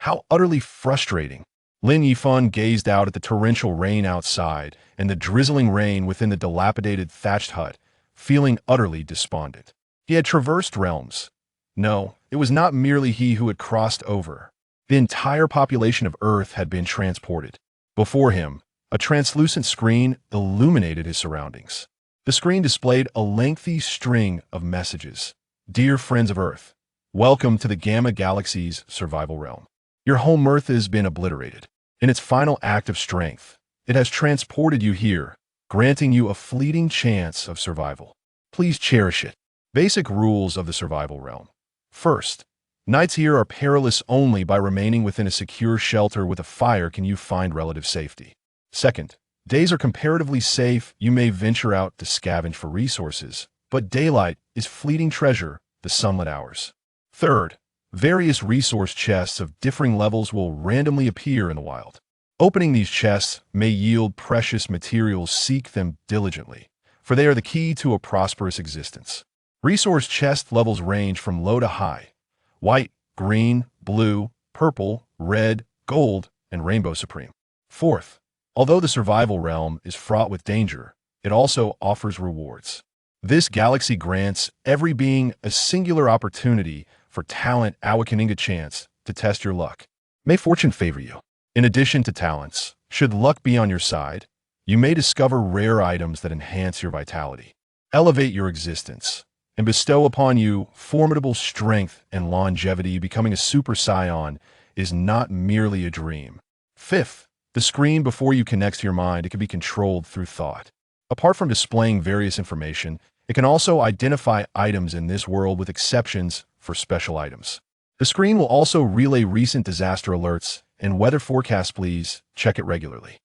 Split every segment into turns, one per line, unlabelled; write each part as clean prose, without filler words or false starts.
How utterly frustrating. Lin Yifan gazed out at the torrential rain outside and the drizzling rain within the dilapidated thatched hut, feeling utterly despondent. He had traversed realms. No, it was not merely he who had crossed over. The entire population of Earth had been transported. Before him, a translucent screen illuminated his surroundings. The screen displayed a lengthy string of messages. Dear friends of Earth, welcome to the Gamma Galaxy's survival realm. Your home Earth has been obliterated. In its final act of strength, it has transported you here, granting you a fleeting chance of survival. Please cherish it. Basic rules of the survival realm. First, nights here are perilous only by remaining within a secure shelter with a fire can you find relative safety. Second, days are comparatively safe. You may venture out to scavenge for resources, but daylight is fleeting treasure, the sunlit hours. Third, various resource chests of differing levels will randomly appear in the wild. Opening these chests may yield precious materials. Seek them diligently, for they are the key to a prosperous existence. Resource chest levels range from low to high: white, green, blue, purple, red, gold, and rainbow supreme. Fourth, although the survival realm is fraught with danger, it also offers rewards. This galaxy grants every being a singular opportunity for talent, awakening a chance to test your luck. May fortune favor you. In addition to talents, should luck be on your side, you may discover rare items that enhance your vitality, elevate your existence, and bestow upon you formidable strength and longevity. Becoming a super scion is not merely a dream. Fifth, the screen before you connects to your mind. It can be controlled through thought. Apart from displaying various information, it can also identify items in this world, with exceptions for special items. The screen will also relay recent disaster alerts and weather forecasts. Please check it regularly.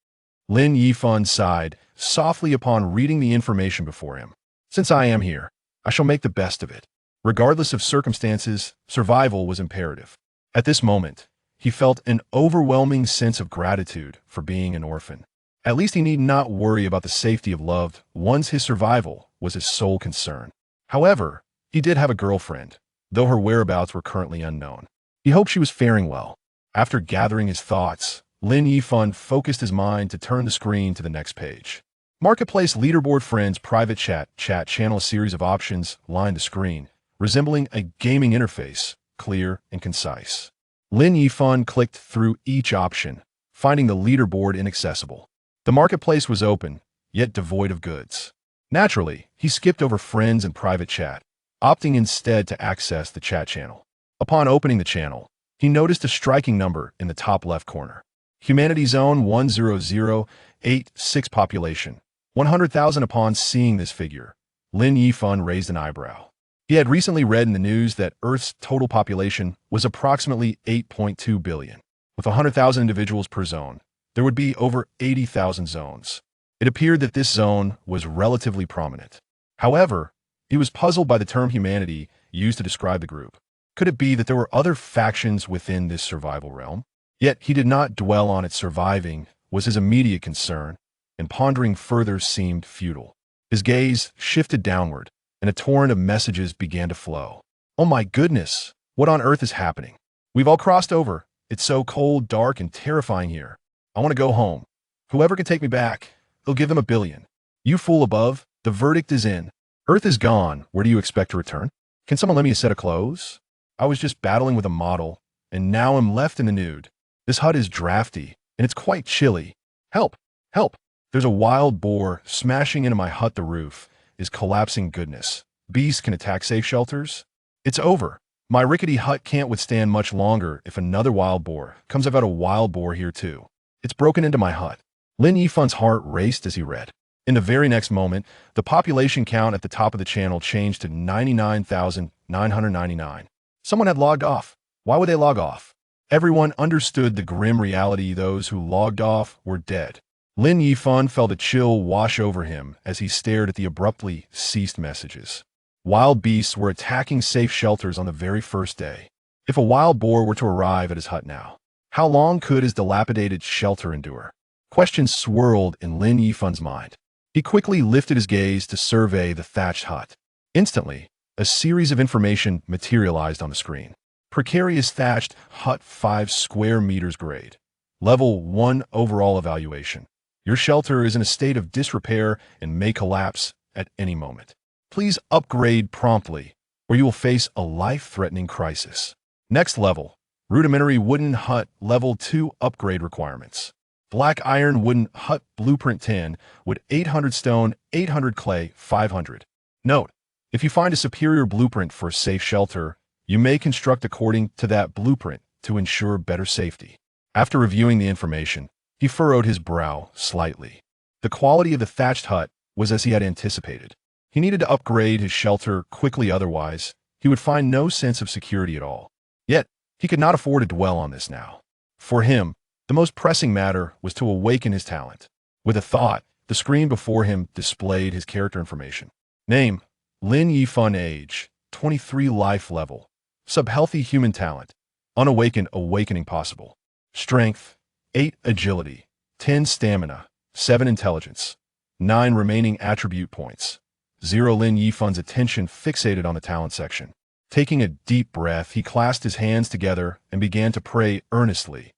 Lin Yifan sighed softly upon reading the information before him. Since I am here, I shall make the best of it. Regardless of circumstances, survival was imperative. At this moment, he felt an overwhelming sense of gratitude for being an orphan. At least he need not worry about the safety of loved ones. His survival was his sole concern. However, he did have a girlfriend, though her whereabouts were currently unknown. He hoped she was faring well. After gathering his thoughts, Lin Yifan focused his mind to turn the screen to the next page. Marketplace leaderboard, friends, private chat channel. A series of options lined the screen, resembling a gaming interface, clear and concise. Lin Yifan clicked through each option, finding the leaderboard inaccessible. The marketplace was open, yet devoid of goods. Naturally, he skipped over friends and private chat, opting instead to access the chat channel. Upon opening the channel, he noticed a striking number in the top left corner. Humanity Zone 10086, population 100,000. Upon seeing this figure, Lin Yifan raised an eyebrow. He had recently read in the news that Earth's total population was approximately 8.2 billion. With 100,000 individuals per zone, there would be over 80,000 zones. It appeared that this zone was relatively prominent. However, he was puzzled by the term humanity used to describe the group. Could it be that there were other factions within this survival realm? Yet he did not dwell on it. Surviving was his immediate concern, and pondering further seemed futile. His gaze shifted downward, and a torrent of messages began to flow. Oh my goodness, what on earth is happening? We've all crossed over. It's so cold, dark, and terrifying here. I want to go home. Whoever can take me back, they'll give them $1 billion. You fool above, the verdict is in. Earth is gone. Where do you expect to return? Can someone lend me a set of clothes? I was just battling with a model, and now I'm left in the nude. This hut is drafty, and it's quite chilly. Help! Help! There's a wild boar smashing into my hut. The roof is collapsing. Goodness. Beasts can attack safe shelters? It's over. My rickety hut can't withstand much longer if another wild boar comes. I've got a wild boar here too. It's broken into my hut. Lin Yifan's heart raced as he read. In the very next moment, the population count at the top of the channel changed to 99,999. Someone had logged off. Why would they log off? Everyone understood the grim reality. Those who logged off were dead. Lin Yifan felt a chill wash over him as he stared at the abruptly ceased messages. Wild beasts were attacking safe shelters on the very first day. If a wild boar were to arrive at his hut now, how long could his dilapidated shelter endure? Questions swirled in Lin Yifan's mind. He quickly lifted his gaze to survey the thatched hut. Instantly, a series of information materialized on the screen. Precarious thatched hut 5 square meters grade. Level 1 overall evaluation. Your shelter is in a state of disrepair and may collapse at any moment. Please upgrade promptly, or you will face a life-threatening crisis. Next level. Rudimentary wooden hut level 2 upgrade requirements. Black iron wooden hut blueprint 10 with 800 stone, 800 clay, 500. Note, if you find a superior blueprint for a safe shelter, you may construct according to that blueprint to ensure better safety. After reviewing the information, he furrowed his brow slightly. The quality of the thatched hut was as he had anticipated. He needed to upgrade his shelter quickly, otherwise he would find no sense of security at all. Yet, he could not afford to dwell on this now. For him, the most pressing matter was to awaken his talent. With a thought, the screen before him displayed his character information. Name, Lin Yifan. Age, 23. Life level, sub-healthy human talent, unawakened awakening possible. Strength, 8 agility, 10 stamina, 7 intelligence, 9 remaining attribute points. 0. Lin Yifan's attention fixated on the talent section. Taking a deep breath, he clasped his hands together and began to pray earnestly.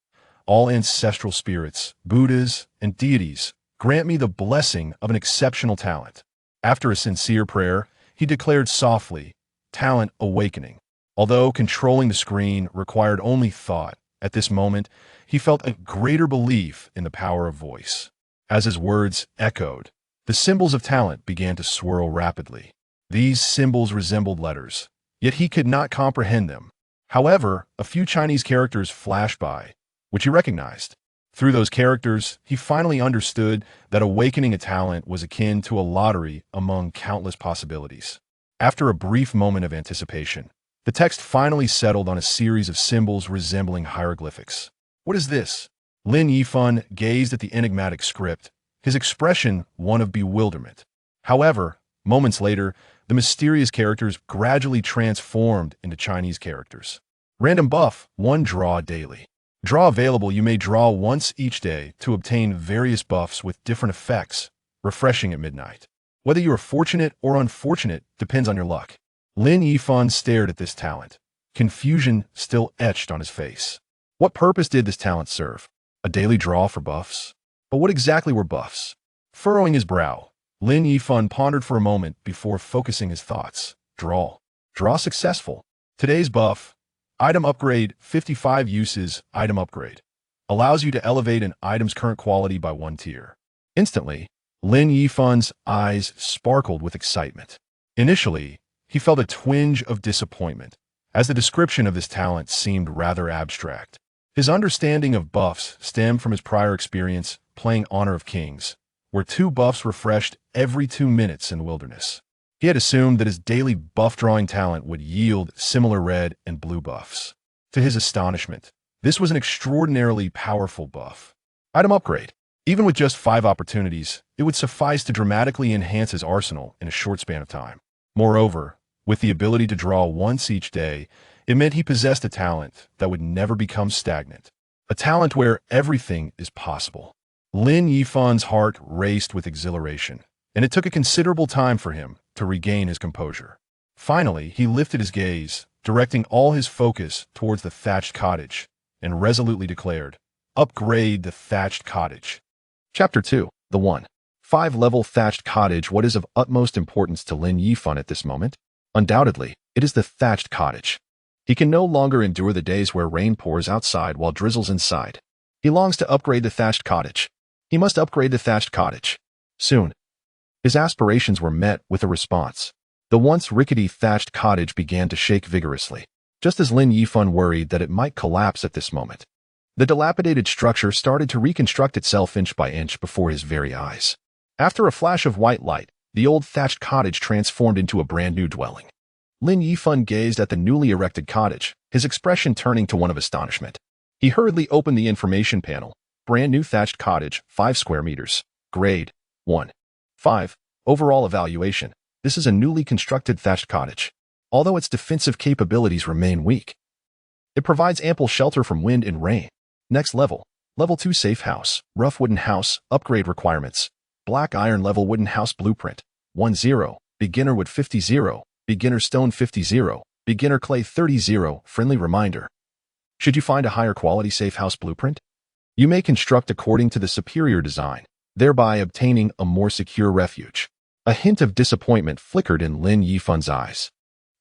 All ancestral spirits, Buddhas, and deities, grant me the blessing of an exceptional talent. After a sincere prayer, he declared softly, talent awakening. Although controlling the screen required only thought, at this moment, he felt a greater belief in the power of voice. As his words echoed, the symbols of talent began to swirl rapidly. These symbols resembled letters, yet he could not comprehend them. However, a few Chinese characters flashed by, which he recognized. Through those characters, he finally understood that awakening a talent was akin to a lottery among countless possibilities. After a brief moment of anticipation, the text finally settled on a series of symbols resembling hieroglyphics. What is this? Lin Yifan gazed at the enigmatic script, his expression one of bewilderment. However, moments later, the mysterious characters gradually transformed into Chinese characters. Random buff, 1 draw daily. Draw available. You may draw once each day to obtain various buffs with different effects, refreshing at midnight. Whether you are fortunate or unfortunate depends on your luck. Lin Yifan stared at this talent, confusion still etched on his face. What purpose did this talent serve? A daily draw for buffs? But what exactly were buffs? Furrowing his brow, Lin Yifan pondered for a moment before focusing his thoughts. Draw. Draw successful. Today's buff. Item upgrade, 55 uses. Item upgrade. Allows you to elevate an item's current quality by 1 tier. Instantly, Lin Yifan's eyes sparkled with excitement. Initially, he felt a twinge of disappointment, as the description of this talent seemed rather abstract. His understanding of buffs stemmed from his prior experience playing Honor of Kings, where 2 buffs refreshed every 2 minutes in the wilderness. He had assumed that his daily buff-drawing talent would yield similar red and blue buffs. To his astonishment, this was an extraordinarily powerful buff. Item upgrade. Even with just 5 opportunities, it would suffice to dramatically enhance his arsenal in a short span of time. Moreover, with the ability to draw once each day, it meant he possessed a talent that would never become stagnant. A talent where everything is possible. Lin Yifan's heart raced with exhilaration, and it took a considerable time for him to regain his composure. Finally, he lifted his gaze, directing all his focus towards the thatched cottage, and resolutely declared, "Upgrade the thatched cottage." Chapter 2. The 1. 5-level thatched cottage. What is of utmost importance to Lin Yifan at this moment? Undoubtedly, it is the thatched cottage. He can no longer endure the days where rain pours outside while drizzles inside. He longs to upgrade the thatched cottage. He must upgrade the thatched cottage. Soon. His aspirations were met with a response. The once rickety thatched cottage began to shake vigorously, just as Lin Yifan worried that it might collapse at this moment. The dilapidated structure started to reconstruct itself inch by inch before his very eyes. After a flash of white light, the old thatched cottage transformed into a brand new dwelling. Lin Yifan gazed at the newly erected cottage, his expression turning to one of astonishment. He hurriedly opened the information panel. Brand new thatched cottage, 5 square meters. Grade 1. 5. Overall evaluation. This is a newly constructed thatched cottage. Although its defensive capabilities remain weak, it provides ample shelter from wind and rain. Next level. Level 2 safe house. Rough wooden house. Upgrade requirements. Black iron level wooden house blueprint. 10. Beginner wood 50. Beginner stone 50. Beginner Clay 30 friendly reminder. Should you find a higher quality safe house blueprint, you may construct according to the superior design, thereby obtaining a more secure refuge. A hint of disappointment flickered in Lin Yifan's eyes.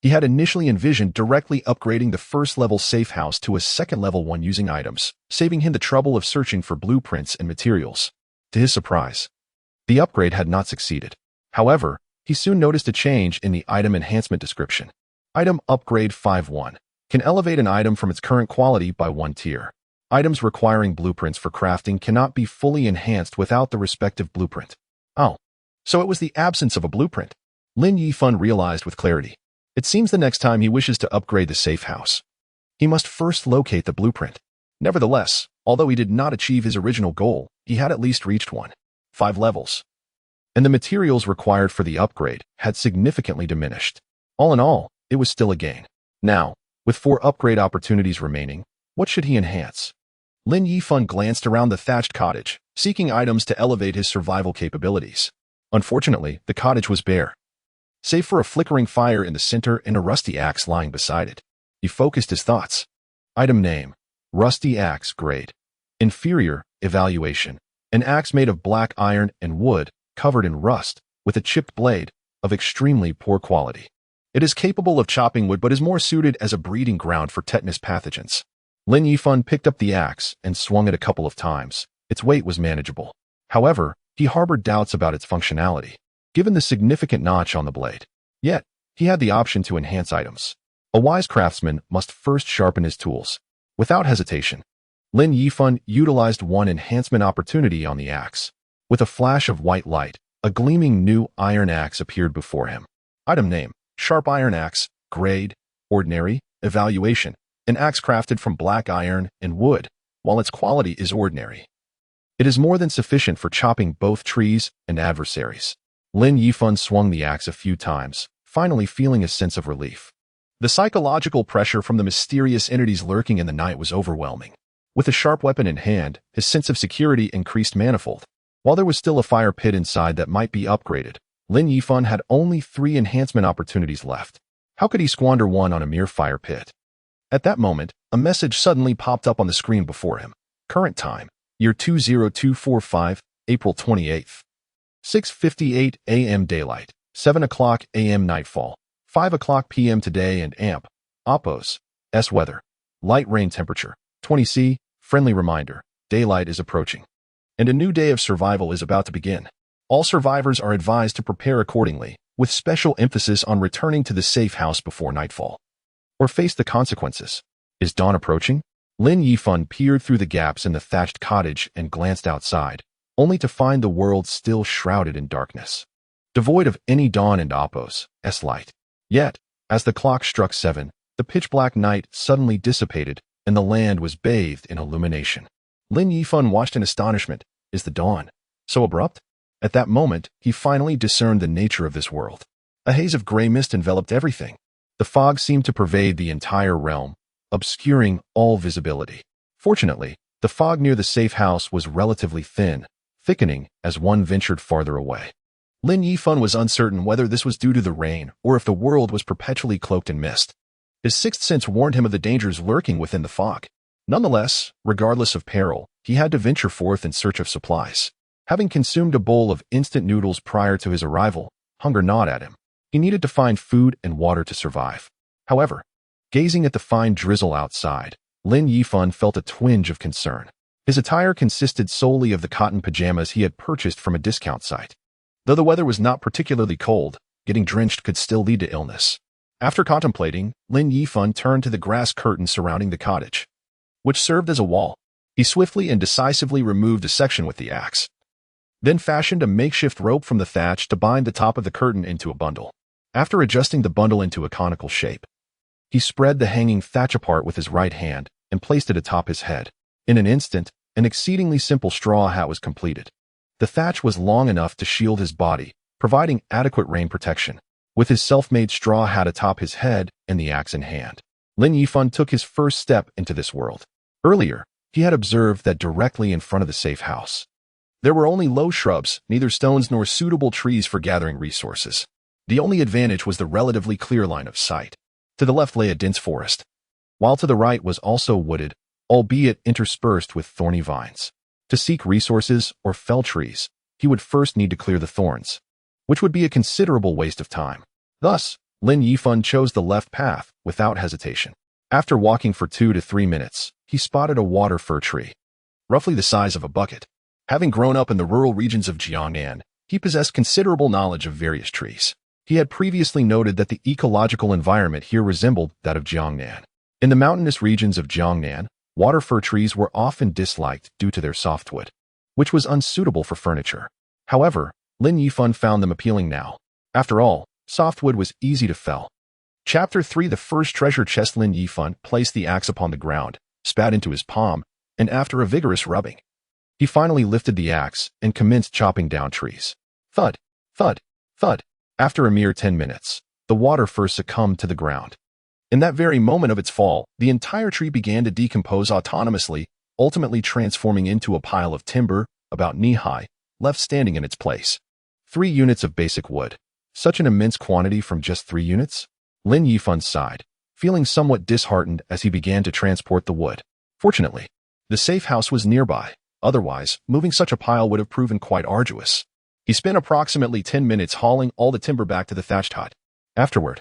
He had initially envisioned directly upgrading the first-level safe house to a second-level one using items, saving him the trouble of searching for blueprints and materials. To his surprise, the upgrade had not succeeded. However, he soon noticed a change in the item enhancement description. Item Upgrade 5.1 can elevate an item from its current quality by one tier. Items requiring blueprints for crafting cannot be fully enhanced without the respective blueprint. Oh, so it was the absence of a blueprint. Lin Yifan realized with clarity. It seems the next time he wishes to upgrade the safe house, he must first locate the blueprint. Nevertheless, although he did not achieve his original goal, he had at least reached 5 levels. And the materials required for the upgrade had significantly diminished. All in all, it was still a gain. Now, with 4 upgrade opportunities remaining, what should he enhance? Lin Yifan glanced around the thatched cottage, seeking items to elevate his survival capabilities. Unfortunately, the cottage was bare, save for a flickering fire in the center and a rusty axe lying beside it. He focused his thoughts. Item name: Rusty Axe. Grade: Inferior. Evaluation: An axe made of black iron and wood, covered in rust, with a chipped blade, of extremely poor quality. It is capable of chopping wood but is more suited as a breeding ground for tetanus pathogens. Lin Yifan picked up the axe and swung it a couple of times. Its weight was manageable. However, he harbored doubts about its functionality, given the significant notch on the blade. Yet, he had the option to enhance items. A wise craftsman must first sharpen his tools. Without hesitation, Lin Yifan utilized one enhancement opportunity on the axe. With a flash of white light, a gleaming new iron axe appeared before him. Item name: Sharp Iron Axe. Grade: Ordinary. Evaluation: An axe crafted from black iron and wood, while its quality is ordinary. It is more than sufficient for chopping both trees and adversaries. Lin Yifan swung the axe a few times, finally feeling a sense of relief. The psychological pressure from the mysterious entities lurking in the night was overwhelming. With a sharp weapon in hand, his sense of security increased manifold. While there was still a fire pit inside that might be upgraded, Lin Yifan had only 3 enhancement opportunities left. How could he squander one on a mere fire pit? At that moment, a message suddenly popped up on the screen before him. Current time: year 20245, April 28th. 6:58 a.m. daylight, 7 o'clock a.m. nightfall, 5 o'clock p.m. today and amp. Oppos. S weather. Light rain temperature, 20 C. Friendly reminder: daylight is approaching, and a new day of survival is about to begin. All survivors are advised to prepare accordingly, with special emphasis on returning to the safe house before nightfall, or face the consequences. Is dawn approaching? Lin Yifan peered through the gaps in the thatched cottage and glanced outside, only to find the world still shrouded in darkness, devoid of any dawn and Oppos' light. Yet, as the clock struck 7, the pitch-black night suddenly dissipated and the land was bathed in illumination. Lin Yifan watched in astonishment. Is the dawn so abrupt? At that moment, he finally discerned the nature of this world. A haze of gray mist enveloped everything. The fog seemed to pervade the entire realm, obscuring all visibility. Fortunately, the fog near the safe house was relatively thin, thickening as one ventured farther away. Lin Yifan was uncertain whether this was due to the rain or if the world was perpetually cloaked in mist. His sixth sense warned him of the dangers lurking within the fog. Nonetheless, regardless of peril, he had to venture forth in search of supplies. Having consumed a bowl of instant noodles prior to his arrival, hunger gnawed at him. He needed to find food and water to survive. However, gazing at the fine drizzle outside, Lin Yifan felt a twinge of concern. His attire consisted solely of the cotton pajamas he had purchased from a discount site. Though the weather was not particularly cold, getting drenched could still lead to illness. After contemplating, Lin Yifan turned to the grass curtain surrounding the cottage, which served as a wall. He swiftly and decisively removed a section with the axe, then fashioned a makeshift rope from the thatch to bind the top of the curtain into a bundle. After adjusting the bundle into a conical shape, he spread the hanging thatch apart with his right hand and placed it atop his head. In an instant, an exceedingly simple straw hat was completed. The thatch was long enough to shield his body, providing adequate rain protection. With his self-made straw hat atop his head and the axe in hand, Lin Yifan took his first step into this world. Earlier, he had observed that directly in front of the safe house, there were only low shrubs, neither stones nor suitable trees for gathering resources. The only advantage was the relatively clear line of sight. To the left lay a dense forest, while to the right was also wooded, albeit interspersed with thorny vines. To seek resources or fell trees, he would first need to clear the thorns, which would be a considerable waste of time. Thus, Lin Yifan chose the left path without hesitation. After walking for 2 to 3 minutes, he spotted a water fir tree, roughly the size of a bucket. Having grown up in the rural regions of Jiangnan, he possessed considerable knowledge of various trees. He had previously noted that the ecological environment here resembled that of Jiangnan. In the mountainous regions of Jiangnan, water fir trees were often disliked due to their softwood, which was unsuitable for furniture. However, Lin Yifan found them appealing now. After all, softwood was easy to fell. Chapter 3 The first treasure chest. Lin Yifan placed the axe upon the ground, spat into his palm, and after a vigorous rubbing, he finally lifted the axe and commenced chopping down trees. Thud, thud, thud. After a mere 10 minutes, the water fir succumbed to the ground. In that very moment of its fall, the entire tree began to decompose autonomously, ultimately transforming into a pile of timber, about knee-high, left standing in its place. 3 units of basic wood. Such an immense quantity from just 3 units? Lin Yifan sighed, feeling somewhat disheartened as he began to transport the wood. Fortunately, the safe house was nearby. Otherwise, moving such a pile would have proven quite arduous. He spent approximately 10 minutes hauling all the timber back to the thatched hut. Afterward,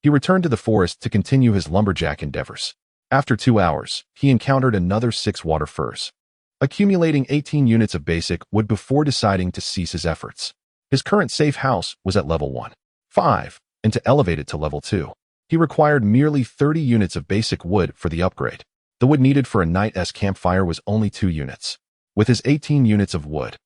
he returned to the forest to continue his lumberjack endeavors. After 2 hours, he encountered another 6 water firs, accumulating 18 units of basic wood before deciding to cease his efforts. His current safe house was at level 1.5, and to elevate it to level 2, he required merely 30 units of basic wood for the upgrade. The wood needed for a night's campfire was only 2 units. With his 18 units of wood,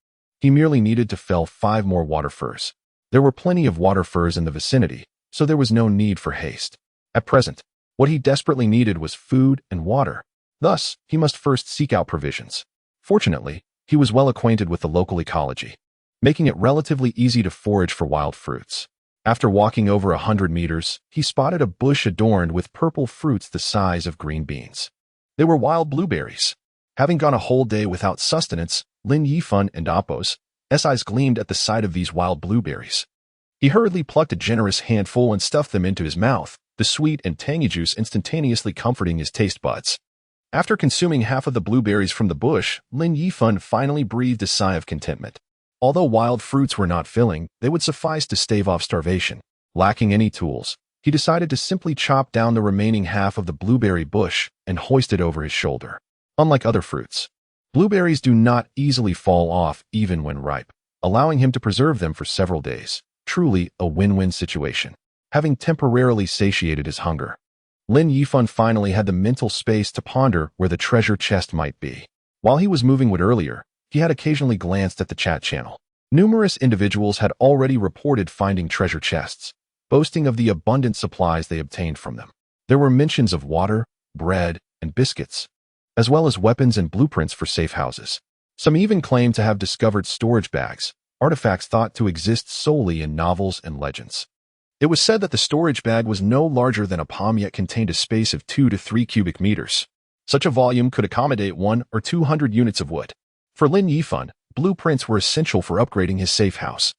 he merely needed to fell 5 more water firs. There were plenty of water firs in the vicinity, so there was no need for haste. At present, what he desperately needed was food and water. Thus, he must first seek out provisions. Fortunately, he was well acquainted with the local ecology, making it relatively easy to forage for wild fruits. After walking over 100 meters, he spotted a bush adorned with purple fruits the size of green beans. They were wild blueberries. Having gone a whole day without sustenance, Lin Yifan and Appo's eyes gleamed at the sight of these wild blueberries. He hurriedly plucked a generous handful and stuffed them into his mouth, the sweet and tangy juice instantaneously comforting his taste buds. After consuming half of the blueberries from the bush, Lin Yifan finally breathed a sigh of contentment. Although wild fruits were not filling, they would suffice to stave off starvation. Lacking any tools, he decided to simply chop down the remaining half of the blueberry bush and hoist it over his shoulder. Unlike other fruits, blueberries do not easily fall off even when ripe, allowing him to preserve them for several days. Truly a win-win situation. Having temporarily satiated his hunger, Lin Yifan finally had the mental space to ponder where the treasure chest might be. While he was moving wood earlier, he had occasionally glanced at the chat channel. Numerous individuals had already reported finding treasure chests, boasting of the abundant supplies they obtained from them. There were mentions of water, bread, and biscuits, as well as weapons and blueprints for safe houses. Some even claimed to have discovered storage bags, artifacts thought to exist solely in novels and legends. It was said that the storage bag was no larger than a palm yet contained a space of 2 to 3 cubic meters. Such a volume could accommodate 100 or 200 units of wood. For Lin Yifan, blueprints were essential for upgrading his safe house.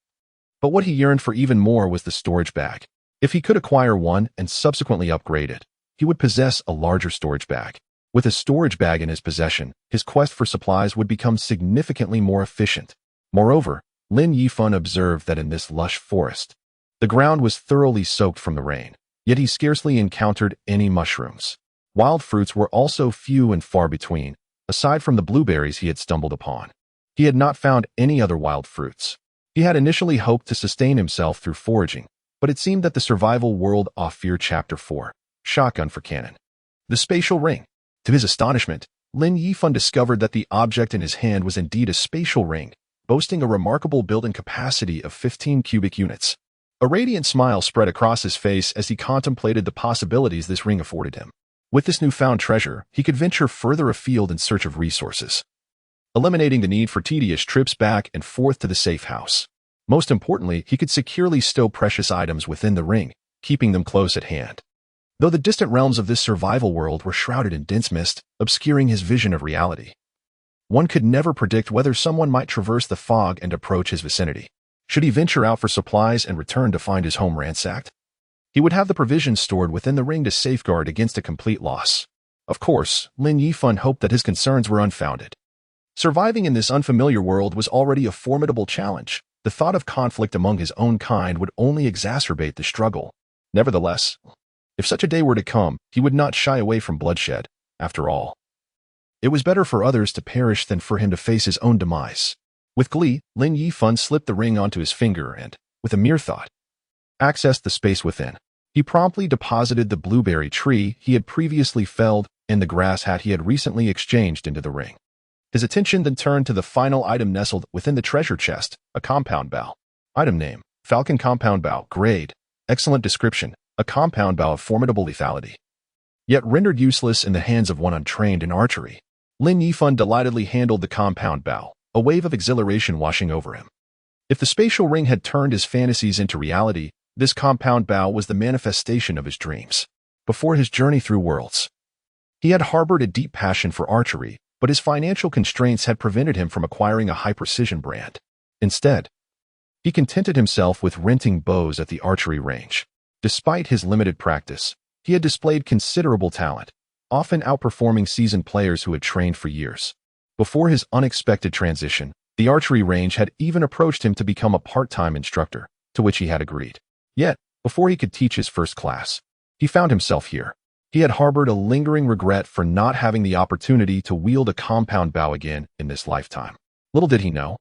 But what he yearned for even more was the storage bag. If he could acquire one and subsequently upgrade it, he would possess a larger storage bag. With a storage bag in his possession, his quest for supplies would become significantly more efficient. Moreover, Lin Yifan observed that in this lush forest, the ground was thoroughly soaked from the rain, yet he scarcely encountered any mushrooms. Wild fruits were also few and far between. Aside from the blueberries he had stumbled upon, he had not found any other wild fruits. He had initially hoped to sustain himself through foraging, but it seemed that the survival world off Fear Chapter 4, Shotgun for Cannon. The spatial ring. To his astonishment, Lin Yifan discovered that the object in his hand was indeed a spatial ring, boasting a remarkable building capacity of 15 cubic units. A radiant smile spread across his face as he contemplated the possibilities this ring afforded him. With this newfound treasure, he could venture further afield in search of resources, eliminating the need for tedious trips back and forth to the safe house. Most importantly, he could securely stow precious items within the ring, keeping them close at hand. Though the distant realms of this survival world were shrouded in dense mist, obscuring his vision of reality, one could never predict whether someone might traverse the fog and approach his vicinity. Should he venture out for supplies and return to find his home ransacked? He would have the provisions stored within the ring to safeguard against a complete loss. Of course, Lin Yifan hoped that his concerns were unfounded. Surviving in this unfamiliar world was already a formidable challenge. The thought of conflict among his own kind would only exacerbate the struggle. Nevertheless, if such a day were to come, he would not shy away from bloodshed. After all, it was better for others to perish than for him to face his own demise. With glee, Lin Yifan slipped the ring onto his finger and, with a mere thought, accessed the space within. He promptly deposited the blueberry tree he had previously felled and the grass hat he had recently exchanged into the ring. His attention then turned to the final item nestled within the treasure chest, a compound bow. Item name: Falcon Compound Bow. Grade: excellent. Description: a compound bow of formidable lethality, yet rendered useless in the hands of one untrained in archery. Lin Yifan delightedly handled the compound bow, a wave of exhilaration washing over him. If the spatial ring had turned his fantasies into reality, this compound bow was the manifestation of his dreams. Before his journey through worlds, he had harbored a deep passion for archery, but his financial constraints had prevented him from acquiring a high-precision brand. Instead, he contented himself with renting bows at the archery range. Despite his limited practice, he had displayed considerable talent, often outperforming seasoned players who had trained for years. Before his unexpected transition, the archery range had even approached him to become a part-time instructor, to which he had agreed. Yet, before he could teach his first class, he found himself here. He had harbored a lingering regret for not having the opportunity to wield a compound bow again in this lifetime. Little did he know,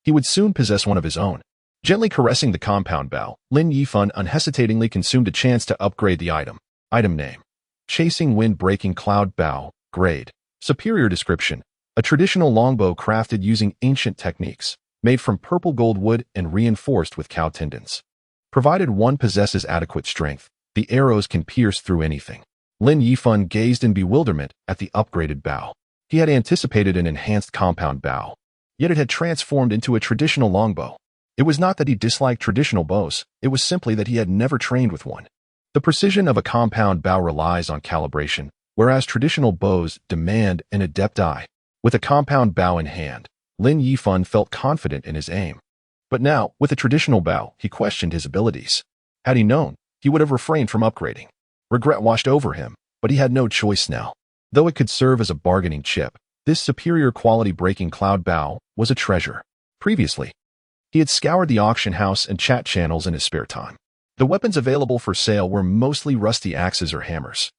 he would soon possess one of his own. Gently caressing the compound bow, Lin Yifan unhesitatingly consumed a chance to upgrade the item. Item name: Chasing Wind-Breaking Cloud Bow. Grade: superior. Description: a traditional longbow crafted using ancient techniques, made from purple gold wood and reinforced with cow tendons. Provided one possesses adequate strength, the arrows can pierce through anything. Lin Yifan gazed in bewilderment at the upgraded bow. He had anticipated an enhanced compound bow, yet it had transformed into a traditional longbow. It was not that he disliked traditional bows, it was simply that he had never trained with one. The precision of a compound bow relies on calibration, whereas traditional bows demand an adept eye. With a compound bow in hand, Lin Yifan felt confident in his aim. But now, with a traditional bow, he questioned his abilities. Had he known, he would have refrained from upgrading. Regret washed over him, but he had no choice now. Though it could serve as a bargaining chip, this superior quality breaking cloud bow was a treasure. Previously, he had scoured the auction house and chat channels in his spare time. The weapons available for sale were mostly rusty axes or hammers,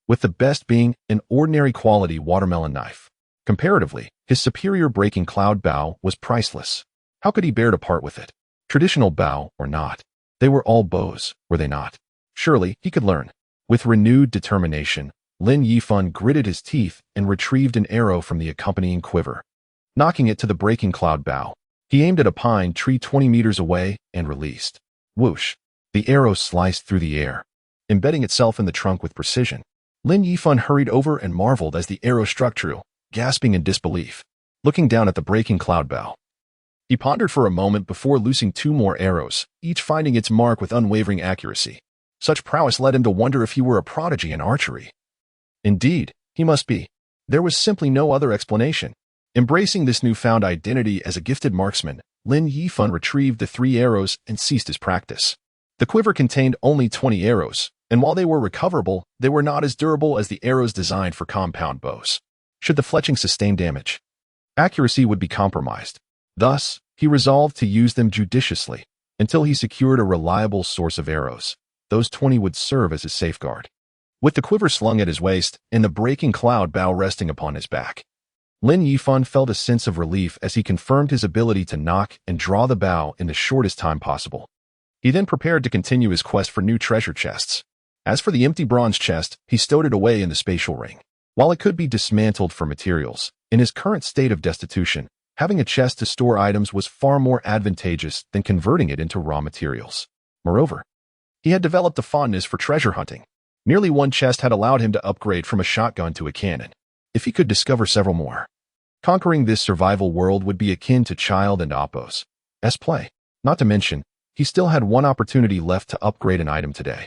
with the best being an ordinary quality watermelon knife. Comparatively, his superior breaking cloud bow was priceless. How could he bear to part with it? Traditional bow or not, they were all bows, were they not? Surely he could learn. With renewed determination, Lin Yifan gritted his teeth and retrieved an arrow from the accompanying quiver. Knocking it to the breaking cloud bow, he aimed at a pine tree 20 meters away and released. Whoosh! The arrow sliced through the air, embedding itself in the trunk with precision. Lin Yifan hurried over and marveled as the arrow struck true, gasping in disbelief. Looking down at the breaking cloud bow, he pondered for a moment before loosing 2 more arrows, each finding its mark with unwavering accuracy. Such prowess led him to wonder if he were a prodigy in archery. Indeed, he must be. There was simply no other explanation. Embracing this newfound identity as a gifted marksman, Lin Yifan retrieved the 3 arrows and ceased his practice. The quiver contained only 20 arrows, and while they were recoverable, they were not as durable as the arrows designed for compound bows. Should the fletching sustain damage, accuracy would be compromised. Thus, he resolved to use them judiciously until he secured a reliable source of arrows. Those 20 would serve as his safeguard. With the quiver slung at his waist and the breaking cloud bow resting upon his back, Lin Yifan felt a sense of relief as he confirmed his ability to knock and draw the bow in the shortest time possible. He then prepared to continue his quest for new treasure chests. As for the empty bronze chest, he stowed it away in the spatial ring. While it could be dismantled for materials, in his current state of destitution, having a chest to store items was far more advantageous than converting it into raw materials. Moreover, he had developed a fondness for treasure hunting. Nearly one chest had allowed him to upgrade from a shotgun to a cannon. If he could discover several more, conquering this survival world would be akin to Child and Oppo's play. Not to mention, he still had one opportunity left to upgrade an item today.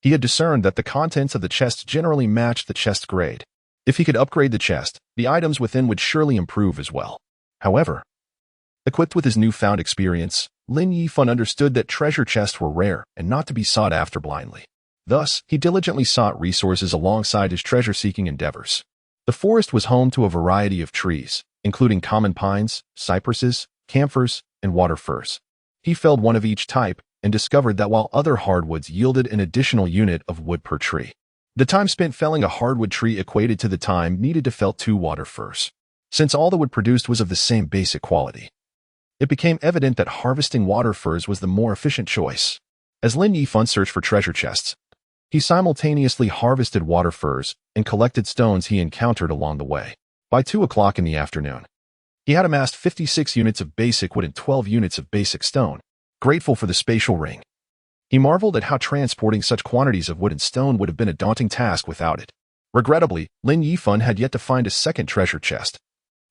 He had discerned that the contents of the chest generally matched the chest grade. If he could upgrade the chest, the items within would surely improve as well. However, equipped with his newfound experience, Lin Yifan understood that treasure chests were rare and not to be sought after blindly. Thus, he diligently sought resources alongside his treasure-seeking endeavors. The forest was home to a variety of trees, including common pines, cypresses, camphors, and water firs. He felled one of each type and discovered that while other hardwoods yielded an additional unit of wood per tree, the time spent felling a hardwood tree equated to the time needed to fell 2 water firs. Since all the wood produced was of the same basic quality, it became evident that harvesting water firs was the more efficient choice. As Lin Yifan searched for treasure chests, he simultaneously harvested water firs and collected stones he encountered along the way. By 2 o'clock in the afternoon, he had amassed 56 units of basic wood and 12 units of basic stone. Grateful for the spatial ring, he marveled at how transporting such quantities of wood and stone would have been a daunting task without it. Regrettably, Lin Yifan had yet to find a second treasure chest,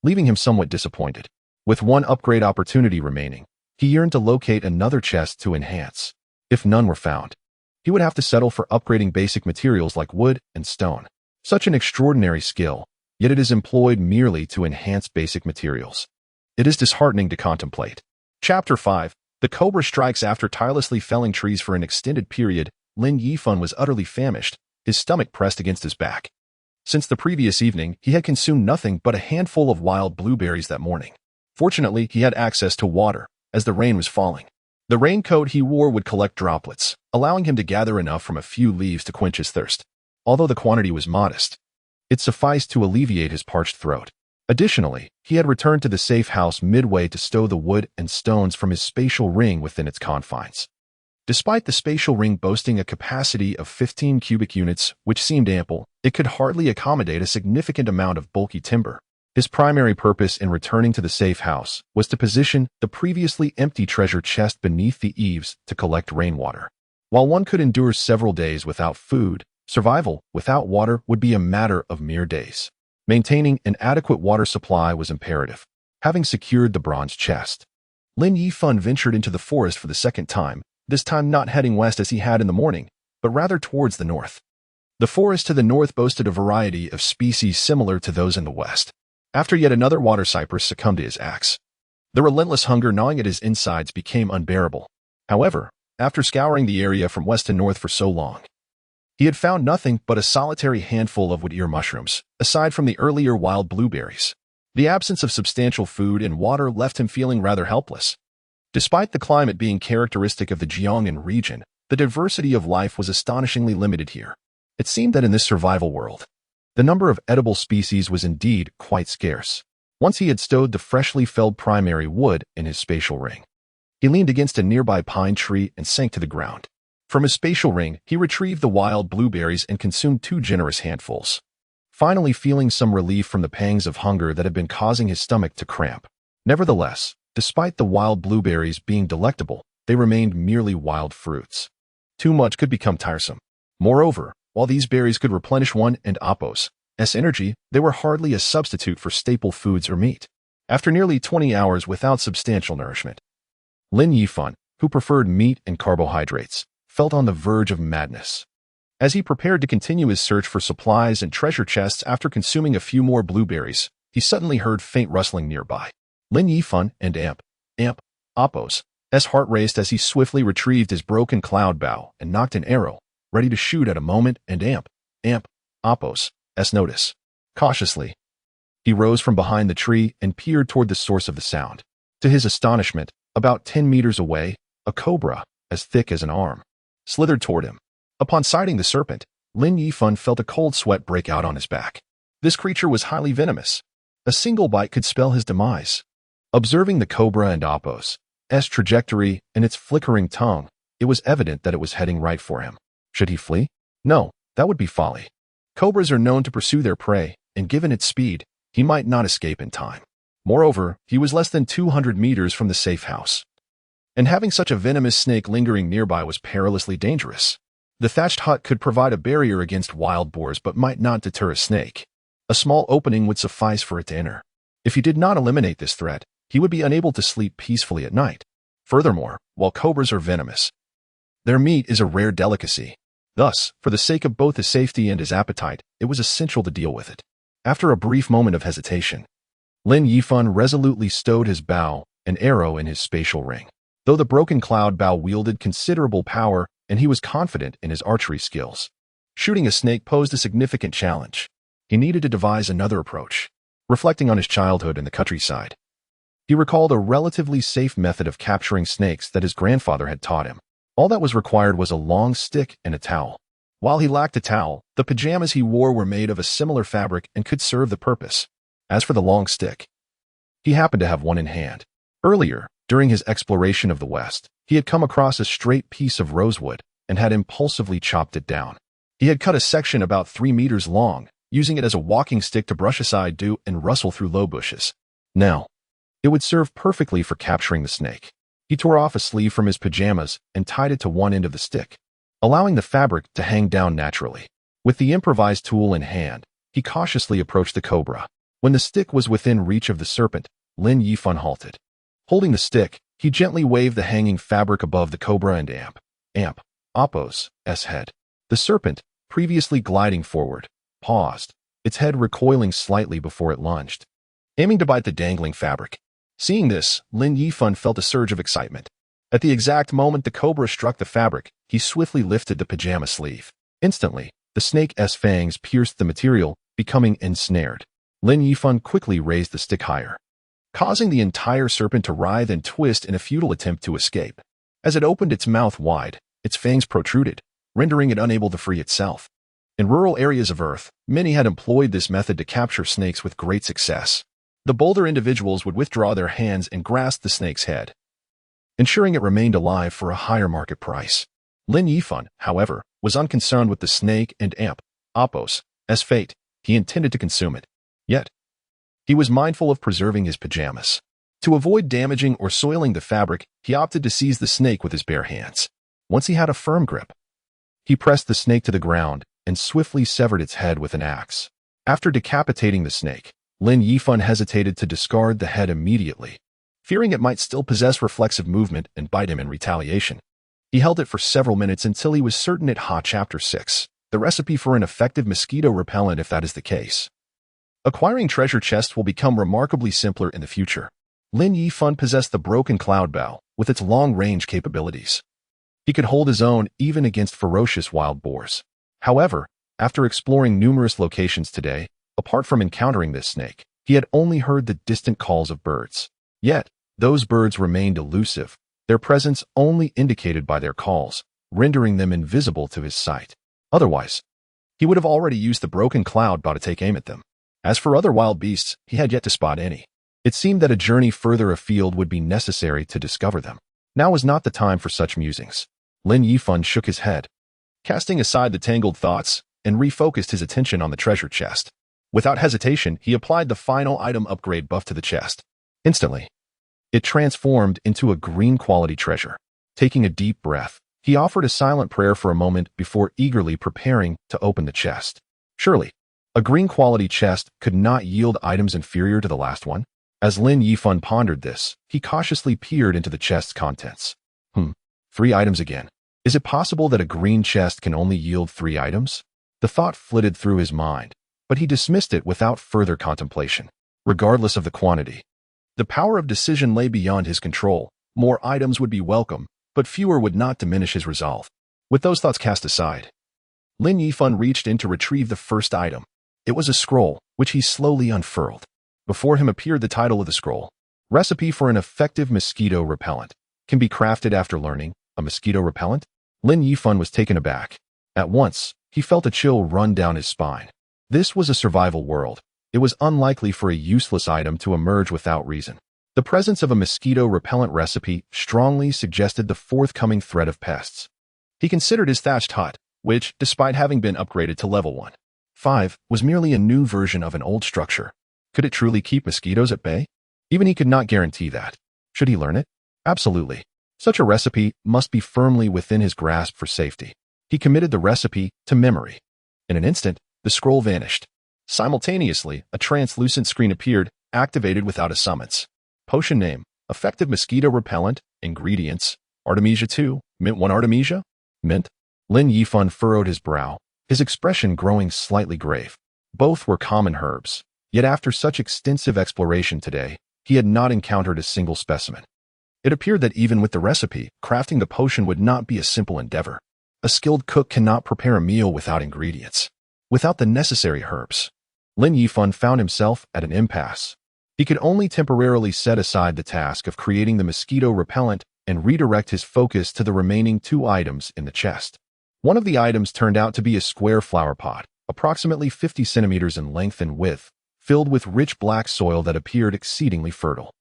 leaving him somewhat disappointed. With one upgrade opportunity remaining, he yearned to locate another chest to enhance. If none were found, he would have to settle for upgrading basic materials like wood and stone. Such an extraordinary skill, yet it is employed merely to enhance basic materials. It is disheartening to contemplate. Chapter 5. The cobra strikes. After tirelessly felling trees for an extended period, Lin Yifan was utterly famished, his stomach pressed against his back. Since the previous evening, he had consumed nothing but a handful of wild blueberries that morning. Fortunately, he had access to water, as the rain was falling. The raincoat he wore would collect droplets, allowing him to gather enough from a few leaves to quench his thirst. Although the quantity was modest, it sufficed to alleviate his parched throat. Additionally, he had returned to the safe house midway to stow the wood and stones from his spatial ring within its confines. Despite the spatial ring boasting a capacity of 15 cubic units, which seemed ample, it could hardly accommodate a significant amount of bulky timber. His primary purpose in returning to the safe house was to position the previously empty treasure chest beneath the eaves to collect rainwater. While one could endure several days without food, survival without water would be a matter of mere days. Maintaining an adequate water supply was imperative. Having secured the bronze chest, Lin Yifan ventured into the forest for the second time, this time not heading west as he had in the morning, but rather towards the north. The forest to the north boasted a variety of species similar to those in the west. After yet another water cypress succumbed to his axe, the relentless hunger gnawing at his insides became unbearable. However, after scouring the area from west to north for so long, he had found nothing but a solitary handful of wood ear mushrooms, aside from the earlier wild blueberries. The absence of substantial food and water left him feeling rather helpless. Despite the climate being characteristic of the Jiangnan region, the diversity of life was astonishingly limited here. It seemed that in this survival world, the number of edible species was indeed quite scarce. Once he had stowed the freshly felled primary wood in his spatial ring, he leaned against a nearby pine tree and sank to the ground. From his spatial ring, he retrieved the wild blueberries and consumed 2 generous handfuls, finally feeling some relief from the pangs of hunger that had been causing his stomach to cramp. Nevertheless, despite the wild blueberries being delectable, they remained merely wild fruits. Too much could become tiresome. Moreover, while these berries could replenish one and Appo's energy, they were hardly a substitute for staple foods or meat. After nearly 20 hours without substantial nourishment, Lin Yifan, who preferred meat and carbohydrates, felt on the verge of madness. As he prepared to continue his search for supplies and treasure chests after consuming a few more blueberries, he suddenly heard faint rustling nearby. Lin Yifan and Appo's heart raced as he swiftly retrieved his broken cloud bow and knocked an arrow, ready to shoot at a moment and Appo's notice. Cautiously, he rose from behind the tree and peered toward the source of the sound. To his astonishment, about 10 meters away, a cobra, as thick as an arm, slithered toward him. Upon sighting the serpent, Lin Yifan felt a cold sweat break out on his back. This creature was highly venomous. A single bite could spell his demise. Observing the cobra and Appo's trajectory and its flickering tongue, it was evident that it was heading right for him. Should he flee? No, that would be folly. Cobras are known to pursue their prey, and given its speed, he might not escape in time. Moreover, he was less than 200 meters from the safe house, and having such a venomous snake lingering nearby was perilously dangerous. The thatched hut could provide a barrier against wild boars but might not deter a snake. A small opening would suffice for it to enter. If he did not eliminate this threat, he would be unable to sleep peacefully at night. Furthermore, while cobras are venomous, their meat is a rare delicacy. Thus, for the sake of both his safety and his appetite, it was essential to deal with it. After a brief moment of hesitation, Lin Yifan resolutely stowed his bow and arrow in his spatial ring. Though the broken cloud bow wielded considerable power, and he was confident in his archery skills. Shooting a snake posed a significant challenge. He needed to devise another approach. Reflecting on his childhood in the countryside, he recalled a relatively safe method of capturing snakes that his grandfather had taught him. All that was required was a long stick and a towel. While he lacked a towel, the pajamas he wore were made of a similar fabric and could serve the purpose. As for the long stick, he happened to have one in hand. Earlier, during his exploration of the West, he had come across a straight piece of rosewood and had impulsively chopped it down. He had cut a section about 3 meters long, using it as a walking stick to brush aside dew and rustle through low bushes. Now, it would serve perfectly for capturing the snake. He tore off a sleeve from his pajamas and tied it to one end of the stick, allowing the fabric to hang down naturally. With the improvised tool in hand, he cautiously approached the cobra. When the stick was within reach of the serpent, Lin Yifan halted. Holding the stick, he gently waved the hanging fabric above the cobra and Appo's head. The serpent, previously gliding forward, paused, its head recoiling slightly before it lunged, aiming to bite the dangling fabric. Seeing this, Lin Yifan felt a surge of excitement. At the exact moment the cobra struck the fabric, he swiftly lifted the pajama sleeve. Instantly, the snake's fangs pierced the material, becoming ensnared. Lin Yifan quickly raised the stick higher, causing the entire serpent to writhe and twist in a futile attempt to escape. As it opened its mouth wide, its fangs protruded, rendering it unable to free itself. In rural areas of Earth, many had employed this method to capture snakes with great success. The bolder individuals would withdraw their hands and grasp the snake's head, ensuring it remained alive for a higher market price. Lin Yifan, however, was unconcerned with the snake and Appo's fate. He intended to consume it. Yet, he was mindful of preserving his pajamas. To avoid damaging or soiling the fabric, he opted to seize the snake with his bare hands. Once he had a firm grip, he pressed the snake to the ground and swiftly severed its head with an axe. After decapitating the snake, Lin Yifan hesitated to discard the head immediately, fearing it might still possess reflexive movement and bite him in retaliation. He held it for several minutes until he was certain it had. Chapter 6. The recipe for an effective mosquito repellent. If that is the case, acquiring treasure chests will become remarkably simpler in the future. Lin Yifan possessed the broken cloud bow with its long-range capabilities. He could hold his own even against ferocious wild boars. However, after exploring numerous locations today, apart from encountering this snake, he had only heard the distant calls of birds. Yet, those birds remained elusive, their presence only indicated by their calls, rendering them invisible to his sight. Otherwise, he would have already used the broken cloud bow to take aim at them. As for other wild beasts, he had yet to spot any. It seemed that a journey further afield would be necessary to discover them. Now was not the time for such musings. Lin Yifan shook his head, casting aside the tangled thoughts, and refocused his attention on the treasure chest. Without hesitation, he applied the final item upgrade buff to the chest. Instantly, it transformed into a green-quality treasure. Taking a deep breath, he offered a silent prayer for a moment before eagerly preparing to open the chest. Surely, a green-quality chest could not yield items inferior to the last one. As Lin Yifan pondered this, he cautiously peered into the chest's contents. 3 items again. Is it possible that a green chest can only yield 3 items? The thought flitted through his mind, but he dismissed it without further contemplation. Regardless of the quantity, the power of decision lay beyond his control. More items would be welcome, but fewer would not diminish his resolve. With those thoughts cast aside, Lin Yifan reached in to retrieve the first item. It was a scroll, which he slowly unfurled. Before him appeared the title of the scroll. Recipe for an effective mosquito repellent. Can be crafted after learning. A mosquito repellent? Lin Yifan was taken aback. At once, he felt a chill run down his spine. This was a survival world. It was unlikely for a useless item to emerge without reason. The presence of a mosquito repellent recipe strongly suggested the forthcoming threat of pests. He considered his thatched hut, which, despite having been upgraded to level 1.5, was merely a new version of an old structure. Could it truly keep mosquitoes at bay? Even he could not guarantee that. Should he learn it? Absolutely. Such a recipe must be firmly within his grasp for safety. He committed the recipe to memory. In an instant, the scroll vanished. Simultaneously, a translucent screen appeared, activated without a summons. Potion name: effective mosquito repellent. Ingredients: Artemisia 2, mint 1 Artemisia. Mint. Lin Yifan furrowed his brow, his expression growing slightly grave. Both were common herbs, yet after such extensive exploration today, he had not encountered a single specimen. It appeared that even with the recipe, crafting the potion would not be a simple endeavor. A skilled cook cannot prepare a meal without ingredients, without the necessary herbs. Lin Yifan found himself at an impasse. He could only temporarily set aside the task of creating the mosquito repellent and redirect his focus to the remaining two items in the chest. One of the items turned out to be a square flower pot, approximately 50 centimeters in length and width, filled with rich black soil that appeared exceedingly fertile.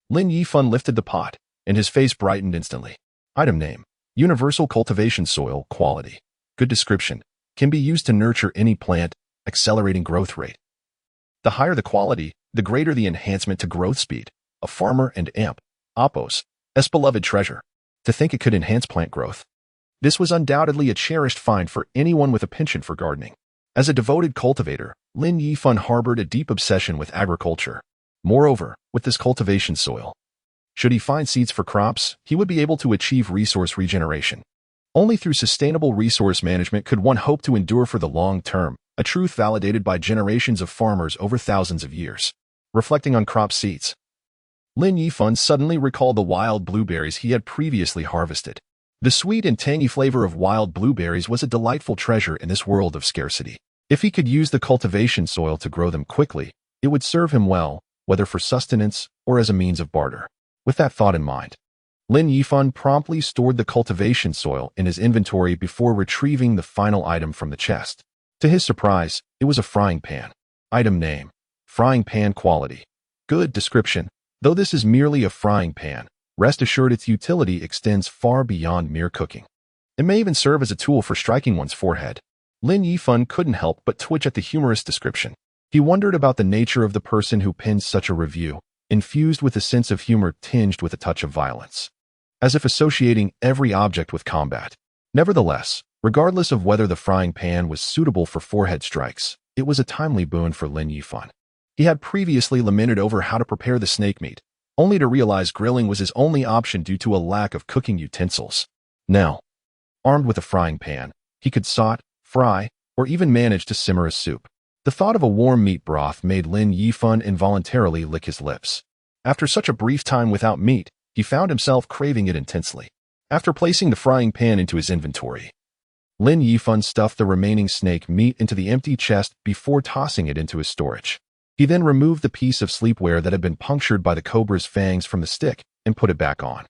Lin Yifan lifted the pot, and his face brightened instantly. Item name: Universal Cultivation Soil, Quality. Good description: can be used to nurture any plant, accelerating growth rate. The higher the quality, the greater the enhancement to growth speed. A farmer and amp, Oppos, S beloved treasure. To think it could enhance plant growth. This was undoubtedly a cherished find for anyone with a penchant for gardening. As a devoted cultivator, Lin Yifan harbored a deep obsession with agriculture. Moreover, with this cultivation soil, should he find seeds for crops, he would be able to achieve resource regeneration. Only through sustainable resource management could one hope to endure for the long term, a truth validated by generations of farmers over thousands of years. Reflecting on crop seeds, Lin Yifan suddenly recalled the wild blueberries he had previously harvested. The sweet and tangy flavor of wild blueberries was a delightful treasure in this world of scarcity. If he could use the cultivation soil to grow them quickly, it would serve him well, whether for sustenance or as a means of barter. With that thought in mind, Lin Yifan promptly stored the cultivation soil in his inventory before retrieving the final item from the chest. To his surprise, it was a frying pan. Item name: Frying pan, quality. Good description: though this is merely a frying pan, rest assured its utility extends far beyond mere cooking. It may even serve as a tool for striking one's forehead. Lin Yifan couldn't help but twitch at the humorous description. He wondered about the nature of the person who penned such a review, infused with a sense of humor tinged with a touch of violence, as if associating every object with combat. Nevertheless, regardless of whether the frying pan was suitable for forehead strikes, it was a timely boon for Lin Yifan. He had previously lamented over how to prepare the snake meat, only to realize grilling was his only option due to a lack of cooking utensils. Now, armed with a frying pan, he could saute, fry, or even manage to simmer a soup. The thought of a warm meat broth made Lin Yifan involuntarily lick his lips. After such a brief time without meat, he found himself craving it intensely. After placing the frying pan into his inventory, Lin Yifan stuffed the remaining snake meat into the empty chest before tossing it into his storage. He then removed the piece of sleepwear that had been punctured by the cobra's fangs from the stick and put it back on.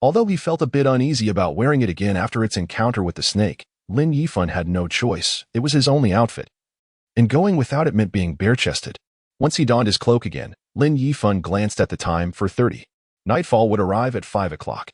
Although he felt a bit uneasy about wearing it again after its encounter with the snake, Lin Yifan had no choice. It was his only outfit, and going without it meant being bare-chested. Once he donned his cloak again, Lin Yifan glanced at the time for 30. Nightfall would arrive at 5 o'clock.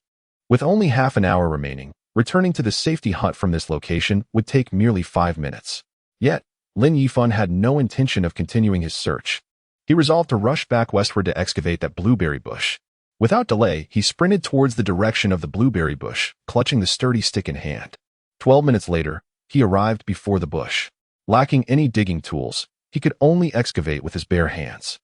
With only half an hour remaining, returning to the safety hut from this location would take merely 5 minutes. Yet, Lin Yifan had no intention of continuing his search. He resolved to rush back westward to excavate that blueberry bush. Without delay, he sprinted towards the direction of the blueberry bush, clutching the sturdy stick in hand. 12 minutes later, he arrived before the bush. Lacking any digging tools, he could only excavate with his bare hands.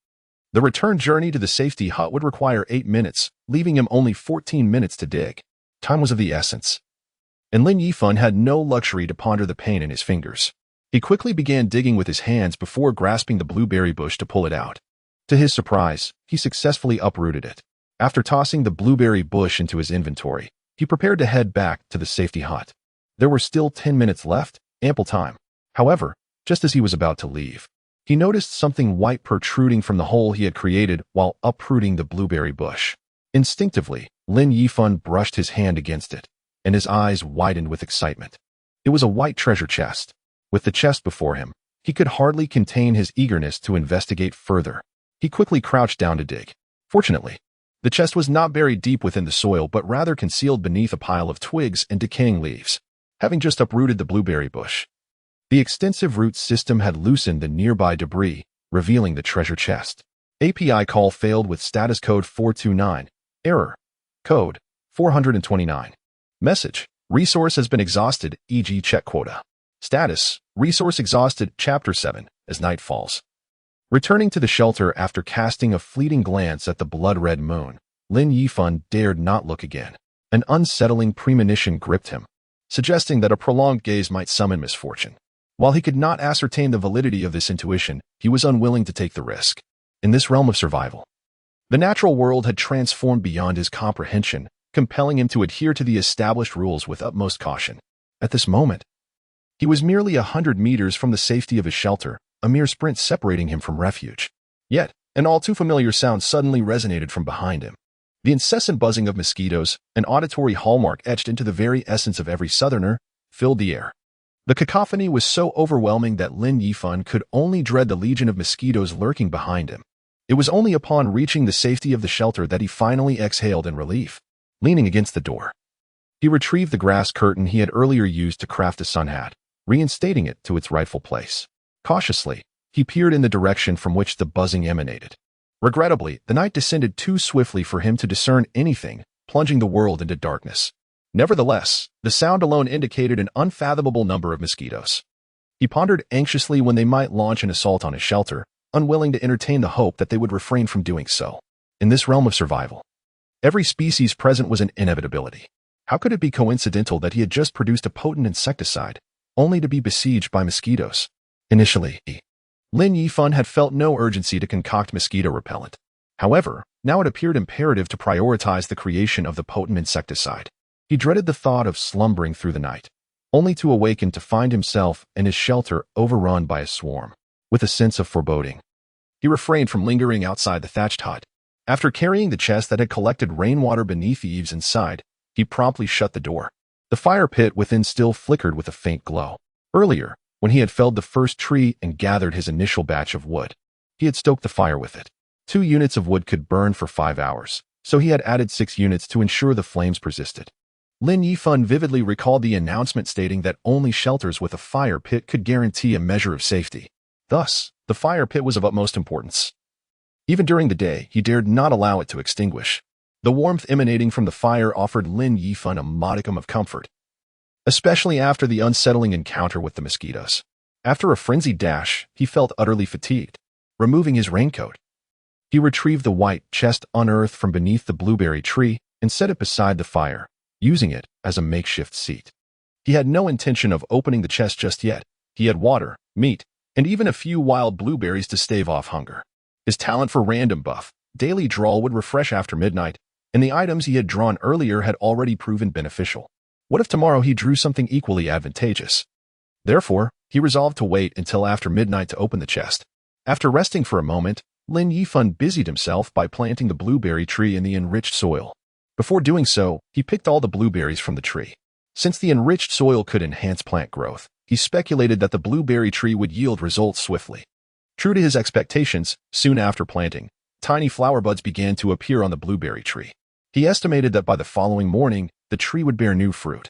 The return journey to the safety hut would require 8 minutes, leaving him only 14 minutes to dig. Time was of the essence, and Lin Yifan had no luxury to ponder the pain in his fingers. He quickly began digging with his hands before grasping the blueberry bush to pull it out. To his surprise, he successfully uprooted it. After tossing the blueberry bush into his inventory, he prepared to head back to the safety hut. There were still 10 minutes left, ample time. However, just as he was about to leave, he noticed something white protruding from the hole he had created while uprooting the blueberry bush. Instinctively, Lin Yifan brushed his hand against it, and his eyes widened with excitement. It was a white treasure chest. With the chest before him, he could hardly contain his eagerness to investigate further. He quickly crouched down to dig. Fortunately, the chest was not buried deep within the soil but rather concealed beneath a pile of twigs and decaying leaves. Having just uprooted the blueberry bush, the extensive root system had loosened the nearby debris, revealing the treasure chest. API call failed with status code 429. Error. Code 429. Message: resource has been exhausted, e.g. check quota. Status: resource exhausted, Chapter 7, as night falls. Returning to the shelter after casting a fleeting glance at the blood-red moon, Lin Yifan dared not look again. An unsettling premonition gripped him, suggesting that a prolonged gaze might summon misfortune. While he could not ascertain the validity of this intuition, he was unwilling to take the risk. In this realm of survival, the natural world had transformed beyond his comprehension, compelling him to adhere to the established rules with utmost caution. At this moment, he was merely 100 meters from the safety of his shelter, a mere sprint separating him from refuge. Yet, an all-too-familiar sound suddenly resonated from behind him. The incessant buzzing of mosquitoes, an auditory hallmark etched into the very essence of every southerner, filled the air. The cacophony was so overwhelming that Lin Yifan could only dread the legion of mosquitoes lurking behind him. It was only upon reaching the safety of the shelter that he finally exhaled in relief. Leaning against the door, he retrieved the grass curtain he had earlier used to craft a sun hat, reinstating it to its rightful place. Cautiously, he peered in the direction from which the buzzing emanated. Regrettably, the night descended too swiftly for him to discern anything, plunging the world into darkness. Nevertheless, the sound alone indicated an unfathomable number of mosquitoes. He pondered anxiously when they might launch an assault on his shelter, unwilling to entertain the hope that they would refrain from doing so. In this realm of survival, every species present was an inevitability. How could it be coincidental that he had just produced a potent insecticide, only to be besieged by mosquitoes? Initially, Lin Yifan had felt no urgency to concoct mosquito repellent. However, now it appeared imperative to prioritize the creation of the potent insecticide. He dreaded the thought of slumbering through the night, only to awaken to find himself and his shelter overrun by a swarm. With a sense of foreboding, he refrained from lingering outside the thatched hut. After carrying the chest that had collected rainwater beneath the eaves inside, he promptly shut the door. The fire pit within still flickered with a faint glow. Earlier, when he had felled the first tree and gathered his initial batch of wood, he had stoked the fire with it. 2 units of wood could burn for 5 hours, so he had added 6 units to ensure the flames persisted. Lin Yifan vividly recalled the announcement stating that only shelters with a fire pit could guarantee a measure of safety. Thus, the fire pit was of utmost importance. Even during the day, he dared not allow it to extinguish. The warmth emanating from the fire offered Lin Yifan a modicum of comfort, especially after the unsettling encounter with the mosquitoes. After a frenzied dash, he felt utterly fatigued. Removing his raincoat, he retrieved the white chest unearthed from beneath the blueberry tree and set it beside the fire, using it as a makeshift seat. He had no intention of opening the chest just yet. He had water, meat, and even a few wild blueberries to stave off hunger. His talent for random buff, daily drawl would refresh after midnight, and the items he had drawn earlier had already proven beneficial. What if tomorrow he drew something equally advantageous? Therefore, he resolved to wait until after midnight to open the chest. After resting for a moment, Lin Yifan busied himself by planting the blueberry tree in the enriched soil. Before doing so, he picked all the blueberries from the tree. Since the enriched soil could enhance plant growth, he speculated that the blueberry tree would yield results swiftly. True to his expectations, soon after planting, tiny flower buds began to appear on the blueberry tree. He estimated that by the following morning, the tree would bear new fruit,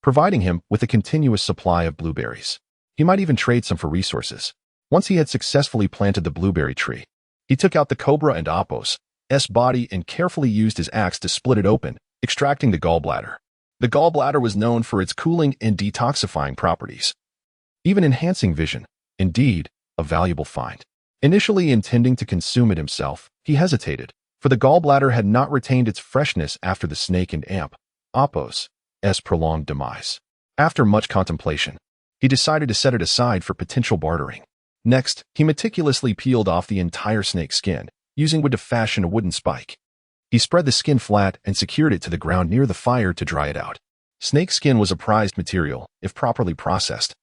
providing him with a continuous supply of blueberries. He might even trade some for resources. Once he had successfully planted the blueberry tree, he took out the cobra and Apos' body and carefully used his axe to split it open, extracting the gallbladder. The gallbladder was known for its cooling and detoxifying properties, even enhancing vision. Indeed, a valuable find. Initially intending to consume it himself, he hesitated, for the gallbladder had not retained its freshness after the snake and Apos' prolonged demise. After much contemplation, he decided to set it aside for potential bartering. Next, he meticulously peeled off the entire snake skin, using wood to fashion a wooden spike. He spread the skin flat and secured it to the ground near the fire to dry it out. Snake skin was a prized material, if properly processed.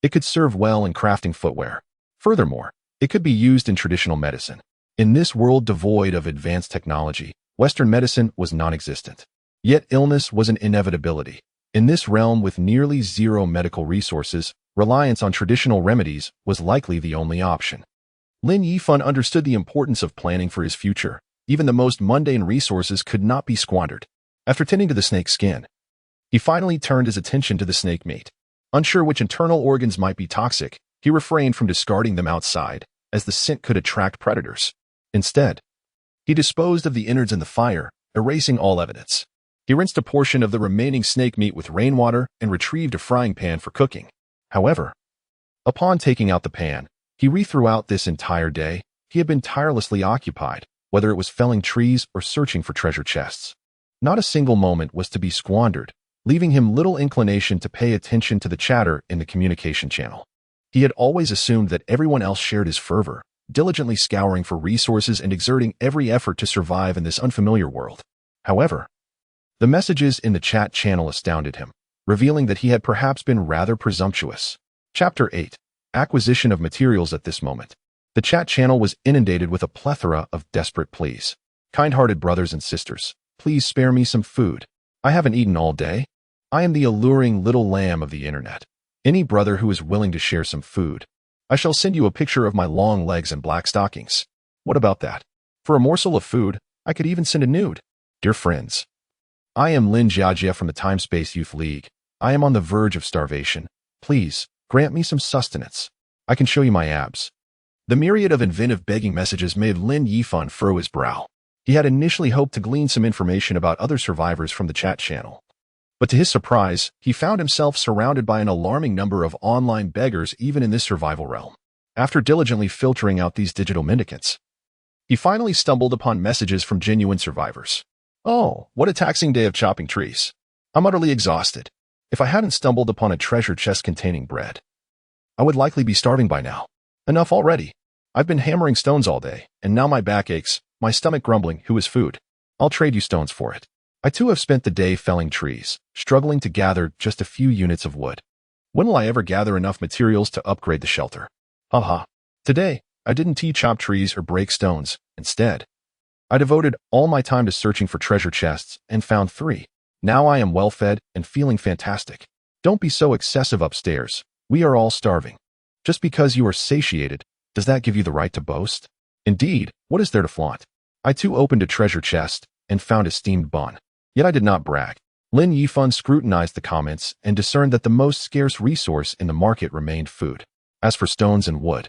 It could serve well in crafting footwear. Furthermore, it could be used in traditional medicine. In this world devoid of advanced technology, Western medicine was non-existent. Yet illness was an inevitability. In this realm with nearly zero medical resources, reliance on traditional remedies was likely the only option. Lin Yifan understood the importance of planning for his future. Even the most mundane resources could not be squandered. After tending to the snake's skin, he finally turned his attention to the snake meat. Unsure which internal organs might be toxic, he refrained from discarding them outside, as the scent could attract predators. Instead, he disposed of the innards in the fire, erasing all evidence. He rinsed a portion of the remaining snake meat with rainwater and retrieved a frying pan for cooking. However, upon taking out the pan, he throughout this entire day, he had been tirelessly occupied, whether it was felling trees or searching for treasure chests. Not a single moment was to be squandered, leaving him little inclination to pay attention to the chatter in the communication channel. He had always assumed that everyone else shared his fervor, diligently scouring for resources and exerting every effort to survive in this unfamiliar world. However, the messages in the chat channel astounded him. revealing that he had perhaps been rather presumptuous. Chapter 8. Acquisition of materials. At this moment, the chat channel was inundated with a plethora of desperate pleas. Kind-hearted brothers and sisters, please spare me some food. I haven't eaten all day. I am the alluring little lamb of the internet. Any brother who is willing to share some food. I shall send you a picture of my long legs and black stockings. What about that? For a morsel of food, I could even send a nude. Dear friends, I am Lin Yifan from the Time-Space Youth League. I am on the verge of starvation. Please, grant me some sustenance. I can show you my abs. The myriad of inventive begging messages made Lin Yifan furrow his brow. He had initially hoped to glean some information about other survivors from the chat channel. But to his surprise, he found himself surrounded by an alarming number of online beggars even in this survival realm. After diligently filtering out these digital mendicants, he finally stumbled upon messages from genuine survivors. Oh, what a taxing day of chopping trees. I'm utterly exhausted. If I hadn't stumbled upon a treasure chest containing bread, I would likely be starving by now. Enough already. I've been hammering stones all day, and now my back aches, my stomach grumbling. Who is food? I'll trade you stones for it. I too have spent the day felling trees, struggling to gather just a few units of wood. When will I ever gather enough materials to upgrade the shelter? Haha. Today, I didn't chop trees or break stones. Instead, I devoted all my time to searching for treasure chests and found 3. Now I am well fed and feeling fantastic. Don't be so excessive upstairs. We are all starving. Just because you are satiated, does that give you the right to boast? Indeed, what is there to flaunt? I too opened a treasure chest and found a steamed bun. Yet I did not brag. Lin Yifan scrutinized the comments and discerned that the most scarce resource in the market remained food. As for stones and wood,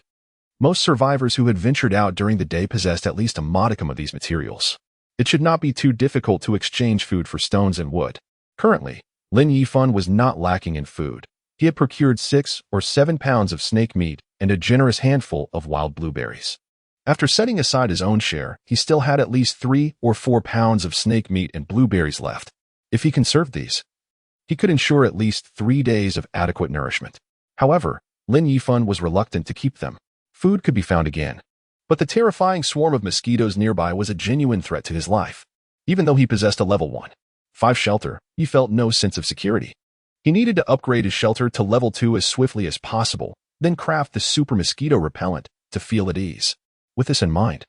most survivors who had ventured out during the day possessed at least a modicum of these materials. It should not be too difficult to exchange food for stones and wood. Currently, Lin Yifan was not lacking in food. He had procured 6 or 7 pounds of snake meat and a generous handful of wild blueberries. After setting aside his own share, he still had at least 3 or 4 pounds of snake meat and blueberries left. If he conserved these, he could ensure at least 3 days of adequate nourishment. However, Lin Yifan was reluctant to keep them. Food could be found again, but the terrifying swarm of mosquitoes nearby was a genuine threat to his life. Even though he possessed a level 1.5 shelter, he felt no sense of security. He needed to upgrade his shelter to level 2 as swiftly as possible, then craft the super mosquito repellent to feel at ease. With this in mind,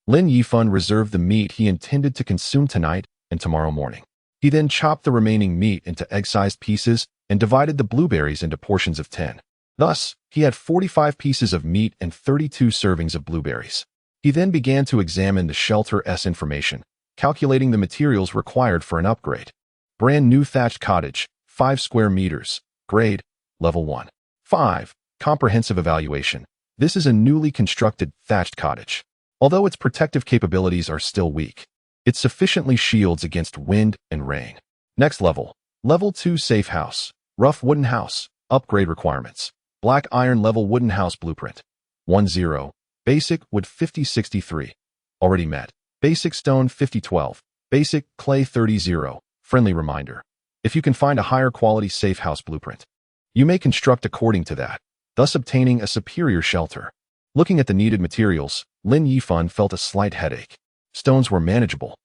Lin Yifan reserved the meat he intended to consume tonight and tomorrow morning. He then chopped the remaining meat into egg-sized pieces and divided the blueberries into portions of 10. Thus, he had 45 pieces of meat and 32 servings of blueberries. He then began to examine the shelter's information, calculating the materials required for an upgrade. Brand new thatched cottage, 5 square meters, grade, level 1. 5. Comprehensive evaluation. This is a newly constructed thatched cottage. Although its protective capabilities are still weak, it sufficiently shields against wind and rain. Next level. Level 2 safe house. Rough wooden house. Upgrade requirements. Black iron level wooden house blueprint. 1-0. Basic wood 5063. Already met. Basic stone 5012. Basic clay 30-0. Friendly reminder. If you can find a higher quality safe house blueprint, you may construct according to that, thus obtaining a superior shelter. Looking at the needed materials, Lin Yifan felt a slight headache. Stones were manageable.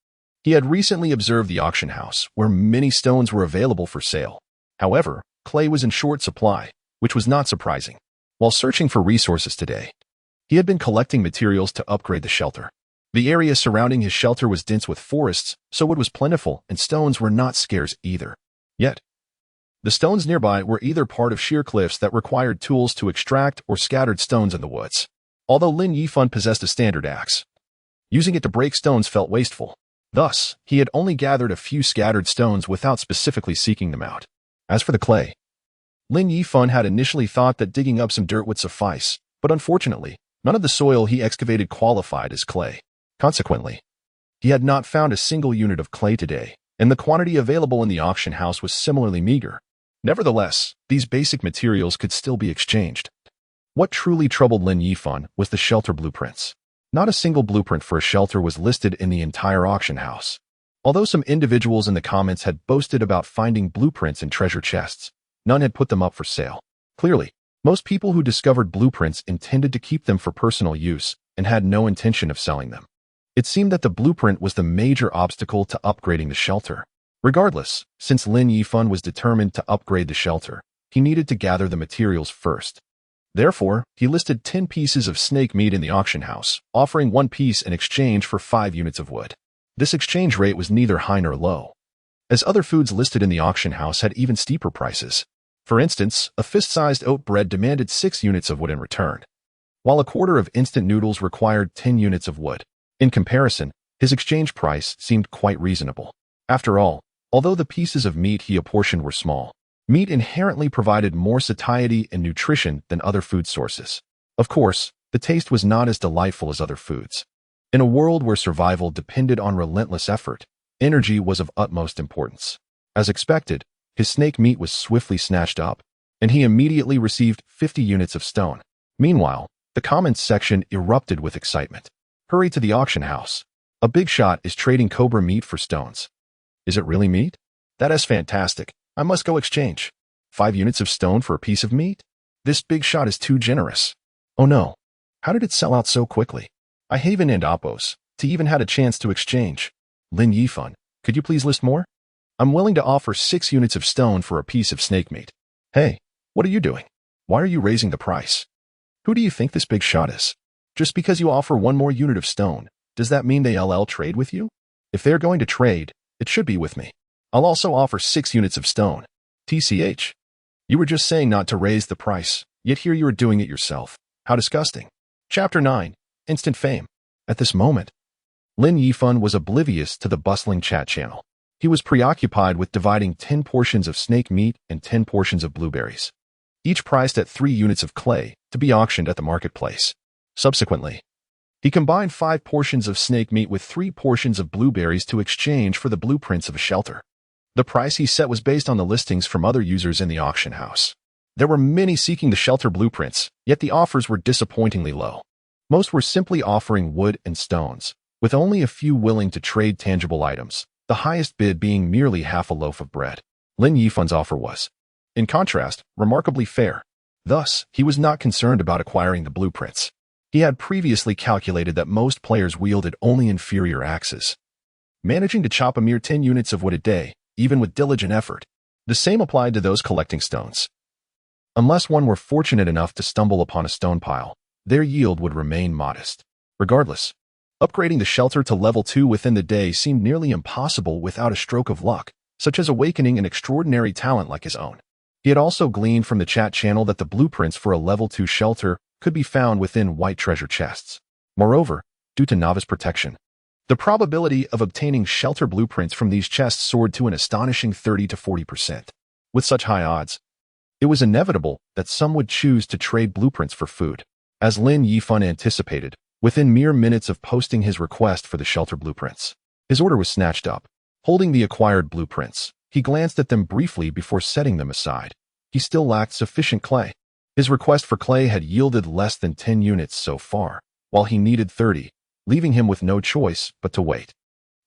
He had recently observed the auction house, where many stones were available for sale. However, clay was in short supply, which was not surprising. While searching for resources today, he had been collecting materials to upgrade the shelter. The area surrounding his shelter was dense with forests, so wood was plentiful and stones were not scarce either. Yet, the stones nearby were either part of sheer cliffs that required tools to extract or scattered stones in the woods. Although Lin Yifan possessed a standard axe, using it to break stones felt wasteful. Thus, he had only gathered a few scattered stones without specifically seeking them out. As for the clay, Lin Yifan had initially thought that digging up some dirt would suffice, but unfortunately, none of the soil he excavated qualified as clay. Consequently, he had not found a single unit of clay today, and the quantity available in the auction house was similarly meager. Nevertheless, these basic materials could still be exchanged. What truly troubled Lin Yifan was the shelter blueprints. Not a single blueprint for a shelter was listed in the entire auction house. Although some individuals in the comments had boasted about finding blueprints in treasure chests, none had put them up for sale. Clearly, most people who discovered blueprints intended to keep them for personal use and had no intention of selling them. It seemed that the blueprint was the major obstacle to upgrading the shelter. Regardless, since Lin Yifan was determined to upgrade the shelter, he needed to gather the materials first. Therefore, he listed 10 pieces of snake meat in the auction house, offering 1 piece in exchange for 5 units of wood. This exchange rate was neither high nor low, as other foods listed in the auction house had even steeper prices. For instance, a fist-sized oat bread demanded 6 units of wood in return, while a quarter of instant noodles required 10 units of wood. In comparison, his exchange price seemed quite reasonable. After all, although the pieces of meat he apportioned were small, meat inherently provided more satiety and nutrition than other food sources. Of course, the taste was not as delightful as other foods. In a world where survival depended on relentless effort, energy was of utmost importance. As expected, his snake meat was swiftly snatched up, and he immediately received 50 units of stone. Meanwhile, the comments section erupted with excitement. Hurry to the auction house. A big shot is trading cobra meat for stones. Is it really meat? That is fantastic. I must go exchange. 5 units of stone for a piece of meat? This big shot is too generous. Oh no. How did it sell out so quickly? I haven't and Oppos to even had a chance to exchange. Lin Yifan, could you please list more? I'm willing to offer 6 units of stone for a piece of snake meat. Hey, what are you doing? Why are you raising the price? Who do you think this big shot is? Just because you offer 1 more unit of stone, does that mean they LL trade with you? If they're going to trade, it should be with me. I'll also offer 6 units of stone. TCH. You were just saying not to raise the price, yet here you are doing it yourself. How disgusting. Chapter 9. Instant Fame. At this moment, Lin Yifan was oblivious to the bustling chat channel. He was preoccupied with dividing 10 portions of snake meat and 10 portions of blueberries, each priced at 3 units of clay to be auctioned at the marketplace. Subsequently, he combined 5 portions of snake meat with 3 portions of blueberries to exchange for the blueprints of a shelter. The price he set was based on the listings from other users in the auction house. There were many seeking the shelter blueprints, yet the offers were disappointingly low. Most were simply offering wood and stones, with only a few willing to trade tangible items, the highest bid being merely half a loaf of bread. Lin Yifan's offer was, in contrast, remarkably fair. Thus, he was not concerned about acquiring the blueprints. He had previously calculated that most players wielded only inferior axes, managing to chop a mere 10 units of wood a day, even with diligent effort. The same applied to those collecting stones. Unless one were fortunate enough to stumble upon a stone pile, their yield would remain modest. Regardless, upgrading the shelter to level 2 within the day seemed nearly impossible without a stroke of luck, such as awakening an extraordinary talent like his own. He had also gleaned from the chat channel that the blueprints for a level 2 shelter could be found within white treasure chests. Moreover, due to novice protection, the probability of obtaining shelter blueprints from these chests soared to an astonishing 30 to 40%. With such high odds, it was inevitable that some would choose to trade blueprints for food. As Lin Yifan anticipated, within mere minutes of posting his request for the shelter blueprints, his order was snatched up. Holding the acquired blueprints, he glanced at them briefly before setting them aside. He still lacked sufficient clay. His request for clay had yielded less than 10 units so far, while he needed 30, leaving him with no choice but to wait.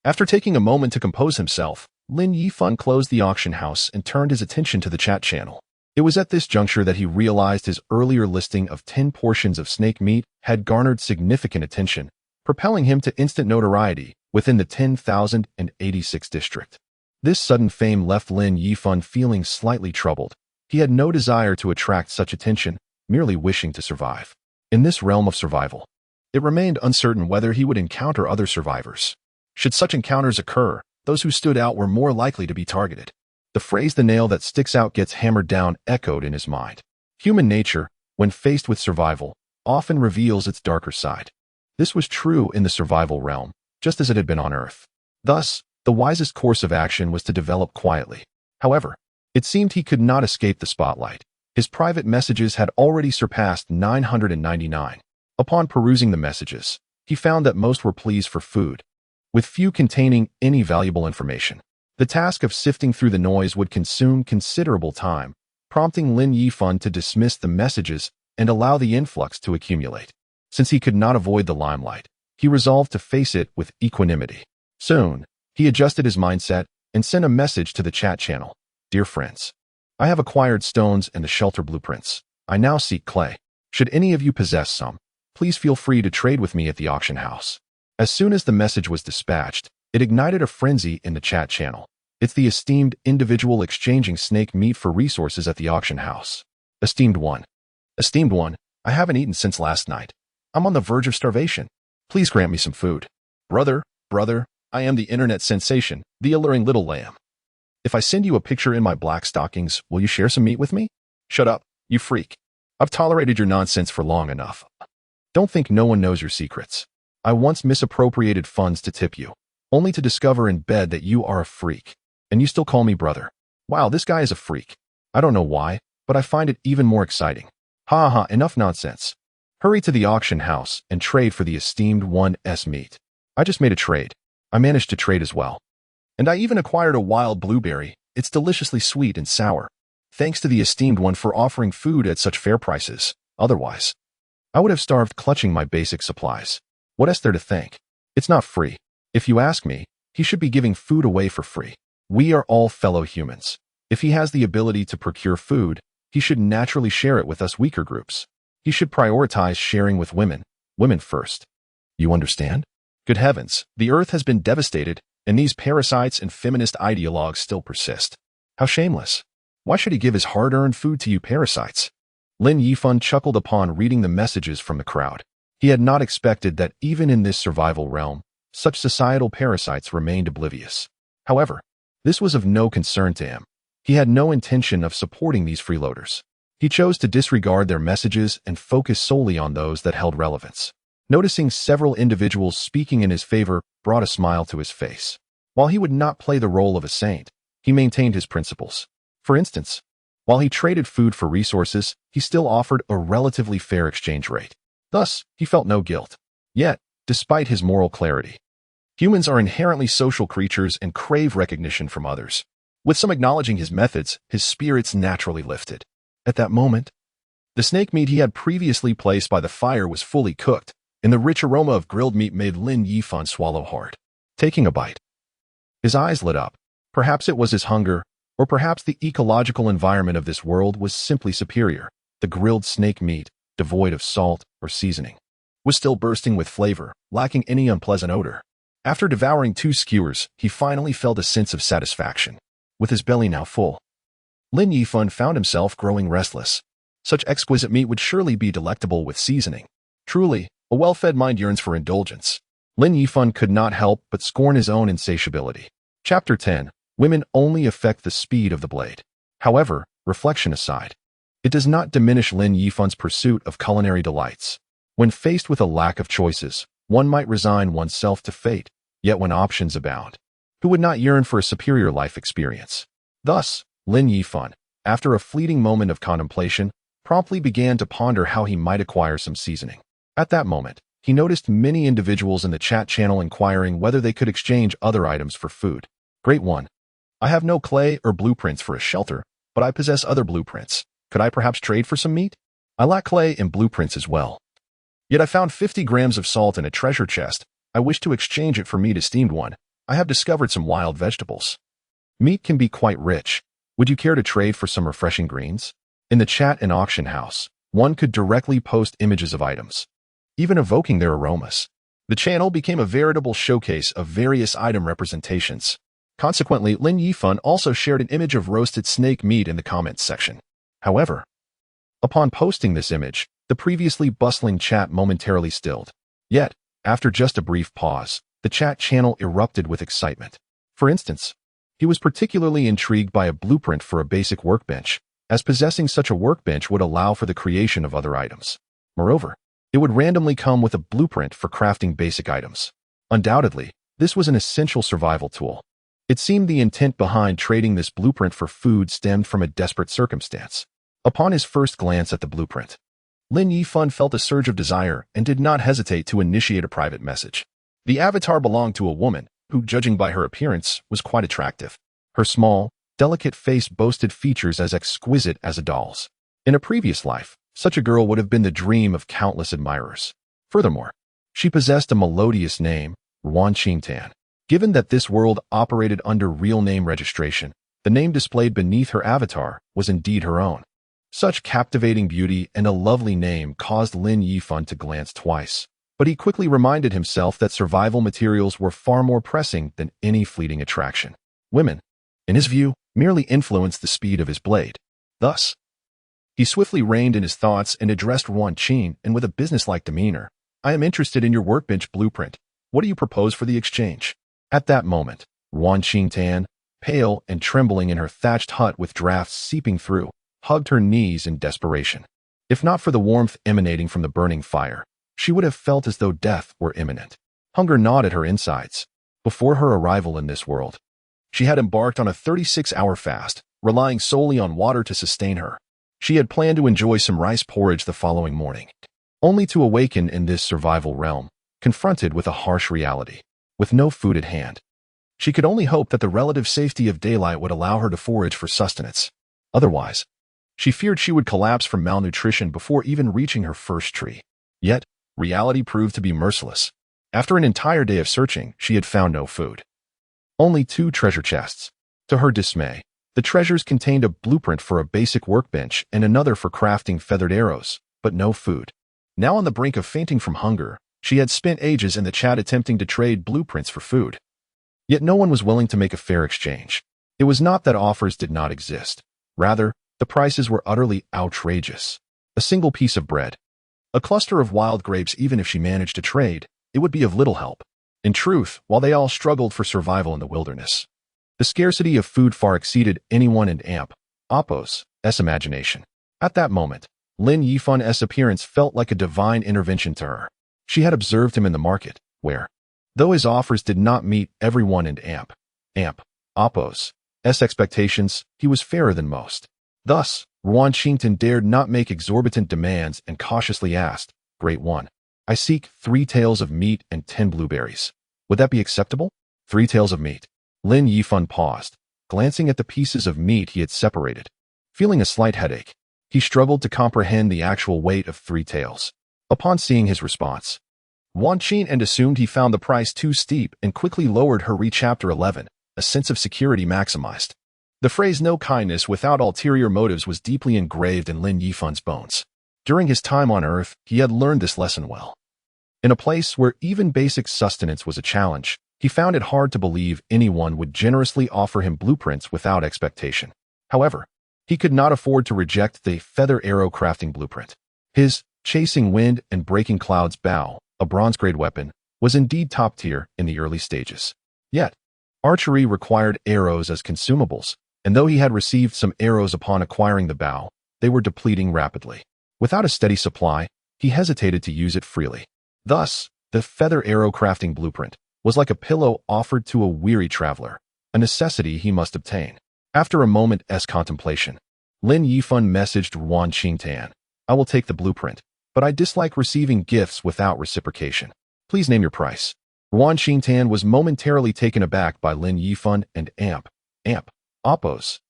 After taking a moment to compose himself, Lin Yifan closed the auction house and turned his attention to the chat channel. It was at this juncture that he realized his earlier listing of 10 portions of snake meat had garnered significant attention, propelling him to instant notoriety within the 10,086 district. This sudden fame left Lin Yifan feeling slightly troubled. He had no desire to attract such attention, merely wishing to survive. In this realm of survival, it remained uncertain whether he would encounter other survivors. Should such encounters occur, those who stood out were more likely to be targeted. The phrase "the nail that sticks out gets hammered down" echoed in his mind. Human nature, when faced with survival, often reveals its darker side. This was true in the survival realm, just as it had been on Earth. Thus, the wisest course of action was to develop quietly. However, it seemed he could not escape the spotlight. His private messages had already surpassed 999. Upon perusing the messages, he found that most were pleas for food, with few containing any valuable information. The task of sifting through the noise would consume considerable time, prompting Lin Yifan to dismiss the messages and allow the influx to accumulate. Since he could not avoid the limelight, he resolved to face it with equanimity. Soon, he adjusted his mindset and sent a message to the chat channel. Dear friends, I have acquired stones and the shelter blueprints. I now seek clay. Should any of you possess some, please feel free to trade with me at the auction house. As soon as the message was dispatched, it ignited a frenzy in the chat channel. It's the esteemed individual exchanging snake meat for resources at the auction house. Esteemed one. Esteemed one, I haven't eaten since last night. I'm on the verge of starvation. Please grant me some food. Brother, I am the internet sensation, the alluring little lamb. If I send you a picture in my black stockings, will you share some meat with me? Shut up, you freak. I've tolerated your nonsense for long enough. Don't think no one knows your secrets. I once misappropriated funds to tip you, only to discover in bed that you are a freak. And you still call me brother. Wow, this guy is a freak. I don't know why, but I find it even more exciting. Ha ha, enough nonsense. Hurry to the auction house and trade for the esteemed 1's meat. I just made a trade. I managed to trade as well. And I even acquired a wild blueberry. It's deliciously sweet and sour. Thanks to the esteemed one for offering food at such fair prices. Otherwise, I would have starved clutching my basic supplies. What is there to thank? It's not free. If you ask me, he should be giving food away for free. We are all fellow humans. If he has the ability to procure food, he should naturally share it with us weaker groups. He should prioritize sharing with women. Women first. You understand? Good heavens, the earth has been devastated, and these parasites and feminist ideologues still persist. How shameless. Why should he give his hard-earned food to you parasites? Lin Yifan chuckled upon reading the messages from the crowd. He had not expected that even in this survival realm, such societal parasites remained oblivious. However, this was of no concern to him. He had no intention of supporting these freeloaders. He chose to disregard their messages and focus solely on those that held relevance. Noticing several individuals speaking in his favor brought a smile to his face. While he would not play the role of a saint, he maintained his principles. For instance, while he traded food for resources, he still offered a relatively fair exchange rate. Thus, he felt no guilt. Yet, despite his moral clarity, humans are inherently social creatures and crave recognition from others. With some acknowledging his methods, his spirits naturally lifted. At that moment, the snake meat he had previously placed by the fire was fully cooked, and the rich aroma of grilled meat made Lin Yifan swallow hard. Taking a bite, his eyes lit up. Perhaps it was his hunger, or perhaps the ecological environment of this world was simply superior. The grilled snake meat, devoid of salt or seasoning, was still bursting with flavor, lacking any unpleasant odor. After devouring 2 skewers, he finally felt a sense of satisfaction. With his belly now full, Lin Yifan found himself growing restless. Such exquisite meat would surely be delectable with seasoning. Truly, a well-fed mind yearns for indulgence. Lin Yifan could not help but scorn his own insatiability. Chapter 10. Women only affect the speed of the blade. However, reflection aside, it does not diminish Lin Yifan's pursuit of culinary delights. When faced with a lack of choices, one might resign oneself to fate, yet when options abound, who would not yearn for a superior life experience? Thus, Lin Yifan, after a fleeting moment of contemplation, promptly began to ponder how he might acquire some seasoning. At that moment, he noticed many individuals in the chat channel inquiring whether they could exchange other items for food. Great one. I have no clay or blueprints for a shelter, but I possess other blueprints. Could I perhaps trade for some meat? I lack clay and blueprints as well. Yet I found 50 grams of salt in a treasure chest. I wish to exchange it for meat, esteemed one. I have discovered some wild vegetables. Meat can be quite rich. Would you care to trade for some refreshing greens? In the chat and auction house, one could directly post images of items, even evoking their aromas. The channel became a veritable showcase of various item representations. Consequently, Lin Yifan also shared an image of roasted snake meat in the comments section. However, upon posting this image, the previously bustling chat momentarily stilled. Yet, after just a brief pause, the chat channel erupted with excitement. For instance, he was particularly intrigued by a blueprint for a basic workbench, as possessing such a workbench would allow for the creation of other items. Moreover, it would randomly come with a blueprint for crafting basic items. Undoubtedly, this was an essential survival tool. It seemed the intent behind trading this blueprint for food stemmed from a desperate circumstance. Upon his first glance at the blueprint, Lin Yifan felt a surge of desire and did not hesitate to initiate a private message. The avatar belonged to a woman who, judging by her appearance, was quite attractive. Her small, delicate face boasted features as exquisite as a doll's. In a previous life, such a girl would have been the dream of countless admirers. Furthermore, she possessed a melodious name, Ruan Qingtan. Given that this world operated under real name registration, the name displayed beneath her avatar was indeed her own. Such captivating beauty and a lovely name caused Lin Yifan to glance twice, but he quickly reminded himself that survival materials were far more pressing than any fleeting attraction. Women, in his view, merely influenced the speed of his blade. Thus, he swiftly reined in his thoughts and addressed Yuan Qing, and with a businesslike demeanor, "I am interested in your workbench blueprint. What do you propose for the exchange?" At that moment, Yuan Qingtan, pale and trembling in her thatched hut with drafts seeping through, hugged her knees in desperation. If not for the warmth emanating from the burning fire, she would have felt as though death were imminent. Hunger gnawed at her insides. Before her arrival in this world, she had embarked on a 36-hour fast, relying solely on water to sustain her. She had planned to enjoy some rice porridge the following morning, only to awaken in this survival realm, confronted with a harsh reality. With no food at hand, she could only hope that the relative safety of daylight would allow her to forage for sustenance. Otherwise, she feared she would collapse from malnutrition before even reaching her first tree. Yet, reality proved to be merciless. After an entire day of searching, she had found no food. Only 2 treasure chests. To her dismay, the treasures contained a blueprint for a basic workbench and another for crafting feathered arrows, but no food. Now on the brink of fainting from hunger, she had spent ages in the chat attempting to trade blueprints for food. Yet no one was willing to make a fair exchange. It was not that offers did not exist. Rather, the prices were utterly outrageous. A single piece of bread, a cluster of wild grapes. Even if she managed to trade, it would be of little help. In truth, while they all struggled for survival in the wilderness, the scarcity of food far exceeded anyone in Appo's imagination. At that moment, Lin Yifan's appearance felt like a divine intervention to her. She had observed him in the market, where, though his offers did not meet everyone in Appo's expectations, he was fairer than most. Thus, Yuan Qingtan dared not make exorbitant demands and cautiously asked, "Great one, I seek 3 taels of meat and 10 blueberries. Would that be acceptable?" 3 taels of meat. Lin Yifan paused, glancing at the pieces of meat he had separated. Feeling a slight headache, he struggled to comprehend the actual weight of 3 taels. Upon seeing his response, Yuan Qingtan assumed he found the price too steep and quickly lowered her. Chapter 11, a sense of security maximized. The phrase "no kindness without ulterior motives" was deeply engraved in Lin Yifan's bones. During his time on Earth, he had learned this lesson well. In a place where even basic sustenance was a challenge, he found it hard to believe anyone would generously offer him blueprints without expectation. However, he could not afford to reject the feather arrow crafting blueprint. His chasing wind and breaking clouds bow, a bronze-grade weapon, was indeed top tier in the early stages. Yet, archery required arrows as consumables, and though he had received some arrows upon acquiring the bow, they were depleting rapidly. Without a steady supply, he hesitated to use it freely. Thus, the feather arrow crafting blueprint was like a pillow offered to a weary traveler, a necessity he must obtain. After a moment's contemplation, Lin Yifan messaged Yuan Qingtan, "I will take the blueprint, but I dislike receiving gifts without reciprocation. Please name your price." Yuan Qingtan was momentarily taken aback by Lin Yifan and Appo's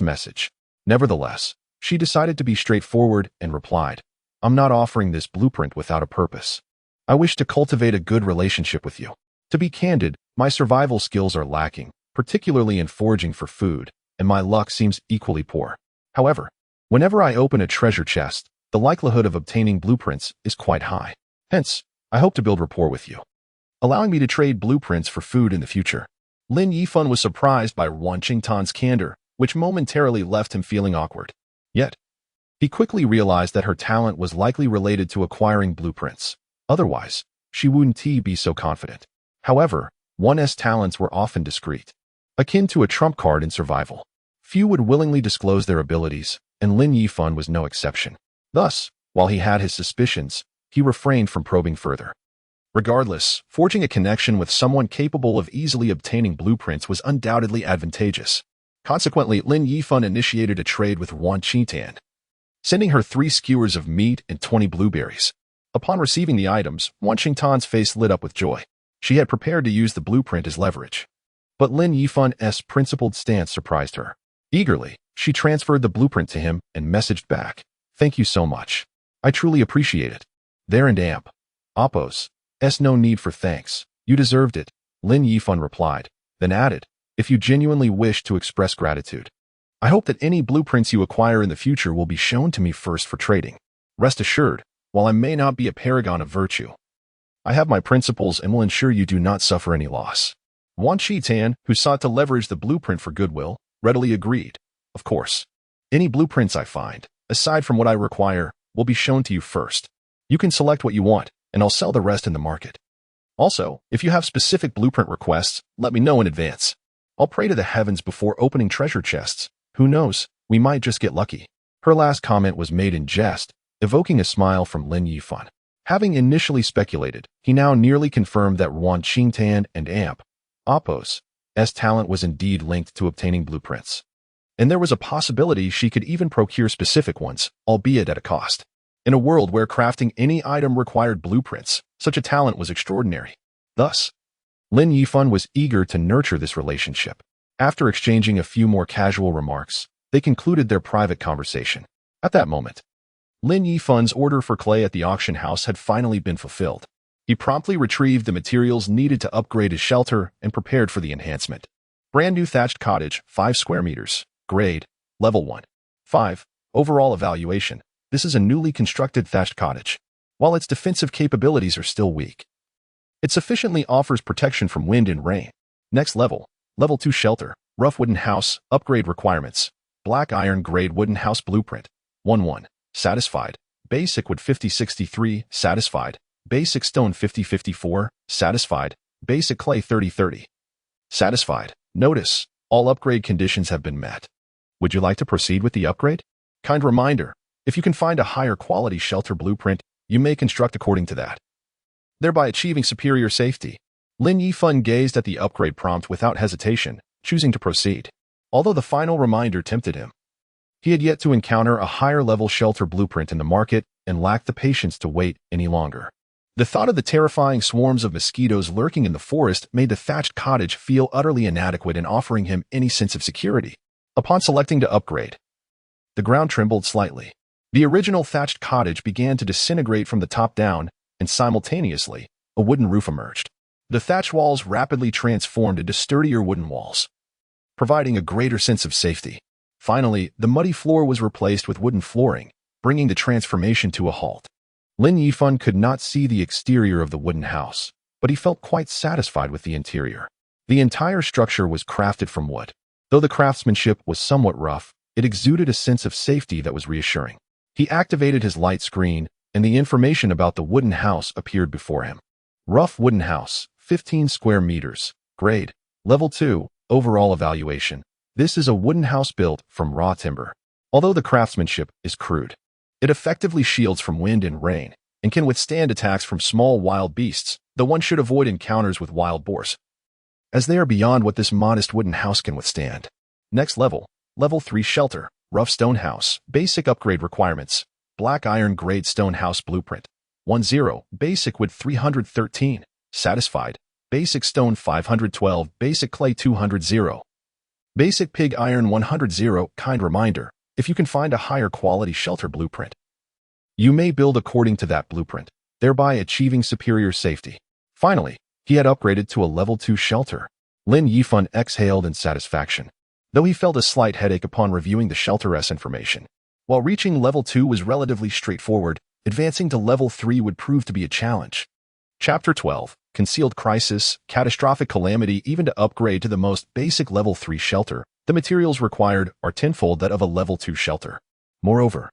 message. Nevertheless, she decided to be straightforward and replied, "I'm not offering this blueprint without a purpose. I wish to cultivate a good relationship with you. To be candid, my survival skills are lacking, particularly in foraging for food, and my luck seems equally poor. However, whenever I open a treasure chest, the likelihood of obtaining blueprints is quite high. Hence, I hope to build rapport with you, allowing me to trade blueprints for food in the future." Lin Yifan was surprised by Yuan Qingtan's candor, which momentarily left him feeling awkward. Yet, he quickly realized that her talent was likely related to acquiring blueprints. Otherwise, she wouldn't be so confident. However, Yuan's talents were often discreet, akin to a trump card in survival. Few would willingly disclose their abilities, and Lin Yifan was no exception. Thus, while he had his suspicions, he refrained from probing further. Regardless, forging a connection with someone capable of easily obtaining blueprints was undoubtedly advantageous. Consequently, Lin Yifan initiated a trade with Yuan Qingtan, sending her 3 skewers of meat and 20 blueberries. Upon receiving the items, Yuan Qingtan's face lit up with joy. She had prepared to use the blueprint as leverage. But Lin Yifan's principled stance surprised her. Eagerly, she transferred the blueprint to him and messaged back, "Thank you so much. I truly appreciate it." "There and Appo's. No need for thanks. You deserved it," Lin Yifan replied, then added, "If you genuinely wish to express gratitude, I hope that any blueprints you acquire in the future will be shown to me first for trading. Rest assured, while I may not be a paragon of virtue, I have my principles and will ensure you do not suffer any loss." Yuan Qingtan, who sought to leverage the blueprint for goodwill, readily agreed. Of course. Any blueprints I find, aside from what I require, will be shown to you first. You can select what you want, and I'll sell the rest in the market. Also, if you have specific blueprint requests, let me know in advance. I'll pray to the heavens before opening treasure chests. Who knows, we might just get lucky. Her last comment was made in jest, evoking a smile from Lin Yifan. Having initially speculated, he now nearly confirmed that Ruan Qingtan and Oppo's talent was indeed linked to obtaining blueprints. And there was a possibility she could even procure specific ones, albeit at a cost. In a world where crafting any item required blueprints, such a talent was extraordinary. Thus, Lin Yifan was eager to nurture this relationship. After exchanging a few more casual remarks, they concluded their private conversation. At that moment, Lin Yifan's order for clay at the auction house had finally been fulfilled. He promptly retrieved the materials needed to upgrade his shelter and prepared for the enhancement. Brand new thatched cottage, 5 square meters, grade, level 1. 5. Overall evaluation. This is a newly constructed thatched cottage. While its defensive capabilities are still weak, it sufficiently offers protection from wind and rain. Next level, level 2 shelter, rough wooden house, upgrade requirements. Black iron grade wooden house blueprint. 1-1. Satisfied. Basic wood 5063, satisfied. Basic stone 5054, satisfied. Basic clay 3030. Satisfied. Notice, all upgrade conditions have been met. Would you like to proceed with the upgrade? Kind reminder, if you can find a higher quality shelter blueprint, you may construct according to that, thereby achieving superior safety. Lin Yifan gazed at the upgrade prompt without hesitation, choosing to proceed. Although the final reminder tempted him, he had yet to encounter a higher-level shelter blueprint in the market and lacked the patience to wait any longer. The thought of the terrifying swarms of mosquitoes lurking in the forest made the thatched cottage feel utterly inadequate in offering him any sense of security. Upon selecting to upgrade, the ground trembled slightly. The original thatched cottage began to disintegrate from the top down, and simultaneously, a wooden roof emerged. The thatch walls rapidly transformed into sturdier wooden walls, providing a greater sense of safety. Finally, the muddy floor was replaced with wooden flooring, bringing the transformation to a halt. Lin Yifan could not see the exterior of the wooden house, but he felt quite satisfied with the interior. The entire structure was crafted from wood. Though the craftsmanship was somewhat rough, it exuded a sense of safety that was reassuring. He activated his light screen, and the information about the wooden house appeared before him. Rough wooden house, 15 square meters, grade, level 2, overall evaluation. This is a wooden house built from raw timber. Although the craftsmanship is crude, it effectively shields from wind and rain, and can withstand attacks from small wild beasts, though one should avoid encounters with wild boars, as they are beyond what this modest wooden house can withstand. Next level, level 3 shelter, rough stone house, basic upgrade requirements, black iron grade stone house blueprint. 1-0, basic wood 313, satisfied, basic stone 512, basic clay 200-0. Basic pig iron 100-0, kind reminder, if you can find a higher quality shelter blueprint, you may build according to that blueprint, thereby achieving superior safety. Finally, he had upgraded to a level 2 shelter. Lin Yifan exhaled in satisfaction, though he felt a slight headache upon reviewing the shelter's information. While reaching level 2 was relatively straightforward, advancing to level 3 would prove to be a challenge. Chapter 12. Concealed crisis, catastrophic calamity. Even to upgrade to the most basic level 3 shelter, the materials required are tenfold that of a level 2 shelter. Moreover,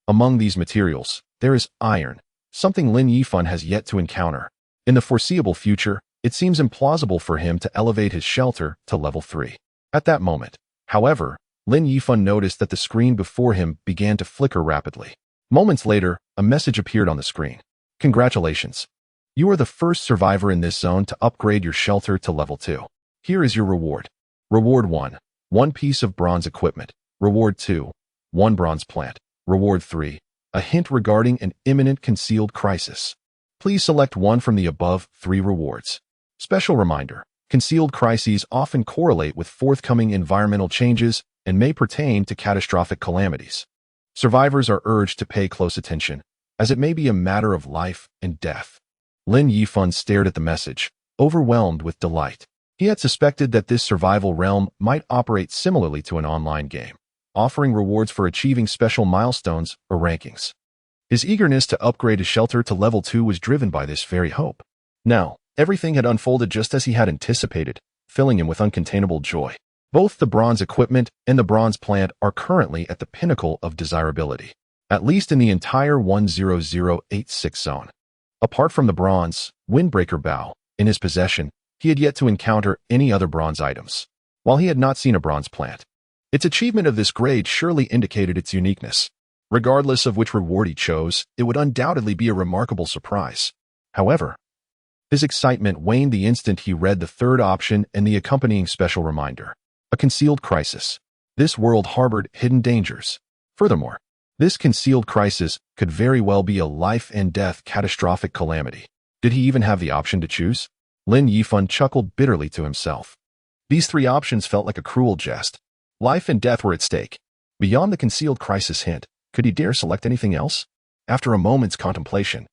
among these materials, there is iron, something Lin Yifan has yet to encounter. In the foreseeable future, it seems implausible for him to elevate his shelter to level 3. At that moment, however, Lin Yifan noticed that the screen before him began to flicker rapidly. Moments later, a message appeared on the screen. Congratulations. You are the first survivor in this zone to upgrade your shelter to level 2. Here is your reward. Reward 1. 1 piece of bronze equipment. Reward 2. 1 bronze plant. Reward 3. A hint regarding an imminent concealed crisis. Please select one from the above 3 rewards. Special reminder. Concealed crises often correlate with forthcoming environmental changes and may pertain to catastrophic calamities. Survivors are urged to pay close attention, as it may be a matter of life and death. Lin Yifan stared at the message, overwhelmed with delight. He had suspected that this survival realm might operate similarly to an online game, offering rewards for achieving special milestones or rankings. His eagerness to upgrade his shelter to level 2 was driven by this very hope. Now, everything had unfolded just as he had anticipated, filling him with uncontainable joy. Both the bronze equipment and the bronze plant are currently at the pinnacle of desirability, at least in the entire 10086 zone. Apart from the bronze windbreaker bow in his possession, he had yet to encounter any other bronze items. While he had not seen a bronze plant, its achievement of this grade surely indicated its uniqueness. Regardless of which reward he chose, it would undoubtedly be a remarkable surprise. However, his excitement waned the instant he read the third option and the accompanying special reminder. A concealed crisis. This world harbored hidden dangers. Furthermore, this concealed crisis could very well be a life-and-death catastrophic calamity. Did he even have the option to choose? Lin Yifan chuckled bitterly to himself. These three options felt like a cruel jest. Life and death were at stake. Beyond the concealed crisis hint, could he dare select anything else? After a moment's contemplation,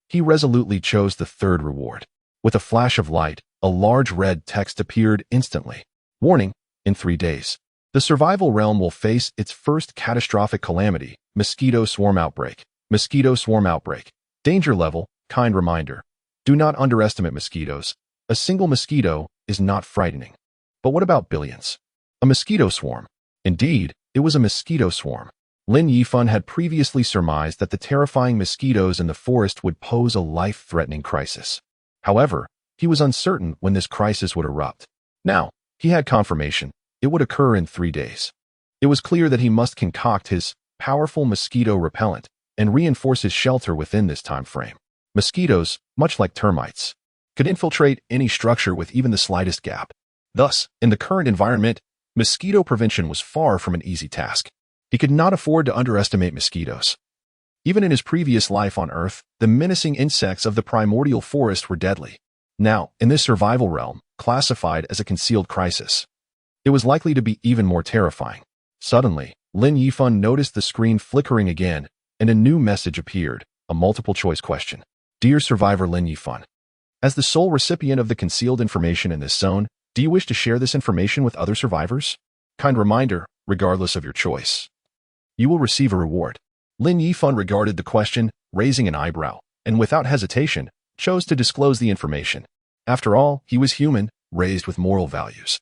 he resolutely chose the third reward. With a flash of light, a large red text appeared instantly. Warning, in 3 days, the survival realm will face its first catastrophic calamity, mosquito swarm outbreak. Mosquito swarm outbreak. Danger level, kind reminder. Do not underestimate mosquitoes. A single mosquito is not frightening. But what about billions? A mosquito swarm. Indeed, it was a mosquito swarm. Lin Yifan had previously surmised that the terrifying mosquitoes in the forest would pose a life-threatening crisis. However, he was uncertain when this crisis would erupt. Now, he had confirmation. It would occur in 3 days. It was clear that he must concoct his powerful mosquito repellent and reinforce his shelter within this time frame. Mosquitoes, much like termites, could infiltrate any structure with even the slightest gap. Thus, in the current environment, mosquito prevention was far from an easy task. He could not afford to underestimate mosquitoes. Even in his previous life on Earth, the menacing insects of the primordial forest were deadly. Now, in this survival realm, classified as a concealed crisis, it was likely to be even more terrifying. Suddenly, Lin Yifan noticed the screen flickering again, and a new message appeared, a multiple-choice question. Dear Survivor Lin Yifan, as the sole recipient of the concealed information in this zone, do you wish to share this information with other survivors? Kind reminder, regardless of your choice, you will receive a reward. Lin Yifan regarded the question, raising an eyebrow, and without hesitation, chose to disclose the information. After all, he was human, raised with moral values.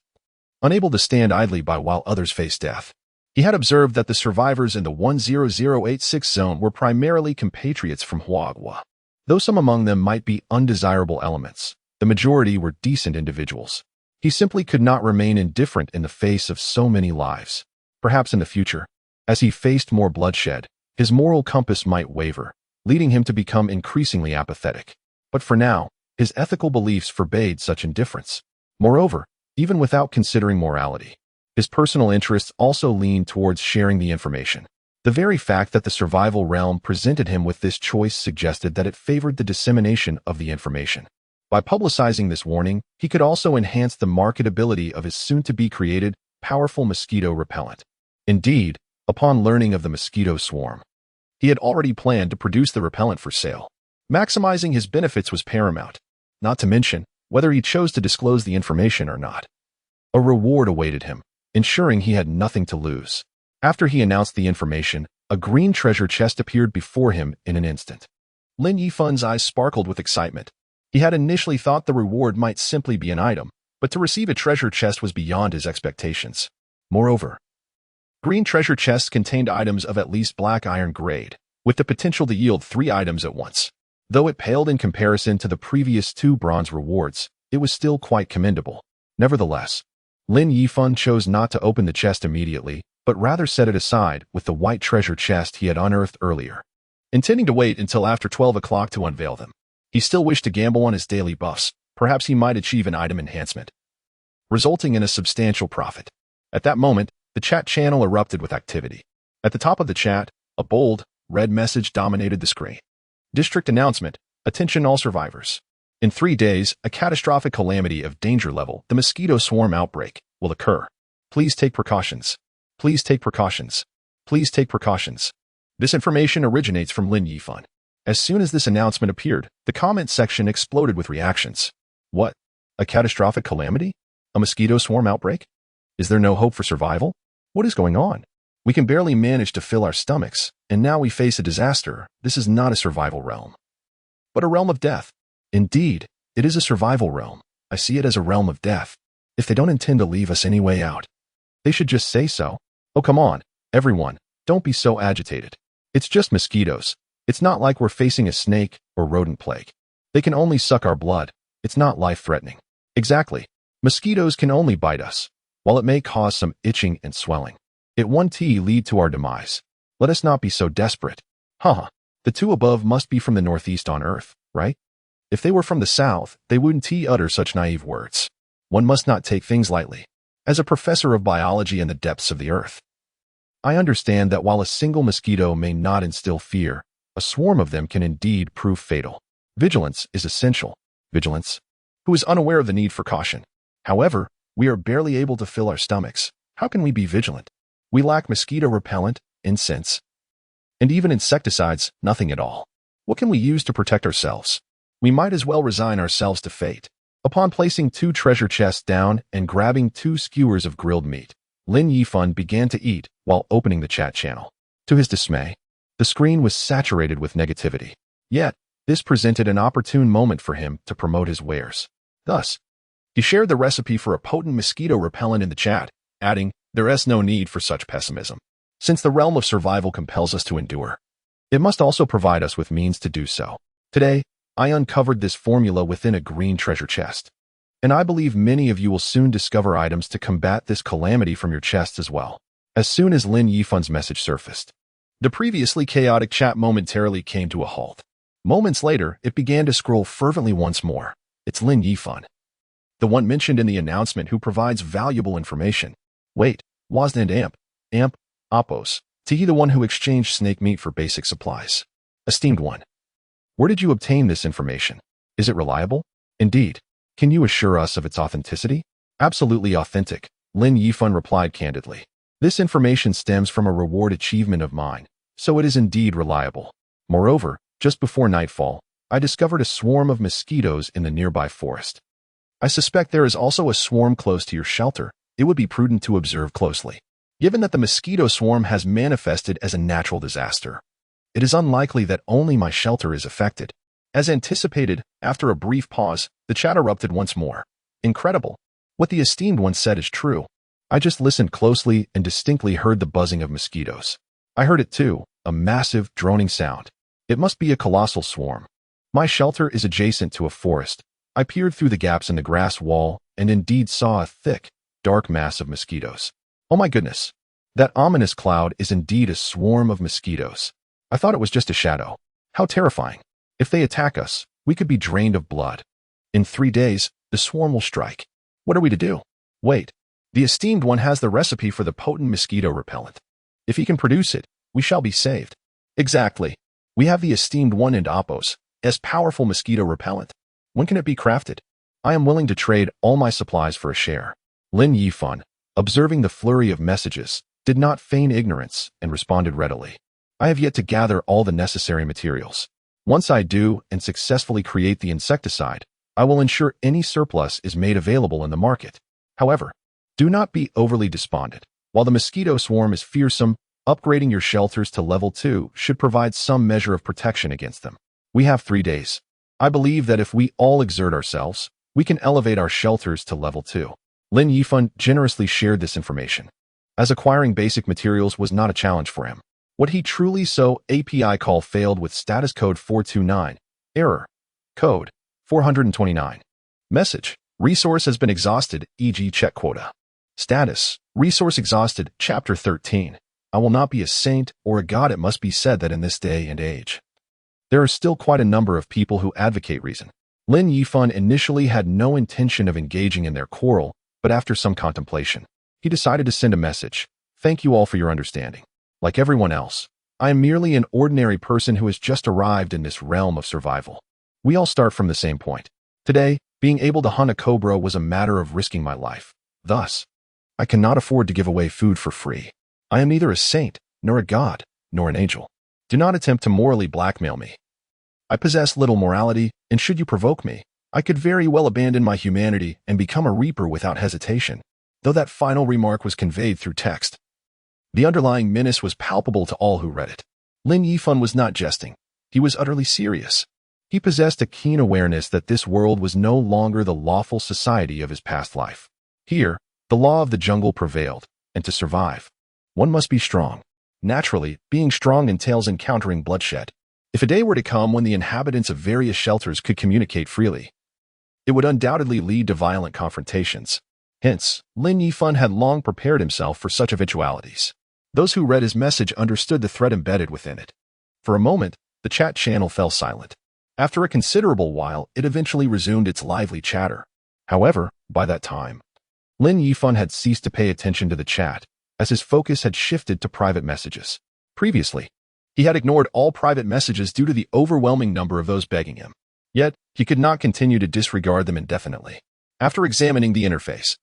Unable to stand idly by while others faced death, he had observed that the survivors in the 10086 zone were primarily compatriots from Huagua. Though some among them might be undesirable elements, the majority were decent individuals. He simply could not remain indifferent in the face of so many lives. Perhaps in the future, as he faced more bloodshed, his moral compass might waver, leading him to become increasingly apathetic. But for now, his ethical beliefs forbade such indifference. Moreover, even without considering morality, his personal interests also leaned towards sharing the information. The very fact that the survival realm presented him with this choice suggested that it favored the dissemination of the information. By publicizing this warning, he could also enhance the marketability of his soon-to-be-created, powerful mosquito repellent. Indeed, upon learning of the mosquito swarm, he had already planned to produce the repellent for sale. Maximizing his benefits was paramount, not to mention whether he chose to disclose the information or not. A reward awaited him, ensuring he had nothing to lose. After he announced the information, a green treasure chest appeared before him in an instant. Lin Yifan's eyes sparkled with excitement. He had initially thought the reward might simply be an item, but to receive a treasure chest was beyond his expectations. Moreover, green treasure chests contained items of at least black iron grade, with the potential to yield 3 items at once. Though it paled in comparison to the previous 2 bronze rewards, it was still quite commendable. Nevertheless, Lin Yifan chose not to open the chest immediately, but rather set it aside with the white treasure chest he had unearthed earlier. Intending to wait until after 12 o'clock to unveil them, he still wished to gamble on his daily buffs. Perhaps he might achieve an item enhancement, resulting in a substantial profit. At that moment, the chat channel erupted with activity. At the top of the chat, a bold, red message dominated the screen. District announcement, attention all survivors. In 3 days, a catastrophic calamity of danger level, the mosquito swarm outbreak, will occur. Please take precautions. Please take precautions. Please take precautions. This information originates from Lin Yifan. As soon as this announcement appeared, the comment section exploded with reactions. What? A catastrophic calamity? A mosquito swarm outbreak? Is there no hope for survival? What is going on? We can barely manage to fill our stomachs, and now we face a disaster. This is not a survival realm, but a realm of death. Indeed, it is a survival realm. I see it as a realm of death. If they don't intend to leave us any way out, They should just say so. Oh, come on, everyone, don't be so agitated. It's just mosquitoes. It's not like we're facing a snake or rodent plague. They can only suck our blood. It's not life-threatening. Exactly. Mosquitoes can only bite us. While it may cause some itching and swelling, it won't lead to our demise. Let us not be so desperate. Haha. The two above must be from the northeast on Earth, right? If they were from the south, they wouldn't utter such naive words. One must not take things lightly. As a professor of biology in the depths of the Earth, I understand that while a single mosquito may not instill fear, a swarm of them can indeed prove fatal. Vigilance is essential. Vigilance? Who is unaware of the need for caution? However, we are barely able to fill our stomachs. How can we be vigilant? We lack mosquito repellent, incense, and even insecticides, nothing at all. What can we use to protect ourselves? We might as well resign ourselves to fate. Upon placing 2 treasure chests down and grabbing 2 skewers of grilled meat, Lin Yifan began to eat while opening the chat channel. To his dismay, the screen was saturated with negativity. Yet, this presented an opportune moment for him to promote his wares. Thus, he shared the recipe for a potent mosquito repellent in the chat, adding, "There is no need for such pessimism. Since the realm of survival compels us to endure, it must also provide us with means to do so. Today, I uncovered this formula within a green treasure chest, and I believe many of you will soon discover items to combat this calamity from your chests as well." As soon as Lin Yifan's message surfaced, the previously chaotic chat momentarily came to a halt. Moments later, it began to scroll fervently once more. It's Lin Yifan, the one mentioned in the announcement who provides valuable information. Wait, wasn't it Amp, Oppos, the one who exchanged snake meat for basic supplies? Esteemed one, where did you obtain this information? Is it reliable? Indeed. Can you assure us of its authenticity? Absolutely authentic, Lin Yifan replied candidly. This information stems from a reward achievement of mine, so it is indeed reliable. Moreover, just before nightfall, I discovered a swarm of mosquitoes in the nearby forest. I suspect there is also a swarm close to your shelter. It would be prudent to observe closely. Given that the mosquito swarm has manifested as a natural disaster, it is unlikely that only my shelter is affected. As anticipated, after a brief pause, the chat erupted once more. Incredible. What the esteemed one said is true. I just listened closely and distinctly heard the buzzing of mosquitoes. I heard it too, a massive, droning sound. It must be a colossal swarm. My shelter is adjacent to a forest. I peered through the gaps in the grass wall and indeed saw a thick, dark mass of mosquitoes. Oh my goodness. That ominous cloud is indeed a swarm of mosquitoes. I thought it was just a shadow. How terrifying. If they attack us, we could be drained of blood. In 3 days, the swarm will strike. What are we to do? Wait. The esteemed one has the recipe for the potent mosquito repellent. If he can produce it, we shall be saved. Exactly. We have the esteemed one and Oppos, as powerful mosquito repellent. When can it be crafted? I am willing to trade all my supplies for a share. Lin Yifan, observing the flurry of messages, did not feign ignorance and responded readily. I have yet to gather all the necessary materials. Once I do and successfully create the insecticide, I will ensure any surplus is made available in the market. However, do not be overly despondent. While the mosquito swarm is fearsome, upgrading your shelters to level 2 should provide some measure of protection against them. We have 3 days. I believe that if we all exert ourselves, we can elevate our shelters to level 2. Lin Yifan generously shared this information, as acquiring basic materials was not a challenge for him. What he truly saw, API call failed with status code 429. Error. Code 429. Message. Resource has been exhausted, e.g. check quota. Status. Resource exhausted, chapter 13. I will not be a saint or a god. It must be said that in this day and age, there are still quite a number of people who advocate reason. Lin Yifan initially had no intention of engaging in their quarrel, but after some contemplation, he decided to send a message. Thank you all for your understanding. Like everyone else, I am merely an ordinary person who has just arrived in this realm of survival. We all start from the same point. Today, being able to hunt a cobra was a matter of risking my life. Thus, I cannot afford to give away food for free. I am neither a saint, nor a god, nor an angel. Do not attempt to morally blackmail me. I possess little morality, and should you provoke me, I could very well abandon my humanity and become a reaper without hesitation. Though that final remark was conveyed through text, the underlying menace was palpable to all who read it. Lin Yifan was not jesting. He was utterly serious. He possessed a keen awareness that this world was no longer the lawful society of his past life. Here, the law of the jungle prevailed, and to survive, one must be strong. Naturally, being strong entails encountering bloodshed. If a day were to come when the inhabitants of various shelters could communicate freely, it would undoubtedly lead to violent confrontations. Hence, Lin Yifan had long prepared himself for such eventualities. Those who read his message understood the threat embedded within it. For a moment, the chat channel fell silent. After a considerable while, it eventually resumed its lively chatter. However, by that time, Lin Yifan had ceased to pay attention to the chat, as his focus had shifted to private messages. Previously, he had ignored all private messages due to the overwhelming number of those begging him. Yet, he could not continue to disregard them indefinitely. After examining the interface,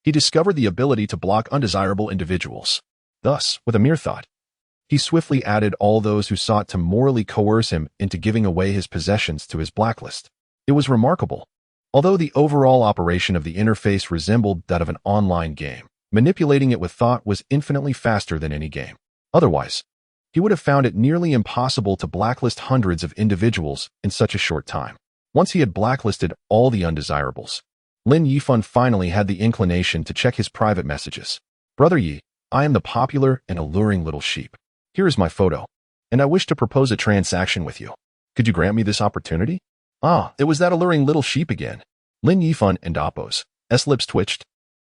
he discovered the ability to block undesirable individuals. Thus, with a mere thought, he swiftly added all those who sought to morally coerce him into giving away his possessions to his blacklist. It was remarkable. Although the overall operation of the interface resembled that of an online game, manipulating it with thought was infinitely faster than any game. Otherwise, he would have found it nearly impossible to blacklist hundreds of individuals in such a short time. Once he had blacklisted all the undesirables, Lin Yifan finally had the inclination to check his private messages. Brother Yi, I am the popular and alluring little sheep. Here is my photo, and I wish to propose a transaction with you. Could you grant me this opportunity? Ah, it was that alluring little sheep again. Lin Yifan and Appo's lips twitched.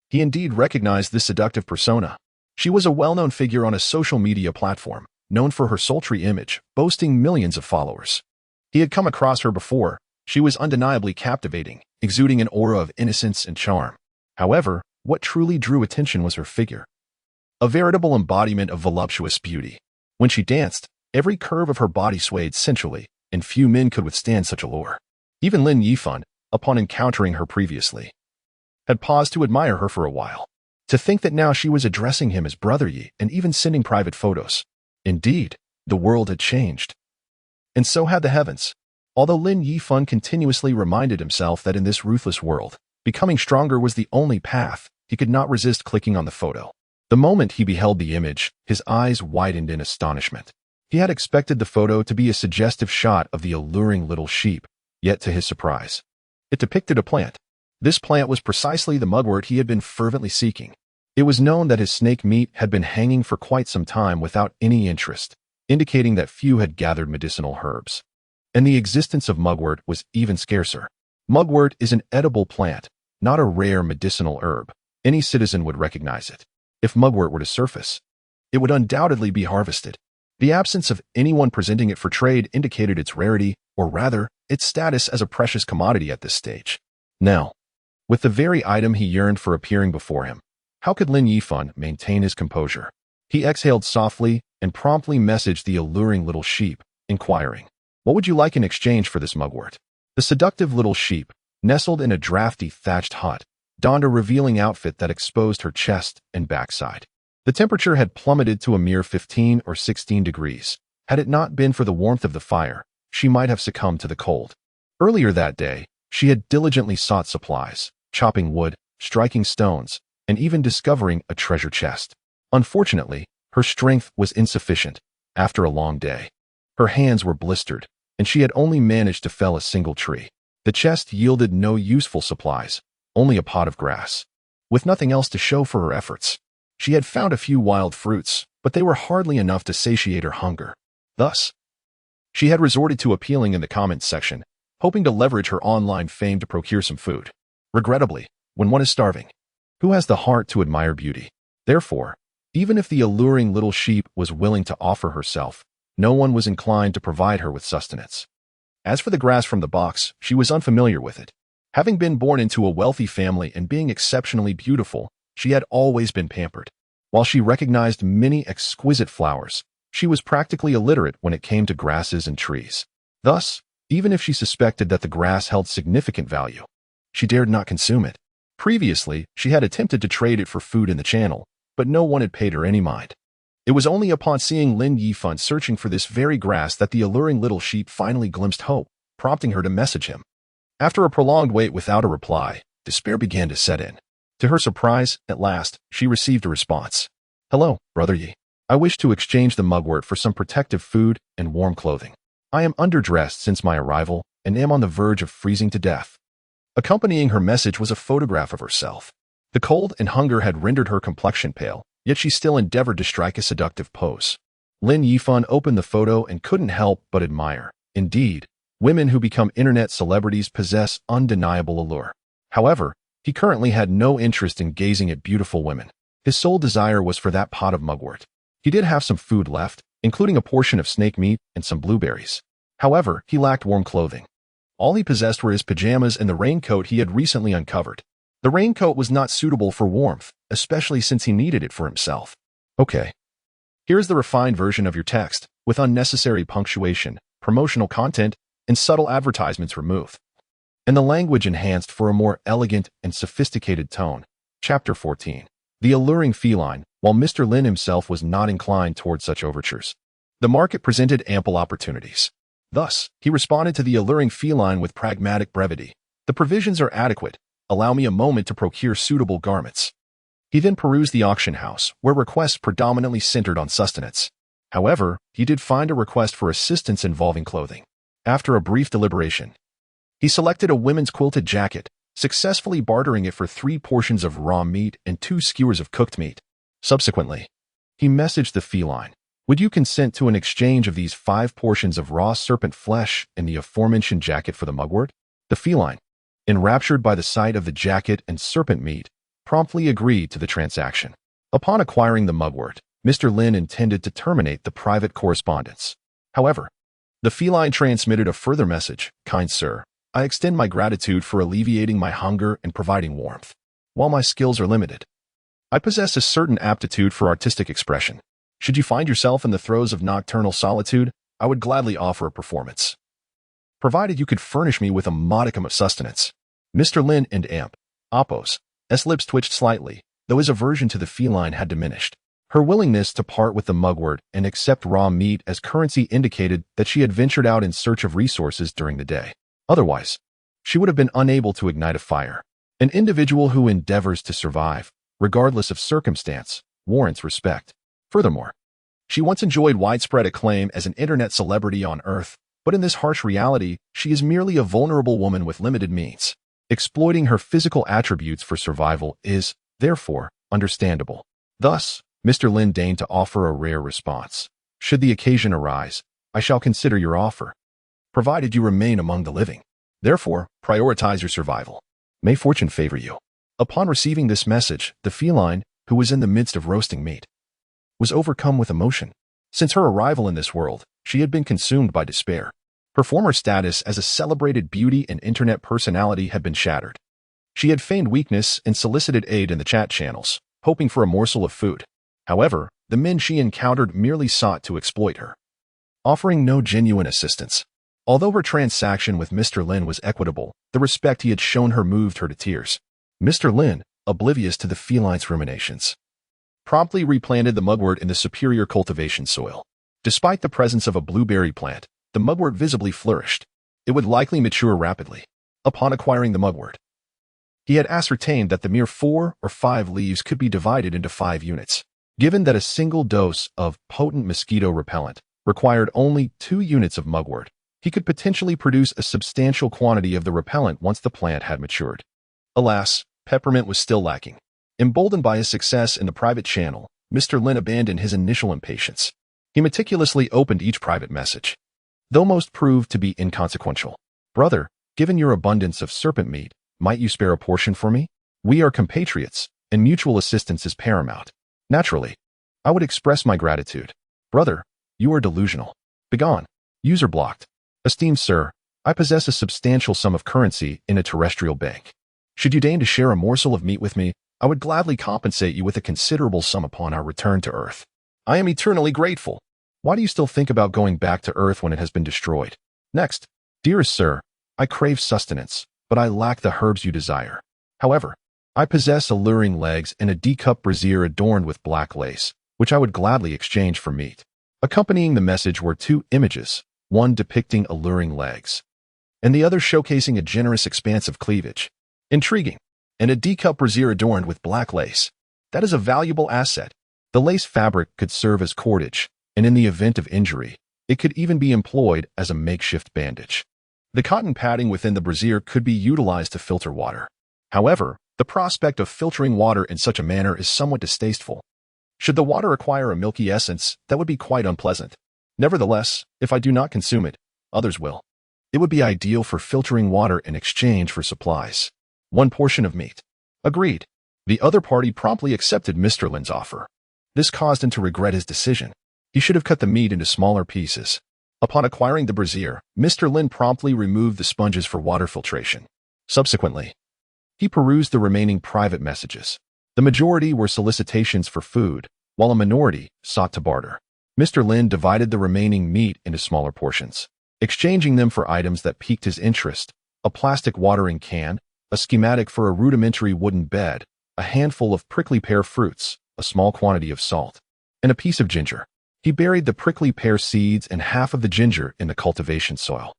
He indeed recognized this seductive persona. She was a well-known figure on a social media platform, known for her sultry image, boasting millions of followers. He had come across her before. She was undeniably captivating, exuding an aura of innocence and charm. However, what truly drew attention was her figure. A veritable embodiment of voluptuous beauty. When she danced, every curve of her body swayed sensually, and few men could withstand such allure. Even Lin Yifan, upon encountering her previously, had paused to admire her for a while. To think that now she was addressing him as Brother Yi and even sending private photos. Indeed, the world had changed. And so had the heavens. Although Lin Yifan continuously reminded himself that in this ruthless world, becoming stronger was the only path, he could not resist clicking on the photo. The moment he beheld the image, his eyes widened in astonishment. He had expected the photo to be a suggestive shot of the alluring little sheep, yet to his surprise, it depicted a plant. This plant was precisely the mugwort he had been fervently seeking. It was known that his snake meat had been hanging for quite some time without any interest, indicating that few had gathered medicinal herbs. And the existence of mugwort was even scarcer. Mugwort is an edible plant, not a rare medicinal herb. Any citizen would recognize it. If mugwort were to surface, it would undoubtedly be harvested. The absence of anyone presenting it for trade indicated its rarity, or rather, its status as a precious commodity at this stage. Now, with the very item he yearned for appearing before him, how could Lin Yifan maintain his composure? He exhaled softly and promptly messaged the alluring little sheep, inquiring, "What would you like in exchange for this mugwort?" The seductive little sheep, nestled in a drafty thatched hut, donned a revealing outfit that exposed her chest and backside. The temperature had plummeted to a mere 15 or 16 degrees. Had it not been for the warmth of the fire, she might have succumbed to the cold. Earlier that day, she had diligently sought supplies, chopping wood, striking stones, and even discovering a treasure chest. Unfortunately, her strength was insufficient. After a long day, her hands were blistered, and she had only managed to fell a single tree. The chest yielded no useful supplies, only a pot of grass. With nothing else to show for her efforts, she had found a few wild fruits, but they were hardly enough to satiate her hunger. Thus, she had resorted to appealing in the comments section, hoping to leverage her online fame to procure some food. Regrettably, when one is starving, who has the heart to admire beauty? Therefore, even if the alluring little sheep was willing to offer herself, no one was inclined to provide her with sustenance. As for the grass from the box, she was unfamiliar with it. Having been born into a wealthy family and being exceptionally beautiful, she had always been pampered. While she recognized many exquisite flowers, she was practically illiterate when it came to grasses and trees. Thus, even if she suspected that the grass held significant value, she dared not consume it. Previously, she had attempted to trade it for food in the channel, but no one had paid her any mind. It was only upon seeing Lin Yifan searching for this very grass that the alluring little sheep finally glimpsed hope, prompting her to message him. After a prolonged wait without a reply, despair began to set in. To her surprise, at last, she received a response. "Hello, Brother Yi. I wish to exchange the mugwort for some protective food and warm clothing. I am underdressed since my arrival and am on the verge of freezing to death." Accompanying her message was a photograph of herself. The cold and hunger had rendered her complexion pale, yet she still endeavored to strike a seductive pose. Lin Yifan opened the photo and couldn't help but admire. Indeed, women who become internet celebrities possess undeniable allure. However, he currently had no interest in gazing at beautiful women. His sole desire was for that pot of mugwort. He did have some food left, including a portion of snake meat and some blueberries. However, he lacked warm clothing. All he possessed were his pajamas and the raincoat he had recently uncovered. The raincoat was not suitable for warmth, especially since he needed it for himself. Okay. Here's the refined version of your text, with unnecessary punctuation, promotional content, and subtle advertisements removed, and the language enhanced for a more elegant and sophisticated tone. Chapter 14. The alluring feline. While Mr. Lin himself was not inclined toward such overtures, the market presented ample opportunities. Thus, he responded to the alluring feline with pragmatic brevity. The provisions are adequate. Allow me a moment to procure suitable garments. He then perused the auction house, where requests predominantly centered on sustenance. However, he did find a request for assistance involving clothing. After a brief deliberation, he selected a women's quilted jacket, successfully bartering it for 3 portions of raw meat and 2 skewers of cooked meat. Subsequently, he messaged the feline. Would you consent to an exchange of these 5 portions of raw serpent flesh and the aforementioned jacket for the mugwort? The feline, enraptured by the sight of the jacket and serpent meat, promptly agreed to the transaction. Upon acquiring the mugwort, Mr. Lin intended to terminate the private correspondence. However, the feline transmitted a further message. Kind sir, I extend my gratitude for alleviating my hunger and providing warmth. While my skills are limited, I possess a certain aptitude for artistic expression. Should you find yourself in the throes of nocturnal solitude, I would gladly offer a performance, provided you could furnish me with a modicum of sustenance. Mr. Lin and Amp. Oppos. S. lips twitched slightly, though his aversion to the feline had diminished. Her willingness to part with the mugwort and accept raw meat as currency indicated that she had ventured out in search of resources during the day. Otherwise, she would have been unable to ignite a fire. An individual who endeavors to survive, regardless of circumstance, warrants respect. Furthermore, she once enjoyed widespread acclaim as an internet celebrity on Earth, but in this harsh reality, she is merely a vulnerable woman with limited means. Exploiting her physical attributes for survival is, therefore, understandable. Thus, Mr. Lin deigned to offer a rare response. Should the occasion arise, I shall consider your offer, provided you remain among the living. Therefore, prioritize your survival. May fortune favor you. Upon receiving this message, the feline, who was in the midst of roasting meat, was overcome with emotion. Since her arrival in this world, she had been consumed by despair. Her former status as a celebrated beauty and internet personality had been shattered. She had feigned weakness and solicited aid in the chat channels, hoping for a morsel of food. However, the men she encountered merely sought to exploit her, offering no genuine assistance. Although her transaction with Mr. Lin was equitable, the respect he had shown her moved her to tears. Mr. Lin, oblivious to the feline's ruminations, promptly replanted the mugwort in the superior cultivation soil. Despite the presence of a blueberry plant, the mugwort visibly flourished. It would likely mature rapidly. Upon acquiring the mugwort, he had ascertained that the mere 4 or 5 leaves could be divided into 5 units. Given that a single dose of potent mosquito repellent required only 2 units of mugwort, he could potentially produce a substantial quantity of the repellent once the plant had matured. Alas, peppermint was still lacking. Emboldened by his success in the private channel, Mr. Lin abandoned his initial impatience. He meticulously opened each private message, though most proved to be inconsequential. Brother, given your abundance of serpent meat, might you spare a portion for me? We are compatriots, and mutual assistance is paramount. Naturally, I would express my gratitude. Brother, you are delusional. Begone. User blocked. Esteemed sir, I possess a substantial sum of currency in a terrestrial bank. Should you deign to share a morsel of meat with me, I would gladly compensate you with a considerable sum upon our return to Earth. I am eternally grateful. Why do you still think about going back to Earth when it has been destroyed? Next, dearest sir, I crave sustenance, but I lack the herbs you desire. However, I possess alluring legs and a D-cup brassiere adorned with black lace, which I would gladly exchange for meat. Accompanying the message were 2 images, one depicting alluring legs, and the other showcasing a generous expanse of cleavage. Intriguing. And a D-cup brassiere adorned with black lace. That is a valuable asset. The lace fabric could serve as cordage, and in the event of injury, it could even be employed as a makeshift bandage. The cotton padding within the brassiere could be utilized to filter water. However, the prospect of filtering water in such a manner is somewhat distasteful. Should the water acquire a milky essence, that would be quite unpleasant. Nevertheless, if I do not consume it, others will. It would be ideal for filtering water in exchange for supplies. One portion of meat. Agreed. The other party promptly accepted Mr. Lin's offer. This caused him to regret his decision. He should have cut the meat into smaller pieces. Upon acquiring the brazier, Mr. Lin promptly removed the sponges for water filtration. Subsequently, he perused the remaining private messages. The majority were solicitations for food, while a minority sought to barter. Mr. Lin divided the remaining meat into smaller portions, exchanging them for items that piqued his interest: a plastic watering can, a schematic for a rudimentary wooden bed, a handful of prickly pear fruits, a small quantity of salt, and a piece of ginger. He buried the prickly pear seeds and half of the ginger in the cultivation soil.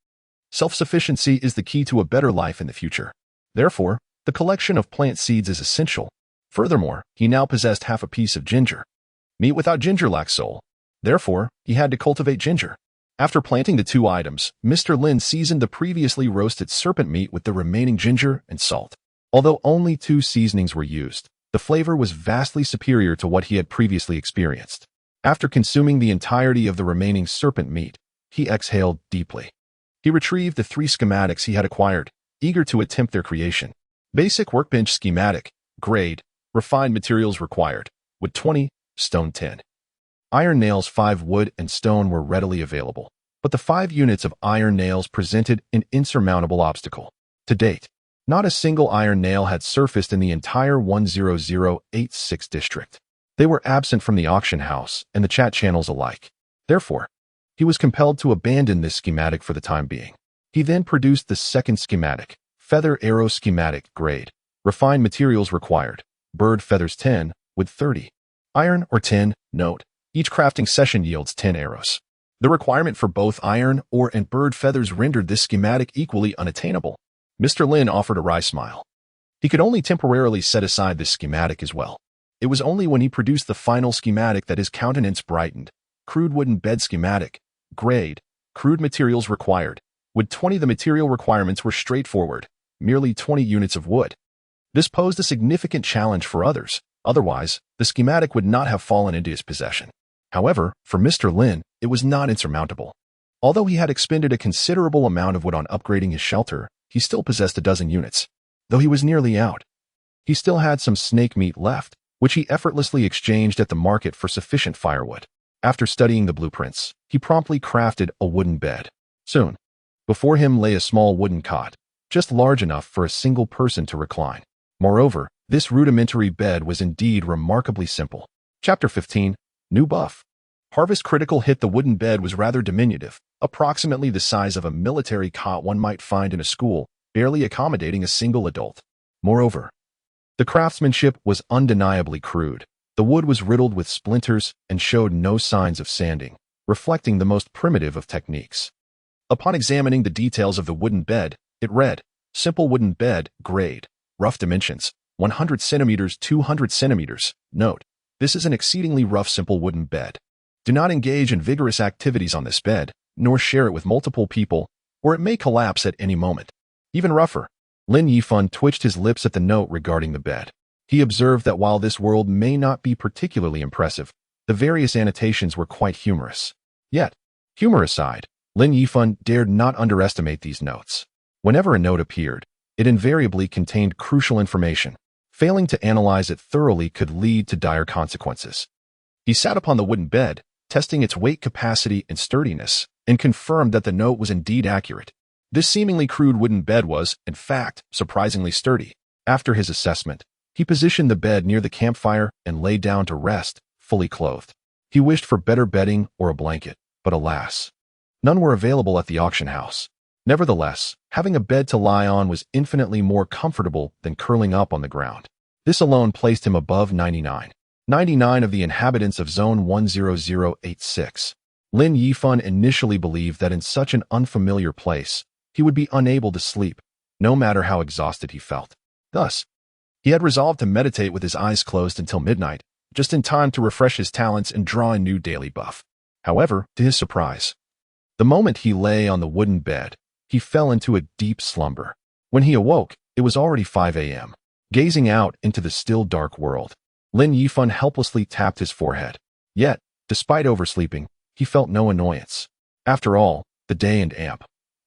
Self-sufficiency is the key to a better life in the future. Therefore, the collection of plant seeds is essential. Furthermore, he now possessed half a piece of ginger. Meat without ginger lacks soul. Therefore, he had to cultivate ginger. After planting the two items, Mr. Lin seasoned the previously roasted serpent meat with the remaining ginger and salt. Although only 2 seasonings were used, the flavor was vastly superior to what he had previously experienced. After consuming the entirety of the remaining serpent meat, he exhaled deeply. He retrieved the 3 schematics he had acquired, eager to attempt their creation. Basic workbench schematic, grade, refined materials required, wood 20, stone 10. Iron nails 5 wood and stone were readily available, but the 5 units of iron nails presented an insurmountable obstacle. To date, not a single iron nail had surfaced in the entire 10086 district. They were absent from the auction house and the chat channels alike. Therefore, he was compelled to abandon this schematic for the time being. He then produced the second schematic, feather arrow schematic, grade, refined materials required, bird feathers 10, wood 30. Iron or tin, note, each crafting session yields 10 arrows. The requirement for both iron ore and bird feathers rendered this schematic equally unattainable. Mr. Lin offered a wry smile. He could only temporarily set aside this schematic as well. It was only when he produced the final schematic that his countenance brightened. Crude wooden bed schematic, grade, crude materials required. Wood 20. The material requirements were straightforward, merely 20 units of wood. This posed a significant challenge for others. Otherwise, the schematic would not have fallen into his possession. However, for Mr. Lin, it was not insurmountable. Although he had expended a considerable amount of wood on upgrading his shelter, he still possessed a dozen units. Though he was nearly out, he still had some snake meat left, which he effortlessly exchanged at the market for sufficient firewood. After studying the blueprints, he promptly crafted a wooden bed. Soon, before him lay a small wooden cot, just large enough for a single person to recline. Moreover, this rudimentary bed was indeed remarkably simple. Chapter 15, New Buff. Harvest critical hit. The wooden bed was rather diminutive, approximately the size of a military cot one might find in a school, barely accommodating a single adult. Moreover, the craftsmanship was undeniably crude. The wood was riddled with splinters and showed no signs of sanding, reflecting the most primitive of techniques. Upon examining the details of the wooden bed, it read, simple wooden bed, grade, rough dimensions, 100 centimeters, 200 centimeters. Note, this is an exceedingly rough simple wooden bed. Do not engage in vigorous activities on this bed, nor share it with multiple people, or it may collapse at any moment. Even rougher. Lin Yifan twitched his lips at the note regarding the bed. He observed that while this world may not be particularly impressive, the various annotations were quite humorous. Yet, humor aside, Lin Yifan dared not underestimate these notes. Whenever a note appeared, it invariably contained crucial information. Failing to analyze it thoroughly could lead to dire consequences. He sat upon the wooden bed, testing its weight capacity and sturdiness, and confirmed that the note was indeed accurate. This seemingly crude wooden bed was, in fact, surprisingly sturdy. After his assessment, he positioned the bed near the campfire and lay down to rest, fully clothed. He wished for better bedding or a blanket, but alas, none were available at the auction house. Nevertheless, having a bed to lie on was infinitely more comfortable than curling up on the ground. This alone placed him above 99 of the inhabitants of Zone 10086. Lin Yifan initially believed that in such an unfamiliar place, he would be unable to sleep, no matter how exhausted he felt. Thus, he had resolved to meditate with his eyes closed until midnight, just in time to refresh his talents and draw a new daily buff. However, to his surprise, the moment he lay on the wooden bed, he fell into a deep slumber. When he awoke, it was already 5 a.m. Gazing out into the still dark world, Lin Yifan helplessly tapped his forehead. Yet, despite oversleeping, he felt no annoyance. After all, the day and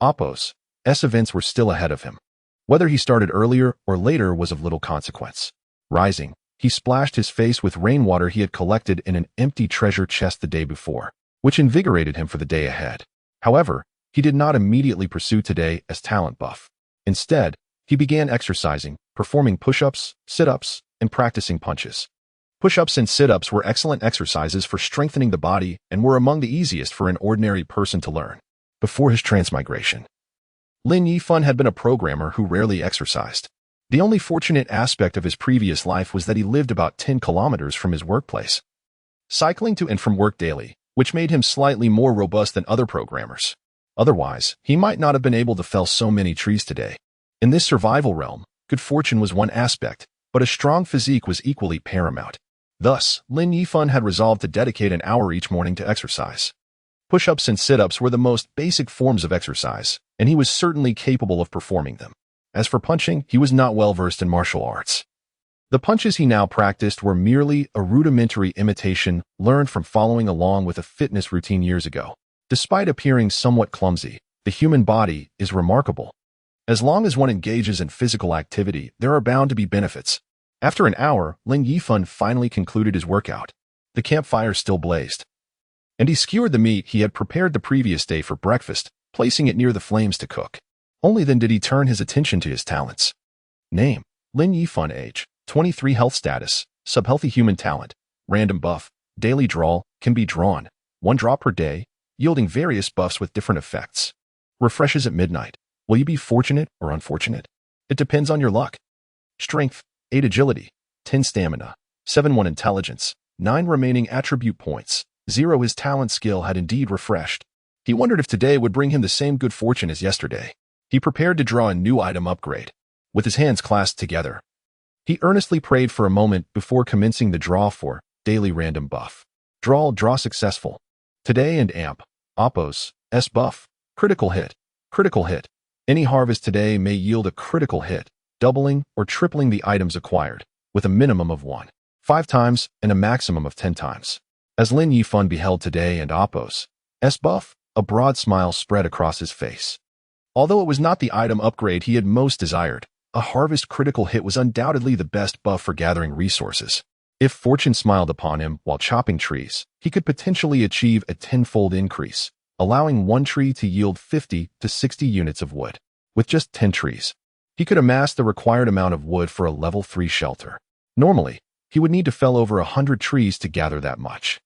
Oppos' events were still ahead of him. Whether he started earlier or later was of little consequence. Rising, he splashed his face with rainwater he had collected in an empty treasure chest the day before, which invigorated him for the day ahead. However, he did not immediately pursue today as talent buff. Instead, he began exercising, performing push-ups, sit-ups, and practicing punches. Push-ups and sit-ups were excellent exercises for strengthening the body and were among the easiest for an ordinary person to learn. Before his transmigration, Lin Yifan had been a programmer who rarely exercised. The only fortunate aspect of his previous life was that he lived about 10 kilometers from his workplace, cycling to and from work daily, which made him slightly more robust than other programmers. Otherwise, he might not have been able to fell so many trees today. In this survival realm, good fortune was one aspect, but a strong physique was equally paramount. Thus, Lin Yifan had resolved to dedicate an hour each morning to exercise. Push-ups and sit-ups were the most basic forms of exercise, and he was certainly capable of performing them. As for punching, he was not well versed in martial arts. The punches he now practiced were merely a rudimentary imitation learned from following along with a fitness routine years ago. Despite appearing somewhat clumsy, the human body is remarkable. As long as one engages in physical activity, there are bound to be benefits. After an hour, Lin Yifan finally concluded his workout. The campfire still blazed, and he skewered the meat he had prepared the previous day for breakfast, placing it near the flames to cook. Only then did he turn his attention to his talents. Name: Lin Yifan. Age: 23. Health status: subhealthy human talent. Random buff: daily draw, can be drawn 1 drop per day, yielding various buffs with different effects. Refreshes at midnight. Will you be fortunate or unfortunate? It depends on your luck. Strength: 8 agility, 10 stamina, 7 intelligence, 9 remaining attribute points, 0 his talent skill had indeed refreshed. He wondered if today would bring him the same good fortune as yesterday. He prepared to draw a new item upgrade. With his hands clasped together, he earnestly prayed for a moment before commencing the draw for daily random buff. Draw successful. Today and Oppos' buff. Critical hit. Critical hit. Any harvest today may yield a critical hit, doubling or tripling the items acquired, with a minimum of 5 times and a maximum of 10 times. As Lin Yifan beheld today and Oppos' buff, a broad smile spread across his face. Although it was not the item upgrade he had most desired, a harvest critical hit was undoubtedly the best buff for gathering resources. If fortune smiled upon him while chopping trees, he could potentially achieve a 10-fold increase, allowing one tree to yield 50 to 60 units of wood. With just 10 trees, he could amass the required amount of wood for a level 3 shelter. Normally, he would need to fell over 100 trees to gather that much.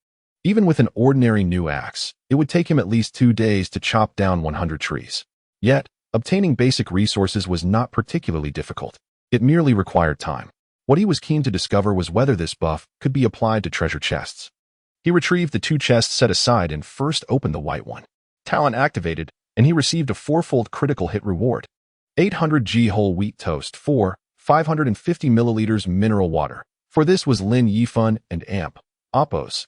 Even with an ordinary new axe, it would take him at least 2 days to chop down 100 trees. Yet, obtaining basic resources was not particularly difficult. It merely required time. What he was keen to discover was whether this buff could be applied to treasure chests. He retrieved the 2 chests set aside and first opened the white one. Talent activated, and he received a 4-fold critical hit reward. 800 g whole wheat toast. 550 milliliters mineral water. For this was Lin Yifan and Oppos'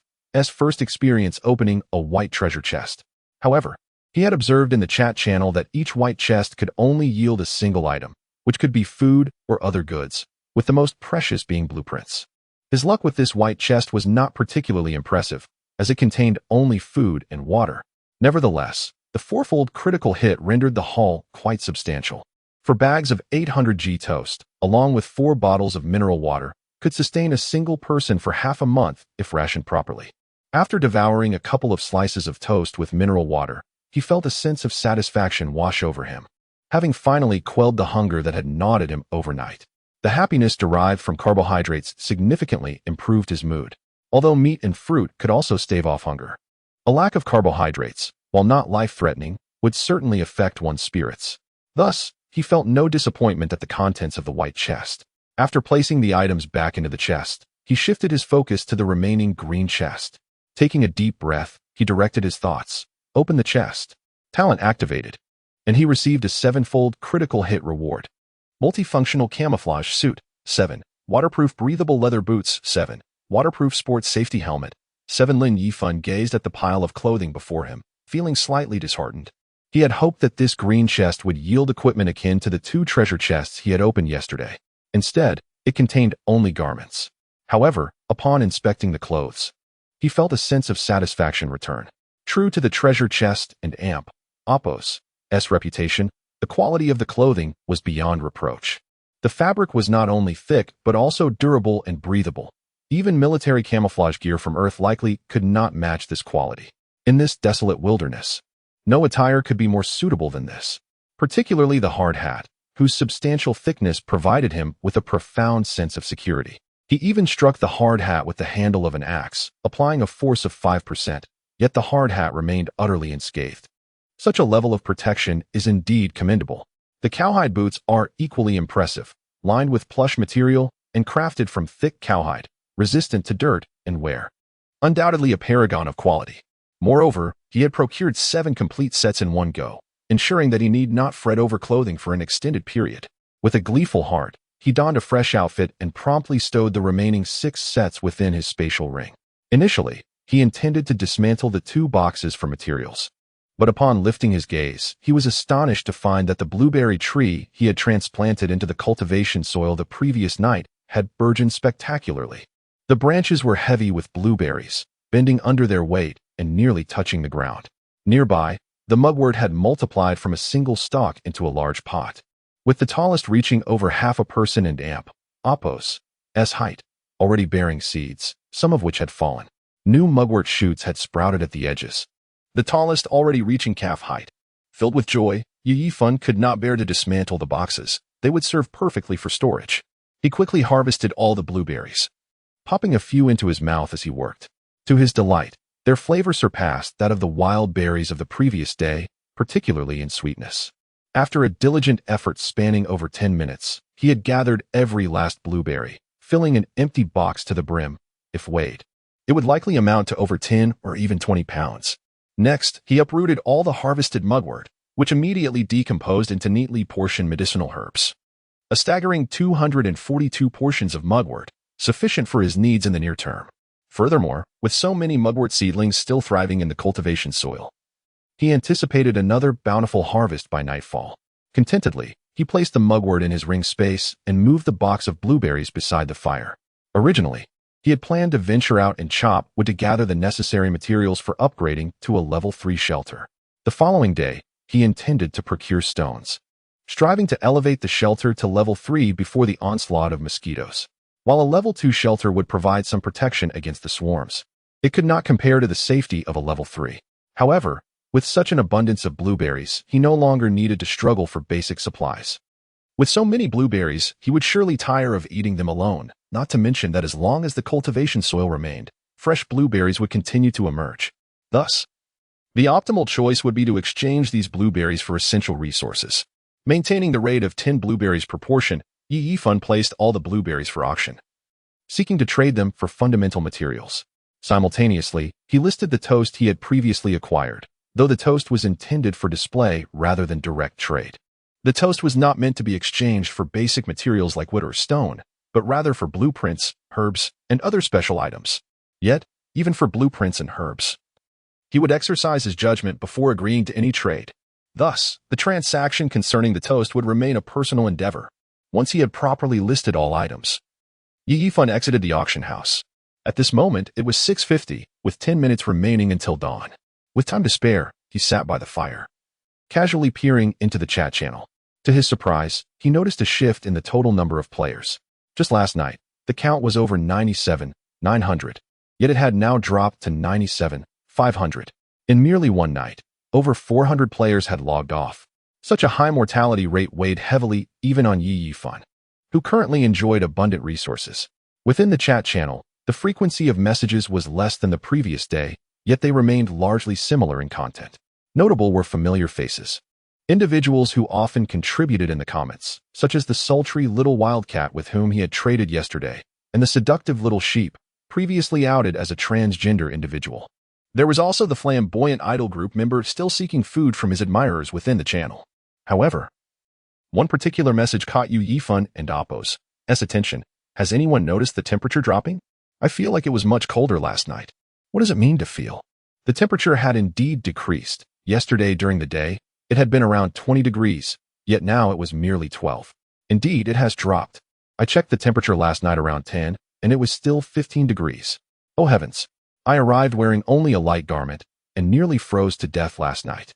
first experience opening a white treasure chest. However, he had observed in the chat channel that each white chest could only yield a single item, which could be food or other goods, with the most precious being blueprints. His luck with this white chest was not particularly impressive, as it contained only food and water. Nevertheless, the 4-fold critical hit rendered the haul quite substantial. For bags of 800 g toast, along with 4 bottles of mineral water, could sustain a single person for half a month if rationed properly. After devouring a couple of slices of toast with mineral water, he felt a sense of satisfaction wash over him, having finally quelled the hunger that had gnawed at him overnight. The happiness derived from carbohydrates significantly improved his mood, although meat and fruit could also stave off hunger. A lack of carbohydrates, while not life-threatening, would certainly affect one's spirits. Thus, he felt no disappointment at the contents of the white chest. After placing the items back into the chest, he shifted his focus to the remaining green chest. Taking a deep breath, he directed his thoughts. Open the chest. Talent activated, and he received a 7-fold critical hit reward. Multifunctional camouflage suit. 7. Waterproof breathable leather boots. 7. Waterproof sports safety helmet. 7. Lin Yifan gazed at the pile of clothing before him, feeling slightly disheartened. He had hoped that this green chest would yield equipment akin to the 2 treasure chests he had opened yesterday. Instead, it contained only garments. However, upon inspecting the clothes, he felt a sense of satisfaction return. True to the treasure chest and amp, Oppos's reputation, the quality of the clothing was beyond reproach. The fabric was not only thick but also durable and breathable. Even military camouflage gear from Earth likely could not match this quality. In this desolate wilderness, no attire could be more suitable than this, particularly the hard hat, whose substantial thickness provided him with a profound sense of security. He even struck the hard hat with the handle of an axe, applying a force of 5%, yet the hard hat remained utterly unscathed. Such a level of protection is indeed commendable. The cowhide boots are equally impressive, lined with plush material and crafted from thick cowhide, resistant to dirt and wear. Undoubtedly a paragon of quality. Moreover, he had procured 7 complete sets in one go, ensuring that he need not fret over clothing for an extended period. With a gleeful heart, he donned a fresh outfit and promptly stowed the remaining 6 sets within his spatial ring. Initially, he intended to dismantle the 2 boxes for materials. But upon lifting his gaze, he was astonished to find that the blueberry tree he had transplanted into the cultivation soil the previous night had burgeoned spectacularly. The branches were heavy with blueberries, bending under their weight and nearly touching the ground. Nearby, the mugwort had multiplied from a single stalk into a large pot, with the tallest reaching over half a person and amp, Oppos's height, already bearing seeds, some of which had fallen. New mugwort shoots had sprouted at the edges, the tallest already reaching calf height. Filled with joy, Yifan could not bear to dismantle the boxes. They would serve perfectly for storage. He quickly harvested all the blueberries, popping a few into his mouth as he worked. To his delight, their flavor surpassed that of the wild berries of the previous day, particularly in sweetness. After a diligent effort spanning over 10 minutes, he had gathered every last blueberry, filling an empty box to the brim. If weighed, it would likely amount to over 10 or even 20 pounds. Next, he uprooted all the harvested mugwort, which immediately decomposed into neatly portioned medicinal herbs. A staggering 242 portions of mugwort, sufficient for his needs in the near term. Furthermore, with so many mugwort seedlings still thriving in the cultivation soil, he anticipated another bountiful harvest by nightfall. Contentedly, he placed the mugwort in his ring space and moved the box of blueberries beside the fire. Originally, he had planned to venture out and chop wood to gather the necessary materials for upgrading to a level 3 shelter. The following day, he intended to procure stones, striving to elevate the shelter to level 3 before the onslaught of mosquitoes. While a level 2 shelter would provide some protection against the swarms, it could not compare to the safety of a level 3. However, with such an abundance of blueberries, he no longer needed to struggle for basic supplies. With so many blueberries, he would surely tire of eating them alone, not to mention that as long as the cultivation soil remained, fresh blueberries would continue to emerge. Thus, the optimal choice would be to exchange these blueberries for essential resources. Maintaining the rate of 10 blueberries per portion, Yifan placed all the blueberries for auction, seeking to trade them for fundamental materials. Simultaneously, he listed the toast he had previously acquired, though the toast was intended for display rather than direct trade. The toast was not meant to be exchanged for basic materials like wood or stone, but rather for blueprints, herbs, and other special items. Yet, even for blueprints and herbs, he would exercise his judgment before agreeing to any trade. Thus, the transaction concerning the toast would remain a personal endeavor. Once he had properly listed all items, Yifan exited the auction house. At this moment, it was 6:50, with 10 minutes remaining until dawn. With time to spare, he sat by the fire, casually peering into the chat channel. To his surprise, he noticed a shift in the total number of players. Just last night, the count was over 97,900, yet it had now dropped to 97,500. In merely one night, over 400 players had logged off. Such a high mortality rate weighed heavily even on Yifan, who currently enjoyed abundant resources. Within the chat channel, the frequency of messages was less than the previous day, yet they remained largely similar in content. Notable were familiar faces, individuals who often contributed in the comments, such as the sultry little wildcat with whom he had traded yesterday, and the seductive little sheep, previously outed as a transgender individual. There was also the flamboyant idol group member still seeking food from his admirers within the channel. However, one particular message caught Yifan and Oppos's attention. Has anyone noticed the temperature dropping? I feel like it was much colder last night. What does it mean to feel? The temperature had indeed decreased. Yesterday during the day, it had been around 20 degrees, yet now it was merely 12. Indeed, it has dropped. I checked the temperature last night around 10, and it was still 15 degrees. Oh heavens! I arrived wearing only a light garment and nearly froze to death last night.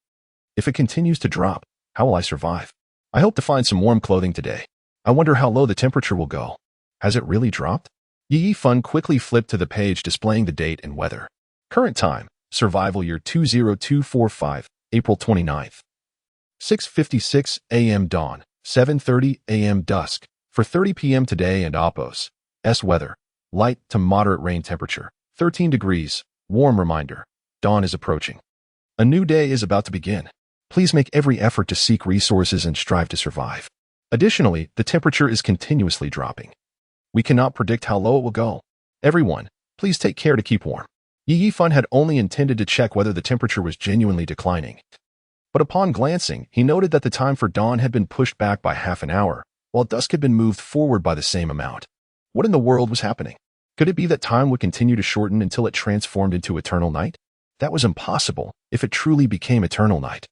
If it continues to drop, how will I survive? I hope to find some warm clothing today. I wonder how low the temperature will go. Has it really dropped? Lin Yifan quickly flipped to the page displaying the date and weather. Current time, survival year 20245, April 29th. 6:56 a.m. dawn, 7:30 a.m. dusk, for 30 p.m. today and Oppos. Weather, light to moderate rain temperature, 13 degrees, warm reminder, dawn is approaching. A new day is about to begin. Please make every effort to seek resources and strive to survive. Additionally, the temperature is continuously dropping. We cannot predict how low it will go. Everyone, please take care to keep warm. Lin Yifan had only intended to check whether the temperature was genuinely declining. But upon glancing, he noted that the time for dawn had been pushed back by half an hour, while dusk had been moved forward by the same amount. What in the world was happening? Could it be that time would continue to shorten until it transformed into eternal night? That was impossible if it truly became eternal night.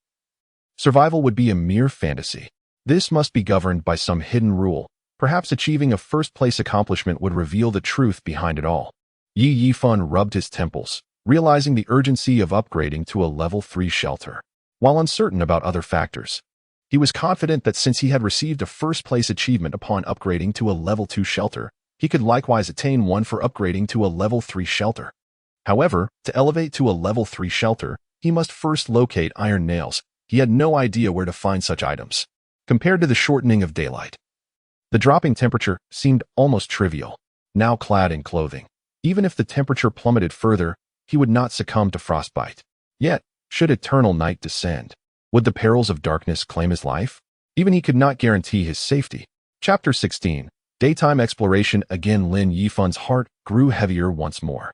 Survival would be a mere fantasy. This must be governed by some hidden rule. Perhaps achieving a first-place accomplishment would reveal the truth behind it all. Lin Yifan rubbed his temples, realizing the urgency of upgrading to a level 3 shelter. While uncertain about other factors, he was confident that since he had received a first-place achievement upon upgrading to a level 2 shelter, he could likewise attain one for upgrading to a level 3 shelter. However, to elevate to a level 3 shelter, he must first locate iron nails. He had no idea where to find such items. Compared to the shortening of daylight, the dropping temperature seemed almost trivial. Now clad in clothing, even if the temperature plummeted further, he would not succumb to frostbite. Yet, should eternal night descend, would the perils of darkness claim his life? Even he could not guarantee his safety. Chapter 16. Daytime exploration. Again, Lin Yifan's heart grew heavier once more.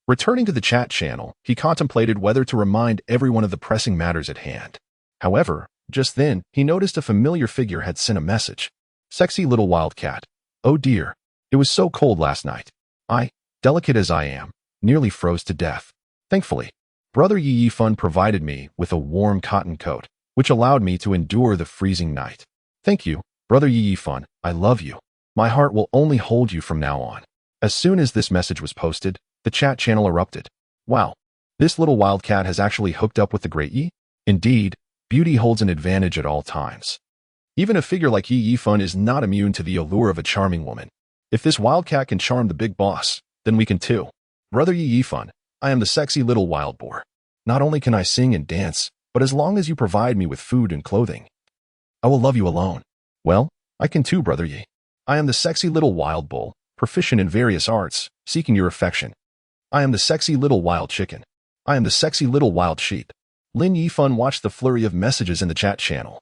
Returning to the chat channel, he contemplated whether to remind everyone of the pressing matters at hand. However, just then, he noticed a familiar figure had sent a message. Sexy little wildcat. Oh dear, it was so cold last night. I, delicate as I am, nearly froze to death. Thankfully, Brother Lin Yifan provided me with a warm cotton coat, which allowed me to endure the freezing night. Thank you, Brother Lin Yifan, I love you. My heart will only hold you from now on. As soon as this message was posted, the chat channel erupted. Wow, this little wildcat has actually hooked up with the great Yi? Indeed, beauty holds an advantage at all times. Even a figure like Lin Yifan is not immune to the allure of a charming woman. If this wildcat can charm the big boss, then we can too. Brother Lin Yifan, I am the sexy little wild boar. Not only can I sing and dance, but as long as you provide me with food and clothing, I will love you alone. Well, I can too, Brother Yi. I am the sexy little wild bull, proficient in various arts, seeking your affection. I am the sexy little wild chicken. I am the sexy little wild sheep. Lin Yifan watched the flurry of messages in the chat channel,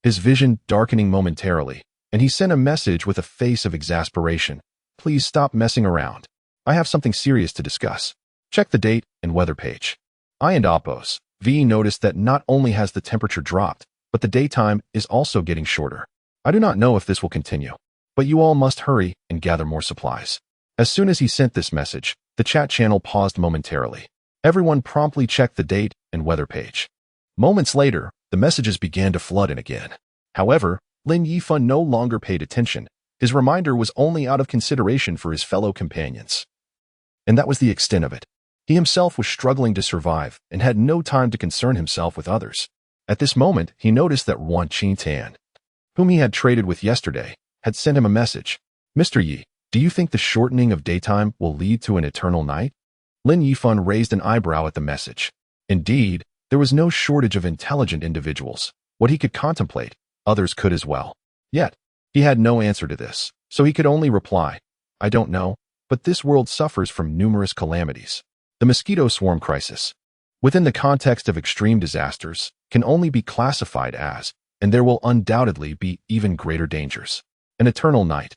his vision darkening momentarily, and he sent a message with a face of exasperation. Please stop messing around. I have something serious to discuss. Check the date and weather page. I and Oppos V noticed that not only has the temperature dropped, but the daytime is also getting shorter. I do not know if this will continue, but you all must hurry and gather more supplies. As soon as he sent this message, the chat channel paused momentarily. Everyone promptly checked the date and weather page. Moments later, the messages began to flood in again. However, Lin Yifan no longer paid attention. His reminder was only out of consideration for his fellow companions. And that was the extent of it. He himself was struggling to survive and had no time to concern himself with others. At this moment, he noticed that Wan Qingtan, whom he had traded with yesterday, had sent him a message. Mr. Yi, do you think the shortening of daytime will lead to an eternal night? Lin Yifan raised an eyebrow at the message. Indeed, there was no shortage of intelligent individuals. What he could contemplate, others could as well. Yet, he had no answer to this, so he could only reply, I don't know, but this world suffers from numerous calamities. The mosquito swarm crisis, within the context of extreme disasters, can only be classified as, and there will undoubtedly be even greater dangers. An eternal night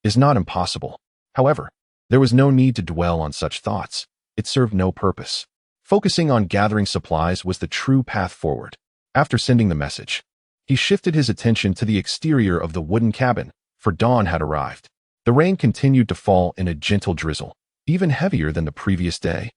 is not impossible. However, there was no need to dwell on such thoughts. It served no purpose. Focusing on gathering supplies was the true path forward. After sending the message, he shifted his attention to the exterior of the wooden cabin, for dawn had arrived. The rain continued to fall in a gentle drizzle, even heavier than the previous day.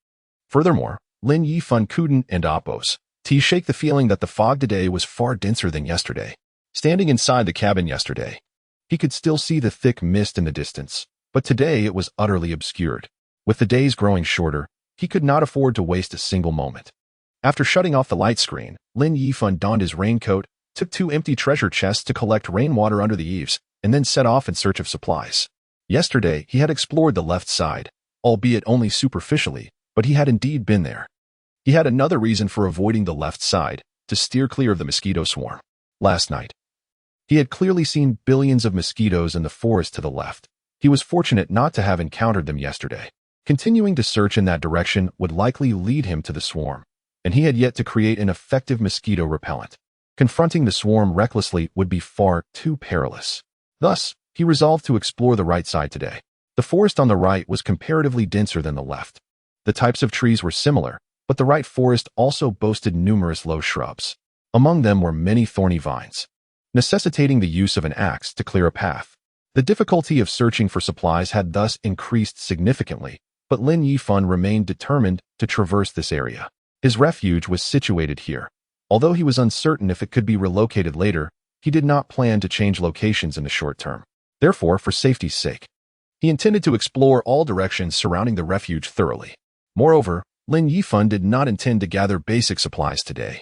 Furthermore, Lin Yifan couldn't and Oppos T shake the feeling that the fog today was far denser than yesterday. Standing inside the cabin yesterday, he could still see the thick mist in the distance, But today it was utterly obscured. With the days growing shorter, he could not afford to waste a single moment. After shutting off the light screen, Lin Yifan donned his raincoat, took 2 empty treasure chests to collect rainwater under the eaves, and then set off in search of supplies. Yesterday, he had explored the left side, albeit only superficially, but he had indeed been there. He had another reason for avoiding the left side, to steer clear of the mosquito swarm. Last night, he had clearly seen billions of mosquitoes in the forest to the left. He was fortunate not to have encountered them yesterday. Continuing to search in that direction would likely lead him to the swarm, and he had yet to create an effective mosquito repellent. Confronting the swarm recklessly would be far too perilous. Thus, he resolved to explore the right side today. The forest on the right was comparatively denser than the left. The types of trees were similar, but the right forest also boasted numerous low shrubs. Among them were many thorny vines, necessitating the use of an axe to clear a path. The difficulty of searching for supplies had thus increased significantly, but Lin Yifan remained determined to traverse this area. His refuge was situated here. Although he was uncertain if it could be relocated later, he did not plan to change locations in the short term. Therefore, for safety's sake, he intended to explore all directions surrounding the refuge thoroughly. Moreover, Lin Yifan did not intend to gather basic supplies today.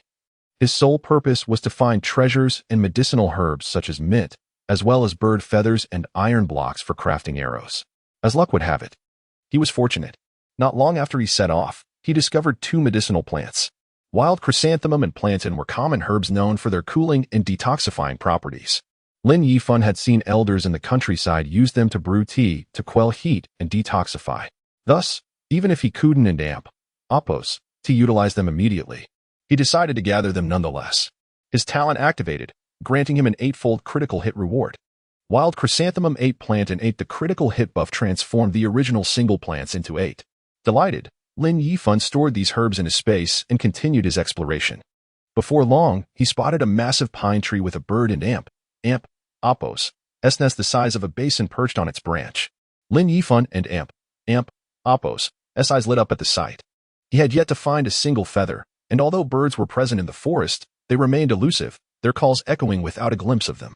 His sole purpose was to find treasures and medicinal herbs such as mint, as well as bird feathers and iron blocks for crafting arrows. As luck would have it, he was fortunate. Not long after he set off, he discovered 2 medicinal plants. Wild chrysanthemum and plantain were common herbs known for their cooling and detoxifying properties. Lin Yifan had seen elders in the countryside use them to brew tea to quell heat and detoxify. Thus, even if he couldn't and amp, oppose, to utilize them immediately, he decided to gather them nonetheless. His talent activated, granting him an 8-fold critical hit reward. Wild chrysanthemum 8 plant and 8 the critical hit buff transformed the original single plants into 8. Delighted, Lin Yifan stored these herbs in his space and continued his exploration. Before long, he spotted a massive pine tree with a bird and amp, oppose, nest the size of a basin perched on its branch. Lin Yifan and amp, oppose, eyes lit up at the sight. He had yet to find a single feather, and although birds were present in the forest, they remained elusive, their calls echoing without a glimpse of them.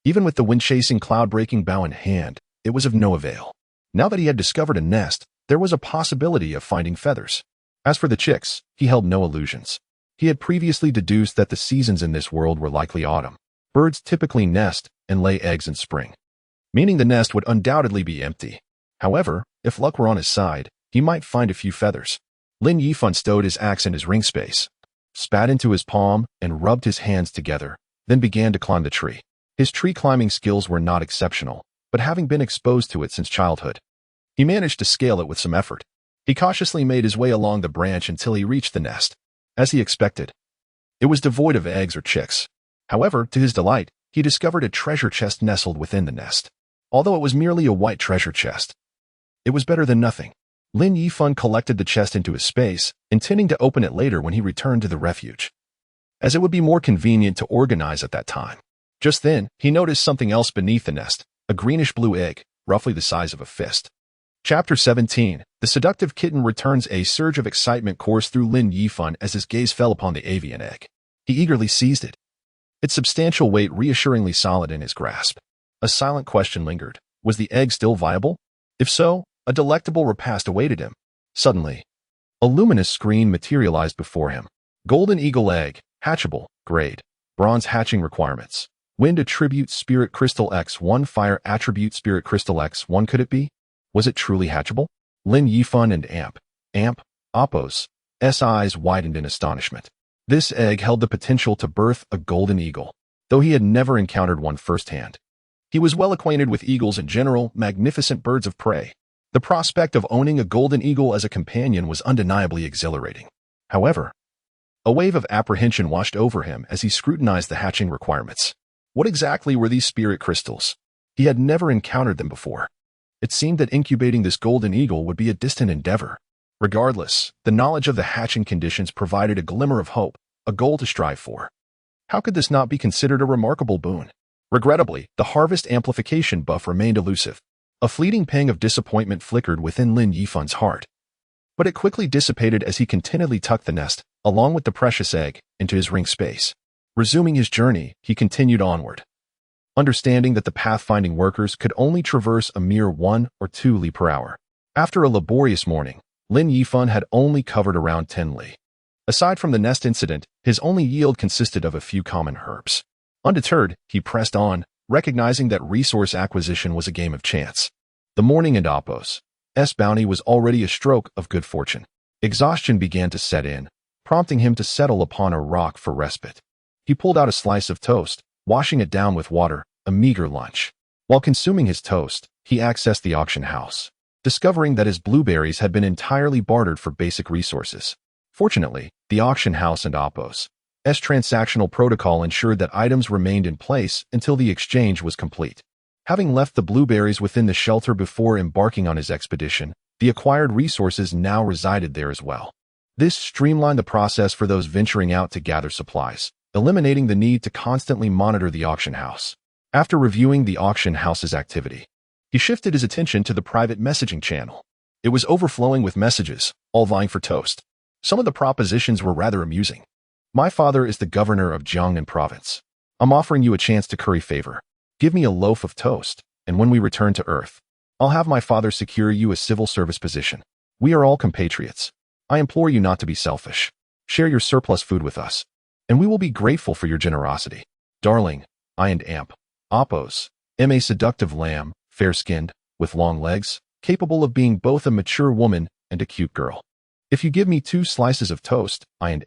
Even with the wind-chasing cloud-breaking bough in hand, it was of no avail. Now that he had discovered a nest, there was a possibility of finding feathers. As for the chicks, he held no illusions. He had previously deduced that the seasons in this world were likely autumn. Birds typically nest and lay eggs in spring, meaning the nest would undoubtedly be empty. However, if luck were on his side, he might find a few feathers. Lin Yifan stowed his axe in his ring space, spat into his palm, and rubbed his hands together, then began to climb the tree. His tree climbing skills were not exceptional, but having been exposed to it since childhood, he managed to scale it with some effort. He cautiously made his way along the branch until he reached the nest. As he expected, it was devoid of eggs or chicks. However, to his delight, he discovered a treasure chest nestled within the nest. Although it was merely a white treasure chest, it was better than nothing. Lin Yifan collected the chest into his space, intending to open it later when he returned to the refuge, as it would be more convenient to organize at that time. Just then, he noticed something else beneath the nest, a greenish-blue egg, roughly the size of a fist. Chapter 17. The seductive kitten returns. A surge of excitement coursed through Lin Yifan as his gaze fell upon the avian egg. He eagerly seized it, its substantial weight reassuringly solid in his grasp. A silent question lingered. Was the egg still viable? If so, a delectable repast awaited him. Suddenly, a luminous screen materialized before him. Golden eagle egg, hatchable, grade, bronze hatching requirements. Wind attribute spirit crystal X1, fire attribute spirit crystal X1. Could it be? Was it truly hatchable? Lin Yifan and amp, oppose, eyes widened in astonishment. This egg held the potential to birth a golden eagle, though he had never encountered one firsthand. He was well acquainted with eagles in general, magnificent birds of prey. The prospect of owning a golden eagle as a companion was undeniably exhilarating. However, a wave of apprehension washed over him as he scrutinized the hatching requirements. What exactly were these spirit crystals? He had never encountered them before. It seemed that incubating this golden eagle would be a distant endeavor. Regardless, the knowledge of the hatching conditions provided a glimmer of hope, a goal to strive for. How could this not be considered a remarkable boon? Regrettably, the harvest amplification buff remained elusive. A fleeting pang of disappointment flickered within Lin Yifan's heart, but it quickly dissipated as he contentedly tucked the nest, along with the precious egg, into his ring space. Resuming his journey, he continued onward. understanding that the pathfinding workers could only traverse a mere 1 or 2 li per hour. After a laborious morning, Lin Yifan had only covered around 10 li. Aside from the nest incident, his only yield consisted of a few common herbs. Undeterred, he pressed on, recognizing that resource acquisition was a game of chance. The morning and Apos' bounty was already a stroke of good fortune. Exhaustion began to set in, prompting him to settle upon a rock for respite. He pulled out a slice of toast, washing it down with water, a meager lunch. While consuming his toast, he accessed the auction house, discovering that his blueberries had been entirely bartered for basic resources. Fortunately, the auction house and Apos' transactional protocol ensured that items remained in place until the exchange was complete. Having left the blueberries within the shelter before embarking on his expedition, the acquired resources now resided there as well. This streamlined the process for those venturing out to gather supplies, eliminating the need to constantly monitor the auction house. After reviewing the auction house's activity, he shifted his attention to the private messaging channel. It was overflowing with messages, all vying for toast. Some of the propositions were rather amusing. My father is the governor of Jiangnan province. I'm offering you a chance to curry favor. Give me a loaf of toast, and when we return to Earth, I'll have my father secure you a civil service position. We are all compatriots. I implore you not to be selfish. Share your surplus food with us, and we will be grateful for your generosity. Darling, I and Apos, am a seductive lamb, fair-skinned, with long legs, capable of being both a mature woman and a cute girl. If you give me 2 slices of toast, I and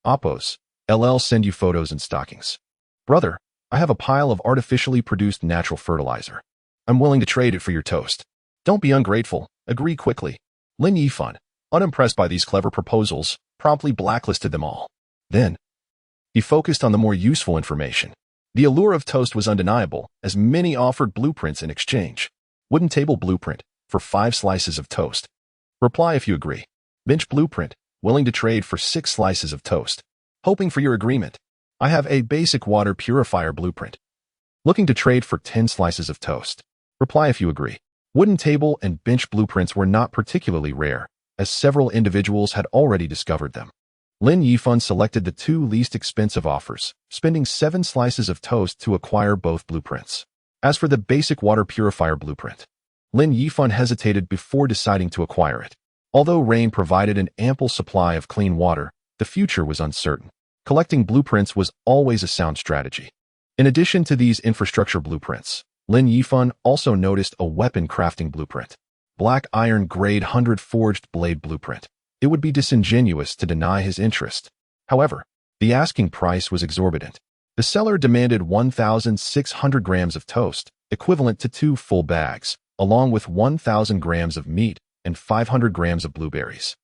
Apos, LL send you photos and stockings. Brother, I have a pile of artificially produced natural fertilizer. I'm willing to trade it for your toast. Don't be ungrateful, agree quickly. Lin Yifan, unimpressed by these clever proposals, promptly blacklisted them all. Then, he focused on the more useful information. The allure of toast was undeniable, as many offered blueprints in exchange. Wooden table blueprint, for 5 slices of toast. Reply if you agree. Bench blueprint, willing to trade for 6 slices of toast. Hoping for your agreement. I have a basic water purifier blueprint. Looking to trade for 10 slices of toast. Reply if you agree. Wooden table and bench blueprints were not particularly rare, as several individuals had already discovered them. Lin Yifan selected the 2 least expensive offers, spending 7 slices of toast to acquire both blueprints. As for the basic water purifier blueprint, Lin Yifan hesitated before deciding to acquire it. Although rain provided an ample supply of clean water, the future was uncertain. Collecting blueprints was always a sound strategy. In addition to these infrastructure blueprints, Lin Yifan also noticed a weapon crafting blueprint. Black iron grade 100 forged blade blueprint. It would be disingenuous to deny his interest. However, the asking price was exorbitant. The seller demanded 1,600 grams of toast, equivalent to 2 full bags, along with 1,000 grams of meat and 500 grams of blueberries.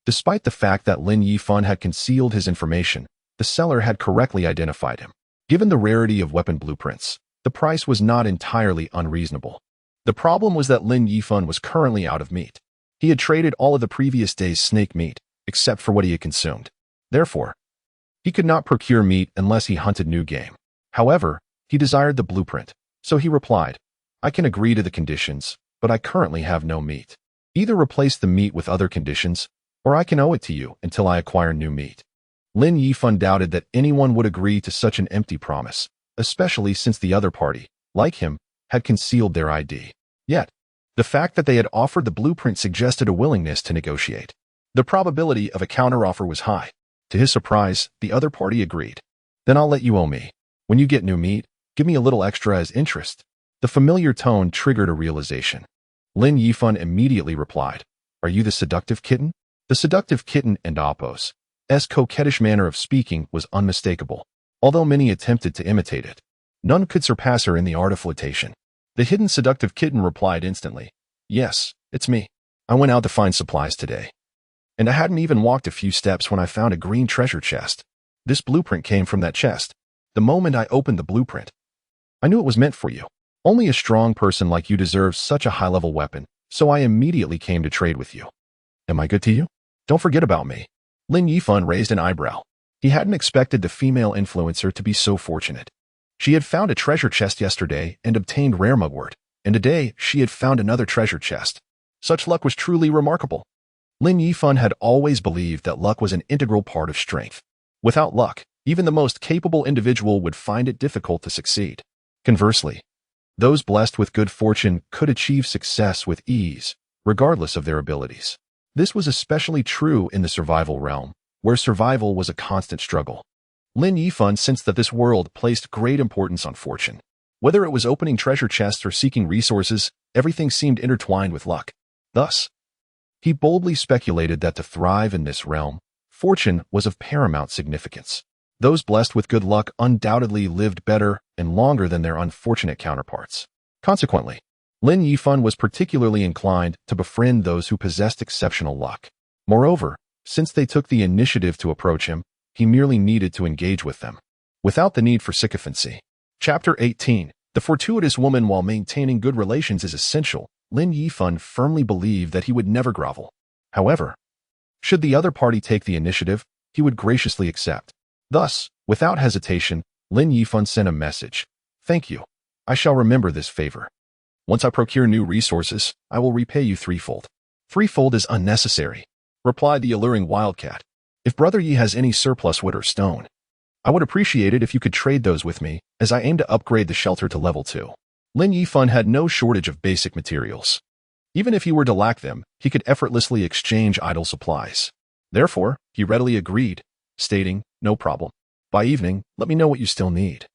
Despite the fact that Lin Yifan had concealed his information, the seller had correctly identified him. Given the rarity of weapon blueprints, the price was not entirely unreasonable. The problem was that Lin Yifan was currently out of meat. He had traded all of the previous day's snake meat, except for what he had consumed. Therefore, he could not procure meat unless he hunted new game. However, he desired the blueprint, so he replied, I can agree to the conditions, but I currently have no meat. Either replace the meat with other conditions, or I can owe it to you until I acquire new meat. Lin Yifan doubted that anyone would agree to such an empty promise, especially since the other party, like him, had concealed their ID. Yet, the fact that they had offered the blueprint suggested a willingness to negotiate. The probability of a counteroffer was high. To his surprise, the other party agreed. Then I'll let you owe me. When you get new meat, give me a little extra as interest. The familiar tone triggered a realization. Lin Yifan immediately replied, Are you the seductive kitten? The seductive kitten and Apos' coquettish manner of speaking was unmistakable. Although many attempted to imitate it, none could surpass her in the art of flirtation. The hidden seductive kitten replied instantly, Yes, it's me. I went out to find supplies today. And I hadn't even walked a few steps when I found a green treasure chest. This blueprint came from that chest. The moment I opened the blueprint, I knew it was meant for you. Only a strong person like you deserves such a high-level weapon, so I immediately came to trade with you. Am I good to you? Don't forget about me. Lin Yifan raised an eyebrow. He hadn't expected the female influencer to be so fortunate. She had found a treasure chest yesterday and obtained rare mugwort, and today she had found another treasure chest. Such luck was truly remarkable. Lin Yifan had always believed that luck was an integral part of strength. Without luck, even the most capable individual would find it difficult to succeed. Conversely, those blessed with good fortune could achieve success with ease, regardless of their abilities. This was especially true in the survival realm, where survival was a constant struggle. Lin Yifan sensed that this world placed great importance on fortune. Whether it was opening treasure chests or seeking resources, everything seemed intertwined with luck. Thus, he boldly speculated that to thrive in this realm, fortune was of paramount significance. Those blessed with good luck undoubtedly lived better and longer than their unfortunate counterparts. Consequently, Lin Yifan was particularly inclined to befriend those who possessed exceptional luck. Moreover, since they took the initiative to approach him, he merely needed to engage with them, without the need for sycophancy. Chapter 18. The fortuitous woman while maintaining good relations is essential. Lin Yifan firmly believed that he would never grovel. However, should the other party take the initiative, he would graciously accept. Thus, without hesitation, Lin Yifan sent a message. Thank you. I shall remember this favor. Once I procure new resources, I will repay you threefold. Threefold is unnecessary, replied the alluring wildcat. If Brother Yi has any surplus wood or stone, I would appreciate it if you could trade those with me, as I aim to upgrade the shelter to level 2. Lin Yifan had no shortage of basic materials. Even if he were to lack them, he could effortlessly exchange idle supplies. Therefore, he readily agreed, stating, no problem. By evening, let me know what you still need,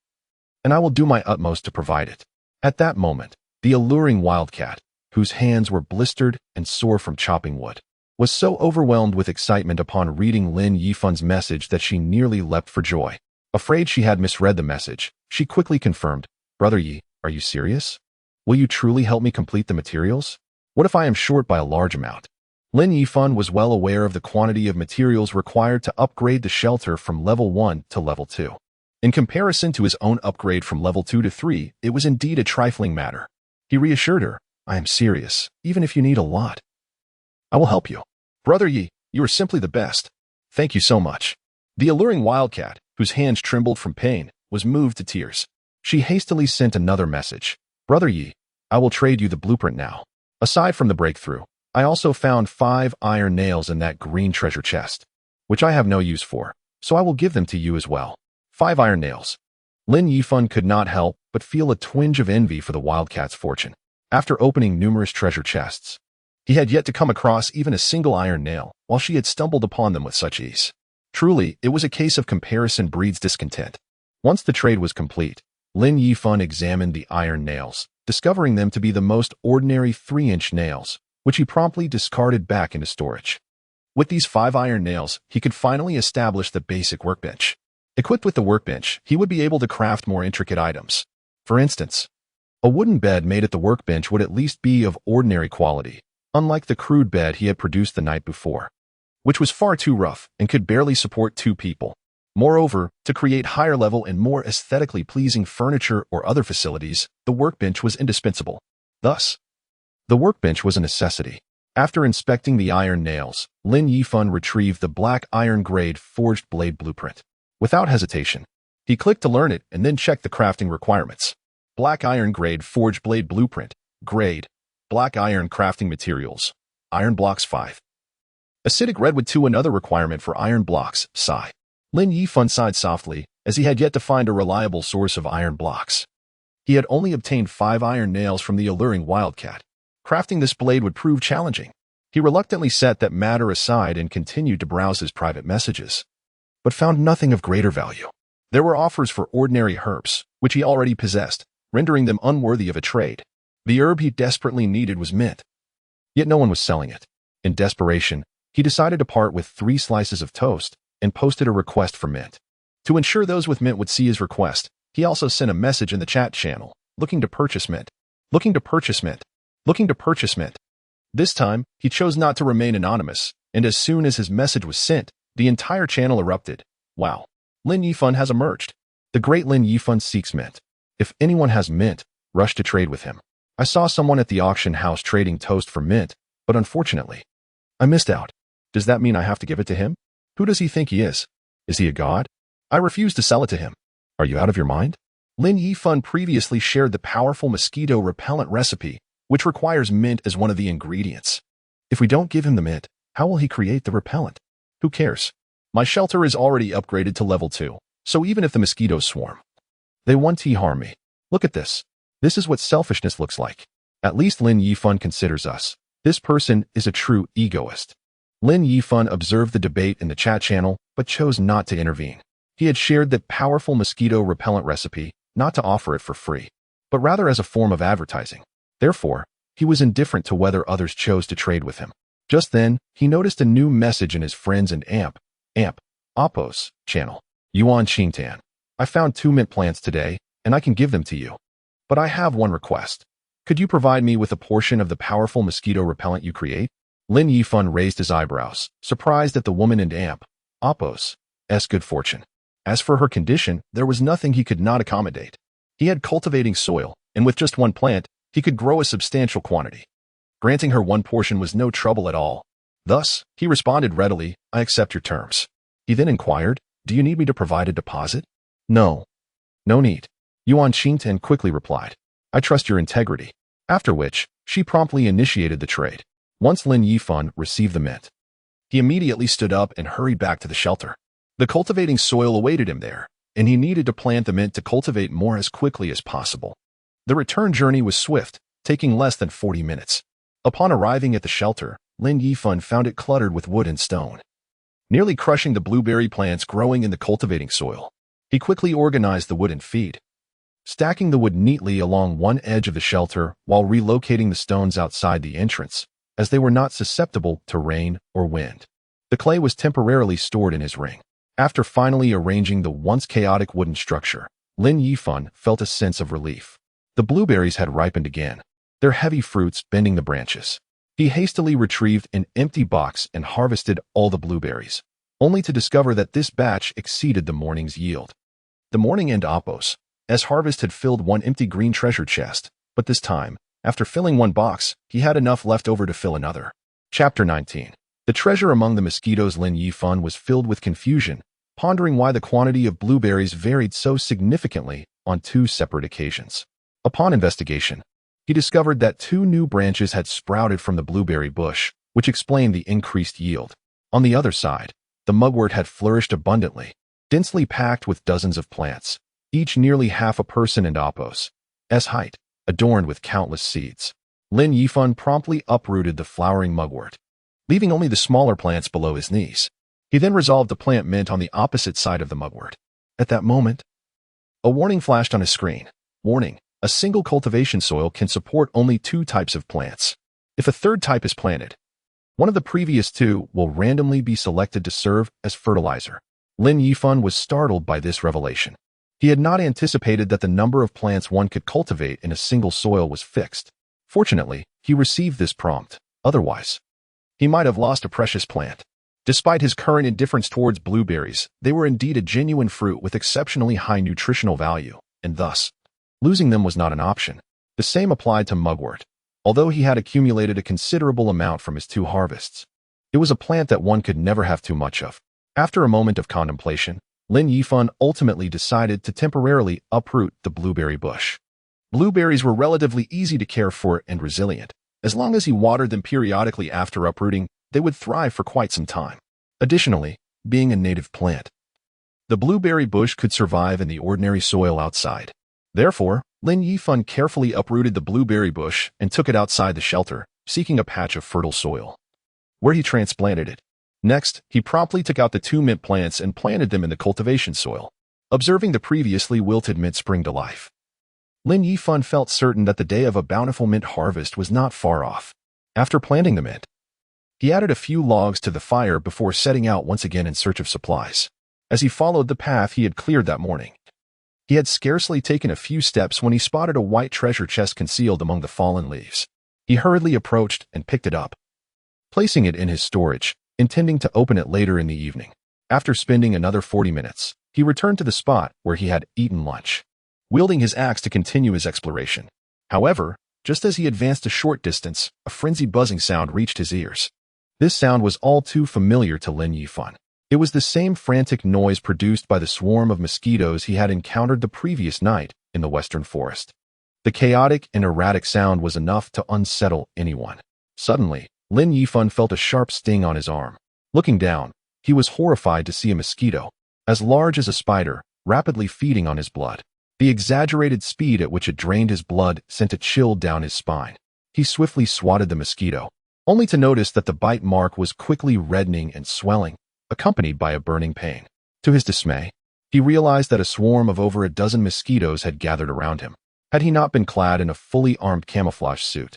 and I will do my utmost to provide it. At that moment, the alluring wildcat, whose hands were blistered and sore from chopping wood, was so overwhelmed with excitement upon reading Lin Yifan's message that she nearly leapt for joy. Afraid she had misread the message, she quickly confirmed, Brother Yi, are you serious? Will you truly help me complete the materials? What if I am short by a large amount? Lin Yifan was well aware of the quantity of materials required to upgrade the shelter from level 1 to level 2. In comparison to his own upgrade from level 2 to 3, it was indeed a trifling matter. He reassured her, I am serious, even if you need a lot. I will help you. Brother Yi, you are simply the best. Thank you so much. The alluring wildcat, whose hands trembled from pain, was moved to tears. She hastily sent another message. Brother Yi, I will trade you the blueprint now. Aside from the breakthrough, I also found 5 iron nails in that green treasure chest, which I have no use for, so I will give them to you as well. 5 iron nails. Lin Yifan could not help but feel a twinge of envy for the wildcat's fortune. After opening numerous treasure chests, he had yet to come across even a single iron nail, while she had stumbled upon them with such ease. Truly, it was a case of comparison breeds discontent. Once the trade was complete, Lin Yifan examined the iron nails, discovering them to be the most ordinary 3-inch nails, which he promptly discarded back into storage. With these 5 iron nails, he could finally establish the basic workbench. Equipped with the workbench, he would be able to craft more intricate items. For instance, a wooden bed made at the workbench would at least be of ordinary quality, unlike the crude bed he had produced the night before, which was far too rough and could barely support 2 people. Moreover, to create higher-level and more aesthetically pleasing furniture or other facilities, the workbench was indispensable. Thus, the workbench was a necessity. After inspecting the iron nails, Lin Yifan retrieved the black iron grade forged blade blueprint. Without hesitation, he clicked to learn it and then checked the crafting requirements. Black iron grade forged blade blueprint. Grade. Black iron crafting materials. Iron blocks 5. Acidic redwood 2. Another requirement for iron blocks. Sigh. Lin Yifan sighed softly, as he had yet to find a reliable source of iron blocks. He had only obtained 5 iron nails from the alluring wildcat. Crafting this blade would prove challenging. He reluctantly set that matter aside and continued to browse his private messages, but found nothing of greater value. There were offers for ordinary herbs, which he already possessed, rendering them unworthy of a trade. The herb he desperately needed was mint, yet no one was selling it. In desperation, he decided to part with 3 slices of toast and posted a request for mint. To ensure those with mint would see his request, he also sent a message in the chat channel, looking to purchase mint. Looking to purchase mint. Looking to purchase mint. This time, he chose not to remain anonymous, and as soon as his message was sent, the entire channel erupted. Wow. Lin Yifan has emerged. The great Lin Yifan seeks mint. If anyone has mint, rush to trade with him. I saw someone at the auction house trading toast for mint, but unfortunately, I missed out. Does that mean I have to give it to him? Who does he think he is? Is he a god? I refuse to sell it to him. Are you out of your mind? Lin Yifan previously shared the powerful mosquito repellent recipe, which requires mint as one of the ingredients. If we don't give him the mint, how will he create the repellent? Who cares? My shelter is already upgraded to level 2, so even if the mosquitoes swarm, they won't harm me. Look at this. This is what selfishness looks like. At least Lin Yifan considers us. This person is a true egoist. Lin Yifan observed the debate in the chat channel, but chose not to intervene. He had shared that powerful mosquito repellent recipe, not to offer it for free, but rather as a form of advertising. Therefore, he was indifferent to whether others chose to trade with him. Just then, he noticed a new message in his friends and Oppo's channel. Yuan Qingtan. I found 2 mint plants today, and I can give them to you. But I have one request. Could you provide me with a portion of the powerful mosquito repellent you create? Lin Yifan raised his eyebrows, surprised at the woman and Oppo's good fortune. As for her condition, there was nothing he could not accommodate. He had cultivating soil, and with just one plant, he could grow a substantial quantity. Granting her one portion was no trouble at all. Thus, he responded readily, I accept your terms. He then inquired, do you need me to provide a deposit? No. No need. Yuan Qingtan quickly replied, I trust your integrity. After which, she promptly initiated the trade. Once Lin Yifan received the mint, he immediately stood up and hurried back to the shelter. The cultivating soil awaited him there, and he needed to plant the mint to cultivate more as quickly as possible. The return journey was swift, taking less than 40 minutes. Upon arriving at the shelter, Lin Yifan found it cluttered with wood and stone, nearly crushing the blueberry plants growing in the cultivating soil. He quickly organized the wood and feed, stacking the wood neatly along one edge of the shelter while relocating the stones outside the entrance, as they were not susceptible to rain or wind. The clay was temporarily stored in his ring. After finally arranging the once chaotic wooden structure, Lin Yifan felt a sense of relief. The blueberries had ripened again, their heavy fruits bending the branches. He hastily retrieved an empty box and harvested all the blueberries, only to discover that this batch exceeded the morning's yield. The morning and Oppo's harvest had filled one empty green treasure chest, but this time, after filling one box, he had enough left over to fill another. Chapter 19. The treasure among the mosquitoes. Lin Yifan was filled with confusion, pondering why the quantity of blueberries varied so significantly on 2 separate occasions. Upon investigation, he discovered that 2 new branches had sprouted from the blueberry bush, which explained the increased yield. On the other side, the mugwort had flourished abundantly, densely packed with dozens of plants, each nearly half a person and Oppo's height, adorned with countless seeds. Lin Yifan promptly uprooted the flowering mugwort, leaving only the smaller plants below his knees. He then resolved to plant mint on the opposite side of the mugwort. At that moment, a warning flashed on his screen. Warning: a single cultivation soil can support only 2 types of plants. If a third type is planted, one of the previous 2 will randomly be selected to serve as fertilizer. Lin Yifan was startled by this revelation. He had not anticipated that the number of plants one could cultivate in a single soil was fixed. Fortunately, he received this prompt. Otherwise, he might have lost a precious plant. Despite his current indifference towards blueberries, they were indeed a genuine fruit with exceptionally high nutritional value, and thus, losing them was not an option. The same applied to mugwort. Although he had accumulated a considerable amount from his 2 harvests, it was a plant that one could never have too much of. After a moment of contemplation, Lin Yifan ultimately decided to temporarily uproot the blueberry bush. Blueberries were relatively easy to care for and resilient. As long as he watered them periodically after uprooting, they would thrive for quite some time. Additionally, being a native plant, the blueberry bush could survive in the ordinary soil outside. Therefore, Lin Yifan carefully uprooted the blueberry bush and took it outside the shelter, seeking a patch of fertile soil, where he transplanted it. Next, he promptly took out the 2 mint plants and planted them in the cultivation soil, observing the previously wilted mint spring to life. Lin Yifan felt certain that the day of a bountiful mint harvest was not far off. After planting the mint, he added a few logs to the fire before setting out once again in search of supplies. As he followed the path he had cleared that morning, he had scarcely taken a few steps when he spotted a white treasure chest concealed among the fallen leaves. He hurriedly approached and picked it up, placing it in his storage, intending to open it later in the evening. After spending another 40 minutes, he returned to the spot where he had eaten lunch, wielding his axe to continue his exploration. However, just as he advanced a short distance, a frenzied buzzing sound reached his ears. This sound was all too familiar to Lin Yifan. It was the same frantic noise produced by the swarm of mosquitoes he had encountered the previous night in the western forest. The chaotic and erratic sound was enough to unsettle anyone. Suddenly, Lin Yifan felt a sharp sting on his arm. Looking down, he was horrified to see a mosquito, as large as a spider, rapidly feeding on his blood. The exaggerated speed at which it drained his blood sent a chill down his spine. He swiftly swatted the mosquito, only to notice that the bite mark was quickly reddening and swelling, accompanied by a burning pain. To his dismay, he realized that a swarm of over a dozen mosquitoes had gathered around him. Had he not been clad in a fully armed camouflage suit,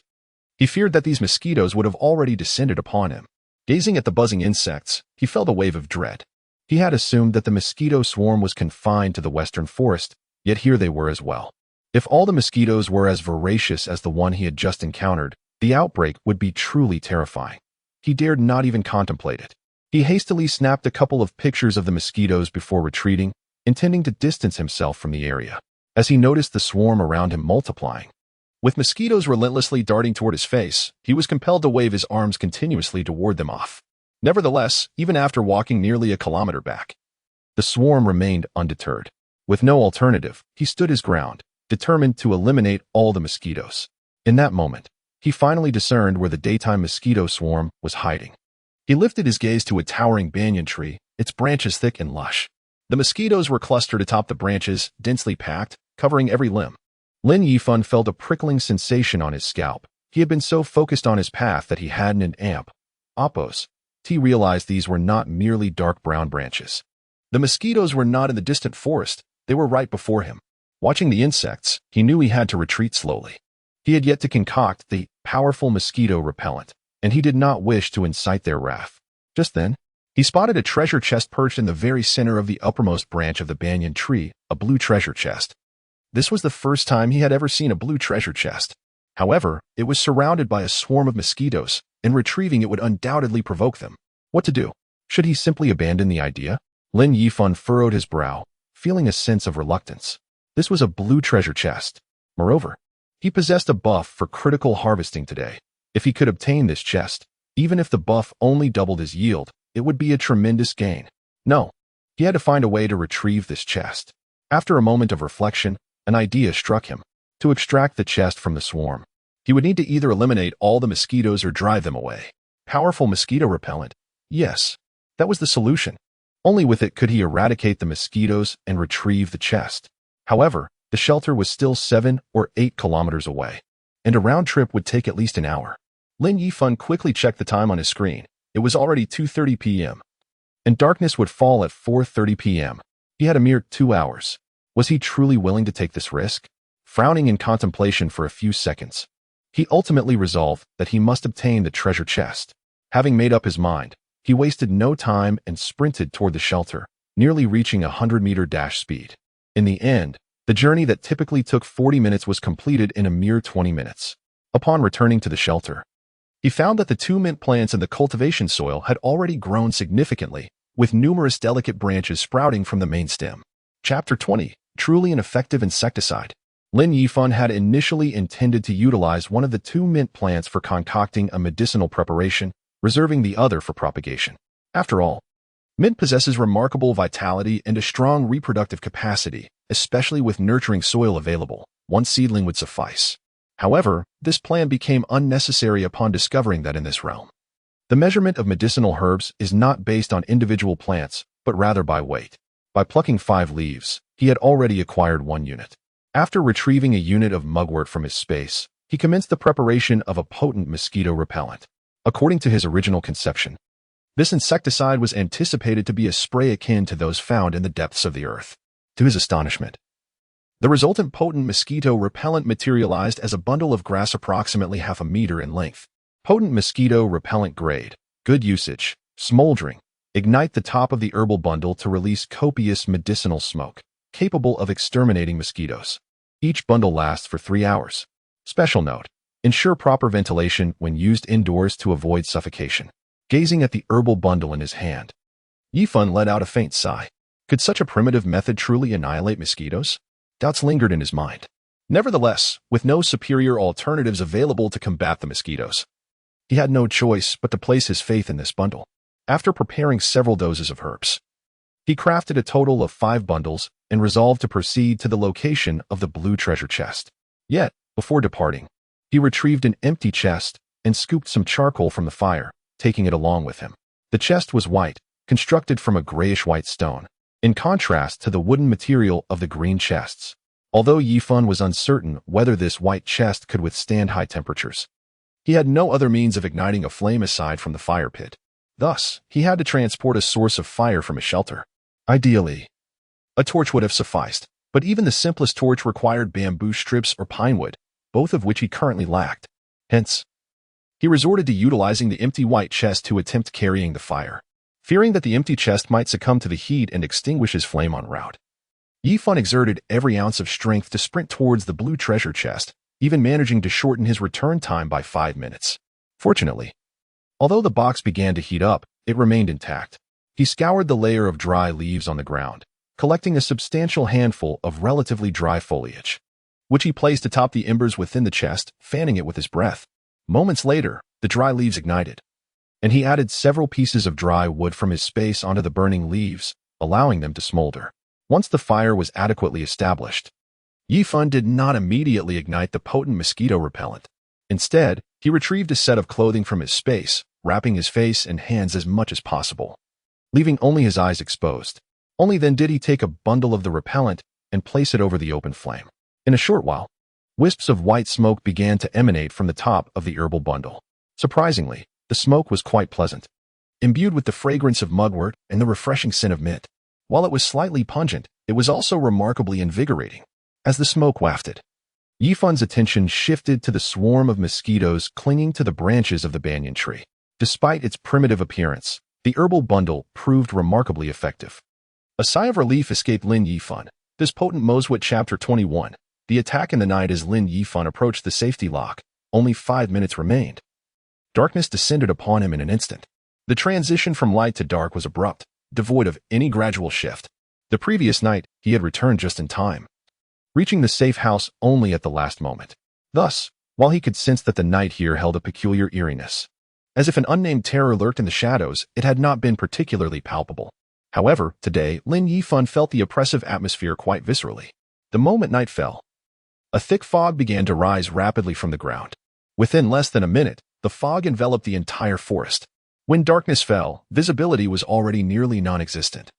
he feared that these mosquitoes would have already descended upon him. Gazing at the buzzing insects, he felt a wave of dread. He had assumed that the mosquito swarm was confined to the western forest, yet here they were as well. If all the mosquitoes were as voracious as the one he had just encountered, the outbreak would be truly terrifying. He dared not even contemplate it. He hastily snapped a couple of pictures of the mosquitoes before retreating, intending to distance himself from the area, as he noticed the swarm around him multiplying. With mosquitoes relentlessly darting toward his face, he was compelled to wave his arms continuously to ward them off. Nevertheless, even after walking nearly a kilometer back, the swarm remained undeterred. With no alternative, he stood his ground, determined to eliminate all the mosquitoes. In that moment, he finally discerned where the daytime mosquito swarm was hiding. He lifted his gaze to a towering banyan tree, its branches thick and lush. The mosquitoes were clustered atop the branches, densely packed, covering every limb. Lin Yifan felt a prickling sensation on his scalp. He had been so focused on his path that he hadn't an amp. Oppos. He realized these were not merely dark brown branches. The mosquitoes were not in the distant forest, they were right before him. Watching the insects, he knew he had to retreat slowly. He had yet to concoct the powerful mosquito repellent, and he did not wish to incite their wrath. Just then, he spotted a treasure chest perched in the very center of the uppermost branch of the banyan tree, a blue treasure chest. This was the first time he had ever seen a blue treasure chest. However, it was surrounded by a swarm of mosquitoes, and retrieving it would undoubtedly provoke them. What to do? Should he simply abandon the idea? Lin Yifan furrowed his brow, feeling a sense of reluctance. This was a blue treasure chest. Moreover, he possessed a buff for critical harvesting today. If he could obtain this chest, even if the buff only doubled his yield, it would be a tremendous gain. No, he had to find a way to retrieve this chest. After a moment of reflection, an idea struck him. To extract the chest from the swarm, he would need to either eliminate all the mosquitoes or drive them away. Powerful mosquito repellent. Yes, that was the solution. Only with it could he eradicate the mosquitoes and retrieve the chest. However, the shelter was still 7 or 8 kilometers away, and a round trip would take at least an hour. Lin Yifan quickly checked the time on his screen. It was already 2:30 p.m., and darkness would fall at 4:30 p.m. He had a mere 2 hours. Was he truly willing to take this risk? Frowning in contemplation for a few seconds, he ultimately resolved that he must obtain the treasure chest. Having made up his mind, he wasted no time and sprinted toward the shelter, nearly reaching 100-meter dash speed. In the end, the journey that typically took 40 minutes was completed in a mere 20 minutes. Upon returning to the shelter, he found that the 2 mint plants in the cultivation soil had already grown significantly, with numerous delicate branches sprouting from the main stem. Chapter 20. Truly an effective insecticide. Lin Yifan had initially intended to utilize one of the 2 mint plants for concocting a medicinal preparation, reserving the other for propagation. After all, mint possesses remarkable vitality and a strong reproductive capacity, especially with nurturing soil available. One seedling would suffice. However, this plan became unnecessary upon discovering that in this realm, the measurement of medicinal herbs is not based on individual plants, but rather by weight. By plucking 5 leaves, he had already acquired 1 unit. After retrieving a unit of mugwort from his space, he commenced the preparation of a potent mosquito repellent. According to his original conception, this insecticide was anticipated to be a spray akin to those found in the depths of the earth. To his astonishment, the resultant potent mosquito repellent materialized as a bundle of grass approximately half a meter in length. Potent mosquito repellent grade. Good usage. Smoldering. Ignite the top of the herbal bundle to release copious medicinal smoke, capable of exterminating mosquitoes. Each bundle lasts for 3 hours. Special note: ensure proper ventilation when used indoors to avoid suffocation. Gazing at the herbal bundle in his hand, Yifan let out a faint sigh. Could such a primitive method truly annihilate mosquitoes? Doubts lingered in his mind. Nevertheless, with no superior alternatives available to combat the mosquitoes, he had no choice but to place his faith in this bundle. After preparing several doses of herbs, he crafted a total of 5 bundles and resolved to proceed to the location of the blue treasure chest. Yet, before departing, he retrieved an empty chest and scooped some charcoal from the fire, taking it along with him. The chest was white, constructed from a grayish-white stone, in contrast to the wooden material of the green chests. Although Yifan was uncertain whether this white chest could withstand high temperatures, he had no other means of igniting a flame aside from the fire pit. Thus, he had to transport a source of fire from his shelter. Ideally, a torch would have sufficed, but even the simplest torch required bamboo strips or pine wood, both of which he currently lacked. Hence, he resorted to utilizing the empty white chest to attempt carrying the fire, fearing that the empty chest might succumb to the heat and extinguish his flame en route. Yifan exerted every ounce of strength to sprint towards the blue treasure chest, even managing to shorten his return time by 5 minutes. Fortunately, although the box began to heat up, it remained intact. He scoured the layer of dry leaves on the ground, collecting a substantial handful of relatively dry foliage, which he placed atop the embers within the chest, fanning it with his breath. Moments later, the dry leaves ignited, and he added several pieces of dry wood from his space onto the burning leaves, allowing them to smolder. Once the fire was adequately established, Yifan did not immediately ignite the potent mosquito repellent. Instead, he retrieved a set of clothing from his space, wrapping his face and hands as much as possible, leaving only his eyes exposed. Only then did he take a bundle of the repellent and place it over the open flame. In a short while, wisps of white smoke began to emanate from the top of the herbal bundle. Surprisingly, the smoke was quite pleasant, imbued with the fragrance of mugwort and the refreshing scent of mint. While it was slightly pungent, it was also remarkably invigorating. As the smoke wafted, Yifan's attention shifted to the swarm of mosquitoes clinging to the branches of the banyan tree. Despite its primitive appearance, the herbal bundle proved remarkably effective. A sigh of relief escaped Lin Yifan. This potent mosquito. Chapter 21. The attack in the night. As Lin Yifan approached the safety lock, only 5 minutes remained. Darkness descended upon him in an instant. The transition from light to dark was abrupt, devoid of any gradual shift. The previous night, he had returned just in time, reaching the safe house only at the last moment. Thus, while he could sense that the night here held a peculiar eeriness, as if an unnamed terror lurked in the shadows, it had not been particularly palpable. However, today, Lin Yifan felt the oppressive atmosphere quite viscerally. The moment night fell, a thick fog began to rise rapidly from the ground. Within less than a minute, the fog enveloped the entire forest. When darkness fell, visibility was already nearly non-existent,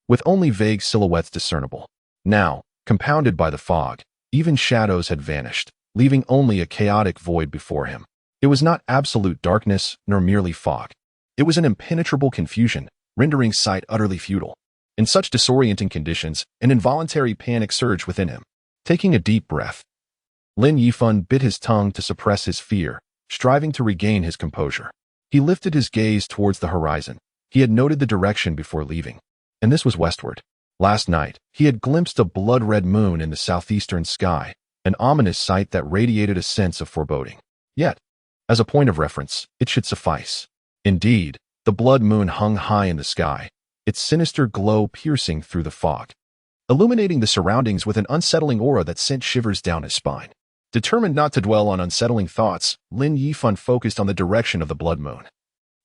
with only vague silhouettes discernible. Now, compounded by the fog, even shadows had vanished, leaving only a chaotic void before him. It was not absolute darkness, nor merely fog. It was an impenetrable confusion, rendering sight utterly futile. In such disorienting conditions, an involuntary panic surged within him. Taking a deep breath, Lin Yifan bit his tongue to suppress his fear, striving to regain his composure. He lifted his gaze towards the horizon. He had noted the direction before leaving, and this was westward. Last night, he had glimpsed a blood-red moon in the southeastern sky, an ominous sight that radiated a sense of foreboding. Yet, as a point of reference, it should suffice. Indeed, the blood moon hung high in the sky, its sinister glow piercing through the fog, illuminating the surroundings with an unsettling aura that sent shivers down his spine. Determined not to dwell on unsettling thoughts, Lin Yifan focused on the direction of the blood moon,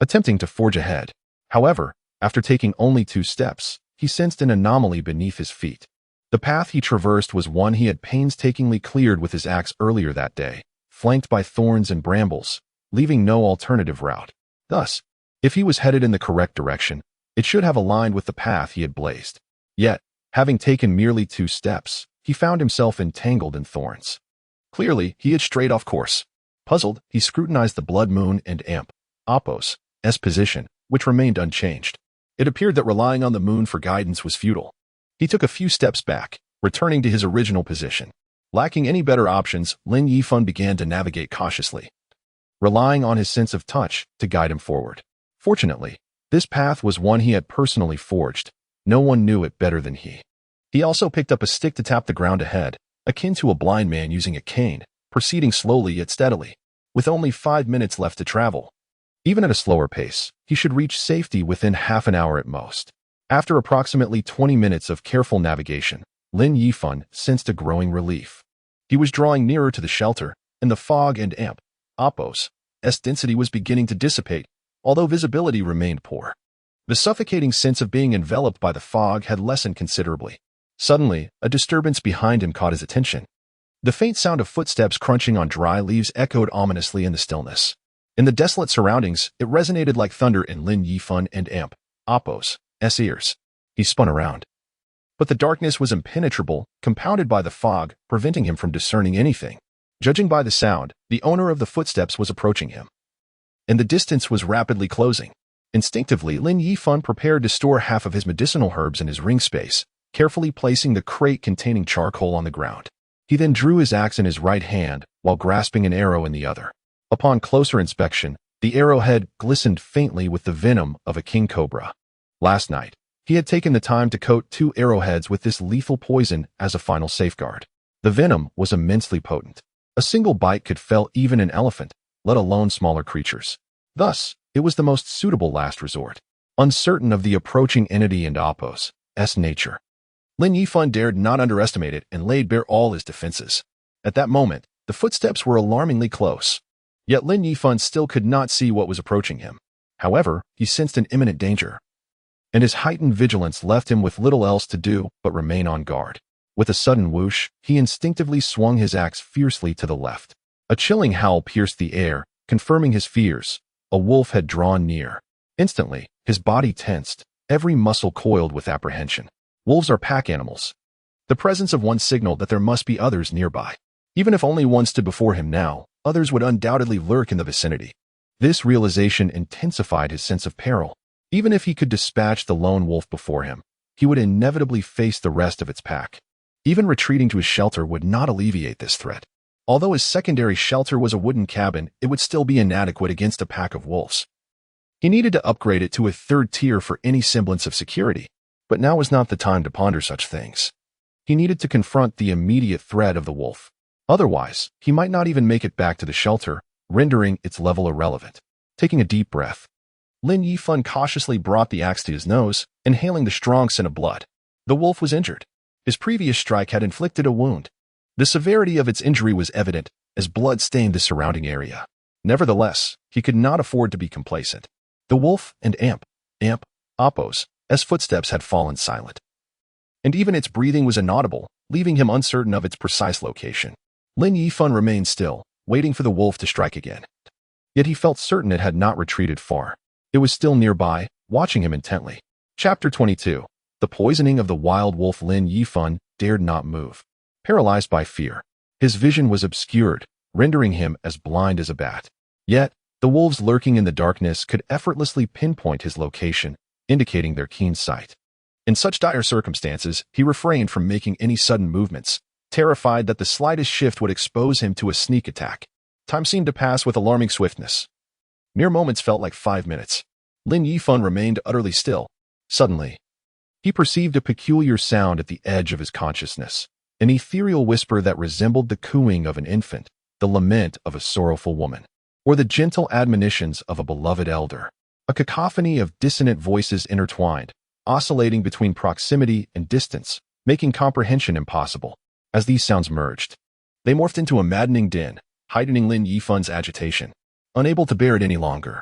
attempting to forge ahead. However, after taking only 2 steps, he sensed an anomaly beneath his feet. The path he traversed was one he had painstakingly cleared with his axe earlier that day, flanked by thorns and brambles, leaving no alternative route. Thus, if he was headed in the correct direction, it should have aligned with the path he had blazed. Yet, having taken merely 2 steps, he found himself entangled in thorns. Clearly, he had strayed off course. Puzzled, he scrutinized the blood moon and Amp, Apos, S position, which remained unchanged. It appeared that relying on the moon for guidance was futile. He took a few steps back, returning to his original position. Lacking any better options, Lin Yifan began to navigate cautiously, relying on his sense of touch to guide him forward. Fortunately, this path was one he had personally forged. No one knew it better than he. He also picked up a stick to tap the ground ahead, akin to a blind man using a cane, proceeding slowly yet steadily. With only 5 minutes left to travel, even at a slower pace, he should reach safety within half an hour at most. After approximately 20 minutes of careful navigation, Lin Yifan sensed a growing relief. He was drawing nearer to the shelter, and the fog and Amp, Apos, S density was beginning to dissipate, although visibility remained poor. The suffocating sense of being enveloped by the fog had lessened considerably. Suddenly, a disturbance behind him caught his attention. The faint sound of footsteps crunching on dry leaves echoed ominously in the stillness. In the desolate surroundings, it resonated like thunder in Lin Yifan and Amp, Apos, S ears. He spun around, But the darkness was impenetrable, compounded by the fog, preventing him from discerning anything. Judging by the sound, the owner of the footsteps was approaching him, and the distance was rapidly closing. Instinctively, Lin Yifan prepared to store half of his medicinal herbs in his ring space, carefully placing the crate containing charcoal on the ground. He then drew his axe in his right hand while grasping an arrow in the other. Upon closer inspection, the arrowhead glistened faintly with the venom of a king cobra. Last night, he had taken the time to coat 2 arrowheads with this lethal poison as a final safeguard. The venom was immensely potent. A single bite could fell even an elephant, let alone smaller creatures. Thus, it was the most suitable last resort. Uncertain of the approaching entity and Appo's nature, Lin Yifan dared not underestimate it and laid bare all his defenses. At that moment, the footsteps were alarmingly close. Yet Lin Yifan still could not see what was approaching him. However, he sensed an imminent danger, and his heightened vigilance left him with little else to do but remain on guard. With a sudden whoosh, he instinctively swung his axe fiercely to the left. A chilling howl pierced the air, confirming his fears. A wolf had drawn near. Instantly, his body tensed, every muscle coiled with apprehension. Wolves are pack animals. The presence of one signaled that there must be others nearby. Even if only one stood before him now, others would undoubtedly lurk in the vicinity. This realization intensified his sense of peril. Even if he could dispatch the lone wolf before him, he would inevitably face the rest of its pack. Even retreating to his shelter would not alleviate this threat. Although his secondary shelter was a wooden cabin, it would still be inadequate against a pack of wolves. He needed to upgrade it to a 3rd tier for any semblance of security, but now was not the time to ponder such things. He needed to confront the immediate threat of the wolf. Otherwise, he might not even make it back to the shelter, rendering its level irrelevant. Taking a deep breath, Lin Yifan cautiously brought the axe to his nose, inhaling the strong scent of blood. The wolf was injured. His previous strike had inflicted a wound. The severity of its injury was evident, as blood stained the surrounding area. Nevertheless, he could not afford to be complacent. The wolf and Appo's footsteps had fallen silent, and even its breathing was inaudible, leaving him uncertain of its precise location. Lin Yifan remained still, waiting for the wolf to strike again. Yet he felt certain it had not retreated far. It was still nearby, watching him intently. Chapter 22. The poisoning of the wild wolf. Lin Yifan dared not move. Paralyzed by fear, his vision was obscured, rendering him as blind as a bat. Yet, the wolves lurking in the darkness could effortlessly pinpoint his location, indicating their keen sight. In such dire circumstances, he refrained from making any sudden movements, terrified that the slightest shift would expose him to a sneak attack. Time seemed to pass with alarming swiftness. Mere moments felt like 5 minutes. Lin Yifan remained utterly still. Suddenly, he perceived a peculiar sound at the edge of his consciousness. An ethereal whisper that resembled the cooing of an infant, the lament of a sorrowful woman, or the gentle admonitions of a beloved elder. A cacophony of dissonant voices intertwined, oscillating between proximity and distance, making comprehension impossible. As these sounds merged, they morphed into a maddening din, heightening Lin Yifan's agitation. Unable to bear it any longer,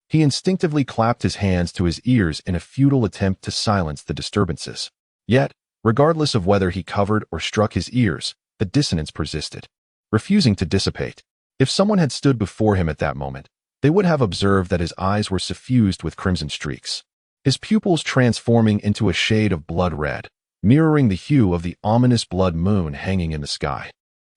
he instinctively clapped his hands to his ears in a futile attempt to silence the disturbances. Yet, regardless of whether he covered or struck his ears, the dissonance persisted, refusing to dissipate. If someone had stood before him at that moment, they would have observed that his eyes were suffused with crimson streaks, his pupils transforming into a shade of blood red, mirroring the hue of the ominous blood moon hanging in the sky.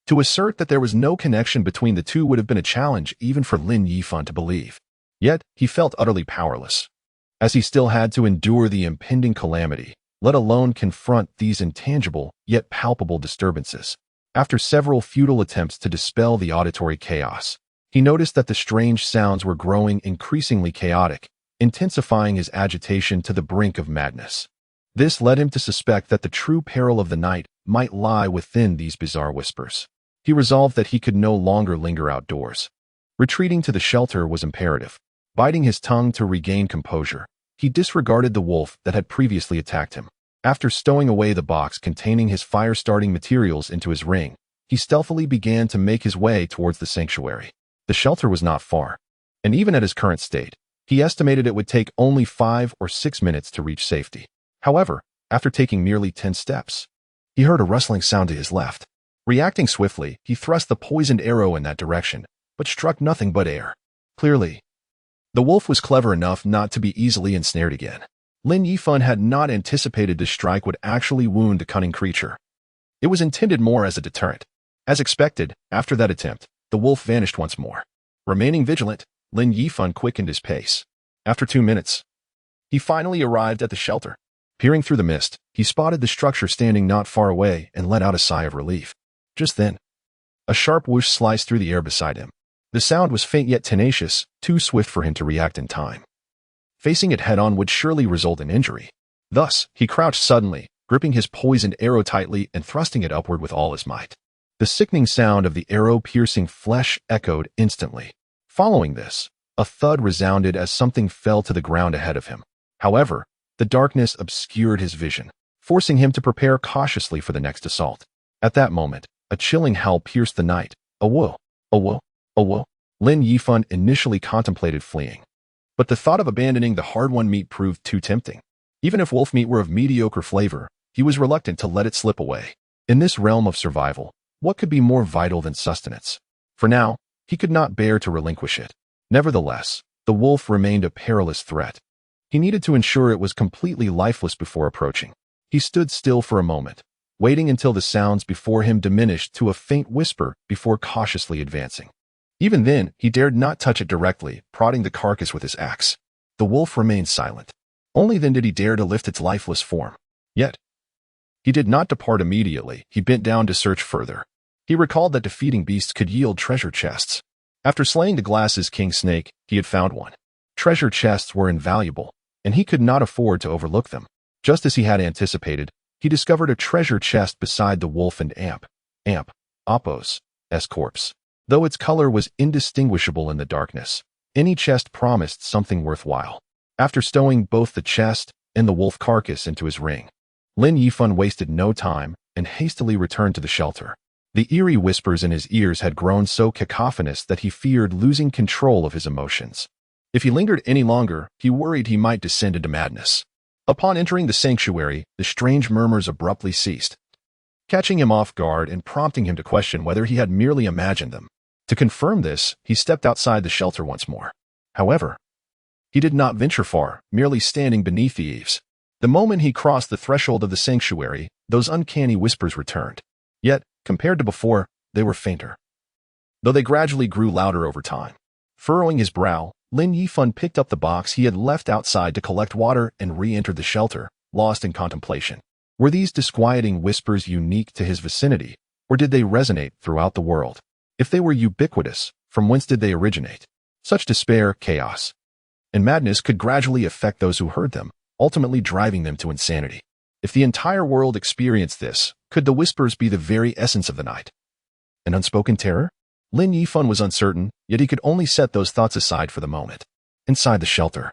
To assert that there was no connection between the two would have been a challenge even for Lin Yifan to believe. Yet, he felt utterly powerless, as he still had to endure the impending calamity, let alone confront these intangible yet palpable disturbances. After several futile attempts to dispel the auditory chaos, he noticed that the strange sounds were growing increasingly chaotic, intensifying his agitation to the brink of madness. This led him to suspect that the true peril of the night might lie within these bizarre whispers. He resolved that he could no longer linger outdoors. Retreating to the shelter was imperative. Biting his tongue to regain composure, he disregarded the wolf that had previously attacked him. After stowing away the box containing his fire-starting materials into his ring, he stealthily began to make his way towards the sanctuary. The shelter was not far, and even at his current state, he estimated it would take only 5 or 6 minutes to reach safety. However, after taking merely 10 steps, he heard a rustling sound to his left. Reacting swiftly, he thrust the poisoned arrow in that direction, but struck nothing but air. Clearly, the wolf was clever enough not to be easily ensnared again. Lin Yifan had not anticipated this strike would actually wound the cunning creature. It was intended more as a deterrent. As expected, after that attempt, the wolf vanished once more. Remaining vigilant, Lin Yifan quickened his pace. After 2 minutes, he finally arrived at the shelter. Peering through the mist, he spotted the structure standing not far away and let out a sigh of relief. Just then, a sharp whoosh sliced through the air beside him. The sound was faint yet tenacious, too swift for him to react in time. Facing it head-on would surely result in injury. Thus, he crouched suddenly, gripping his poisoned arrow tightly and thrusting it upward with all his might. The sickening sound of the arrow piercing flesh echoed instantly. Following this, a thud resounded as something fell to the ground ahead of him. However, the darkness obscured his vision, forcing him to prepare cautiously for the next assault. At that moment, a chilling howl pierced the night. A whoa, a whoa, a whoa. Lin Yifan initially contemplated fleeing, but the thought of abandoning the hard-won meat proved too tempting. Even if wolf meat were of mediocre flavor, he was reluctant to let it slip away. In this realm of survival, what could be more vital than sustenance? For now, he could not bear to relinquish it. Nevertheless, the wolf remained a perilous threat. He needed to ensure it was completely lifeless before approaching. He stood still for a moment, waiting until the sounds before him diminished to a faint whisper before cautiously advancing. Even then, he dared not touch it directly, prodding the carcass with his axe. The wolf remained silent. Only then did he dare to lift its lifeless form. Yet, he did not depart immediately. He bent down to search further. He recalled that defeating beasts could yield treasure chests. After slaying the glass's king snake, he had found one. Treasure chests were invaluable, and he could not afford to overlook them. Just as he had anticipated, he discovered a treasure chest beside the wolf and Appo's corpse. Though its color was indistinguishable in the darkness, any chest promised something worthwhile. After stowing both the chest and the wolf carcass into his ring, Lin Yifan wasted no time and hastily returned to the shelter. The eerie whispers in his ears had grown so cacophonous that he feared losing control of his emotions. If he lingered any longer, he worried he might descend into madness. Upon entering the sanctuary, the strange murmurs abruptly ceased, catching him off guard and prompting him to question whether he had merely imagined them. To confirm this, he stepped outside the shelter once more. However, he did not venture far, merely standing beneath the eaves. The moment he crossed the threshold of the sanctuary, those uncanny whispers returned. Yet, compared to before, they were fainter, though they gradually grew louder over time. Furrowing his brow, Lin Yifan picked up the box he had left outside to collect water and re-entered the shelter, lost in contemplation. Were these disquieting whispers unique to his vicinity, or did they resonate throughout the world? If they were ubiquitous, from whence did they originate? Such despair, chaos, and madness could gradually affect those who heard them, ultimately driving them to insanity. If the entire world experienced this, could the whispers be the very essence of the night? An unspoken terror? Lin Yifan was uncertain, yet he could only set those thoughts aside for the moment. Inside the shelter,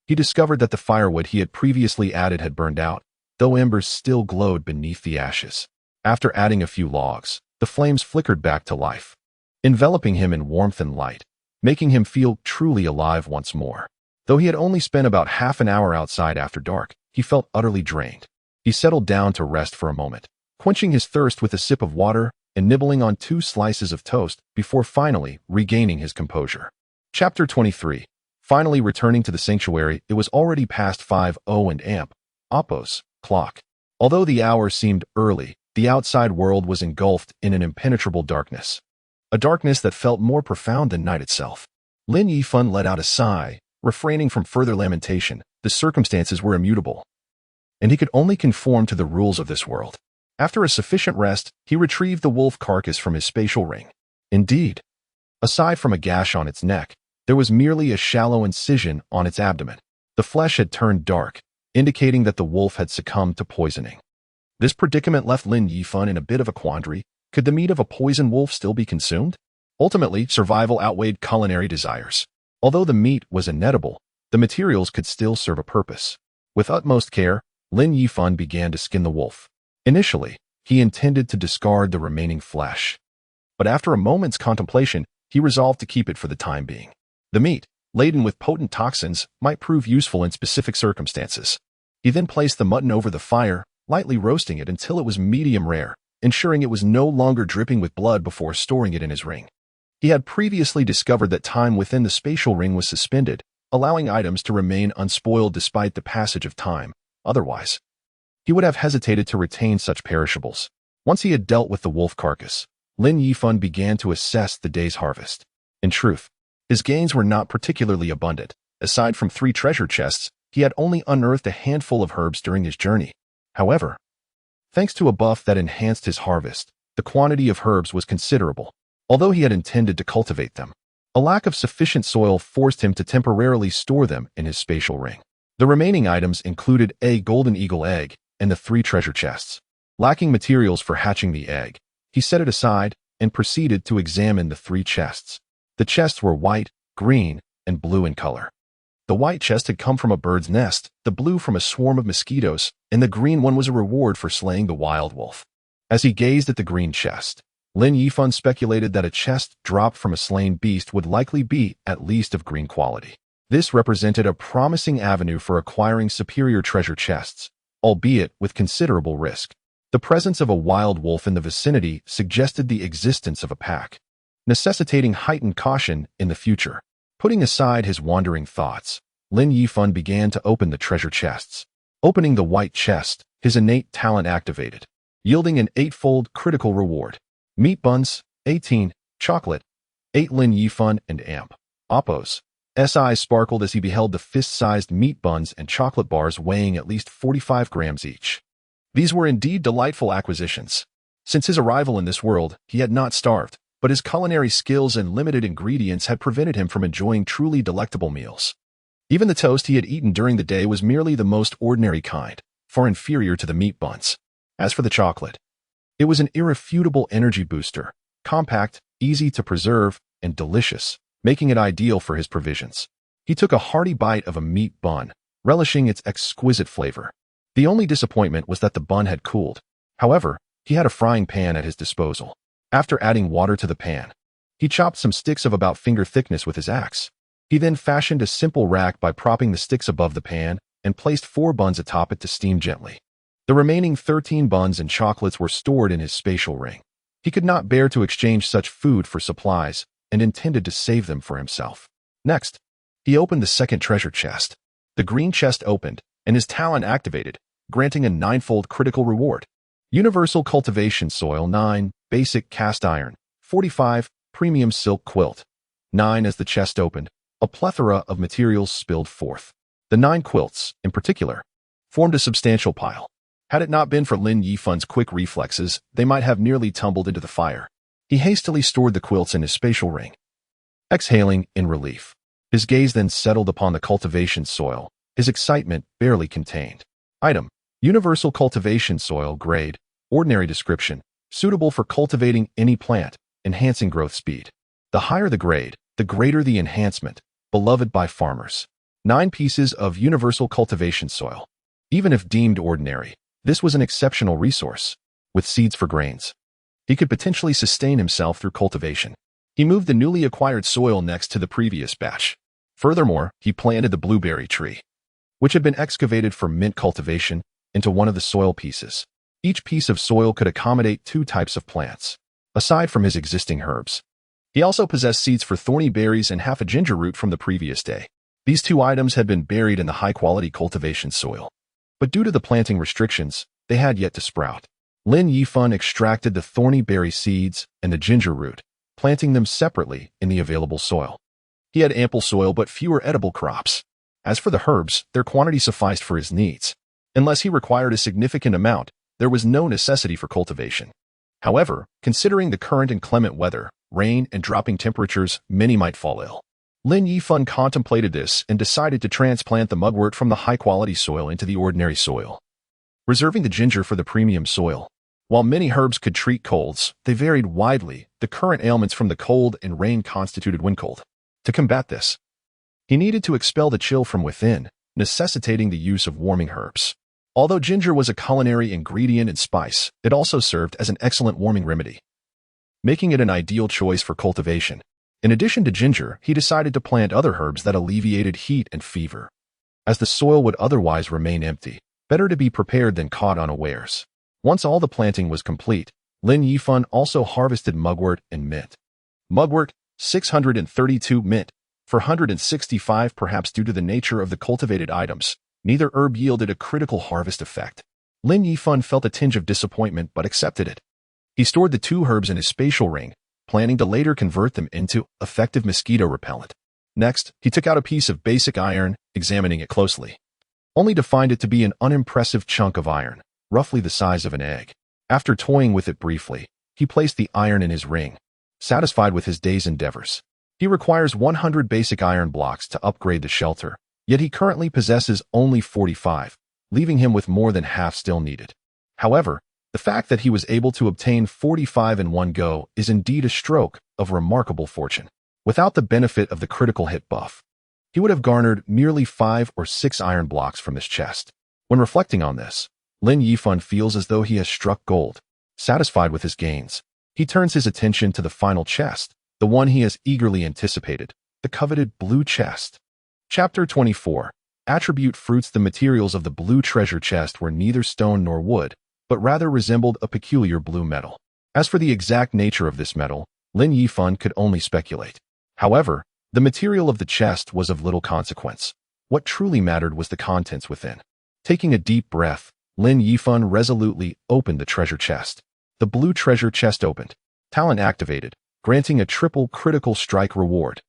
he discovered that the firewood he had previously added had burned out, though embers still glowed beneath the ashes. After adding a few logs, the flames flickered back to life, enveloping him in warmth and light, making him feel truly alive once more. Though he had only spent about half an hour outside after dark, he felt utterly drained. He settled down to rest for a moment, quenching his thirst with a sip of water and nibbling on 2 slices of toast before finally regaining his composure. Chapter 23. Finally returning to the sanctuary, it was already past 5:00 and Appo's clock. Although the hour seemed early, the outside world was engulfed in an impenetrable darkness. A darkness that felt more profound than night itself. Lin Yifan let out a sigh, refraining from further lamentation. The circumstances were immutable, and he could only conform to the rules of this world. After a sufficient rest, he retrieved the wolf carcass from his spatial ring. Indeed, aside from a gash on its neck, there was merely a shallow incision on its abdomen. The flesh had turned dark, indicating that the wolf had succumbed to poisoning. This predicament left Lin Yifan in a bit of a quandary. Could the meat of a poisoned wolf still be consumed? Ultimately, survival outweighed culinary desires. Although the meat was inedible, the materials could still serve a purpose. With utmost care, Lin Yifan began to skin the wolf. Initially, he intended to discard the remaining flesh, but after a moment's contemplation, he resolved to keep it for the time being. The meat, laden with potent toxins, might prove useful in specific circumstances. He then placed the mutton over the fire, lightly roasting it until it was medium rare, ensuring it was no longer dripping with blood before storing it in his ring. He had previously discovered that time within the spatial ring was suspended, allowing items to remain unspoiled despite the passage of time. Otherwise, he would have hesitated to retain such perishables. Once he had dealt with the wolf carcass, Lin Yifan began to assess the day's harvest. In truth, his gains were not particularly abundant. Aside from 3 treasure chests, he had only unearthed a handful of herbs during his journey. However, thanks to a buff that enhanced his harvest, the quantity of herbs was considerable, although he had intended to cultivate them. A lack of sufficient soil forced him to temporarily store them in his spatial ring. The remaining items included a golden eagle egg and the 3 treasure chests. Lacking materials for hatching the egg, he set it aside and proceeded to examine the 3 chests. The chests were white, green, and blue in color. The white chest had come from a bird's nest, the blue from a swarm of mosquitoes, and the green one was a reward for slaying the wild wolf. As he gazed at the green chest, Lin Yifan speculated that a chest dropped from a slain beast would likely be at least of green quality. This represented a promising avenue for acquiring superior treasure chests, albeit with considerable risk. The presence of a wild wolf in the vicinity suggested the existence of a pack, necessitating heightened caution in the future. Putting aside his wandering thoughts, Lin Yifan began to open the treasure chests. Opening the white chest, his innate talent activated, yielding an 8-fold critical reward. Meat buns, 18, chocolate, 8 Lin Yifan and Amp. Oppo's eyes sparkled as he beheld the fist-sized meat buns and chocolate bars weighing at least 45 grams each. These were indeed delightful acquisitions. Since his arrival in this world, he had not starved, but his culinary skills and limited ingredients had prevented him from enjoying truly delectable meals. Even the toast he had eaten during the day was merely the most ordinary kind, far inferior to the meat buns. As for the chocolate, it was an irrefutable energy booster, compact, easy to preserve, and delicious, making it ideal for his provisions. He took a hearty bite of a meat bun, relishing its exquisite flavor. The only disappointment was that the bun had cooled. However, he had a frying pan at his disposal. After adding water to the pan, he chopped some sticks of about finger thickness with his axe. He then fashioned a simple rack by propping the sticks above the pan and placed 4 buns atop it to steam gently. The remaining 13 buns and chocolates were stored in his spatial ring. He could not bear to exchange such food for supplies and intended to save them for himself. Next, he opened the second treasure chest. The green chest opened, and his talent activated, granting a 9-fold critical reward. Universal cultivation soil 9, basic cast iron, 45, premium silk quilt. 9 As the chest opened, a plethora of materials spilled forth. The 9 quilts, in particular, formed a substantial pile. Had it not been for Lin Yifan's quick reflexes, they might have nearly tumbled into the fire. He hastily stored the quilts in his spatial ring, exhaling in relief. His gaze then settled upon the cultivation soil, his excitement barely contained. Item: Universal cultivation soil grade, ordinary description, suitable for cultivating any plant, enhancing growth speed. The higher the grade, the greater the enhancement, beloved by farmers. 9 pieces of universal cultivation soil. Even if deemed ordinary, this was an exceptional resource. With seeds for grains, he could potentially sustain himself through cultivation. He moved the newly acquired soil next to the previous batch. Furthermore, he planted the blueberry tree, which had been excavated for mint cultivation, into one of the soil pieces. Each piece of soil could accommodate 2 types of plants, aside from his existing herbs. He also possessed seeds for thorny berries and half a ginger root from the previous day. These 2 items had been buried in the high-quality cultivation soil, but due to the planting restrictions, they had yet to sprout. Lin Yifan extracted the thorny berry seeds and the ginger root, planting them separately in the available soil. He had ample soil but fewer edible crops. As for the herbs, their quantity sufficed for his needs. Unless he required a significant amount, there was no necessity for cultivation. However, considering the current inclement weather, rain, and dropping temperatures, many might fall ill. Lin Yifan contemplated this and decided to transplant the mugwort from the high-quality soil into the ordinary soil, reserving the ginger for the premium soil. While many herbs could treat colds, they varied widely. The current ailments from the cold and rain constituted wind cold. To combat this, he needed to expel the chill from within, necessitating the use of warming herbs. Although ginger was a culinary ingredient and spice, it also served as an excellent warming remedy, making it an ideal choice for cultivation. In addition to ginger, he decided to plant other herbs that alleviated heat and fever. As the soil would otherwise remain empty, better to be prepared than caught unawares. Once all the planting was complete, Lin Yifan also harvested mugwort and mint. Mugwort, 632 mint, For 165, perhaps due to the nature of the cultivated items, neither herb yielded a critical harvest effect. Lin Yifan felt a tinge of disappointment but accepted it. He stored the 2 herbs in his spatial ring, planning to later convert them into effective mosquito repellent. Next, he took out a piece of basic iron, examining it closely, only to find it to be an unimpressive chunk of iron, roughly the size of an egg. After toying with it briefly, he placed the iron in his ring, satisfied with his day's endeavors. He requires 100 basic iron blocks to upgrade the shelter, yet he currently possesses only 45, leaving him with more than half still needed. However, the fact that he was able to obtain 45 in one go is indeed a stroke of remarkable fortune. Without the benefit of the critical hit buff, he would have garnered merely 5 or 6 iron blocks from this chest. When reflecting on this, Lin Yifan feels as though he has struck gold. Satisfied with his gains, he turns his attention to the final chest, the one he has eagerly anticipated, the coveted blue chest. Chapter 24. Attribute fruits. The materials of the blue treasure chest were neither stone nor wood, but rather resembled a peculiar blue metal. As for the exact nature of this metal, Lin Yifan could only speculate. However, the material of the chest was of little consequence. What truly mattered was the contents within. Taking a deep breath, Lin Yifan resolutely opened the treasure chest. The blue treasure chest opened. Talent activated, granting a triple critical strike reward.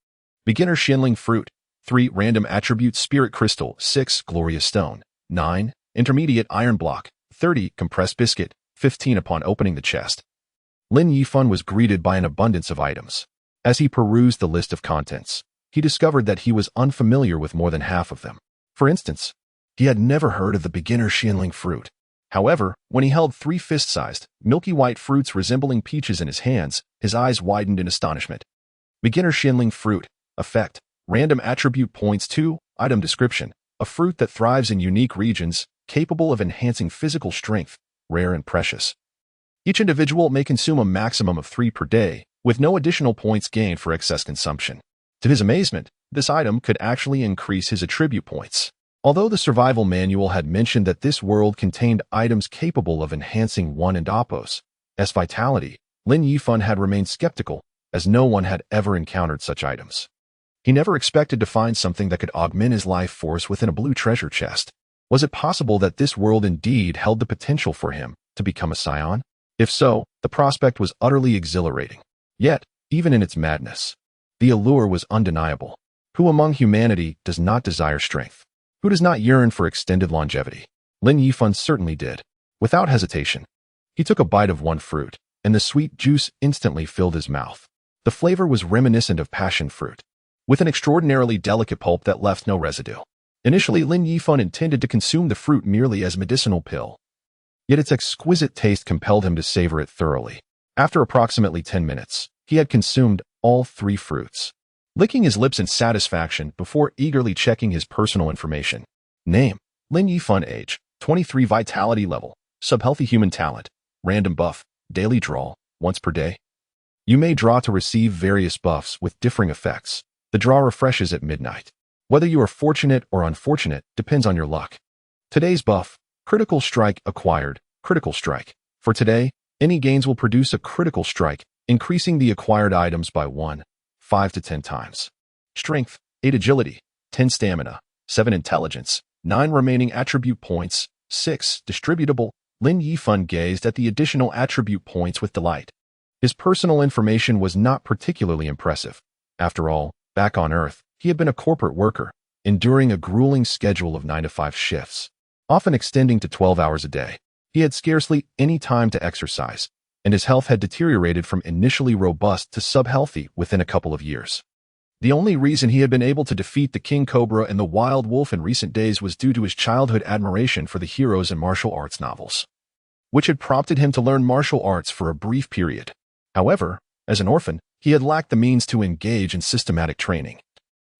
Beginner Shinling Fruit, 3 random attribute Spirit Crystal, 6 Glorious Stone, 9 Intermediate Iron Block, 30 Compressed Biscuit, 15 Upon opening the chest, Lin Yifan was greeted by an abundance of items. As he perused the list of contents, he discovered that he was unfamiliar with more than half of them. For instance, he had never heard of the Beginner Shinling Fruit. However, when he held 3 fist-sized, milky white fruits resembling peaches in his hands, his eyes widened in astonishment. Beginner Shinling Fruit. Effect. Random attribute points 2. Item description. A fruit that thrives in unique regions, capable of enhancing physical strength, rare and precious. Each individual may consume a maximum of 3 per day, with no additional points gained for excess consumption. To his amazement, this item could actually increase his attribute points. Although the survival manual had mentioned that this world contained items capable of enhancing one and Oppo's vitality, Lin Yifan had remained skeptical, as no one had ever encountered such items. He never expected to find something that could augment his life force within a blue treasure chest. Was it possible that this world indeed held the potential for him to become a scion? If so, the prospect was utterly exhilarating. Yet, even in its madness, the allure was undeniable. Who among humanity does not desire strength? Who does not yearn for extended longevity? Lin Yifan certainly did. Without hesitation, he took a bite of one fruit, and the sweet juice instantly filled his mouth. The flavor was reminiscent of passion fruit, with an extraordinarily delicate pulp that left no residue. Initially, Lin Yifan intended to consume the fruit merely as a medicinal pill. Yet its exquisite taste compelled him to savor it thoroughly. After approximately 10 minutes, he had consumed all 3 fruits, licking his lips in satisfaction before eagerly checking his personal information. Name: Lin Yifan. Age: 23. Vitality level: subhealthy human talent. Random buff: daily draw, once per day. You may draw to receive various buffs with differing effects. The draw refreshes at midnight. Whether you are fortunate or unfortunate depends on your luck. Today's buff: critical strike acquired. Critical strike. For today, any gains will produce a critical strike, increasing the acquired items by 1, 5 to 10 times. Strength: 8 agility, 10 stamina, 7 intelligence, 9 remaining attribute points, 6 distributable. Lin Yifan gazed at the additional attribute points with delight. His personal information was not particularly impressive. After all, back on Earth, he had been a corporate worker, enduring a grueling schedule of 9 to 5 shifts, often extending to 12 hours a day. He had scarcely any time to exercise, and his health had deteriorated from initially robust to subhealthy within a couple of years. The only reason he had been able to defeat the King Cobra and the Wild Wolf in recent days was due to his childhood admiration for the heroes in martial arts novels, which had prompted him to learn martial arts for a brief period. However, as an orphan, he had lacked the means to engage in systematic training,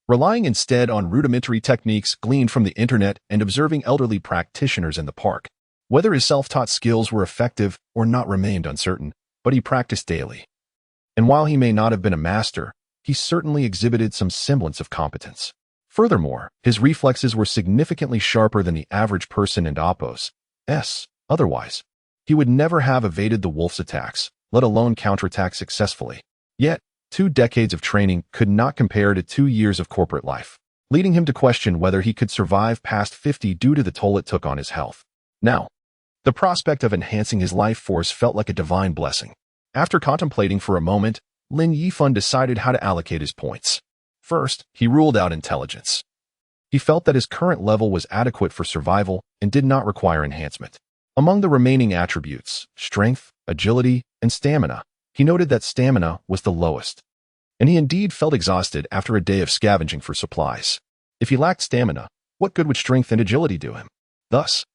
relying instead on rudimentary techniques gleaned from the internet and observing elderly practitioners in the park. Whether his self-taught skills were effective or not remained uncertain, but he practiced daily. And while he may not have been a master, he certainly exhibited some semblance of competence. Furthermore, his reflexes were significantly sharper than the average person and Oppo's. Otherwise, he would never have evaded the wolf's attacks, let alone counterattack successfully. Yet, 2 decades of training could not compare to 2 years of corporate life, leading him to question whether he could survive past 50 due to the toll it took on his health. Now, the prospect of enhancing his life force felt like a divine blessing. After contemplating for a moment, Lin Yifan decided how to allocate his points. First, he ruled out intelligence. He felt that his current level was adequate for survival and did not require enhancement. Among the remaining attributes, strength, agility, and stamina, he noted that stamina was the lowest. And he indeed felt exhausted after a day of scavenging for supplies. If he lacked stamina, what good would strength and agility do him? Thus,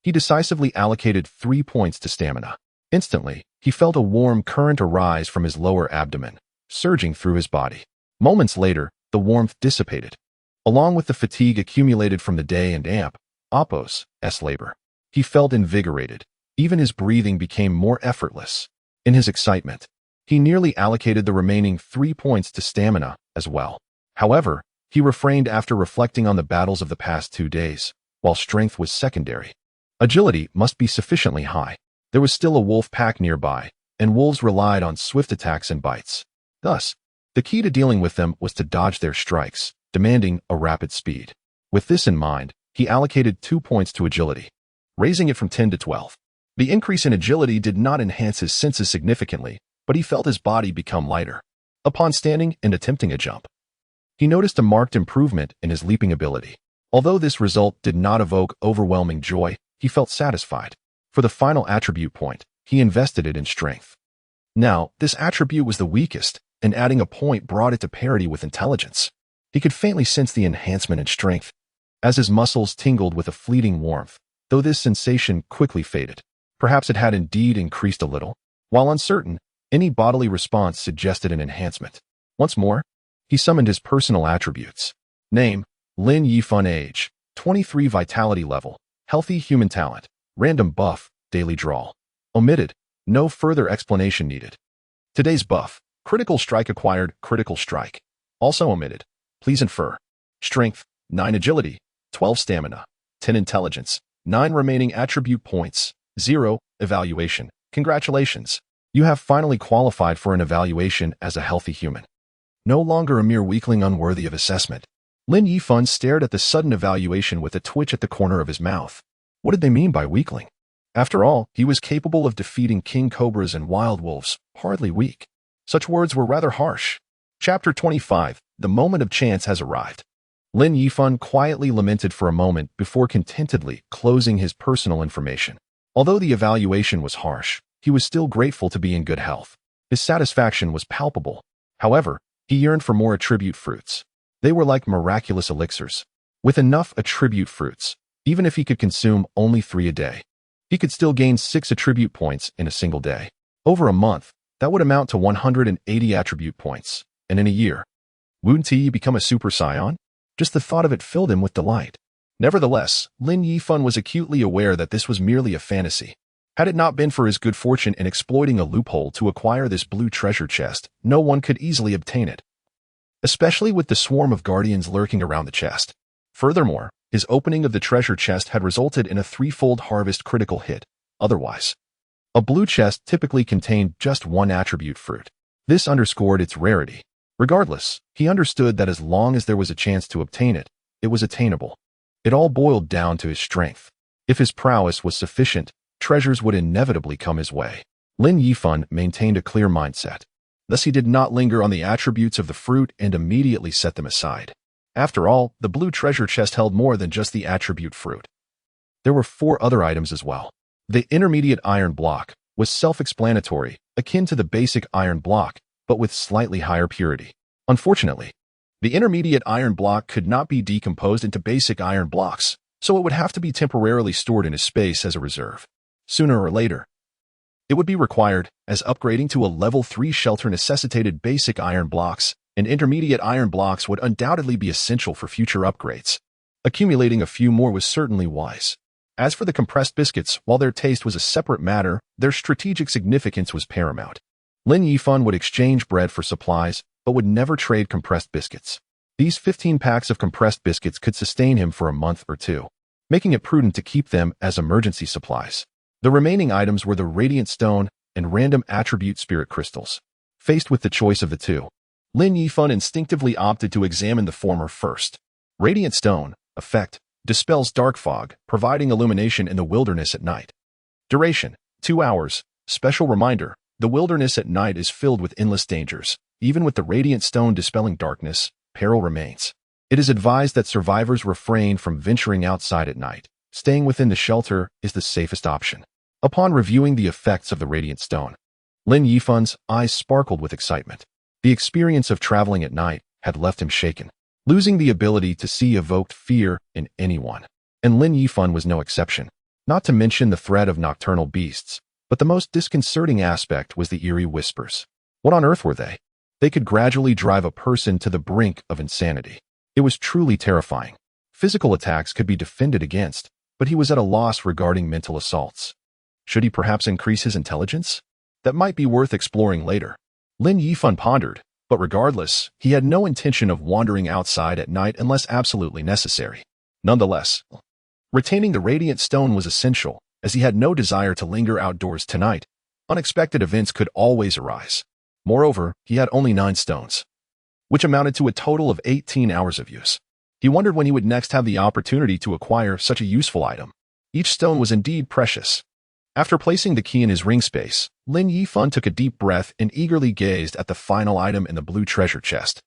he decisively allocated 3 points to stamina. Instantly, he felt a warm current arise from his lower abdomen, surging through his body. Moments later, the warmth dissipated, along with the fatigue accumulated from the day and Oppo's labor. He felt invigorated. Even his breathing became more effortless. In his excitement, he nearly allocated the remaining 3 points to stamina as well. However, he refrained after reflecting on the battles of the past 2 days, while strength was secondary. Agility must be sufficiently high. There was still a wolf pack nearby, and wolves relied on swift attacks and bites. Thus, the key to dealing with them was to dodge their strikes, demanding a rapid speed. With this in mind, he allocated 2 points to agility, raising it from 10 to 12. The increase in agility did not enhance his senses significantly, but he felt his body become lighter. Upon standing and attempting a jump, he noticed a marked improvement in his leaping ability. Although this result did not evoke overwhelming joy, he felt satisfied. For the final attribute point, he invested it in strength. Now, this attribute was the weakest, and adding a point brought it to parity with intelligence. He could faintly sense the enhancement in strength, as his muscles tingled with a fleeting warmth, though this sensation quickly faded. Perhaps it had indeed increased a little. While uncertain, any bodily response suggested an enhancement. Once more, he summoned his personal attributes. Name, Lin Yifan. Age, 23. Vitality level, healthy human talent. Random buff, daily drawl. Omitted, no further explanation needed. Today's buff, critical strike acquired, critical strike. Also omitted, please infer. Strength, 9 agility, 12 stamina, 10 intelligence, 9 remaining attribute points, 0 evaluation. Congratulations. You have finally qualified for an evaluation as a healthy human. No longer a mere weakling unworthy of assessment. Lin Yifan stared at the sudden evaluation with a twitch at the corner of his mouth. What did they mean by weakling? After all, he was capable of defeating king cobras and wild wolves, hardly weak. Such words were rather harsh. Chapter 25. The moment of chance has arrived. Lin Yifan quietly lamented for a moment before contentedly closing his personal information. Although the evaluation was harsh, he was still grateful to be in good health. His satisfaction was palpable. However, he yearned for more attribute fruits. They were like miraculous elixirs. With enough attribute fruits, even if he could consume only 3 a day, he could still gain 6 attribute points in a single day. Over a month, that would amount to 180 attribute points. And in a year, wouldn't he become a super scion? Just the thought of it filled him with delight. Nevertheless, Lin Yifan was acutely aware that this was merely a fantasy. Had it not been for his good fortune in exploiting a loophole to acquire this blue treasure chest, no one could easily obtain it, especially with the swarm of guardians lurking around the chest. Furthermore, his opening of the treasure chest had resulted in a 3-fold harvest critical hit. Otherwise, a blue chest typically contained just 1 attribute fruit. This underscored its rarity. Regardless, he understood that as long as there was a chance to obtain it, it was attainable. It all boiled down to his strength. If his prowess was sufficient, treasures would inevitably come his way. Lin Yifan maintained a clear mindset. Thus he did not linger on the attributes of the fruit and immediately set them aside. After all, the blue treasure chest held more than just the attribute fruit. There were 4 other items as well. The intermediate iron block was self-explanatory, akin to the basic iron block, but with slightly higher purity. Unfortunately, the intermediate iron block could not be decomposed into basic iron blocks, so it would have to be temporarily stored in a space as a reserve. Sooner or later, it would be required, as upgrading to a level 3 shelter necessitated basic iron blocks, and intermediate iron blocks would undoubtedly be essential for future upgrades. Accumulating a few more was certainly wise. As for the compressed biscuits, while their taste was a separate matter, their strategic significance was paramount. Lin Yifan would exchange bread for supplies, but would never trade compressed biscuits. These 15 packs of compressed biscuits could sustain him for a month or 2, making it prudent to keep them as emergency supplies. The remaining items were the radiant stone and random attribute spirit crystals. Faced with the choice of the two, Lin Yifan instinctively opted to examine the former first. Radiant Stone, effect, dispels dark fog, providing illumination in the wilderness at night. Duration, 2 hours. Special reminder, the wilderness at night is filled with endless dangers. Even with the Radiant Stone dispelling darkness, peril remains. It is advised that survivors refrain from venturing outside at night. Staying within the shelter is the safest option. Upon reviewing the effects of the Radiant Stone, Lin Yifan's eyes sparkled with excitement. The experience of traveling at night had left him shaken. Losing the ability to see evoked fear in anyone, and Lin Yifan was no exception. Not to mention the threat of nocturnal beasts, but the most disconcerting aspect was the eerie whispers. What on earth were they? They could gradually drive a person to the brink of insanity. It was truly terrifying. Physical attacks could be defended against, but he was at a loss regarding mental assaults. Should he perhaps increase his intelligence? That might be worth exploring later. Lin Yifan pondered, but regardless, he had no intention of wandering outside at night unless absolutely necessary. Nonetheless, retaining the Radiant Stone was essential, as he had no desire to linger outdoors tonight. Unexpected events could always arise. Moreover, he had only 9 stones, which amounted to a total of 18 hours of use. He wondered when he would next have the opportunity to acquire such a useful item. Each stone was indeed precious. After placing the key in his ring space, Lin Yifan took a deep breath and eagerly gazed at the final item in the blue treasure chest.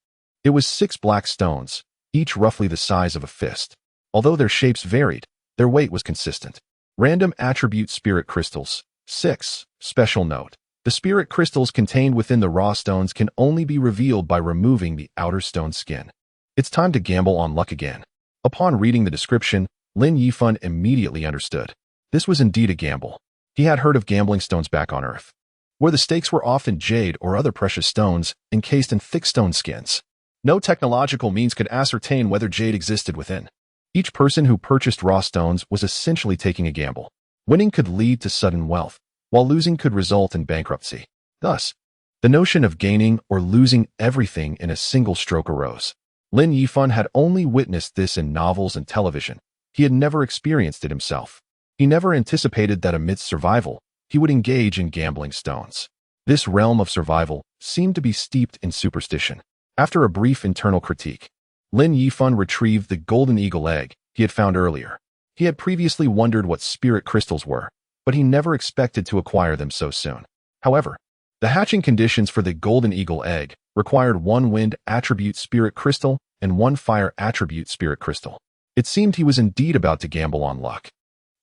It was 6 black stones, each roughly the size of a fist. Although their shapes varied, their weight was consistent. Random attribute spirit crystals. 6. Special note. The spirit crystals contained within the raw stones can only be revealed by removing the outer stone skin. It's time to gamble on luck again. Upon reading the description, Lin Yifan immediately understood. This was indeed a gamble. He had heard of gambling stones back on Earth, where the stakes were often jade or other precious stones encased in thick stone skins. No technological means could ascertain whether jade existed within. Each person who purchased raw stones was essentially taking a gamble. Winning could lead to sudden wealth, while losing could result in bankruptcy. Thus, the notion of gaining or losing everything in a single stroke arose. Lin Yifan had only witnessed this in novels and television. He had never experienced it himself. He never anticipated that amidst survival, he would engage in gambling stones. This realm of survival seemed to be steeped in superstition. After a brief internal critique, Lin Yifan retrieved the golden eagle egg he had found earlier. He had previously wondered what spirit crystals were, but he never expected to acquire them so soon. However, the hatching conditions for the golden eagle egg required 1 wind attribute spirit crystal and 1 fire attribute spirit crystal. It seemed he was indeed about to gamble on luck.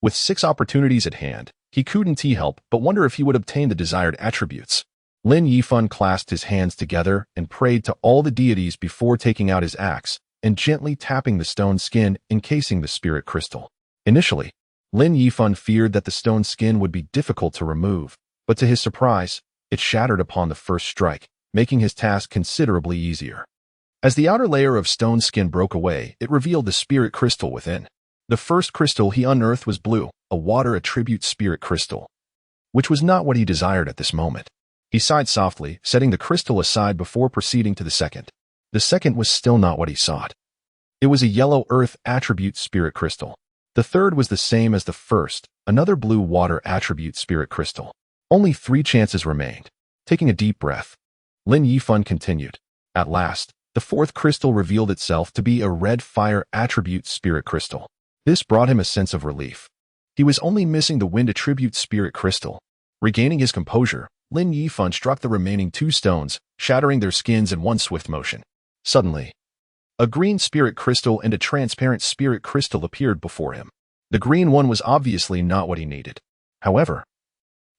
With 6 opportunities at hand, he couldn't help but wonder if he would obtain the desired attributes. Lin Yifan clasped his hands together and prayed to all the deities before taking out his axe and gently tapping the stone skin encasing the spirit crystal. Initially, Lin Yifan feared that the stone skin would be difficult to remove, but to his surprise, it shattered upon the first strike, making his task considerably easier. As the outer layer of stone skin broke away, it revealed the spirit crystal within. The first crystal he unearthed was blue, a water attribute spirit crystal, which was not what he desired at this moment. He sighed softly, setting the crystal aside before proceeding to the second. The second was still not what he sought. It was a yellow earth attribute spirit crystal. The third was the same as the first, another blue water attribute spirit crystal. Only 3 chances remained. Taking a deep breath, Lin Yifan continued. At last, the 4th crystal revealed itself to be a red fire attribute spirit crystal. This brought him a sense of relief. He was only missing the wind attribute spirit crystal. Regaining his composure, Lin Yifan struck the remaining 2 stones, shattering their skins in one swift motion. Suddenly, a green spirit crystal and a transparent spirit crystal appeared before him. The green one was obviously not what he needed. However,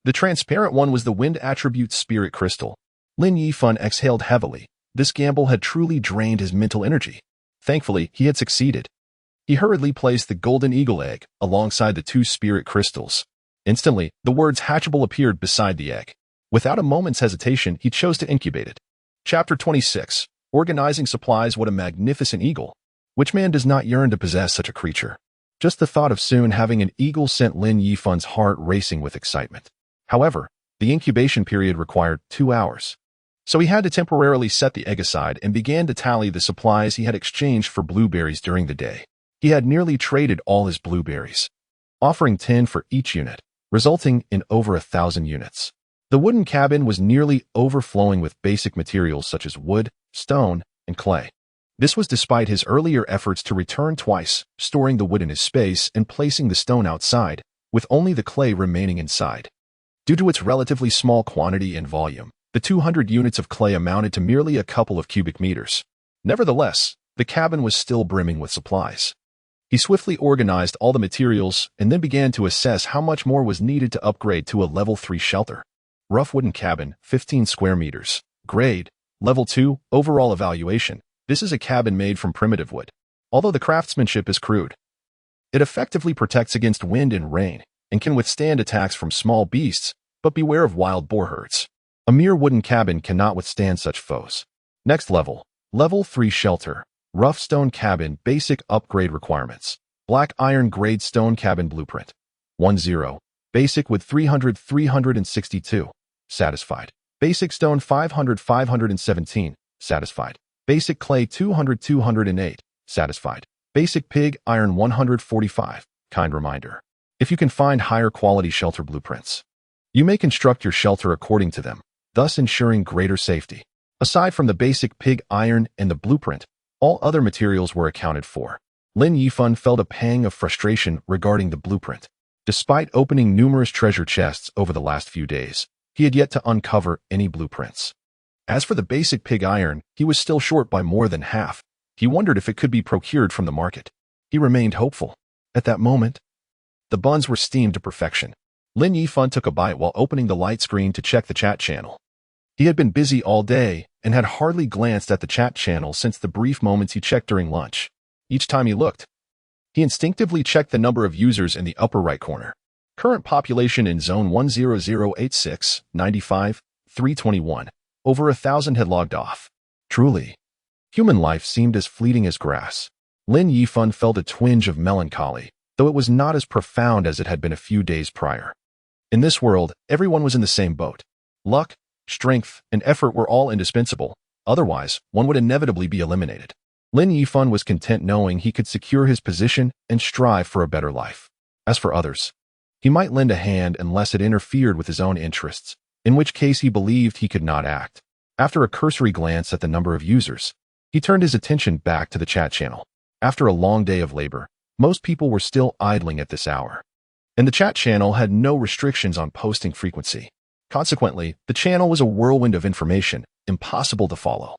the transparent one was the wind attribute spirit crystal. Lin Yifan exhaled heavily. This gamble had truly drained his mental energy. Thankfully, he had succeeded. He hurriedly placed the golden eagle egg alongside the 2 spirit crystals. Instantly, the words hatchable appeared beside the egg. Without a moment's hesitation, he chose to incubate it. Chapter 26. Organizing supplies. What a magnificent eagle. Which man does not yearn to possess such a creature? Just the thought of soon having an eagle sent Lin Yifan's heart racing with excitement. However, the incubation period required 2 hours. So he had to temporarily set the egg aside and began to tally the supplies he had exchanged for blueberries during the day. He had nearly traded all his blueberries, offering 10 for each unit, resulting in over 1,000 units. The wooden cabin was nearly overflowing with basic materials such as wood, stone, and clay. This was despite his earlier efforts to return twice, storing the wood in his space and placing the stone outside, with only the clay remaining inside. Due to its relatively small quantity and volume, the 200 units of clay amounted to merely a couple of cubic meters. Nevertheless, the cabin was still brimming with supplies. He swiftly organized all the materials and then began to assess how much more was needed to upgrade to a level 3 shelter. Rough wooden cabin, 15 square meters. Grade, level 2, overall evaluation. This is a cabin made from primitive wood. Although the craftsmanship is crude, it effectively protects against wind and rain and can withstand attacks from small beasts, but beware of wild boar herds. A mere wooden cabin cannot withstand such foes. Next level, level 3 shelter. Rough stone cabin, basic upgrade requirements. Black iron grade stone cabin blueprint. 10. Basic wood 362. Satisfied. Basic stone 517. Satisfied. Basic clay 208. Satisfied. Basic pig iron 145. Kind reminder. If you can find higher quality shelter blueprints, you may construct your shelter according to them, thus ensuring greater safety. Aside from the basic pig iron and the blueprint, all other materials were accounted for. Lin Yifan felt a pang of frustration regarding the blueprint. Despite opening numerous treasure chests over the last few days, he had yet to uncover any blueprints. As for the basic pig iron, he was still short by more than half. He wondered if it could be procured from the market. He remained hopeful. At that moment, the buns were steamed to perfection. Lin Yifan took a bite while opening the light screen to check the chat channel. He had been busy all day and had hardly glanced at the chat channel since the brief moments he checked during lunch. Each time he looked, he instinctively checked the number of users in the upper right corner. Current population in zone 10086, 95, 321. Over 1,000 had logged off. Truly, human life seemed as fleeting as grass. Lin Yifan felt a twinge of melancholy, though it was not as profound as it had been a few days prior. In this world, everyone was in the same boat. Luck, strength, and effort were all indispensable. Otherwise, one would inevitably be eliminated. Lin Yifan was content knowing he could secure his position and strive for a better life. As for others, he might lend a hand unless it interfered with his own interests, in which case he believed he could not act. After a cursory glance at the number of users, he turned his attention back to the chat channel. After a long day of labor, most people were still idling at this hour, and the chat channel had no restrictions on posting frequency. Consequently, the channel was a whirlwind of information, impossible to follow.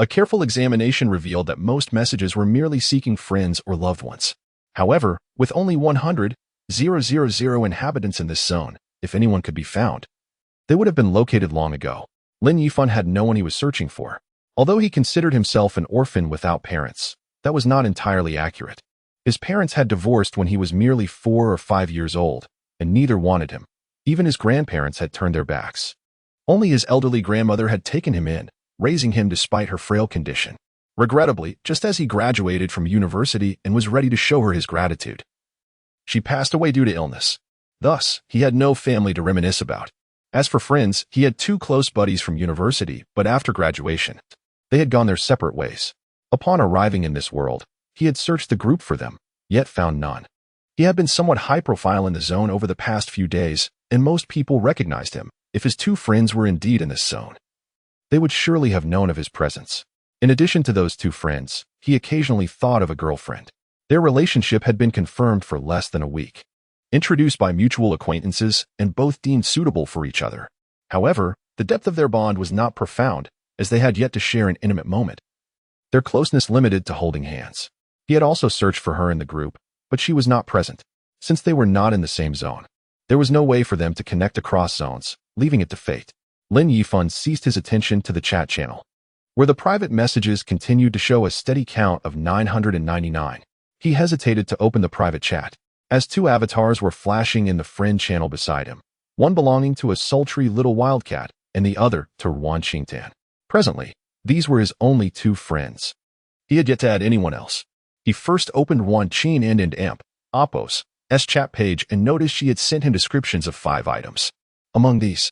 A careful examination revealed that most messages were merely seeking friends or loved ones. However, with only 100,000 inhabitants in this zone, if anyone could be found, they would have been located long ago. Lin Yifan had no one he was searching for. Although he considered himself an orphan without parents, that was not entirely accurate. His parents had divorced when he was merely 4 or 5 years old, and neither wanted him. Even his grandparents had turned their backs. Only his elderly grandmother had taken him in, raising him despite her frail condition. Regrettably, just as he graduated from university and was ready to show her his gratitude, she passed away due to illness. Thus, he had no family to reminisce about. As for friends, he had 2 close buddies from university, but after graduation, they had gone their separate ways. Upon arriving in this world, he had searched the group for them, yet found none. He had been somewhat high-profile in the zone over the past few days, and most people recognized him. If his 2 friends were indeed in this zone, they would surely have known of his presence. In addition to those 2 friends, he occasionally thought of a girlfriend. Their relationship had been confirmed for less than a week. Introduced by mutual acquaintances and both deemed suitable for each other. However, the depth of their bond was not profound, as they had yet to share an intimate moment. Their closeness limited to holding hands. He had also searched for her in the group, but she was not present. Since they were not in the same zone, there was no way for them to connect across zones, leaving it to fate. Lin Yifan ceased his attention to the chat channel, where the private messages continued to show a steady count of 999. He hesitated to open the private chat, as 2 avatars were flashing in the friend channel beside him, one belonging to a sultry little wildcat and the other to Wan Qingtan. Presently, these were his only 2 friends. He had yet to add anyone else. He first opened Wan Qing and Amp, Oppo's, chat page and noticed she had sent him descriptions of 5 items. Among these,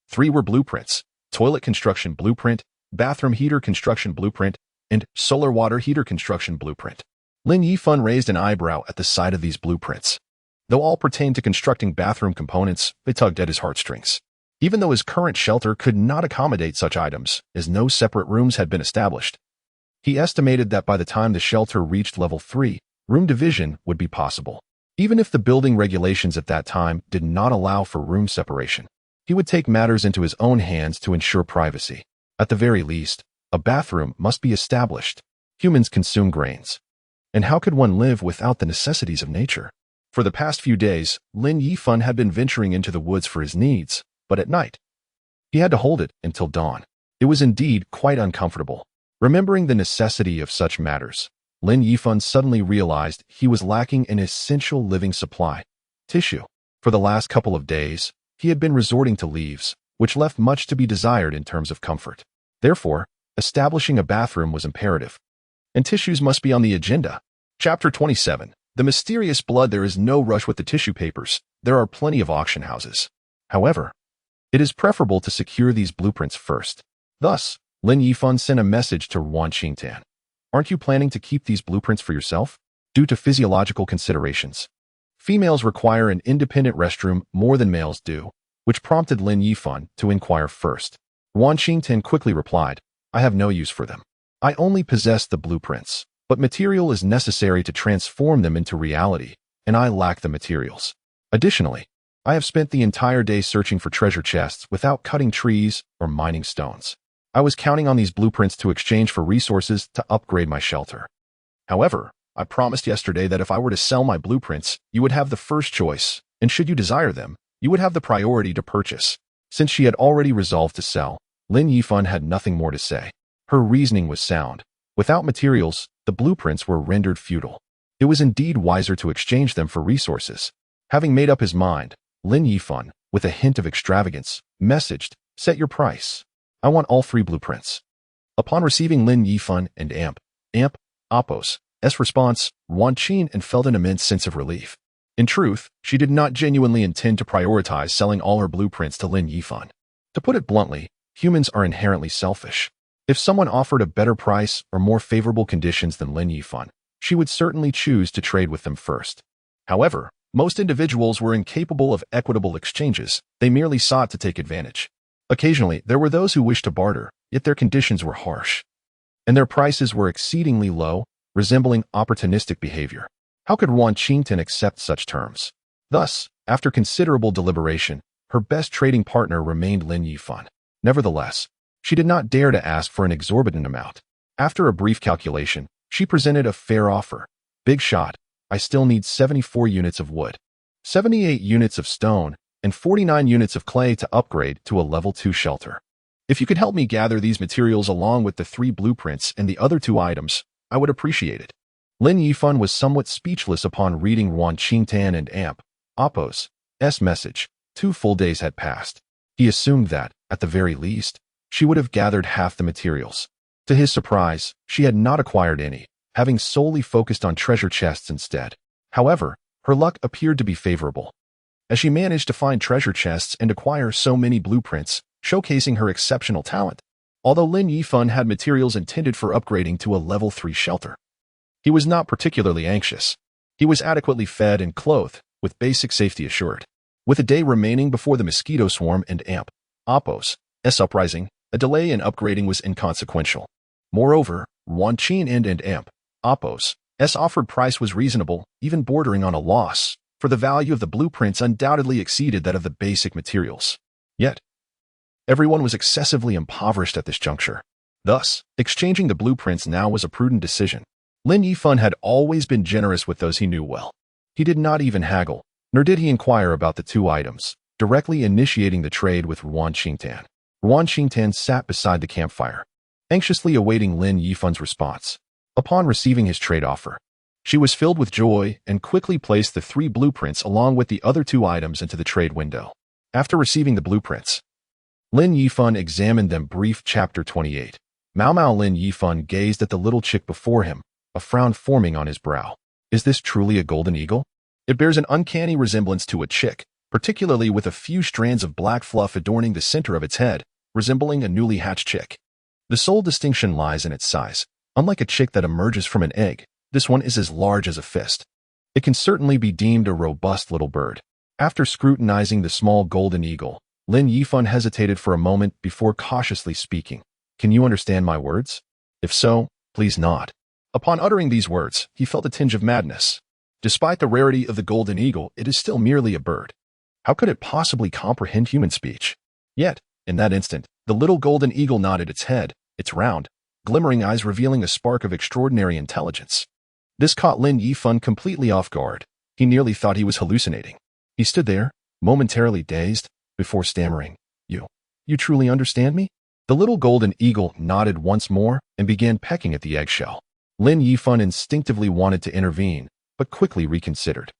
3 were blueprints: toilet construction blueprint, bathroom heater construction blueprint, and solar water heater construction blueprint. Lin Yifan raised an eyebrow at the sight of these blueprints. Though all pertained to constructing bathroom components, they tugged at his heartstrings. even though his current shelter could not accommodate such items, as no separate rooms had been established. He estimated that by the time the shelter reached level 3, room division would be possible. Even if the building regulations at that time did not allow for room separation, he would take matters into his own hands to ensure privacy. At the very least, a bathroom must be established. Humans consume grains. And how could one live without the necessities of nature? For the past few days, Lin Yifan had been venturing into the woods for his needs, but at night, he had to hold it until dawn. It was indeed quite uncomfortable. Remembering the necessity of such matters, Lin Yifan suddenly realized he was lacking an essential living supply, tissue. For the last couple of days, he had been resorting to leaves, which left much to be desired in terms of comfort. Therefore, establishing a bathroom was imperative, and tissues must be on the agenda. Chapter 27. The mysterious blood. There is no rush with the tissue papers. There are plenty of auction houses. However, it is preferable to secure these blueprints first. Thus, Lin Yifan sent a message to Wan Qingtan. Aren't you planning to keep these blueprints for yourself? Due to physiological considerations, females require an independent restroom more than males do, which prompted Lin Yifan to inquire first. Wan Qingtan quickly replied, I have no use for them. I only possess the blueprints, but material is necessary to transform them into reality, and I lack the materials. Additionally, I have spent the entire day searching for treasure chests without cutting trees or mining stones. I was counting on these blueprints to exchange for resources to upgrade my shelter. However, I promised yesterday that if I were to sell my blueprints, you would have the first choice, and should you desire them, you would have the priority to purchase. Since she had already resolved to sell, Lin Yifan had nothing more to say. Her reasoning was sound. Without materials, the blueprints were rendered futile. It was indeed wiser to exchange them for resources. Having made up his mind, Lin Yifan, with a hint of extravagance, messaged, set your price. I want all 3 blueprints. Upon receiving Lin Yifan and Appo's response, Wan Qingtan felt an immense sense of relief. In truth, she did not genuinely intend to prioritize selling all her blueprints to Lin Yifan. To put it bluntly, humans are inherently selfish. If someone offered a better price or more favorable conditions than Lin Yifan, she would certainly choose to trade with them first. However, most individuals were incapable of equitable exchanges. They merely sought to take advantage. Occasionally, there were those who wished to barter, yet their conditions were harsh, and their prices were exceedingly low, resembling opportunistic behavior. How could Wan Qingtan accept such terms? Thus, after considerable deliberation, her best trading partner remained Lin Yifan. Nevertheless, she did not dare to ask for an exorbitant amount. After a brief calculation, she presented a fair offer. Big shot, I still need 74 units of wood, 78 units of stone, and 49 units of clay to upgrade to a level 2 shelter. If you could help me gather these materials along with the 3 blueprints and the other 2 items, I would appreciate it. Lin Yifan was somewhat speechless upon reading Wan Qingtan and Appo's message. 2 full days had passed. He assumed that, at the very least, she would have gathered half the materials. To his surprise, she had not acquired any, having solely focused on treasure chests instead. However, her luck appeared to be favorable, as she managed to find treasure chests and acquire so many blueprints, showcasing her exceptional talent. Although Lin Yifan had materials intended for upgrading to a level 3 shelter, he was not particularly anxious. He was adequately fed and clothed, with basic safety assured. With a day remaining before the mosquito swarm and Appo's uprising, a delay in upgrading was inconsequential. Moreover, Wan Qingtan and Appo's offered price was reasonable, even bordering on a loss, for the value of the blueprints undoubtedly exceeded that of the basic materials. Yet, everyone was excessively impoverished at this juncture. Thus, exchanging the blueprints now was a prudent decision. Lin Yifan had always been generous with those he knew well. He did not even haggle, nor did he inquire about the 2 items, directly initiating the trade with Wan Qingtan. Wan Qingtan sat beside the campfire, anxiously awaiting Lin Yifan's response. Upon receiving his trade offer, she was filled with joy and quickly placed the 3 blueprints along with the other 2 items into the trade window. After receiving the blueprints, Lin Yifan examined them. Brief. Chapter 28. Mao Lin Yifan gazed at the little chick before him, a frown forming on his brow. Is this truly a golden eagle? It bears an uncanny resemblance to a chick, particularly with a few strands of black fluff adorning the center of its head, resembling a newly hatched chick. The sole distinction lies in its size. Unlike a chick that emerges from an egg, this one is as large as a fist. It can certainly be deemed a robust little bird. After scrutinizing the small golden eagle, Lin Yifan hesitated for a moment before cautiously speaking. Can you understand my words? If so, please nod. Upon uttering these words, he felt a tinge of madness. Despite the rarity of the golden eagle, it is still merely a bird. How could it possibly comprehend human speech? Yet, in that instant, the little golden eagle nodded its head, its round, glimmering eyes revealing a spark of extraordinary intelligence. This caught Lin Yifan completely off guard. He nearly thought he was hallucinating. He stood there, momentarily dazed, before stammering, You truly understand me? The little golden eagle nodded once more and began pecking at the eggshell. Lin Yifan instinctively wanted to intervene, but quickly reconsidered.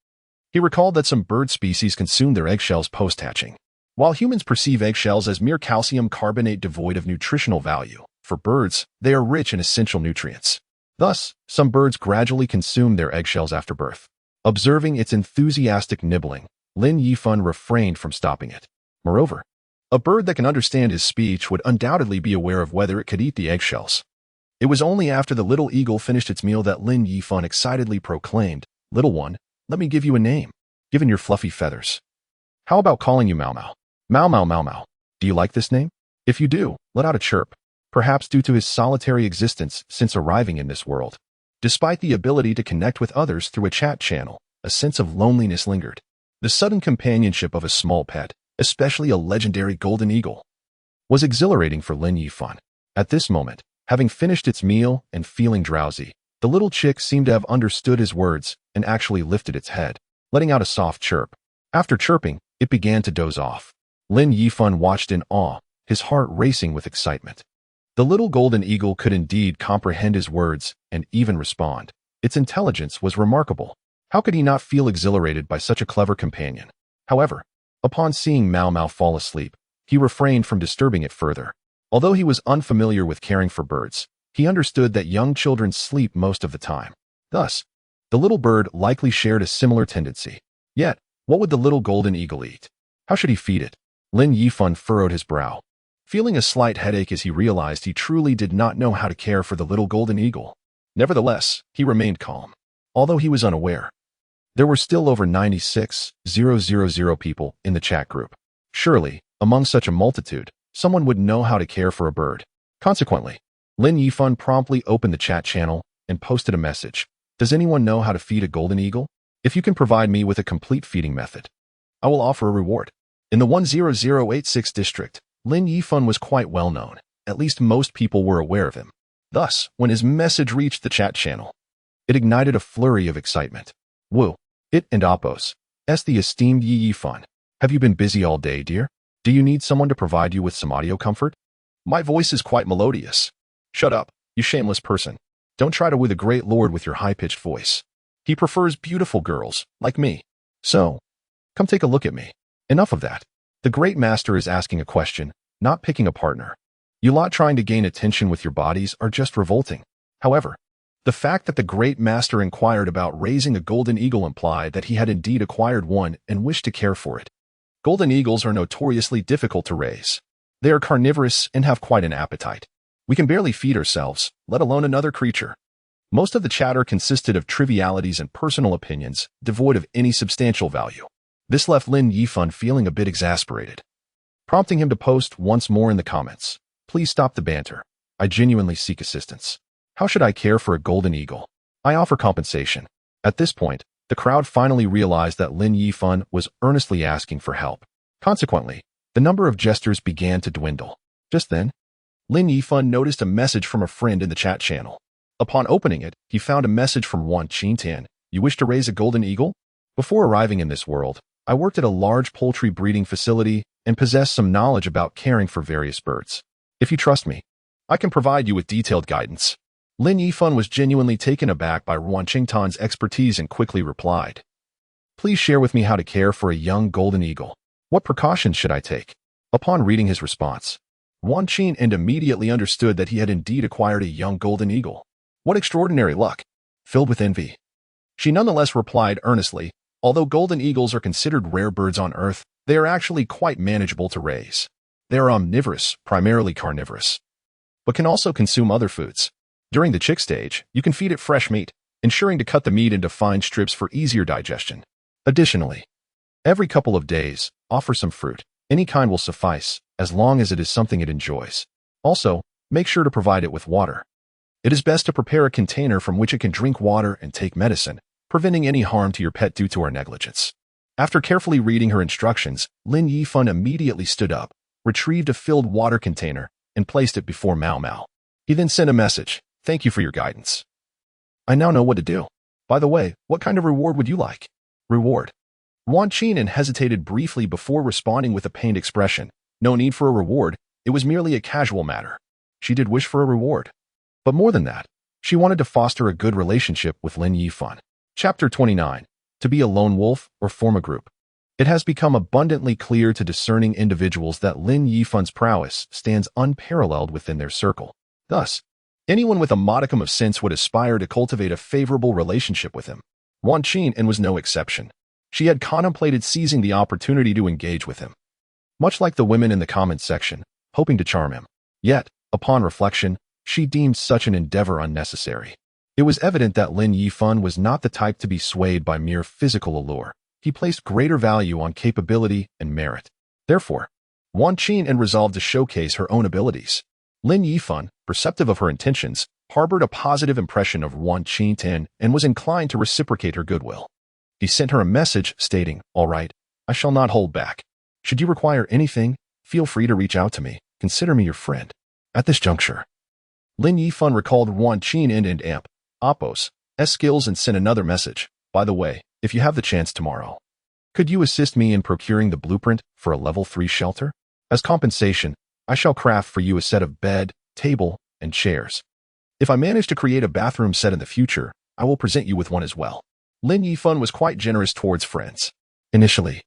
He recalled that some bird species consume their eggshells post-hatching. While humans perceive eggshells as mere calcium carbonate devoid of nutritional value, for birds, they are rich in essential nutrients. Thus, some birds gradually consume their eggshells after birth. Observing its enthusiastic nibbling, Lin Yifan refrained from stopping it. Moreover, a bird that can understand his speech would undoubtedly be aware of whether it could eat the eggshells. It was only after the little eagle finished its meal that Lin Yifan excitedly proclaimed, Little one, let me give you a name, given your fluffy feathers. How about calling you Mau Mau? Mau Mau Mau Mau. Do you like this name? If you do, let out a chirp, perhaps due to his solitary existence since arriving in this world. Despite the ability to connect with others through a chat channel, a sense of loneliness lingered. The sudden companionship of a small pet, especially a legendary golden eagle, was exhilarating for Lin Yifan. At this moment, having finished its meal and feeling drowsy, the little chick seemed to have understood his words and actually lifted its head, letting out a soft chirp. After chirping, it began to doze off. Lin Yifan watched in awe, his heart racing with excitement. The little golden eagle could indeed comprehend his words and even respond. Its intelligence was remarkable. How could he not feel exhilarated by such a clever companion? However, upon seeing Mau Mau fall asleep, he refrained from disturbing it further. Although he was unfamiliar with caring for birds, he understood that young children sleep most of the time. Thus, the little bird likely shared a similar tendency. Yet, what would the little golden eagle eat? How should he feed it? Lin Yifan furrowed his brow, feeling a slight headache as he realized he truly did not know how to care for the little golden eagle. Nevertheless, he remained calm. Although he was unaware, there were still over 96,000 people in the chat group. Surely, among such a multitude, someone would know how to care for a bird. Consequently, Lin Yifan promptly opened the chat channel and posted a message. Does anyone know how to feed a golden eagle? If you can provide me with a complete feeding method, I will offer a reward. In the 10086 district, Lin Yifan was quite well known. At least most people were aware of him. Thus, when his message reached the chat channel, it ignited a flurry of excitement. Woo! It and Appos. The esteemed Yi Yifan. Have you been busy all day, dear? Do you need someone to provide you with some audio comfort? My voice is quite melodious. Shut up, you shameless person. Don't try to woo the great lord with your high-pitched voice. He prefers beautiful girls, like me. So, come take a look at me. Enough of that. The great master is asking a question, not picking a partner. You lot trying to gain attention with your bodies are just revolting. However, the fact that the great master inquired about raising a golden eagle implied that he had indeed acquired one and wished to care for it. Golden eagles are notoriously difficult to raise. They are carnivorous and have quite an appetite. We can barely feed ourselves, let alone another creature. Most of the chatter consisted of trivialities and personal opinions, devoid of any substantial value. This left Lin Yifan feeling a bit exasperated, prompting him to post once more in the comments. Please stop the banter. I genuinely seek assistance. How should I care for a golden eagle? I offer compensation. At this point, the crowd finally realized that Lin Yifan was earnestly asking for help. Consequently, the number of jesters began to dwindle. Just then, Lin Yifan noticed a message from a friend in the chat channel. Upon opening it, he found a message from Wan Qingtian. You wish to raise a golden eagle? Before arriving in this world, I worked at a large poultry breeding facility and possess some knowledge about caring for various birds. If you trust me, I can provide you with detailed guidance. Lin Yifan was genuinely taken aback by Wan Qingtian's expertise and quickly replied. Please share with me how to care for a young golden eagle. What precautions should I take? Upon reading his response, Wan Qing immediately understood that he had indeed acquired a young golden eagle. What extraordinary luck! Filled with envy, she nonetheless replied earnestly, although golden eagles are considered rare birds on Earth, they are actually quite manageable to raise. They are omnivorous, primarily carnivorous, but can also consume other foods. During the chick stage, you can feed it fresh meat, ensuring to cut the meat into fine strips for easier digestion. Additionally, every couple of days, offer some fruit. Any kind will suffice, as long as it is something it enjoys. Also, make sure to provide it with water. It is best to prepare a container from which it can drink water and take medicine, preventing any harm to your pet due to our negligence. After carefully reading her instructions, Lin Yifan immediately stood up, retrieved a filled water container, and placed it before Mao Mao. He then sent a message, "Thank you for your guidance. I now know what to do. By the way, what kind of reward would you like?" Reward. Wan Qing'an hesitated briefly before responding with a pained expression. No need for a reward, it was merely a casual matter. She did wish for a reward. But more than that, she wanted to foster a good relationship with Lin Yifan. Chapter 29. To be a lone wolf or form a group. It has become abundantly clear to discerning individuals that Lin Yifan's prowess stands unparalleled within their circle. Thus, anyone with a modicum of sense would aspire to cultivate a favorable relationship with him. Wan Qing'an was no exception. She had contemplated seizing the opportunity to engage with him, much like the women in the comment section, hoping to charm him. Yet, upon reflection, she deemed such an endeavor unnecessary. It was evident that Lin Yifan was not the type to be swayed by mere physical allure. He placed greater value on capability and merit. Therefore, Wan Qing'an resolved to showcase her own abilities. Lin Yifan, perceptive of her intentions, harbored a positive impression of Wan Qing'an and was inclined to reciprocate her goodwill. He sent her a message stating, "All right, I shall not hold back. Should you require anything, feel free to reach out to me. Consider me your friend." At this juncture, Lin Yifan recalled Wan Qing'an and Amp, Oppo's, skills and sent another message. "By the way, if you have the chance tomorrow, could you assist me in procuring the blueprint for a level 3 shelter? As compensation, I shall craft for you a set of bed, table, and chairs. If I manage to create a bathroom set in the future, I will present you with one as well." Lin Yifan was quite generous towards friends. Initially,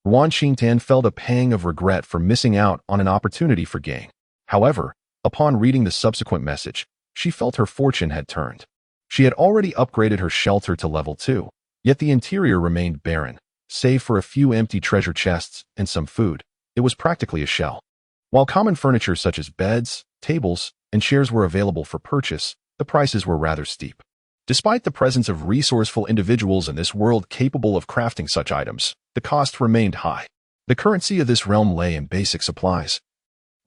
Wan Qing'an felt a pang of regret for missing out on an opportunity for gain. However, upon reading the subsequent message, she felt her fortune had turned. She had already upgraded her shelter to level 2, yet the interior remained barren, save for a few empty treasure chests and some food. It was practically a shell. While common furniture such as beds, tables, and chairs were available for purchase, the prices were rather steep. Despite the presence of resourceful individuals in this world capable of crafting such items, the cost remained high. The currency of this realm lay in basic supplies,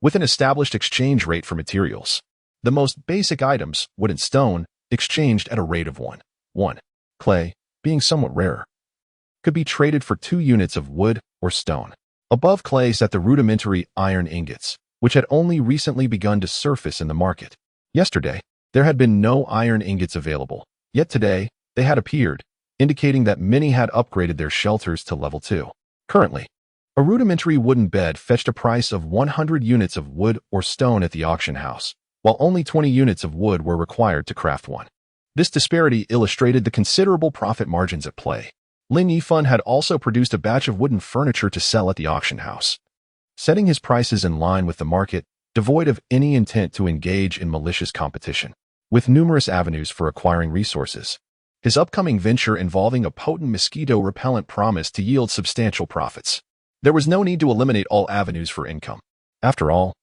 with an established exchange rate for materials. The most basic items, wood and stone, exchanged at a rate of 1. Clay, being somewhat rarer, could be traded for 2 units of wood or stone. Above clay sat the rudimentary iron ingots, which had only recently begun to surface in the market. Yesterday, there had been no iron ingots available, yet today, they had appeared, indicating that many had upgraded their shelters to level 2. Currently, a rudimentary wooden bed fetched a price of 100 units of wood or stone at the auction house, while only 20 units of wood were required to craft one. This disparity illustrated the considerable profit margins at play. Lin Yifan had also produced a batch of wooden furniture to sell at the auction house, setting his prices in line with the market, devoid of any intent to engage in malicious competition. With numerous avenues for acquiring resources, his upcoming venture involving a potent mosquito repellent promised to yield substantial profits. There was no need to eliminate all avenues for income. After all,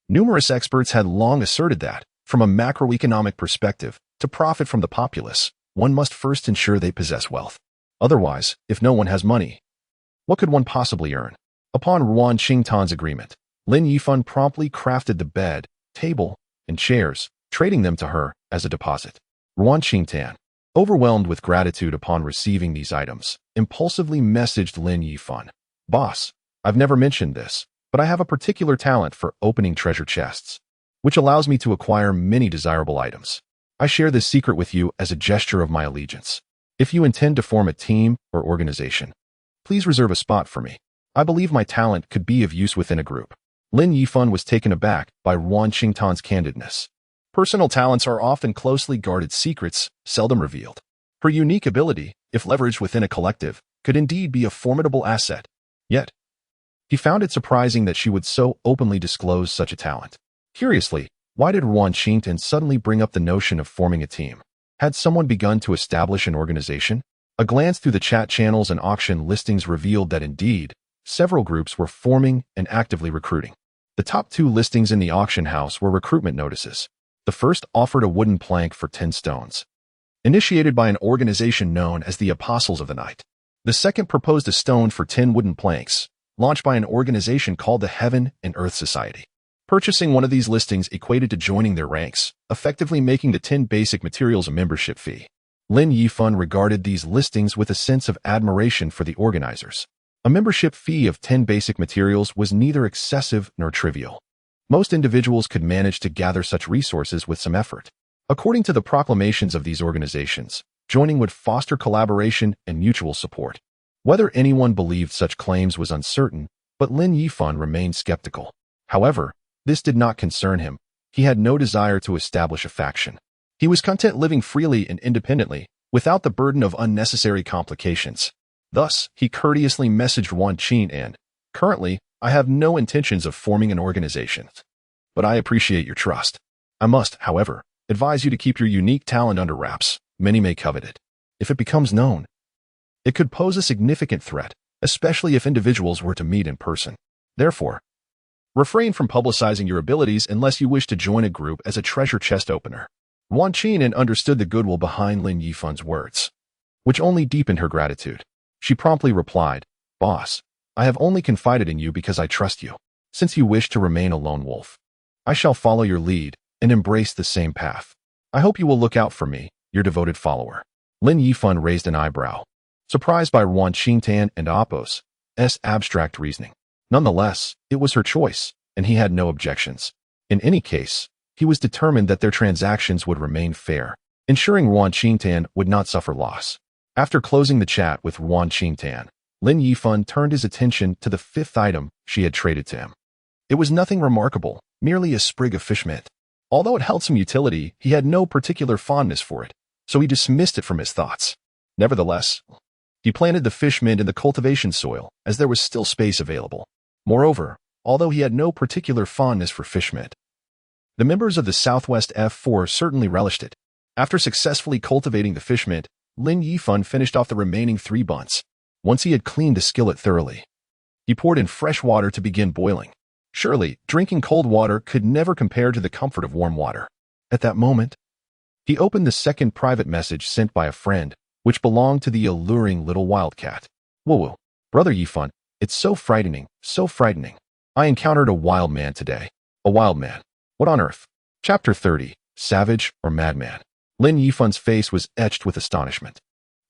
numerous experts had long asserted that, from a macroeconomic perspective, to profit from the populace, one must first ensure they possess wealth. Otherwise, if no one has money, what could one possibly earn? Upon Wan Qing'an's agreement, Lin Yifan promptly crafted the bed, table, and chairs, trading them to her as a deposit. Wan Qing'an, overwhelmed with gratitude upon receiving these items, impulsively messaged Lin Yifan, "Boss, I've never mentioned this, but I have a particular talent for opening treasure chests, which allows me to acquire many desirable items. I share this secret with you as a gesture of my allegiance. If you intend to form a team or organization, please reserve a spot for me. I believe my talent could be of use within a group." Lin Yifan was taken aback by Wan Qing'an's candidness. Personal talents are often closely guarded secrets, seldom revealed. Her unique ability, if leveraged within a collective, could indeed be a formidable asset. Yet, he found it surprising that she would so openly disclose such a talent. Curiously, why did Wan Qing'an suddenly bring up the notion of forming a team? Had someone begun to establish an organization? A glance through the chat channels and auction listings revealed that indeed, several groups were forming and actively recruiting. The top 2 listings in the auction house were recruitment notices. The first offered a wooden plank for 10 stones, initiated by an organization known as the Apostles of the Night. The second proposed a stone for 10 wooden planks, launched by an organization called the Heaven and Earth Society. Purchasing one of these listings equated to joining their ranks, effectively making the 10 basic materials a membership fee. Lin Yifan regarded these listings with a sense of admiration for the organizers. A membership fee of 10 basic materials was neither excessive nor trivial. Most individuals could manage to gather such resources with some effort. According to the proclamations of these organizations, joining would foster collaboration and mutual support. Whether anyone believed such claims was uncertain, but Lin Yifan remained skeptical. However, this did not concern him. He had no desire to establish a faction. He was content living freely and independently, without the burden of unnecessary complications. Thus, he courteously messaged Wan Qin and, "Currently, I have no intentions of forming an organization. But I appreciate your trust. I must, however, advise you to keep your unique talent under wraps. Many may covet it. If it becomes known, it could pose a significant threat, especially if individuals were to meet in person. Therefore, refrain from publicizing your abilities unless you wish to join a group as a treasure chest opener." Wan Qin understood the goodwill behind Lin Yifan's words, which only deepened her gratitude. She promptly replied, "Boss, I have only confided in you because I trust you. Since you wish to remain a lone wolf, I shall follow your lead and embrace the same path. I hope you will look out for me, your devoted follower." Lin Yifan raised an eyebrow, surprised by Wan Qintan and Apos' abstract reasoning. Nonetheless, it was her choice, and he had no objections. In any case, he was determined that their transactions would remain fair, ensuring Wan Qintan would not suffer loss. After closing the chat with Wan Qintan, Lin Yifan turned his attention to the fifth item she had traded to him. It was nothing remarkable, merely a sprig of fish mint. Although it held some utility, he had no particular fondness for it, so he dismissed it from his thoughts. Nevertheless, he planted the fish mint in the cultivation soil, as there was still space available. Moreover, although he had no particular fondness for fish mint, the members of the Southwest F4 certainly relished it. After successfully cultivating the fish mint, Lin Yifan finished off the remaining 3 bunts. Once he had cleaned the skillet thoroughly, he poured in fresh water to begin boiling. Surely, drinking cold water could never compare to the comfort of warm water. At that moment, he opened the second private message sent by a friend, which belonged to the alluring little wildcat. "Whoa, Brother Yifan, it's so frightening, so frightening. I encountered a wild man today." "A wild man? What on earth?" Chapter 30, Savage or Madman. Lin Yifan's face was etched with astonishment.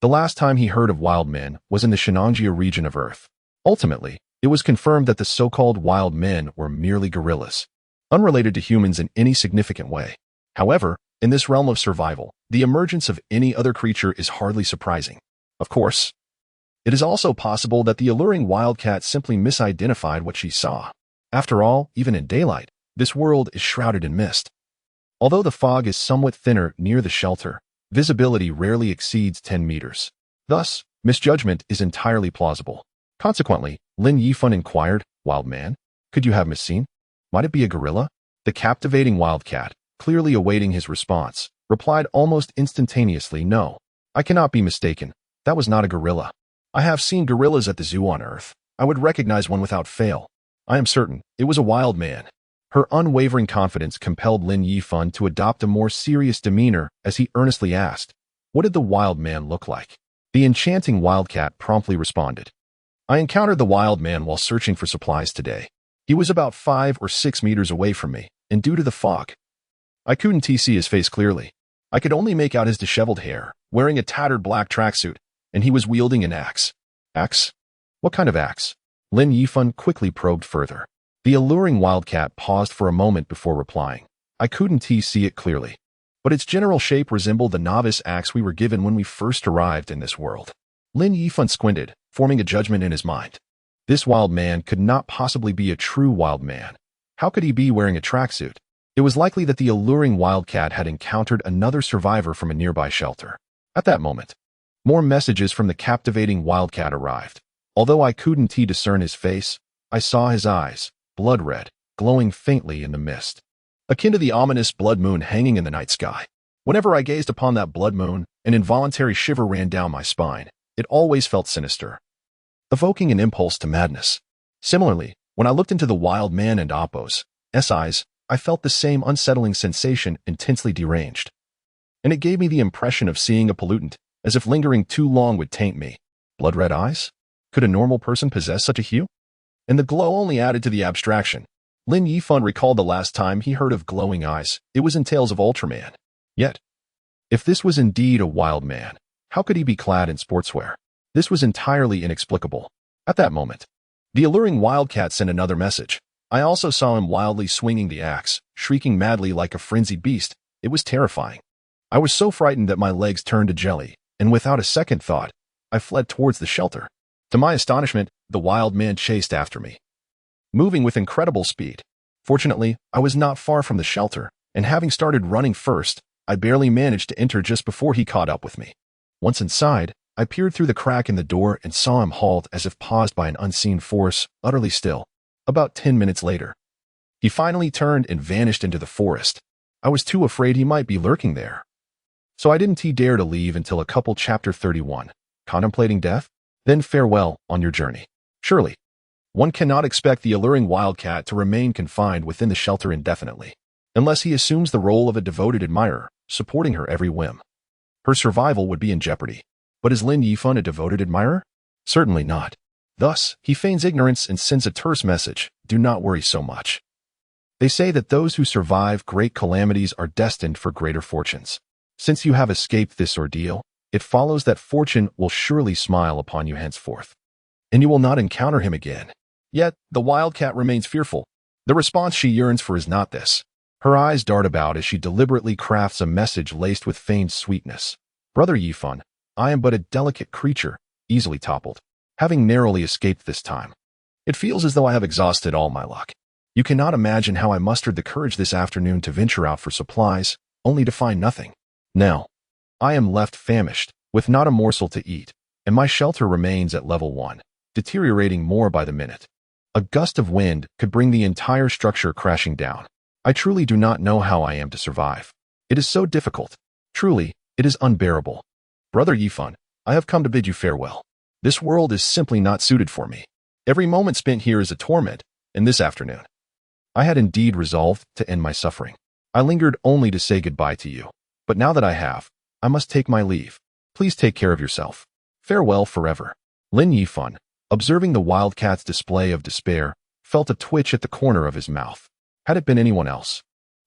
The last time he heard of wild men was in the Shenangjia region of Earth. Ultimately, it was confirmed that the so-called wild men were merely gorillas, unrelated to humans in any significant way. However, in this realm of survival, the emergence of any other creature is hardly surprising. Of course, it is also possible that the alluring wildcat simply misidentified what she saw. After all, even in daylight, this world is shrouded in mist. Although the fog is somewhat thinner near the shelter, visibility rarely exceeds 10 meters. Thus, misjudgment is entirely plausible. Consequently, Lin Yifan inquired, "Wild man? Could you have misseen? Might it be a gorilla?" The captivating wildcat, clearly awaiting his response, replied almost instantaneously, "No, I cannot be mistaken. That was not a gorilla. I have seen gorillas at the zoo on Earth. I would recognize one without fail. I am certain it was a wild man." Her unwavering confidence compelled Lin Yifan to adopt a more serious demeanor as he earnestly asked, "What did the wild man look like?" The enchanting wildcat promptly responded, "I encountered the wild man while searching for supplies today. He was about 5 or 6 meters away from me, and due to the fog, I couldn't see his face clearly. I could only make out his disheveled hair, wearing a tattered black tracksuit, and he was wielding an axe." "Axe? What kind of axe?" Lin Yifan quickly probed further. The alluring wildcat paused for a moment before replying, "I couldn't see it clearly, but its general shape resembled the novice axe we were given when we first arrived in this world." Lin Yifan squinted, forming a judgment in his mind. This wild man could not possibly be a true wild man. How could he be wearing a tracksuit? It was likely that the alluring wildcat had encountered another survivor from a nearby shelter. At that moment, more messages from the captivating wildcat arrived. Although I couldn't discern his face, I saw his eyes, blood red, glowing faintly in the mist, akin to the ominous blood moon hanging in the night sky. Whenever I gazed upon that blood moon, an involuntary shiver ran down my spine. It always felt sinister, evoking an impulse to madness. Similarly, when I looked into the wild man and Apos' eyes, I felt the same unsettling sensation, intensely deranged. And it gave me the impression of seeing a pollutant, as if lingering too long would taint me. Blood red eyes? Could a normal person possess such a hue? and the glow only added to the abstraction. Lin Yifan recalled the last time he heard of glowing eyes. It was in Tales of Ultraman. Yet, if this was indeed a wild man, how could he be clad in sportswear? This was entirely inexplicable. At that moment, the alluring wildcat sent another message. I also saw him wildly swinging the axe, shrieking madly like a frenzied beast. It was terrifying. I was so frightened that my legs turned to jelly, and without a second thought, I fled towards the shelter. To my astonishment, the wild man chased after me, moving with incredible speed. Fortunately, I was not far from the shelter, and having started running first, I barely managed to enter just before he caught up with me. Once inside, I peered through the crack in the door and saw him halt as if paused by an unseen force, utterly still. About 10 minutes later, he finally turned and vanished into the forest. I was too afraid he might be lurking there, so I didn't dare to leave until chapter 31, Contemplating Death. Then farewell on your journey. Surely, one cannot expect the alluring wildcat to remain confined within the shelter indefinitely, unless he assumes the role of a devoted admirer, supporting her every whim. Her survival would be in jeopardy. But is Lin Yifan a devoted admirer? Certainly not. Thus, he feigns ignorance and sends a terse message: do not worry so much. They say that those who survive great calamities are destined for greater fortunes. Since you have escaped this ordeal, it follows that fortune will surely smile upon you henceforth, and you will not encounter him again. Yet, the wildcat remains fearful. The response she yearns for is not this. Her eyes dart about as she deliberately crafts a message laced with feigned sweetness. Brother Yifan, I am but a delicate creature, easily toppled, having narrowly escaped this time. It feels as though I have exhausted all my luck. You cannot imagine how I mustered the courage this afternoon to venture out for supplies, only to find nothing. Now, I am left famished, with not a morsel to eat, and my shelter remains at level 1, deteriorating more by the minute. A gust of wind could bring the entire structure crashing down. I truly do not know how I am to survive. It is so difficult. Truly, it is unbearable. Brother Yifan, I have come to bid you farewell. This world is simply not suited for me. Every moment spent here is a torment, and this afternoon, I had indeed resolved to end my suffering. I lingered only to say goodbye to you. But now that I have, I must take my leave. Please take care of yourself. Farewell forever. Lin Yifan, observing the wildcat's display of despair, felt a twitch at the corner of his mouth. Had it been anyone else,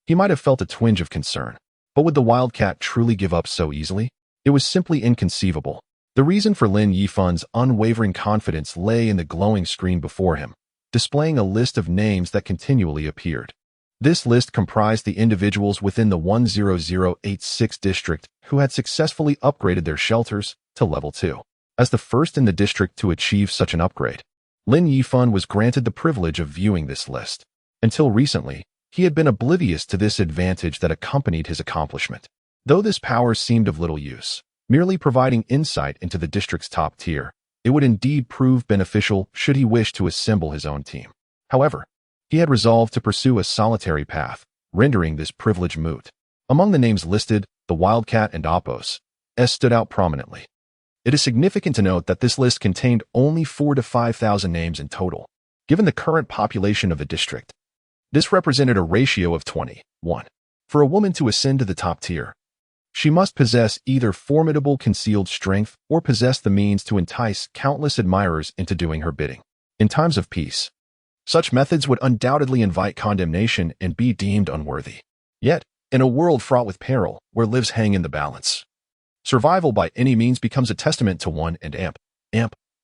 he might have felt a twinge of concern. But would the wildcat truly give up so easily? It was simply inconceivable. The reason for Lin Yifan's unwavering confidence lay in the glowing screen before him, displaying a list of names that continually appeared. This list comprised the individuals within the 10086 district who had successfully upgraded their shelters to level 2. As the first in the district to achieve such an upgrade, Lin Yifan was granted the privilege of viewing this list. Until recently, he had been oblivious to this advantage that accompanied his accomplishment. Though this power seemed of little use, merely providing insight into the district's top tier, it would indeed prove beneficial should he wish to assemble his own team. However, he had resolved to pursue a solitary path, rendering this privilege moot. Among the names listed, the Wildcat and Oppos stood out prominently. It is significant to note that this list contained only 4,000 to 5,000 names in total. Given the current population of the district, this represented a ratio of 20:1. For a woman to ascend to the top tier, she must possess either formidable concealed strength or possess the means to entice countless admirers into doing her bidding. In times of peace, such methods would undoubtedly invite condemnation and be deemed unworthy. Yet, in a world fraught with peril, where lives hang in the balance, survival by any means becomes a testament to one and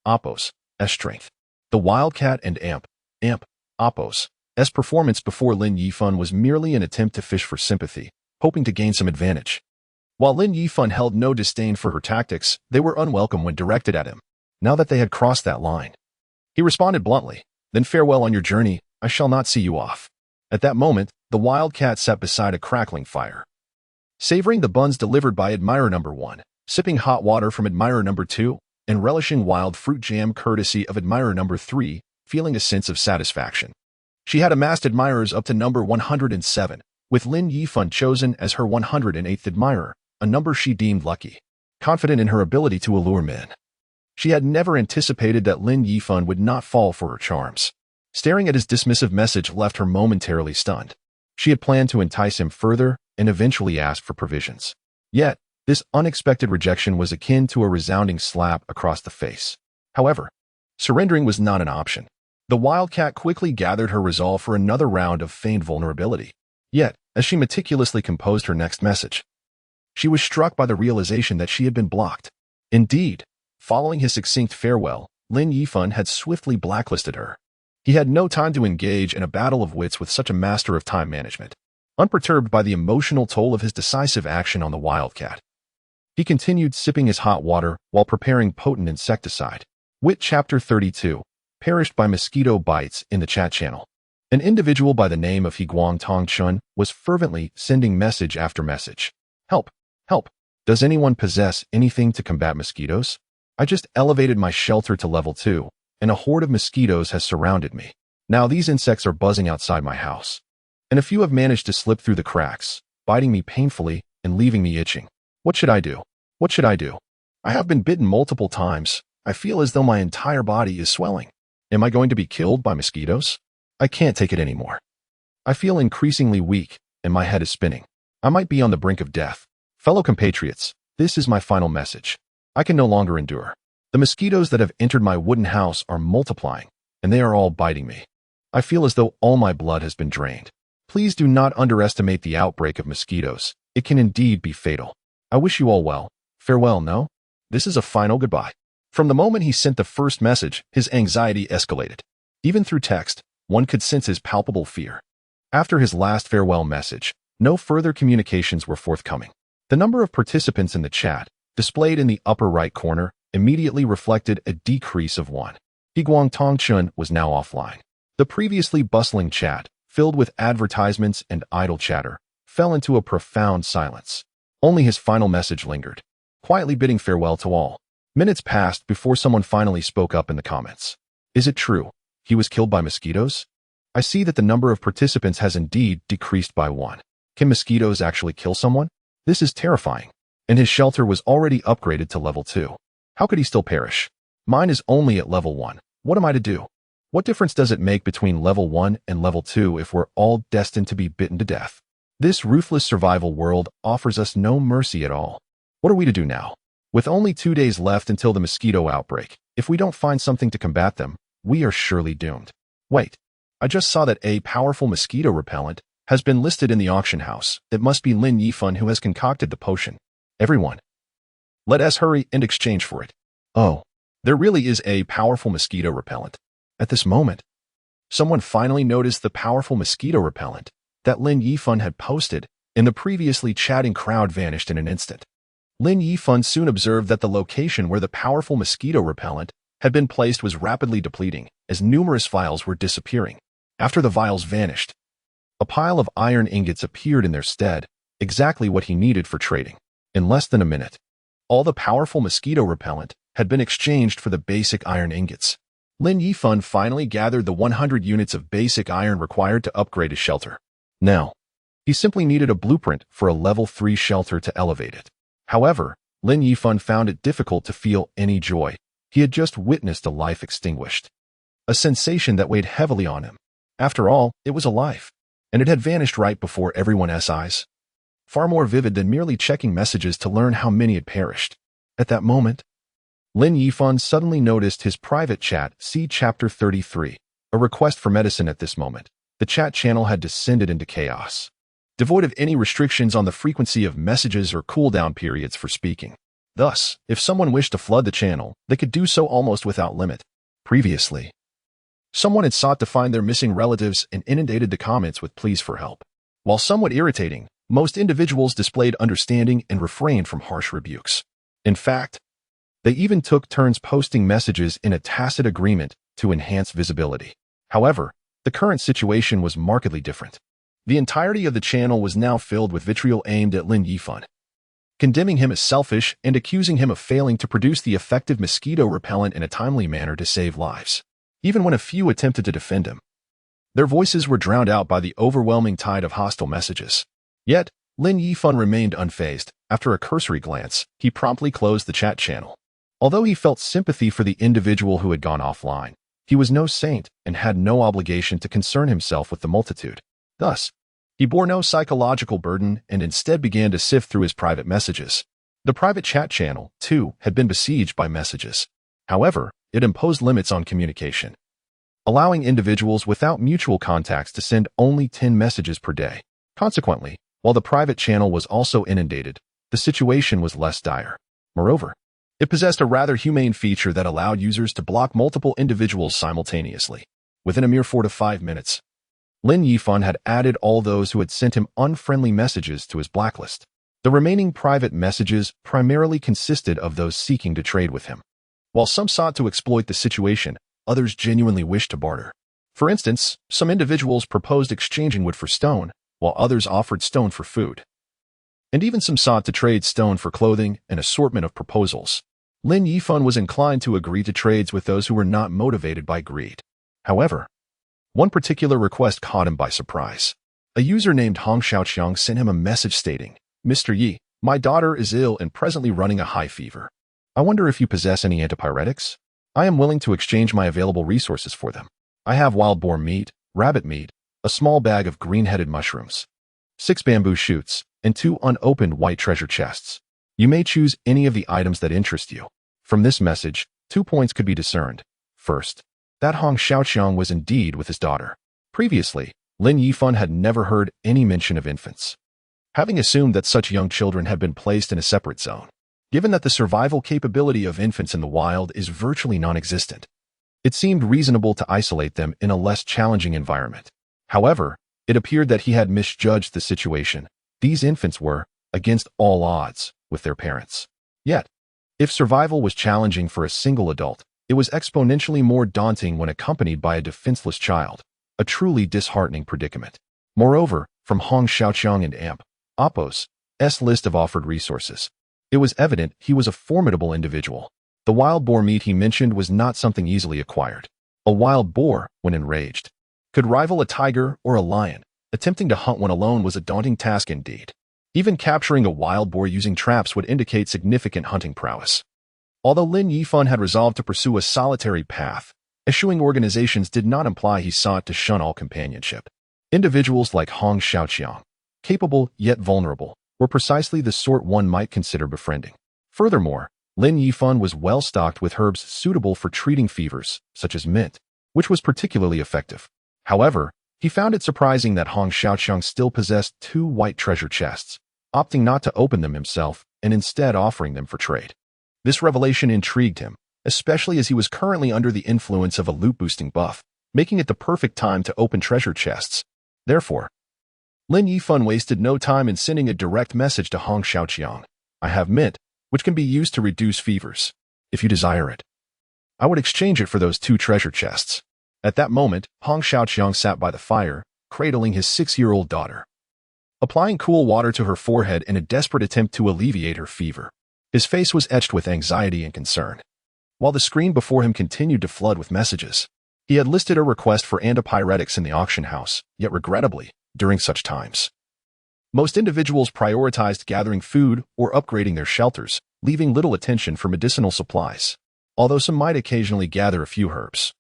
Oppos' strength. The Wildcat and Oppos' performance before Lin Yifan was merely an attempt to fish for sympathy, hoping to gain some advantage. While Lin Yifan held no disdain for her tactics, they were unwelcome when directed at him. Now that they had crossed that line, he responded bluntly, "Then farewell on your journey, I shall not see you off." At that moment, the wildcat sat beside a crackling fire, savoring the buns delivered by admirer number 1, sipping hot water from admirer number 2, and relishing wild fruit jam courtesy of admirer number 3, feeling a sense of satisfaction. She had amassed admirers up to number 107, with Lin Yifan chosen as her 108th admirer, a number she deemed lucky. Confident in her ability to allure men, she had never anticipated that Lin Yifan would not fall for her charms. Staring at his dismissive message left her momentarily stunned. She had planned to entice him further and eventually ask for provisions. Yet, this unexpected rejection was akin to a resounding slap across the face. However, surrendering was not an option. The wildcat quickly gathered her resolve for another round of feigned vulnerability. Yet, as she meticulously composed her next message, she was struck by the realization that she had been blocked. Indeed, following his succinct farewell, Lin Yifan had swiftly blacklisted her. He had no time to engage in a battle of wits with such a master of time management. Unperturbed by the emotional toll of his decisive action on the wildcat, he continued sipping his hot water while preparing potent insecticide. Wit Chapter 32, Perished by Mosquito Bites in the chat channel. An individual by the name of Higuang Tongchun was fervently sending message after message. Help! Help! Does anyone possess anything to combat mosquitoes? I just elevated my shelter to level 2, and a horde of mosquitoes has surrounded me. Now these insects are buzzing outside my house, and a few have managed to slip through the cracks, biting me painfully and leaving me itching. What should I do? What should I do? I have been bitten multiple times. I feel as though my entire body is swelling. Am I going to be killed by mosquitoes? I can't take it anymore. I feel increasingly weak, and my head is spinning. I might be on the brink of death. Fellow compatriots, this is my final message. I can no longer endure. The mosquitoes that have entered my wooden house are multiplying, and they are all biting me. I feel as though all my blood has been drained. Please do not underestimate the outbreak of mosquitoes. It can indeed be fatal. I wish you all well. Farewell, no? This is a final goodbye. From the moment he sent the first message, his anxiety escalated. Even through text, one could sense his palpable fear. After his last farewell message, no further communications were forthcoming. The number of participants in the chat, displayed in the upper right corner, immediately reflected a decrease of 1. Higuang Tongchun was now offline. The previously bustling chat, filled with advertisements and idle chatter, fell into a profound silence. Only his final message lingered, quietly bidding farewell to all. Minutes passed before someone finally spoke up in the comments. Is it true? He was killed by mosquitoes? I see that the number of participants has indeed decreased by 1. Can mosquitoes actually kill someone? This is terrifying. And his shelter was already upgraded to level 2. How could he still perish? Mine is only at level 1. What am I to do? What difference does it make between level 1 and level 2 if we're all destined to be bitten to death? This ruthless survival world offers us no mercy at all. What are we to do now? With only 2 days left until the mosquito outbreak, if we don't find something to combat them, we are surely doomed. Wait, I just saw that a powerful mosquito repellent has been listed in the auction house. It must be Lin Yifan who has concocted the potion. Everyone, let us hurry and exchange for it. Oh, there really is a powerful mosquito repellent. At this moment, someone finally noticed the powerful mosquito repellent that Lin Yifan had posted, and the previously chatting crowd vanished in an instant. Lin Yifan soon observed that the location where the powerful mosquito repellent had been placed was rapidly depleting, as numerous vials were disappearing. After the vials vanished, a pile of iron ingots appeared in their stead, exactly what he needed for trading. In less than a minute, all the powerful mosquito repellent had been exchanged for the basic iron ingots. Lin Yifan finally gathered the 100 units of basic iron required to upgrade his shelter. Now, he simply needed a blueprint for a level 3 shelter to elevate it. However, Lin Yifan found it difficult to feel any joy. He had just witnessed a life extinguished, a sensation that weighed heavily on him. After all, it was a life, and it had vanished right before everyone's eyes. Far more vivid than merely checking messages to learn how many had perished. At that moment, Lin Yifan suddenly noticed his private chat, see Chapter 33, a request for medicine. At this moment, the chat channel had descended into chaos, devoid of any restrictions on the frequency of messages or cooldown periods for speaking. Thus, if someone wished to flood the channel, they could do so almost without limit. Previously, someone had sought to find their missing relatives and inundated the comments with pleas for help. While somewhat irritating, most individuals displayed understanding and refrained from harsh rebukes. In fact, they even took turns posting messages in a tacit agreement to enhance visibility. However, the current situation was markedly different. The entirety of the channel was now filled with vitriol aimed at Lin Yifan, condemning him as selfish and accusing him of failing to produce the effective mosquito repellent in a timely manner to save lives. Even when a few attempted to defend him, their voices were drowned out by the overwhelming tide of hostile messages. Yet, Lin Yifan remained unfazed. After a cursory glance, he promptly closed the chat channel. Although he felt sympathy for the individual who had gone offline, he was no saint and had no obligation to concern himself with the multitude. Thus, he bore no psychological burden and instead began to sift through his private messages. The private chat channel, too, had been besieged by messages. However, it imposed limits on communication. allowing individuals without mutual contacts to send only 10 messages per day. Consequently, while the private channel was also inundated, the situation was less dire. Moreover, it possessed a rather humane feature that allowed users to block multiple individuals simultaneously. Within a mere 4 to 5 minutes, Lin Yifan had added all those who had sent him unfriendly messages to his blacklist. The remaining private messages primarily consisted of those seeking to trade with him. While some sought to exploit the situation, others genuinely wished to barter. For instance, some individuals proposed exchanging wood for stone, while others offered stone for food. And even some sought to trade stone for clothing, an assortment of proposals. Lin Yifan was inclined to agree to trades with those who were not motivated by greed. However, one particular request caught him by surprise. A user named Hong Xiaoqiang sent him a message stating, "Mr. Yi, my daughter is ill and presently running a high fever. I wonder if you possess any antipyretics? I am willing to exchange my available resources for them. I have wild boar meat, rabbit meat, a small bag of green-headed mushrooms, 6 bamboo shoots, and 2 unopened white treasure chests. You may choose any of the items that interest you." From this message, 2 points could be discerned. First, that Hong Xiaoqiang was indeed with his daughter. Previously, Lin Yifan had never heard any mention of infants, having assumed that such young children had been placed in a separate zone. Given that the survival capability of infants in the wild is virtually non-existent, it seemed reasonable to isolate them in a less challenging environment. However, it appeared that he had misjudged the situation. These infants were, against all odds, with their parents. Yet, if survival was challenging for a single adult, it was exponentially more daunting when accompanied by a defenseless child, a truly disheartening predicament. Moreover, from Hong Xiaoqiang and Amp. Oppo's list of offered resources, it was evident he was a formidable individual. The wild boar meat he mentioned was not something easily acquired. A wild boar, when enraged, could rival a tiger or a lion. Attempting to hunt one alone was a daunting task indeed. Even capturing a wild boar using traps would indicate significant hunting prowess. Although Lin Yifan had resolved to pursue a solitary path, eschewing organizations did not imply he sought to shun all companionship. Individuals like Hong Xiaoqiang, capable yet vulnerable, were precisely the sort one might consider befriending. Furthermore, Lin Yifan was well stocked with herbs suitable for treating fevers, such as mint, which was particularly effective. However, he found it surprising that Hong Xiaoqiang still possessed 2 white treasure chests, opting not to open them himself and instead offering them for trade. This revelation intrigued him, especially as he was currently under the influence of a loot-boosting buff, making it the perfect time to open treasure chests. Therefore, Lin Yifan wasted no time in sending a direct message to Hong Xiaoqiang. "I have mint, which can be used to reduce fevers. If you desire it, I would exchange it for those 2 treasure chests." At that moment, Hong Xiaoqiang sat by the fire, cradling his 6-year-old daughter, applying cool water to her forehead in a desperate attempt to alleviate her fever. His face was etched with anxiety and concern, while the screen before him continued to flood with messages. He had listed a request for antipyretics in the auction house, yet regrettably, during such times, most individuals prioritized gathering food or upgrading their shelters, leaving little attention for medicinal supplies. Although some might occasionally gather a few herbs,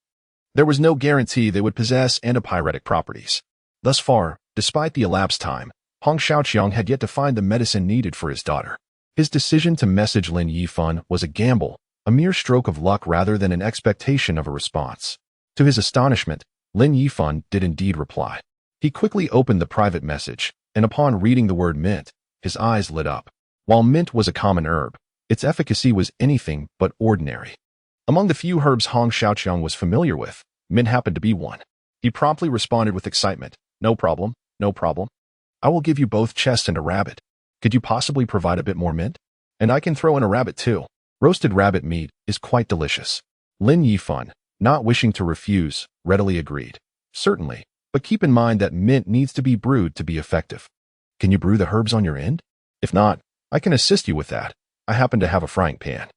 there was no guarantee they would possess antipyretic properties. Thus far, despite the elapsed time, Hong Xiaoqiang had yet to find the medicine needed for his daughter. His decision to message Lin Yifan was a gamble, a mere stroke of luck rather than an expectation of a response. To his astonishment, Lin Yifan did indeed reply. He quickly opened the private message, and upon reading the word mint, his eyes lit up. While mint was a common herb, its efficacy was anything but ordinary. Among the few herbs Hong Xiaoqiang was familiar with, mint happened to be one. He promptly responded with excitement. "No problem, no problem. I will give you both chests and a rabbit. Could you possibly provide a bit more mint? And I can throw in a rabbit too. Roasted rabbit meat is quite delicious." Lin Yifan, not wishing to refuse, readily agreed. "Certainly, but keep in mind that mint needs to be brewed to be effective. Can you brew the herbs on your end? If not, I can assist you with that. I happen to have a frying pan."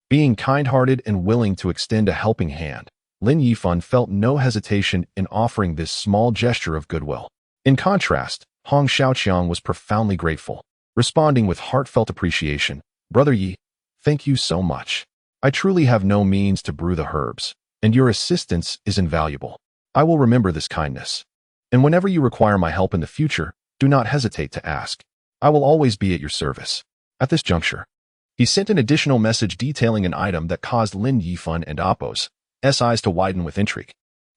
Being kind-hearted and willing to extend a helping hand, Lin Yifan felt no hesitation in offering this small gesture of goodwill. In contrast, Hong Xiaoqiang was profoundly grateful, responding with heartfelt appreciation. "Brother Yi, thank you so much. I truly have no means to brew the herbs, and your assistance is invaluable. I will remember this kindness. And whenever you require my help in the future, do not hesitate to ask. I will always be at your service." At this juncture, he sent an additional message detailing an item that caused Lin Yifan and Oppo's eyes to widen with intrigue.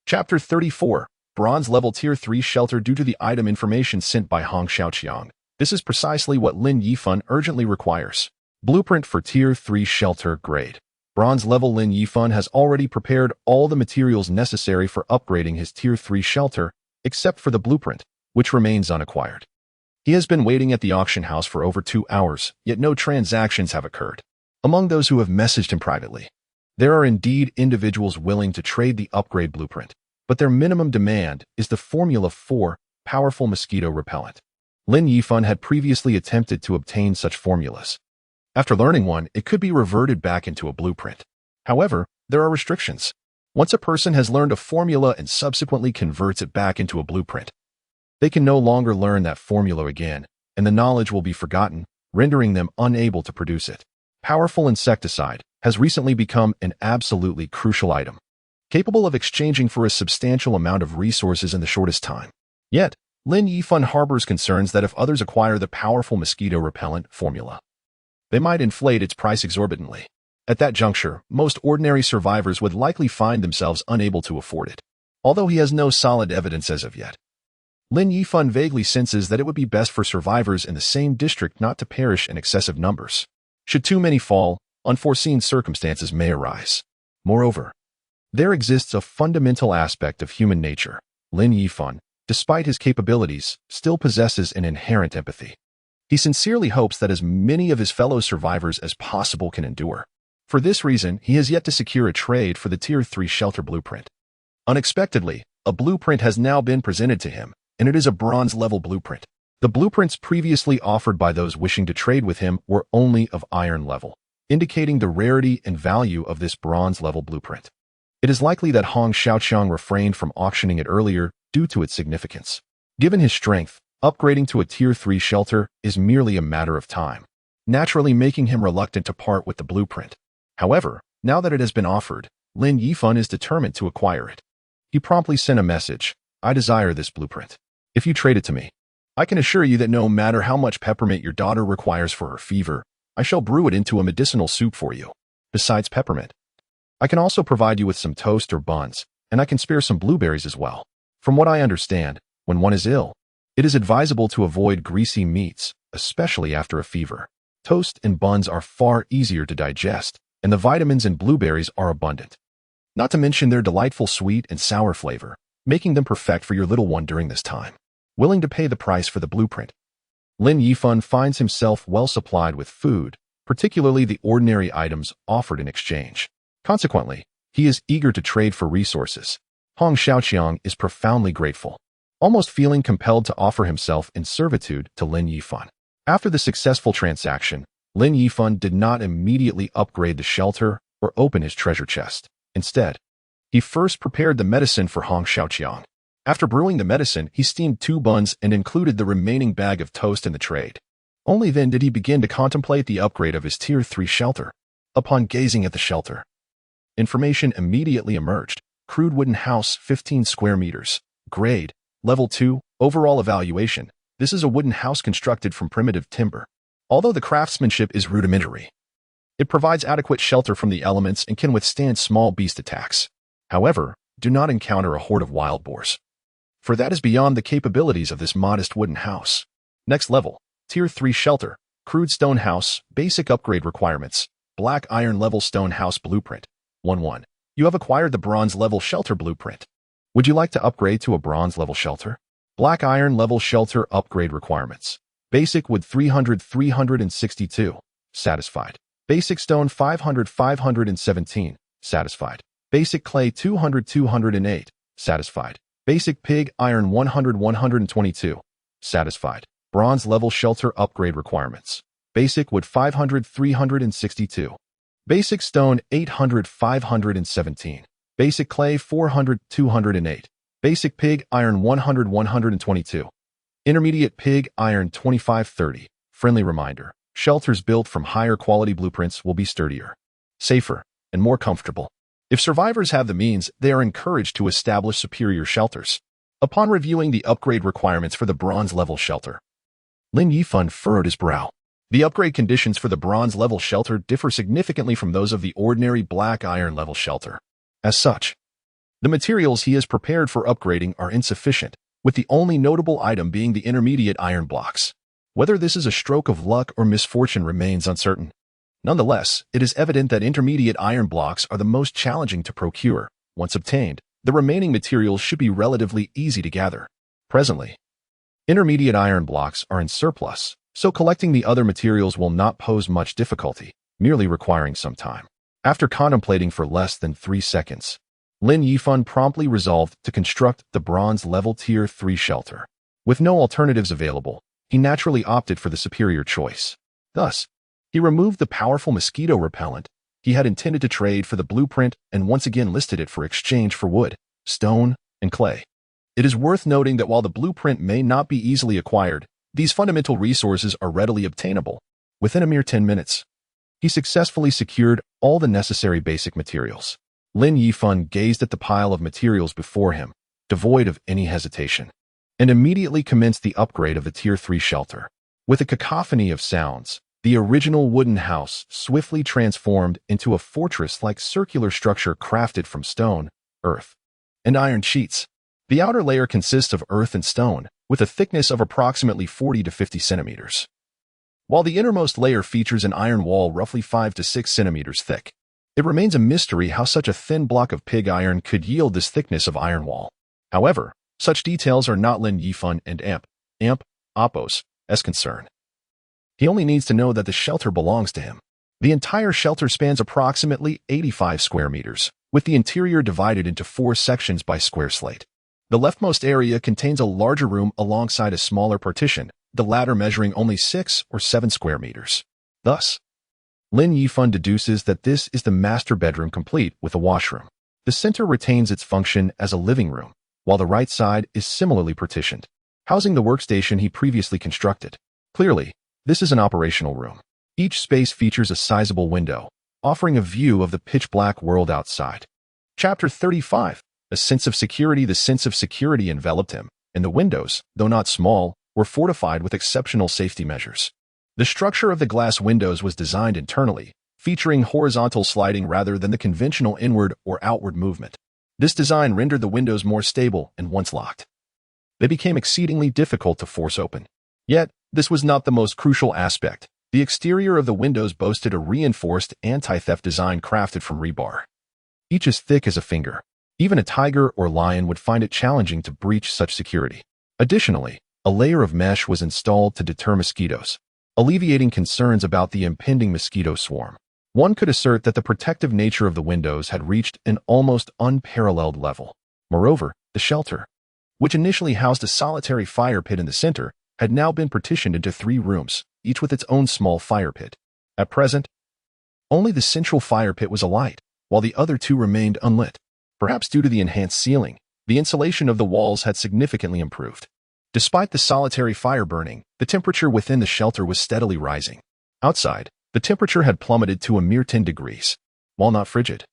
Chapter 34. Bronze Level Tier 3 Shelter. Due to the item information sent by Hong Xiaoqiang, this is precisely what Lin Yifan urgently requires. Blueprint for Tier 3 Shelter Grade. Bronze Level Lin Yifan has already prepared all the materials necessary for upgrading his Tier 3 shelter, except for the blueprint, which remains unacquired. He has been waiting at the auction house for over 2 hours, yet no transactions have occurred. Among those who have messaged him privately, there are indeed individuals willing to trade the upgrade blueprint, but their minimum demand is the Formula 4 powerful mosquito repellent. Lin Yifan had previously attempted to obtain such formulas. After learning one, it could be reverted back into a blueprint. However, there are restrictions. Once a person has learned a formula and subsequently converts it back into a blueprint, they can no longer learn that formula again, and the knowledge will be forgotten, rendering them unable to produce it. Powerful insecticide has recently become an absolutely crucial item, capable of exchanging for a substantial amount of resources in the shortest time. Yet, Lin Yifan harbors concerns that if others acquire the powerful mosquito repellent formula, they might inflate its price exorbitantly. At that juncture, most ordinary survivors would likely find themselves unable to afford it. Although he has no solid evidence as of yet, Lin Yifan vaguely senses that it would be best for survivors in the same district not to perish in excessive numbers. Should too many fall, unforeseen circumstances may arise. Moreover, there exists a fundamental aspect of human nature. Lin Yifan, despite his capabilities, still possesses an inherent empathy. He sincerely hopes that as many of his fellow survivors as possible can endure. For this reason, he has yet to secure a trade for the Tier 3 shelter blueprint. Unexpectedly, a blueprint has now been presented to him, and it is a bronze-level blueprint. The blueprints previously offered by those wishing to trade with him were only of iron level, indicating the rarity and value of this bronze-level blueprint. It is likely that Hong Xiaoqiang refrained from auctioning it earlier due to its significance. Given his strength, upgrading to a Tier 3 shelter is merely a matter of time, naturally making him reluctant to part with the blueprint. However, now that it has been offered, Lin Yifan is determined to acquire it. He promptly sent a message: "I desire this blueprint. If you trade it to me, I can assure you that no matter how much peppermint your daughter requires for her fever, I shall brew it into a medicinal soup for you. Besides peppermint, I can also provide you with some toast or buns, and I can spare some blueberries as well. From what I understand, when one is ill, it is advisable to avoid greasy meats, especially after a fever. Toast and buns are far easier to digest, and the vitamins in blueberries are abundant. Not to mention their delightful sweet and sour flavor, making them perfect for your little one during this time." Willing to pay the price for the blueprint, Lin Yifan finds himself well supplied with food, particularly the ordinary items offered in exchange. Consequently, he is eager to trade for resources. Hong Xiaoqiang is profoundly grateful, almost feeling compelled to offer himself in servitude to Lin Yifan. After the successful transaction, Lin Yifan did not immediately upgrade the shelter or open his treasure chest. Instead, he first prepared the medicine for Hong Xiaoqiang. After brewing the medicine, he steamed 2 buns and included the remaining bag of toast in the trade. Only then did he begin to contemplate the upgrade of his Tier 3 shelter. Upon gazing at the shelter, information immediately emerged. Crude wooden house, 15 square meters. Grade, Level 2, overall evaluation. This is a wooden house constructed from primitive timber. Although the craftsmanship is rudimentary, it provides adequate shelter from the elements and can withstand small beast attacks. However, do not encounter a horde of wild boars, for that is beyond the capabilities of this modest wooden house. Next level, Tier 3 shelter, crude stone house, basic upgrade requirements, black iron level stone house blueprint. 1-1. You have acquired the bronze level shelter blueprint. Would you like to upgrade to a bronze level shelter? Black iron level shelter upgrade requirements. Basic wood 300-362, satisfied. Basic stone 500-517, satisfied. Basic clay 200-208, satisfied. Basic pig iron 100-122, satisfied. Bronze level shelter upgrade requirements. Basic wood 500-362. Basic stone 800-517. Basic clay 400-208. Basic pig iron 100-122. Intermediate pig iron 25-30. Friendly reminder: shelters built from higher quality blueprints will be sturdier, safer, and more comfortable. If survivors have the means, they are encouraged to establish superior shelters. Upon reviewing the upgrade requirements for the bronze level shelter, Lin Yifan furrowed his brow. The upgrade conditions for the bronze level shelter differ significantly from those of the ordinary black iron level shelter. As such, The materials he has prepared for upgrading are insufficient, with the only notable item being the intermediate iron blocks. Whether this is a stroke of luck or misfortune remains uncertain. Nonetheless, it is evident that intermediate iron blocks are the most challenging to procure. Once obtained, the remaining materials should be relatively easy to gather. Presently, intermediate iron blocks are in surplus, so collecting the other materials will not pose much difficulty, merely requiring some time. After contemplating for less than 3 seconds, Lin Yifan promptly resolved to construct the bronze level Tier 3 shelter. With no alternatives available, he naturally opted for the superior choice. Thus, he removed the powerful mosquito repellent he had intended to trade for the blueprint and once again listed it for exchange for wood, stone, and clay. It is worth noting that while the blueprint may not be easily acquired, these fundamental resources are readily obtainable. Within a mere 10 minutes, he successfully secured all the necessary basic materials. Lin Yifan gazed at the pile of materials before him, devoid of any hesitation, and immediately commenced the upgrade of the Tier 3 shelter. With a cacophony of sounds, the original wooden house swiftly transformed into a fortress-like circular structure crafted from stone, earth, and iron sheets. The outer layer consists of earth and stone, with a thickness of approximately 40 to 50 centimeters, while the innermost layer features an iron wall roughly 5 to 6 centimeters thick. It remains a mystery how such a thin block of pig iron could yield this thickness of iron wall. However, such details are not Lin Yifan and Appos' concern. He only needs to know that the shelter belongs to him. The entire shelter spans approximately 85 square meters, with the interior divided into 4 sections by square slate. The leftmost area contains a larger room alongside a smaller partition, the latter measuring only 6 or 7 square meters. Thus, Lin Yifan deduces that this is the master bedroom complete with a washroom. The center retains its function as a living room, while the right side is similarly partitioned, housing the workstation he previously constructed. Clearly, this is an operational room. Each space features a sizable window, offering a view of the pitch-black world outside. Chapter 35. A sense of security. The sense of security enveloped him, and the windows, though not small, were fortified with exceptional safety measures. The structure of the glass windows was designed internally, featuring horizontal sliding rather than the conventional inward or outward movement. This design rendered the windows more stable, and once locked, they became exceedingly difficult to force open. Yet, this was not the most crucial aspect. The exterior of the windows boasted a reinforced anti-theft design crafted from rebar, each as thick as a finger. Even a tiger or lion would find it challenging to breach such security. Additionally, a layer of mesh was installed to deter mosquitoes, alleviating concerns about the impending mosquito swarm. One could assert that the protective nature of the windows had reached an almost unparalleled level. Moreover, the shelter, which initially housed a solitary fire pit in the center, had now been partitioned into 3 rooms, each with its own small fire pit. At present, only the central fire pit was alight, while the other 2 remained unlit. Perhaps due to the enhanced ceiling, the insulation of the walls had significantly improved. Despite the solitary fire burning, the temperature within the shelter was steadily rising. Outside, the temperature had plummeted to a mere 10 degrees. While not frigid,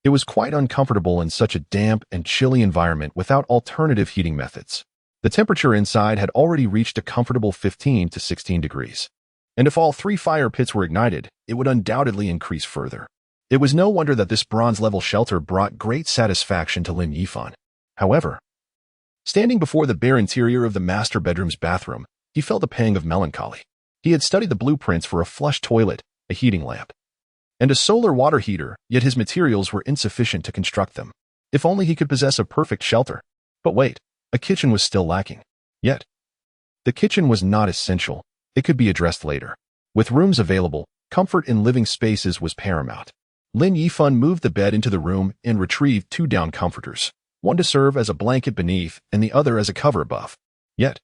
it was quite uncomfortable in such a damp and chilly environment without alternative heating methods. The temperature inside had already reached a comfortable 15 to 16 degrees. And if all 3 fire pits were ignited, it would undoubtedly increase further. It was no wonder that this bronze-level shelter brought great satisfaction to Lin Yifan. However, standing before the bare interior of the master bedroom's bathroom, he felt a pang of melancholy. He had studied the blueprints for a flush toilet, a heating lamp, and a solar water heater, yet his materials were insufficient to construct them. If only he could possess a perfect shelter. But wait, a kitchen was still lacking. Yet, the kitchen was not essential. It could be addressed later. With rooms available, comfort in living spaces was paramount. Lin Yifan moved the bed into the room and retrieved 2 down comforters, one to serve as a blanket beneath and the other as a cover above. Yet,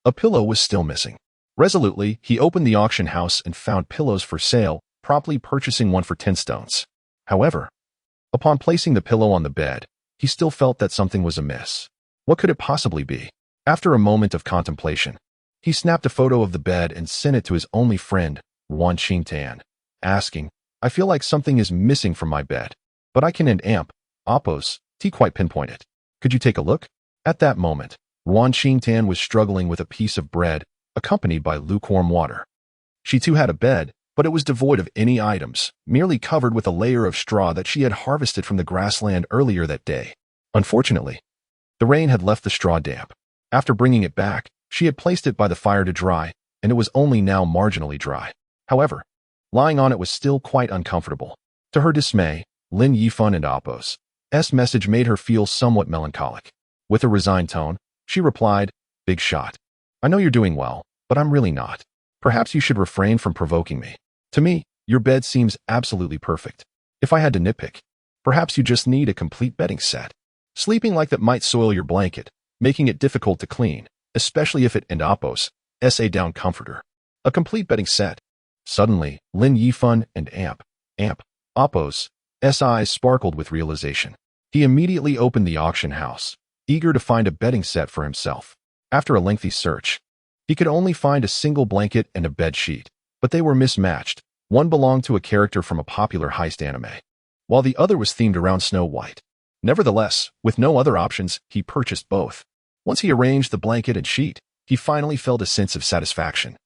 a pillow was still missing. Resolutely, he opened the auction house and found pillows for sale, promptly purchasing one for 10 stones. However, upon placing the pillow on the bed, he still felt that something was amiss. What could it possibly be? After a moment of contemplation, he snapped a photo of the bed and sent it to his only friend, Wan Qingtan, asking, "I feel like something is missing from my bed, but I can Appos quite pinpoint it. Could you take a look?" At that moment, Wan Qingtan was struggling with a piece of bread, accompanied by lukewarm water. She too had a bed, but it was devoid of any items, merely covered with a layer of straw that she had harvested from the grassland earlier that day. Unfortunately, the rain had left the straw damp. After bringing it back, she had placed it by the fire to dry, and it was only now marginally dry. However, lying on it was still quite uncomfortable. To her dismay, Lin Yifan and Appo's message made her feel somewhat melancholic. With a resigned tone, she replied, "Big shot. I know you're doing well, but I'm really not. Perhaps you should refrain from provoking me. To me, your bed seems absolutely perfect. If I had to nitpick, perhaps you just need a complete bedding set. Sleeping like that might soil your blanket, making it difficult to clean, especially if it and Appo's a down comforter. A complete bedding set." Suddenly, Lin Yifan and Appo's eyes sparkled with realization. He immediately opened the auction house, eager to find a bedding set for himself. After a lengthy search, he could only find a single blanket and a bed sheet, but they were mismatched. One belonged to a character from a popular heist anime, while the other was themed around Snow White. Nevertheless, with no other options, he purchased both. Once he arranged the blanket and sheet, he finally felt a sense of satisfaction.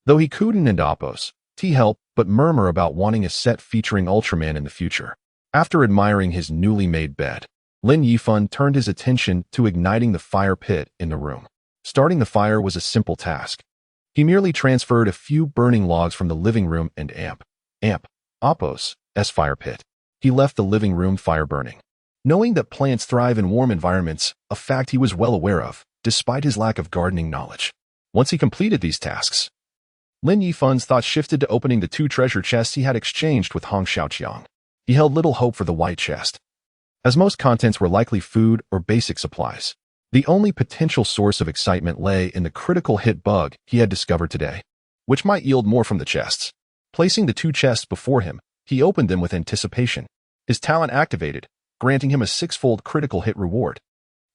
Though he couldn't and Appo's help but murmur about wanting a set featuring Ultraman in the future. After admiring his newly made bed, Lin Yifan turned his attention to igniting the fire pit in the room. Starting the fire was a simple task. He merely transferred a few burning logs from the living room and Appo's fire pit. He left the living room fire burning. Knowing that plants thrive in warm environments, a fact he was well aware of, despite his lack of gardening knowledge. Once he completed these tasks, Lin Yifan's thoughts shifted to opening the 2 treasure chests he had exchanged with Hong Xiaoqiang. He held little hope for the white chest, as most contents were likely food or basic supplies. The only potential source of excitement lay in the critical hit bug he had discovered today, which might yield more from the chests. Placing the 2 chests before him, he opened them with anticipation. His talent activated, granting him a 6-fold critical hit reward.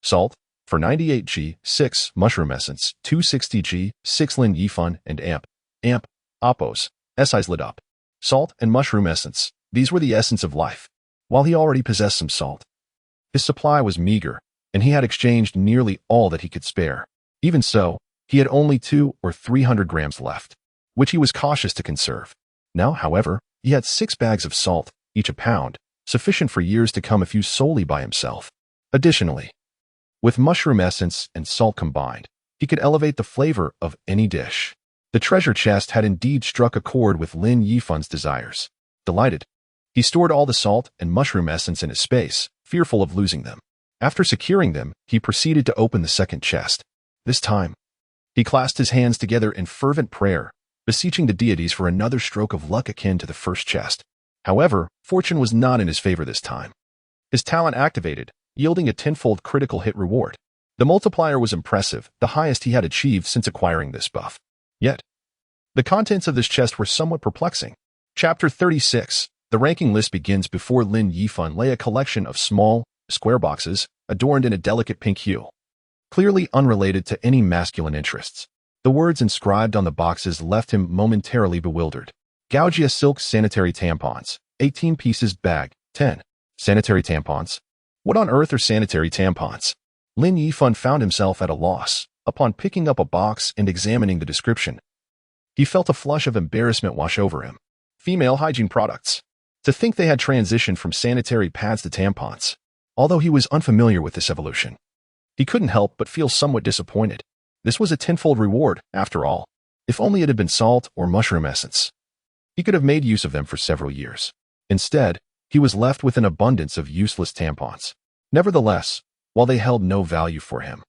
Salt, for 98G, 6 mushroom essence, 260G, 6 Lin Yifan and Appo's eyes lit up. Salt and mushroom essence, these were the essence of life. While he already possessed some salt, his supply was meager, and he had exchanged nearly all that he could spare. Even so, he had only 200 or 300 grams left, which he was cautious to conserve. Now, however, he had 6 bags of salt, each a pound, sufficient for years to come if used solely by himself. Additionally, with mushroom essence and salt combined, he could elevate the flavor of any dish. The treasure chest had indeed struck a chord with Lin Yifan's desires. Delighted, he stored all the salt and mushroom essence in his space, fearful of losing them. After securing them, he proceeded to open the second chest. This time, he clasped his hands together in fervent prayer, beseeching the deities for another stroke of luck akin to the first chest. However, fortune was not in his favor this time. His talent activated, yielding a 10-fold critical hit reward. The multiplier was impressive, the highest he had achieved since acquiring this buff. Yet, the contents of this chest were somewhat perplexing. Chapter 36. The ranking list begins before Lin Yifan lay a collection of small, square boxes, adorned in a delicate pink hue, clearly unrelated to any masculine interests. The words inscribed on the boxes left him momentarily bewildered. Gaugia silk sanitary tampons, 18 pieces bag, 10. Sanitary tampons? What on earth are sanitary tampons? Lin Yifan found himself at a loss. Upon picking up a box and examining the description, he felt a flush of embarrassment wash over him. Female hygiene products. To think they had transitioned from sanitary pads to tampons. Although he was unfamiliar with this evolution, he couldn't help but feel somewhat disappointed. This was a 10-fold reward, after all. If only it had been salt or mushroom essence, he could have made use of them for several years. Instead, he was left with an abundance of useless tampons. Nevertheless, while they held no value for him,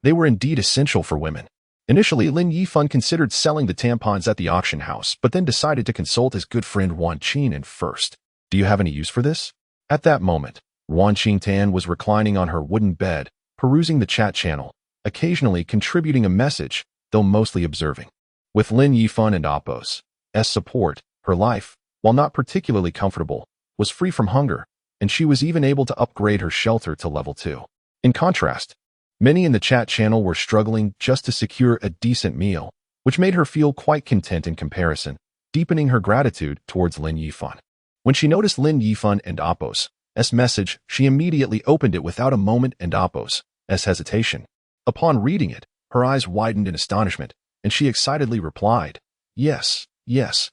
they were indeed essential for women. Initially, Lin Yifan considered selling the tampons at the auction house, but then decided to consult his good friend Wan Qingtan first. Do you have any use for this? At that moment, Wan Qingtan was reclining on her wooden bed, perusing the chat channel, occasionally contributing a message, though mostly observing. With Lin Yifan and Appo's support, her life, while not particularly comfortable, was free from hunger, and she was even able to upgrade her shelter to level 2. In contrast, many in the chat channel were struggling just to secure a decent meal, which made her feel quite content in comparison, deepening her gratitude towards Lin Yifan. When she noticed Lin Yifan and Appo's message, she immediately opened it without a moment and Appo's hesitation. Upon reading it, her eyes widened in astonishment, and she excitedly replied, "Yes, yes.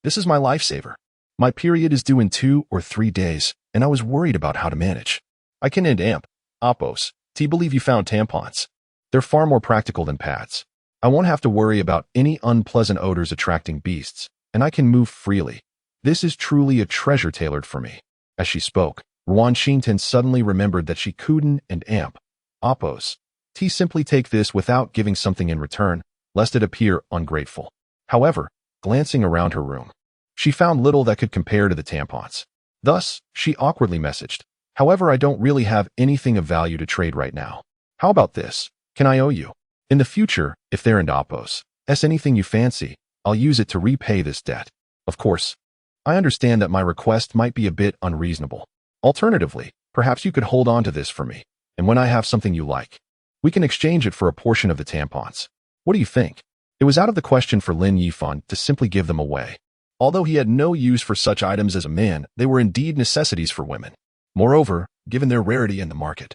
This is my lifesaver. My period is due in 2 or 3 days, and I was worried about how to manage. I can end amp. Oppos. Believe you found tampons. They're far more practical than pads. I won't have to worry about any unpleasant odors attracting beasts, and I can move freely. This is truly a treasure tailored for me. As she spoke, Ruan Xingtan suddenly remembered that she couldn't and amp. Oppos. Simply take this without giving something in return, lest it appear ungrateful. However, glancing around her room, she found little that could compare to the tampons. Thus, she awkwardly messaged, "However, I don't really have anything of value to trade right now. How about this? Can I owe you? In the future, if there and Oppos, anything you fancy, I'll use it to repay this debt. Of course, I understand that my request might be a bit unreasonable. Alternatively, perhaps you could hold on to this for me, and when I have something you like, we can exchange it for a portion of the tampons. What do you think?" It was out of the question for Lin Yifan to simply give them away. Although he had no use for such items as a man, they were indeed necessities for women. Moreover, given their rarity in the market,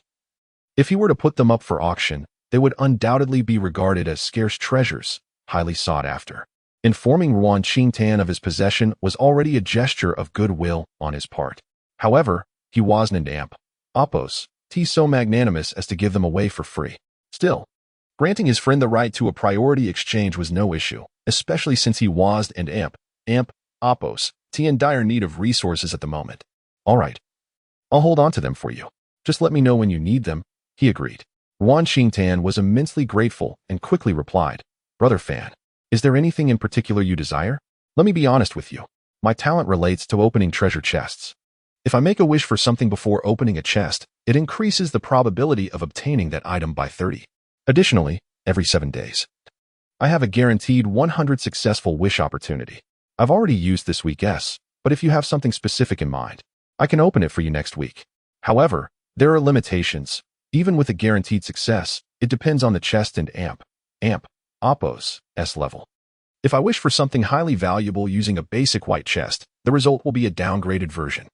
if he were to put them up for auction, they would undoubtedly be regarded as scarce treasures, highly sought after. Informing Ruan Xingtan of his possession was already a gesture of goodwill on his part. However, he wasn't an amp. Oppos. So magnanimous as to give them away for free. Still, granting his friend the right to a priority exchange was no issue, especially since he was an amp. Oppos. In dire need of resources at the moment. All right. I'll hold on to them for you. Just let me know when you need them, he agreed. Ruan Xingtan was immensely grateful and quickly replied, "Brother Fan, is there anything in particular you desire? Let me be honest with you. My talent relates to opening treasure chests. If I make a wish for something before opening a chest, it increases the probability of obtaining that item by 30. Additionally, every 7 days, I have a guaranteed 100 successful wish opportunity. I've already used this week's, but if you have something specific in mind, I can open it for you next week. However, there are limitations. Even with a guaranteed success, it depends on the chest and amp. Oppos. Level. If I wish for something highly valuable using a basic white chest, the result will be a downgraded version.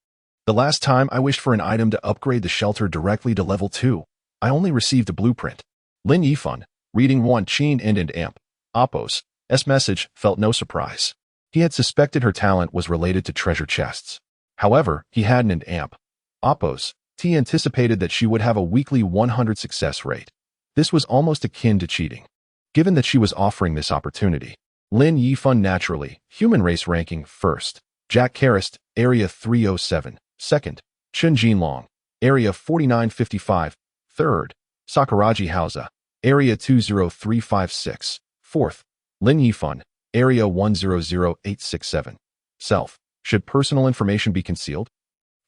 The last time I wished for an item to upgrade the shelter directly to level 2, I only received a blueprint." Lin Yifan, reading Ruan Qin and amp. Oppos' message, felt no surprise. He had suspected her talent was related to treasure chests. However, he hadn't an amp. Oppos. Anticipated that she would have a weekly 100 success rate. This was almost akin to cheating. Given that she was offering this opportunity, Lin Yifan naturally, human race ranking, 1st. Jack Karist, Area 307, 2nd. Chen Jinlong, Area 4955, 3rd. Sakuraji Hausa, Area 20356, 4th. Lin Yifan, Area 100867. Self. Should personal information be concealed?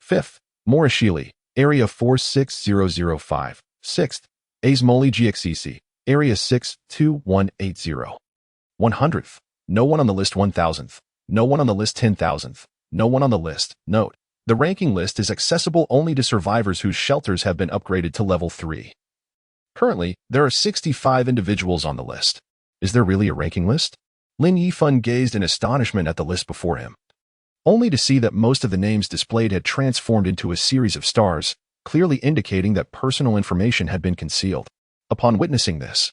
5th. Morishili, Area 46005, 6th. Azmoli GXCC, Area 62180. 100th. No one on the list 1000th. No one on the list 10,000th. No one on the list. Note: the ranking list is accessible only to survivors whose shelters have been upgraded to level 3. Currently, there are 65 individuals on the list. Is there really a ranking list? Lin Yifan gazed in astonishment at the list before him, only to see that most of the names displayed had transformed into a series of stars, clearly indicating that personal information had been concealed. Upon witnessing this,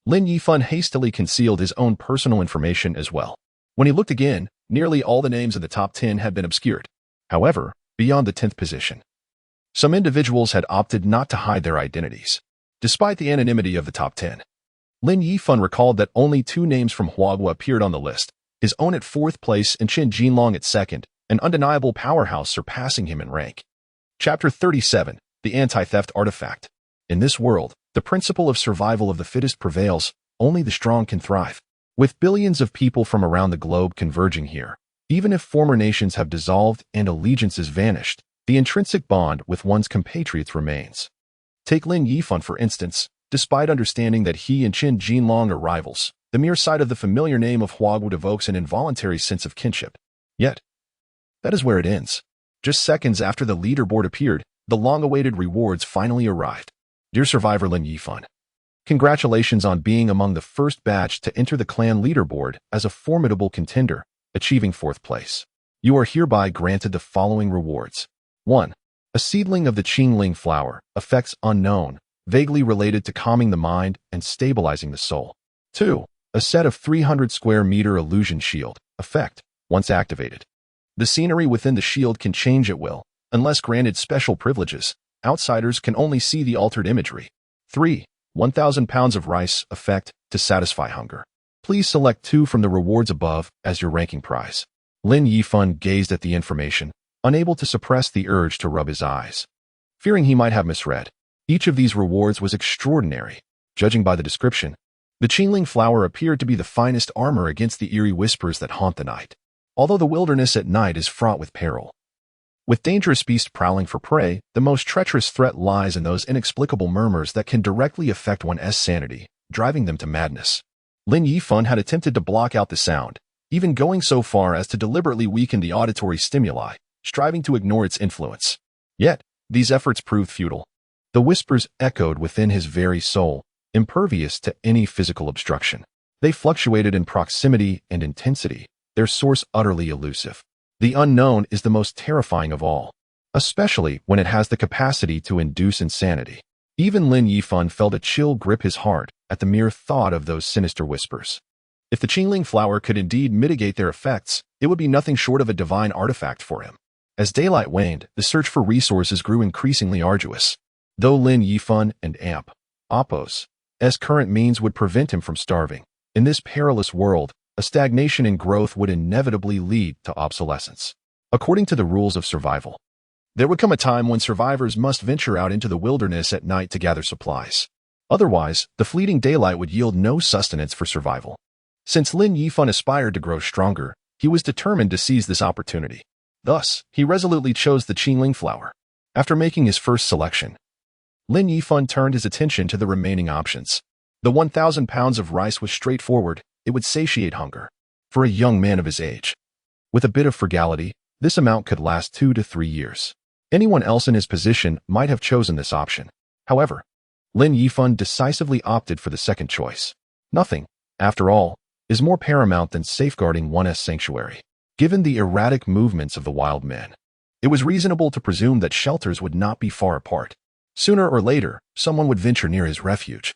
Lin Yifan hastily concealed his own personal information as well. When he looked again, nearly all the names in the top 10 had been obscured. However, beyond the 10th position, some individuals had opted not to hide their identities. Despite the anonymity of the top 10, Lin Yifan recalled that only 2 names from Huagua appeared on the list, his own at 4th place and Chen Jinlong at 2nd, an undeniable powerhouse surpassing him in rank. Chapter 37, The Anti-Theft Artifact. In this world, the principle of survival of the fittest prevails, only the strong can thrive. With billions of people from around the globe converging here, even if former nations have dissolved and allegiances vanished, the intrinsic bond with one's compatriots remains. Take Lin Yifan for instance. Despite understanding that he and Chen Jinlong are rivals, the mere sight of the familiar name of Huagua evokes an involuntary sense of kinship. Yet, that is where it ends. Just seconds after the leaderboard appeared, the long-awaited rewards finally arrived. Dear Survivor Lin Yifan, congratulations on being among the first batch to enter the clan leaderboard as a formidable contender, achieving 4th place. You are hereby granted the following rewards. 1. A seedling of the Qingling flower, effects unknown, vaguely related to calming the mind and stabilizing the soul. 2. A set of 300 square meter illusion shield, effect, once activated. The scenery within the shield can change at will, unless granted special privileges. Outsiders can only see the altered imagery. 3. 1,000 pounds of rice effect to satisfy hunger. Please select 2 from the rewards above as your ranking prize. Lin Yifan gazed at the information, unable to suppress the urge to rub his eyes, fearing he might have misread. Each of these rewards was extraordinary. Judging by the description, the Qingling flower appeared to be the finest armor against the eerie whispers that haunt the night. Although the wilderness at night is fraught with peril, with dangerous beasts prowling for prey, the most treacherous threat lies in those inexplicable murmurs that can directly affect one's sanity, driving them to madness. Lin Yifan had attempted to block out the sound, even going so far as to deliberately weaken the auditory stimuli, striving to ignore its influence. Yet, these efforts proved futile. The whispers echoed within his very soul, impervious to any physical obstruction. They fluctuated in proximity and intensity, their source utterly elusive. The unknown is the most terrifying of all, especially when it has the capacity to induce insanity. Even Lin Yifan felt a chill grip his heart at the mere thought of those sinister whispers. If the Qingling flower could indeed mitigate their effects, it would be nothing short of a divine artifact for him. As daylight waned, the search for resources grew increasingly arduous. Though Lin Yifan and Appo's current means would prevent him from starving, in this perilous world, a stagnation in growth would inevitably lead to obsolescence. According to the rules of survival, there would come a time when survivors must venture out into the wilderness at night to gather supplies. Otherwise, the fleeting daylight would yield no sustenance for survival. Since Lin Yifan aspired to grow stronger, he was determined to seize this opportunity. Thus, he resolutely chose the Qingling flower. After making his first selection, Lin Yifan turned his attention to the remaining options. The 1,000 pounds of rice was straightforward. It would satiate hunger. For a young man of his age, with a bit of frugality, this amount could last 2 to 3 years. Anyone else in his position might have chosen this option. However, Lin Yifan decisively opted for the second choice. Nothing, after all, is more paramount than safeguarding one's sanctuary. Given the erratic movements of the wild men, it was reasonable to presume that shelters would not be far apart. Sooner or later, someone would venture near his refuge,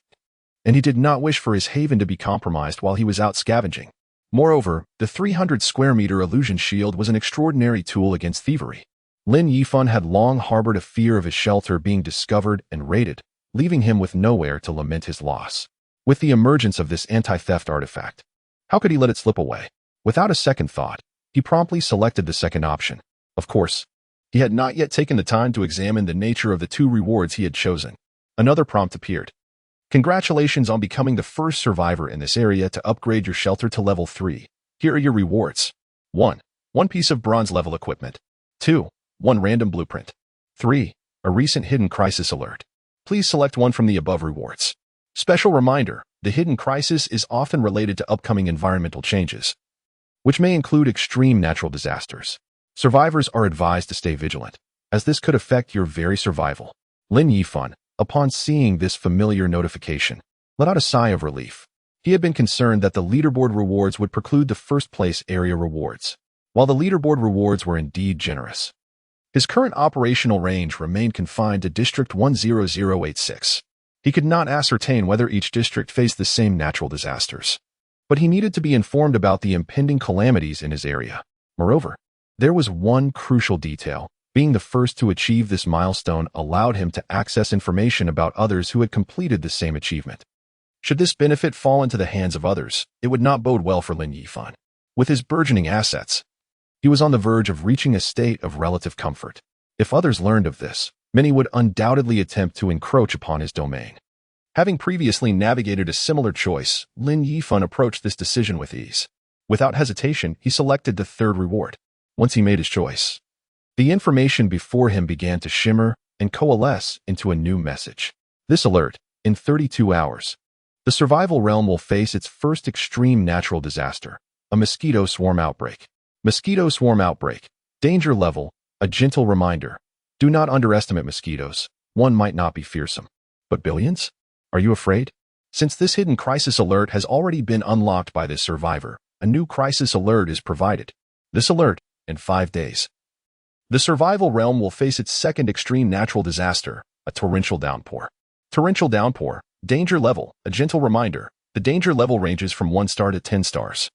and he did not wish for his haven to be compromised while he was out scavenging. Moreover, the 300-square-meter illusion shield was an extraordinary tool against thievery. Lin Yifan had long harbored a fear of his shelter being discovered and raided, leaving him with nowhere to lament his loss. With the emergence of this anti-theft artifact, how could he let it slip away? Without a second thought, he promptly selected the second option. Of course, he had not yet taken the time to examine the nature of the 2 rewards he had chosen. Another prompt appeared. Congratulations on becoming the first survivor in this area to upgrade your shelter to level 3. Here are your rewards. 1. 1 piece of bronze-level equipment. 2. 1 random blueprint. 3. A recent hidden crisis alert. Please select one from the above rewards. Special reminder, the hidden crisis is often related to upcoming environmental changes, which may include extreme natural disasters. Survivors are advised to stay vigilant, as this could affect your very survival. Lin Yifan, upon seeing this familiar notification, let out a sigh of relief. He had been concerned that the leaderboard rewards would preclude the first-place area rewards. While the leaderboard rewards were indeed generous, his current operational range remained confined to District 10086. He could not ascertain whether each district faced the same natural disasters, but he needed to be informed about the impending calamities in his area. Moreover, there was one crucial detail. Being the first to achieve this milestone allowed him to access information about others who had completed the same achievement. Should this benefit fall into the hands of others, it would not bode well for Lin Yifan. With his burgeoning assets, he was on the verge of reaching a state of relative comfort. If others learned of this, many would undoubtedly attempt to encroach upon his domain. Having previously navigated a similar choice, Lin Yifan approached this decision with ease. Without hesitation, he selected the third reward. Once he made his choice, the information before him began to shimmer and coalesce into a new message. This alert: in 32 hours, the survival realm will face its first extreme natural disaster, a mosquito swarm outbreak. Mosquito swarm outbreak. Danger level: a gentle reminder. Do not underestimate mosquitoes. One might not be fearsome, but billions? Are you afraid? Since this hidden crisis alert has already been unlocked by this survivor, a new crisis alert is provided. This alert: in 5 days, the survival realm will face its second extreme natural disaster, a torrential downpour. Torrential downpour. Danger level: a gentle reminder. The danger level ranges from 1 star to 10 stars.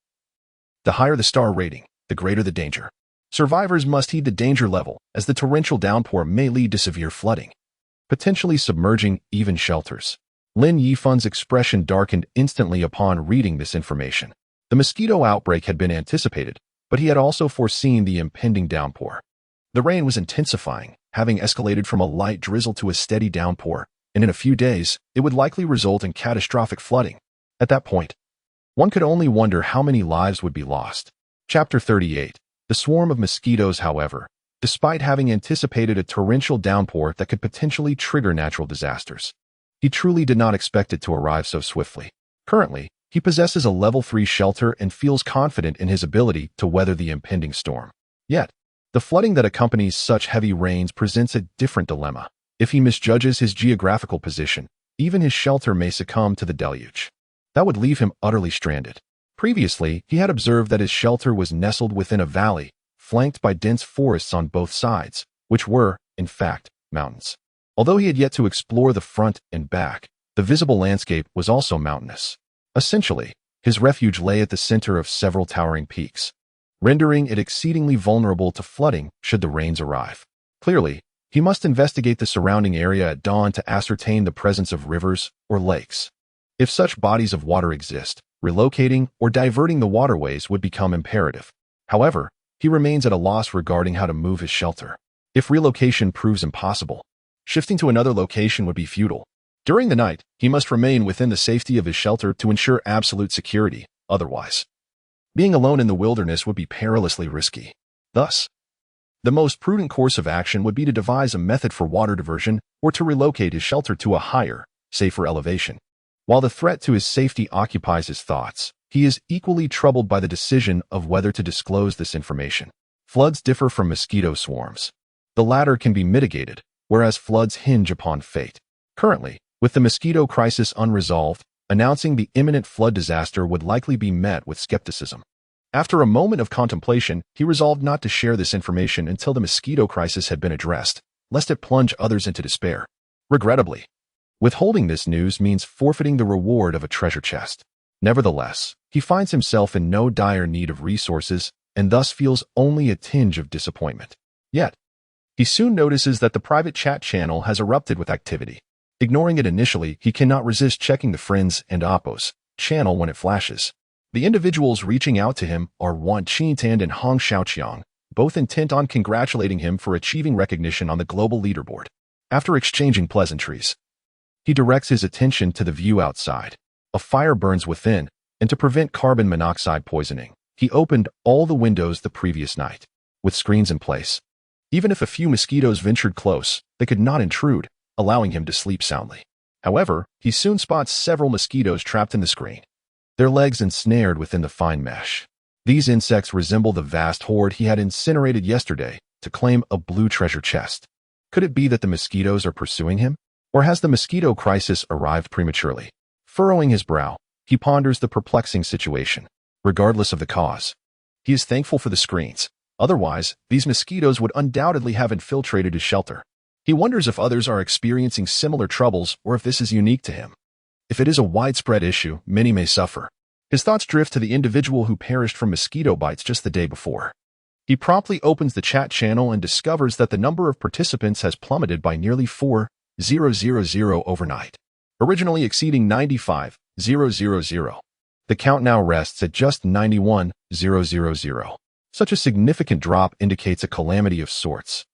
The higher the star rating, the greater the danger. Survivors must heed the danger level, as the torrential downpour may lead to severe flooding, potentially submerging even shelters. Lin Yifan's expression darkened instantly upon reading this information. The mosquito outbreak had been anticipated, but he had also foreseen the impending downpour. The rain was intensifying, having escalated from a light drizzle to a steady downpour, and in a few days, it would likely result in catastrophic flooding. At that point, one could only wonder how many lives would be lost. Chapter 38. The swarm of mosquitoes, however, despite having anticipated a torrential downpour that could potentially trigger natural disasters, he truly did not expect it to arrive so swiftly. Currently, he possesses a level 3 shelter and feels confident in his ability to weather the impending storm. Yet, the flooding that accompanies such heavy rains presents a different dilemma. If he misjudges his geographical position, even his shelter may succumb to the deluge. That would leave him utterly stranded. Previously, he had observed that his shelter was nestled within a valley, flanked by dense forests on both sides, which were, in fact, mountains. Although he had yet to explore the front and back, the visible landscape was also mountainous. Essentially, his refuge lay at the center of several towering peaks, rendering it exceedingly vulnerable to flooding should the rains arrive. Clearly, he must investigate the surrounding area at dawn to ascertain the presence of rivers or lakes. If such bodies of water exist, relocating or diverting the waterways would become imperative. However, he remains at a loss regarding how to move his shelter. If relocation proves impossible, shifting to another location would be futile. During the night, he must remain within the safety of his shelter to ensure absolute security. Otherwise, being alone in the wilderness would be perilously risky. Thus, the most prudent course of action would be to devise a method for water diversion or to relocate his shelter to a higher, safer elevation. While the threat to his safety occupies his thoughts, he is equally troubled by the decision of whether to disclose this information. Floods differ from mosquito swarms. The latter can be mitigated, whereas floods hinge upon fate. Currently, with the mosquito crisis unresolved, announcing the imminent flood disaster would likely be met with skepticism. After a moment of contemplation, he resolved not to share this information until the mosquito crisis had been addressed, lest it plunge others into despair. Regrettably, withholding this news means forfeiting the reward of a treasure chest. Nevertheless, he finds himself in no dire need of resources and thus feels only a tinge of disappointment. Yet, he soon notices that the private chat channel has erupted with activity. Ignoring it initially, he cannot resist checking the Friends and Oppos channel when it flashes. The individuals reaching out to him are Wan Qintan and Hong Xiaoqiang, both intent on congratulating him for achieving recognition on the global leaderboard. After exchanging pleasantries, he directs his attention to the view outside. A fire burns within, and to prevent carbon monoxide poisoning, he opened all the windows the previous night, with screens in place. Even if a few mosquitoes ventured close, they could not intrude, allowing him to sleep soundly. However, he soon spots several mosquitoes trapped in the screen, their legs ensnared within the fine mesh. These insects resemble the vast horde he had incinerated yesterday to claim a blue treasure chest. Could it be that the mosquitoes are pursuing him? Or has the mosquito crisis arrived prematurely? Furrowing his brow, he ponders the perplexing situation. Regardless of the cause, he is thankful for the screens. Otherwise, these mosquitoes would undoubtedly have infiltrated his shelter. He wonders if others are experiencing similar troubles or if this is unique to him. If it is a widespread issue, many may suffer. His thoughts drift to the individual who perished from mosquito bites just the day before. He promptly opens the chat channel and discovers that the number of participants has plummeted by nearly 4,000 overnight, originally exceeding 95,000. The count now rests at just 91,000. Such a significant drop indicates a calamity of sorts.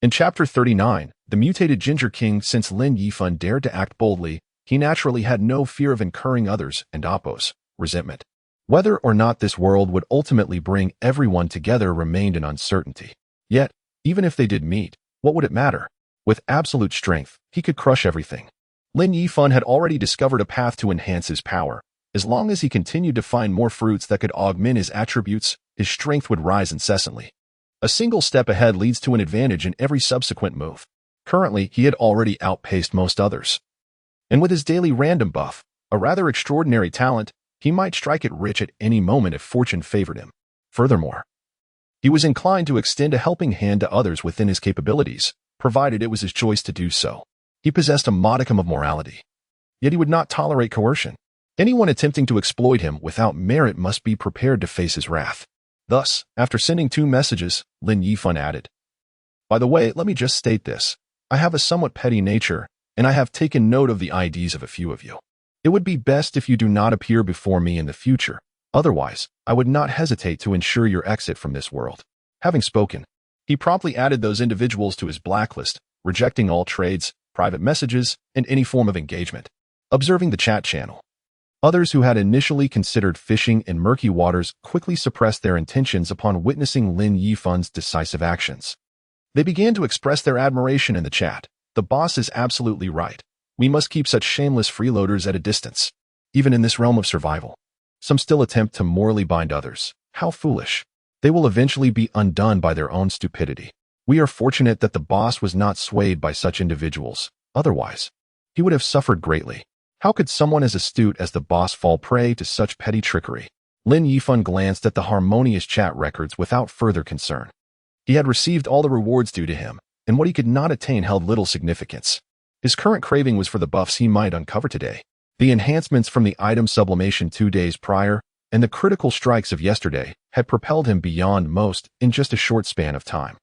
In Chapter 39, the mutated Ginger King, since Lin Yifan dared to act boldly, he naturally had no fear of incurring others and Oppos' resentment. Whether or not this world would ultimately bring everyone together remained an uncertainty. Yet, even if they did meet, what would it matter? With absolute strength, he could crush everything. Lin Yifan had already discovered a path to enhance his power. As long as he continued to find more fruits that could augment his attributes, his strength would rise incessantly. A single step ahead leads to an advantage in every subsequent move. Currently, he had already outpaced most others. And with his daily random buff, a rather extraordinary talent, he might strike it rich at any moment if fortune favored him. Furthermore, he was inclined to extend a helping hand to others within his capabilities, provided it was his choice to do so. He possessed a modicum of morality. Yet he would not tolerate coercion. Anyone attempting to exploit him without merit must be prepared to face his wrath. Thus, after sending 2 messages, Lin Yifan added, "By the way, let me just state this. I have a somewhat petty nature, and I have taken note of the IDs of a few of you. It would be best if you do not appear before me in the future. Otherwise, I would not hesitate to ensure your exit from this world." Having spoken, he promptly added those individuals to his blacklist, rejecting all trades, private messages, and any form of engagement. Observing the chat channel, others who had initially considered fishing in murky waters quickly suppressed their intentions upon witnessing Lin Yifan's decisive actions. They began to express their admiration in the chat. "The boss is absolutely right. We must keep such shameless freeloaders at a distance. Even in this realm of survival, some still attempt to morally bind others. How foolish. They will eventually be undone by their own stupidity. We are fortunate that the boss was not swayed by such individuals. Otherwise, he would have suffered greatly. How could someone as astute as the boss fall prey to such petty trickery?" Lin Yifan glanced at the harmonious chat records without further concern. He had received all the rewards due to him, and what he could not attain held little significance. His current craving was for the buffs he might uncover today. The enhancements from the item sublimation 2 days prior and the critical strikes of yesterday had propelled him beyond most in just a short span of time.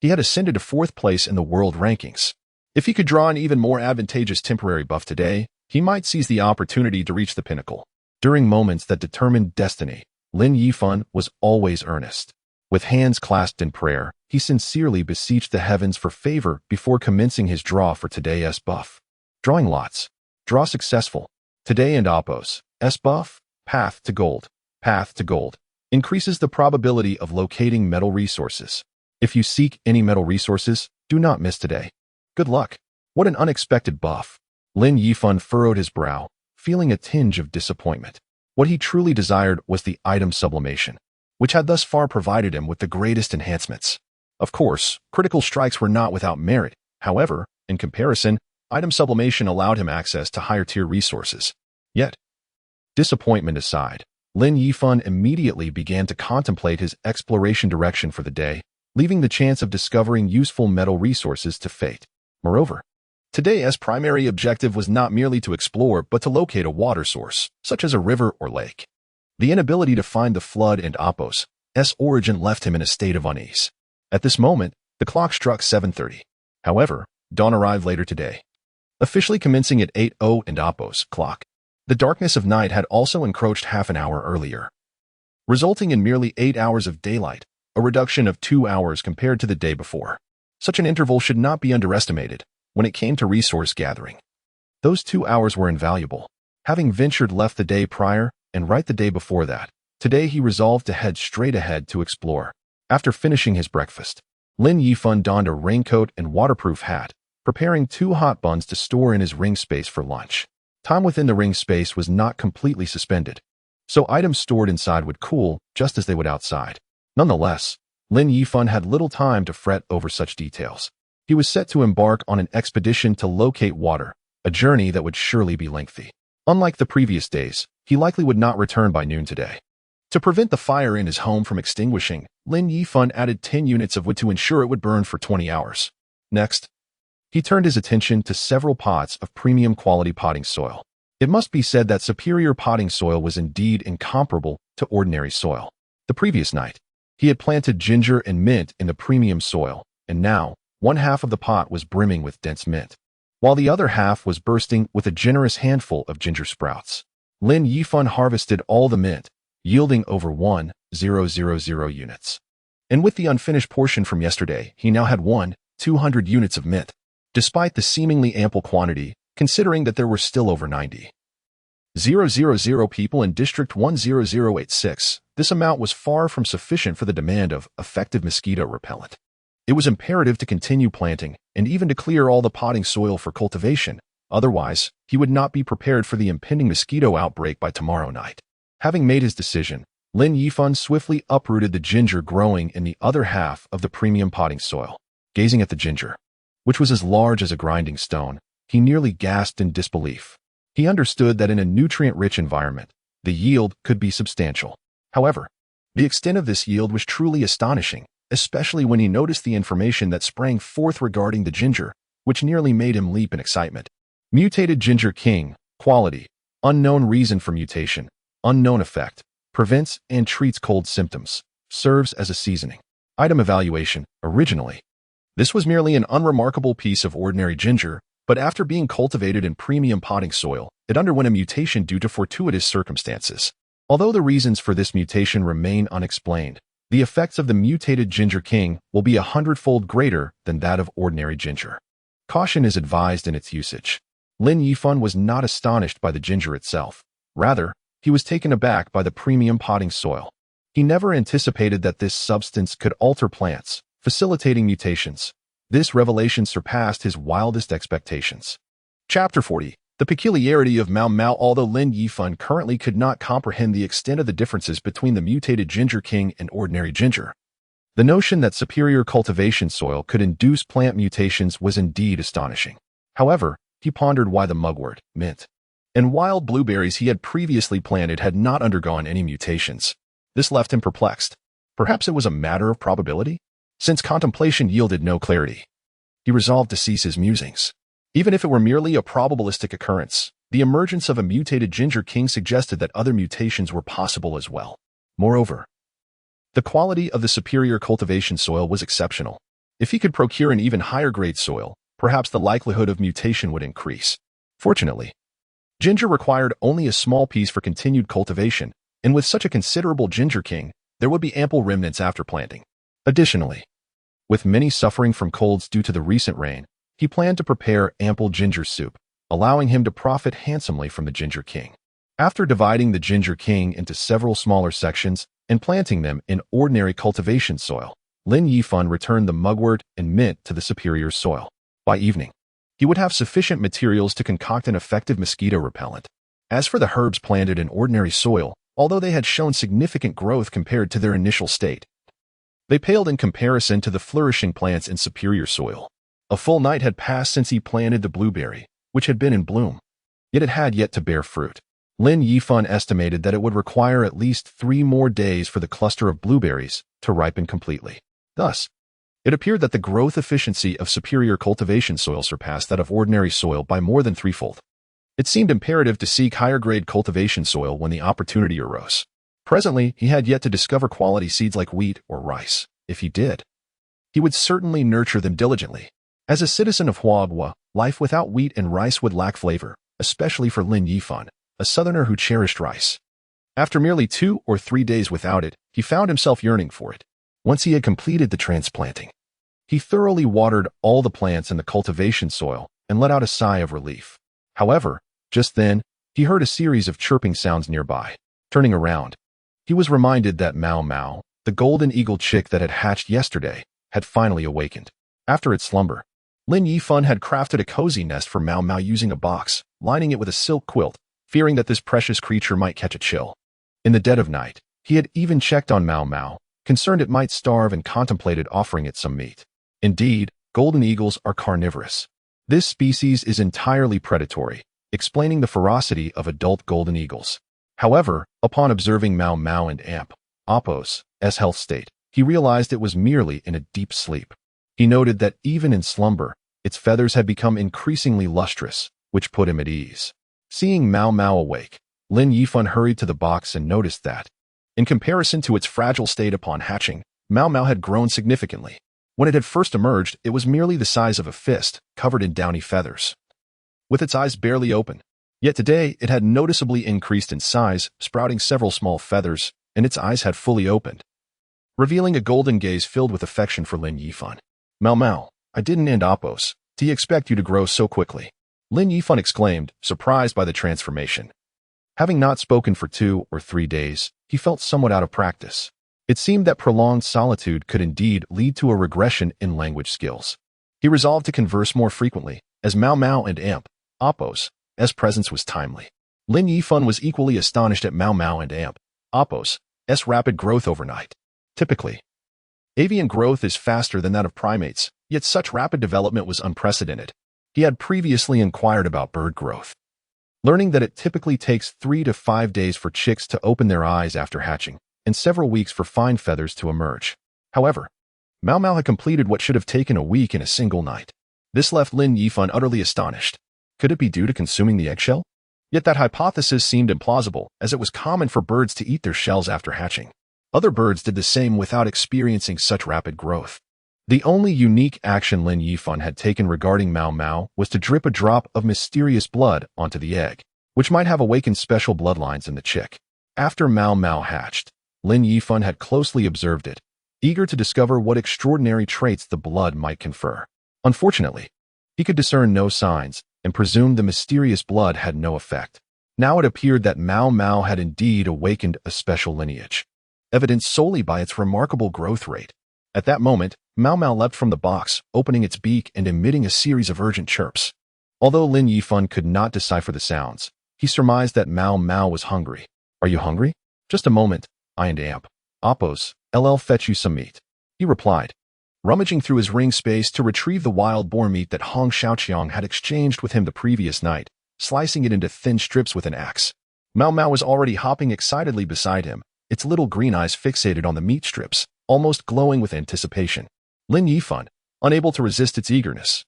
He had ascended to 4th place in the world rankings. If he could draw an even more advantageous temporary buff today, he might seize the opportunity to reach the pinnacle. During moments that determined destiny, Lin Yifan was always earnest. With hands clasped in prayer, he sincerely beseeched the heavens for favor before commencing his draw for today's buff. Drawing lots. Draw successful. Today and Oppos. S buff. Path to gold. Path to gold. Increases the probability of locating metal resources. If you seek any metal resources, do not miss today. Good luck. What an unexpected buff. Lin Yifan furrowed his brow, feeling a tinge of disappointment. What he truly desired was the item sublimation, which had thus far provided him with the greatest enhancements. Of course, critical strikes were not without merit. However, in comparison, item sublimation allowed him access to higher-tier resources. Yet, disappointment aside, Lin Yifan immediately began to contemplate his exploration direction for the day, leaving the chance of discovering useful metal resources to fate. Moreover, today's primary objective was not merely to explore but to locate a water source, such as a river or lake. The inability to find the flood and Oppos' origin left him in a state of unease. At this moment, the clock struck 7:30. However, dawn arrived later today, officially commencing at 8:00 and Oppos' clock. The darkness of night had also encroached half an hour earlier, resulting in merely 8 hours of daylight, a reduction of 2 hours compared to the day before. Such an interval should not be underestimated when it came to resource gathering. Those 2 hours were invaluable. Having ventured left the day prior and right the day before that, today he resolved to head straight ahead to explore. After finishing his breakfast, Lin Yifan donned a raincoat and waterproof hat, preparing 2 hot buns to store in his ring space for lunch. Time within the ring space was not completely suspended, so items stored inside would cool just as they would outside. Nonetheless, Lin Yifan had little time to fret over such details. He was set to embark on an expedition to locate water, a journey that would surely be lengthy. Unlike the previous days, he likely would not return by noon today. To prevent the fire in his home from extinguishing, Lin Yifan added 10 units of wood to ensure it would burn for 20 hours. Next, he turned his attention to several pots of premium quality potting soil. It must be said that superior potting soil was indeed incomparable to ordinary soil. The previous night, he had planted ginger and mint in the premium soil, and now, one half of the pot was brimming with dense mint, while the other half was bursting with a generous handful of ginger sprouts. Lin Yifan harvested all the mint, yielding over 1,000 units. And with the unfinished portion from yesterday, he now had 1,200 units of mint, despite the seemingly ample quantity, considering that there were still over 90,000 people in District 10086. This amount was far from sufficient for the demand of effective mosquito repellent. It was imperative to continue planting and even to clear all the potting soil for cultivation. Otherwise, he would not be prepared for the impending mosquito outbreak by tomorrow night. Having made his decision, Lin Yifan swiftly uprooted the ginger growing in the other half of the premium potting soil. Gazing at the ginger, which was as large as a grinding stone, he nearly gasped in disbelief. He understood that in a nutrient-rich environment, the yield could be substantial. However, the extent of this yield was truly astonishing, especially when he noticed the information that sprang forth regarding the ginger, which nearly made him leap in excitement. Mutated Ginger King, quality, unknown reason for mutation, unknown effect, prevents and treats cold symptoms. serves as a seasoning. Item evaluation. Originally, this was merely an unremarkable piece of ordinary ginger, but after being cultivated in premium potting soil, it underwent a mutation due to fortuitous circumstances. Although the reasons for this mutation remain unexplained, the effects of the mutated Ginger King will be 100-fold greater than that of ordinary ginger. Caution is advised in its usage. Lin Yifan was not astonished by the ginger itself. Rather, he was taken aback by the premium potting soil. He never anticipated that this substance could alter plants, facilitating mutations. This revelation surpassed his wildest expectations. Chapter 40. The peculiarity of Mao Mao. Although Lin Yifan currently could not comprehend the extent of the differences between the mutated Ginger King and ordinary ginger, the notion that superior cultivation soil could induce plant mutations was indeed astonishing. However, he pondered why the mugwort, mint, and wild blueberries he had previously planted had not undergone any mutations. This left him perplexed. Perhaps it was a matter of probability? Since contemplation yielded no clarity, he resolved to cease his musings. Even if it were merely a probabilistic occurrence, the emergence of a mutated Ginger King suggested that other mutations were possible as well. Moreover, the quality of the superior cultivation soil was exceptional. If he could procure an even higher grade soil, perhaps the likelihood of mutation would increase. Fortunately, ginger required only a small piece for continued cultivation, and with such a considerable Ginger King, there would be ample remnants after planting. Additionally, with many suffering from colds due to the recent rain, he planned to prepare ample ginger soup, allowing him to profit handsomely from the Ginger King. After dividing the Ginger King into several smaller sections and planting them in ordinary cultivation soil, Lin Yifan returned the mugwort and mint to the superior soil. By evening, he would have sufficient materials to concoct an effective mosquito repellent. As for the herbs planted in ordinary soil, although they had shown significant growth compared to their initial state, they paled in comparison to the flourishing plants in superior soil. A full night had passed since he planted the blueberry, which had been in bloom, yet it had yet to bear fruit. Lin Yifan estimated that it would require at least 3 more days for the cluster of blueberries to ripen completely. Thus, it appeared that the growth efficiency of superior cultivation soil surpassed that of ordinary soil by more than 3-fold. It seemed imperative to seek higher-grade cultivation soil when the opportunity arose. Presently, he had yet to discover quality seeds like wheat or rice. If he did, he would certainly nurture them diligently. As a citizen of Huagua, life without wheat and rice would lack flavor, especially for Lin Yifan, a southerner who cherished rice. After merely 2 or 3 days without it, he found himself yearning for it. Once he had completed the transplanting, he thoroughly watered all the plants in the cultivation soil and let out a sigh of relief. However, just then, he heard a series of chirping sounds nearby. Turning around, he was reminded that Mao Mao, the golden eagle chick that had hatched yesterday, had finally awakened. After its slumber, Lin Yifan had crafted a cozy nest for Mao Mao using a box, lining it with a silk quilt, fearing that this precious creature might catch a chill. In the dead of night, he had even checked on Mao Mao, concerned it might starve, and contemplated offering it some meat. Indeed, golden eagles are carnivorous. This species is entirely predatory, explaining the ferocity of adult golden eagles. However, upon observing Mao Mao and Oppo's health state, he realized it was merely in a deep sleep. He noted that even in slumber, its feathers had become increasingly lustrous, which put him at ease. Seeing Mao Mao awake, Lin Yifan hurried to the box and noticed that, in comparison to its fragile state upon hatching, Mao Mao had grown significantly. When it had first emerged, it was merely the size of a fist, covered in downy feathers, with its eyes barely open. Yet today, it had noticeably increased in size, sprouting several small feathers, and its eyes had fully opened, revealing a golden gaze filled with affection for Lin Yifan. Mao Mao, I didn't Oppos. Do you expect you to grow so quickly? Lin Yifan exclaimed, surprised by the transformation. Having not spoken for 2 or 3 days, he felt somewhat out of practice. It seemed that prolonged solitude could indeed lead to a regression in language skills. He resolved to converse more frequently, as Mao Mao and Oppo's presence was timely. Lin Yifan was equally astonished at Mao Mao and Oppo's rapid growth overnight. Typically, avian growth is faster than that of primates, yet such rapid development was unprecedented. He had previously inquired about bird growth, learning that it typically takes 3 to 5 days for chicks to open their eyes after hatching, and several weeks for fine feathers to emerge. However, Mao Mao had completed what should have taken a week in a single night. This left Lin Yifan utterly astonished. Could it be due to consuming the eggshell? Yet that hypothesis seemed implausible, as it was common for birds to eat their shells after hatching. Other birds did the same without experiencing such rapid growth. The only unique action Lin Yifan had taken regarding Mao Mao was to drip a drop of mysterious blood onto the egg, which might have awakened special bloodlines in the chick. After Mao Mao hatched, Lin Yifan had closely observed it, eager to discover what extraordinary traits the blood might confer. Unfortunately, he could discern no signs and presumed the mysterious blood had no effect. Now it appeared that Mao Mao had indeed awakened a special lineage, evidenced solely by its remarkable growth rate. At that moment, Mao Mao leapt from the box, opening its beak and emitting a series of urgent chirps. Although Lin Yifan could not decipher the sounds, he surmised that Mao Mao was hungry. "Are you hungry?" "Just a moment, I and Amp. Oppos, LL fetch you some meat," he replied, rummaging through his ring space to retrieve the wild boar meat that Hong Xiaoqiang had exchanged with him the previous night, slicing it into thin strips with an axe. Mao Mao was already hopping excitedly beside him, its little green eyes fixated on the meat strips, almost glowing with anticipation. Lin Yifan, unable to resist its eagerness,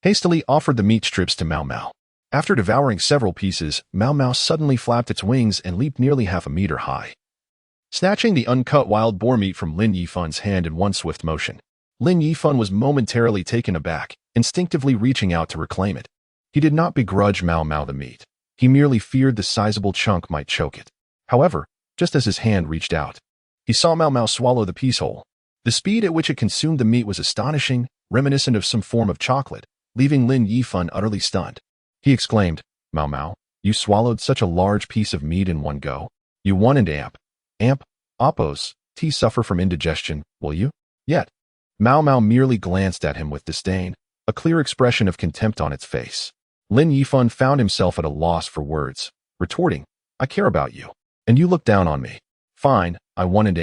hastily offered the meat strips to Mao Mao. After devouring several pieces, Mao Mao suddenly flapped its wings and leaped nearly half a meter high, snatching the uncut wild boar meat from Lin Yifan's hand in one swift motion. Lin Yifan was momentarily taken aback, instinctively reaching out to reclaim it. He did not begrudge Mao Mao the meat. He merely feared the sizable chunk might choke it. However, just as his hand reached out, he saw Mao Mao swallow the piece whole. The speed at which it consumed the meat was astonishing, reminiscent of some form of chocolate, leaving Lin Yifan utterly stunned. He exclaimed, "Mao Mao, you swallowed such a large piece of meat in one go. You won and Amp, Oppos, T suffer from indigestion, will you?" Yet, Mao Mao merely glanced at him with disdain, a clear expression of contempt on its face. Lin Yifan found himself at a loss for words, retorting, "I care about you, and you look down on me. Fine, I won and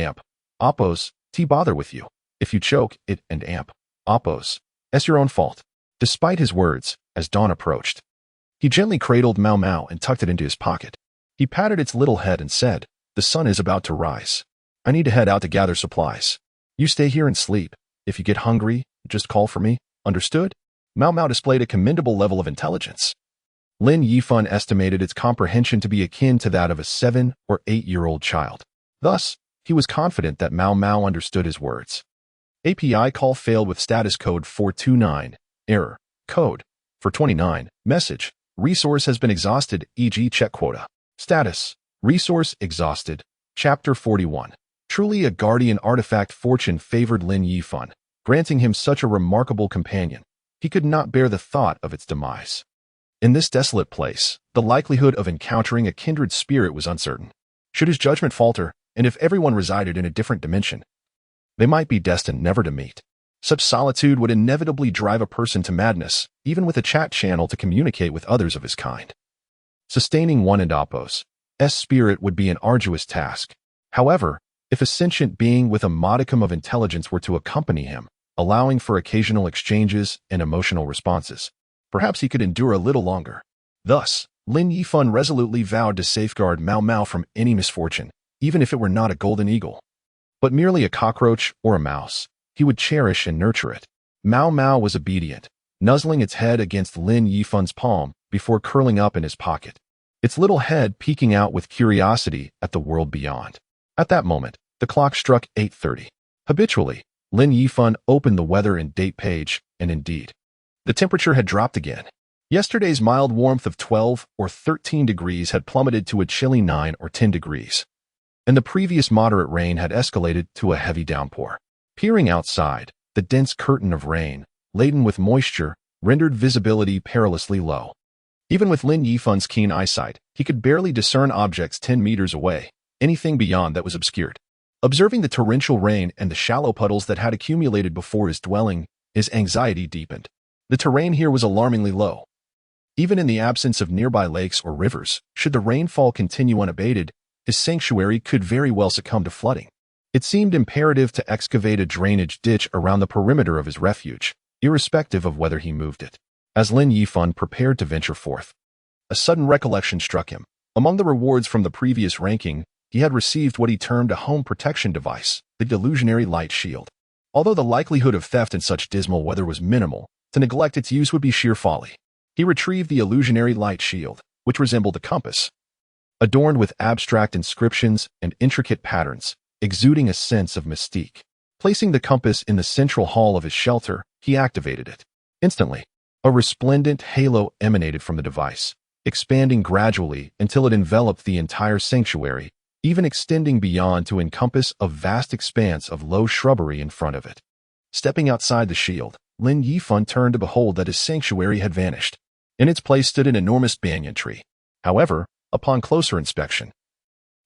Oppos, T bother with you. If you choke it and Oppos, it's your own fault." Despite his words, as dawn approached, he gently cradled Mao Mao and tucked it into his pocket. He patted its little head and said, "The sun is about to rise. I need to head out to gather supplies. You stay here and sleep. If you get hungry, just call for me. Understood?" Mao Mao displayed a commendable level of intelligence. Lin Yifan estimated its comprehension to be akin to that of a 7- or 8-year-old child. Thus, he was confident that Mao Mao understood his words. API call failed with status code 429. Error. Code. 429. Message. Resource has been exhausted, e.g. check quota. Status. Resource exhausted. Chapter 41. Truly a guardian artifact. Fortune favored Lin Yifan, granting him such a remarkable companion. He could not bear the thought of its demise. In this desolate place, the likelihood of encountering a kindred spirit was uncertain. Should his judgment falter, and if everyone resided in a different dimension, they might be destined never to meet. Such solitude would inevitably drive a person to madness, even with a chat channel to communicate with others of his kind. Sustaining one and Oppos' spirit would be an arduous task. However, if a sentient being with a modicum of intelligence were to accompany him, allowing for occasional exchanges and emotional responses, perhaps he could endure a little longer. Thus, Lin Yifan resolutely vowed to safeguard Mao Mao from any misfortune, even if it were not a golden eagle, but merely a cockroach or a mouse. He would cherish and nurture it. Mao Mao was obedient, nuzzling its head against Lin Yifan's palm before curling up in his pocket, its little head peeking out with curiosity at the world beyond. At that moment, the clock struck 8:30. Habitually, Lin Yifan opened the weather and date page, and indeed, the temperature had dropped again. Yesterday's mild warmth of 12 or 13 degrees had plummeted to a chilly 9 or 10 degrees, and the previous moderate rain had escalated to a heavy downpour. Peering outside, the dense curtain of rain, laden with moisture, rendered visibility perilously low. Even with Lin Yifan's keen eyesight, he could barely discern objects 10 meters away, anything beyond that was obscured. Observing the torrential rain and the shallow puddles that had accumulated before his dwelling, his anxiety deepened. The terrain here was alarmingly low. Even in the absence of nearby lakes or rivers, should the rainfall continue unabated, his sanctuary could very well succumb to flooding. It seemed imperative to excavate a drainage ditch around the perimeter of his refuge, irrespective of whether he moved it. As Lin Yifan prepared to venture forth, a sudden recollection struck him. Among the rewards from the previous ranking, he had received what he termed a home protection device, the illusionary light shield. Although the likelihood of theft in such dismal weather was minimal, to neglect its use would be sheer folly. He retrieved the illusionary light shield, which resembled a compass. Adorned with abstract inscriptions and intricate patterns, exuding a sense of mystique. Placing the compass in the central hall of his shelter, he activated it. Instantly, a resplendent halo emanated from the device, expanding gradually until it enveloped the entire sanctuary, even extending beyond to encompass a vast expanse of low shrubbery in front of it. Stepping outside the shield, Lin Yifan turned to behold that his sanctuary had vanished. In its place stood an enormous banyan tree. However, upon closer inspection,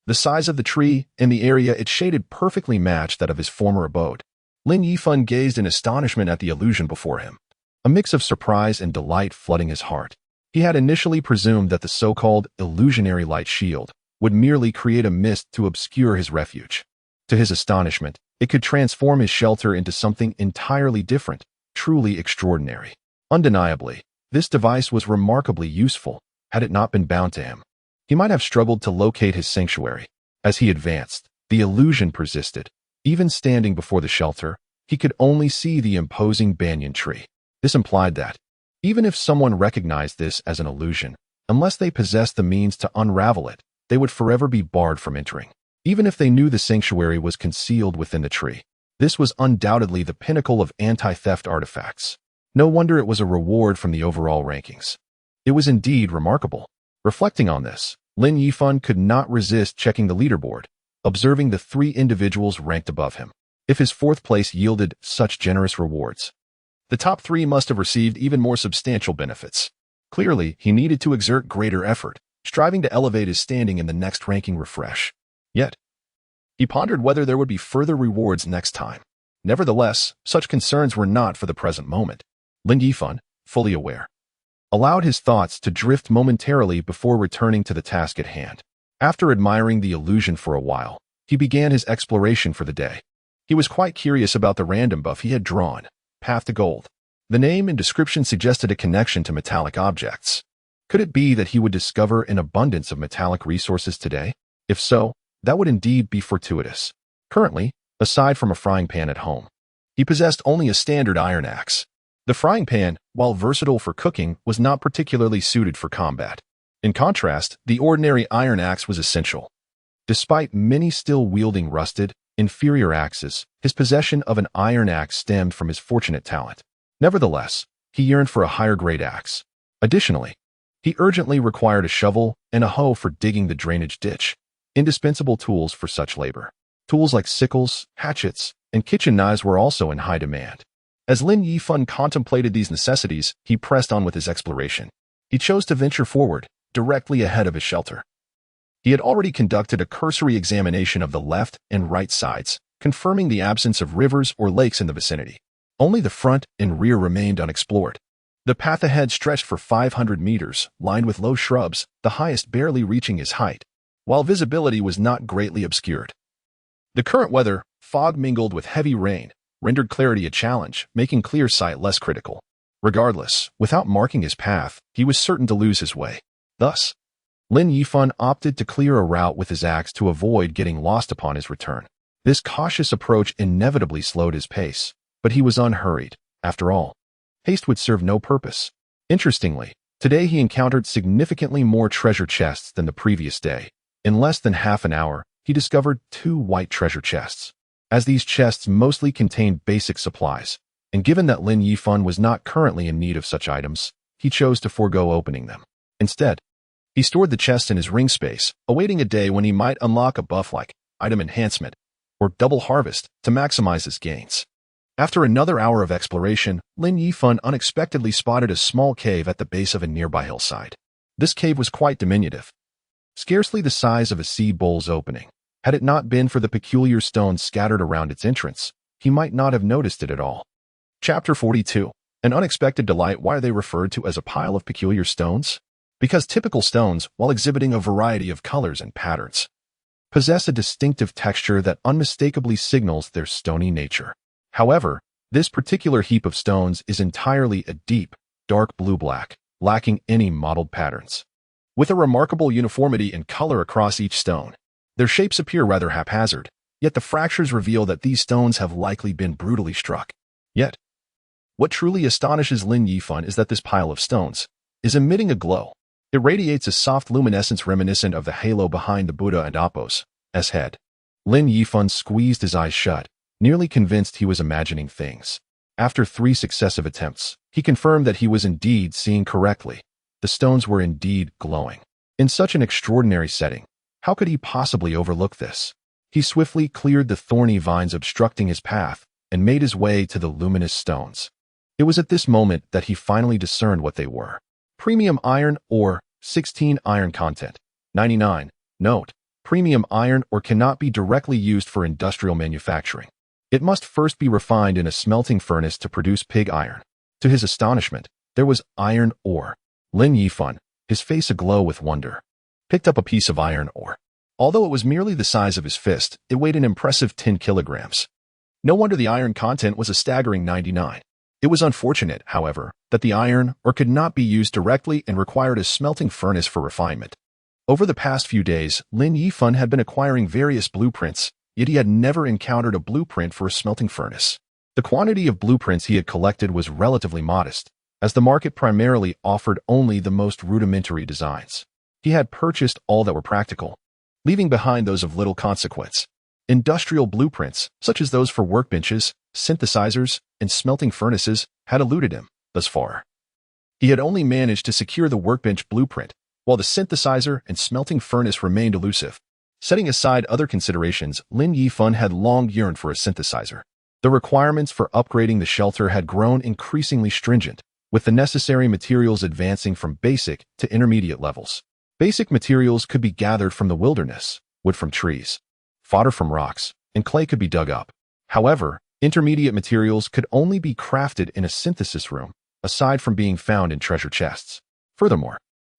the size of the tree and the area it shaded perfectly matched that of his former abode. Lin Yifan gazed in astonishment at the illusion before him, a mix of surprise and delight flooding his heart. He had initially presumed that the so-called illusionary light shield would merely create a mist to obscure his refuge. To his astonishment, it could transform his shelter into something entirely different, truly extraordinary. Undeniably, this device was remarkably useful, had it not been bound to him. He might have struggled to locate his sanctuary. As he advanced, the illusion persisted. Even standing before the shelter, he could only see the imposing banyan tree. This implied that, even if someone recognized this as an illusion, unless they possessed the means to unravel it, they would forever be barred from entering. Even if they knew the sanctuary was concealed within the tree, this was undoubtedly the pinnacle of anti-theft artifacts. No wonder it was a reward from the overall rankings. It was indeed remarkable. Reflecting on this, Lin Yifan could not resist checking the leaderboard, observing the 3 individuals ranked above him. If his 4th place yielded such generous rewards, the top 3 must have received even more substantial benefits. Clearly, he needed to exert greater effort, striving to elevate his standing in the next ranking refresh. Yet, he pondered whether there would be further rewards next time. Nevertheless, such concerns were not for the present moment. Lin Yifan, fully aware, allowed his thoughts to drift momentarily before returning to the task at hand. After admiring the illusion for a while, he began his exploration for the day. He was quite curious about the random buff he had drawn, Path to Gold. The name and description suggested a connection to metallic objects. Could it be that he would discover an abundance of metallic resources today? If so, that would indeed be fortuitous. Currently, aside from a frying pan at home, he possessed only a standard iron axe. The frying pan, while versatile for cooking, was not particularly suited for combat. In contrast, the ordinary iron axe was essential. Despite many still wielding rusted, inferior axes, his possession of an iron axe stemmed from his fortunate talent. Nevertheless, he yearned for a higher-grade axe. Additionally, he urgently required a shovel and a hoe for digging the drainage ditch, indispensable tools for such labor. Tools like sickles, hatchets, and kitchen knives were also in high demand. As Lin Yifan contemplated these necessities, he pressed on with his exploration. He chose to venture forward, directly ahead of his shelter. He had already conducted a cursory examination of the left and right sides, confirming the absence of rivers or lakes in the vicinity. Only the front and rear remained unexplored. The path ahead stretched for 500 meters, lined with low shrubs, the highest barely reaching his height, while visibility was not greatly obscured. The current weather, fog mingled with heavy rain, rendered clarity a challenge, making clear sight less critical. Regardless, without marking his path, he was certain to lose his way. Thus, Lin Yifan opted to clear a route with his axe to avoid getting lost upon his return. This cautious approach inevitably slowed his pace, but he was unhurried. After all, haste would serve no purpose. Interestingly, today he encountered significantly more treasure chests than the previous day. In less than half an hour, he discovered 2 white treasure chests. As these chests mostly contained basic supplies, and given that Lin Yifan was not currently in need of such items, he chose to forego opening them. Instead, he stored the chests in his ring space, awaiting a day when he might unlock a buff like item enhancement or double harvest to maximize his gains. After another hour of exploration, Lin Yifan unexpectedly spotted a small cave at the base of a nearby hillside. This cave was quite diminutive, scarcely the size of a seed bowl's opening. Had it not been for the peculiar stones scattered around its entrance, he might not have noticed it at all. Chapter 42. An unexpected delight. Why are they referred to as a pile of peculiar stones? Because typical stones, while exhibiting a variety of colors and patterns, possess a distinctive texture that unmistakably signals their stony nature. However, this particular heap of stones is entirely a deep, dark blue-black, lacking any mottled patterns. With a remarkable uniformity in color across each stone, their shapes appear rather haphazard, yet the fractures reveal that these stones have likely been brutally struck. Yet, what truly astonishes Lin Yifan is that this pile of stones is emitting a glow. It radiates a soft luminescence reminiscent of the halo behind the Buddha and Apos' head. Lin Yifan squeezed his eyes shut, nearly convinced he was imagining things. After 3 successive attempts, he confirmed that he was indeed seeing correctly. The stones were indeed glowing. In such an extraordinary setting, how could he possibly overlook this? He swiftly cleared the thorny vines obstructing his path and made his way to the luminous stones. It was at this moment that he finally discerned what they were. Premium iron ore, 16 iron content. 99. Note: premium iron ore cannot be directly used for industrial manufacturing. It must first be refined in a smelting furnace to produce pig iron. To his astonishment, there was iron ore. Lin Yifan, his face aglow with wonder, picked up a piece of iron ore. Although it was merely the size of his fist, it weighed an impressive 10 kilograms. No wonder the iron content was a staggering 99. It was unfortunate, however, that the iron ore could not be used directly and required a smelting furnace for refinement. Over the past few days, Lin Yifan had been acquiring various blueprints, yet he had never encountered a blueprint for a smelting furnace. The quantity of blueprints he had collected was relatively modest, as the market primarily offered only the most rudimentary designs. He had purchased all that were practical, leaving behind those of little consequence. Industrial blueprints, such as those for workbenches, synthesizers, and smelting furnaces, had eluded him thus far. He had only managed to secure the workbench blueprint, while the synthesizer and smelting furnace remained elusive. Setting aside other considerations, Lin Yifan had long yearned for a synthesizer. The requirements for upgrading the shelter had grown increasingly stringent, with the necessary materials advancing from basic to intermediate levels. Basic materials could be gathered from the wilderness, wood from trees, fodder from rocks, and clay could be dug up. However, intermediate materials could only be crafted in a synthesis room, aside from being found in treasure chests. Furthermore,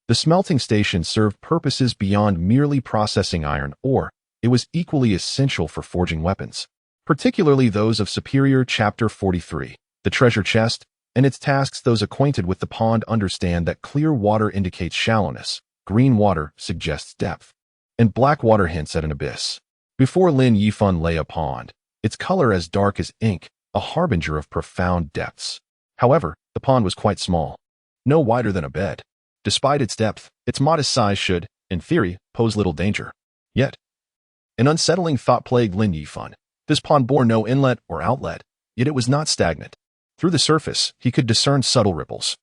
the smelting station served purposes beyond merely processing iron ore. It was equally essential for forging weapons, particularly those of superior Chapter 43. The treasure chest and its tasks. Those acquainted with the pond understand that clear water indicates shallowness, green water suggests depth, and black water hints at an abyss. Before Lin Yifan lay a pond, its color as dark as ink, a harbinger of profound depths. However, the pond was quite small, no wider than a bed. Despite its depth, its modest size should, in theory, pose little danger. Yet, an unsettling thought plagued Lin Yifan. This pond bore no inlet or outlet, yet it was not stagnant. Through the surface, he could discern subtle ripples,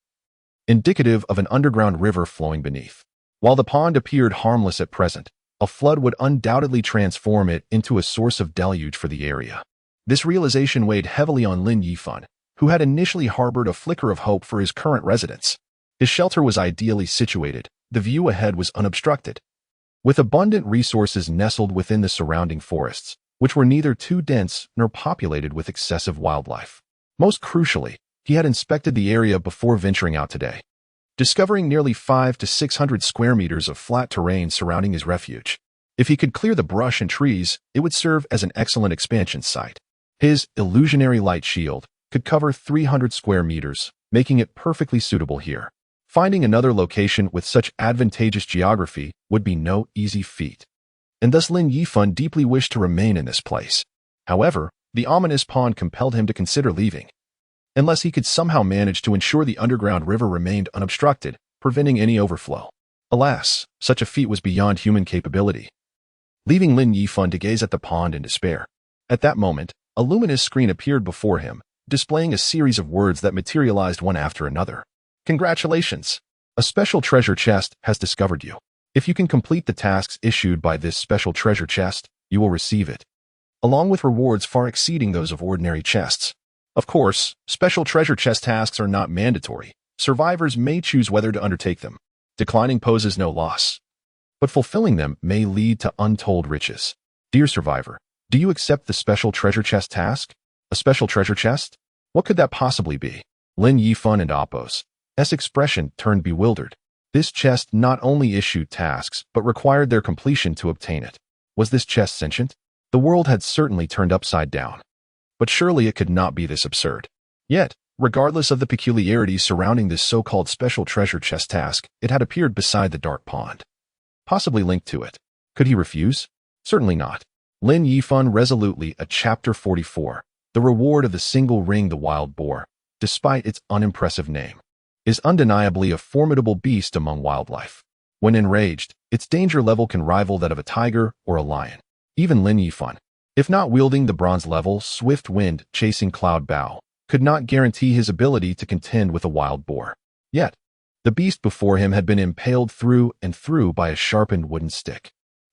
indicative of an underground river flowing beneath. While the pond appeared harmless at present, a flood would undoubtedly transform it into a source of deluge for the area. This realization weighed heavily on Lin Yifan, who had initially harbored a flicker of hope for his current residence. His shelter was ideally situated, the view ahead was unobstructed, with abundant resources nestled within the surrounding forests, which were neither too dense nor populated with excessive wildlife. Most crucially, he had inspected the area before venturing out today, discovering nearly 500 to 600 square meters of flat terrain surrounding his refuge. If he could clear the brush and trees, it would serve as an excellent expansion site. His illusionary light shield could cover 300 square meters, making it perfectly suitable here. Finding another location with such advantageous geography would be no easy feat, and thus Lin Yifan deeply wished to remain in this place. However, the ominous pond compelled him to consider leaving, unless he could somehow manage to ensure the underground river remained unobstructed, preventing any overflow. Alas, such a feat was beyond human capability, leaving Lin Yifan to gaze at the pond in despair. At that moment, a luminous screen appeared before him, displaying a series of words that materialized one after another. Congratulations! A special treasure chest has discovered you. If you can complete the tasks issued by this special treasure chest, you will receive it, along with rewards far exceeding those of ordinary chests. Of course, special treasure chest tasks are not mandatory. Survivors may choose whether to undertake them. Declining poses no loss, but fulfilling them may lead to untold riches. Dear survivor, do you accept the special treasure chest task? A special treasure chest? What could that possibly be? Lin Yifan and Appo's expression turned bewildered. This chest not only issued tasks, but required their completion to obtain it. Was this chest sentient? The world had certainly turned upside down. But surely it could not be this absurd. Yet, regardless of the peculiarities surrounding this so-called special treasure chest task, it had appeared beside the dark pond, possibly linked to it. Could he refuse? Certainly not. Lin Yifan resolutely a Chapter 44. The reward of the single ring, the wild boar, despite its unimpressive name, is undeniably a formidable beast among wildlife. When enraged, its danger level can rival that of a tiger or a lion. Even Lin Yifan, if not wielding the bronze-level, swift wind chasing cloud bow, could not guarantee his ability to contend with a wild boar. Yet, the beast before him had been impaled through and through by a sharpened wooden stick.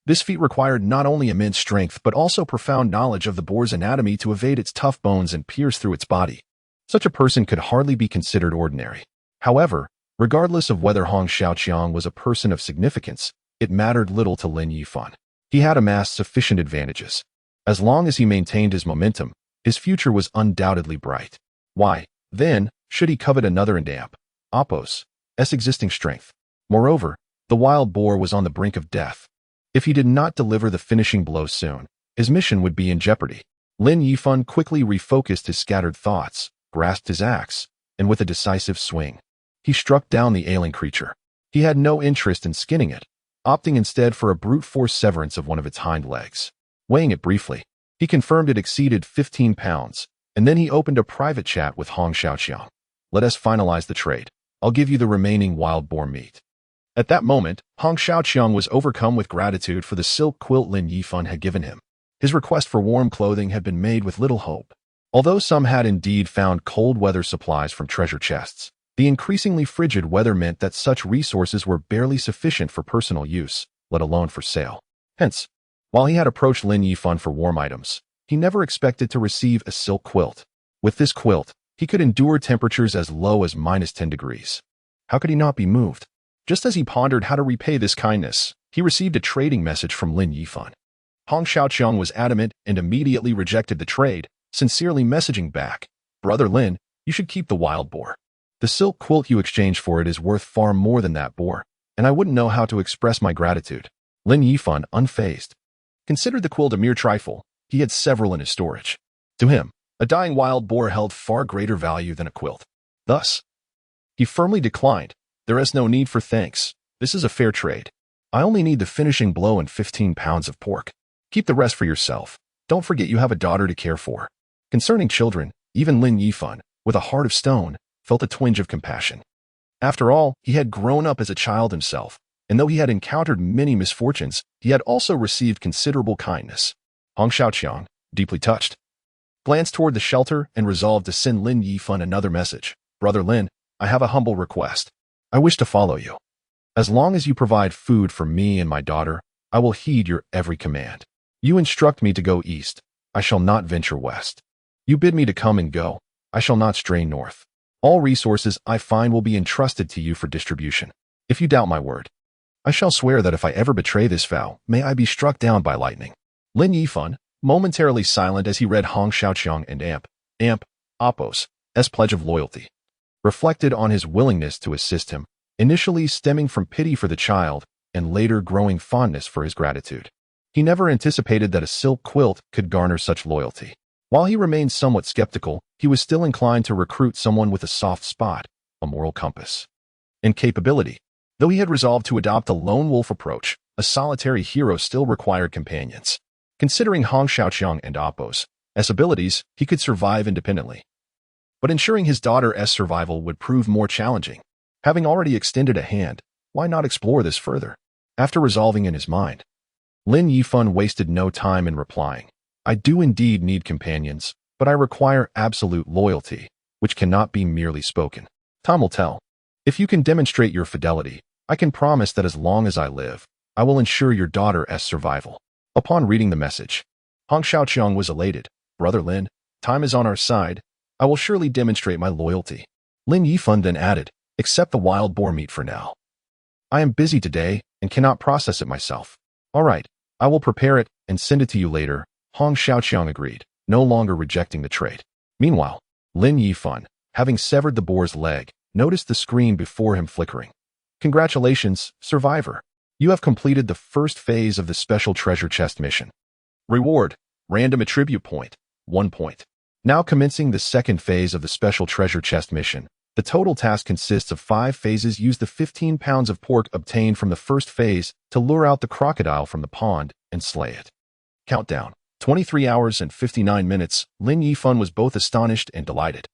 This feat required not only immense strength but also profound knowledge of the boar's anatomy to evade its tough bones and pierce through its body. Such a person could hardly be considered ordinary. However, regardless of whether Hong Xiaoqiang was a person of significance, it mattered little to Lin Yifan. He had amassed sufficient advantages. As long as he maintained his momentum, his future was undoubtedly bright. Why, then, should he covet another and damp Oppos's existing strength? Moreover, the wild boar was on the brink of death. If he did not deliver the finishing blow soon, his mission would be in jeopardy. Lin Yifan quickly refocused his scattered thoughts, grasped his axe, and with a decisive swing, he struck down the ailing creature. He had no interest in skinning it, opting instead for a brute force severance of one of its hind legs. Weighing it briefly, he confirmed it exceeded 15 pounds, and then he opened a private chat with Hong Xiaoqiang. Let us finalize the trade. I'll give you the remaining wild boar meat. At that moment, Hong Xiaoqiang was overcome with gratitude for the silk quilt Lin Yifan had given him. His request for warm clothing had been made with little hope. Although some had indeed found cold weather supplies from treasure chests, the increasingly frigid weather meant that such resources were barely sufficient for personal use, let alone for sale. Hence, while he had approached Lin Yifan for warm items, he never expected to receive a silk quilt. With this quilt, he could endure temperatures as low as -10 degrees. How could he not be moved? Just as he pondered how to repay this kindness, he received a trading message from Lin Yifan. Hong Xiaoqiang was adamant and immediately rejected the trade, sincerely messaging back, "Brother Lin, you should keep the wild boar. The silk quilt you exchanged for it is worth far more than that boar, and I wouldn't know how to express my gratitude." Lin Yifan, unfazed, considered the quilt a mere trifle. He had several in his storage. To him, a dying wild boar held far greater value than a quilt. Thus, he firmly declined. "There is no need for thanks. This is a fair trade. I only need the finishing blow and 15 pounds of pork. Keep the rest for yourself. Don't forget you have a daughter to care for." Concerning children, even Lin Yifan, with a heart of stone, felt a twinge of compassion. After all, he had grown up as a child himself, and though he had encountered many misfortunes, he had also received considerable kindness. Hong Xiaoqiang, deeply touched, glanced toward the shelter and resolved to send Lin Yifan another message. "Brother Lin, I have a humble request. I wish to follow you. As long as you provide food for me and my daughter, I will heed your every command. You instruct me to go east. I shall not venture west. You bid me to come and go. I shall not stray north. All resources I find will be entrusted to you for distribution. If you doubt my word, I shall swear that if I ever betray this vow, may I be struck down by lightning." Lin Yifan, momentarily silent as he read Hong Xiaoqiang and Oppos's pledge of loyalty, reflected on his willingness to assist him, initially stemming from pity for the child and later growing fondness for his gratitude. He never anticipated that a silk quilt could garner such loyalty. While he remained somewhat skeptical, he was still inclined to recruit someone with a soft spot, a moral compass, and capability. Though he had resolved to adopt a lone wolf approach, a solitary hero still required companions. Considering Hong Xiaoqiang and Oppos's abilities, he could survive independently. But ensuring his daughter's survival would prove more challenging. Having already extended a hand, why not explore this further? After resolving in his mind, Lin Yifan wasted no time in replying, "I do indeed need companions, but I require absolute loyalty, which cannot be merely spoken. Time will tell. If you can demonstrate your fidelity, I can promise that as long as I live, I will ensure your daughter's survival." Upon reading the message, Hong Xiaoqiang was elated. "Brother Lin, time is on our side. I will surely demonstrate my loyalty." Lin Yifan then added, "Except the wild boar meat for now. I am busy today and cannot process it myself." "All right, I will prepare it and send it to you later." Hong Xiaoqiang agreed, no longer rejecting the trade. Meanwhile, Lin Yifan, having severed the boar's leg, noticed the screen before him flickering. "Congratulations, survivor. You have completed the first phase of the special treasure chest mission. Reward, random attribute point, 1 point. Now commencing the second phase of the special treasure chest mission. The total task consists of 5 phases. Use the 15 pounds of pork obtained from the first phase to lure out the crocodile from the pond and slay it. Countdown, 23 hours and 59 minutes. Lin Yifan was both astonished and delighted.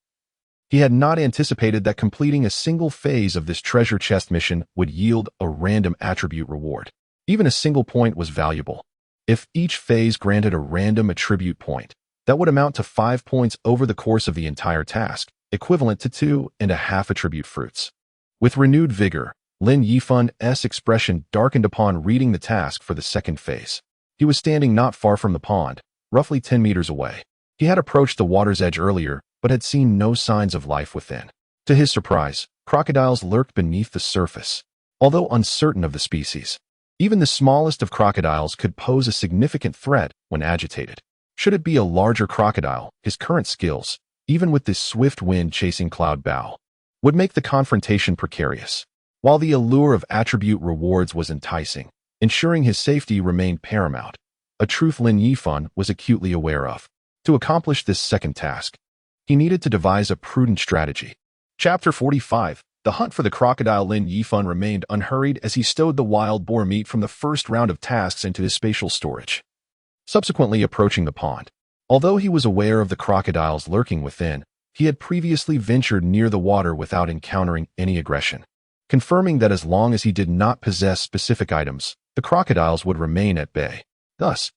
He had not anticipated that completing a single phase of this treasure chest mission would yield a random attribute reward. Even a single point was valuable. If each phase granted a random attribute point, that would amount to 5 points over the course of the entire task, equivalent to 2.5 attribute fruits. With renewed vigor, Lin Yifan's expression darkened upon reading the task for the second phase. He was standing not far from the pond, roughly 10 meters away. He had approached the water's edge earlier, but had seen no signs of life within. To his surprise, crocodiles lurked beneath the surface. Although uncertain of the species, even the smallest of crocodiles could pose a significant threat when agitated. Should it be a larger crocodile, his current skills, even with this swift wind chasing cloud bow, would make the confrontation precarious. While the allure of attribute rewards was enticing, ensuring his safety remained paramount, a truth Lin Yifan was acutely aware of. To accomplish this second task, he needed to devise a prudent strategy. Chapter 45. The hunt for the crocodile. Lin Yifan remained unhurried as he stowed the wild boar meat from the first round of tasks into his spatial storage. Subsequently approaching the pond, although he was aware of the crocodiles lurking within, he had previously ventured near the water without encountering any aggression, confirming that as long as he did not possess specific items, the crocodiles would remain at bay. Thus,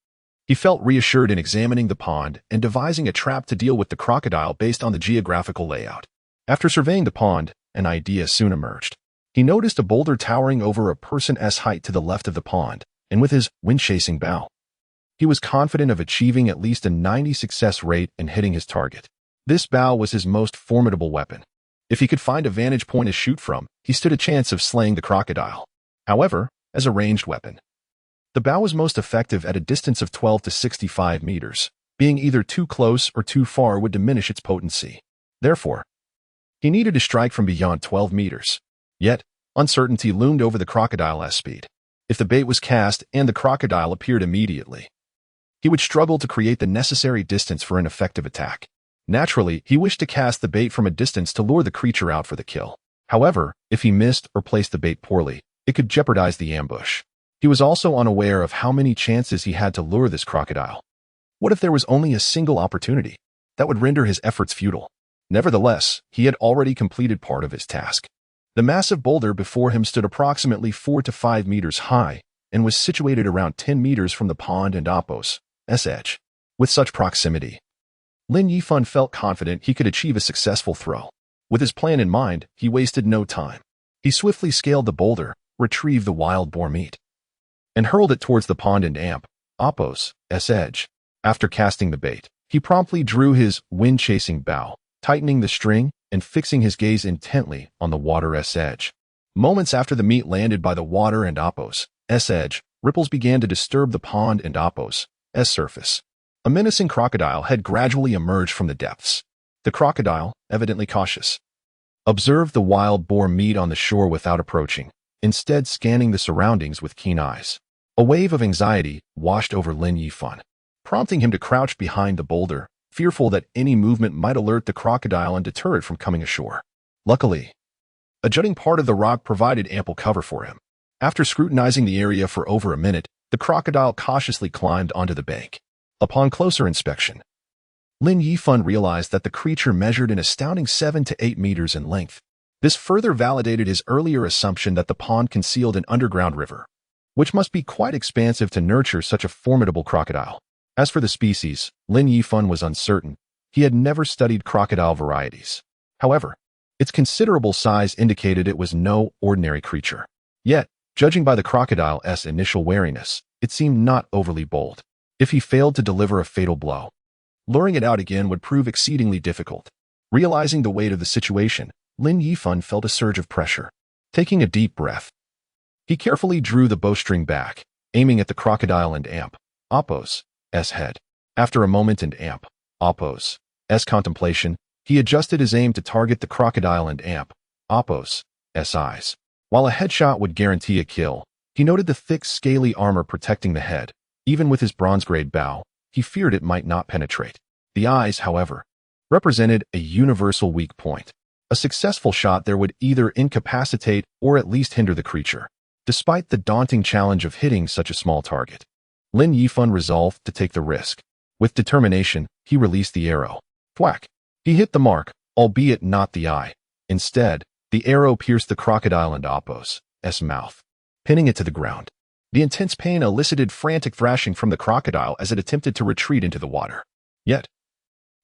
he felt reassured in examining the pond and devising a trap to deal with the crocodile based on the geographical layout. After surveying the pond, an idea soon emerged. He noticed a boulder towering over a person's height to the left of the pond, and with his wind-chasing bow, he was confident of achieving at least a 90 success rate in hitting his target. This bow was his most formidable weapon. If he could find a vantage point to shoot from, he stood a chance of slaying the crocodile. However, as a ranged weapon, the bow was most effective at a distance of 12 to 65 meters. Being either too close or too far would diminish its potency. Therefore, he needed to strike from beyond 12 meters. Yet, uncertainty loomed over the crocodile's speed. If the bait was cast and the crocodile appeared immediately, he would struggle to create the necessary distance for an effective attack. Naturally, he wished to cast the bait from a distance to lure the creature out for the kill. However, if he missed or placed the bait poorly, it could jeopardize the ambush. He was also unaware of how many chances he had to lure this crocodile. What if there was only a single opportunity? That would render his efforts futile. Nevertheless, he had already completed part of his task. The massive boulder before him stood approximately 4 to 5 meters high and was situated around 10 meters from the pond and Oppo's edge. With such proximity, Lin Yifan felt confident he could achieve a successful throw. With his plan in mind, he wasted no time. He swiftly scaled the boulder, retrieved the wild boar meat, and hurled it towards the pond and Oppo's edge. After casting the bait, he promptly drew his wind-chasing bow, tightening the string and fixing his gaze intently on the water's edge. Moments after the meat landed by the water and Oppo's edge, ripples began to disturb the pond and Oppo's surface. A menacing crocodile had gradually emerged from the depths. The crocodile, evidently cautious, observed the wild boar meat on the shore without approaching, instead scanning the surroundings with keen eyes. A wave of anxiety washed over Lin Yifan, prompting him to crouch behind the boulder, fearful that any movement might alert the crocodile and deter it from coming ashore. Luckily, a jutting part of the rock provided ample cover for him. After scrutinizing the area for over a minute, the crocodile cautiously climbed onto the bank. Upon closer inspection, Lin Yifan realized that the creature measured an astounding 7 to 8 meters in length. This further validated his earlier assumption that the pond concealed an underground river, which must be quite expansive to nurture such a formidable crocodile. As for the species, Lin Yifan was uncertain. He had never studied crocodile varieties. However, its considerable size indicated it was no ordinary creature. Yet, judging by the crocodile's initial wariness, it seemed not overly bold. If he failed to deliver a fatal blow, luring it out again would prove exceedingly difficult. Realizing the weight of the situation, Lin Yifan felt a surge of pressure. Taking a deep breath, he carefully drew the bowstring back, aiming at the crocodile and Oppo's head. After a moment and Oppo's contemplation, he adjusted his aim to target the crocodile and Oppo's eyes. While a headshot would guarantee a kill, he noted the thick, scaly armor protecting the head. Even with his bronze-grade bow, he feared it might not penetrate. The eyes, however, represented a universal weak point. A successful shot there would either incapacitate or at least hinder the creature. Despite the daunting challenge of hitting such a small target, Lin Yifan resolved to take the risk. With determination, he released the arrow. Thwack! He hit the mark, albeit not the eye. Instead, the arrow pierced the crocodile and Oppo's mouth, pinning it to the ground. The intense pain elicited frantic thrashing from the crocodile as it attempted to retreat into the water. Yet,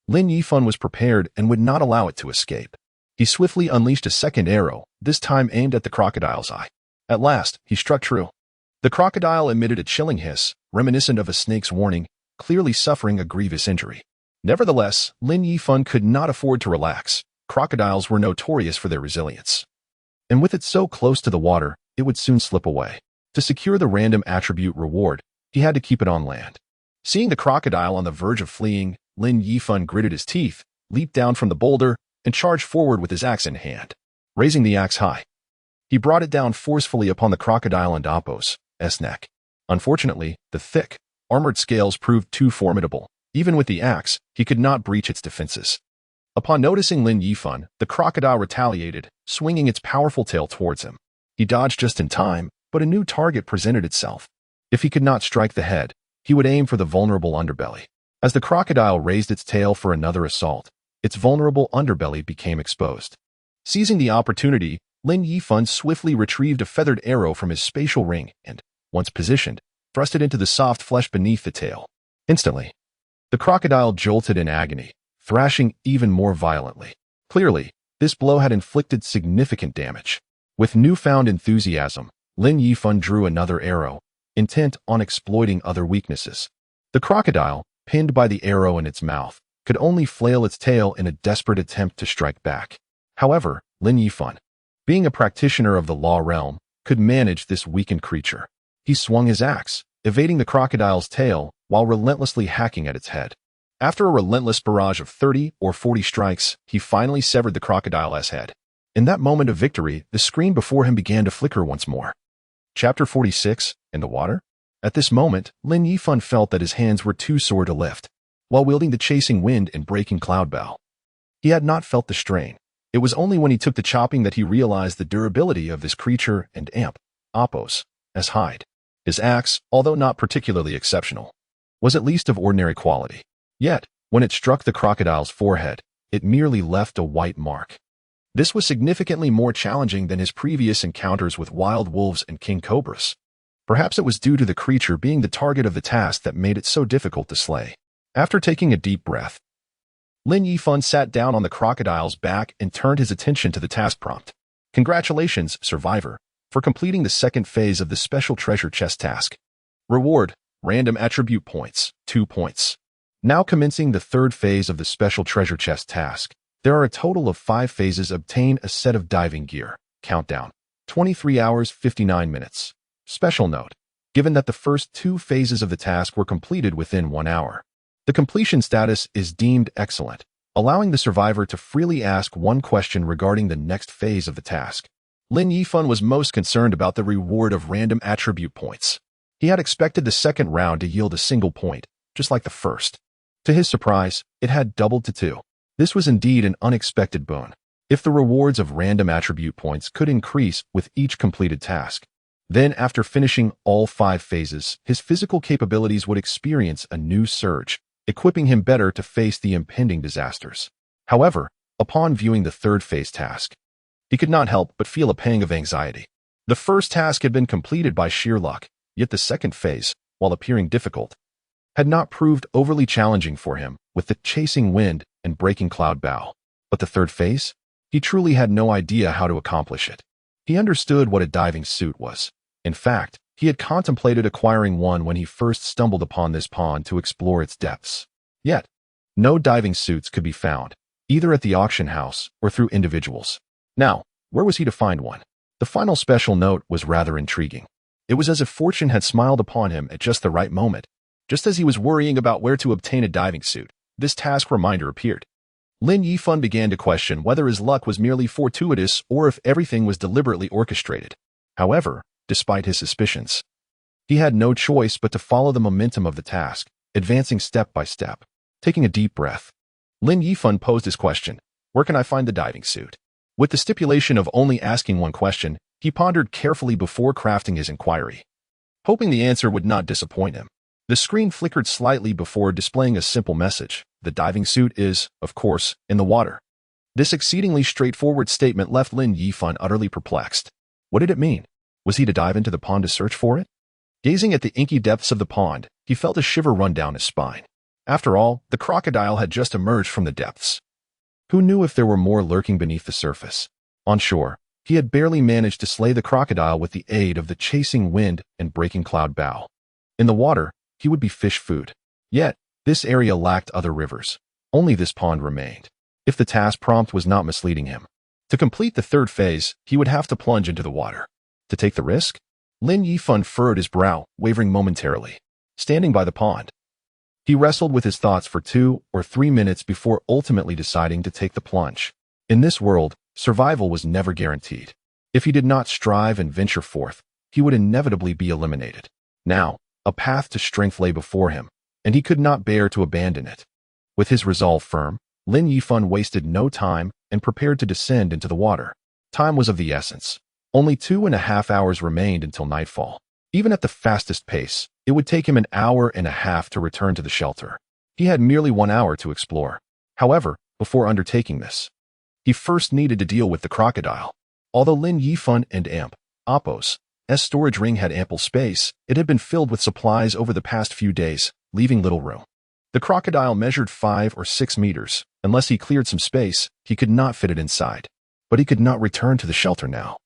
Lin Yifan was prepared and would not allow it to escape. He swiftly unleashed a second arrow, this time aimed at the crocodile's eye. At last, he struck true. The crocodile emitted a chilling hiss, reminiscent of a snake's warning, clearly suffering a grievous injury. Nevertheless, Lin Yifan could not afford to relax. Crocodiles were notorious for their resilience. And with it so close to the water, it would soon slip away. To secure the random attribute reward, he had to keep it on land. Seeing the crocodile on the verge of fleeing, Lin Yifan gritted his teeth, leaped down from the boulder, and charged forward with his axe in hand. Raising the axe high, he brought it down forcefully upon the crocodile and Apos' neck. Unfortunately, the thick, armored scales proved too formidable. Even with the axe, he could not breach its defenses. Upon noticing Lin Yifan, the crocodile retaliated, swinging its powerful tail towards him. He dodged just in time, but a new target presented itself. If he could not strike the head, he would aim for the vulnerable underbelly. As the crocodile raised its tail for another assault, its vulnerable underbelly became exposed. Seizing the opportunity, Lin Yifan swiftly retrieved a feathered arrow from his spatial ring and, once positioned, thrust it into the soft flesh beneath the tail. Instantly, the crocodile jolted in agony, thrashing even more violently. Clearly, this blow had inflicted significant damage. With newfound enthusiasm, Lin Yifan drew another arrow, intent on exploiting other weaknesses. The crocodile, pinned by the arrow in its mouth, could only flail its tail in a desperate attempt to strike back. However, Lin Yifan, being a practitioner of the law realm, could manage this weakened creature. He swung his axe, evading the crocodile's tail while relentlessly hacking at its head. After a relentless barrage of 30 or 40 strikes, he finally severed the crocodile's head. In that moment of victory, the screen before him began to flicker once more. Chapter 46, In the Water? At this moment, Lin Yifan felt that his hands were too sore to lift, while wielding the chasing wind and breaking cloud bow. He had not felt the strain. It was only when he took the chopping that he realized the durability of this creature and Apos' hide. His axe, although not particularly exceptional, was at least of ordinary quality. Yet, when it struck the crocodile's forehead, it merely left a white mark. This was significantly more challenging than his previous encounters with wild wolves and king cobras. Perhaps it was due to the creature being the target of the task that made it so difficult to slay. After taking a deep breath, Lin Yifan sat down on the crocodile's back and turned his attention to the task prompt. Congratulations, survivor, for completing the second phase of the special treasure chest task. Reward, random attribute points, 2 points. Now commencing the third phase of the special treasure chest task. There are a total of 5 phases. Obtain a set of diving gear. Countdown, 23 hours 59 minutes. Special note, given that the first 2 phases of the task were completed within 1 hour, the completion status is deemed excellent, allowing the survivor to freely ask one question regarding the next phase of the task. Lin Yifan was most concerned about the reward of random attribute points. He had expected the second round to yield a single point, just like the first. To his surprise, it had doubled to 2. This was indeed an unexpected boon. If the rewards of random attribute points could increase with each completed task, then after finishing all 5 phases, his physical capabilities would experience a new surge, equipping him better to face the impending disasters. However, upon viewing the third phase task, he could not help but feel a pang of anxiety. The first task had been completed by sheer luck, yet the second phase, while appearing difficult, had not proved overly challenging for him with the chasing wind and breaking cloud bow. But the third phase? He truly had no idea how to accomplish it. He understood what a diving suit was. In fact, he had contemplated acquiring one when he first stumbled upon this pond to explore its depths. Yet, no diving suits could be found, either at the auction house or through individuals. Now, where was he to find one? The final special note was rather intriguing. It was as if fortune had smiled upon him at just the right moment. Just as he was worrying about where to obtain a diving suit, this task reminder appeared. Lin Yifan began to question whether his luck was merely fortuitous or if everything was deliberately orchestrated. However, despite his suspicions, he had no choice but to follow the momentum of the task, advancing step by step. Taking a deep breath, Lin Yifan posed his question, "Where can I find the diving suit?" With the stipulation of only asking one question, he pondered carefully before crafting his inquiry, hoping the answer would not disappoint him. The screen flickered slightly before displaying a simple message. The diving suit is, of course, in the water. This exceedingly straightforward statement left Lin Yifan utterly perplexed. What did it mean? Was he to dive into the pond to search for it? Gazing at the inky depths of the pond, he felt a shiver run down his spine. After all, the crocodile had just emerged from the depths. Who knew if there were more lurking beneath the surface? On shore, he had barely managed to slay the crocodile with the aid of the chasing wind and breaking cloud bow. In the water, he would be fish food. Yet, this area lacked other rivers. Only this pond remained. If the task prompt was not misleading him. To complete the third phase, he would have to plunge into the water. To take the risk? Lin Yifan furrowed his brow, wavering momentarily. Standing by the pond, he wrestled with his thoughts for 2 or 3 minutes before ultimately deciding to take the plunge. In this world, survival was never guaranteed. If he did not strive and venture forth, he would inevitably be eliminated. Now, a path to strength lay before him, and he could not bear to abandon it. With his resolve firm, Lin Yifan wasted no time and prepared to descend into the water. Time was of the essence. Only 2.5 hours remained until nightfall. Even at the fastest pace, it would take him an hour and a half to return to the shelter. He had merely 1 hour to explore. However, before undertaking this, he first needed to deal with the crocodile. Although Lin Yifan and Appo's storage ring had ample space, it had been filled with supplies over the past few days, leaving little room. The crocodile measured 5 or 6 meters. Unless he cleared some space, he could not fit it inside. But he could not return to the shelter now.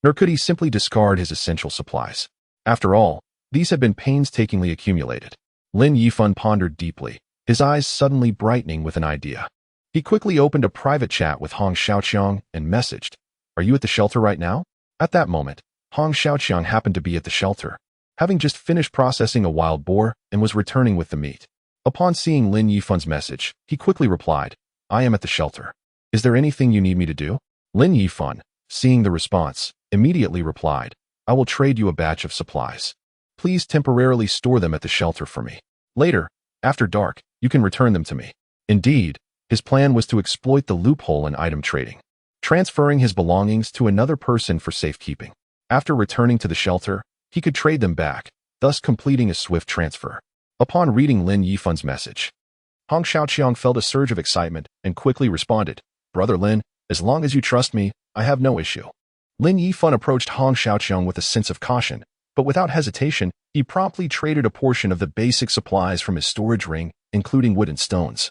Nor could he simply discard his essential supplies. After all, these had been painstakingly accumulated. Lin Yifan pondered deeply, his eyes suddenly brightening with an idea. He quickly opened a private chat with Hong Xiaoqiang and messaged, "Are you at the shelter right now?" At that moment, Hong Xiaoqiang happened to be at the shelter, having just finished processing a wild boar and was returning with the meat. Upon seeing Lin Yifan's message, he quickly replied, "I am at the shelter. Is there anything you need me to do?" Lin Yifan, seeing the response, immediately replied, "I will trade you a batch of supplies. Please temporarily store them at the shelter for me. Later, after dark, you can return them to me." Indeed, his plan was to exploit the loophole in item trading, transferring his belongings to another person for safekeeping. After returning to the shelter, he could trade them back, thus completing a swift transfer. Upon reading Lin Yifan's message, Hong Xiaoqiang felt a surge of excitement and quickly responded, "Brother Lin, as long as you trust me, I have no issue." Lin Yifan approached Hong Xiaoqiang with a sense of caution, but without hesitation, he promptly traded a portion of the basic supplies from his storage ring, including wood and stones,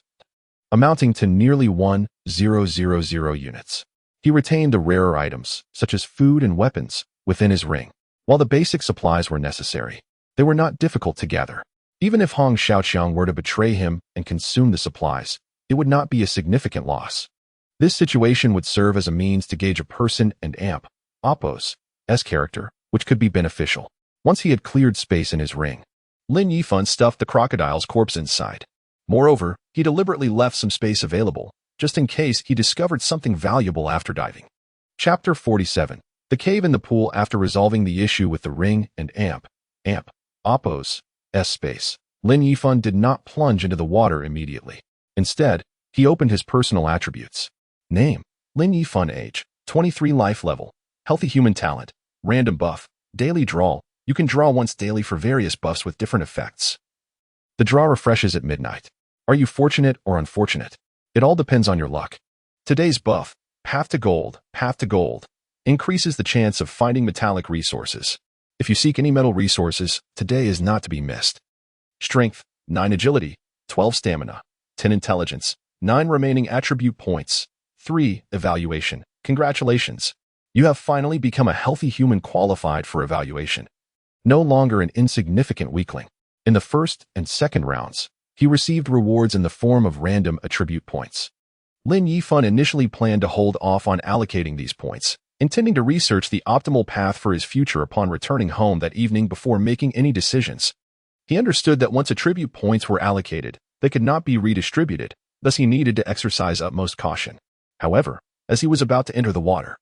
amounting to nearly 1,000 units. He retained the rarer items, such as food and weapons, within his ring. While the basic supplies were necessary, they were not difficult to gather. Even if Hong Xiaoqiang were to betray him and consume the supplies, it would not be a significant loss. This situation would serve as a means to gauge a person and Appo's character, which could be beneficial. Once he had cleared space in his ring, Lin Yifan stuffed the crocodile's corpse inside. Moreover, he deliberately left some space available, just in case he discovered something valuable after diving. Chapter 47. The cave in the pool. After resolving the issue with the ring and Appo's space, Lin Yifan did not plunge into the water immediately. Instead, he opened his personal attributes. Name: Lin Yifan. Age: 23. Life level: healthy human talent. Random buff: daily draw. You can draw once daily for various buffs with different effects. The draw refreshes at midnight. Are you fortunate or unfortunate? It all depends on your luck. Today's buff: Path to Gold. Path to Gold increases the chance of finding metallic resources. If you seek any metal resources, today is not to be missed. Strength: 9 agility, 12 stamina, 10 intelligence, 9 remaining attribute points, 3 evaluation. Congratulations! You have finally become a healthy human qualified for evaluation. No longer an insignificant weakling. In the first and second rounds, he received rewards in the form of random attribute points. Lin Yifan initially planned to hold off on allocating these points, intending to research the optimal path for his future upon returning home that evening before making any decisions. He understood that once attribute points were allocated, they could not be redistributed, thus he needed to exercise utmost caution. However, as he was about to enter the water,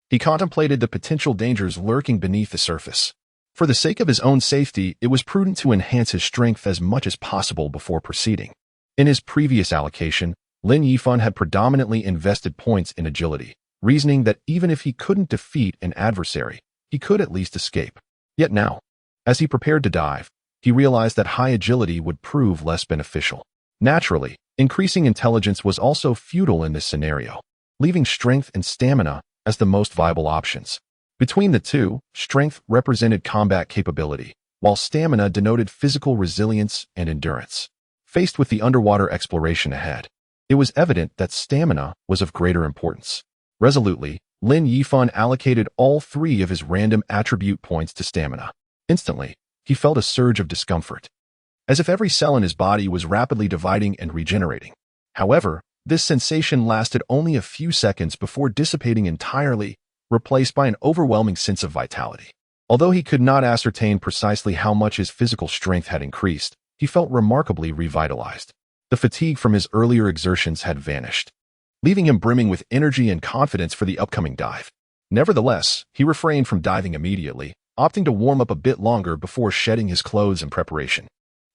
he contemplated the potential dangers lurking beneath the surface. For the sake of his own safety, it was prudent to enhance his strength as much as possible before proceeding. In his previous allocation, Lin Yifan had predominantly invested points in agility, reasoning that even if he couldn't defeat an adversary, he could at least escape. Yet now, as he prepared to dive, he realized that high agility would prove less beneficial. Naturally, increasing intelligence was also futile in this scenario, leaving strength and stamina as the most viable options. Between the two, strength represented combat capability, while stamina denoted physical resilience and endurance. Faced with the underwater exploration ahead, it was evident that stamina was of greater importance. Resolutely, Lin Yifan allocated all 3 of his random attribute points to stamina. Instantly, he felt a surge of discomfort, as if every cell in his body was rapidly dividing and regenerating. However, this sensation lasted only a few seconds before dissipating entirely, replaced by an overwhelming sense of vitality. Although he could not ascertain precisely how much his physical strength had increased, he felt remarkably revitalized. The fatigue from his earlier exertions had vanished, leaving him brimming with energy and confidence for the upcoming dive. Nevertheless, he refrained from diving immediately, opting to warm up a bit longer before shedding his clothes in preparation.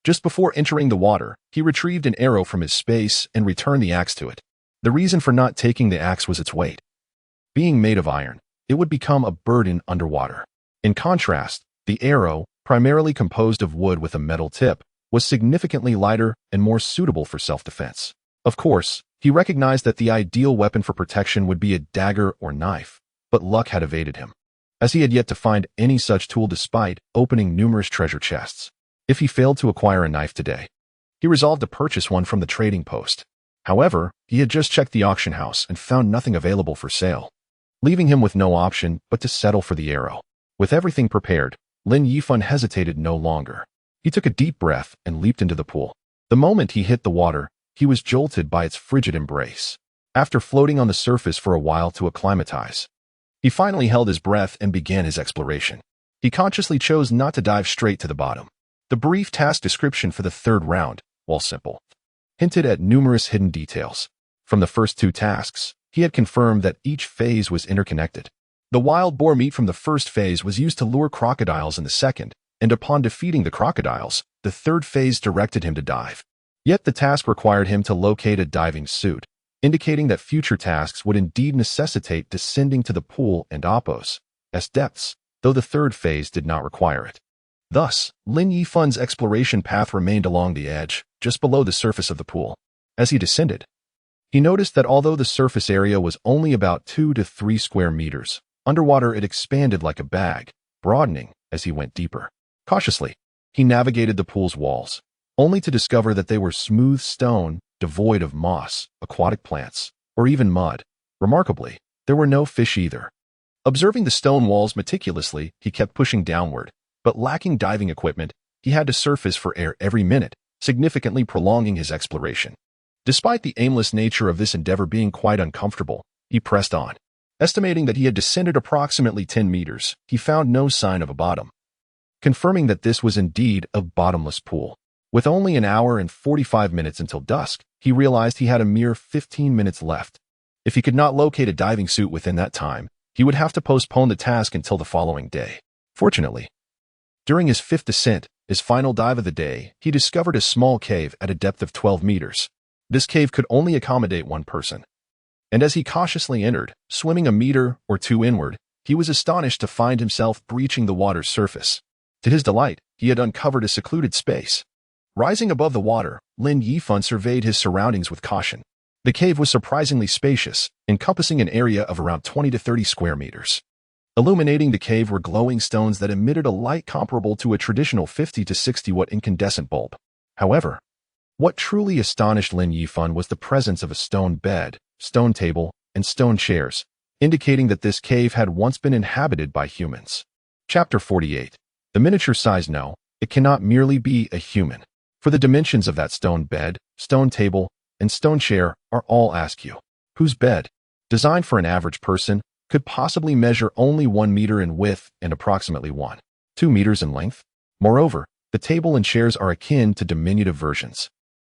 Just before entering the water, he retrieved an arrow from his space and returned the axe to it. The reason for not taking the axe was its weight. Being made of iron, it would become a burden underwater. In contrast, the arrow, primarily composed of wood with a metal tip, was significantly lighter and more suitable for self-defense. Of course, he recognized that the ideal weapon for protection would be a dagger or knife, but luck had evaded him, as he had yet to find any such tool despite opening numerous treasure chests. If he failed to acquire a knife today, he resolved to purchase one from the trading post. However, he had just checked the auction house and found nothing available for sale, leaving him with no option but to settle for the arrow. With everything prepared, Lin Yifan hesitated no longer. He took a deep breath and leaped into the pool. The moment he hit the water, he was jolted by its frigid embrace. After floating on the surface for a while to acclimatize, he finally held his breath and began his exploration. He consciously chose not to dive straight to the bottom. The brief task description for the 3rd round, while simple, hinted at numerous hidden details. From the first 2 tasks, he had confirmed that each phase was interconnected. The wild boar meat from the first phase was used to lure crocodiles in the second, and upon defeating the crocodiles, the 3rd phase directed him to dive. Yet the task required him to locate a diving suit, indicating that future tasks would indeed necessitate descending to the pool and Appos S depths, though the 3rd phase did not require it. Thus, Lin Yifan's exploration path remained along the edge, just below the surface of the pool. As he descended, he noticed that although the surface area was only about 2 to 3 square meters, underwater it expanded like a bag, broadening as he went deeper. Cautiously, he navigated the pool's walls, only to discover that they were smooth stone, devoid of moss, aquatic plants, or even mud. Remarkably, there were no fish either. Observing the stone walls meticulously, he kept pushing downward, but lacking diving equipment, he had to surface for air every minute, significantly prolonging his exploration. Despite the aimless nature of this endeavor being quite uncomfortable, he pressed on. Estimating that he had descended approximately 10 meters, he found no sign of a bottom, confirming that this was indeed a bottomless pool. With only an hour and 45 minutes until dusk, he realized he had a mere 15 minutes left. If he could not locate a diving suit within that time, he would have to postpone the task until the following day. Fortunately, during his 5th descent, his final dive of the day, he discovered a small cave at a depth of 12 meters. This cave could only accommodate 1 person. And as he cautiously entered, swimming a meter or 2 inward, he was astonished to find himself breaching the water's surface. To his delight, he had uncovered a secluded space. Rising above the water, Lin Yifan surveyed his surroundings with caution. The cave was surprisingly spacious, encompassing an area of around 20 to 30 square meters. Illuminating the cave were glowing stones that emitted a light comparable to a traditional 50 to 60 watt incandescent bulb. However, what truly astonished Lin Yifan was the presence of a stone bed, stone table, and stone chairs, indicating that this cave had once been inhabited by humans. Chapter 48. The miniature size. No, it cannot merely be a human, for the dimensions of that stone bed, stone table, and stone chair are all askew. Whose bed, designed for an average person, could possibly measure only 1 meter in width and approximately 1.2 meters in length? Moreover, the table and chairs are akin to diminutive versions,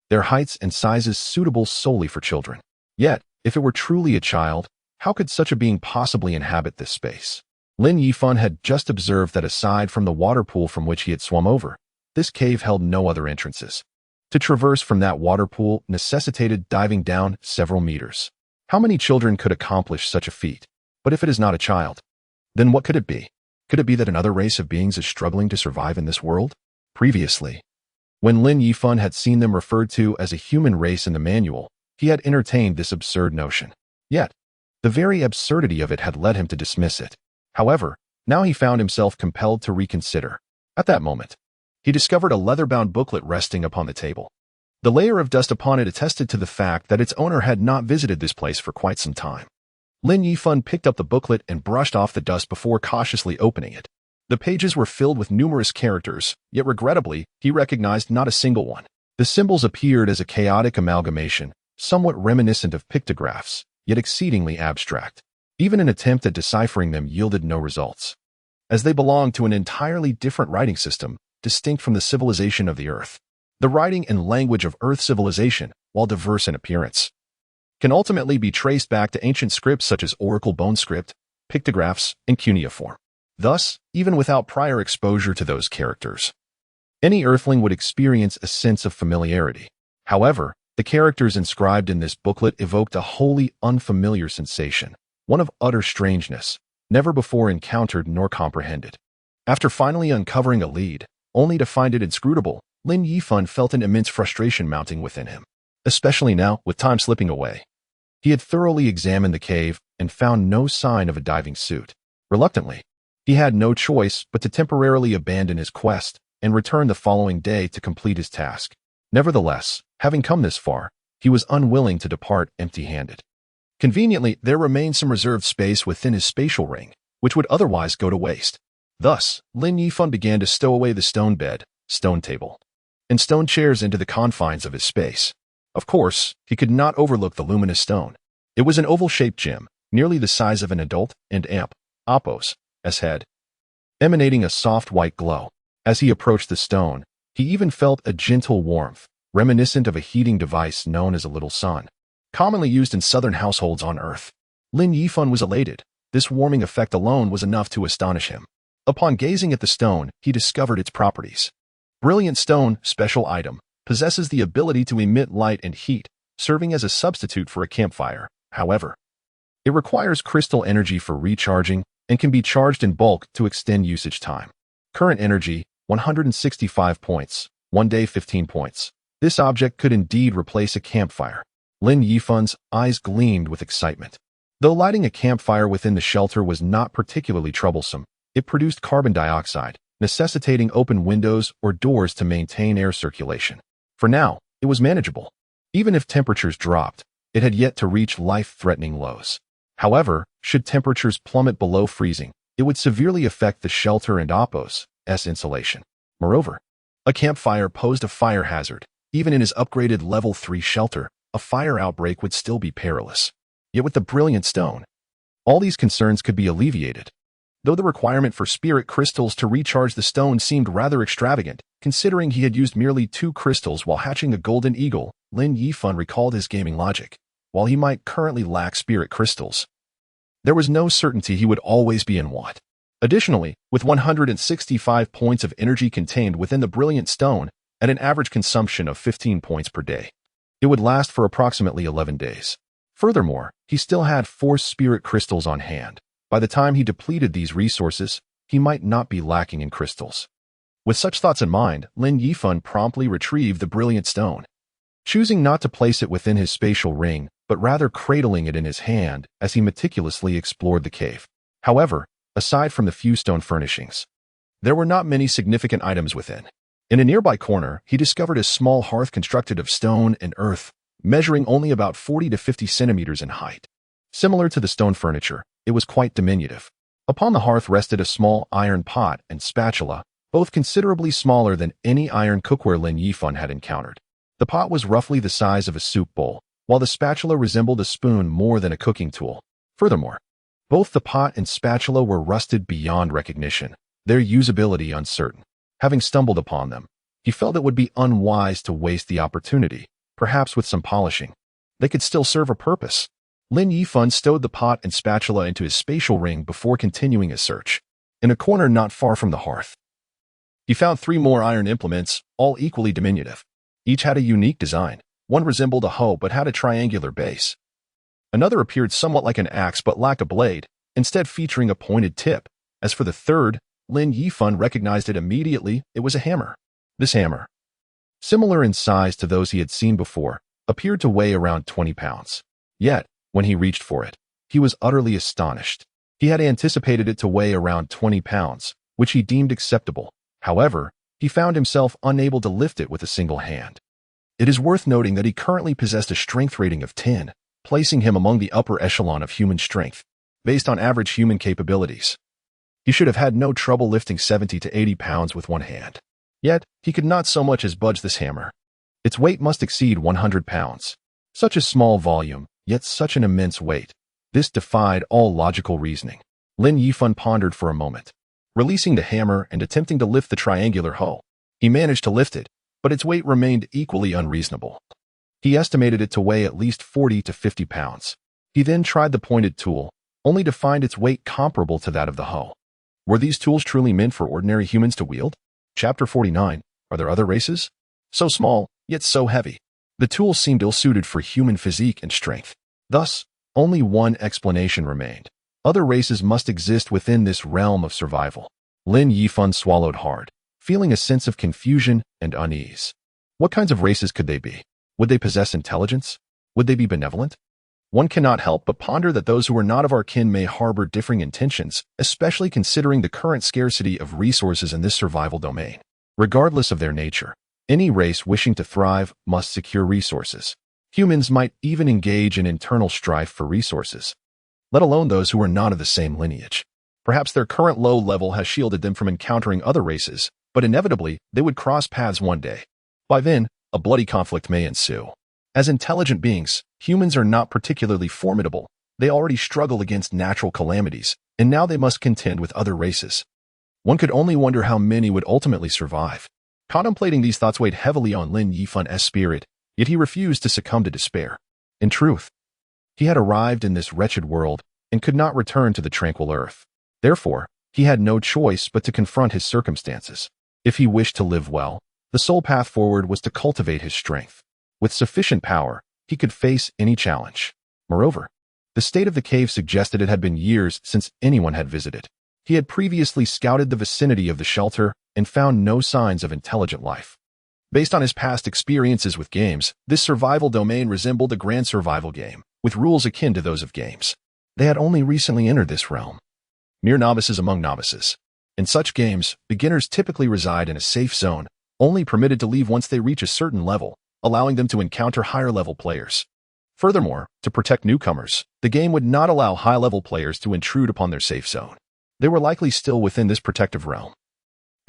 their heights and sizes suitable solely for children. Yet, if it were truly a child, how could such a being possibly inhabit this space? Lin Yifan had just observed that aside from the water pool from which he had swum over, this cave held no other entrances. To traverse from that water pool necessitated diving down several meters. How many children could accomplish such a feat? But if it is not a child, then what could it be? Could it be that another race of beings is struggling to survive in this world? Previously, when Lin Yifan had seen them referred to as a human race in the manual, he had entertained this absurd notion. Yet, the very absurdity of it had led him to dismiss it. However, now he found himself compelled to reconsider. At that moment, he discovered a leather-bound booklet resting upon the table. The layer of dust upon it attested to the fact that its owner had not visited this place for quite some time. Lin Yifan picked up the booklet and brushed off the dust before cautiously opening it. The pages were filled with numerous characters, yet regrettably, he recognized not a single one. The symbols appeared as a chaotic amalgamation, somewhat reminiscent of pictographs, yet exceedingly abstract. Even an attempt at deciphering them yielded no results, as they belonged to an entirely different writing system, distinct from the civilization of the Earth. The writing and language of Earth civilization, while diverse in appearance, can ultimately be traced back to ancient scripts such as Oracle bone script, pictographs, and cuneiform. Thus, even without prior exposure to those characters, any Earthling would experience a sense of familiarity. However, the characters inscribed in this booklet evoked a wholly unfamiliar sensation, one of utter strangeness, never before encountered nor comprehended. After finally uncovering a lead, only to find it inscrutable, Lin Yifan felt an immense frustration mounting within him, especially now with time slipping away. He had thoroughly examined the cave and found no sign of a diving suit. Reluctantly, he had no choice but to temporarily abandon his quest and return the following day to complete his task. Nevertheless, having come this far, he was unwilling to depart empty-handed. Conveniently, there remained some reserved space within his spatial ring, which would otherwise go to waste. Thus, Lin Yifan began to stow away the stone bed, stone table, and stone chairs into the confines of his space. Of course, he could not overlook the luminous stone. It was an oval-shaped gem, nearly the size of an adult, and Apos' head, emanating a soft white glow. As he approached the stone, he even felt a gentle warmth, reminiscent of a heating device known as a little sun, commonly used in southern households on Earth. Lin Yifan was elated. This warming effect alone was enough to astonish him. Upon gazing at the stone, he discovered its properties. Brilliant stone, special item, possesses the ability to emit light and heat, serving as a substitute for a campfire. However, it requires crystal energy for recharging and can be charged in bulk to extend usage time. Current energy, 165 points. 1 day 15 points. This object could indeed replace a campfire. Lin Yifan's eyes gleamed with excitement. Though lighting a campfire within the shelter was not particularly troublesome, it produced carbon dioxide, necessitating open windows or doors to maintain air circulation. For now, it was manageable. Even if temperatures dropped, it had yet to reach life-threatening lows. However, should temperatures plummet below freezing, it would severely affect the shelter and Apos' insulation. Moreover, a campfire posed a fire hazard. Even in his upgraded level 3 shelter, a fire outbreak would still be perilous. Yet with the brilliant stone, all these concerns could be alleviated. Though the requirement for spirit crystals to recharge the stone seemed rather extravagant, considering he had used merely 2 crystals while hatching a golden eagle, Lin Yifan recalled his gaming logic. While he might currently lack spirit crystals, there was no certainty he would always be in want. Additionally, with 165 points of energy contained within the brilliant stone, at an average consumption of 15 points per day, it would last for approximately 11 days. Furthermore, he still had 4 spirit crystals on hand. By the time he depleted these resources, he might not be lacking in crystals. With such thoughts in mind, Lin Yifan promptly retrieved the brilliant stone, choosing not to place it within his spatial ring, but rather cradling it in his hand as he meticulously explored the cave. However, aside from the few stone furnishings, there were not many significant items within. In a nearby corner, he discovered a small hearth constructed of stone and earth, measuring only about 40 to 50 centimeters in height. Similar to the stone furniture, it was quite diminutive. Upon the hearth rested a small iron pot and spatula, both considerably smaller than any iron cookware Lin Yifan had encountered. The pot was roughly the size of a soup bowl, while the spatula resembled a spoon more than a cooking tool. Furthermore, both the pot and spatula were rusted beyond recognition, their usability uncertain. Having stumbled upon them, he felt it would be unwise to waste the opportunity. Perhaps with some polishing, they could still serve a purpose. Lin Yifan stowed the pot and spatula into his spatial ring before continuing his search. In a corner not far from the hearth, he found 3 more iron implements, all equally diminutive. Each had a unique design. One resembled a hoe but had a triangular base. Another appeared somewhat like an axe but lacked a blade, instead featuring a pointed tip. As for the third, Lin Yifan recognized it immediately. It was a hammer. This hammer, similar in size to those he had seen before, appeared to weigh around 20 pounds. Yet, when he reached for it, he was utterly astonished. He had anticipated it to weigh around 20 pounds, which he deemed acceptable. However, he found himself unable to lift it with a single hand. It is worth noting that he currently possessed a strength rating of 10, placing him among the upper echelon of human strength, based on average human capabilities. He should have had no trouble lifting 70 to 80 pounds with one hand. Yet, he could not so much as budge this hammer. Its weight must exceed 100 pounds. Such a small volume, yet such an immense weight. This defied all logical reasoning. Lin Yifan pondered for a moment. Releasing the hammer and attempting to lift the triangular hull, he managed to lift it, but its weight remained equally unreasonable. He estimated it to weigh at least 40 to 50 pounds. He then tried the pointed tool, only to find its weight comparable to that of the hull. Were these tools truly meant for ordinary humans to wield? Chapter 49. Are there other races? So small, yet so heavy. The tools seemed ill-suited for human physique and strength. Thus, only one explanation remained. Other races must exist within this realm of survival. Lin Yifan swallowed hard, feeling a sense of confusion and unease. What kinds of races could they be? Would they possess intelligence? Would they be benevolent? One cannot help but ponder that those who are not of our kin may harbor differing intentions, especially considering the current scarcity of resources in this survival domain. Regardless of their nature, any race wishing to thrive must secure resources. Humans might even engage in internal strife for resources, let alone those who are not of the same lineage. Perhaps their current low level has shielded them from encountering other races, but inevitably they would cross paths one day. By then, a bloody conflict may ensue. As intelligent beings, humans are not particularly formidable. They already struggle against natural calamities, and now they must contend with other races. One could only wonder how many would ultimately survive. Contemplating these thoughts weighed heavily on Lin Yifan's spirit, yet he refused to succumb to despair. In truth, he had arrived in this wretched world and could not return to the tranquil earth. Therefore, he had no choice but to confront his circumstances. If he wished to live well, the sole path forward was to cultivate his strength. With sufficient power, he could face any challenge. Moreover, the state of the cave suggested it had been years since anyone had visited. He had previously scouted the vicinity of the shelter and found no signs of intelligent life. Based on his past experiences with games, this survival domain resembled a grand survival game, with rules akin to those of games. They had only recently entered this realm. Mere novices among novices. In such games, beginners typically reside in a safe zone, only permitted to leave once they reach a certain level, allowing them to encounter higher-level players. Furthermore, to protect newcomers, the game would not allow high-level players to intrude upon their safe zone. They were likely still within this protective realm.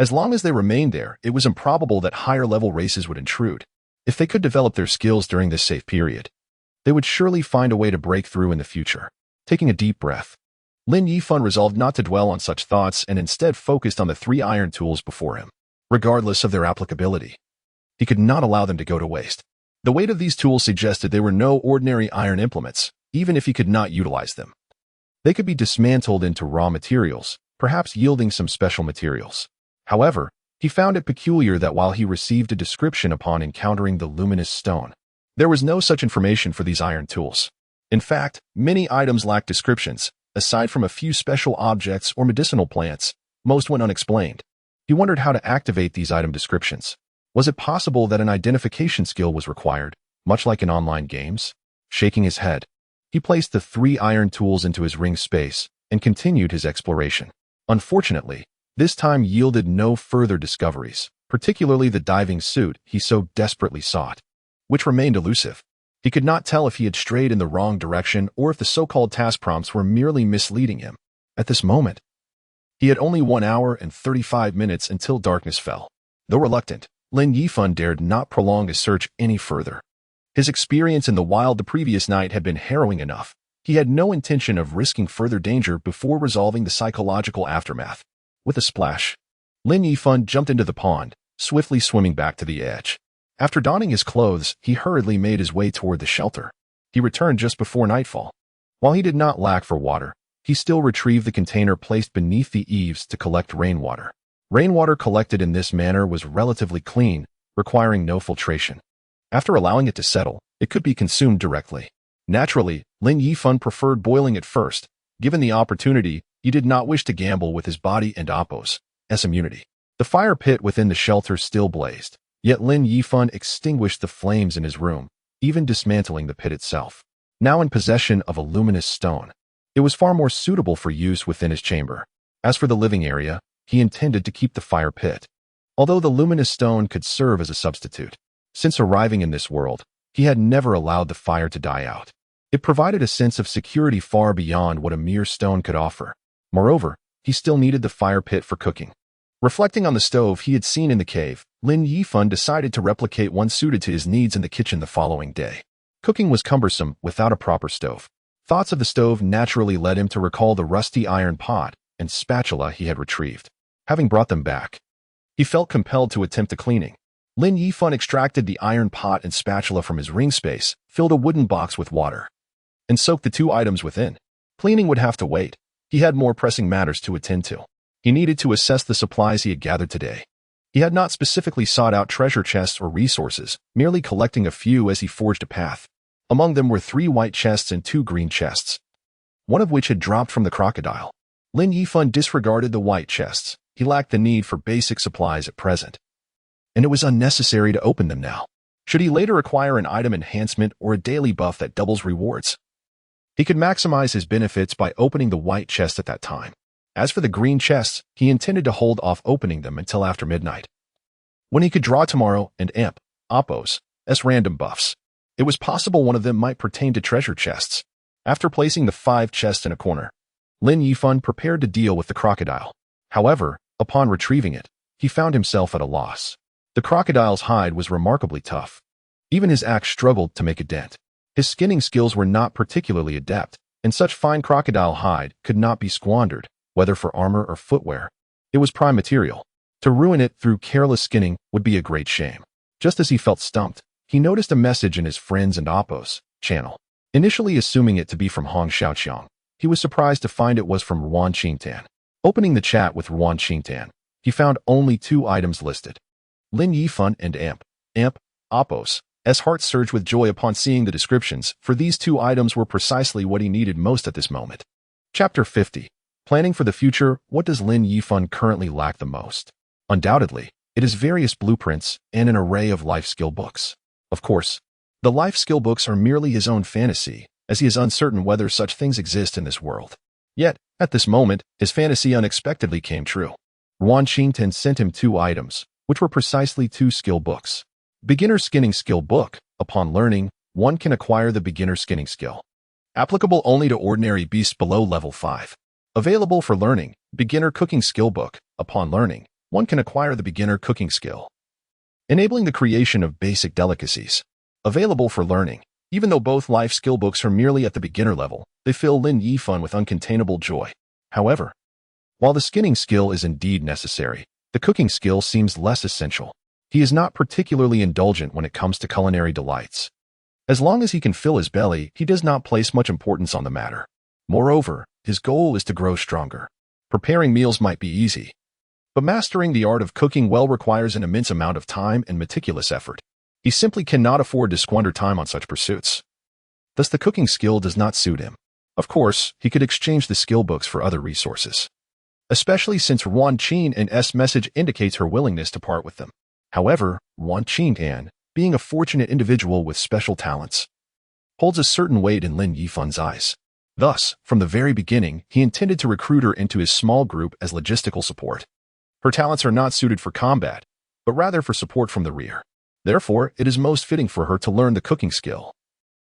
As long as they remained there, it was improbable that higher-level races would intrude. If they could develop their skills during this safe period, they would surely find a way to break through in the future. Taking a deep breath, Lin Yifan resolved not to dwell on such thoughts and instead focused on the 3 iron tools before him. Regardless of their applicability, he could not allow them to go to waste. The weight of these tools suggested they were no ordinary iron implements, even if he could not utilize them. They could be dismantled into raw materials, perhaps yielding some special materials. However, he found it peculiar that while he received a description upon encountering the luminous stone, there was no such information for these iron tools. In fact, many items lacked descriptions. Aside from a few special objects or medicinal plants, most went unexplained. He wondered how to activate these item descriptions. Was it possible that an identification skill was required, much like in online games? Shaking his head, he placed the 3 iron tools into his ring space and continued his exploration. Unfortunately, this time yielded no further discoveries, particularly the diving suit he so desperately sought, which remained elusive. He could not tell if he had strayed in the wrong direction or if the so-called task prompts were merely misleading him. At this moment, he had only 1 hour and 35 minutes until darkness fell. Though reluctant, Lin Yifan dared not prolong his search any further. His experience in the wild the previous night had been harrowing enough. He had no intention of risking further danger before resolving the psychological aftermath. With a splash, Lin Yifan jumped into the pond, swiftly swimming back to the edge. After donning his clothes, he hurriedly made his way toward the shelter. He returned just before nightfall. While he did not lack for water, he still retrieved the container placed beneath the eaves to collect rainwater. Rainwater collected in this manner was relatively clean, requiring no filtration. After allowing it to settle, it could be consumed directly. Naturally, Lin Yifan preferred boiling it first. Given the opportunity, he did not wish to gamble with his body and Appo's immunity. The fire pit within the shelter still blazed. Yet Lin Yifan extinguished the flames in his room, even dismantling the pit itself. Now in possession of a luminous stone, it was far more suitable for use within his chamber. As for the living area, he intended to keep the fire pit. although the luminous stone could serve as a substitute. Since arriving in this world, he had never allowed the fire to die out. It provided a sense of security far beyond what a mere stone could offer. Moreover, he still needed the fire pit for cooking. Reflecting on the stove he had seen in the cave, Lin Yifan decided to replicate one suited to his needs in the kitchen the following day. Cooking was cumbersome without a proper stove. Thoughts of the stove naturally led him to recall the rusty iron pot and spatula he had retrieved. Having brought them back, he felt compelled to attempt the cleaning. Lin Yifan extracted the iron pot and spatula from his ring space, filled a wooden box with water, and soaked the two items within. Cleaning would have to wait. He had more pressing matters to attend to. He needed to assess the supplies he had gathered today. He had not specifically sought out treasure chests or resources, merely collecting a few as he forged a path. Among them were 3 white chests and 2 green chests, one of which had dropped from the crocodile. Lin Yifan disregarded the white chests. He lacked the need for basic supplies at present, and it was unnecessary to open them now. Should he later acquire an item enhancement or a daily buff that doubles rewards, he could maximize his benefits by opening the white chest at that time. As for the green chests, he intended to hold off opening them until after midnight, when he could draw tomorrow and amp, oppos, as random buffs. It was possible one of them might pertain to treasure chests. After placing the 5 chests in a corner, Lin Yifan prepared to deal with the crocodile. However, upon retrieving it, he found himself at a loss. The crocodile's hide was remarkably tough. Even his axe struggled to make a dent. His skinning skills were not particularly adept, and such fine crocodile hide could not be squandered, whether for armor or footwear. It was prime material. To ruin it through careless skinning would be a great shame. Just as he felt stumped, he noticed a message in his friends and Oppos channel. Initially assuming it to be from Hong Xiaoqiang, he was surprised to find it was from Ruan Qingtan. Opening the chat with Ruan Qingtan, he found only 2 items listed: Lin Yifan and amp, oppos. His heart surged with joy upon seeing the descriptions, for these 2 items were precisely what he needed most at this moment. Chapter 50. Planning for the future. What does Lin Yifan currently lack the most? Undoubtedly, it is various blueprints and an array of life skill books. Of course, the life skill books are merely his own fantasy, as he is uncertain whether such things exist in this world. Yet, at this moment, his fantasy unexpectedly came true. Ruan Qingtan sent him 2 items, which were precisely 2 skill books. Beginner Skinning Skill Book. Upon learning, one can acquire the beginner skinning skill. Applicable only to ordinary beasts below level 5. Available for learning, Beginner Cooking Skill Book. Upon learning, one can acquire the beginner cooking skill, enabling the creation of basic delicacies. Available for learning. Even though both life skill books are merely at the beginner level, they fill Lin Yifan with uncontainable joy. However, while the skinning skill is indeed necessary, the cooking skill seems less essential. He is not particularly indulgent when it comes to culinary delights. As long as he can fill his belly, he does not place much importance on the matter. Moreover, his goal is to grow stronger. Preparing meals might be easy, but mastering the art of cooking well requires an immense amount of time and meticulous effort. He simply cannot afford to squander time on such pursuits. Thus, the cooking skill does not suit him. Of course, he could exchange the skill books for other resources, especially since Ruan Qingtan's message indicates her willingness to part with them. However, Ruan Qingtan, being a fortunate individual with special talents, holds a certain weight in Lin Yifan's eyes. Thus, from the very beginning, he intended to recruit her into his small group as logistical support. Her talents are not suited for combat, but rather for support from the rear. Therefore, it is most fitting for her to learn the cooking skill,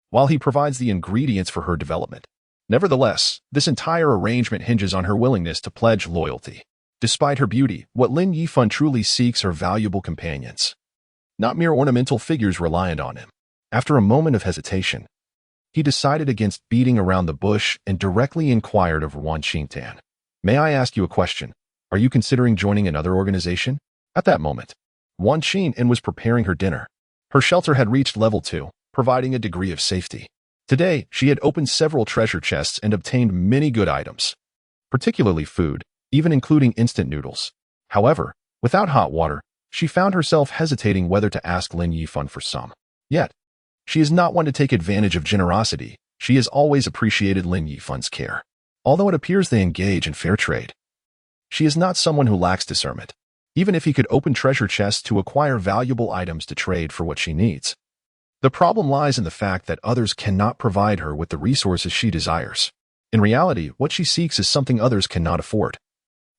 while he provides the ingredients for her development. Nevertheless, this entire arrangement hinges on her willingness to pledge loyalty. Despite her beauty, what Lin Yifan truly seeks are valuable companions, not mere ornamental figures reliant on him. After a moment of hesitation, he decided against beating around the bush and directly inquired of Ruan Qingtan. "May I ask you a question? Are you considering joining another organization?" At that moment, Ruan Qingtan was preparing her dinner. Her shelter had reached level 2, providing a degree of safety. Today, she had opened several treasure chests and obtained many good items, particularly food, even including instant noodles. However, without hot water, she found herself hesitating whether to ask Lin Yifan for some. Yet, she is not one to take advantage of generosity. She has always appreciated Lin Yifan's care. Although it appears they engage in fair trade, she is not someone who lacks discernment. Even if he could open treasure chests to acquire valuable items to trade for what she needs, the problem lies in the fact that others cannot provide her with the resources she desires. In reality, what she seeks is something others cannot afford,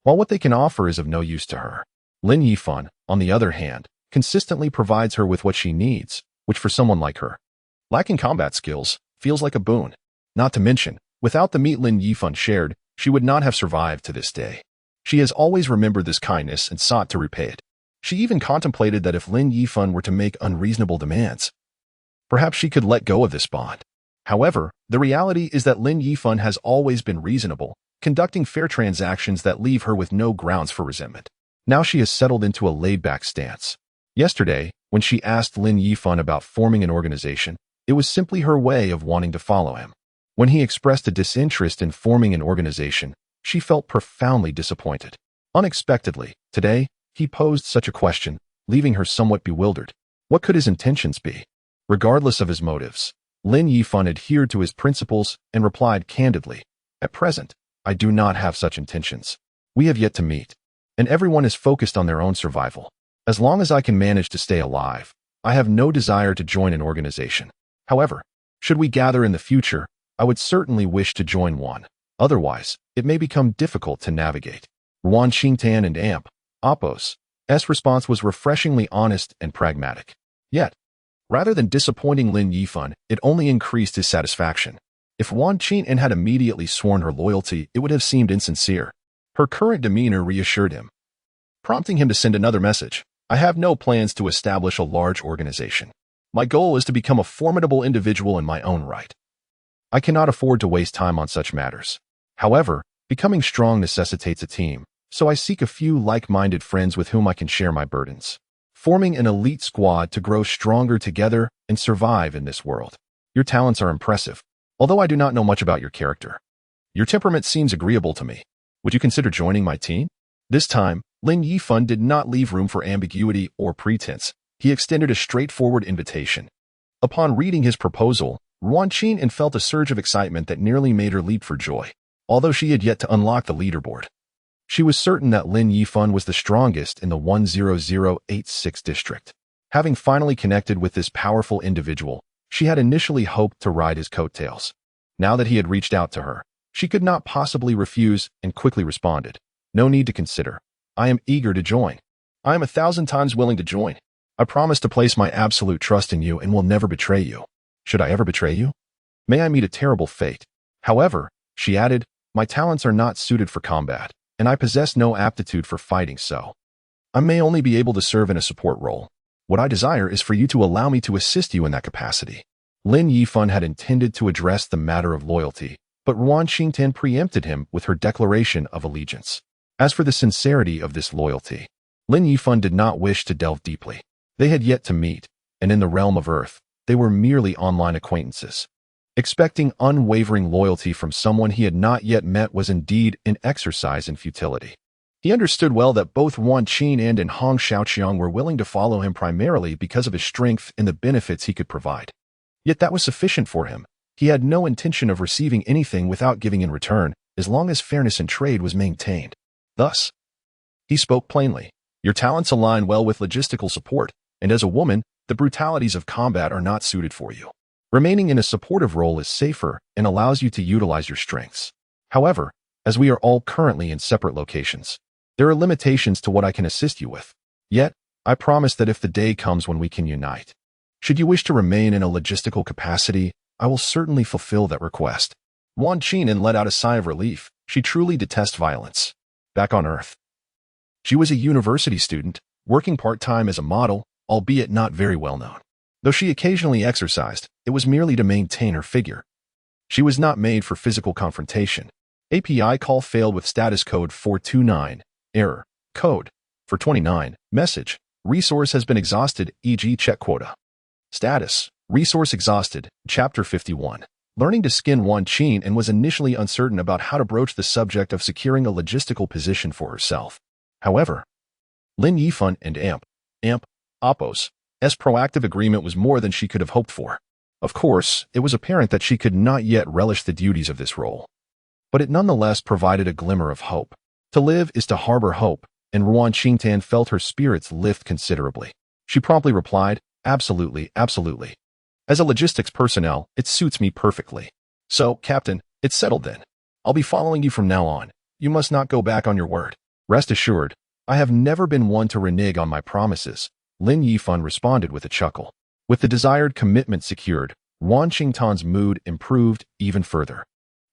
while what they can offer is of no use to her. Lin Yifan, on the other hand, consistently provides her with what she needs, which for someone like her, lacking combat skills, feels like a boon. Not to mention, without the meat Lin Yifan shared, she would not have survived to this day. She has always remembered this kindness and sought to repay it. She even contemplated that if Lin Yifan were to make unreasonable demands, perhaps she could let go of this bond. However, the reality is that Lin Yifan has always been reasonable, conducting fair transactions that leave her with no grounds for resentment. Now she has settled into a laid-back stance. Yesterday, when she asked Lin Yifan about forming an organization, it was simply her way of wanting to follow him. When he expressed a disinterest in forming an organization, she felt profoundly disappointed. Unexpectedly, today, he posed such a question, leaving her somewhat bewildered. What could his intentions be? Regardless of his motives, Lin Yifan adhered to his principles and replied candidly, "At present, I do not have such intentions. We have yet to meet, and everyone is focused on their own survival. As long as I can manage to stay alive, I have no desire to join an organization. However, should we gather in the future, I would certainly wish to join one. Otherwise, it may become difficult to navigate." Ruan Qingtan and Amp, Oppos, S response was refreshingly honest and pragmatic. Yet, rather than disappointing Lin Yifan, it only increased his satisfaction. If Wan Qingtan had immediately sworn her loyalty, it would have seemed insincere. Her current demeanor reassured him, prompting him to send another message. "I have no plans to establish a large organization. My goal is to become a formidable individual in my own right. I cannot afford to waste time on such matters. However, becoming strong necessitates a team, so I seek a few like-minded friends with whom I can share my burdens, forming an elite squad to grow stronger together and survive in this world. Your talents are impressive, although I do not know much about your character. Your temperament seems agreeable to me. Would you consider joining my team?" This time, Lin Yifan did not leave room for ambiguity or pretense. He extended a straightforward invitation. Upon reading his proposal, Ruan Qingtan felt a surge of excitement that nearly made her leap for joy. Although she had yet to unlock the leaderboard, she was certain that Lin Yifan was the strongest in the 10086 district. Having finally connected with this powerful individual, she had initially hoped to ride his coattails. Now that he had reached out to her, she could not possibly refuse and quickly responded, "No need to consider. I am eager to join. I am 1,000 times willing to join. I promise to place my absolute trust in you and will never betray you. Should I ever betray you? May I meet a terrible fate. However," she added, "my talents are not suited for combat, and I possess no aptitude for fighting, so I may only be able to serve in a support role. What I desire is for you to allow me to assist you in that capacity." Lin Yifan had intended to address the matter of loyalty, but Ruan Qingtan preempted him with her declaration of allegiance. As for the sincerity of this loyalty, Lin Yifan did not wish to delve deeply. They had yet to meet, and in the realm of Earth, they were merely online acquaintances. Expecting unwavering loyalty from someone he had not yet met was indeed an exercise in futility. He understood well that both Wan Qingtan and Hong Xiaoqiang were willing to follow him primarily because of his strength and the benefits he could provide. Yet that was sufficient for him. He had no intention of receiving anything without giving in return, as long as fairness in trade was maintained. Thus, he spoke plainly. "Your talents align well with logistical support, and as a woman, the brutalities of combat are not suited for you. Remaining in a supportive role is safer and allows you to utilize your strengths. However, as we are all currently in separate locations, there are limitations to what I can assist you with. Yet, I promise that if the day comes when we can unite, should you wish to remain in a logistical capacity, I will certainly fulfill that request." Wan Qingtan let out a sigh of relief. She truly detests violence. Back on Earth, she was a university student, working part-time as a model, albeit not very well known. Though she occasionally exercised, it was merely to maintain her figure. She was not made for physical confrontation. API call failed with status code 429. Error. Code. 429. Message. Resource has been exhausted, e.g. check quota. Status. Resource exhausted. Chapter 51. Learning to skin Wan Qingtan and was initially uncertain about how to broach the subject of securing a logistical position for herself. However, Lin Yifan and Amp, Oppos, S proactive agreement was more than she could have hoped for. Of course, it was apparent that she could not yet relish the duties of this role. But it nonetheless provided a glimmer of hope. To live is to harbor hope, and Ruan Qingtan felt her spirits lift considerably. She promptly replied, "Absolutely, absolutely. As a logistics personnel, it suits me perfectly. So, Captain, it's settled then. I'll be following you from now on. You must not go back on your word." Rest assured, I have never been one to renege on my promises, Lin Yifan responded with a chuckle. With the desired commitment secured, Wan Qingtan's mood improved even further.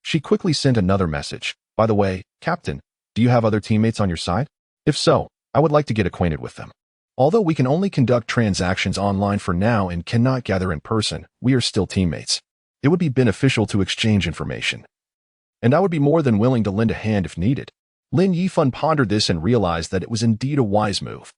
She quickly sent another message. By the way, Captain, do you have other teammates on your side? If so, I would like to get acquainted with them. Although we can only conduct transactions online for now and cannot gather in person, we are still teammates. It would be beneficial to exchange information. And I would be more than willing to lend a hand if needed. Lin Yifan pondered this and realized that it was indeed a wise move.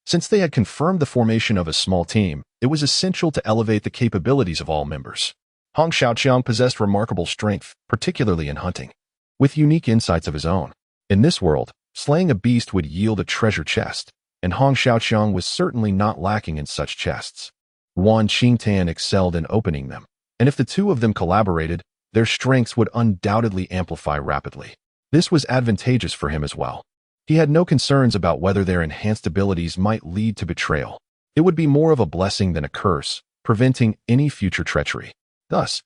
Since they had confirmed the formation of a small team, it was essential to elevate the capabilities of all members. Hong Xiaoqiang possessed remarkable strength, particularly in hunting, with unique insights of his own. In this world, slaying a beast would yield a treasure chest, and Hong Xiaoqiang was certainly not lacking in such chests. Wan Qingtan excelled in opening them, and if the two of them collaborated, their strengths would undoubtedly amplify rapidly. This was advantageous for him as well. He had no concerns about whether their enhanced abilities might lead to betrayal. It would be more of a blessing than a curse, preventing any future treachery. Thus,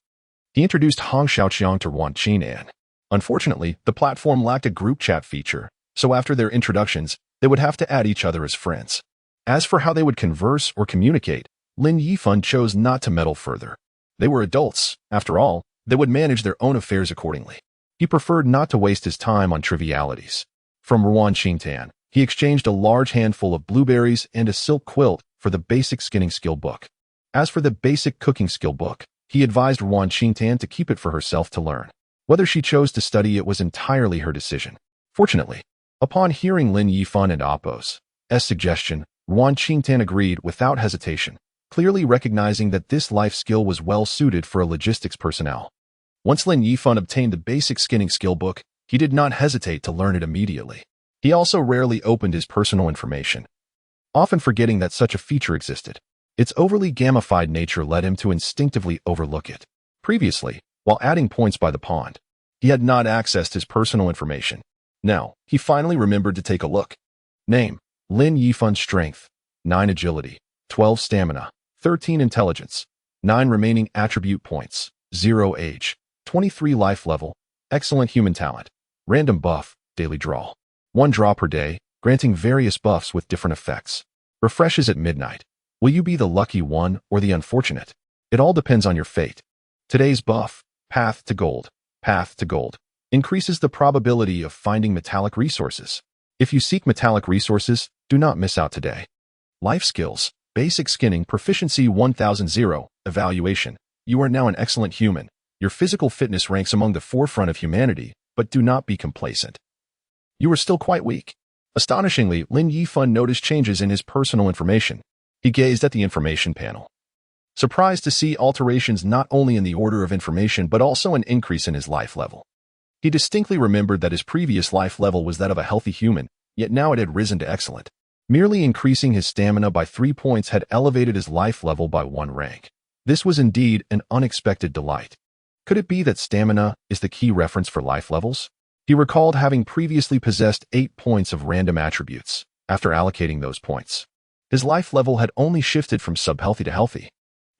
he introduced Hong Xiaoqiang to Wan Qingtan. Unfortunately, the platform lacked a group chat feature, so after their introductions, they would have to add each other as friends. As for how they would converse or communicate, Lin Yifan chose not to meddle further. They were adults. After all, they would manage their own affairs accordingly. He preferred not to waste his time on trivialities. From Wan Qingtan, he exchanged a large handful of blueberries and a silk quilt for the basic skinning skill book. As for the basic cooking skill book, he advised Wan Qingtan to keep it for herself to learn. Whether she chose to study it was entirely her decision. Fortunately, upon hearing Lin Yifan and Appo's suggestion, Wan Qingtan agreed without hesitation, clearly recognizing that this life skill was well suited for a logistics personnel. Once Lin Yifan obtained the basic skinning skill book, he did not hesitate to learn it immediately. He also rarely opened his personal information, often forgetting that such a feature existed. Its overly gamified nature led him to instinctively overlook it. Previously, while adding points by the pond, he had not accessed his personal information. Now, he finally remembered to take a look. Name: Lin Yifan. Strength: 9 agility, 12 stamina, 13 intelligence, 9 remaining attribute points, 0 age, 23 life level, excellent human talent, random buff, daily draw. 1 draw per day, granting various buffs with different effects. Refreshes at midnight. Will you be the lucky one or the unfortunate? It all depends on your fate. Today's buff, Path to Gold. Path to Gold increases the probability of finding metallic resources. If you seek metallic resources, do not miss out today. Life skills, basic skinning, proficiency 1000. Evaluation. You are now an excellent human. Your physical fitness ranks among the forefront of humanity, but do not be complacent. You are still quite weak. Astonishingly, Lin Yifan noticed changes in his personal information. He gazed at the information panel, surprised to see alterations not only in the order of information but also an increase in his life level. He distinctly remembered that his previous life level was that of a healthy human, yet now it had risen to excellent. Merely increasing his stamina by 3 points had elevated his life level by 1 rank. This was indeed an unexpected delight. Could it be that stamina is the key reference for life levels? He recalled having previously possessed 8 points of random attributes. After allocating those points, his life level had only shifted from sub-healthy to healthy.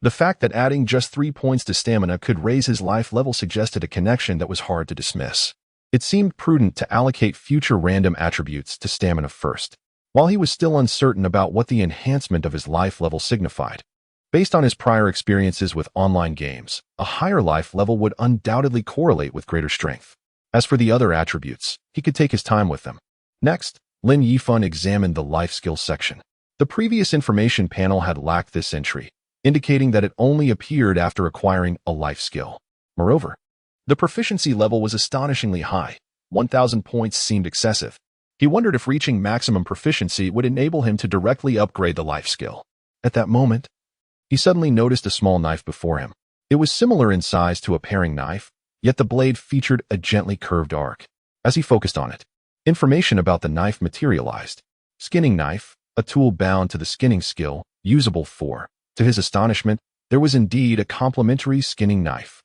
The fact that adding just 3 points to stamina could raise his life level suggested a connection that was hard to dismiss. It seemed prudent to allocate future random attributes to stamina first, while he was still uncertain about what the enhancement of his life level signified. Based on his prior experiences with online games, a higher life level would undoubtedly correlate with greater strength. As for the other attributes, he could take his time with them. Next, Lin Yifan examined the life skills section. The previous information panel had lacked this entry, indicating that it only appeared after acquiring a life skill. Moreover, the proficiency level was astonishingly high. 1000 points seemed excessive. He wondered if reaching maximum proficiency would enable him to directly upgrade the life skill. At that moment, he suddenly noticed a small knife before him. It was similar in size to a paring knife, yet the blade featured a gently curved arc. As he focused on it, information about the knife materialized. Skinning knife, a tool bound to the skinning skill, usable for. To his astonishment, there was indeed a complementary skinning knife.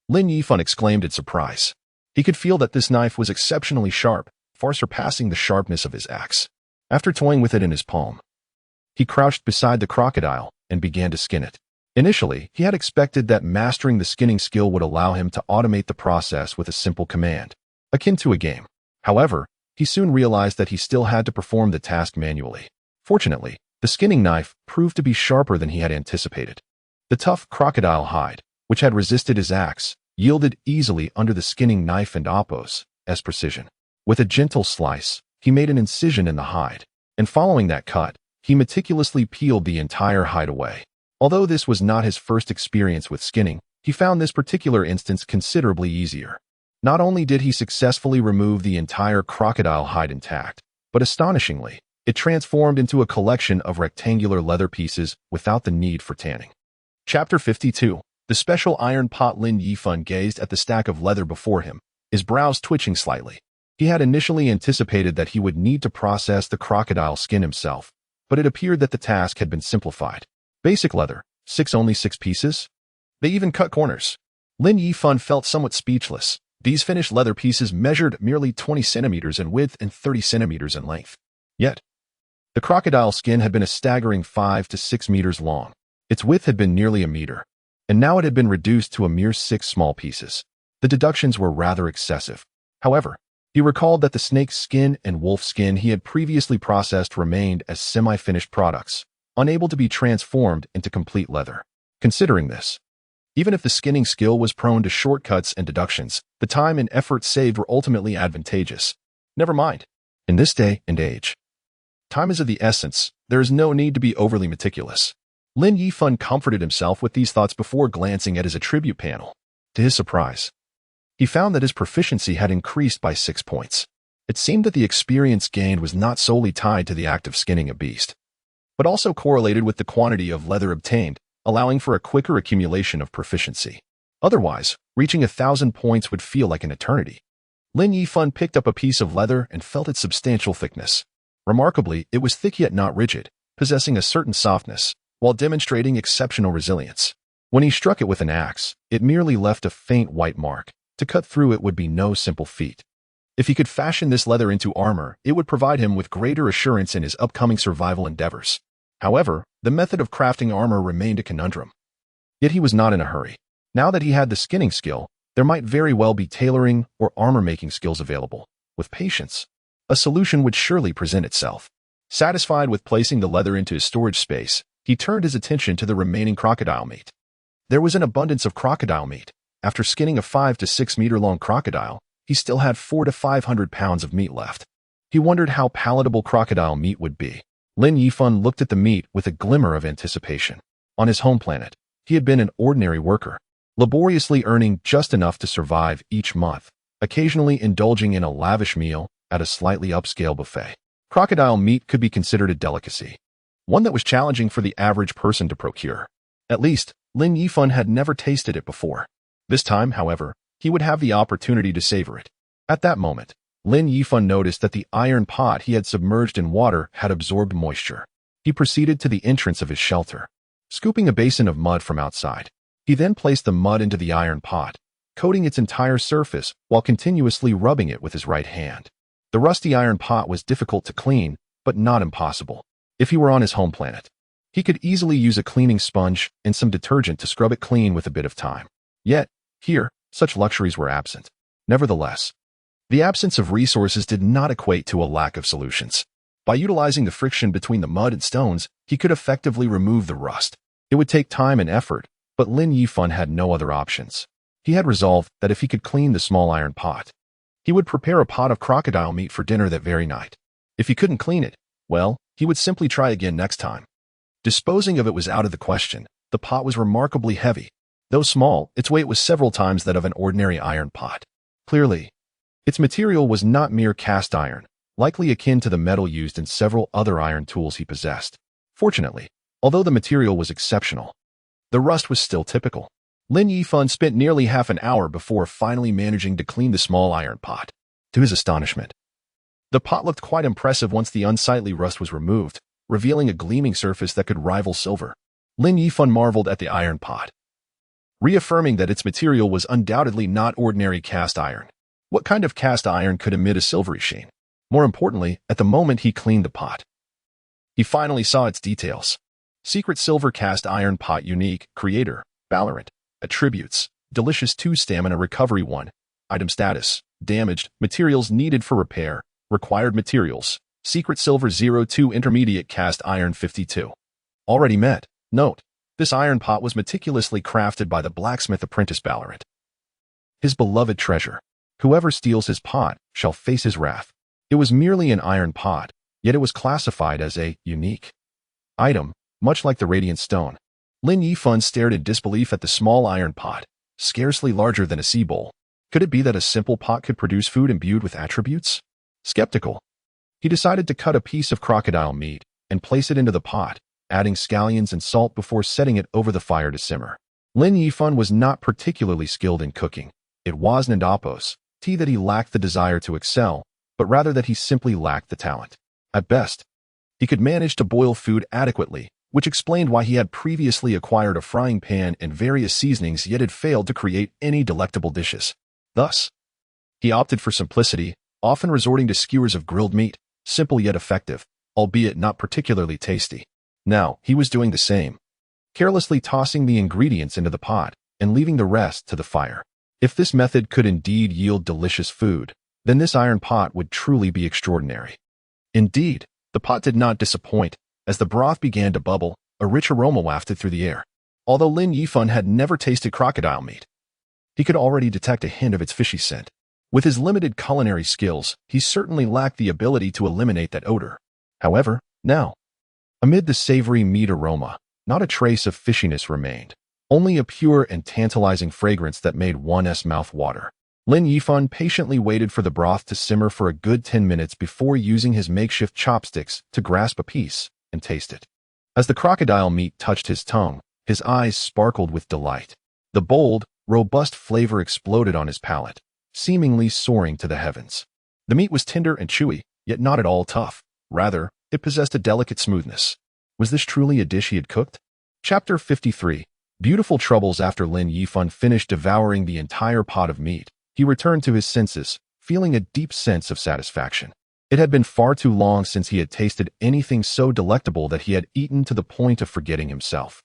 Lin Yifan exclaimed in surprise. He could feel that this knife was exceptionally sharp, far surpassing the sharpness of his axe. After toying with it in his palm, he crouched beside the crocodile and began to skin it. Initially, he had expected that mastering the skinning skill would allow him to automate the process with a simple command, akin to a game. However, He soon realized that he still had to perform the task manually. Fortunately, the skinning knife proved to be sharper than he had anticipated. The tough crocodile hide, which had resisted his axe, yielded easily under the skinning knife and Appo's precision. With a gentle slice, he made an incision in the hide, and following that cut, he meticulously peeled the entire hide away. Although this was not his first experience with skinning, he found this particular instance considerably easier. Not only did he successfully remove the entire crocodile hide intact, but astonishingly, it transformed into a collection of rectangular leather pieces without the need for tanning. Chapter 52. The special iron pot. Lin Yifan gazed at the stack of leather before him, his brows twitching slightly. He had initially anticipated that he would need to process the crocodile skin himself, but it appeared that the task had been simplified. Basic leather, only 6 pieces? They even cut corners. Lin Yifan felt somewhat speechless. These finished leather pieces measured merely 20 centimeters in width and 30 centimeters in length. Yet, the crocodile skin had been a staggering 5 to 6 meters long. Its width had been nearly a meter, and now it had been reduced to a mere 6 small pieces. The deductions were rather excessive. However, he recalled that the snake's skin and wolf skin he had previously processed remained as semi-finished products, unable to be transformed into complete leather. Considering this, even if the skinning skill was prone to shortcuts and deductions, the time and effort saved were ultimately advantageous. Never mind. In this day and age, time is of the essence. There is no need to be overly meticulous. Lin Yifan comforted himself with these thoughts before glancing at his attribute panel. To his surprise, he found that his proficiency had increased by 6 points. It seemed that the experience gained was not solely tied to the act of skinning a beast, but also correlated with the quantity of leather obtained, allowing for a quicker accumulation of proficiency. Otherwise, reaching 1,000 points would feel like an eternity. Lin Yifan picked up a piece of leather and felt its substantial thickness. Remarkably, it was thick yet not rigid, possessing a certain softness, while demonstrating exceptional resilience. When he struck it with an axe, it merely left a faint white mark. To cut through it would be no simple feat. If he could fashion this leather into armor, it would provide him with greater assurance in his upcoming survival endeavors. However, the method of crafting armor remained a conundrum. Yet he was not in a hurry. Now that he had the skinning skill, there might very well be tailoring or armor-making skills available. With patience, a solution would surely present itself. Satisfied with placing the leather into his storage space, he turned his attention to the remaining crocodile meat. There was an abundance of crocodile meat. After skinning a 5 to 6 meter long crocodile, he still had 400 to 500 pounds of meat left. He wondered how palatable crocodile meat would be. Lin Yifan looked at the meat with a glimmer of anticipation. On his home planet, he had been an ordinary worker, laboriously earning just enough to survive each month, occasionally indulging in a lavish meal at a slightly upscale buffet. Crocodile meat could be considered a delicacy, one that was challenging for the average person to procure. At least, Lin Yifan had never tasted it before. This time, however, he would have the opportunity to savor it. At that moment, Lin Yifan noticed that the iron pot he had submerged in water had absorbed moisture. He proceeded to the entrance of his shelter, scooping a basin of mud from outside. He then placed the mud into the iron pot, coating its entire surface while continuously rubbing it with his right hand. The rusty iron pot was difficult to clean, but not impossible. If he were on his home planet, he could easily use a cleaning sponge and some detergent to scrub it clean with a bit of time. Yet, here, such luxuries were absent. Nevertheless, the absence of resources did not equate to a lack of solutions. By utilizing the friction between the mud and stones, he could effectively remove the rust. It would take time and effort, but Lin Yifan had no other options. He had resolved that if he could clean the small iron pot, he would prepare a pot of crocodile meat for dinner that very night. If he couldn't clean it, well, he would simply try again next time. Disposing of it was out of the question. The pot was remarkably heavy. Though small, its weight was several times that of an ordinary iron pot. Clearly, its material was not mere cast iron, likely akin to the metal used in several other iron tools he possessed. Fortunately, although the material was exceptional, the rust was still typical. Lin Yifan spent nearly half an hour before finally managing to clean the small iron pot. To his astonishment, the pot looked quite impressive once the unsightly rust was removed, revealing a gleaming surface that could rival silver. Lin Yifan marveled at the iron pot, reaffirming that its material was undoubtedly not ordinary cast iron. What kind of cast iron could emit a silvery sheen? More importantly, at the moment he cleaned the pot, he finally saw its details. Secret silver cast iron pot. Unique, creator, Valorant. Attributes, delicious 2 stamina recovery 1. Item status, damaged, materials needed for repair, Required materials: secret silver 02, intermediate cast iron 52. Already met. Note: this iron pot was meticulously crafted by the blacksmith apprentice Ballarat. His beloved treasure. Whoever steals his pot shall face his wrath. It was merely an iron pot, yet it was classified as a unique item, much like the radiant stone. Lin Yifan stared in disbelief at the small iron pot, scarcely larger than a sea bowl. Could it be that a simple pot could produce food imbued with attributes? Skeptical, he decided to cut a piece of crocodile meat and place it into the pot, adding scallions and salt before setting it over the fire to simmer. Lin Yifan was not particularly skilled in cooking. It wasn't that he lacked the desire to excel, but rather that he simply lacked the talent. At best, he could manage to boil food adequately, which explained why he had previously acquired a frying pan and various seasonings yet had failed to create any delectable dishes. Thus, he opted for simplicity, often resorting to skewers of grilled meat, simple yet effective, albeit not particularly tasty. Now, he was doing the same, carelessly tossing the ingredients into the pot and leaving the rest to the fire. If this method could indeed yield delicious food, then this iron pot would truly be extraordinary. Indeed, the pot did not disappoint. As the broth began to bubble, a rich aroma wafted through the air. Although Lin Yifan had never tasted crocodile meat, he could already detect a hint of its fishy scent. With his limited culinary skills, he certainly lacked the ability to eliminate that odor. However, now, amid the savory meat aroma, not a trace of fishiness remained, only a pure and tantalizing fragrance that made one's mouth water. Lin Yifan patiently waited for the broth to simmer for a good 10 minutes before using his makeshift chopsticks to grasp a piece and taste it. As the crocodile meat touched his tongue, his eyes sparkled with delight. The bold, robust flavor exploded on his palate, seemingly soaring to the heavens. The meat was tender and chewy, yet not at all tough. Rather, it possessed a delicate smoothness. Was this truly a dish he had cooked? Chapter 53. Beautiful troubles. After Lin Yifan finished devouring the entire pot of meat, he returned to his senses, feeling a deep sense of satisfaction. It had been far too long since he had tasted anything so delectable that he had eaten to the point of forgetting himself.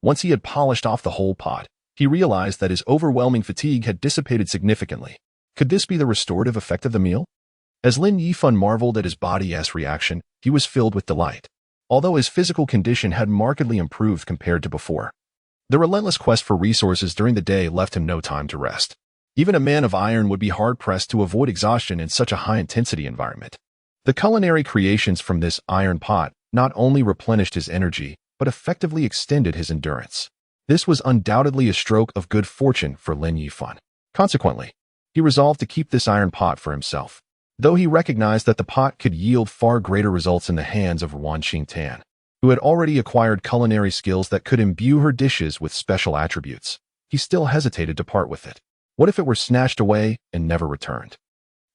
Once he had polished off the whole pot, he realized that his overwhelming fatigue had dissipated significantly. Could this be the restorative effect of the meal? As Lin Yifan marveled at his body's reaction, he was filled with delight. Although his physical condition had markedly improved compared to before, the relentless quest for resources during the day left him no time to rest. Even a man of iron would be hard-pressed to avoid exhaustion in such a high-intensity environment. The culinary creations from this iron pot not only replenished his energy, but effectively extended his endurance. This was undoubtedly a stroke of good fortune for Lin Yifan. Consequently, he resolved to keep this iron pot for himself, though he recognized that the pot could yield far greater results in the hands of Wan Qingtan, who had already acquired culinary skills that could imbue her dishes with special attributes. He still hesitated to part with it. What if it were snatched away and never returned?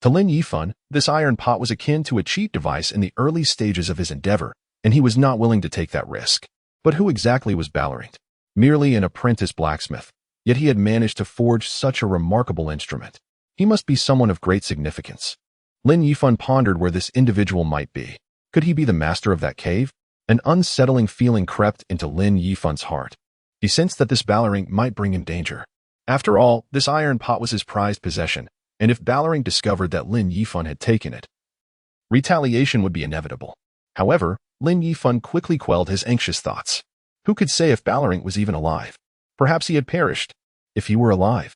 To Lin Yifan, this iron pot was akin to a cheat device in the early stages of his endeavor, and he was not willing to take that risk. But who exactly was Ballarat? Merely an apprentice blacksmith, yet he had managed to forge such a remarkable instrument. He must be someone of great significance. Lin Yifan pondered where this individual might be. Could he be the master of that cave? An unsettling feeling crept into Lin Yifan's heart. He sensed that this Ballarat might bring him danger. After all, this iron pot was his prized possession, and if Ballarat discovered that Lin Yifan had taken it, retaliation would be inevitable. However, Lin Yifan quickly quelled his anxious thoughts. Who could say if Ballarat was even alive? Perhaps he had perished. If he were alive,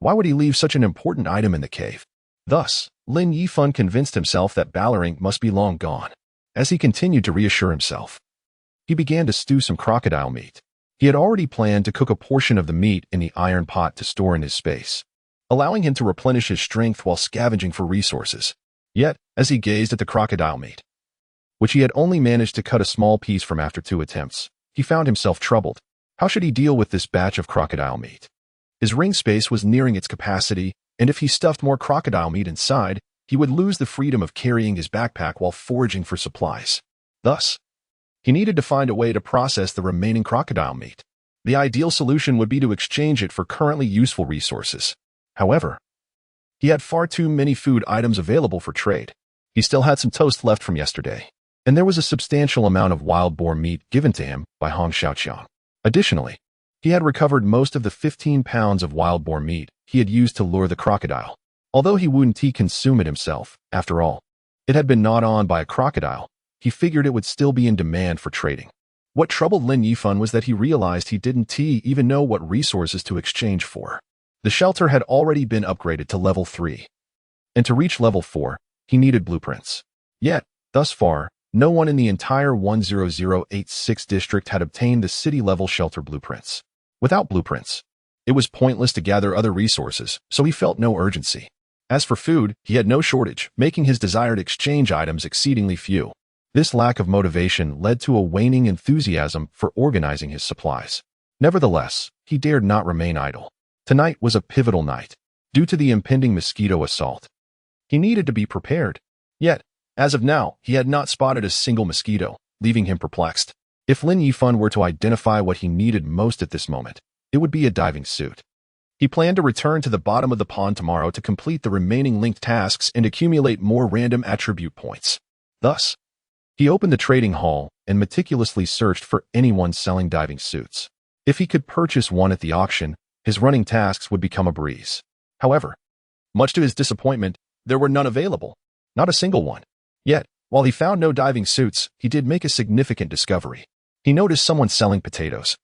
why would he leave such an important item in the cave? Thus, Lin Yifan convinced himself that Ballarat must be long gone. As he continued to reassure himself, he began to stew some crocodile meat. He had already planned to cook a portion of the meat in the iron pot to store in his space, allowing him to replenish his strength while scavenging for resources. Yet, as he gazed at the crocodile meat, which he had only managed to cut a small piece from after 2 attempts, he found himself troubled. How should he deal with this batch of crocodile meat? His ring space was nearing its capacity, and if he stuffed more crocodile meat inside, he would lose the freedom of carrying his backpack while foraging for supplies. Thus, he needed to find a way to process the remaining crocodile meat. The ideal solution would be to exchange it for currently useful resources. However, he had far too many food items available for trade. He still had some toast left from yesterday, and there was a substantial amount of wild boar meat given to him by Hong Xiaoqiang. Additionally, he had recovered most of the 15 pounds of wild boar meat he had used to lure the crocodile. Although he wouldn't consume it himself, after all, It had been gnawed on by a crocodile. He figured it would still be in demand for trading. What troubled Lin Yifan was that he realized he didn't even know what resources to exchange for. The shelter had already been upgraded to level 3. And to reach level 4, he needed blueprints. Yet, thus far, no one in the entire 10086 district had obtained the city-level shelter blueprints. Without blueprints, it was pointless to gather other resources, so he felt no urgency. As for food, he had no shortage, making his desired exchange items exceedingly few. This lack of motivation led to a waning enthusiasm for organizing his supplies. Nevertheless, he dared not remain idle. Tonight was a pivotal night. Due to the impending mosquito assault, he needed to be prepared. Yet, as of now, he had not spotted a single mosquito, leaving him perplexed. If Lin Yifan were to identify what he needed most at this moment, it would be a diving suit. He planned to return to the bottom of the pond tomorrow to complete the remaining linked tasks and accumulate more random attribute points. Thus, he opened the trading hall and meticulously searched for anyone selling diving suits. If he could purchase one at the auction, his running tasks would become a breeze. However, much to his disappointment, there were none available. Not a single one. Yet, while he found no diving suits, he did make a significant discovery. He noticed someone selling potatoes,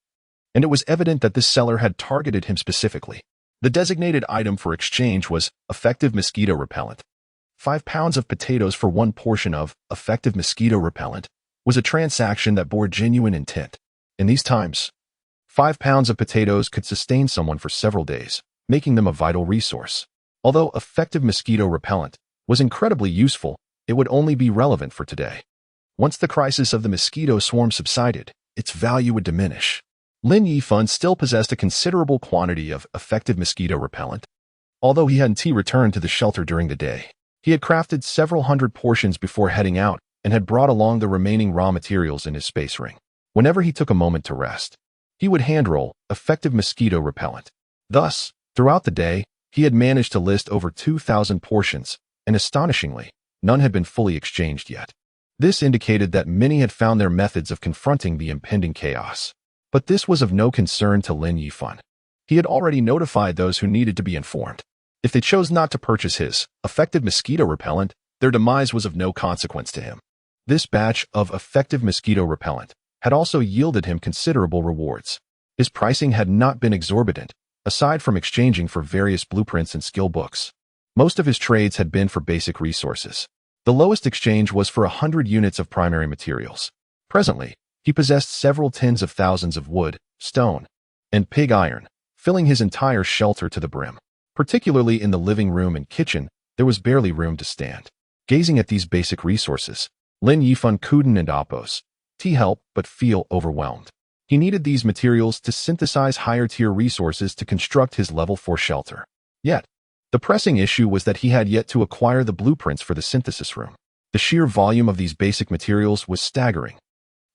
and it was evident that this seller had targeted him specifically. The designated item for exchange was effective mosquito repellent. 5 pounds of potatoes for 1 portion of effective mosquito repellent was a transaction that bore genuine intent. In these times, 5 pounds of potatoes could sustain someone for several days, making them a vital resource. Although effective mosquito repellent was incredibly useful, it would only be relevant for today. Once the crisis of the mosquito swarm subsided, its value would diminish. Lin Yifan still possessed a considerable quantity of effective mosquito repellent. Although he hadn't returned to the shelter during the day, he had crafted several hundred portions before heading out and had brought along the remaining raw materials in his space ring. Whenever he took a moment to rest, he would hand-roll effective mosquito repellent. Thus, throughout the day, he had managed to list over 2,000 portions, and astonishingly, none had been fully exchanged yet. This indicated that many had found their methods of confronting the impending chaos. But this was of no concern to Lin Yifan. He had already notified those who needed to be informed. If they chose not to purchase his effective mosquito repellent, their demise was of no consequence to him. This batch of effective mosquito repellent had also yielded him considerable rewards. His pricing had not been exorbitant, aside from exchanging for various blueprints and skill books. Most of his trades had been for basic resources. The lowest exchange was for 100 units of primary materials. Presently, he possessed several tens of thousands of wood, stone, and pig iron, filling his entire shelter to the brim. Particularly in the living room and kitchen, there was barely room to stand. Gazing at these basic resources, Lin Yifan couldn't help but feel overwhelmed. He needed these materials to synthesize higher-tier resources to construct his level 4 shelter. Yet, the pressing issue was that he had yet to acquire the blueprints for the synthesis room. The sheer volume of these basic materials was staggering,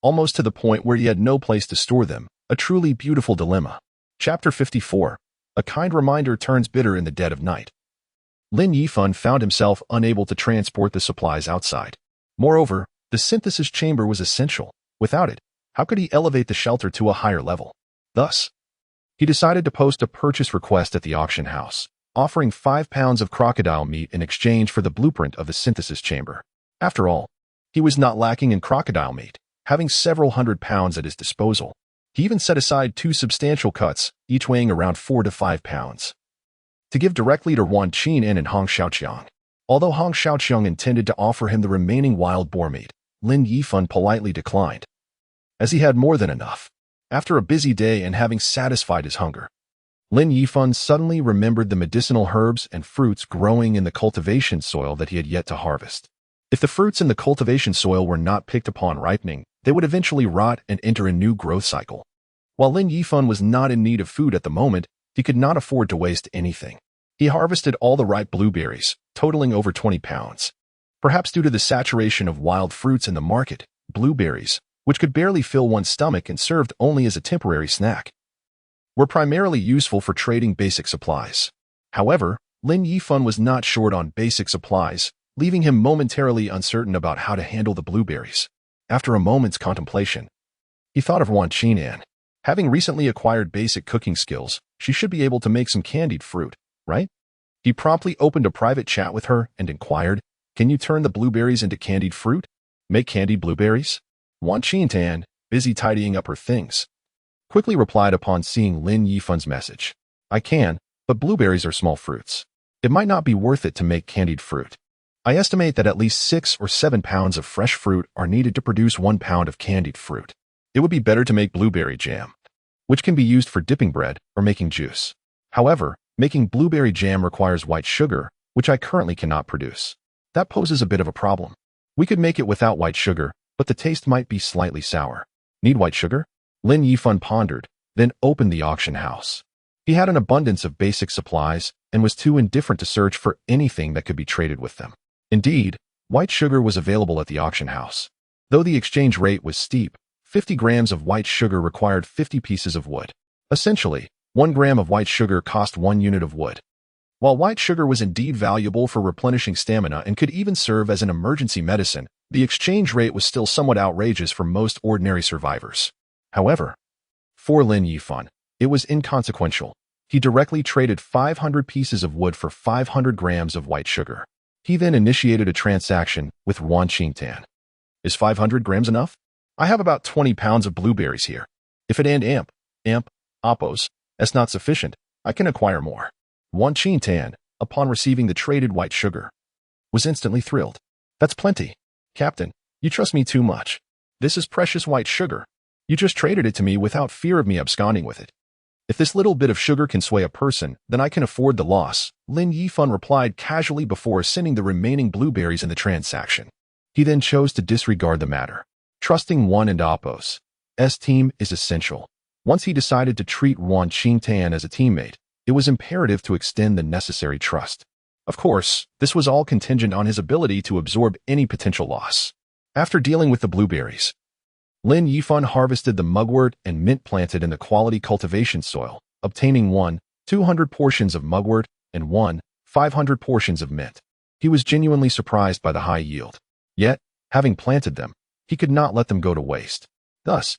almost to the point where he had no place to store them, a truly beautiful dilemma. Chapter 54. A kind reminder turns bitter in the dead of night. Lin Yifan found himself unable to transport the supplies outside. Moreover, the synthesis chamber was essential. Without it, how could he elevate the shelter to a higher level? Thus, he decided to post a purchase request at the auction house, offering 5 pounds of crocodile meat in exchange for the blueprint of the synthesis chamber. After all, he was not lacking in crocodile meat, having several hundred pounds at his disposal. He even set aside 2 substantial cuts, each weighing around 4 to 5 pounds, to give directly to Wan Qin and Hong Xiaoqiang. Although Hong Xiaoqiang intended to offer him the remaining wild boar meat, Lin Yifan politely declined, as he had more than enough. After a busy day and having satisfied his hunger, Lin Yifan suddenly remembered the medicinal herbs and fruits growing in the cultivation soil that he had yet to harvest. If the fruits in the cultivation soil were not picked upon ripening, they would eventually rot and enter a new growth cycle. While Lin Yifan was not in need of food at the moment, he could not afford to waste anything. He harvested all the ripe blueberries, totaling over 20 pounds. Perhaps due to the saturation of wild fruits in the market, blueberries, which could barely fill one's stomach and served only as a temporary snack, were primarily useful for trading basic supplies. However, Lin Yifan was not short on basic supplies, leaving him momentarily uncertain about how to handle the blueberries. After a moment's contemplation, he thought of Wan Qin. Having recently acquired basic cooking skills, she should be able to make some candied fruit, right? He promptly opened a private chat with her and inquired, Can you turn the blueberries into candied fruit? Make candied blueberries? Wan Qingtan, busy tidying up her things, quickly replied upon seeing Lin Yifan's message. I can, but blueberries are small fruits. It might not be worth it to make candied fruit. I estimate that at least 6 or 7 pounds of fresh fruit are needed to produce 1 pound of candied fruit. It would be better to make blueberry jam, which can be used for dipping bread or making juice. However, making blueberry jam requires white sugar, which I currently cannot produce. That poses a bit of a problem. We could make it without white sugar, but the taste might be slightly sour. Need white sugar? Lin Yifan pondered, then opened the auction house. He had an abundance of basic supplies and was too indifferent to search for anything that could be traded with them. Indeed, white sugar was available at the auction house. Though the exchange rate was steep, 50 grams of white sugar required 50 pieces of wood. Essentially, 1 gram of white sugar cost 1 unit of wood. While white sugar was indeed valuable for replenishing stamina and could even serve as an emergency medicine, the exchange rate was still somewhat outrageous for most ordinary survivors. However, for Lin Yifan, it was inconsequential. He directly traded 500 pieces of wood for 500 grams of white sugar. He then initiated a transaction with Wan Qingtan. Is 500 grams enough? I have about 20 pounds of blueberries here. If it and appos, that's not sufficient, I can acquire more. Wan Qingtan, upon receiving the traded white sugar, was instantly thrilled. That's plenty. Captain, you trust me too much. This is precious white sugar. You just traded it to me without fear of me absconding with it. If this little bit of sugar can sway a person, then I can afford the loss, Lin Yifan replied casually before sending the remaining blueberries in the transaction. He then chose to disregard the matter. Trusting Wan and Apos' team is essential. Once he decided to treat Wan Qingtan as a teammate, it was imperative to extend the necessary trust. Of course, this was all contingent on his ability to absorb any potential loss. After dealing with the blueberries, Lin Yifan harvested the mugwort and mint planted in the quality cultivation soil, obtaining 200 portions of mugwort and 500 portions of mint. He was genuinely surprised by the high yield. Yet, having planted them, he could not let them go to waste. Thus,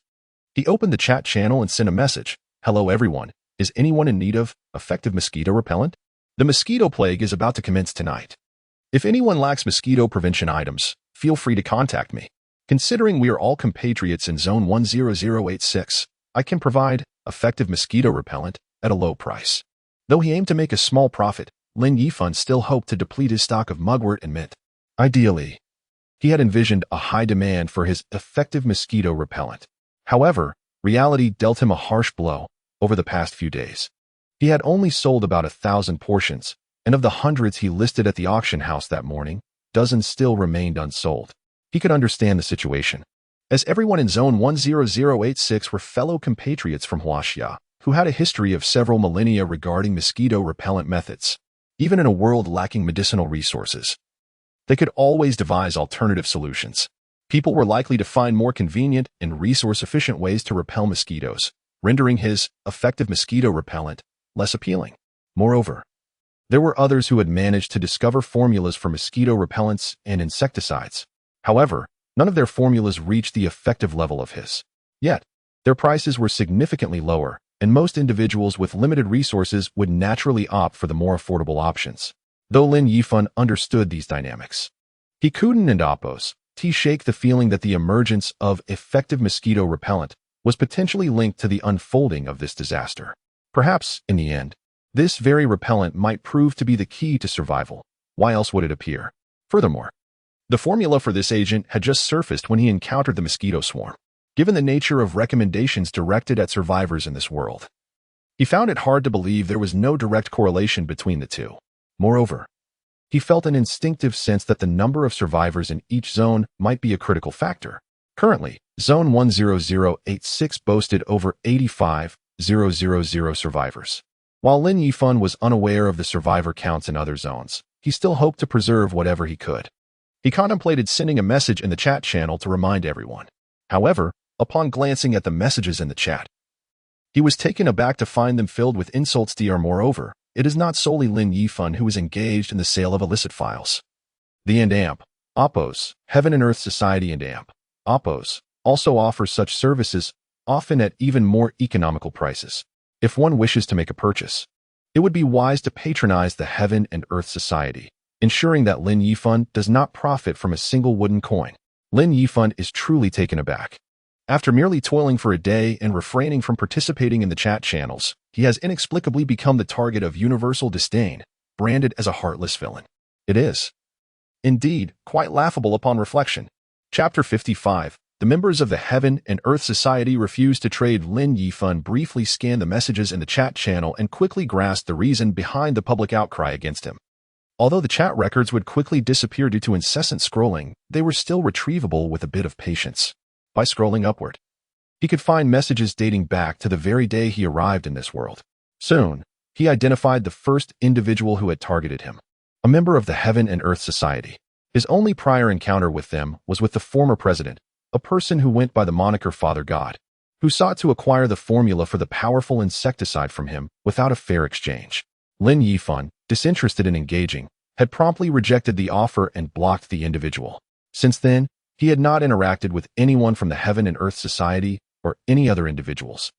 he opened the chat channel and sent a message. Hello everyone, is anyone in need of effective mosquito repellent? The mosquito plague is about to commence tonight. If anyone lacks mosquito prevention items, feel free to contact me. Considering we are all compatriots in Zone 10086, I can provide effective mosquito repellent at a low price. Though he aimed to make a small profit, Lin Yifan still hoped to deplete his stock of mugwort and mint. Ideally, he had envisioned a high demand for his effective mosquito repellent. However, reality dealt him a harsh blow over the past few days. He had only sold about 1,000 portions, and of the hundreds he listed at the auction house that morning, dozens still remained unsold. He could understand the situation, as everyone in Zone 10086 were fellow compatriots from Huaxia, who had a history of several millennia regarding mosquito repellent methods. Even in a world lacking medicinal resources, they could always devise alternative solutions. People were likely to find more convenient and resource-efficient ways to repel mosquitoes, rendering his effective mosquito repellent less appealing. Moreover, there were others who had managed to discover formulas for mosquito repellents and insecticides. However, none of their formulas reached the effective level of his. Yet, their prices were significantly lower, and most individuals with limited resources would naturally opt for the more affordable options. Though Lin Yifan understood these dynamics, he couldn't and Apos shake the feeling that the emergence of effective mosquito repellent was potentially linked to the unfolding of this disaster. Perhaps, in the end, this very repellent might prove to be the key to survival. Why else would it appear? Furthermore, the formula for this agent had just surfaced when he encountered the mosquito swarm. Given the nature of recommendations directed at survivors in this world, he found it hard to believe there was no direct correlation between the two. Moreover, he felt an instinctive sense that the number of survivors in each zone might be a critical factor. Currently, Zone 10086 boasted over 85,000 survivors. While Lin Yifan was unaware of the survivor counts in other zones, he still hoped to preserve whatever he could. He contemplated sending a message in the chat channel to remind everyone. However, upon glancing at the messages in the chat, he was taken aback to find them filled with insults. Moreover, it is not solely Lin Yifan who is engaged in the sale of illicit files. The Apos, Heaven and Earth Society and Apos also offers such services, often at even more economical prices. If one wishes to make a purchase, it would be wise to patronize the Heaven and Earth Society. ensuring that Lin Yifan does not profit from a single wooden coin. Lin Yifan is truly taken aback. After merely toiling for a day and refraining from participating in the chat channels, he has inexplicably become the target of universal disdain, branded as a heartless villain. It is, indeed, quite laughable upon reflection. Chapter 55. The members of the Heaven and Earth Society refused to trade. Lin Yifan briefly scanned the messages in the chat channel and quickly grasped the reason behind the public outcry against him. Although the chat records would quickly disappear due to incessant scrolling, they were still retrievable with a bit of patience. By scrolling upward, he could find messages dating back to the very day he arrived in this world. Soon, he identified the first individual who had targeted him, a member of the Heaven and Earth Society. His only prior encounter with them was with the former president, a person who went by the moniker Father God, who sought to acquire the formula for the powerful insecticide from him without a fair exchange. Lin Yifan, disinterested in engaging, had promptly rejected the offer and blocked the individual. Since then, he had not interacted with anyone from the Heaven and Earth Society or any other individuals.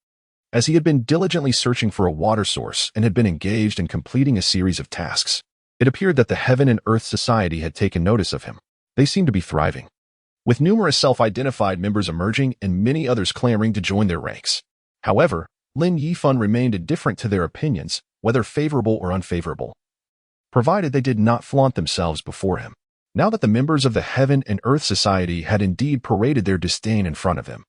As he had been diligently searching for a water source and had been engaged in completing a series of tasks, it appeared that the Heaven and Earth Society had taken notice of him. They seemed to be thriving, with numerous self-identified members emerging and many others clamoring to join their ranks. However, Lin Yifan remained indifferent to their opinions, whether favorable or unfavorable, provided they did not flaunt themselves before him. Now that the members of the Heaven and Earth Society had indeed paraded their disdain in front of him,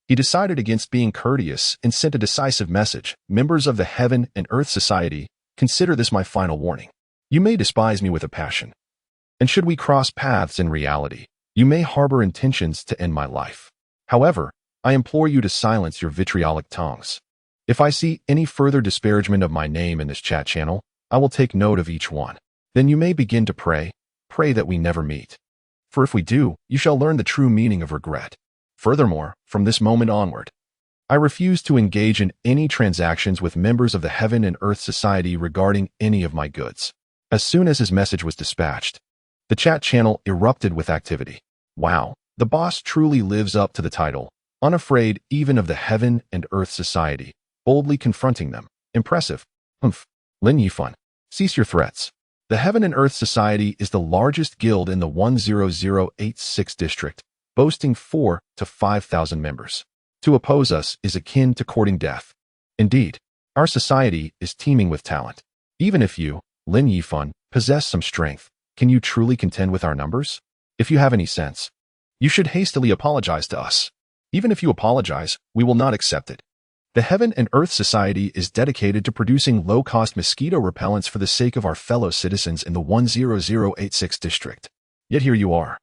he decided against being courteous and sent a decisive message. Members of the Heaven and Earth Society, consider this my final warning. You may despise me with a passion, and should we cross paths in reality, you may harbor intentions to end my life. However, I implore you to silence your vitriolic tongues. If I see any further disparagement of my name in this chat channel, I will take note of each one. Then you may begin to pray that we never meet. For if we do, you shall learn the true meaning of regret. Furthermore, from this moment onward, I refuse to engage in any transactions with members of the Heaven and Earth Society regarding any of my goods. As soon as his message was dispatched, the chat channel erupted with activity. Wow, the boss truly lives up to the title, unafraid even of the Heaven and Earth Society, boldly confronting them. Impressive. Lin Yifan, cease your threats. The Heaven and Earth Society is the largest guild in the 10086 district, boasting 4,000 to 5,000 members. To oppose us is akin to courting death. Indeed, our society is teeming with talent. Even if you, Lin Yifan, possess some strength, can you truly contend with our numbers? If you have any sense, you should hastily apologize to us. Even if you apologize, we will not accept it. The Heaven and Earth Society is dedicated to producing low-cost mosquito repellents for the sake of our fellow citizens in the 10086 district. Yet here you are,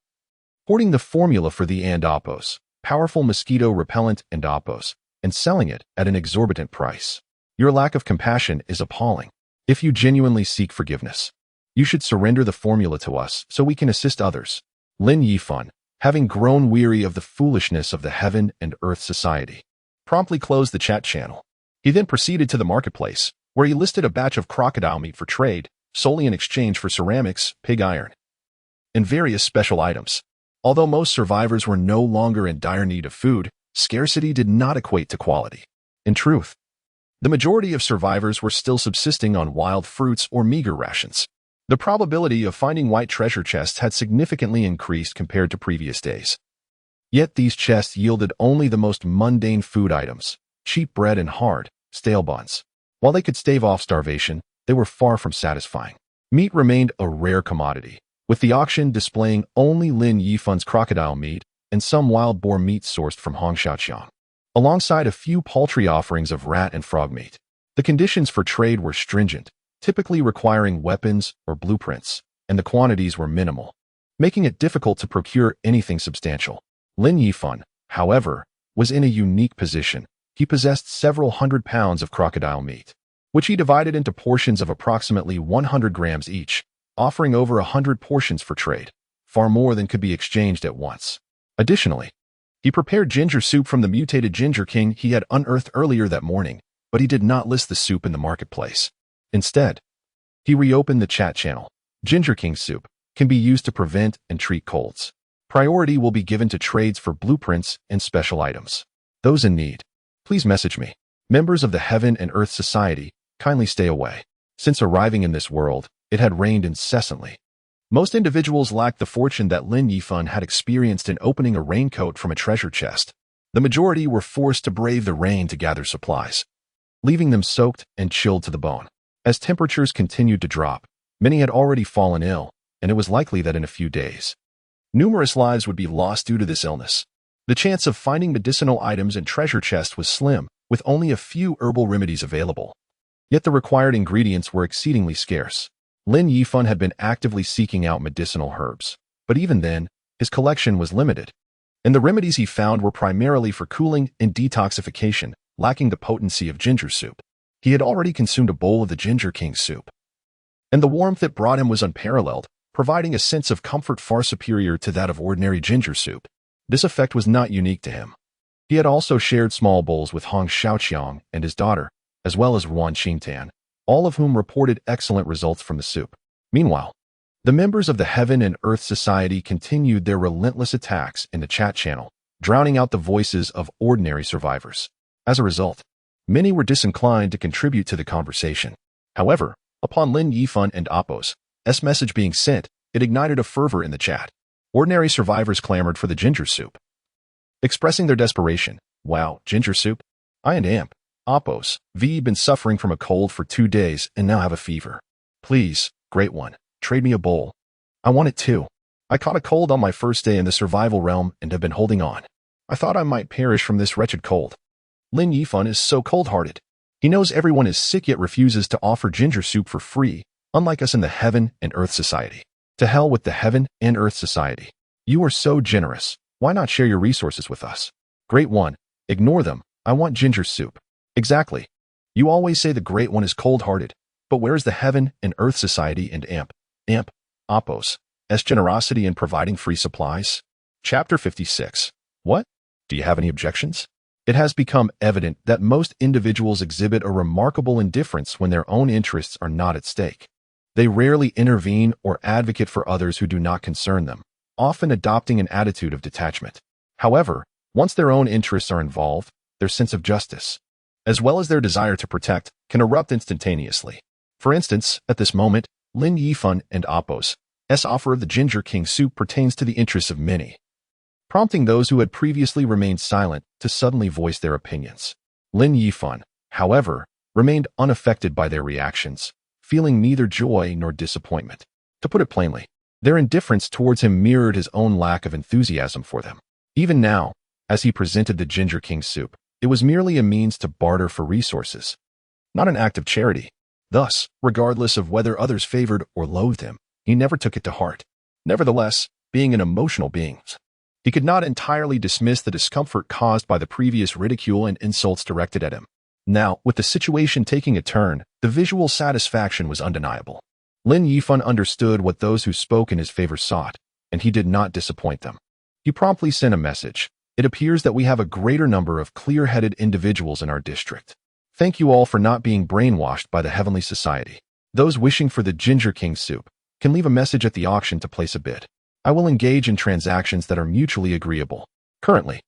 hoarding the formula for the Andopos, powerful mosquito repellent Andopos, and selling it at an exorbitant price. Your lack of compassion is appalling. If you genuinely seek forgiveness, you should surrender the formula to us so we can assist others. Lin Yifan, having grown weary of the foolishness of the Heaven and Earth Society, promptly closed the chat channel. He then proceeded to the marketplace, where he listed a batch of crocodile meat for trade, solely in exchange for ceramics, pig iron, and various special items. Although most survivors were no longer in dire need of food, scarcity did not equate to quality. In truth, the majority of survivors were still subsisting on wild fruits or meager rations. The probability of finding white treasure chests had significantly increased compared to previous days. Yet these chests yielded only the most mundane food items, cheap bread and hard, stale buns. While they could stave off starvation, they were far from satisfying. Meat remained a rare commodity, with the auction displaying only Lin Yifan's crocodile meat and some wild boar meat sourced from Hongshaoqiang, alongside a few paltry offerings of rat and frog meat. The conditions for trade were stringent, typically requiring weapons or blueprints, and the quantities were minimal, making it difficult to procure anything substantial. Lin Yifan, however, was in a unique position. He possessed several hundred pounds of crocodile meat, which he divided into portions of approximately 100 grams each, offering over 100 portions for trade, far more than could be exchanged at once. Additionally, he prepared ginger soup from the mutated ginger king he had unearthed earlier that morning, but he did not list the soup in the marketplace. Instead, he reopened the chat channel. Ginger king soup can be used to prevent and treat colds. Priority will be given to trades for blueprints and special items. Those in need, please message me. Members of the Heaven and Earth Society, kindly stay away. Since arriving in this world, it had rained incessantly. Most individuals lacked the fortune that Lin Yifan had experienced in opening a raincoat from a treasure chest. The majority were forced to brave the rain to gather supplies, leaving them soaked and chilled to the bone. As temperatures continued to drop, many had already fallen ill, and it was likely that in a few days, numerous lives would be lost due to this illness. The chance of finding medicinal items in treasure chests was slim, with only a few herbal remedies available. Yet the required ingredients were exceedingly scarce. Lin Yifan had been actively seeking out medicinal herbs, but even then, his collection was limited, and the remedies he found were primarily for cooling and detoxification, lacking the potency of ginger soup. He had already consumed a bowl of the Ginger King soup, and the warmth it brought him was unparalleled, providing a sense of comfort far superior to that of ordinary ginger soup. This effect was not unique to him. He had also shared small bowls with Hong Xiaoqiang and his daughter, as well as Yuan Qingtan, all of whom reported excellent results from the soup. Meanwhile, the members of the Heaven and Earth Society continued their relentless attacks in the chat channel, drowning out the voices of ordinary survivors. As a result, many were disinclined to contribute to the conversation. However, upon Lin Yifan and Appo's message being sent, it ignited a fervor in the chat. Ordinary survivors clamored for the ginger soup, expressing their desperation. Wow, ginger soup? I and Amp, Appo's, been suffering from a cold for 2 days and now have a fever. Please, Great One, trade me a bowl. I want it too. I caught a cold on my first day in the survival realm and have been holding on. I thought I might perish from this wretched cold. Lin Yifan is so cold-hearted. He knows everyone is sick yet refuses to offer ginger soup for free, unlike us in the Heaven and Earth Society. To hell with the Heaven and Earth Society. You are so generous. Why not share your resources with us? Great One, ignore them. I want ginger soup. Exactly. You always say the Great One is cold-hearted, but where is the Heaven and Earth Society and Appo's generosity in providing free supplies? Chapter 56. What? Do you have any objections? It has become evident that most individuals exhibit a remarkable indifference when their own interests are not at stake. They rarely intervene or advocate for others who do not concern them, often adopting an attitude of detachment. However, once their own interests are involved, their sense of justice, as well as their desire to protect, can erupt instantaneously. For instance, at this moment, Lin Yifan and Appo's offer of the Ginger King soup pertains to the interests of many, prompting those who had previously remained silent to suddenly voice their opinions. Lin Yifan, however, remained unaffected by their reactions, feeling neither joy nor disappointment. To put it plainly, their indifference towards him mirrored his own lack of enthusiasm for them. Even now, as he presented the Ginger King soup, it was merely a means to barter for resources, not an act of charity. Thus, regardless of whether others favored or loathed him, he never took it to heart. Nevertheless, being an emotional being, he could not entirely dismiss the discomfort caused by the previous ridicule and insults directed at him. Now, with the situation taking a turn, the visual satisfaction was undeniable. Lin Yifan understood what those who spoke in his favor sought, and he did not disappoint them. He promptly sent a message. It appears that we have a greater number of clear-headed individuals in our district. Thank you all for not being brainwashed by the Heavenly Society. Those wishing for the Ginger King soup can leave a message at the auction to place a bid. I will engage in transactions that are mutually agreeable. Currently,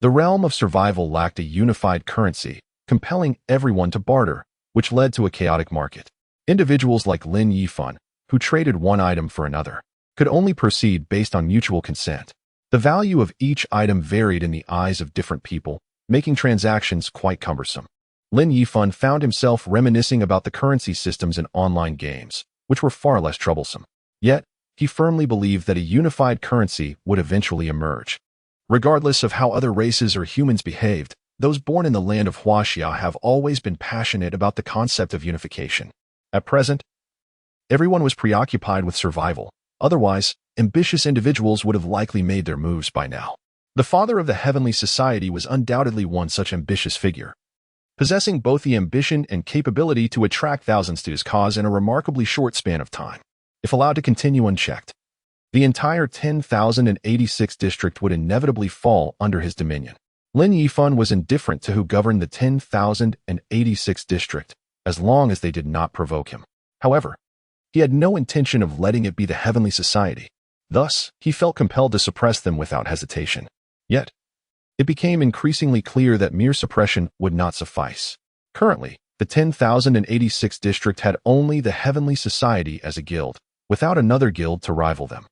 the realm of survival lacked a unified currency, compelling everyone to barter, which led to a chaotic market. Individuals like Lin Yifan, who traded one item for another, could only proceed based on mutual consent. The value of each item varied in the eyes of different people, making transactions quite cumbersome. Lin Yifan found himself reminiscing about the currency systems in online games, which were far less troublesome. Yet, he firmly believed that a unified currency would eventually emerge. Regardless of how other races or humans behaved, those born in the land of Huaxia have always been passionate about the concept of unification. At present, everyone was preoccupied with survival. Otherwise, ambitious individuals would have likely made their moves by now. The father of the Heavenly Society was undoubtedly one such ambitious figure, possessing both the ambition and capability to attract thousands to his cause in a remarkably short span of time. If allowed to continue unchecked, the entire 10,086 district would inevitably fall under his dominion. Lin Yifan was indifferent to who governed the 10,086 district, as long as they did not provoke him. However, he had no intention of letting it be the Heavenly Society. Thus, he felt compelled to suppress them without hesitation. Yet, it became increasingly clear that mere suppression would not suffice. Currently, the 10,086 district had only the Heavenly Society as a guild, without another guild to rival them.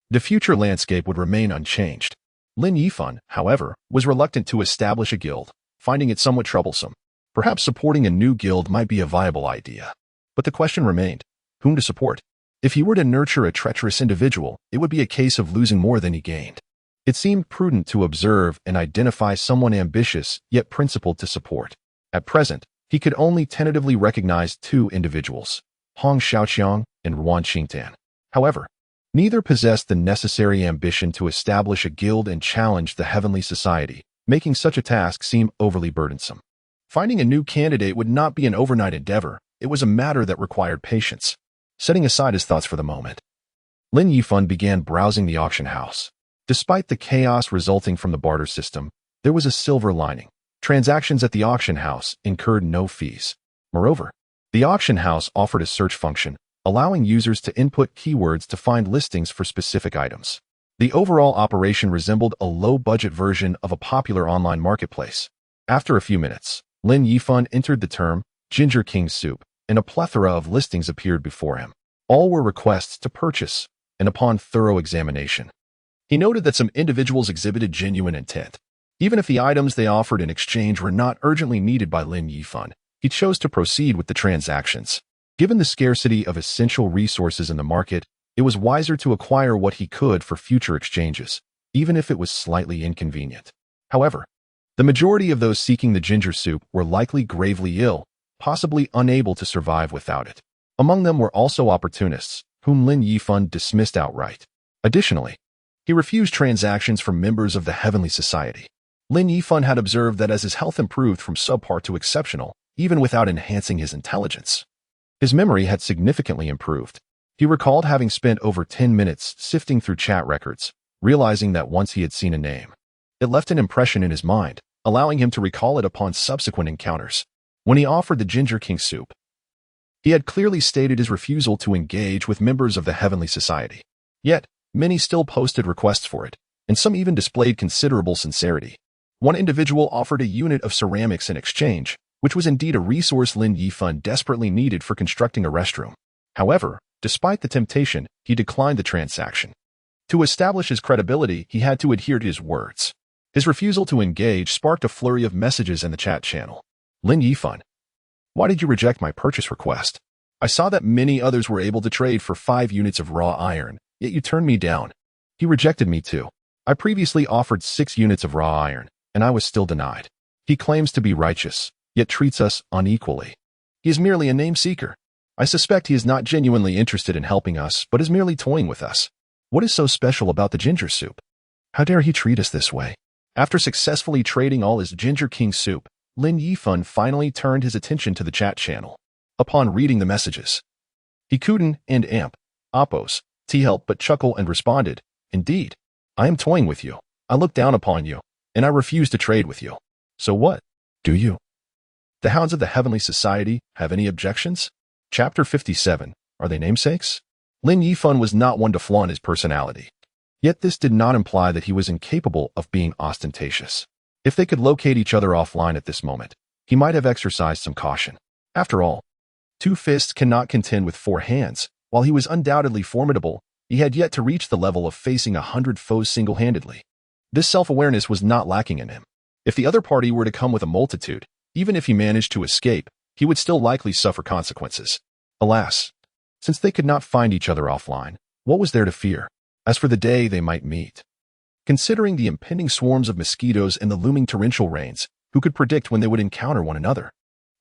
The future landscape would remain unchanged. Lin Yifan, however, was reluctant to establish a guild, finding it somewhat troublesome. Perhaps supporting a new guild might be a viable idea. But the question remained, whom to support? If he were to nurture a treacherous individual, it would be a case of losing more than he gained. It seemed prudent to observe and identify someone ambitious yet principled to support. At present, he could only tentatively recognize two individuals, Hong Xiaoqiang and Ruan Qingtan. However, neither possessed the necessary ambition to establish a guild and challenge the heavenly society, making such a task seem overly burdensome. Finding a new candidate would not be an overnight endeavor. It was a matter that required patience. Setting aside his thoughts for the moment, Lin Yifan began browsing the auction house. Despite the chaos resulting from the barter system, there was a silver lining. Transactions at the auction house incurred no fees. Moreover, the auction house offered a search function, allowing users to input keywords to find listings for specific items. The overall operation resembled a low-budget version of a popular online marketplace. After a few minutes, Lin Yifan entered the term Ginger King Soup, and a plethora of listings appeared before him. All were requests to purchase, and upon thorough examination, he noted that some individuals exhibited genuine intent. Even if the items they offered in exchange were not urgently needed by Lin Yifan, he chose to proceed with the transactions. Given the scarcity of essential resources in the market, it was wiser to acquire what he could for future exchanges, even if it was slightly inconvenient. However, the majority of those seeking the ginger soup were likely gravely ill, possibly unable to survive without it. Among them were also opportunists, whom Lin Yifan dismissed outright. Additionally, he refused transactions from members of the Heavenly Society. Lin Yifan had observed that as his health improved from subpar to exceptional, even without enhancing his intelligence, his memory had significantly improved. He recalled having spent over 10 minutes sifting through chat records, realizing that once he had seen a name, it left an impression in his mind, allowing him to recall it upon subsequent encounters. When he offered the Ginger King Soup, he had clearly stated his refusal to engage with members of the Heavenly Society. Yet, many still posted requests for it, and some even displayed considerable sincerity. One individual offered a unit of ceramics in exchange, which was indeed a resource Lin Yifan desperately needed for constructing a restroom. However, despite the temptation, he declined the transaction. To establish his credibility, he had to adhere to his words. His refusal to engage sparked a flurry of messages in the chat channel. Lin Yifan, why did you reject my purchase request? I saw that many others were able to trade for 5 units of raw iron, yet you turned me down. He rejected me too. I previously offered 6 units of raw iron, and I was still denied. He claims to be righteous, yet treats us unequally. He is merely a name-seeker. I suspect he is not genuinely interested in helping us, but is merely toying with us. What is so special about the ginger soup? How dare he treat us this way? After successfully trading all his Ginger King Soup, Lin Yifan finally turned his attention to the chat channel. Upon reading the messages, he couldn't and amp, oppose, help but chuckle and responded, Indeed, I am toying with you. I look down upon you, and I refuse to trade with you. So what? Do you? The Hounds of the Heavenly Society have any objections? Chapter 57. Are they namesakes? Lin Yifan was not one to flaunt his personality. Yet this did not imply that he was incapable of being ostentatious. If they could locate each other offline at this moment, he might have exercised some caution. After all, 2 fists cannot contend with 4 hands. While he was undoubtedly formidable, he had yet to reach the level of facing 100 foes single-handedly. This self-awareness was not lacking in him. If the other party were to come with a multitude, even if he managed to escape, he would still likely suffer consequences. Alas, since they could not find each other offline, what was there to fear? As for the day they might meet, considering the impending swarms of mosquitoes and the looming torrential rains, who could predict when they would encounter one another?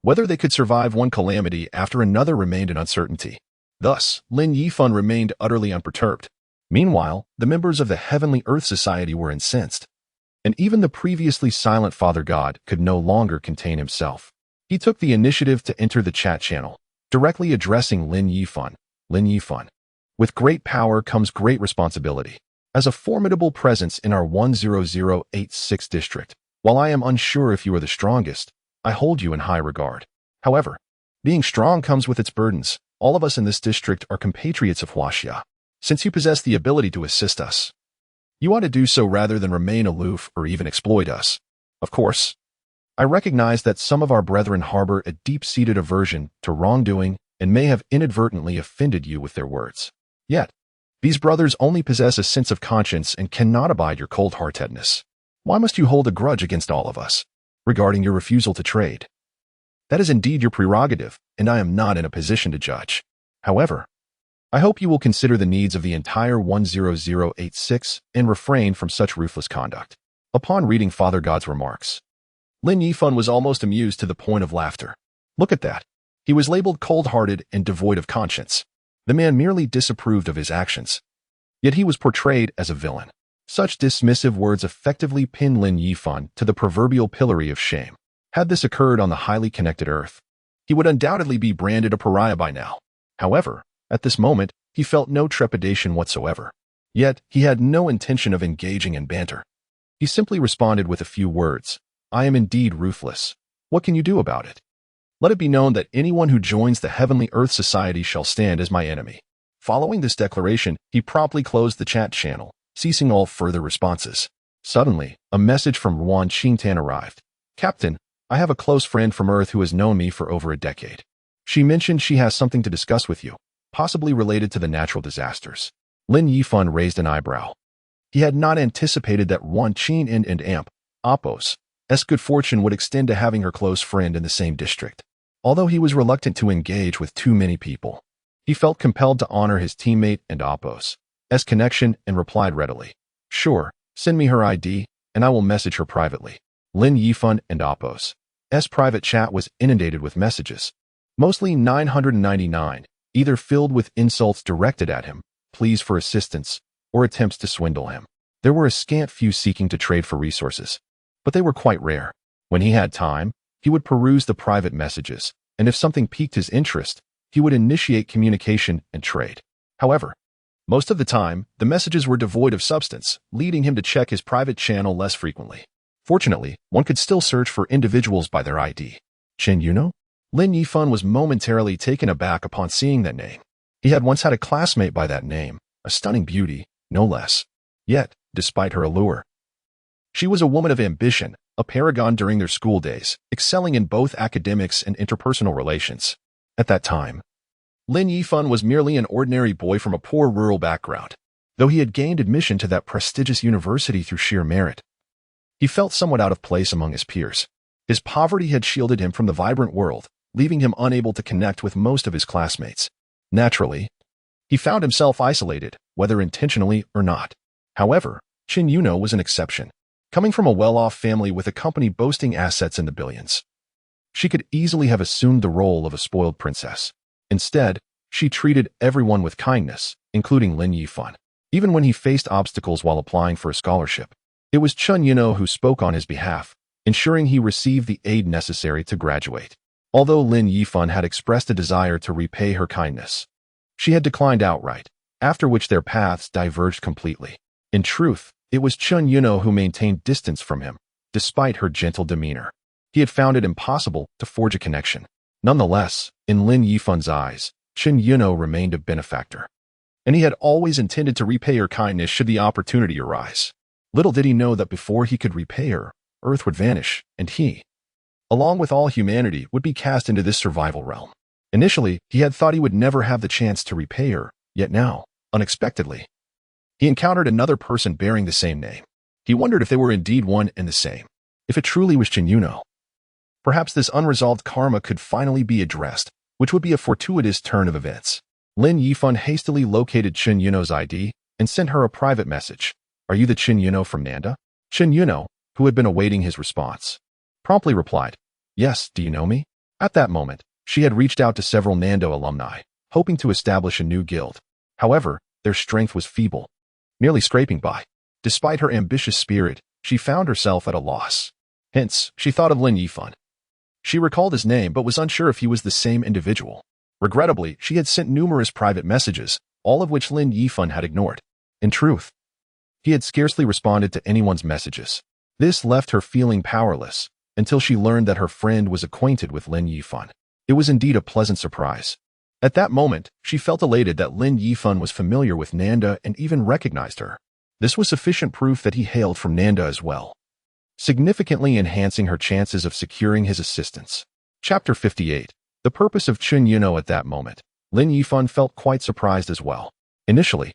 Whether they could survive one calamity after another remained an uncertainty. Thus, Lin Yifan remained utterly unperturbed. Meanwhile, the members of the Heavenly Earth Society were incensed, and even the previously silent Father God could no longer contain himself. He took the initiative to enter the chat channel, directly addressing Lin Yifan. Lin Yifan, with great power comes great responsibility. As a formidable presence in our 10086 district, while I am unsure if you are the strongest, I hold you in high regard. However, being strong comes with its burdens. All of us in this district are compatriots of Huaxia. Since you possess the ability to assist us, you ought to do so rather than remain aloof or even exploit us. Of course, I recognize that some of our brethren harbor a deep-seated aversion to wrongdoing and may have inadvertently offended you with their words. Yet, these brothers only possess a sense of conscience and cannot abide your cold-heartedness. Why must you hold a grudge against all of us regarding your refusal to trade? That is indeed your prerogative, and I am not in a position to judge. However, I hope you will consider the needs of the entire 10086 and refrain from such ruthless conduct. Upon reading Father God's remarks, Lin Yifan was almost amused to the point of laughter. Look at that. He was labeled cold-hearted and devoid of conscience. The man merely disapproved of his actions. Yet he was portrayed as a villain. Such dismissive words effectively pinned Lin Yifan to the proverbial pillory of shame. Had this occurred on the highly connected Earth, he would undoubtedly be branded a pariah by now. However, at this moment, he felt no trepidation whatsoever. Yet, he had no intention of engaging in banter. He simply responded with a few words. I am indeed ruthless. What can you do about it? Let it be known that anyone who joins the Heavenly Earth Society shall stand as my enemy. Following this declaration, he promptly closed the chat channel, ceasing all further responses. Suddenly, a message from Yuan Qingtan arrived. Captain, I have a close friend from Earth who has known me for over a decade. She mentioned she has something to discuss with you, possibly related to the natural disasters. Lin Yifan raised an eyebrow. He had not anticipated that Yuan Qing and Amp, Appos, S. good fortune would extend to having her close friend in the same district. Although he was reluctant to engage with too many people, he felt compelled to honor his teammate and Appos' connection and replied readily. Sure, send me her ID, and I will message her privately. Lin Yifan and Appos' private chat was inundated with messages, mostly 999, either filled with insults directed at him, pleas for assistance, or attempts to swindle him. There were a scant few seeking to trade for resources, but they were quite rare. When he had time, he would peruse the private messages, and if something piqued his interest, he would initiate communication and trade. However, most of the time, the messages were devoid of substance, leading him to check his private channel less frequently. Fortunately, one could still search for individuals by their ID. Chen Yuno? Lin Yifan was momentarily taken aback upon seeing that name. He had once had a classmate by that name, a stunning beauty, no less. Yet, despite her allure, she was a woman of ambition, a paragon during their school days, excelling in both academics and interpersonal relations. At that time, Lin Yifan was merely an ordinary boy from a poor rural background. Though he had gained admission to that prestigious university through sheer merit, he felt somewhat out of place among his peers. His poverty had shielded him from the vibrant world, leaving him unable to connect with most of his classmates. Naturally, he found himself isolated, whether intentionally or not. However, Chen Yuno was an exception. Coming from a well-off family with a company boasting assets in the billions, she could easily have assumed the role of a spoiled princess. Instead, she treated everyone with kindness, including Lin Yifan. Even when he faced obstacles while applying for a scholarship, it was Chen Yuno who spoke on his behalf, ensuring he received the aid necessary to graduate. Although Lin Yifan had expressed a desire to repay her kindness, she had declined outright, after which their paths diverged completely. In truth, it was Chen Yuno who maintained distance from him, despite her gentle demeanor. He had found it impossible to forge a connection. Nonetheless, in Lin Yifan's eyes, Chen Yuno remained a benefactor, and he had always intended to repay her kindness should the opportunity arise. Little did he know that before he could repay her, Earth would vanish, and he, along with all humanity, would be cast into this survival realm. Initially, he had thought he would never have the chance to repay her, yet now, unexpectedly, he encountered another person bearing the same name. He wondered if they were indeed one and the same. If it truly was Chen Yuno, perhaps this unresolved karma could finally be addressed, which would be a fortuitous turn of events. Lin Yifan hastily located Chen Yuno's ID and sent her a private message. Are you the Chen Yuno from Nanda? Chen Yuno, who had been awaiting his response, promptly replied, Yes, do you know me? At that moment, she had reached out to several Nando alumni, hoping to establish a new guild. However, their strength was feeble, merely scraping by. Despite her ambitious spirit, she found herself at a loss. Hence, she thought of Lin Yifan. She recalled his name but was unsure if he was the same individual. Regrettably, she had sent numerous private messages, all of which Lin Yifan had ignored. In truth, he had scarcely responded to anyone's messages. This left her feeling powerless, until she learned that her friend was acquainted with Lin Yifan. It was indeed a pleasant surprise. At that moment, she felt elated that Lin Yifan was familiar with Nanda and even recognized her. This was sufficient proof that he hailed from Nanda as well, significantly enhancing her chances of securing his assistance. Chapter 58. The purpose of Chen Yuno. At that moment, Lin Yifan felt quite surprised as well. Initially,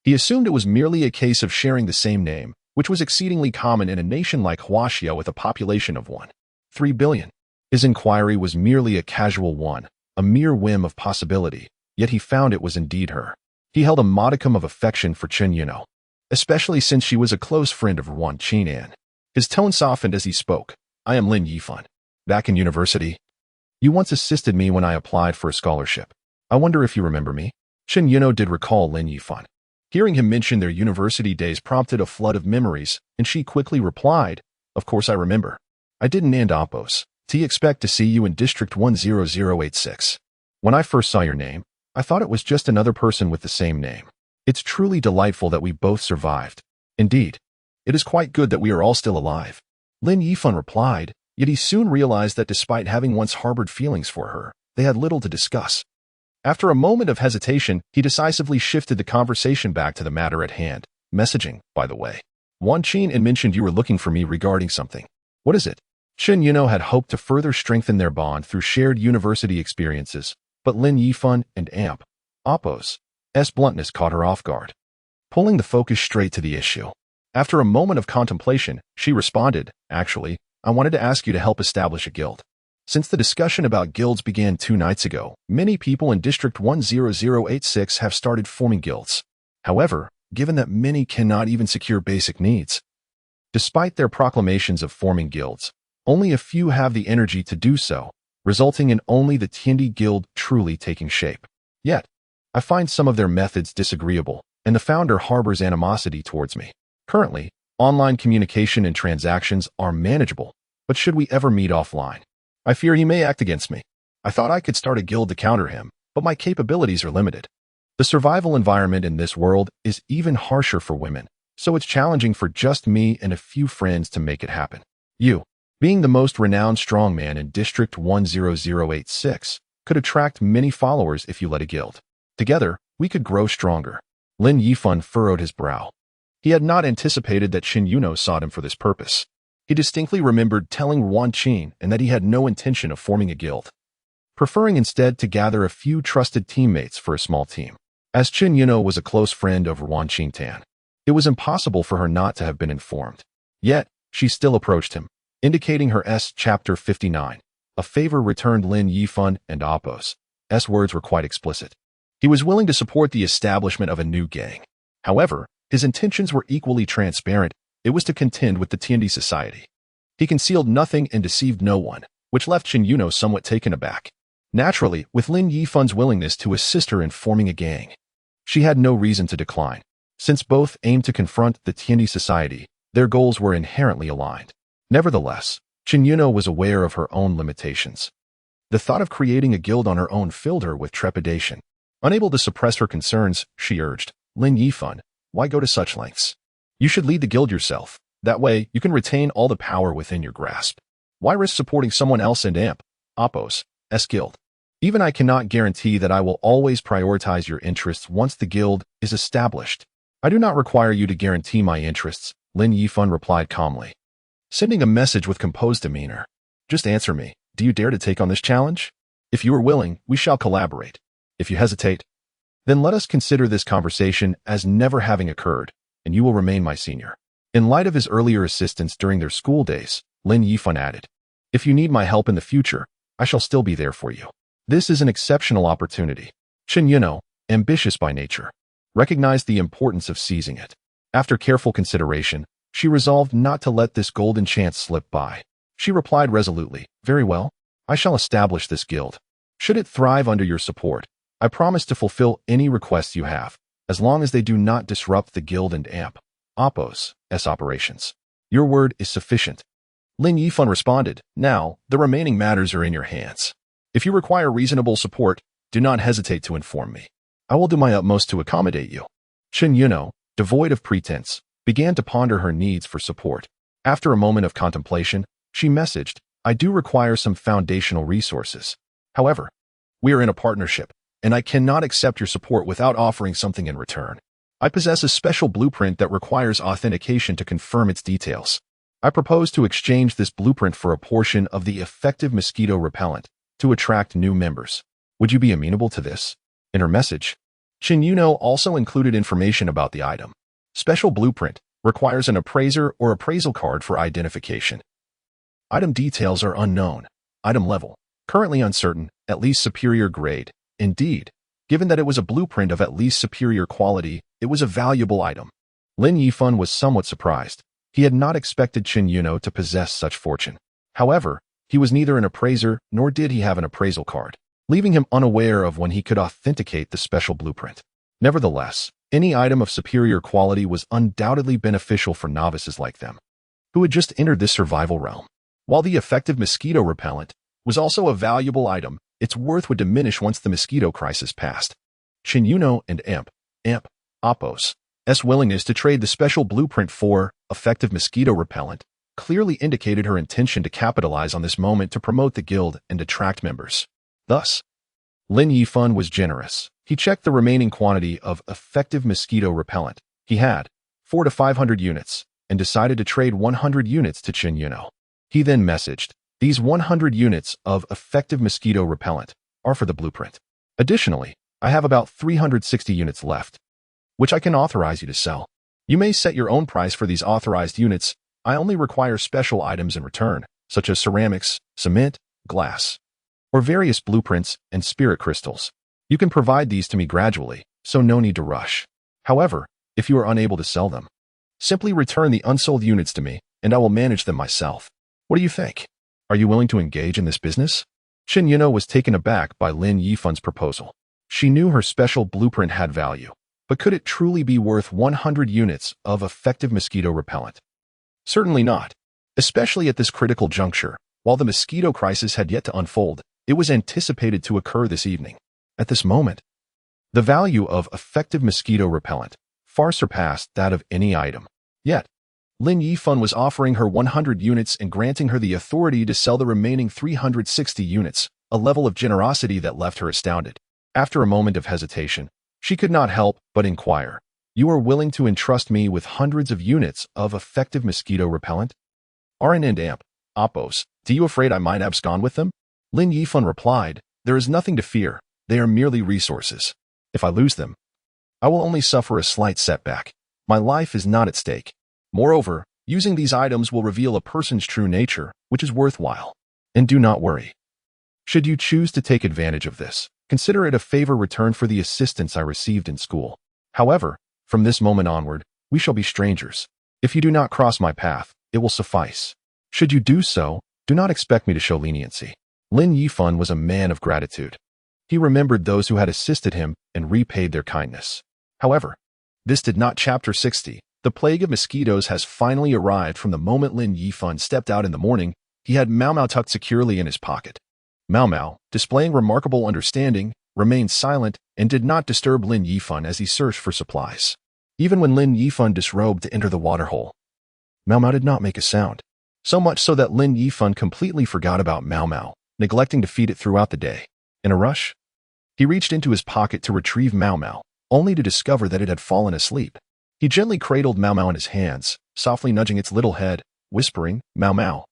he assumed it was merely a case of sharing the same name, which was exceedingly common in a nation like Huaxia with a population of 1.3 billion. His inquiry was merely a casual one, a mere whim of possibility, yet he found it was indeed her. He held a modicum of affection for Chen Yuno, especially since she was a close friend of Wan Qinan. His tone softened as he spoke. I am Lin Yifan. Back in university, you once assisted me when I applied for a scholarship. I wonder if you remember me? Chen Yuno did recall Lin Yifan. Hearing him mention their university days prompted a flood of memories, and she quickly replied, of course I remember. I didn't and Oppos. Expect to see you in District 10086. When I first saw your name, I thought it was just another person with the same name. It's truly delightful that we both survived. Indeed, it is quite good that we are all still alive. Lin Yifan replied, yet he soon realized that despite having once harbored feelings for her, they had little to discuss. After a moment of hesitation, he decisively shifted the conversation back to the matter at hand. Messaging, by the way. Wan Qin mentioned you were looking for me regarding something. What is it? Chen Yuno had hoped to further strengthen their bond through shared university experiences, but Lin Yifan and Oppos' bluntness caught her off guard, pulling the focus straight to the issue. After a moment of contemplation, she responded, actually, I wanted to ask you to help establish a guild. Since the discussion about guilds began 2 nights ago, many people in District 10086 have started forming guilds. However, given that many cannot even secure basic needs, despite their proclamations of forming guilds, only a few have the energy to do so, resulting in only the Tiandi Guild truly taking shape. Yet, I find some of their methods disagreeable, and the founder harbors animosity towards me. Currently, online communication and transactions are manageable, but should we ever meet offline, I fear he may act against me. I thought I could start a guild to counter him, but my capabilities are limited. The survival environment in this world is even harsher for women, so it's challenging for just me and a few friends to make it happen. You, being the most renowned strongman in District 10086, could attract many followers if you led a guild. Together, we could grow stronger. Lin Yifan furrowed his brow. He had not anticipated that Chen Yuno sought him for this purpose. He distinctly remembered telling Wan Qin and that he had no intention of forming a guild, preferring instead to gather a few trusted teammates for a small team. As Chen Yuno was a close friend of Wan Qintan, it was impossible for her not to have been informed. Yet, she still approached him, indicating her Chapter 59. A favor returned Lin Yifan and Oppos' words were quite explicit. He was willing to support the establishment of a new gang. However, his intentions were equally transparent. It was to contend with the Tiandi society. He concealed nothing and deceived no one, which left Chen Yuno somewhat taken aback. Naturally, with Lin Yifan's willingness to assist her in forming a gang, she had no reason to decline. Since both aimed to confront the Tiandi society, their goals were inherently aligned. Nevertheless, Chen Yuno was aware of her own limitations. The thought of creating a guild on her own filled her with trepidation. Unable to suppress her concerns, she urged, Lin Yifan, why go to such lengths? You should lead the guild yourself. That way, you can retain all the power within your grasp. Why risk supporting someone else and Oppos' guild? Even I cannot guarantee that I will always prioritize your interests once the guild is established. I do not require you to guarantee my interests, Lin Yifan replied calmly, sending a message with composed demeanor. Just answer me. Do you dare to take on this challenge? If you are willing, we shall collaborate. If you hesitate, then let us consider this conversation as never having occurred, and you will remain my senior. In light of his earlier assistance during their school days, Lin Yifan added, if you need my help in the future, I shall still be there for you. This is an exceptional opportunity. Chen Yuno, ambitious by nature, recognized the importance of seizing it. After careful consideration, she resolved not to let this golden chance slip by. She replied resolutely, very well, I shall establish this guild. Should it thrive under your support, I promise to fulfill any requests you have, as long as they do not disrupt the guild and Oppos' operations. Your word is sufficient. Lin Yifan responded, now, the remaining matters are in your hands. If you require reasonable support, do not hesitate to inform me. I will do my utmost to accommodate you. Chen Yuno, devoid of pretense, began to ponder her needs for support. After a moment of contemplation, she messaged, I do require some foundational resources. However, we are in a partnership, and I cannot accept your support without offering something in return. I possess a special blueprint that requires authentication to confirm its details. I propose to exchange this blueprint for a portion of the effective mosquito repellent to attract new members. Would you be amenable to this? In her message, Qin Yuno also included information about the item. Special blueprint requires an appraiser or appraisal card for identification. Item details are unknown. Item level, currently uncertain, at least superior grade. Indeed, given that it was a blueprint of at least superior quality, it was a valuable item. Lin Yifan was somewhat surprised. He had not expected Qin Yuno to possess such fortune. However, he was neither an appraiser nor did he have an appraisal card, leaving him unaware of when he could authenticate the special blueprint. Nevertheless, any item of superior quality was undoubtedly beneficial for novices like them, who had just entered this survival realm. While the effective mosquito repellent was also a valuable item, its worth would diminish once the mosquito crisis passed. Qin Yuno and Appo's willingness to trade the special blueprint for effective mosquito repellent clearly indicated her intention to capitalize on this moment to promote the guild and attract members. Thus, Lin Yifan was generous. He checked the remaining quantity of effective mosquito repellent. He had 400 to 500 units and decided to trade 100 units to Qin Yuno. He then messaged, "These 100 units of effective mosquito repellent are for the blueprint. Additionally, I have about 360 units left, which I can authorize you to sell. You may set your own price for these authorized units. I only require special items in return, such as ceramics, cement, glass, or various blueprints and spirit crystals. You can provide these to me gradually, so no need to rush. However, if you are unable to sell them, simply return the unsold units to me, and I will manage them myself. What do you think? Are you willing to engage in this business?" Qin Yuno was taken aback by Lin Yifan's proposal. She knew her special blueprint had value, but could it truly be worth 100 units of effective mosquito repellent? Certainly not. Especially at this critical juncture, while the mosquito crisis had yet to unfold, it was anticipated to occur this evening. At this moment, the value of effective mosquito repellent far surpassed that of any item. Yet, Lin Yifan was offering her 100 units and granting her the authority to sell the remaining 360 units, a level of generosity that left her astounded. After a moment of hesitation, she could not help but inquire, "You are willing to entrust me with hundreds of units of effective mosquito repellent? Aren't and Appo's, do you afraid I might abscond with them?" Lin Yifan replied, "There is nothing to fear. They are merely resources. If I lose them, I will only suffer a slight setback. My life is not at stake. Moreover, using these items will reveal a person's true nature, which is worthwhile. And do not worry. Should you choose to take advantage of this, consider it a favor returned for the assistance I received in school. However, from this moment onward, we shall be strangers. If you do not cross my path, it will suffice. Should you do so, do not expect me to show leniency." Lin Yifan was a man of gratitude. He remembered those who had assisted him and repaid their kindness. However, this did not. Chapter 60. The plague of mosquitoes has finally arrived. From the moment Lin Yifan stepped out in the morning, he had Mau tucked securely in his pocket. Mau, displaying remarkable understanding, remained silent and did not disturb Lin Yifan as he searched for supplies. Even when Lin Yifan disrobed to enter the waterhole, Mau did not make a sound. So much so that Lin Yifan completely forgot about Mau, neglecting to feed it throughout the day. In a rush, he reached into his pocket to retrieve Mau, only to discover that it had fallen asleep. He gently cradled Mau in his hands, softly nudging its little head, whispering, Mau,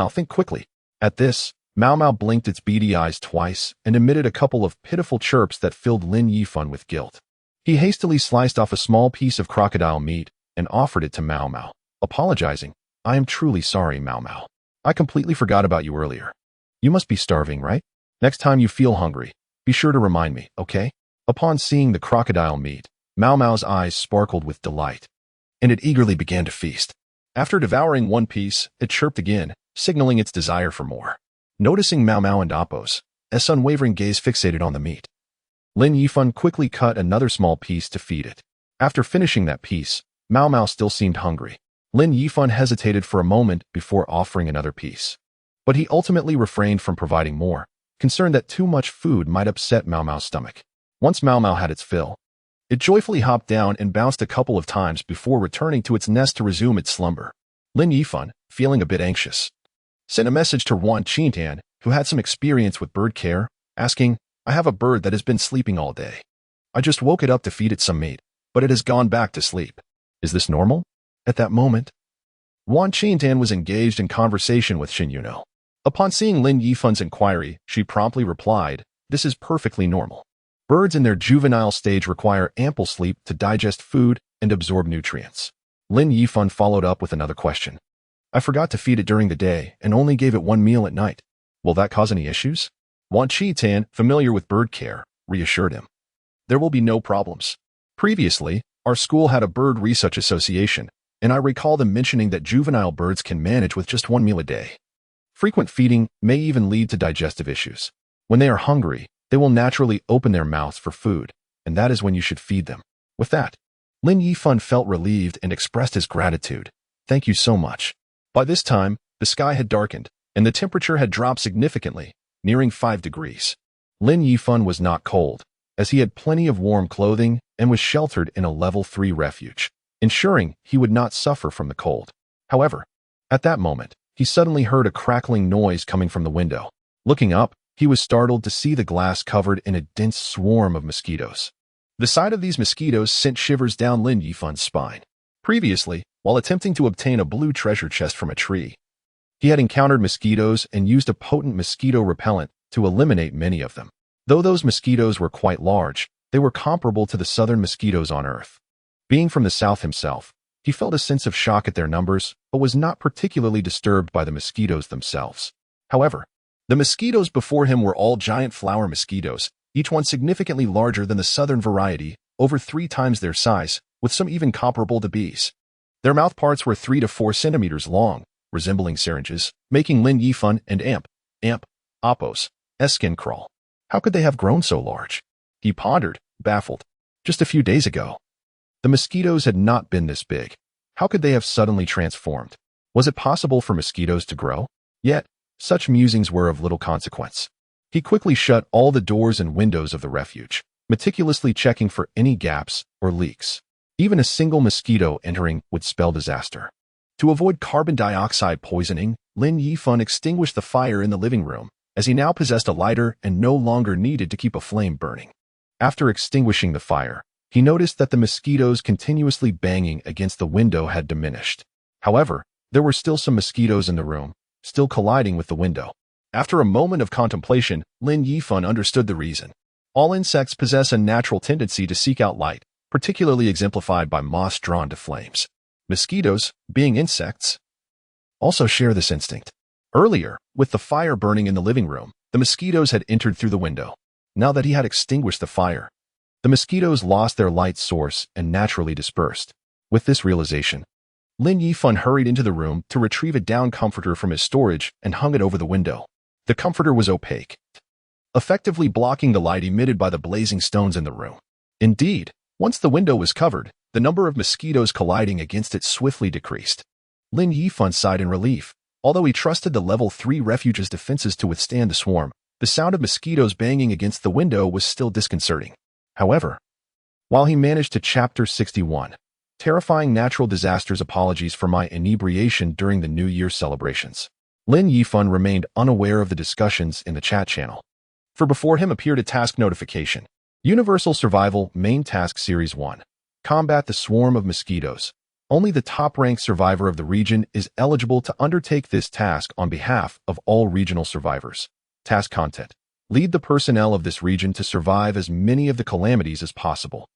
think quickly." At this, Mau blinked its beady eyes twice and emitted a couple of pitiful chirps that filled Lin Yifan with guilt. He hastily sliced off a small piece of crocodile meat and offered it to Mau, apologizing, "I am truly sorry, Mau. I completely forgot about you earlier. You must be starving, right? Next time you feel hungry, be sure to remind me, okay?" Upon seeing the crocodile meat, Mau's eyes sparkled with delight, and it eagerly began to feast. After devouring one piece, it chirped again, signaling its desire for more. Noticing Mau and Appo's unwavering gaze fixated on the meat, Lin Yifan quickly cut another small piece to feed it. After finishing that piece, Mau still seemed hungry. Lin Yifan hesitated for a moment before offering another piece, but he ultimately refrained from providing more, concerned that too much food might upset Mau's stomach. Once Mau had its fill, it joyfully hopped down and bounced a couple of times before returning to its nest to resume its slumber. Lin Yifan, feeling a bit anxious, sent a message to Wan Qingtan, who had some experience with bird care, asking, "I have a bird that has been sleeping all day. I just woke it up to feed it some meat, but it has gone back to sleep. Is this normal?" At that moment, Wan Qingtan was engaged in conversation with Qin Yuno. Upon seeing Lin Yifan's inquiry, she promptly replied, "This is perfectly normal. Birds in their juvenile stage require ample sleep to digest food and absorb nutrients. Lin Yifan followed up with another question. I forgot to feed it during the day and only gave it one meal at night. Will that cause any issues? Wan Chi-tan, familiar with bird care, reassured him. There will be no problems. Previously, our school had a bird research association, and I recall them mentioning that juvenile birds can manage with just one meal a day. Frequent feeding may even lead to digestive issues. When they are hungry, they will naturally open their mouths for food, and that is when you should feed them. With that, Lin Yifan felt relieved and expressed his gratitude. Thank you so much. By this time, the sky had darkened, and the temperature had dropped significantly, nearing 5 degrees. Lin Yifan was not cold, as he had plenty of warm clothing and was sheltered in a level 3 refuge, ensuring he would not suffer from the cold. However, at that moment, he suddenly heard a crackling noise coming from the window. Looking up, he was startled to see the glass covered in a dense swarm of mosquitoes. The sight of these mosquitoes sent shivers down Lin Yifan's spine. Previously, while attempting to obtain a blue treasure chest from a tree, he had encountered mosquitoes and used a potent mosquito repellent to eliminate many of them. Though those mosquitoes were quite large, they were comparable to the southern mosquitoes on Earth. Being from the south himself, he felt a sense of shock at their numbers, but was not particularly disturbed by the mosquitoes themselves. However, the mosquitoes before him were all giant flower mosquitoes, each one significantly larger than the southern variety, over 3 times their size, with some even comparable to bees. Their mouth parts were 3 to 4 centimeters long, resembling syringes, making Lin Yifan and Appos' skin crawl. How could they have grown so large? He pondered, baffled. Just a few days ago, the mosquitoes had not been this big. How could they have suddenly transformed? Was it possible for mosquitoes to grow? Yet, such musings were of little consequence. He quickly shut all the doors and windows of the refuge, meticulously checking for any gaps or leaks. Even a single mosquito entering would spell disaster. To avoid carbon dioxide poisoning, Lin Yifan extinguished the fire in the living room, as he now possessed a lighter and no longer needed to keep a flame burning. After extinguishing the fire, he noticed that the mosquitoes continuously banging against the window had diminished. However, there were still some mosquitoes in the room, still colliding with the window. After a moment of contemplation, Lin Yifan understood the reason. All insects possess a natural tendency to seek out light, particularly exemplified by moths drawn to flames. Mosquitoes, being insects, also share this instinct. Earlier, with the fire burning in the living room, the mosquitoes had entered through the window. Now that he had extinguished the fire, the mosquitoes lost their light source and naturally dispersed. With this realization, Lin Yifan hurried into the room to retrieve a down comforter from his storage and hung it over the window. The comforter was opaque, effectively blocking the light emitted by the blazing stones in the room. Indeed, once the window was covered, the number of mosquitoes colliding against it swiftly decreased. Lin Yifan sighed in relief. Although he trusted the level 3 refuge's defenses to withstand the swarm, the sound of mosquitoes banging against the window was still disconcerting. However, while he managed to Chapter 61, Terrifying Natural Disasters Apologies for my inebriation during the New Year celebrations, Lin Yifan remained unaware of the discussions in the chat channel. For before him appeared a task notification. Universal Survival Main Task Series 1. Combat the swarm of mosquitoes. Only the top-ranked survivor of the region is eligible to undertake this task on behalf of all regional survivors. Task content. Lead the personnel of this region to survive as many of the calamities as possible.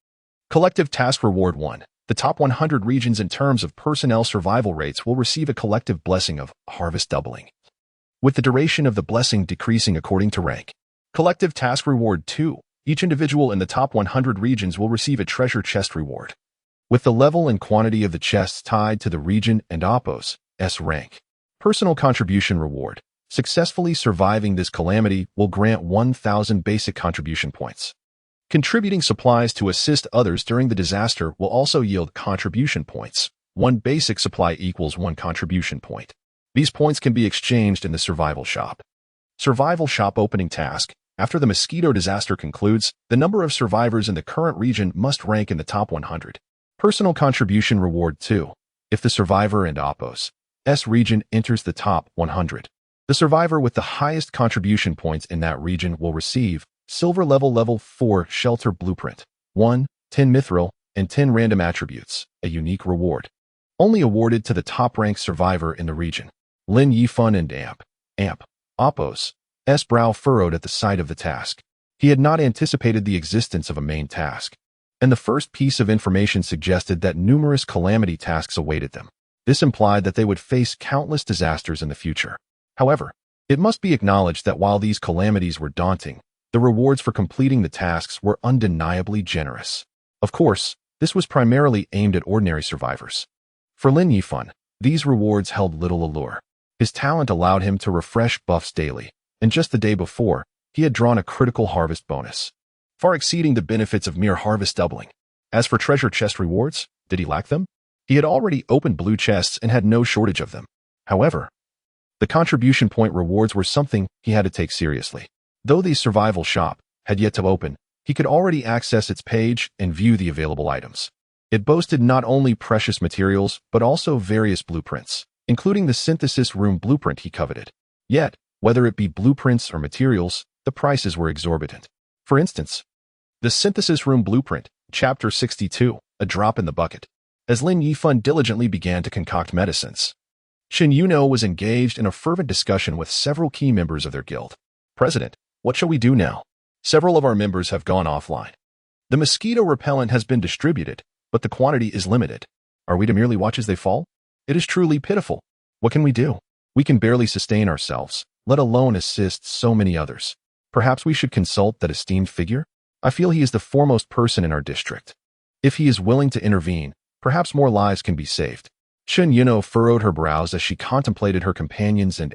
Collective Task Reward 1. The top 100 regions in terms of personnel survival rates will receive a collective blessing of harvest doubling, with the duration of the blessing decreasing according to rank. Collective Task Reward 2. Each individual in the top 100 regions will receive a treasure chest reward, with the level and quantity of the chests tied to the region and Appos' rank. Personal Contribution Reward. Successfully surviving this calamity will grant 1,000 basic contribution points. Contributing supplies to assist others during the disaster will also yield contribution points. 1 basic supply equals 1 contribution point. These points can be exchanged in the Survival Shop. Survival Shop Opening Task. After the mosquito disaster concludes, the number of survivors in the current region must rank in the top 100. Personal Contribution Reward 2. If the survivor and Appos' region enters the top 100, the survivor with the highest contribution points in that region will receive Silver Level 4 Shelter Blueprint, 1, 10 Mithril, and 10 Random Attributes, a unique reward. Only awarded to the top-ranked survivor in the region. Lin Yifan and Appos' brow furrowed at the sight of the task. He had not anticipated the existence of a main task, and the first piece of information suggested that numerous calamity tasks awaited them. This implied that they would face countless disasters in the future. However, it must be acknowledged that while these calamities were daunting, the rewards for completing the tasks were undeniably generous. Of course, this was primarily aimed at ordinary survivors. For Lin Yifan, these rewards held little allure. His talent allowed him to refresh buffs daily, and just the day before, he had drawn a critical harvest bonus, far exceeding the benefits of mere harvest doubling. As for treasure chest rewards, did he lack them? He had already opened blue chests and had no shortage of them. However, the contribution point rewards were something he had to take seriously. Though the survival shop had yet to open, he could already access its page and view the available items. It boasted not only precious materials, but also various blueprints, including the synthesis room blueprint he coveted. Yet, whether it be blueprints or materials, the prices were exorbitant. For instance, the synthesis room blueprint, Chapter 62, a drop in the bucket. As Lin Yifan diligently began to concoct medicines, Chen Yuno was engaged in a fervent discussion with several key members of their guild. President, what shall we do now? Several of our members have gone offline. The mosquito repellent has been distributed, but the quantity is limited. Are we to merely watch as they fall? It is truly pitiful. What can we do? We can barely sustain ourselves, let alone assist so many others. Perhaps we should consult that esteemed figure? I feel he is the foremost person in our district. If he is willing to intervene, perhaps more lives can be saved. Chen Yuno furrowed her brows as she contemplated her companions and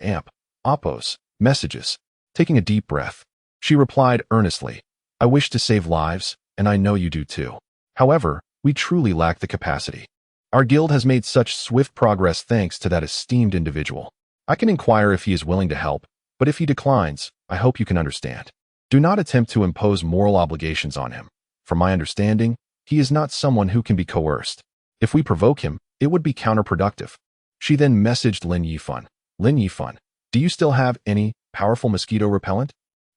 Oppo's messages. Taking a deep breath, she replied earnestly, I wish to save lives, and I know you do too. However, we truly lack the capacity. Our guild has made such swift progress thanks to that esteemed individual. I can inquire if he is willing to help, but if he declines, I hope you can understand. Do not attempt to impose moral obligations on him. From my understanding, he is not someone who can be coerced. If we provoke him, it would be counterproductive. She then messaged Lin Yifan. Lin Yifan, do you still have any powerful mosquito repellent?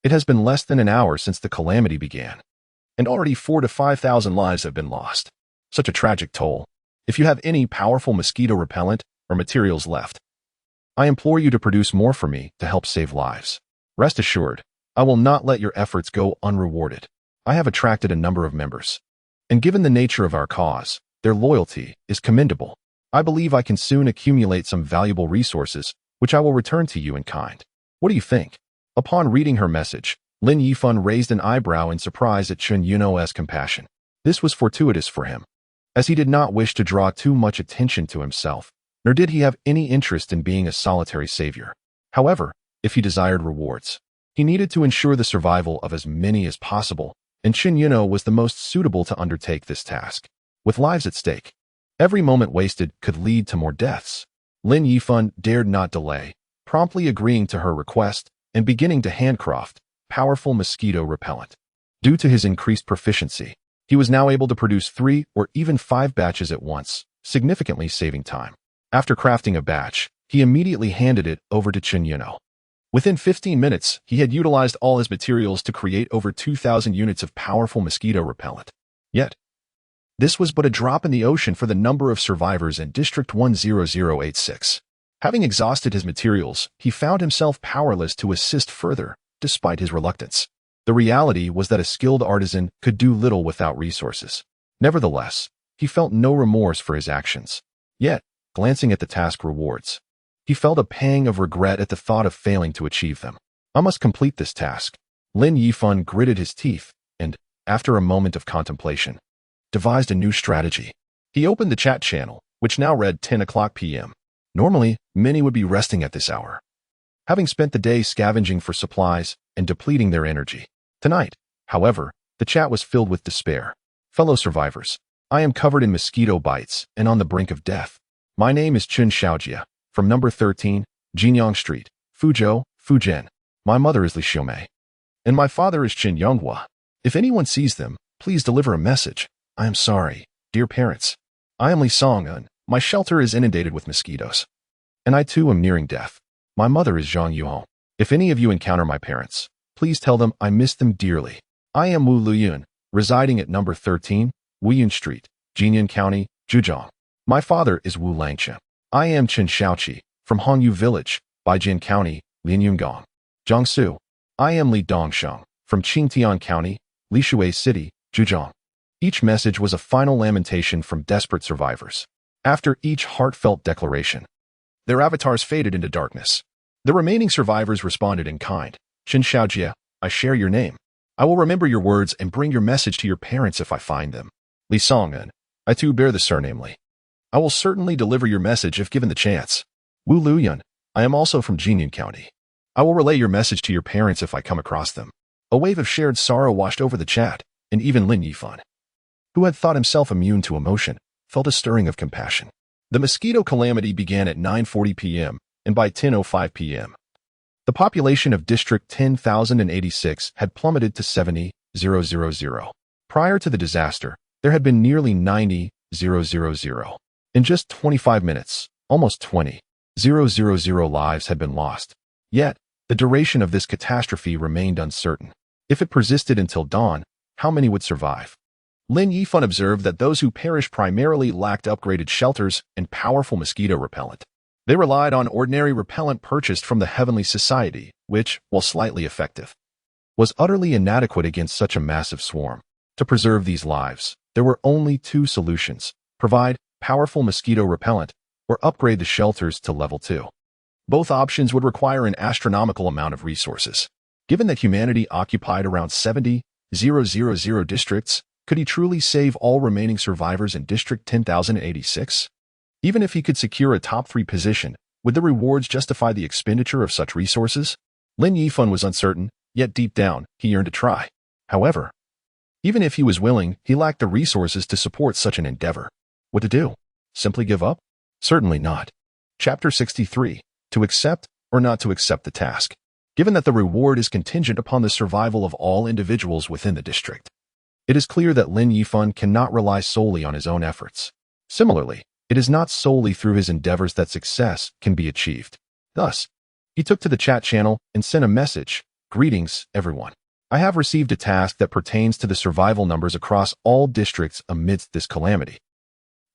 It has been less than an hour since the calamity began, and already 4,000 to 5,000 lives have been lost. Such a tragic toll. If you have any powerful mosquito repellent or materials left, I implore you to produce more for me to help save lives. Rest assured, I will not let your efforts go unrewarded. I have attracted a number of members, and given the nature of our cause, their loyalty is commendable. I believe I can soon accumulate some valuable resources, which I will return to you in kind. What do you think? Upon reading her message, Lin Yifan raised an eyebrow in surprise at Chen Yuno's compassion. This was fortuitous for him, as he did not wish to draw too much attention to himself, nor did he have any interest in being a solitary savior. However, if he desired rewards, he needed to ensure the survival of as many as possible, and Chen Yuno was the most suitable to undertake this task. With lives at stake, every moment wasted could lead to more deaths. Lin Yifan dared not delay, promptly agreeing to her request and beginning to handcraft powerful mosquito repellent. Due to his increased proficiency, he was now able to produce 3 or even 5 batches at once, significantly saving time. After crafting a batch, he immediately handed it over to Chen Yuno. Within 15 minutes, he had utilized all his materials to create over 2,000 units of powerful mosquito repellent. Yet, this was but a drop in the ocean for the number of survivors in District 10086. Having exhausted his materials, he found himself powerless to assist further, despite his reluctance. The reality was that a skilled artisan could do little without resources. Nevertheless, he felt no remorse for his actions. Yet, glancing at the task rewards, he felt a pang of regret at the thought of failing to achieve them. I must complete this task. Lin Yifan gritted his teeth and, after a moment of contemplation, devised a new strategy. He opened the chat channel, which now read 10 o'clock p.m. Normally, many would be resting at this hour, having spent the day scavenging for supplies and depleting their energy. Tonight, however, the chat was filled with despair. Fellow survivors, I am covered in mosquito bites and on the brink of death. My name is Chun Xiaojia, from number 13, Jinyang Street, Fuzhou, Fujian. My mother is Li Xiumei, and my father is Qin Yonghua. If anyone sees them, please deliver a message. I am sorry, dear parents. I am Li Song-un. My shelter is inundated with mosquitoes, and I too am nearing death. My mother is Zhang Yuhong. If any of you encounter my parents, please tell them I miss them dearly. I am Wu Luyun, residing at number 13, Wuyun Street, Jinyan County, Zhejiang. My father is Wu Langchen. I am Chen Xiaoqi, from Hongyu Village, Baijin County, Linyungang, Jiangsu. I am Li Dongsheng, from Qingtian County, Lishui City, Zhejiang. Each message was a final lamentation from desperate survivors. After each heartfelt declaration, their avatars faded into darkness. The remaining survivors responded in kind. Xin Xiaojie, I share your name. I will remember your words and bring your message to your parents if I find them. Li Songan, I too bear the surname Li. I will certainly deliver your message if given the chance. Wu Luyun, I am also from Jingyan County. I will relay your message to your parents if I come across them. A wave of shared sorrow washed over the chat, and even Lin Yifan, who had thought himself immune to emotion, felt a stirring of compassion. The mosquito calamity began at 9:40 p.m., and by 10:05 p.m., the population of District 10,086 had plummeted to 70,000. Prior to the disaster, there had been nearly 90,000. In just 25 minutes, almost 20,000 lives had been lost. Yet, the duration of this catastrophe remained uncertain. If it persisted until dawn, how many would survive? Lin Yifan observed that those who perished primarily lacked upgraded shelters and powerful mosquito repellent. They relied on ordinary repellent purchased from the Heavenly Society, which, while slightly effective, was utterly inadequate against such a massive swarm. To preserve these lives, there were only two solutions: provide powerful mosquito repellent or upgrade the shelters to level 2. Both options would require an astronomical amount of resources. Given that humanity occupied around 70,000 districts, could he truly save all remaining survivors in District 10,086? Even if he could secure a top 3 position, would the rewards justify the expenditure of such resources? Lin Yifan was uncertain, yet deep down, he yearned to try. However, even if he was willing, he lacked the resources to support such an endeavor. What to do? Simply give up? Certainly not. Chapter 63. To accept or not to accept the task. Given that the reward is contingent upon the survival of all individuals within the district, it is clear that Lin Yifan cannot rely solely on his own efforts. Similarly, it is not solely through his endeavors that success can be achieved. Thus, he took to the chat channel and sent a message. Greetings, everyone. I have received a task that pertains to the survival numbers across all districts amidst this calamity.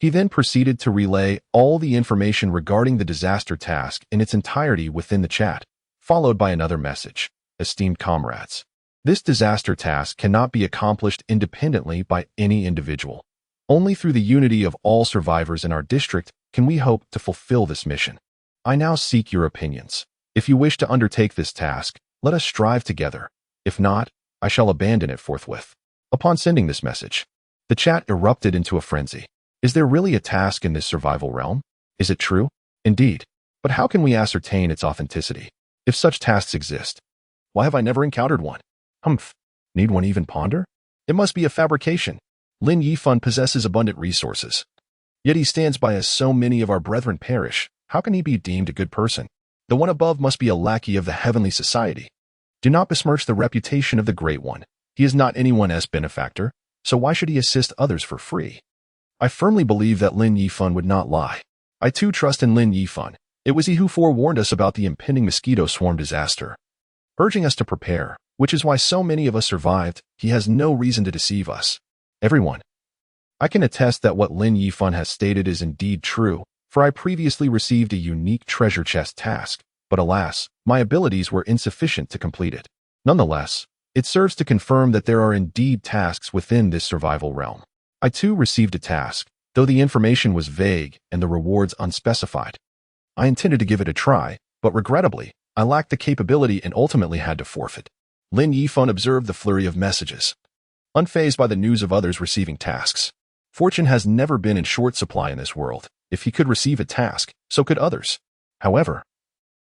He then proceeded to relay all the information regarding the disaster task in its entirety within the chat, followed by another message. Esteemed comrades, this disaster task cannot be accomplished independently by any individual. Only through the unity of all survivors in our district can we hope to fulfill this mission. I now seek your opinions. If you wish to undertake this task, let us strive together. If not, I shall abandon it forthwith. Upon sending this message, the chat erupted into a frenzy. Is there really a task in this survival realm? Is it true? Indeed. But how can we ascertain its authenticity? If such tasks exist, why have I never encountered one? Need one even ponder? It must be a fabrication. Lin Yifan possesses abundant resources. Yet he stands by as so many of our brethren perish. How can he be deemed a good person? The one above must be a lackey of the Heavenly Society. Do not besmirch the reputation of the Great One. He is not anyone's benefactor, so why should he assist others for free? I firmly believe that Lin Yifan would not lie. I too trust in Lin Yifan. It was he who forewarned us about the impending mosquito swarm disaster, urging us to prepare, which is why so many of us survived. He has no reason to deceive us. Everyone, I can attest that what Lin Yifan has stated is indeed true, for I previously received a unique treasure chest task, but alas, my abilities were insufficient to complete it. Nonetheless, it serves to confirm that there are indeed tasks within this survival realm. I too received a task, though the information was vague and the rewards unspecified. I intended to give it a try, but regrettably, I lacked the capability and ultimately had to forfeit. Lin Yifan observed the flurry of messages, unfazed by the news of others receiving tasks. Fortune has never been in short supply in this world. If he could receive a task, so could others. However,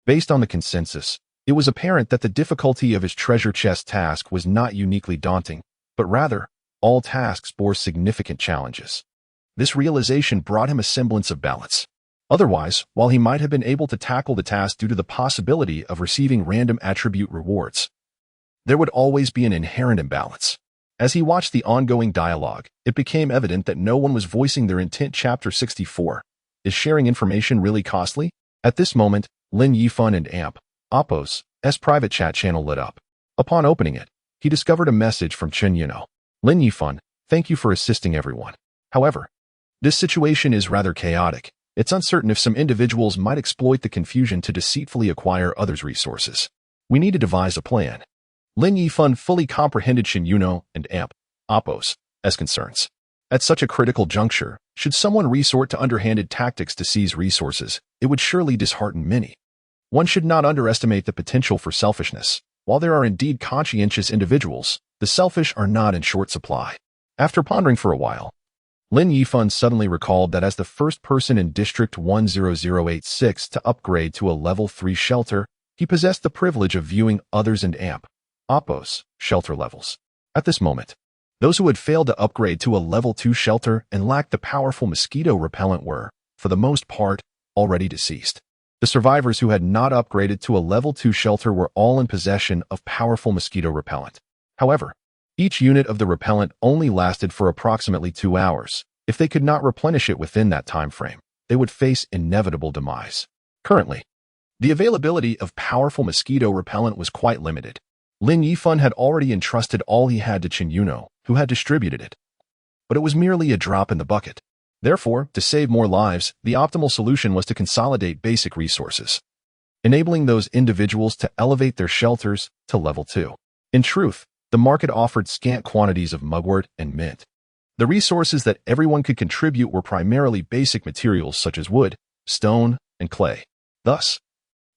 based on the consensus, it was apparent that the difficulty of his treasure chest task was not uniquely daunting, but rather, all tasks bore significant challenges. This realization brought him a semblance of balance. Otherwise, while he might have been able to tackle the task due to the possibility of receiving random attribute rewards, there would always be an inherent imbalance. As he watched the ongoing dialogue, it became evident that no one was voicing their intent. Chapter 64. Is sharing information really costly? At this moment, Lin Yifan and Oppo's private chat channel lit up. Upon opening it, he discovered a message from Chen Yuno. Lin Yifan, thank you for assisting everyone. However, this situation is rather chaotic. It's uncertain if some individuals might exploit the confusion to deceitfully acquire others' resources. We need to devise a plan. Lin Yifan fully comprehended Shin Yuno and Amp Appos as concerns. At such a critical juncture, should someone resort to underhanded tactics to seize resources, it would surely dishearten many. One should not underestimate the potential for selfishness. While there are indeed conscientious individuals, the selfish are not in short supply. After pondering for a while, Lin Yifan suddenly recalled that as the first person in District 10086 to upgrade to a Level 3 shelter, he possessed the privilege of viewing others and Amp Appos shelter levels. At this moment, those who had failed to upgrade to a Level 2 shelter and lacked the powerful mosquito repellent were, for the most part, already deceased. The survivors who had not upgraded to a Level 2 shelter were all in possession of powerful mosquito repellent. However, each unit of the repellent only lasted for approximately 2 hours. If they could not replenish it within that time frame, they would face inevitable demise. Currently, the availability of powerful mosquito repellent was quite limited. Lin Yifan had already entrusted all he had to Chen Yuno, who had distributed it. But it was merely a drop in the bucket. Therefore, to save more lives, the optimal solution was to consolidate basic resources, enabling those individuals to elevate their shelters to Level 2. In truth, the market offered scant quantities of mugwort and mint. The resources that everyone could contribute were primarily basic materials such as wood, stone, and clay. Thus,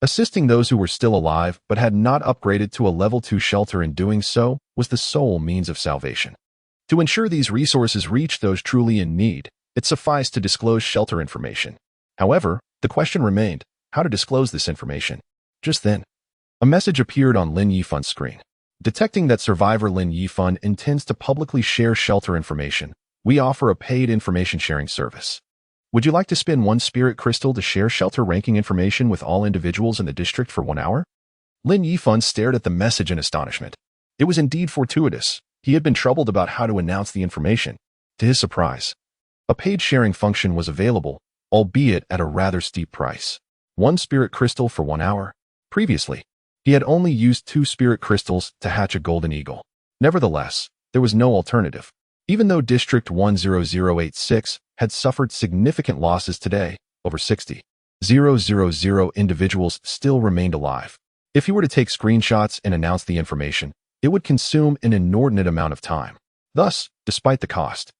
assisting those who were still alive but had not upgraded to a Level 2 shelter in doing so was the sole means of salvation. To ensure these resources reached those truly in need, it sufficed to disclose shelter information. However, the question remained, how to disclose this information? Just then, a message appeared on Lin Yifan's screen. Detecting that survivor Lin Yifan intends to publicly share shelter information, we offer a paid information sharing service. Would you like to spend 1 spirit crystal to share shelter ranking information with all individuals in the district for 1 hour? Lin Yifan stared at the message in astonishment. It was indeed fortuitous. He had been troubled about how to announce the information. To his surprise, a paid sharing function was available, albeit at a rather steep price. 1 spirit crystal for 1 hour. Previously, he had only used 2 spirit crystals to hatch a golden eagle. Nevertheless, there was no alternative. Even though District 10086 had suffered significant losses today, over 60,000 individuals still remained alive. If he were to take screenshots and announce the information, it would consume an inordinate amount of time. Thus, despite the cost,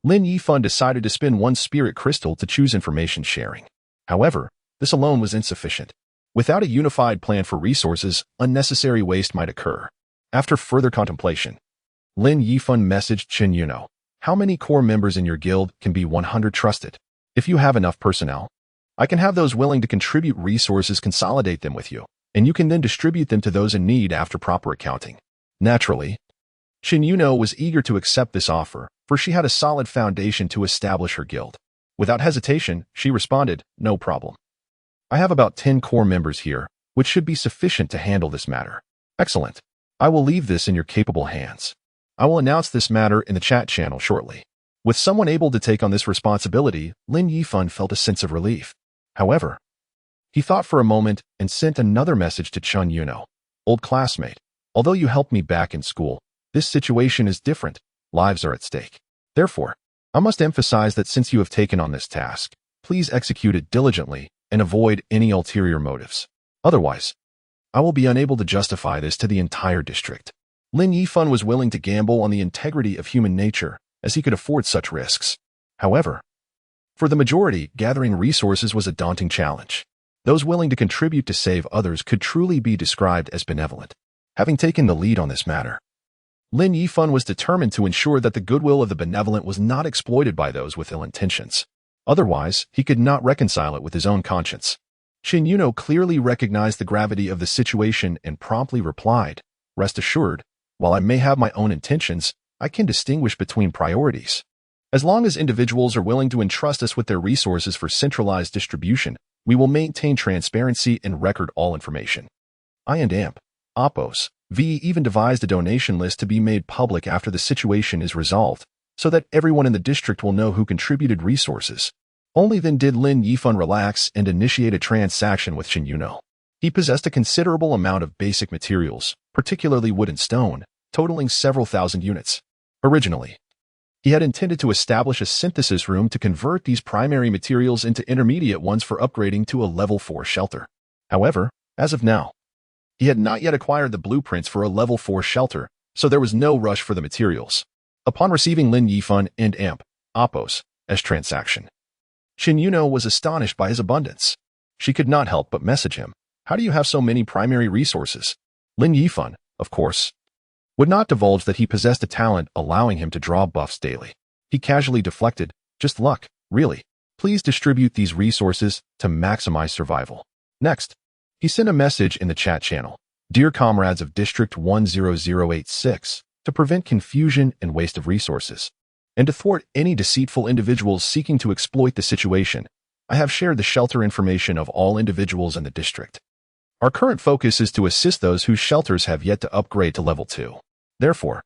Lin Yifan decided to spend 1 spirit crystal to choose information sharing. However, this alone was insufficient. Without a unified plan for resources, unnecessary waste might occur. After further contemplation, Lin Yifan messaged Chen Yuno, "How many core members in your guild can be 100 trusted? If you have enough personnel, I can have those willing to contribute resources consolidate them with you, and you can then distribute them to those in need after proper accounting." Naturally, Chen Yuno was eager to accept this offer, for she had a solid foundation to establish her guild. Without hesitation, she responded, "No problem. I have about 10 core members here, which should be sufficient to handle this matter." "Excellent. I will leave this in your capable hands. I will announce this matter in the chat channel shortly." With someone able to take on this responsibility, Lin Yifan felt a sense of relief. However, he thought for a moment and sent another message to Chen Yuno. "Old classmate, although you helped me back in school, this situation is different. Lives are at stake. Therefore, I must emphasize that since you have taken on this task, please execute it diligently and avoid any ulterior motives. Otherwise, I will be unable to justify this to the entire district." Lin Yifan was willing to gamble on the integrity of human nature, as he could afford such risks. However, for the majority, gathering resources was a daunting challenge. Those willing to contribute to save others could truly be described as benevolent. Having taken the lead on this matter, Lin Yifan was determined to ensure that the goodwill of the benevolent was not exploited by those with ill intentions. Otherwise, he could not reconcile it with his own conscience. Chen Yuno clearly recognized the gravity of the situation and promptly replied, "Rest assured, while I may have my own intentions, I can distinguish between priorities. As long as individuals are willing to entrust us with their resources for centralized distribution, we will maintain transparency and record all information." I and Amp Appos V even devised a donation list to be made public after the situation is resolved, so that everyone in the district will know who contributed resources. Only then did Lin Yifan relax and initiate a transaction with Chen Yuno. He possessed a considerable amount of basic materials, particularly wood and stone, totaling several thousand units. Originally, he had intended to establish a synthesis room to convert these primary materials into intermediate ones for upgrading to a Level 4 shelter. However, as of now, He had not yet acquired the blueprints for a level 4 shelter, so there was no rush for the materials. Upon receiving Lin Yifan and Amp, Appos, as transaction, Qin Yuno was astonished by his abundance. She could not help but message him. How do you have so many primary resources? Lin Yifan, of course, would not divulge that he possessed a talent allowing him to draw buffs daily. He casually deflected, just luck, really. Please distribute these resources to maximize survival. Next, he sent a message in the chat channel. Dear comrades of District 10086, to prevent confusion and waste of resources, and to thwart any deceitful individuals seeking to exploit the situation, I have shared the shelter information of all individuals in the district. Our current focus is to assist those whose shelters have yet to upgrade to level 2. Therefore,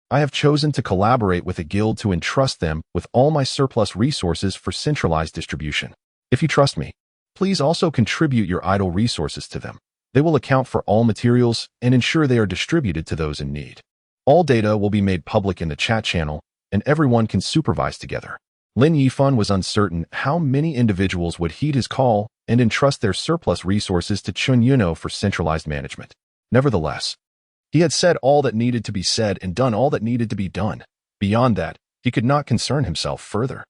I have chosen to collaborate with a guild to entrust them with all my surplus resources for centralized distribution. If you trust me, please also contribute your idle resources to them. They will account for all materials and ensure they are distributed to those in need. All data will be made public in the chat channel, and everyone can supervise together. Lin Yifan was uncertain how many individuals would heed his call and entrust their surplus resources to Qin Yuno for centralized management. Nevertheless, he had said all that needed to be said and done all that needed to be done. Beyond that, he could not concern himself further.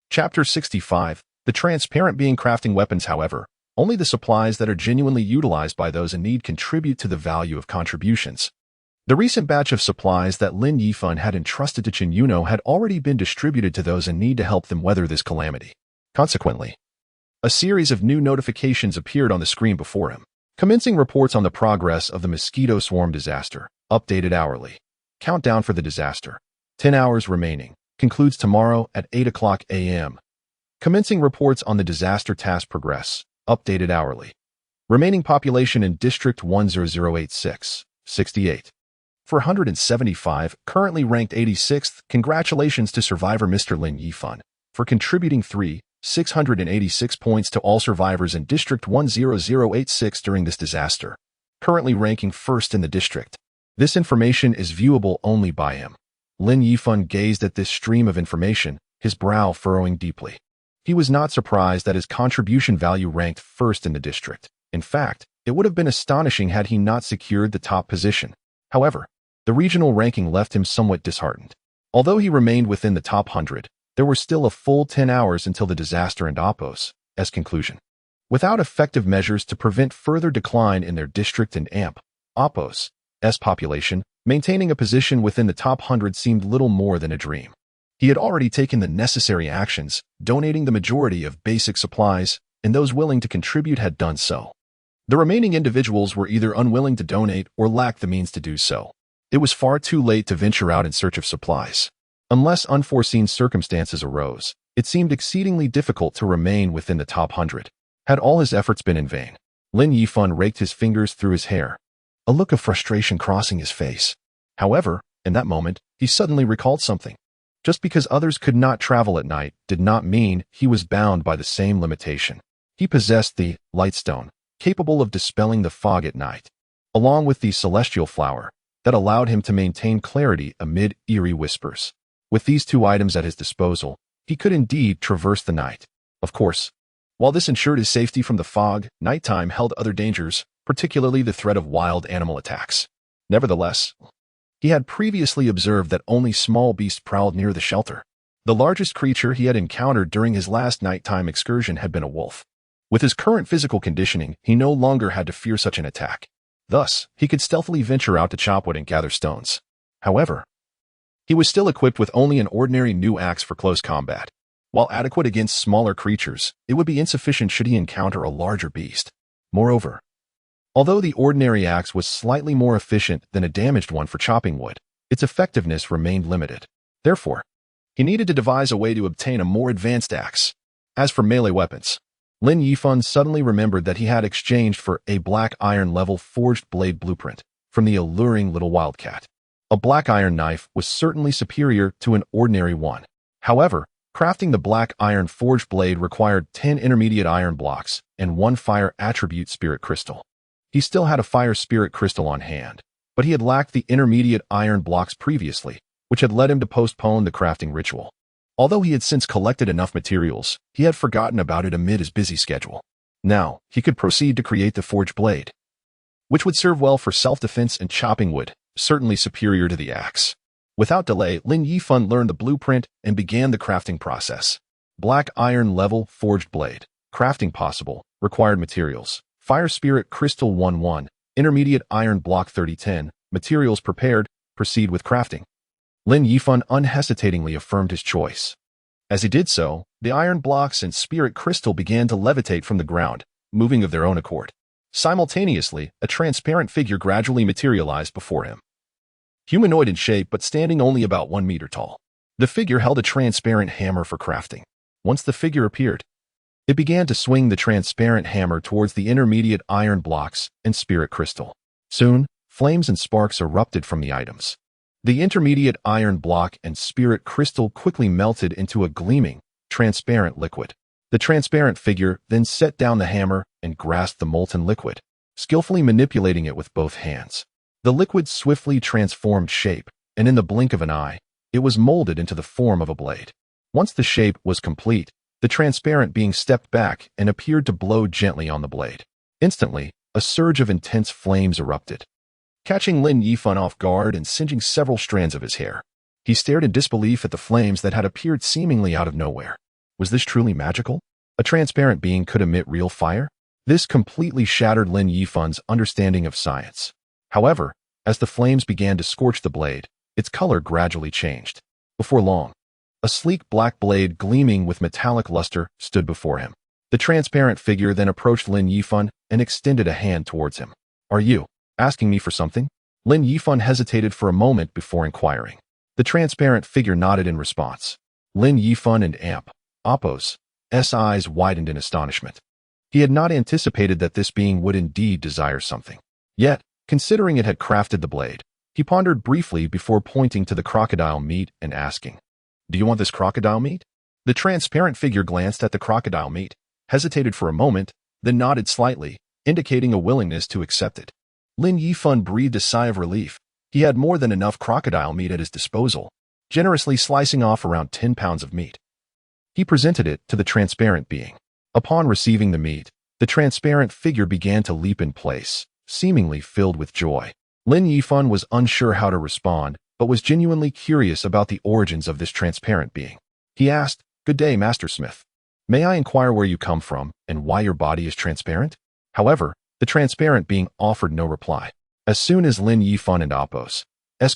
Chapter 65. The transparent being crafting weapons. However, only the supplies that are genuinely utilized by those in need contribute to the value of contributions. The recent batch of supplies that Lin Yifan had entrusted to Qin Yuno had already been distributed to those in need to help them weather this calamity. Consequently, a series of new notifications appeared on the screen before him. Commencing reports on the progress of the mosquito swarm disaster, updated hourly. Countdown for the disaster. 10 hours remaining. Concludes tomorrow at 8 o'clock a.m. Commencing reports on the disaster task progress, updated hourly. Remaining population in District 10086, 68. 475, currently ranked 86th. Congratulations to survivor Mr. Lin Yifan for contributing 686 points to all survivors in District 10086 during this disaster, currently ranking first in the district. This information is viewable only by him. Lin Yifan gazed at this stream of information, his brow furrowing deeply. He was not surprised that his contribution value ranked first in the district. In fact, it would have been astonishing had he not secured the top position. However, the regional ranking left him somewhat disheartened. Although he remained within the top 100, there were still a full 10 hours until the disaster and Appos' conclusion. Without effective measures to prevent further decline in their district and Appos' population, maintaining a position within the top 100 seemed little more than a dream. He had already taken the necessary actions, donating the majority of basic supplies, and those willing to contribute had done so. The remaining individuals were either unwilling to donate or lacked the means to do so. It was far too late to venture out in search of supplies. Unless unforeseen circumstances arose, it seemed exceedingly difficult to remain within the top 100. Had all his efforts been in vain? Lin Yifan raked his fingers through his hair, a look of frustration crossing his face. However, in that moment, he suddenly recalled something. Just because others could not travel at night did not mean he was bound by the same limitation. He possessed the lightstone, capable of dispelling the fog at night, along with the celestial flower that allowed him to maintain clarity amid eerie whispers. With these two items at his disposal, he could indeed traverse the night. Of course, while this ensured his safety from the fog, nighttime held other dangers, particularly the threat of wild animal attacks. Nevertheless, he had previously observed that only small beasts prowled near the shelter. The largest creature he had encountered during his last nighttime excursion had been a wolf. With his current physical conditioning, he no longer had to fear such an attack. Thus, he could stealthily venture out to chop wood and gather stones. However, he was still equipped with only an ordinary new axe for close combat. While adequate against smaller creatures, it would be insufficient should he encounter a larger beast. Moreover, although the ordinary axe was slightly more efficient than a damaged one for chopping wood, its effectiveness remained limited. Therefore, he needed to devise a way to obtain a more advanced axe. As for melee weapons, Lin Yifan suddenly remembered that he had exchanged for a black iron level forged blade blueprint from the alluring little wildcat. A black iron knife was certainly superior to an ordinary one. However, crafting the black iron forged blade required 10 intermediate iron blocks and 1 fire attribute spirit crystal. He still had a fire spirit crystal on hand, but he had lacked the intermediate iron blocks previously, which had led him to postpone the crafting ritual. Although he had since collected enough materials, he had forgotten about it amid his busy schedule. Now, he could proceed to create the forged blade. which would serve well for self-defense and chopping wood, certainly superior to the axe. Without delay, Lin Yifan learned the blueprint and began the crafting process. Black iron level forged blade. Crafting possible. Required materials. Fire spirit crystal 1-1. Intermediate iron block 3010. Materials prepared. Proceed with crafting. Lin Yifan unhesitatingly affirmed his choice. As he did so, the iron blocks and spirit crystal began to levitate from the ground, moving of their own accord. Simultaneously, a transparent figure gradually materialized before him. Humanoid in shape but standing only about 1 meter tall. The figure held a transparent hammer for crafting. Once the figure appeared, it began to swing the transparent hammer towards the intermediate iron blocks and spirit crystal. Soon, flames and sparks erupted from the items. The intermediate iron block and spirit crystal quickly melted into a gleaming, transparent liquid. The transparent figure then set down the hammer and grasped the molten liquid, skillfully manipulating it with both hands. The liquid swiftly transformed shape, and in the blink of an eye, it was molded into the form of a blade. Once the shape was complete, the transparent being stepped back and appeared to blow gently on the blade. Instantly, a surge of intense flames erupted, catching Lin Yifan off guard and singeing several strands of his hair. He stared in disbelief at the flames that had appeared seemingly out of nowhere. Was this truly magical? A transparent being could emit real fire? This completely shattered Lin Yifan's understanding of science. However, as the flames began to scorch the blade, its color gradually changed. Before long, a sleek black blade gleaming with metallic luster stood before him. The transparent figure then approached Lin Yifan and extended a hand towards him. "Are you asking me for something?" Lin Yifan hesitated for a moment before inquiring. The transparent figure nodded in response. Lin Yifan and Appo's eyes widened in astonishment. He had not anticipated that this being would indeed desire something. Yet, considering it had crafted the blade, he pondered briefly before pointing to the crocodile meat and asking, "Do you want this crocodile meat?" The transparent figure glanced at the crocodile meat, hesitated for a moment, then nodded slightly, indicating a willingness to accept it. Lin Yifan breathed a sigh of relief. He had more than enough crocodile meat at his disposal, generously slicing off around 10 pounds of meat. He presented it to the transparent being. Upon receiving the meat, the transparent figure began to leap in place, seemingly filled with joy. Lin Yifan was unsure how to respond, but was genuinely curious about the origins of this transparent being. He asked, "Good day, Master Smith. May I inquire where you come from and why your body is transparent?" However, the transparent being offered no reply. As soon as Lin Yifan and Appo's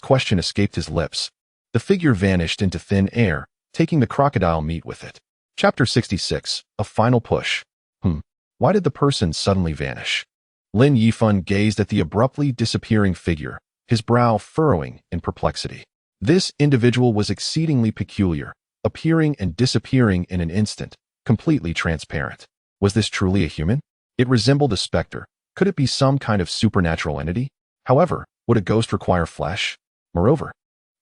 question escaped his lips, the figure vanished into thin air, taking the crocodile meat with it. Chapter 66, A Final Push. Why did the person suddenly vanish? Lin Yifan gazed at the abruptly disappearing figure, his brow furrowing in perplexity. This individual was exceedingly peculiar, appearing and disappearing in an instant, completely transparent. Was this truly a human? It resembled a specter. Could it be some kind of supernatural entity? However, would a ghost require flesh? Moreover,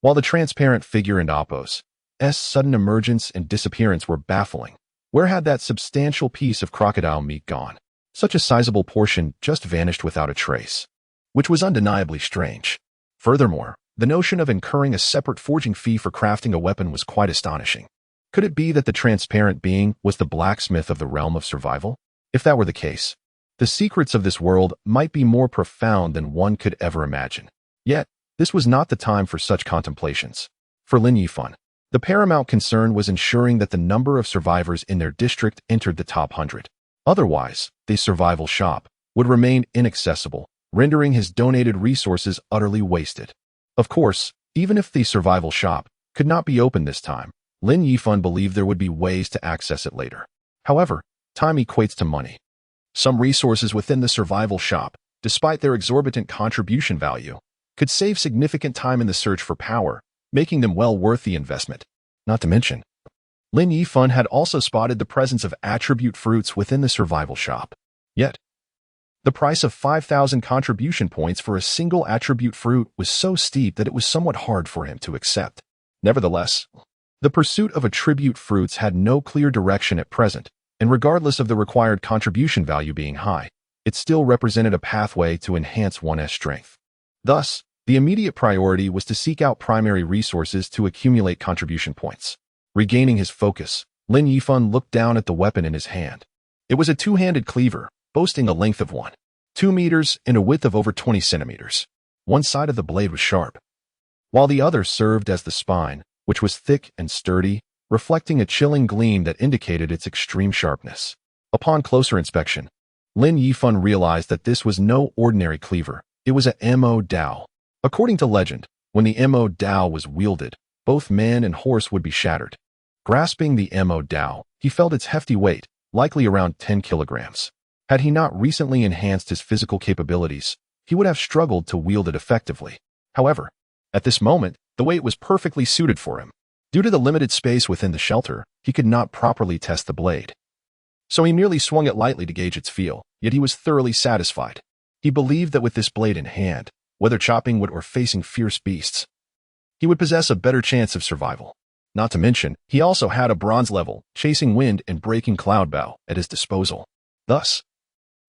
while the transparent figure and Appo's sudden emergence and disappearance were baffling, where had that substantial piece of crocodile meat gone? Such a sizable portion just vanished without a trace, which was undeniably strange. Furthermore, the notion of incurring a separate forging fee for crafting a weapon was quite astonishing. Could it be that the transparent being was the blacksmith of the realm of survival? If that were the case, the secrets of this world might be more profound than one could ever imagine. Yet, this was not the time for such contemplations. For Lin Yifan, the paramount concern was ensuring that the number of survivors in their district entered the top 100. Otherwise, the survival shop would remain inaccessible, rendering his donated resources utterly wasted. Of course, even if the survival shop could not be opened this time, Lin Yifan believed there would be ways to access it later. However, time equates to money. Some resources within the survival shop, despite their exorbitant contribution value, could save significant time in the search for power, making them well worth the investment. Not to mention, Lin Yifan had also spotted the presence of attribute fruits within the survival shop. Yet, the price of 5,000 contribution points for a single attribute fruit was so steep that it was somewhat hard for him to accept. Nevertheless, the pursuit of attribute fruits had no clear direction at present, and regardless of the required contribution value being high, it still represented a pathway to enhance one's strength. Thus, the immediate priority was to seek out primary resources to accumulate contribution points. Regaining his focus, Lin Yifan looked down at the weapon in his hand. It was a two-handed cleaver, boasting a length of 1. 2 meters and a width of over 20 centimeters. One side of the blade was sharp, while the other served as the spine, which was thick and sturdy, reflecting a chilling gleam that indicated its extreme sharpness. Upon closer inspection, Lin Yifan realized that this was no ordinary cleaver. It was a mo dao. According to legend, when the mo dao was wielded, both man and horse would be shattered. Grasping the mo dao, he felt its hefty weight, likely around 10 kilograms. Had he not recently enhanced his physical capabilities, he would have struggled to wield it effectively. However, at this moment, the weight was perfectly suited for him. Due to the limited space within the shelter, he could not properly test the blade. So he merely swung it lightly to gauge its feel, yet he was thoroughly satisfied. He believed that with this blade in hand, whether chopping wood or facing fierce beasts, he would possess a better chance of survival. Not to mention, he also had a bronze level, chasing wind and breaking cloud bow at his disposal. Thus,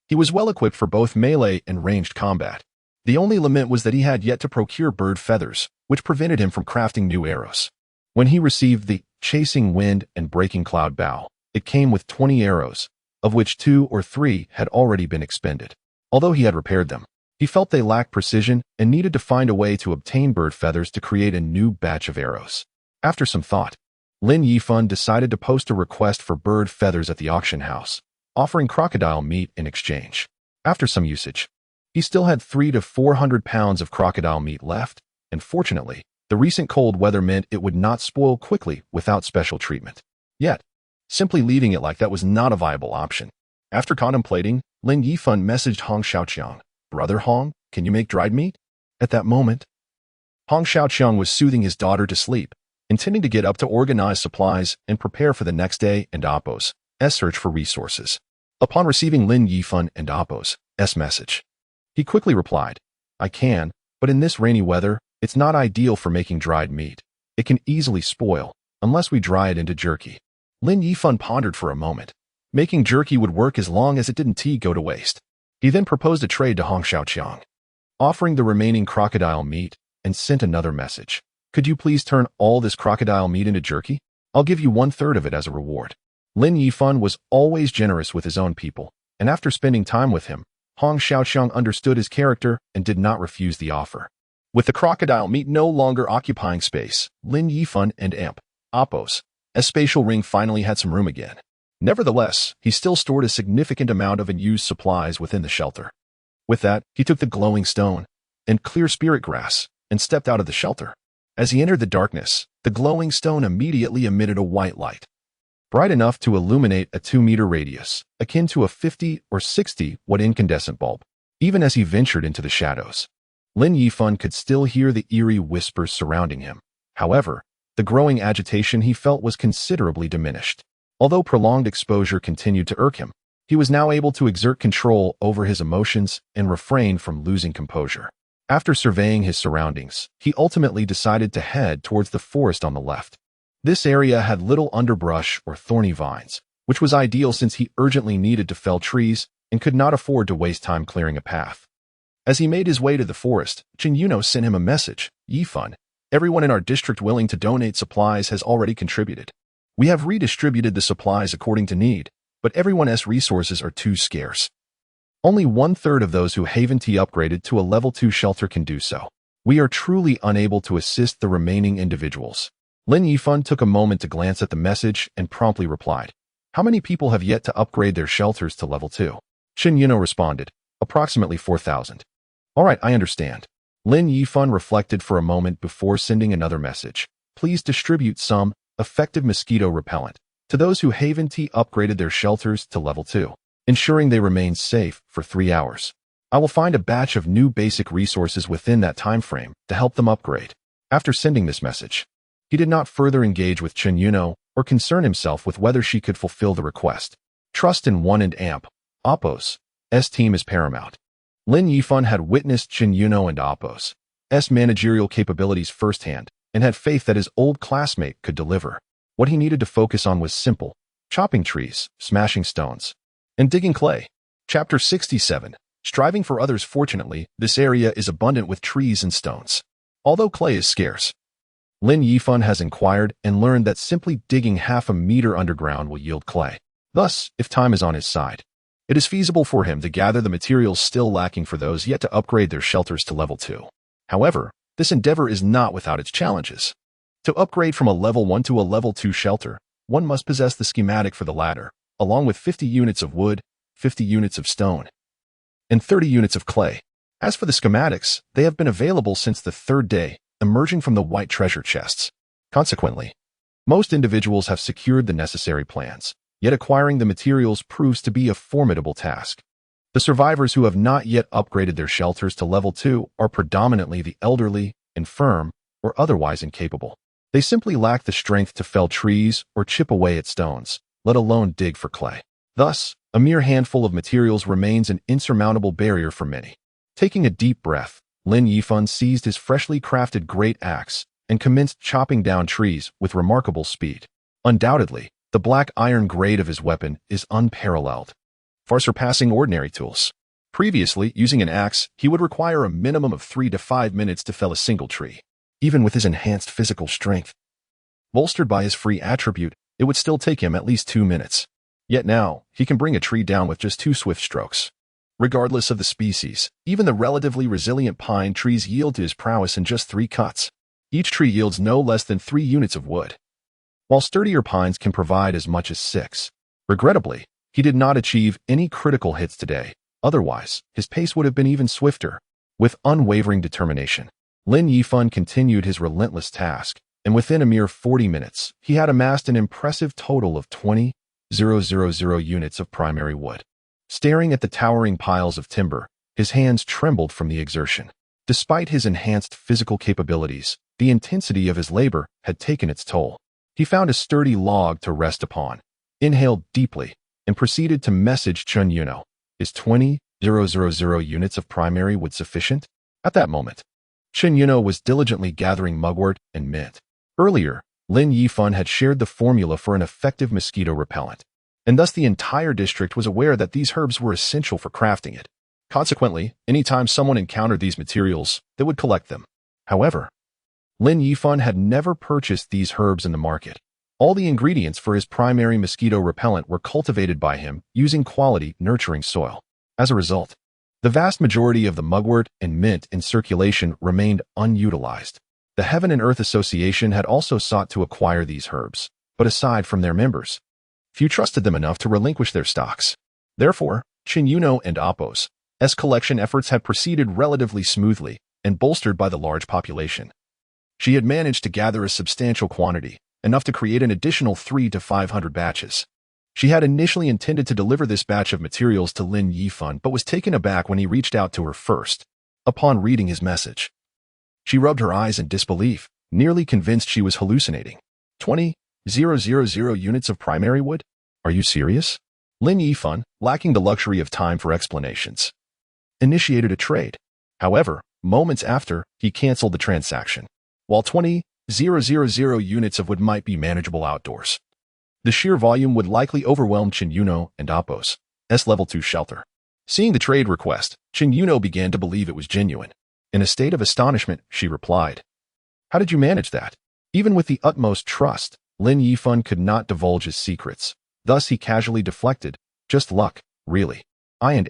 he was well equipped for both melee and ranged combat. The only lament was that he had yet to procure bird feathers, which prevented him from crafting new arrows. When he received the chasing wind and breaking cloud bow, it came with 20 arrows, of which 2 or 3 had already been expended. Although he had repaired them, he felt they lacked precision and needed to find a way to obtain bird feathers to create a new batch of arrows. After some thought, Lin Yifan decided to post a request for bird feathers at the auction house, offering crocodile meat in exchange. After some usage, he still had 300 to 400 pounds of crocodile meat left, and fortunately, the recent cold weather meant it would not spoil quickly without special treatment. Yet, simply leaving it like that was not a viable option. After contemplating, Lin Yifan messaged Hong Xiaoqiang, "Brother Hong, can you make dried meat?" At that moment, Hong Xiaoqiang was soothing his daughter to sleep, intending to get up to organize supplies and prepare for the next day and Appo's search for resources. Upon receiving Lin Yifan and Appo's message, he quickly replied, "I can, but in this rainy weather, it's not ideal for making dried meat. It can easily spoil, unless we dry it into jerky." Lin Yifan pondered for a moment. Making jerky would work as long as it didn't go to waste. He then proposed a trade to Hong Xiaoqiang, offering the remaining crocodile meat, and sent another message. "Could you please turn all this crocodile meat into jerky? I'll give you 1/3 of it as a reward." Lin Yifan was always generous with his own people, and after spending time with him, Hong Xiaoqiang understood his character and did not refuse the offer. With the crocodile meat no longer occupying space, Lin Yifan and Appo's spatial ring finally had some room again. Nevertheless, he still stored a significant amount of unused supplies within the shelter. With that, he took the glowing stone and clear spirit grass and stepped out of the shelter. As he entered the darkness, the glowing stone immediately emitted a white light, bright enough to illuminate a 2-meter radius, akin to a 50 or 60-watt incandescent bulb. Even as he ventured into the shadows, Lin Yifan could still hear the eerie whispers surrounding him. However, the growing agitation he felt was considerably diminished. Although prolonged exposure continued to irk him, he was now able to exert control over his emotions and refrain from losing composure. After surveying his surroundings, he ultimately decided to head towards the forest on the left. This area had little underbrush or thorny vines, which was ideal since he urgently needed to fell trees and could not afford to waste time clearing a path. As he made his way to the forest, Chen Yuno sent him a message. "Yifan, everyone in our district willing to donate supplies has already contributed. We have redistributed the supplies according to need, but everyone's resources are too scarce. Only 1/3 of those who Haven T upgraded to a level 2 shelter can do so. We are truly unable to assist the remaining individuals." Lin Yifan took a moment to glance at the message and promptly replied, "How many people have yet to upgrade their shelters to level 2? Chen Yuno responded, "Approximately 4,000. "All right, I understand." Lin Yifan reflected for a moment before sending another message. "Please distribute some effective mosquito repellent to those who Haven T upgraded their shelters to level 2, ensuring they remain safe for 3 hours. I will find a batch of new basic resources within that time frame to help them upgrade." After sending this message, he did not further engage with Chen Yuno or concern himself with whether she could fulfill the request. Trust in one and Appo's team is paramount. Lin Yifan had witnessed Chen Yuno and Appo's managerial capabilities firsthand and had faith that his old classmate could deliver. What he needed to focus on was simple: chopping trees, smashing stones, and digging clay. Chapter 67. Striving for others. Fortunately, this area is abundant with trees and stones. Although clay is scarce, Lin Yifan has inquired and learned that simply digging half a meter underground will yield clay. Thus, if time is on his side, It is feasible for him to gather the materials still lacking for those yet to upgrade their shelters to level 2. However, this endeavor is not without its challenges. To upgrade from a level 1 to a level 2 shelter, one must possess the schematic for the latter, along with 50 units of wood, 50 units of stone, and 30 units of clay. As for the schematics, they have been available since the 3rd day, emerging from the white treasure chests. Consequently, most individuals have secured the necessary plans, yet acquiring the materials proves to be a formidable task. The survivors who have not yet upgraded their shelters to level 2 are predominantly the elderly, infirm, or otherwise incapable. They simply lack the strength to fell trees or chip away at stones, let alone dig for clay. Thus, a mere handful of materials remains an insurmountable barrier for many. Taking a deep breath, Lin Yifan seized his freshly crafted great axe and commenced chopping down trees with remarkable speed. Undoubtedly, the black iron grade of his weapon is unparalleled, far surpassing ordinary tools. Previously, using an axe, he would require a minimum of 3 to 5 minutes to fell a single tree. Even with his enhanced physical strength, bolstered by his free attribute, it would still take him at least 2 minutes. Yet now, he can bring a tree down with just 2 swift strokes. Regardless of the species, even the relatively resilient pine trees yield to his prowess in just 3 cuts. Each tree yields no less than 3 units of wood, while sturdier pines can provide as much as 6. Regrettably, he did not achieve any critical hits today. Otherwise, his pace would have been even swifter. With unwavering determination, Lin Yifan continued his relentless task, and within a mere 40 minutes, he had amassed an impressive total of 20,000 units of primary wood. Staring at the towering piles of timber, his hands trembled from the exertion. Despite his enhanced physical capabilities, the intensity of his labor had taken its toll. He found a sturdy log to rest upon, inhaled deeply, and proceeded to message Chen Yuno. Is 20,000 units of primary wood sufficient? At that moment, Chen Yuno was diligently gathering mugwort and mint. Earlier, Lin Yifan had shared the formula for an effective mosquito repellent, and thus the entire district was aware that these herbs were essential for crafting it. Consequently, anytime someone encountered these materials, they would collect them. However, Lin Yifan had never purchased these herbs in the market. All the ingredients for his primary mosquito repellent were cultivated by him using quality, nurturing soil. As a result, the vast majority of the mugwort and mint in circulation remained unutilized. The Heaven and Earth Association had also sought to acquire these herbs, but aside from their members, few trusted them enough to relinquish their stocks. Therefore, Chen Yuno and Appo's collection efforts had proceeded relatively smoothly and bolstered by the large population. She had managed to gather a substantial quantity, enough to create an additional 300 to 500 batches. She had initially intended to deliver this batch of materials to Lin Yifan, but was taken aback when he reached out to her first. Upon reading his message, she rubbed her eyes in disbelief, nearly convinced she was hallucinating. 20,000 units of primary wood? Are you serious? Lin Yifan, lacking the luxury of time for explanations, initiated a trade. However, moments after, he canceled the transaction. While 20,000 units of wood might be manageable outdoors, the sheer volume would likely overwhelm Chen Yuno and Appo's level 2 shelter. Seeing the trade request, Chen Yuno began to believe it was genuine. In a state of astonishment, she replied, "How did you manage that?" Even with the utmost trust, Lin Yifan could not divulge his secrets. Thus he casually deflected, "Just luck, really. I and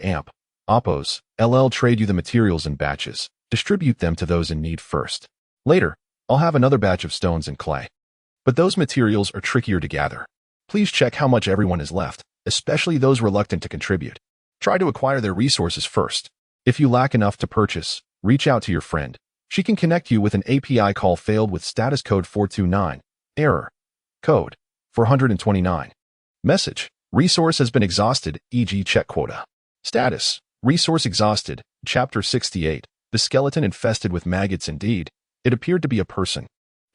Appo's trade you the materials in batches. Distribute them to those in need first. Later, I'll have another batch of stones and clay. But those materials are trickier to gather. Please check how much everyone has left, especially those reluctant to contribute. Try to acquire their resources first. If you lack enough to purchase, reach out to your friend. She can connect you with an API call failed with status code 429. Error. Code 429. Message. Resource has been exhausted, e.g. check quota. Status. Resource exhausted. Chapter 68. The skeleton infested with maggots. Indeed, it appeared to be a person.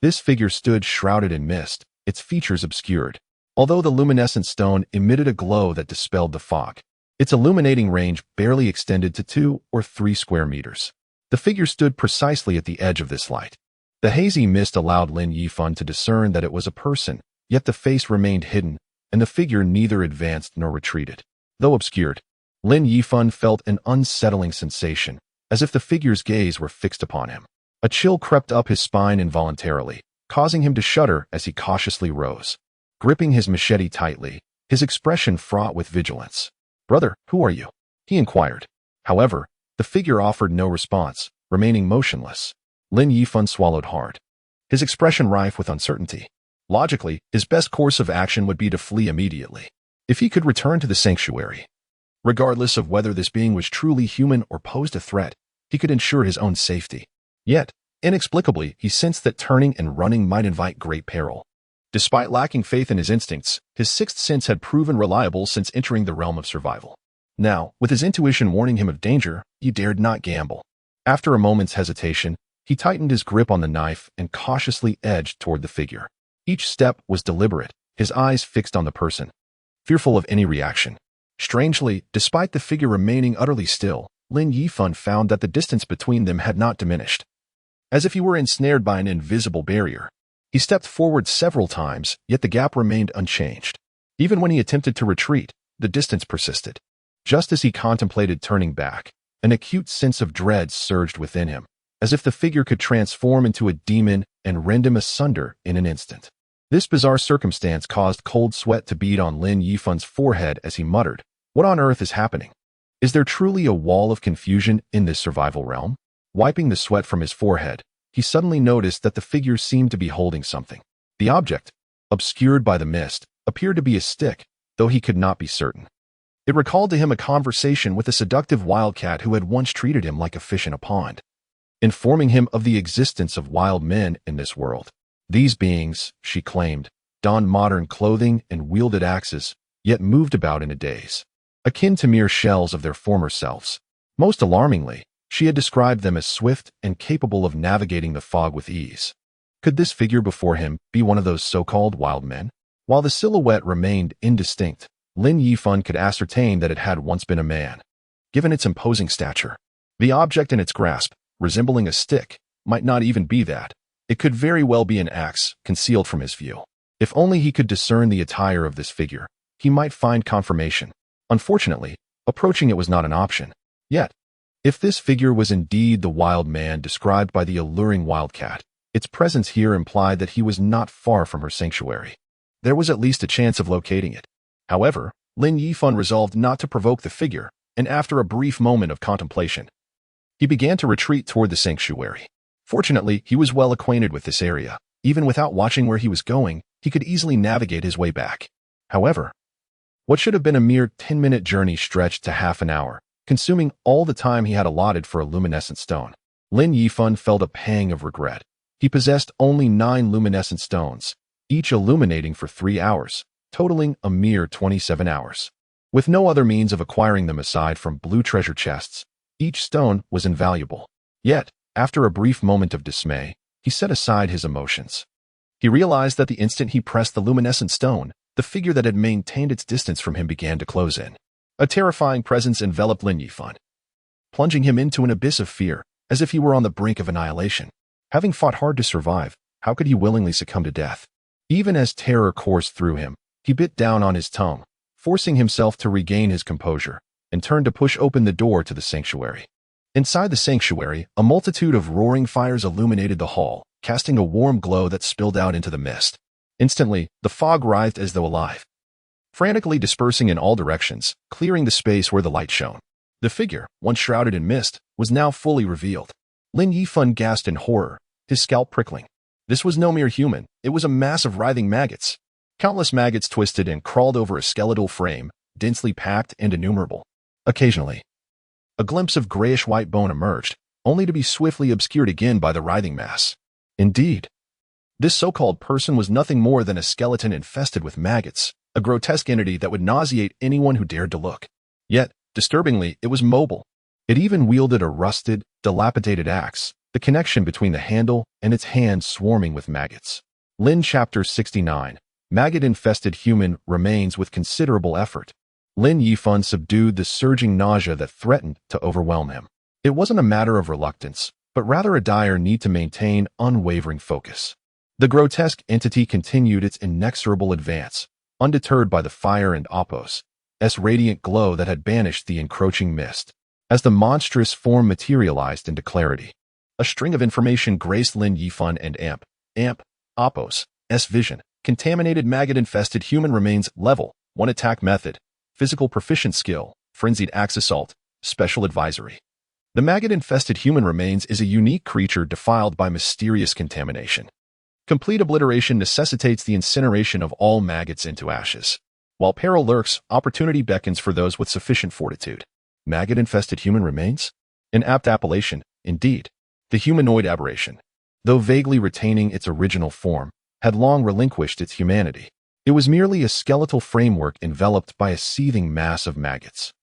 This figure stood shrouded in mist, its features obscured. Although the luminescent stone emitted a glow that dispelled the fog, its illuminating range barely extended to 2 or 3 square meters. The figure stood precisely at the edge of this light. The hazy mist allowed Lin Yifan to discern that it was a person, yet the face remained hidden, and the figure neither advanced nor retreated. Though obscured, Lin Yifan felt an unsettling sensation, as if the figure's gaze were fixed upon him. A chill crept up his spine involuntarily, causing him to shudder as he cautiously rose. Gripping his machete tightly, his expression fraught with vigilance. "Brother, who are you?" he inquired. However, the figure offered no response, remaining motionless. Lin Yifan swallowed hard, his expression rife with uncertainty. Logically, his best course of action would be to flee immediately. If he could return to the sanctuary, regardless of whether this being was truly human or posed a threat, he could ensure his own safety. Yet, inexplicably, he sensed that turning and running might invite great peril. Despite lacking faith in his instincts, his sixth sense had proven reliable since entering the realm of survival. Now, with his intuition warning him of danger, he dared not gamble. After a moment's hesitation, he tightened his grip on the knife and cautiously edged toward the figure. Each step was deliberate, his eyes fixed on the person, fearful of any reaction. Strangely, despite the figure remaining utterly still, Lin Yifan found that the distance between them had not diminished. As if he were ensnared by an invisible barrier. He stepped forward several times, yet the gap remained unchanged. Even when he attempted to retreat, the distance persisted. Just as he contemplated turning back, an acute sense of dread surged within him, as if the figure could transform into a demon and rend him asunder in an instant. This bizarre circumstance caused cold sweat to bead on Lin Yifan's forehead as he muttered, "What on earth is happening? Is there truly a wall of confusion in this survival realm?" Wiping the sweat from his forehead, he suddenly noticed that the figure seemed to be holding something. The object, obscured by the mist, appeared to be a stick, though he could not be certain. It recalled to him a conversation with a seductive wildcat who had once treated him like a fish in a pond, informing him of the existence of wild men in this world. These beings, she claimed, donned modern clothing and wielded axes, yet moved about in a daze, akin to mere shells of their former selves. Most alarmingly, she had described them as swift and capable of navigating the fog with ease. Could this figure before him be one of those so-called wild men? While the silhouette remained indistinct, Lin Yifan could ascertain that it had once been a man. Given its imposing stature, the object in its grasp, resembling a stick, might not even be that. It could very well be an axe, concealed from his view. If only he could discern the attire of this figure, he might find confirmation. Unfortunately, approaching it was not an option. Yet, if this figure was indeed the wild man described by the alluring wildcat, its presence here implied that he was not far from her sanctuary. There was at least a chance of locating it. However, Lin Yifan resolved not to provoke the figure, and after a brief moment of contemplation, he began to retreat toward the sanctuary. Fortunately, he was well acquainted with this area. Even without watching where he was going, he could easily navigate his way back. However, what should have been a mere 10-minute journey stretched to half an hour, consuming all the time he had allotted for a luminescent stone. Lin Yifan felt a pang of regret. He possessed only 9 luminescent stones, each illuminating for 3 hours, totaling a mere 27 hours. With no other means of acquiring them aside from blue treasure chests, each stone was invaluable. Yet, after a brief moment of dismay, he set aside his emotions. He realized that the instant he pressed the luminescent stone, the figure that had maintained its distance from him began to close in. A terrifying presence enveloped Lin Yifan, plunging him into an abyss of fear, as if he were on the brink of annihilation. Having fought hard to survive, how could he willingly succumb to death? Even as terror coursed through him, he bit down on his tongue, forcing himself to regain his composure, and turned to push open the door to the sanctuary. Inside the sanctuary, a multitude of roaring fires illuminated the hall, casting a warm glow that spilled out into the mist. Instantly, the fog writhed as though alive, frantically dispersing in all directions, clearing the space where the light shone. The figure, once shrouded in mist, was now fully revealed. Lin Yifan gasped in horror, his scalp prickling. This was no mere human, it was a mass of writhing maggots. Countless maggots twisted and crawled over a skeletal frame, densely packed and innumerable. Occasionally, a glimpse of grayish-white bone emerged, only to be swiftly obscured again by the writhing mass. Indeed, this so-called person was nothing more than a skeleton infested with maggots, a grotesque entity that would nauseate anyone who dared to look. Yet, disturbingly, it was mobile. It even wielded a rusted, dilapidated axe, the connection between the handle and its hand swarming with maggots. Lin Chapter 69. Maggot-infested human remains with considerable effort. Lin Yifan subdued the surging nausea that threatened to overwhelm him. It wasn't a matter of reluctance, but rather a dire need to maintain unwavering focus. The grotesque entity continued its inexorable advance, undeterred by the fire and Apos' radiant glow that had banished the encroaching mist. As the monstrous form materialized into clarity, a string of information graced Lin Yifan and Apos' vision. Contaminated maggot-infested human remains level 1 attack method. physical proficient skill, frenzied axe assault, special advisory. The maggot-infested human remains is a unique creature defiled by mysterious contamination. Complete obliteration necessitates the incineration of all maggots into ashes. While peril lurks, opportunity beckons for those with sufficient fortitude. Maggot-infested human remains? An apt appellation, indeed. The humanoid aberration, though vaguely retaining its original form, had long relinquished its humanity. It was merely a skeletal framework enveloped by a seething mass of maggots.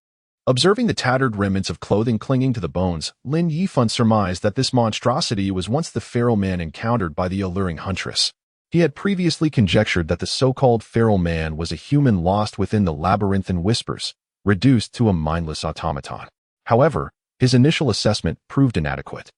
Observing the tattered remnants of clothing clinging to the bones, Lin Yifan surmised that this monstrosity was once the feral man encountered by the alluring huntress. He had previously conjectured that the so-called feral man was a human lost within the labyrinthine whispers, reduced to a mindless automaton. However, his initial assessment proved inadequate.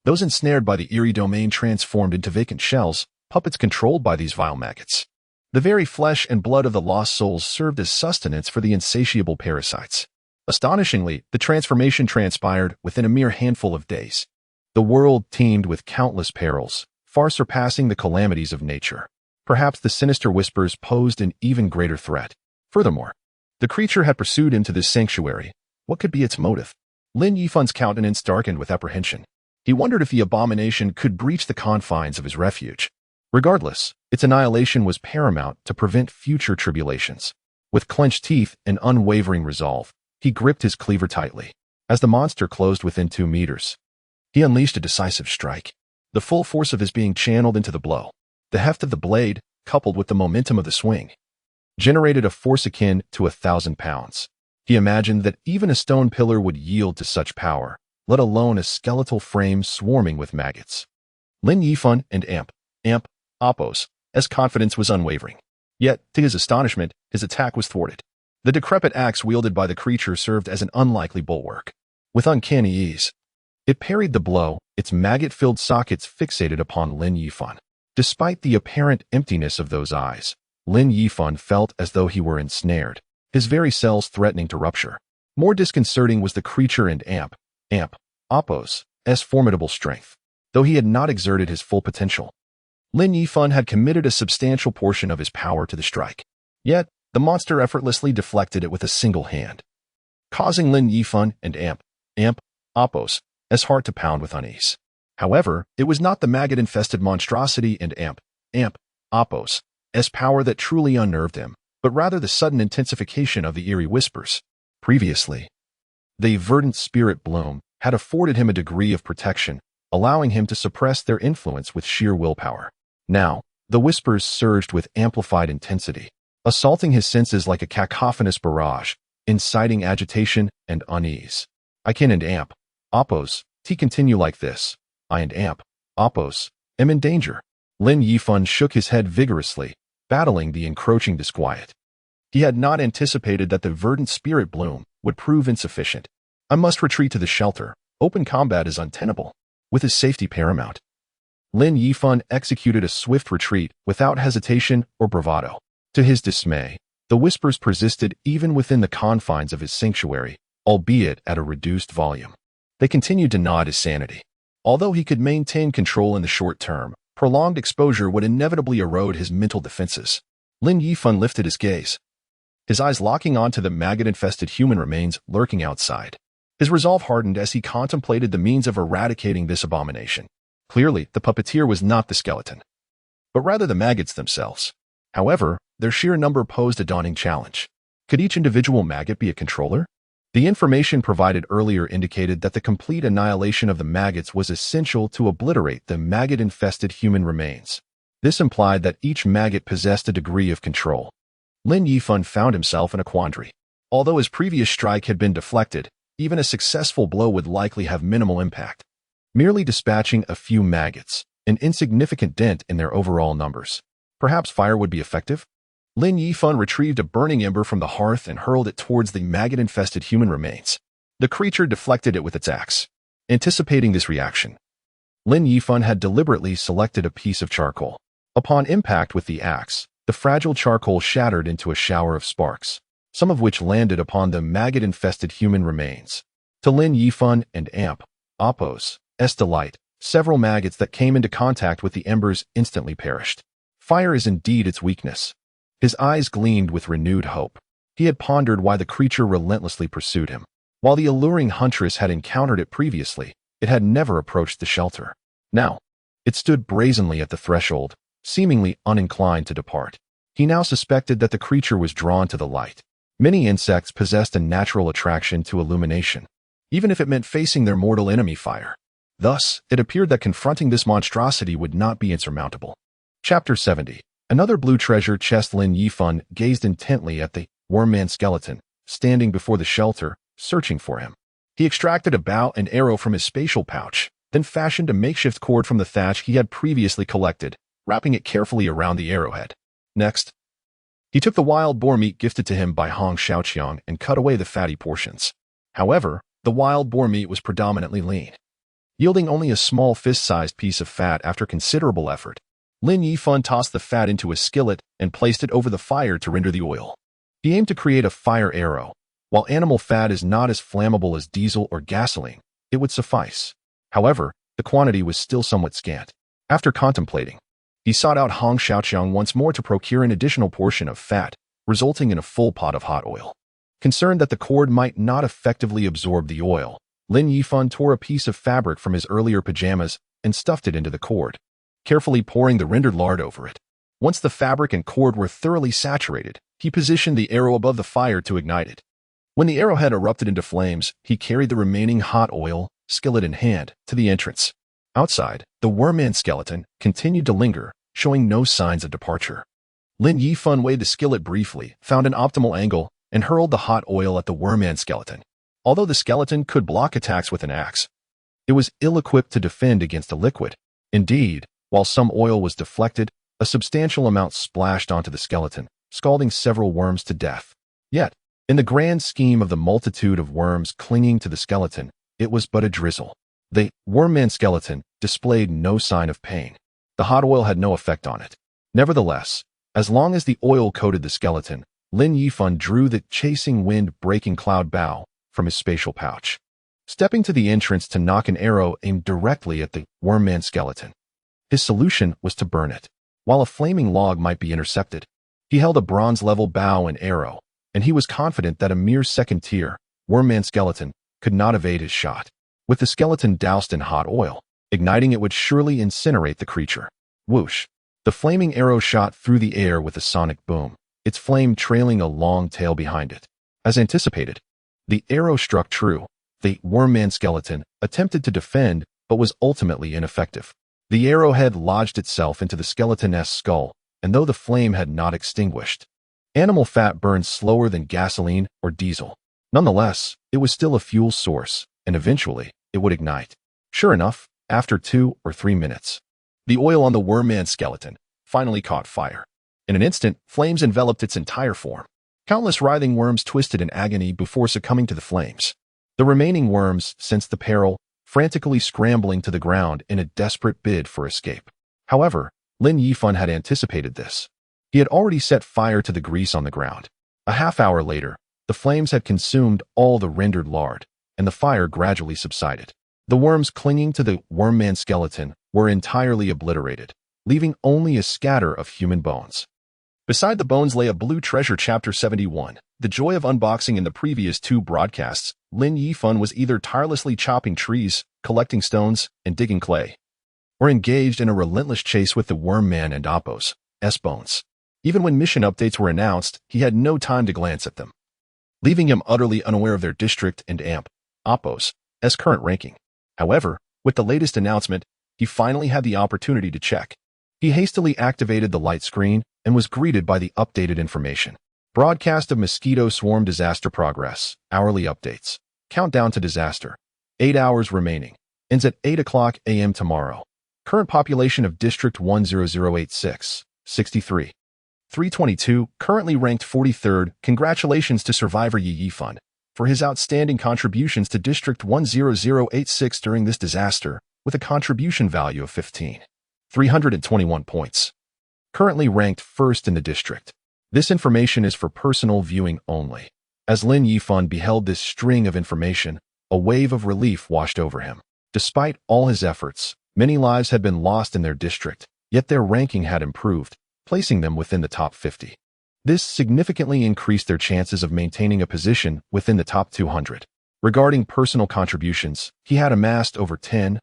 Those ensnared by the eerie domain transformed into vacant shells, puppets controlled by these vile maggots. The very flesh and blood of the lost souls served as sustenance for the insatiable parasites. Astonishingly, the transformation transpired within a mere handful of days. The world teemed with countless perils, far surpassing the calamities of nature. Perhaps the sinister whispers posed an even greater threat. Furthermore, the creature had pursued him to this sanctuary. What could be its motive? Lin Yifan's countenance darkened with apprehension. He wondered if the abomination could breach the confines of his refuge. Regardless, its annihilation was paramount to prevent future tribulations. With clenched teeth and unwavering resolve, he gripped his cleaver tightly. As the monster closed within 2 meters, he unleashed a decisive strike. The full force of his being channeled into the blow. The heft of the blade, coupled with the momentum of the swing, generated a force akin to 1,000 pounds. He imagined that even a stone pillar would yield to such power, let alone a skeletal frame swarming with maggots. Lin Yifan and Amp, Oppos, as confidence was unwavering. Yet, to his astonishment, his attack was thwarted. The decrepit axe wielded by the creature served as an unlikely bulwark. With uncanny ease, it parried the blow, its maggot-filled sockets fixated upon Lin Yifan. Despite the apparent emptiness of those eyes, Lin Yifan felt as though he were ensnared, his very cells threatening to rupture. More disconcerting was the creature and Amp, Oppos' formidable strength. Though he had not exerted his full potential, Lin Yifan had committed a substantial portion of his power to the strike. Yet, the monster effortlessly deflected it with a single hand, causing Lin Yifan and Amp, Oppos' heart to pound with unease. However, it was not the maggot-infested monstrosity and Amp, Oppos' power that truly unnerved him, but rather the sudden intensification of the eerie whispers. Previously, the verdant spirit bloom had afforded him a degree of protection, allowing him to suppress their influence with sheer willpower. Now, the whispers surged with amplified intensity, assaulting his senses like a cacophonous barrage, inciting agitation and unease. I can and Amp, Oppos, continue like this. I and Amp, Oppos, am in danger. Lin Yifan shook his head vigorously, battling the encroaching disquiet. He had not anticipated that the verdant spirit bloom would prove insufficient. I must retreat to the shelter. Open combat is untenable. With his safety paramount, Lin Yifan executed a swift retreat without hesitation or bravado. To his dismay, the whispers persisted even within the confines of his sanctuary, albeit at a reduced volume. They continued to gnaw at his sanity. Although he could maintain control in the short term, prolonged exposure would inevitably erode his mental defenses. Lin Yifan lifted his gaze, his eyes locking onto the maggot-infested human remains lurking outside. His resolve hardened as he contemplated the means of eradicating this abomination. Clearly, the puppeteer was not the skeleton, but rather the maggots themselves. However, their sheer number posed a daunting challenge. Could each individual maggot be a controller? The information provided earlier indicated that the complete annihilation of the maggots was essential to obliterate the maggot-infested human remains. This implied that each maggot possessed a degree of control. Lin Yifan found himself in a quandary. Although his previous strike had been deflected, even a successful blow would likely have minimal impact. Merely dispatching a few maggots, an insignificant dent in their overall numbers. Perhaps fire would be effective? Lin Yifan retrieved a burning ember from the hearth and hurled it towards the maggot-infested human remains. The creature deflected it with its axe. Anticipating this reaction, Lin Yifan had deliberately selected a piece of charcoal. Upon impact with the axe, the fragile charcoal shattered into a shower of sparks, some of which landed upon the maggot-infested human remains. To Lin Yifan and Amp, Oppos' delight, several maggots that came into contact with the embers instantly perished. Fire is indeed its weakness. His eyes gleamed with renewed hope. He had pondered why the creature relentlessly pursued him. While the alluring huntress had encountered it previously, it had never approached the shelter. Now, it stood brazenly at the threshold, seemingly uninclined to depart. He now suspected that the creature was drawn to the light. Many insects possessed a natural attraction to illumination, even if it meant facing their mortal enemy fire. Thus, it appeared that confronting this monstrosity would not be insurmountable. Chapter 70. Another blue treasure chest. Lin Yifan gazed intently at the worm-man skeleton, standing before the shelter, searching for him. He extracted a bow and arrow from his spatial pouch, then fashioned a makeshift cord from the thatch he had previously collected, wrapping it carefully around the arrowhead. Next, he took the wild boar meat gifted to him by Hong Xiaoqiang and cut away the fatty portions. However, the wild boar meat was predominantly lean, yielding only a small fist-sized piece of fat after considerable effort. Lin Yifan tossed the fat into a skillet and placed it over the fire to render the oil. He aimed to create a fire arrow. While animal fat is not as flammable as diesel or gasoline, it would suffice. However, the quantity was still somewhat scant. After contemplating, he sought out Hong Xiaoqiang once more to procure an additional portion of fat, resulting in a full pot of hot oil. Concerned that the cord might not effectively absorb the oil, Lin Yifan tore a piece of fabric from his earlier pajamas and stuffed it into the cord, carefully pouring the rendered lard over it. Once the fabric and cord were thoroughly saturated, he positioned the arrow above the fire to ignite it. When the arrowhead erupted into flames, he carried the remaining hot oil, skillet in hand, to the entrance. Outside, the worm-man skeleton continued to linger, showing no signs of departure. Lin Yifan weighed the skillet briefly, found an optimal angle, and hurled the hot oil at the worm-man skeleton. Although the skeleton could block attacks with an axe, it was ill-equipped to defend against a liquid. Indeed, while some oil was deflected, a substantial amount splashed onto the skeleton, scalding several worms to death. Yet, in the grand scheme of the multitude of worms clinging to the skeleton, it was but a drizzle. The worm-man skeleton displayed no sign of pain. The hot oil had no effect on it. Nevertheless, as long as the oil coated the skeleton, Lin Yifan drew the chasing wind-breaking cloud bow from his spatial pouch. Stepping to the entrance to knock an arrow aimed directly at the worm-man skeleton. His solution was to burn it. While a flaming log might be intercepted, he held a bronze-level bow and arrow, and he was confident that a mere second-tier worm-man skeleton could not evade his shot. With the skeleton doused in hot oil, igniting it would surely incinerate the creature. Whoosh! The flaming arrow shot through the air with a sonic boom, its flame trailing a long tail behind it. As anticipated, the arrow struck true. The worm-man skeleton attempted to defend, but was ultimately ineffective. The arrowhead lodged itself into the skeleton's skull, and though the flame had not extinguished, animal fat burned slower than gasoline or diesel. Nonetheless, it was still a fuel source, and eventually, it would ignite. Sure enough, after 2 or 3 minutes, the oil on the worm-man skeleton finally caught fire. In an instant, flames enveloped its entire form. Countless writhing worms twisted in agony before succumbing to the flames. The remaining worms sensed the peril, frantically scrambling to the ground in a desperate bid for escape. However, Lin Yifan had anticipated this. He had already set fire to the grease on the ground. A half-hour later, the flames had consumed all the rendered lard, and the fire gradually subsided. The worms clinging to the worm-man skeleton were entirely obliterated, leaving only a scatter of human bones. Beside the bones lay a blue treasure. Chapter 71. The joy of unboxing. In the previous 2 broadcasts, Lin Yifan was either tirelessly chopping trees, collecting stones, and digging clay, or engaged in a relentless chase with the worm-man and Oppo's bones. Even when mission updates were announced, he had no time to glance at them, leaving him utterly unaware of their district and Oppo's current ranking. However, with the latest announcement, he finally had the opportunity to check. He hastily activated the light screen and was greeted by the updated information. Broadcast of mosquito swarm disaster progress. Hourly updates. Countdown to disaster. 8 hours remaining. Ends at 8 a.m. tomorrow. Current population of District 10086, 63. 322, currently ranked 43rd. Congratulations to survivor Yi Yifan for his outstanding contributions to District 10086 during this disaster, with a contribution value of 321 points. Currently ranked 1st in the district. This information is for personal viewing only. As Lin Yifan beheld this string of information, a wave of relief washed over him. Despite all his efforts, many lives had been lost in their district, yet their ranking had improved, placing them within the top 50. This significantly increased their chances of maintaining a position within the top 200. Regarding personal contributions, he had amassed over 10,000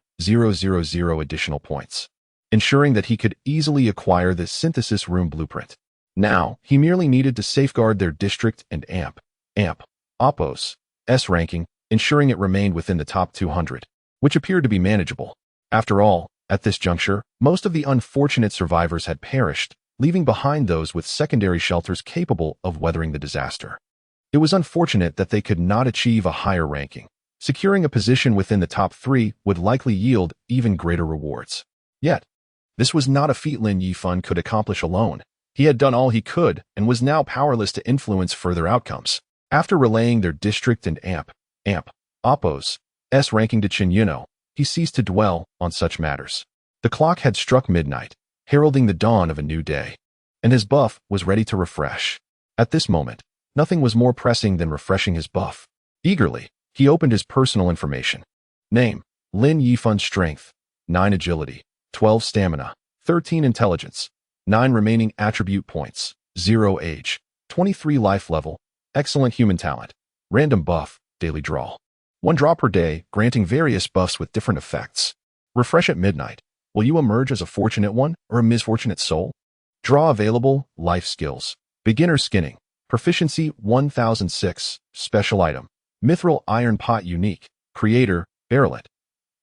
additional points, ensuring that he could easily acquire the synthesis room blueprint. Now, he merely needed to safeguard their district and Oppos' ranking, ensuring it remained within the top 200, which appeared to be manageable. After all, at this juncture, most of the unfortunate survivors had perished, leaving behind those with secondary shelters capable of weathering the disaster. It was unfortunate that they could not achieve a higher ranking. Securing a position within the top 3 would likely yield even greater rewards. Yet, this was not a feat Lin Yifan could accomplish alone. He had done all he could and was now powerless to influence further outcomes. After relaying their district and Oppos' ranking to Chen Yuno, he ceased to dwell on such matters. The clock had struck midnight, heralding the dawn of a new day, and his buff was ready to refresh. At this moment, nothing was more pressing than refreshing his buff. Eagerly, he opened his personal information. Name: Lin Yifan. Strength: 9 agility, 12 stamina, 13 intelligence, 9 remaining attribute points, 0 age, 23 life level, excellent human talent. Random buff, daily draw. 1 draw per day, granting various buffs with different effects. Refresh at midnight. Will you emerge as a fortunate one or a misfortunate soul? Draw available, life skills. Beginner skinning. Proficiency 1006. Special item: Mithril Iron Pot unique. Creator: Barrelet.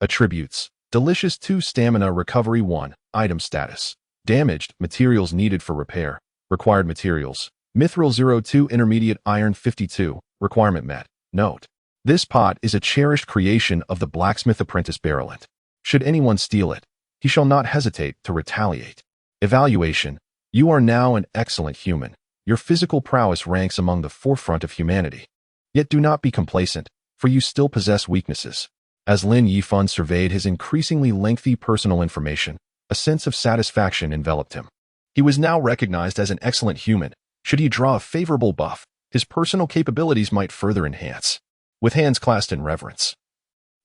Attributes: Delicious 2 stamina, recovery 1. Item status: Damaged, materials needed for repair. Required materials: Mithril 02 intermediate iron 52. Requirement met. Note: this pot is a cherished creation of the blacksmith apprentice Barrelet. Should anyone steal it, he shall not hesitate to retaliate. Evaluation: you are now an excellent human. Your physical prowess ranks among the forefront of humanity. Yet do not be complacent, for you still possess weaknesses. As Lin Yifan surveyed his increasingly lengthy personal information, a sense of satisfaction enveloped him. He was now recognized as an excellent human. Should he draw a favorable buff, his personal capabilities might further enhance. With hands clasped in reverence,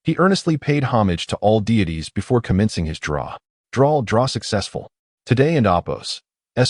he earnestly paid homage to all deities before commencing his draw. Draw successful. Today and Oppos'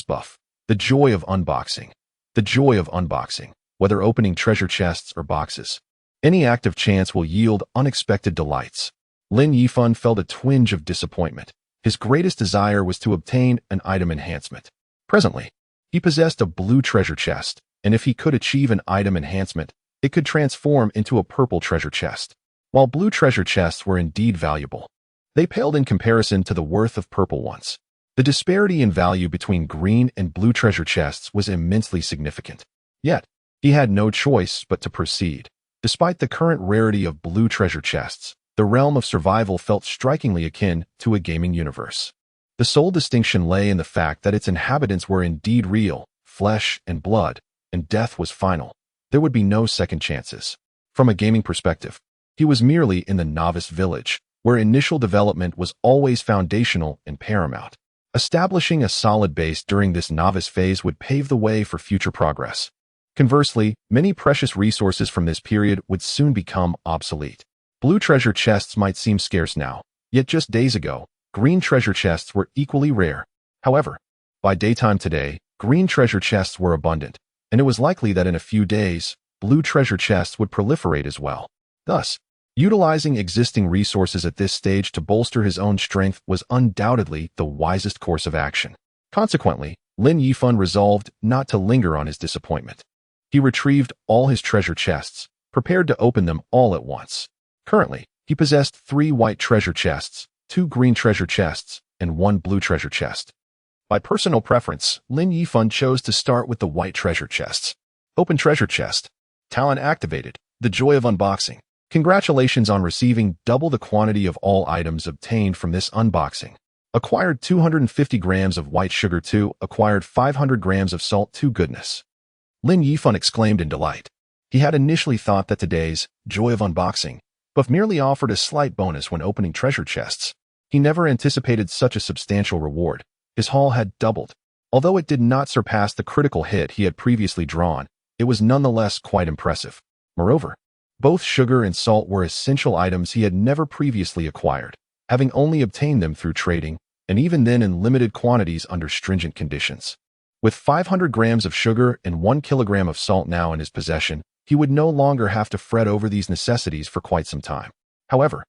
buff. The joy of unboxing. The joy of unboxing. Whether opening treasure chests or boxes, any act of chance will yield unexpected delights. Lin Yifan felt a twinge of disappointment. His greatest desire was to obtain an item enhancement. Presently, he possessed a blue treasure chest, and if he could achieve an item enhancement, it could transform into a purple treasure chest. While blue treasure chests were indeed valuable, they paled in comparison to the worth of purple ones. The disparity in value between green and blue treasure chests was immensely significant. Yet, he had no choice but to proceed. Despite the current rarity of blue treasure chests, the realm of survival felt strikingly akin to a gaming universe. The sole distinction lay in the fact that its inhabitants were indeed real, flesh and blood, and death was final. There would be no second chances. From a gaming perspective, he was merely in the novice village, where initial development was always foundational and paramount. Establishing a solid base during this novice phase would pave the way for future progress. Conversely, many precious resources from this period would soon become obsolete. Blue treasure chests might seem scarce now, yet just days ago, green treasure chests were equally rare. However, by daytime today, green treasure chests were abundant, and it was likely that in a few days, blue treasure chests would proliferate as well. Thus, utilizing existing resources at this stage to bolster his own strength was undoubtedly the wisest course of action. Consequently, Lin Yifan resolved not to linger on his disappointment. He retrieved all his treasure chests, prepared to open them all at once. Currently, he possessed 3 white treasure chests, 2 green treasure chests, and 1 blue treasure chest. By personal preference, Lin Yifan chose to start with the white treasure chests. Open treasure chest. Talent activated. The joy of unboxing. Congratulations on receiving double the quantity of all items obtained from this unboxing. Acquired 250 grams of white sugar 2, acquired 500 grams of salt 2. Goodness. Lin Yifan exclaimed in delight. He had initially thought that today's joy of unboxing buff merely offered a slight bonus when opening treasure chests. He never anticipated such a substantial reward. His haul had doubled. Although it did not surpass the critical hit he had previously drawn, it was nonetheless quite impressive. Moreover, both sugar and salt were essential items he had never previously acquired, having only obtained them through trading, and even then in limited quantities under stringent conditions. With 500 grams of sugar and 1 kilogram of salt now in his possession, he would no longer have to fret over these necessities for quite some time. However,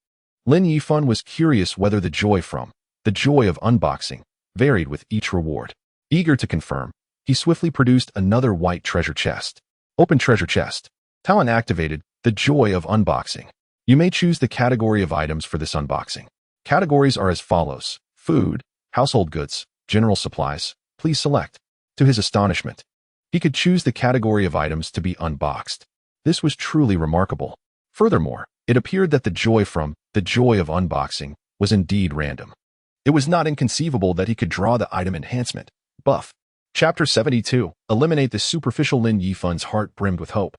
Lin Yifan was curious whether the joy of unboxing, varied with each reward. Eager to confirm, he swiftly produced another white treasure chest. Open treasure chest. Talent activated, the joy of unboxing. You may choose the category of items for this unboxing. Categories are as follows: food, household goods, general supplies. Please select. To his astonishment, he could choose the category of items to be unboxed. This was truly remarkable. Furthermore, it appeared that the joy of unboxing was indeed random. It was not inconceivable that he could draw the item enhancement buff. Chapter 72. Eliminate the superficial. Lin Yifan's heart brimmed with hope.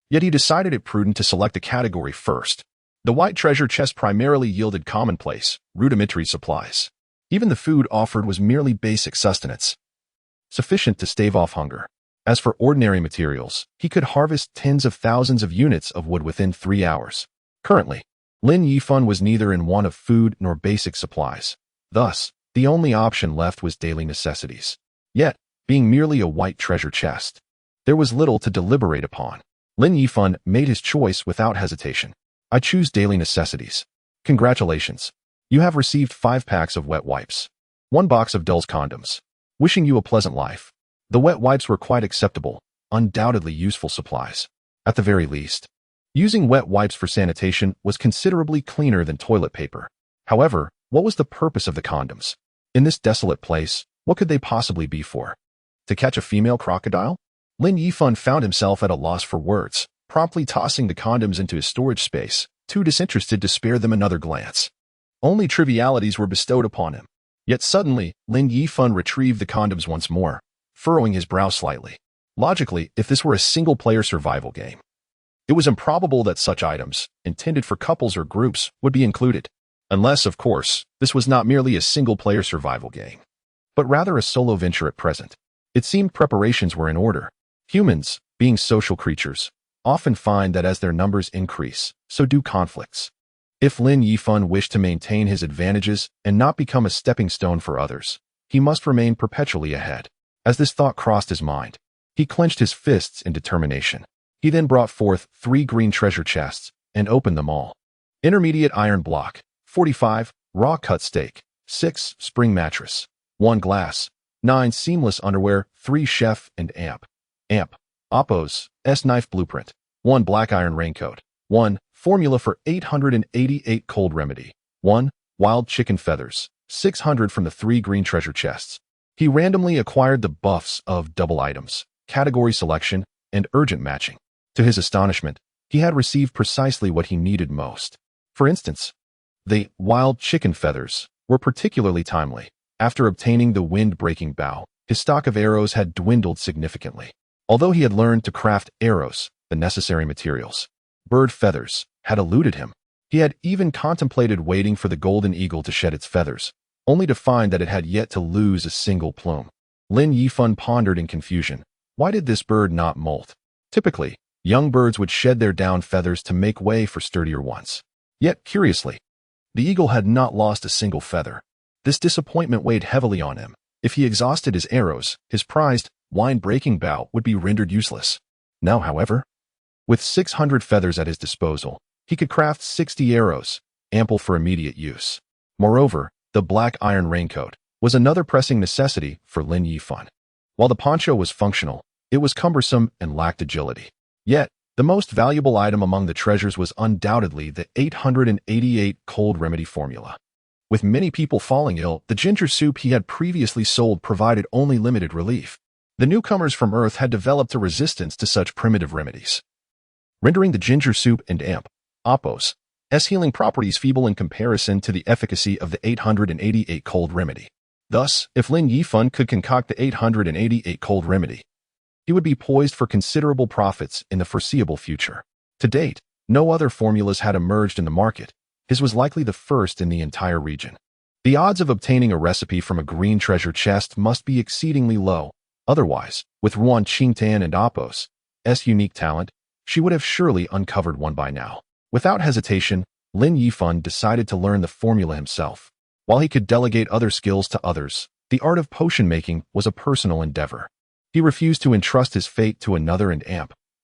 Yet he decided it prudent to select a category first. The white treasure chest primarily yielded commonplace, rudimentary supplies. Even the food offered was merely basic sustenance, sufficient to stave off hunger. As for ordinary materials, he could harvest tens of thousands of units of wood within 3 hours. Currently, Lin Yifan was neither in want of food nor basic supplies. Thus, the only option left was daily necessities. Yet, being merely a white treasure chest, there was little to deliberate upon. Lin Yifan made his choice without hesitation. I choose daily necessities. Congratulations. You have received 5 packs of wet wipes, 1 box of Dulls condoms. Wishing you a pleasant life. The wet wipes were quite acceptable, undoubtedly useful supplies. At the very least, using wet wipes for sanitation was considerably cleaner than toilet paper. However, what was the purpose of the condoms? In this desolate place, what could they possibly be for? To catch a female crocodile? Lin Yifan found himself at a loss for words, promptly tossing the condoms into his storage space, too disinterested to spare them another glance. Only trivialities were bestowed upon him. Yet suddenly, Lin Yifan retrieved the condoms once more, furrowing his brow slightly. Logically, if this were a single-player survival game, it was improbable that such items, intended for couples or groups, would be included. Unless, of course, this was not merely a single-player survival game, but rather a solo venture at present. It seemed preparations were in order. Humans, being social creatures, often find that as their numbers increase, so do conflicts. If Lin Yifan wished to maintain his advantages and not become a stepping stone for others, he must remain perpetually ahead. As this thought crossed his mind, he clenched his fists in determination. He then brought forth 3 green treasure chests and opened them all. Intermediate iron block, 45, raw cut steak, 6, spring mattress, 1 glass, 9 seamless underwear, 3 chef and amp, Oppos, S-knife blueprint, 1 black iron raincoat, 1 formula for 888 cold remedy, 1 wild chicken feathers, 600 from the 3 green treasure chests. He randomly acquired the buffs of double items, category selection, and urgent matching. To his astonishment, he had received precisely what he needed most. For instance, the wild chicken feathers were particularly timely. After obtaining the wind-breaking bow, his stock of arrows had dwindled significantly. Although he had learned to craft arrows, the necessary materials, bird feathers, had eluded him. He had even contemplated waiting for the golden eagle to shed its feathers, only to find that it had yet to lose a single plume. Lin Yifan pondered in confusion. Why did this bird not molt? Typically, young birds would shed their down feathers to make way for sturdier ones. Yet, curiously, the eagle had not lost a single feather. This disappointment weighed heavily on him. If he exhausted his arrows, his prized, wind-breaking bow would be rendered useless. Now, however, with 600 feathers at his disposal, he could craft 60 arrows, ample for immediate use. Moreover, the black iron raincoat was another pressing necessity for Lin Yifan. While the poncho was functional, it was cumbersome and lacked agility. Yet, the most valuable item among the treasures was undoubtedly the 888 cold remedy formula. With many people falling ill, the ginger soup he had previously sold provided only limited relief. The newcomers from Earth had developed a resistance to such primitive remedies, rendering the ginger soup and Oppos' healing properties feeble in comparison to the efficacy of the 888 cold remedy. Thus, if Lin Yifan could concoct the 888 cold remedy, he would be poised for considerable profits in the foreseeable future. To date, no other formulas had emerged in the market. His was likely the first in the entire region. The odds of obtaining a recipe from a green treasure chest must be exceedingly low. Otherwise, with Ruan Qingtan and Oppos' unique talent, she would have surely uncovered one by now. Without hesitation, Lin Yifan decided to learn the formula himself. While he could delegate other skills to others, The art of potion making was a personal endeavor. He refused to entrust his fate to another and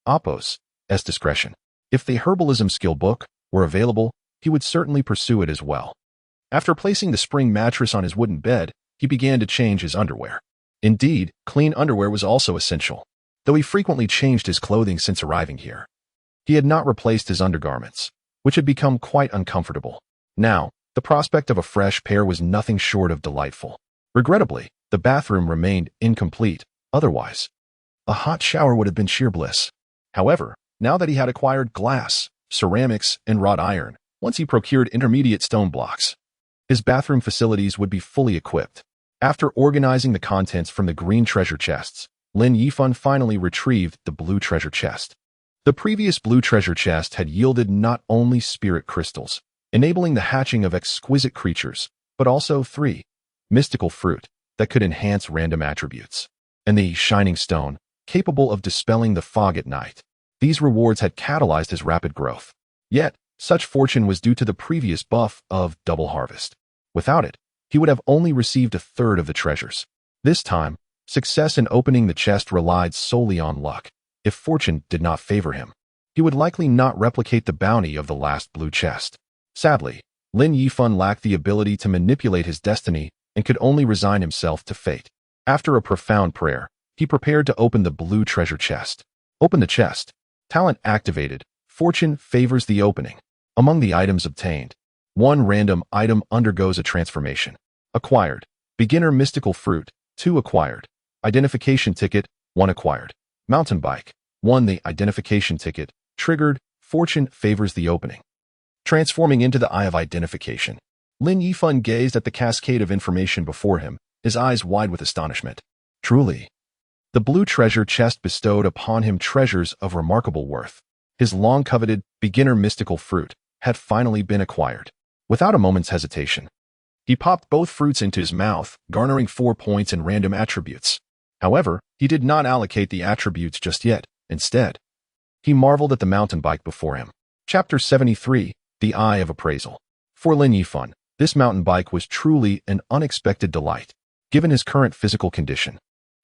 Appos' discretion. If the herbalism skill book were available, he would certainly pursue it as well. After placing the spring mattress on his wooden bed, he began to change his underwear. Indeed, clean underwear was also essential, though he frequently changed his clothing since arriving here. He had not replaced his undergarments, which had become quite uncomfortable. Now, the prospect of a fresh pair was nothing short of delightful. Regrettably, the bathroom remained incomplete. Otherwise, a hot shower would have been sheer bliss. However, now that he had acquired glass, ceramics, and wrought iron, once he procured intermediate stone blocks, his bathroom facilities would be fully equipped. After organizing the contents from the green treasure chests, Lin Yifan finally retrieved the blue treasure chest. The previous blue treasure chest had yielded not only spirit crystals, enabling the hatching of exquisite creatures, but also 3 mystical fruit that could enhance random attributes, and the shining stone, capable of dispelling the fog at night. These rewards had catalyzed his rapid growth. Yet, such fortune was due to the previous buff of double harvest. Without it, he would have only received a third of the treasures. This time, success in opening the chest relied solely on luck. If fortune did not favor him, he would likely not replicate the bounty of the last blue chest. Sadly, Lin Yifan lacked the ability to manipulate his destiny and could only resign himself to fate. After a profound prayer, he prepared to open the blue treasure chest. Open the chest. Talent activated. Fortune favors the opening. Among the items obtained, 1 random item undergoes a transformation. Acquired. Beginner mystical fruit. 2 acquired. Identification ticket. 1 acquired. Mountain bike. 1 the identification ticket. Triggered. Fortune favors the opening. Transforming into the Eye of Identification. Lin Yifan gazed at the cascade of information before him, his eyes wide with astonishment. Truly, the blue treasure chest bestowed upon him treasures of remarkable worth. His long-coveted, beginner mystical fruit had finally been acquired. Without a moment's hesitation, he popped both fruits into his mouth, garnering 4 points in random attributes. However, he did not allocate the attributes just yet. Instead, he marveled at the mountain bike before him. Chapter 73, The Eye of Appraisal. For Lin Yifan, this mountain bike was truly an unexpected delight. Given his current physical condition,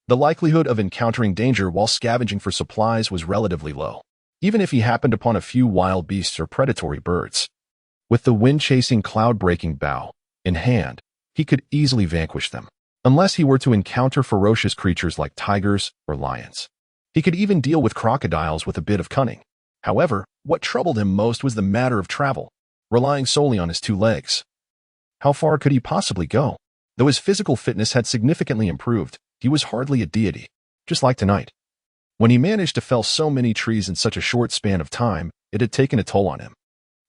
the likelihood of encountering danger while scavenging for supplies was relatively low, even if he happened upon a few wild beasts or predatory birds. With the wind-chasing cloud-breaking bow in hand, he could easily vanquish them, unless he were to encounter ferocious creatures like tigers or lions. He could even deal with crocodiles with a bit of cunning. However, what troubled him most was the matter of travel, relying solely on his 2 legs. How far could he possibly go? Though his physical fitness had significantly improved, he was hardly a deity, just like tonight. When he managed to fell so many trees in such a short span of time, it had taken a toll on him.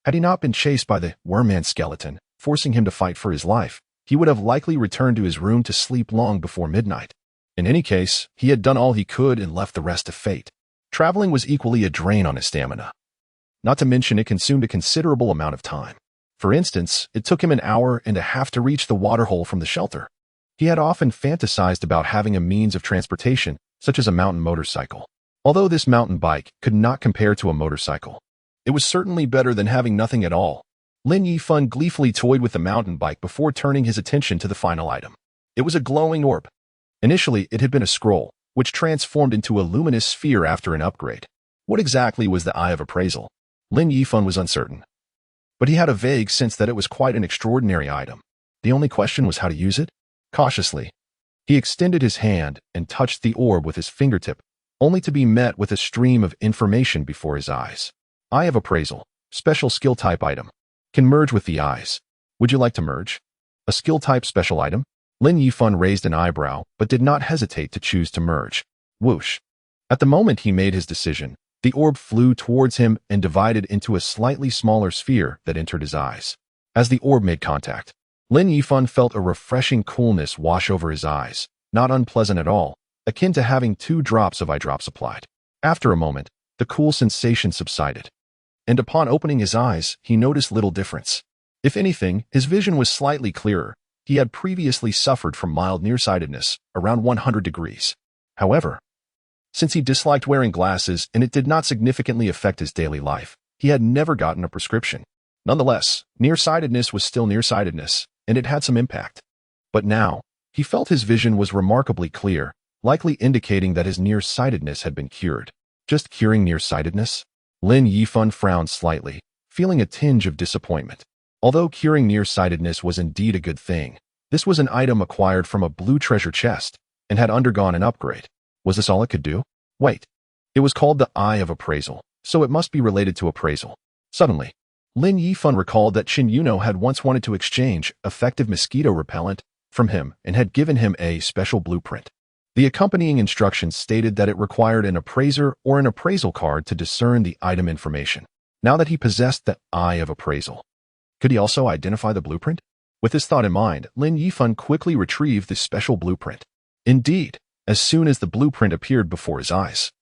Had he not been chased by the worm-man skeleton, forcing him to fight for his life, he would have likely returned to his room to sleep long before midnight. In any case, he had done all he could and left the rest to fate. Traveling was equally a drain on his stamina. Not to mention it consumed a considerable amount of time. For instance, it took him an hour and a half to reach the waterhole from the shelter. He had often fantasized about having a means of transportation, such as a mountain motorcycle. Although this mountain bike could not compare to a motorcycle, it was certainly better than having nothing at all. Lin Yifan gleefully toyed with the mountain bike before turning his attention to the final item. It was a glowing orb. Initially, it had been a scroll, which transformed into a luminous sphere after an upgrade. What exactly was the Eye of Appraisal? Lin Yifan was uncertain, but he had a vague sense that it was quite an extraordinary item. The only question was how to use it. Cautiously, he extended his hand and touched the orb with his fingertip, only to be met with a stream of information before his eyes. Eye of Appraisal, special skill type item. Can merge with the eyes. Would you like to merge? A skill type special item? Lin Yifan raised an eyebrow, but did not hesitate to choose to merge. Whoosh. At the moment he made his decision, the orb flew towards him and divided into a slightly smaller sphere that entered his eyes. As the orb made contact, Lin Yifan felt a refreshing coolness wash over his eyes, not unpleasant at all, akin to having 2 drops of eye drops applied. After a moment, the cool sensation subsided, and upon opening his eyes, he noticed little difference. If anything, his vision was slightly clearer. He had previously suffered from mild nearsightedness, around 100 degrees. However, since he disliked wearing glasses and it did not significantly affect his daily life, he had never gotten a prescription. Nonetheless, nearsightedness was still nearsightedness, and it had some impact. But now, He felt his vision was remarkably clear, likely indicating that his nearsightedness had been cured. Just curing nearsightedness? Lin Yifan frowned slightly, feeling a tinge of disappointment. Although curing nearsightedness was indeed a good thing, this was an item acquired from a blue treasure chest and had undergone an upgrade. Was this all it could do? Wait. It was called the Eye of Appraisal, so it must be related to appraisal. Suddenly, Lin Yifan recalled that Qin Yuno had once wanted to exchange effective mosquito repellent from him and had given him a special blueprint. The accompanying instructions stated that it required an appraiser or an appraisal card to discern the item information. Now that he possessed the Eye of Appraisal, could he also identify the blueprint? With this thought in mind, Lin Yifan quickly retrieved the special blueprint. Indeed, as soon as the blueprint appeared before his eyes,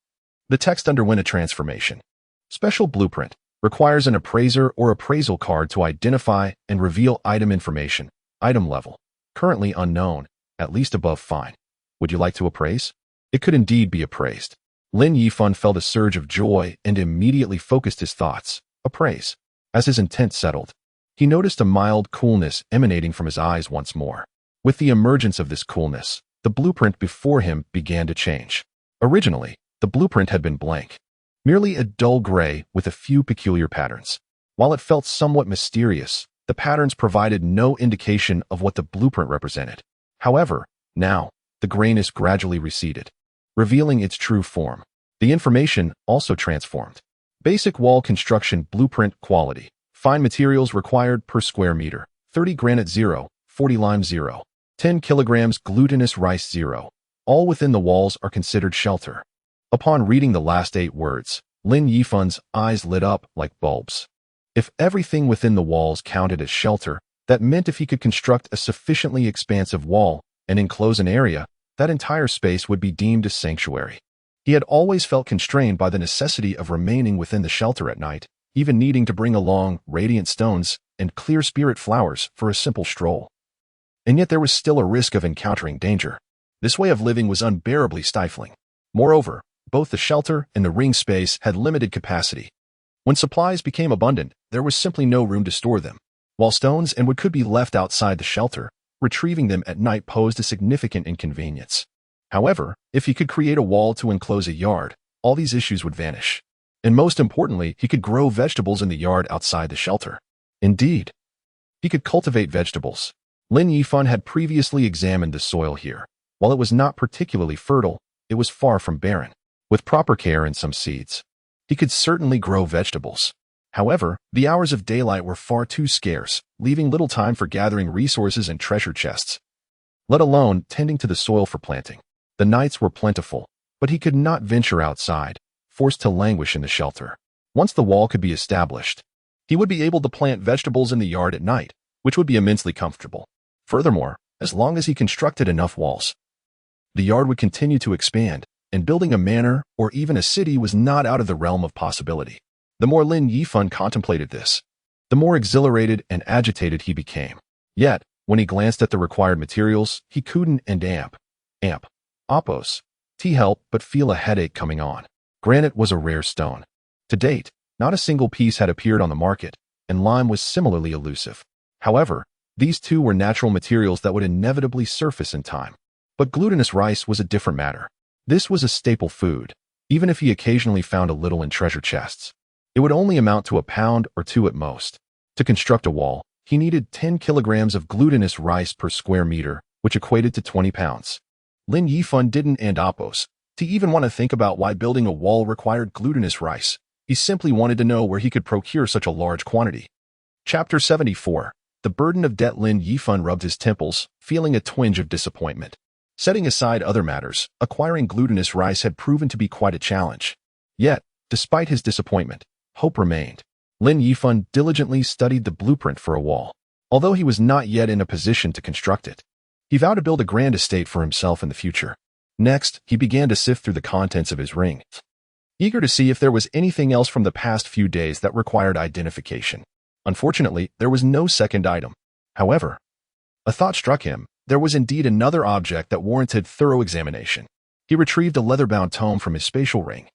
the text underwent a transformation. Special blueprint requires an appraiser or appraisal card to identify and reveal item information. Item level, currently unknown, at least above fine. Would you like to appraise? It could indeed be appraised. Lin Yifan felt a surge of joy and immediately focused his thoughts. Appraise. As his intent settled, he noticed a mild coolness emanating from his eyes once more. With the emergence of this coolness, the blueprint before him began to change. Originally, the blueprint had been blank, merely a dull gray with a few peculiar patterns. While it felt somewhat mysterious, the patterns provided no indication of what the blueprint represented. However, now, the grayness gradually receded, revealing its true form. The information also transformed. Basic wall construction blueprint quality. Fine materials required per square meter. 30 granite 0, 40 lime 0, 10 kilograms glutinous rice 0. All within the walls are considered shelter. Upon reading the last 8 words, Lin Yifan's eyes lit up like bulbs. If everything within the walls counted as shelter, that meant if he could construct a sufficiently expansive wall and enclose an area, that entire space would be deemed a sanctuary. He had always felt constrained by the necessity of remaining within the shelter at night, even needing to bring along radiant stones and clear spirit flowers for a simple stroll. And yet there was still a risk of encountering danger. This way of living was unbearably stifling. Moreover, both the shelter and the ring space had limited capacity. When supplies became abundant, there was simply no room to store them. While stones and wood could be left outside the shelter, retrieving them at night posed a significant inconvenience. However, if he could create a wall to enclose a yard, all these issues would vanish. And most importantly, he could grow vegetables in the yard outside the shelter. Indeed, he could cultivate vegetables. Lin Yifan had previously examined the soil here. While it was not particularly fertile, it was far from barren. With proper care and some seeds, he could certainly grow vegetables. However, the hours of daylight were far too scarce, leaving little time for gathering resources and treasure chests, let alone tending to the soil for planting. The nights were plentiful, but he could not venture outside, forced to languish in the shelter. Once the wall could be established, he would be able to plant vegetables in the yard at night, which would be immensely comfortable. Furthermore, as long as he constructed enough walls, the yard would continue to expand, and building a manor or even a city was not out of the realm of possibility. The more Lin Yifan contemplated this, the more exhilarated and agitated he became. Yet, when he glanced at the required materials, he couldn't Oppose. Help but feel a headache coming on. Granite was a rare stone. To date, not a single piece had appeared on the market, and lime was similarly elusive. However, these two were natural materials that would inevitably surface in time. But glutinous rice was a different matter. This was a staple food, even if he occasionally found a little in treasure chests. It would only amount to a pound or 2 at most. To construct a wall, he needed 10 kilograms of glutinous rice per square meter, which equated to 20 pounds. Lin Yifan didn't oppose to even want to think about why building a wall required glutinous rice. He simply wanted to know where he could procure such a large quantity. Chapter 74. The burden of debt. Lin Yifan rubbed his temples, feeling a twinge of disappointment. Setting aside other matters, acquiring glutinous rice had proven to be quite a challenge. Yet, despite his disappointment, hope remained. Lin Yifan diligently studied the blueprint for a wall. Although he was not yet in a position to construct it, he vowed to build a grand estate for himself in the future. Next, he began to sift through the contents of his ring, eager to see if there was anything else from the past few days that required identification. Unfortunately, there was no second item. However, a thought struck him. There was indeed another object that warranted thorough examination. He retrieved a leather-bound tome from his spatial ring,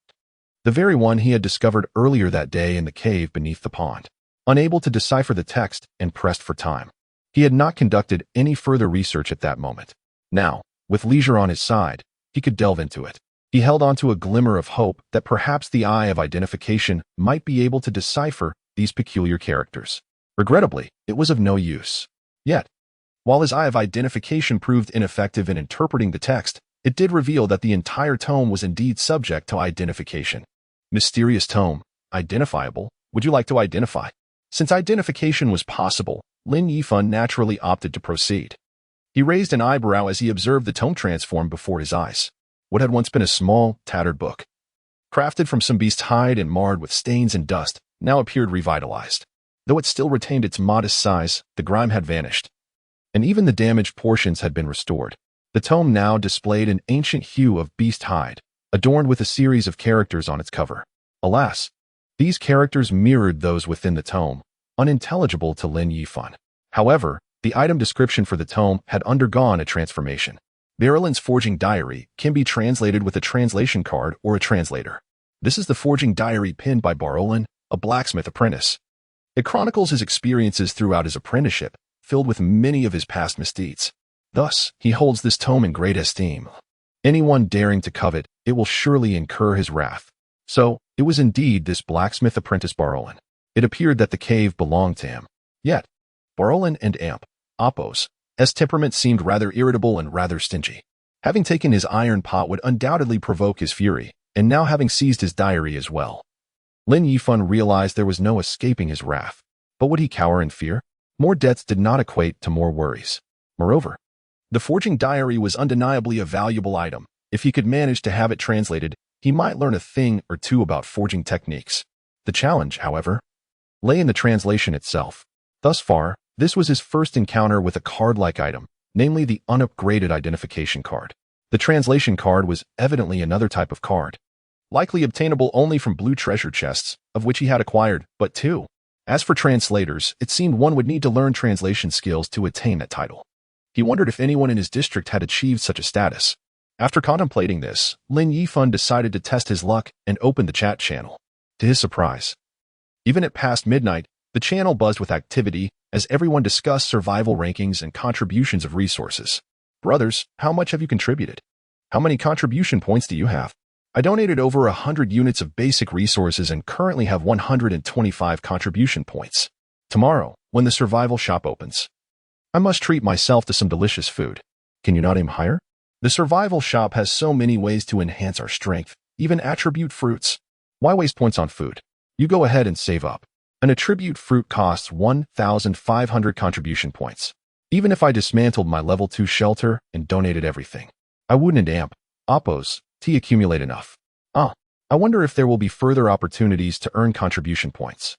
the very one he had discovered earlier that day in the cave beneath the pond. Unable to decipher the text and pressed for time, he had not conducted any further research at that moment. Now, with leisure on his side, he could delve into it. He held onto a glimmer of hope that perhaps the eye of identification might be able to decipher these peculiar characters. Regrettably, it was of no use. Yet, while his eye of identification proved ineffective in interpreting the text, it did reveal that the entire tome was indeed subject to identification. Mysterious tome. Identifiable. Would you like to identify? Since identification was possible, Lin Yifan naturally opted to proceed. He raised an eyebrow as he observed the tome transform before his eyes. What had once been a small, tattered book, crafted from some beast's hide and marred with stains and dust, now appeared revitalized. Though it still retained its modest size, the grime had vanished, and even the damaged portions had been restored. The tome now displayed an ancient hue of beast hide, adorned with a series of characters on its cover. Alas, these characters mirrored those within the tome, unintelligible to Lin Yifan. However, the item description for the tome had undergone a transformation. Barrelin's forging diary can be translated with a translation card or a translator. This is the forging diary penned by Barolin, a blacksmith apprentice. It chronicles his experiences throughout his apprenticeship, filled with many of his past misdeeds. Thus, he holds this tome in great esteem. Anyone daring to covet it will surely incur his wrath. So, it was indeed this blacksmith apprentice Barolin. It appeared that the cave belonged to him. Yet, Barolin and Apos' temperament seemed rather irritable and rather stingy. Having taken his iron pot would undoubtedly provoke his fury, and now having seized his diary as well. Lin Yifan realized there was no escaping his wrath. But would he cower in fear? More debts did not equate to more worries. Moreover, the forging diary was undeniably a valuable item. If he could manage to have it translated, he might learn a thing or two about forging techniques. The challenge, however, lay in the translation itself. Thus far, this was his first encounter with a card-like item, namely the unupgraded identification card. The translation card was evidently another type of card, likely obtainable only from blue treasure chests, of which he had acquired but two. As for translators, it seemed one would need to learn translation skills to attain that title. He wondered if anyone in his district had achieved such a status. After contemplating this, Lin Yifan decided to test his luck and opened the chat channel. To his surprise, even at past midnight, the channel buzzed with activity as everyone discussed survival rankings and contributions of resources. Brothers, how much have you contributed? How many contribution points do you have? I donated over 100 units of basic resources and currently have 125 contribution points. Tomorrow, when the survival shop opens, I must treat myself to some delicious food. Can you not aim higher? The survival shop has so many ways to enhance our strength, even attribute fruits. Why waste points on food? You go ahead and save up. An attribute fruit costs 1,500 contribution points. Even if I dismantled my level 2 shelter and donated everything, I wouldn't Apos accumulate enough. I wonder if there will be further opportunities to earn contribution points.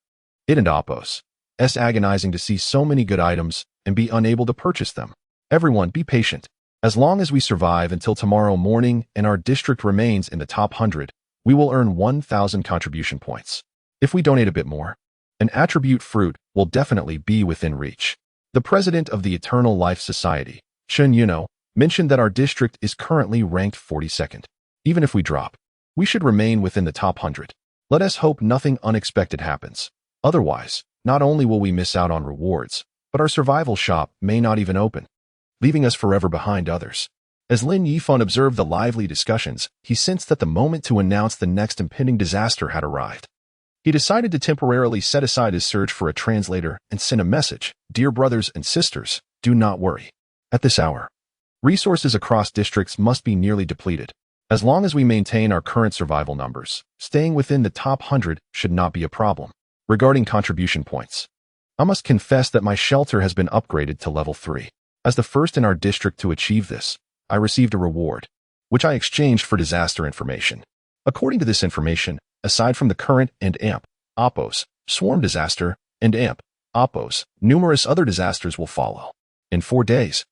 It and Apos. Agonizing to see so many good items and be unable to purchase them. Everyone, be patient. As long as we survive until tomorrow morning and our district remains in the top 100, we will earn 1,000 contribution points. If we donate a bit more, an attribute fruit will definitely be within reach. The president of the Eternal Life Society, Chen Yuno, mentioned that our district is currently ranked 42nd. Even if we drop, we should remain within the top 100. Let us hope nothing unexpected happens. Otherwise, not only will we miss out on rewards, but our survival shop may not even open, leaving us forever behind others. As Lin Yifan observed the lively discussions, he sensed that the moment to announce the next impending disaster had arrived. He decided to temporarily set aside his search for a translator and send a message. Dear brothers and sisters, do not worry. At this hour, resources across districts must be nearly depleted. As long as we maintain our current survival numbers, staying within the top 100 should not be a problem. Regarding contribution points, I must confess that my shelter has been upgraded to level 3. As the first in our district to achieve this, I received a reward, which I exchanged for disaster information. According to this information, aside from the current and Apos, swarm disaster, and Apos, numerous other disasters will follow. In 4 days,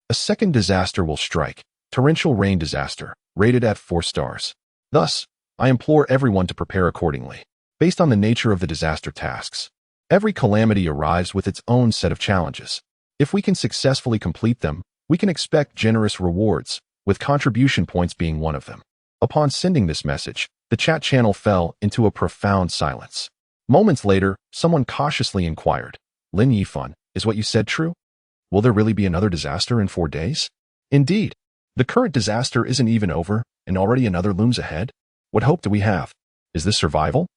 a second disaster will strike, torrential rain disaster, rated at 4 stars. Thus, I implore everyone to prepare accordingly. Based on the nature of the disaster tasks, every calamity arrives with its own set of challenges. If we can successfully complete them, we can expect generous rewards, with contribution points being one of them. Upon sending this message, the chat channel fell into a profound silence. Moments later, someone cautiously inquired, Lin Yifan, is what you said true? Will there really be another disaster in 4 days? Indeed, the current disaster isn't even over, and already another looms ahead? What hope do we have? Is this survival?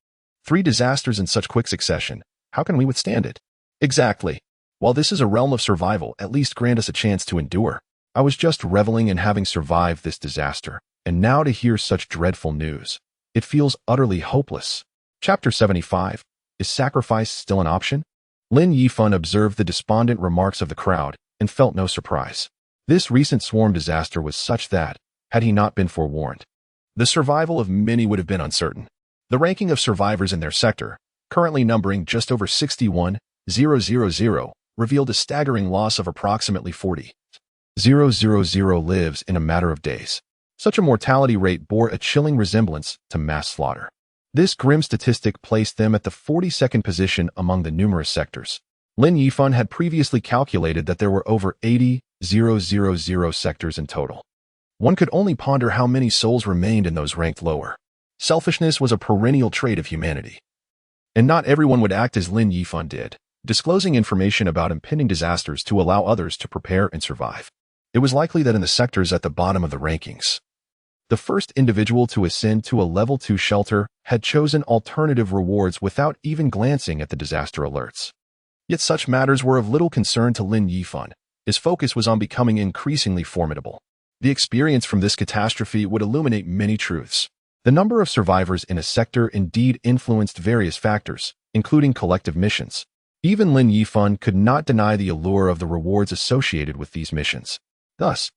3 disasters in such quick succession. How can we withstand it? Exactly. While this is a realm of survival, at least grant us a chance to endure. I was just reveling in having survived this disaster, and now to hear such dreadful news. It feels utterly hopeless. Chapter 75. Is sacrifice still an option? Lin Yifan observed the despondent remarks of the crowd and felt no surprise. This recent swarm disaster was such that, had he not been forewarned, the survival of many would have been uncertain. The ranking of survivors in their sector, currently numbering just over 61,000, revealed a staggering loss of approximately 40,000 lives in a matter of days. Such a mortality rate bore a chilling resemblance to mass slaughter. This grim statistic placed them at the 42nd position among the numerous sectors. Lin Yifan had previously calculated that there were over 80,000 sectors in total. One could only ponder how many souls remained in those ranked lower. Selfishness was a perennial trait of humanity. And not everyone would act as Lin Yifan did, disclosing information about impending disasters to allow others to prepare and survive. It was likely that in the sectors at the bottom of the rankings, the first individual to ascend to a level 2 shelter had chosen alternative rewards without even glancing at the disaster alerts. Yet such matters were of little concern to Lin Yifan. His focus was on becoming increasingly formidable. The experience from this catastrophe would illuminate many truths. The number of survivors in a sector indeed influenced various factors, including collective missions. Even Lin Yifan could not deny the allure of the rewards associated with these missions. Thus,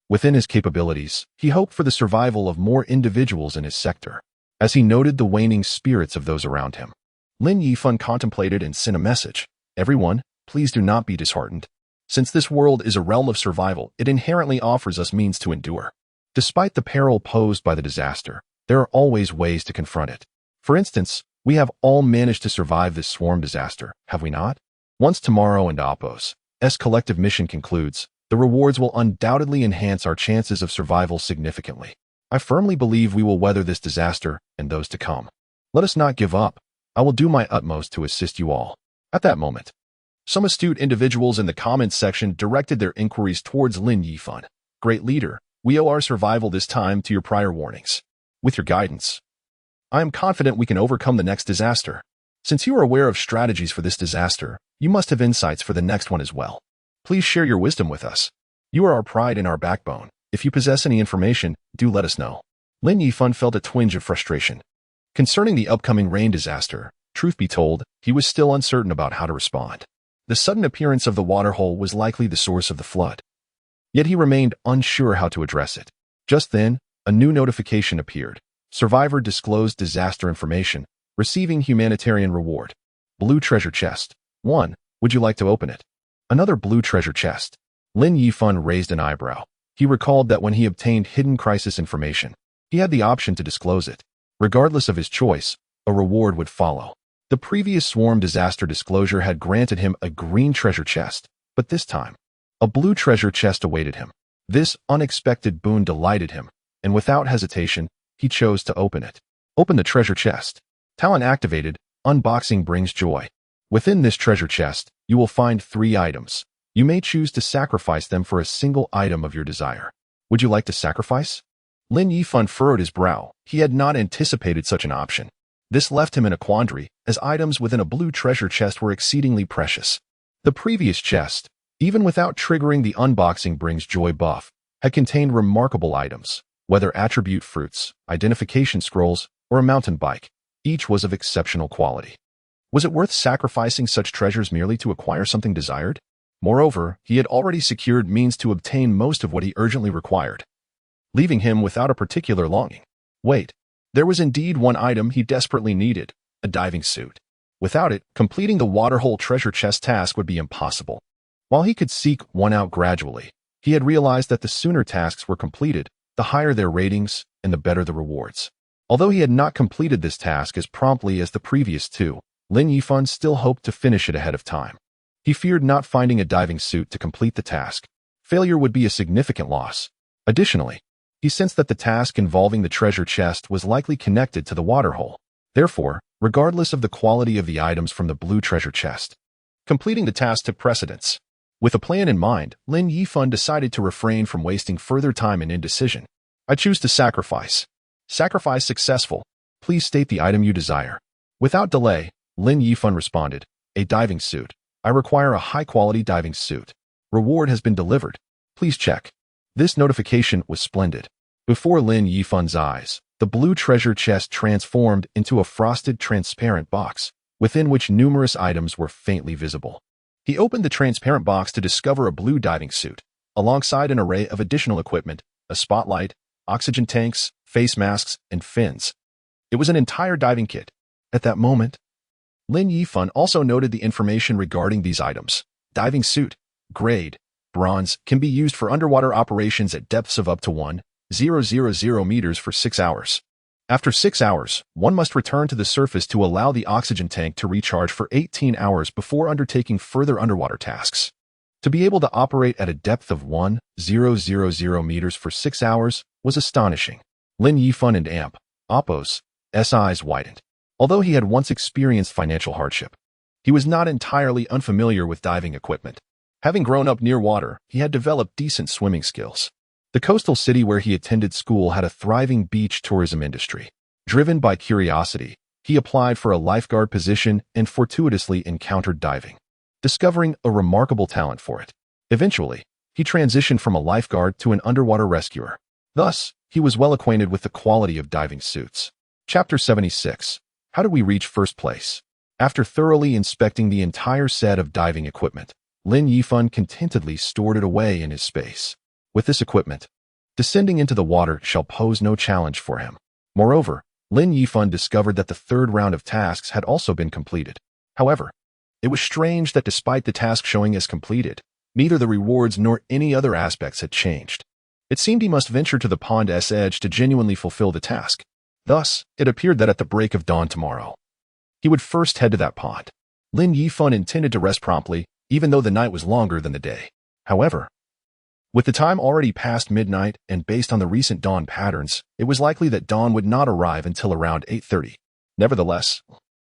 within his capabilities, he hoped for the survival of more individuals in his sector. As he noted the waning spirits of those around him, Lin Yifan contemplated and sent a message. Everyone, please do not be disheartened. Since this world is a realm of survival, it inherently offers us means to endure. Despite the peril posed by the disaster, there are always ways to confront it. For instance, we have all managed to survive this swarm disaster, have we not? Once tomorrow and Appo's collective mission concludes, the rewards will undoubtedly enhance our chances of survival significantly. I firmly believe we will weather this disaster and those to come. Let us not give up. I will do my utmost to assist you all. At that moment, some astute individuals in the comments section directed their inquiries towards Lin Yifan. Great leader, we owe our survival this time to your prior warnings. With your guidance, I am confident we can overcome the next disaster. Since you are aware of strategies for this disaster, you must have insights for the next one as well. Please share your wisdom with us. You are our pride and our backbone. If you possess any information, do let us know. Lin Yifan felt a twinge of frustration. Concerning the upcoming rain disaster, truth be told, he was still uncertain about how to respond. The sudden appearance of the waterhole was likely the source of the flood. Yet he remained unsure how to address it. Just then, a new notification appeared. Survivor disclosed disaster information, receiving humanitarian reward. Blue treasure chest. 1. Would you like to open it? Another blue treasure chest. Lin Yifan raised an eyebrow. He recalled that when he obtained hidden crisis information, he had the option to disclose it. Regardless of his choice, a reward would follow. The previous swarm disaster disclosure had granted him a green treasure chest, but this time, a blue treasure chest awaited him. This unexpected boon delighted him, and without hesitation, he chose to open it. Open the treasure chest. Talent activated, unboxing brings joy. Within this treasure chest, you will find 3 items. You may choose to sacrifice them for a single item of your desire. Would you like to sacrifice? Lin Yifan furrowed his brow. He had not anticipated such an option. This left him in a quandary, as items within a blue treasure chest were exceedingly precious. The previous chest, even without triggering the unboxing brings joy buff, had contained remarkable items, whether attribute fruits, identification scrolls, or a mountain bike. Each was of exceptional quality. Was it worth sacrificing such treasures merely to acquire something desired? Moreover, he had already secured means to obtain most of what he urgently required, leaving him without a particular longing. Wait, there was indeed one item he desperately needed, a diving suit. Without it, completing the waterhole treasure chest task would be impossible. While he could seek one out gradually, he had realized that the sooner tasks were completed, the higher their ratings and the better the rewards. Although he had not completed this task as promptly as the previous 2, Lin Yifan still hoped to finish it ahead of time. He feared not finding a diving suit to complete the task. Failure would be a significant loss. Additionally, he sensed that the task involving the treasure chest was likely connected to the waterhole. Therefore, regardless of the quality of the items from the blue treasure chest, completing the task took precedence. With a plan in mind, Lin Yifan decided to refrain from wasting further time in indecision. I choose to sacrifice. Sacrifice successful. Please state the item you desire. Without delay, Lin Yifan responded, a diving suit. I require a high-quality diving suit. Reward has been delivered. Please check. This notification was splendid. Before Lin Yifan's eyes, the blue treasure chest transformed into a frosted, transparent box, within which numerous items were faintly visible. He opened the transparent box to discover a blue diving suit, alongside an array of additional equipment, a spotlight, oxygen tanks, face masks, and fins. It was an entire diving kit. At that moment, Lin Yifan also noted the information regarding these items. Diving suit, grade, bronze, can be used for underwater operations at depths of up to 1,000 meters for 6 hours. After 6 hours, one must return to the surface to allow the oxygen tank to recharge for 18 hours before undertaking further underwater tasks. To be able to operate at a depth of 1,000 meters for 6 hours was astonishing. Lin Yifan and Amp, Oppo's eyes widened. Although he had once experienced financial hardship, he was not entirely unfamiliar with diving equipment. Having grown up near water, he had developed decent swimming skills. The coastal city where he attended school had a thriving beach tourism industry. Driven by curiosity, he applied for a lifeguard position and fortuitously encountered diving, discovering a remarkable talent for it. Eventually, he transitioned from a lifeguard to an underwater rescuer. Thus, he was well acquainted with the quality of diving suits. Chapter 76. How do we reach first place? After thoroughly inspecting the entire set of diving equipment, Lin Yifan contentedly stored it away in his space. With this equipment, descending into the water shall pose no challenge for him. Moreover, Lin Yifan discovered that the third round of tasks had also been completed. However, it was strange that despite the task showing as completed, neither the rewards nor any other aspects had changed. It seemed he must venture to the pond's edge to genuinely fulfill the task. Thus, it appeared that at the break of dawn tomorrow, he would first head to that pond. Lin Yifan intended to rest promptly, even though the night was longer than the day. However, with the time already past midnight and based on the recent dawn patterns, it was likely that dawn would not arrive until around 8:30. Nevertheless,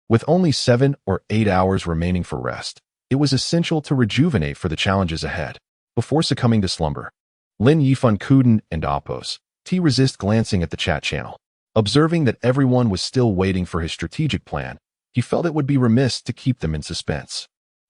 with only 7 or 8 hours remaining for rest, it was essential to rejuvenate for the challenges ahead. Before succumbing to slumber, Lin Yifan couldn't and Oppos resist glancing at the chat channel. Observing that everyone was still waiting for his strategic plan, he felt it would be remiss to keep them in suspense.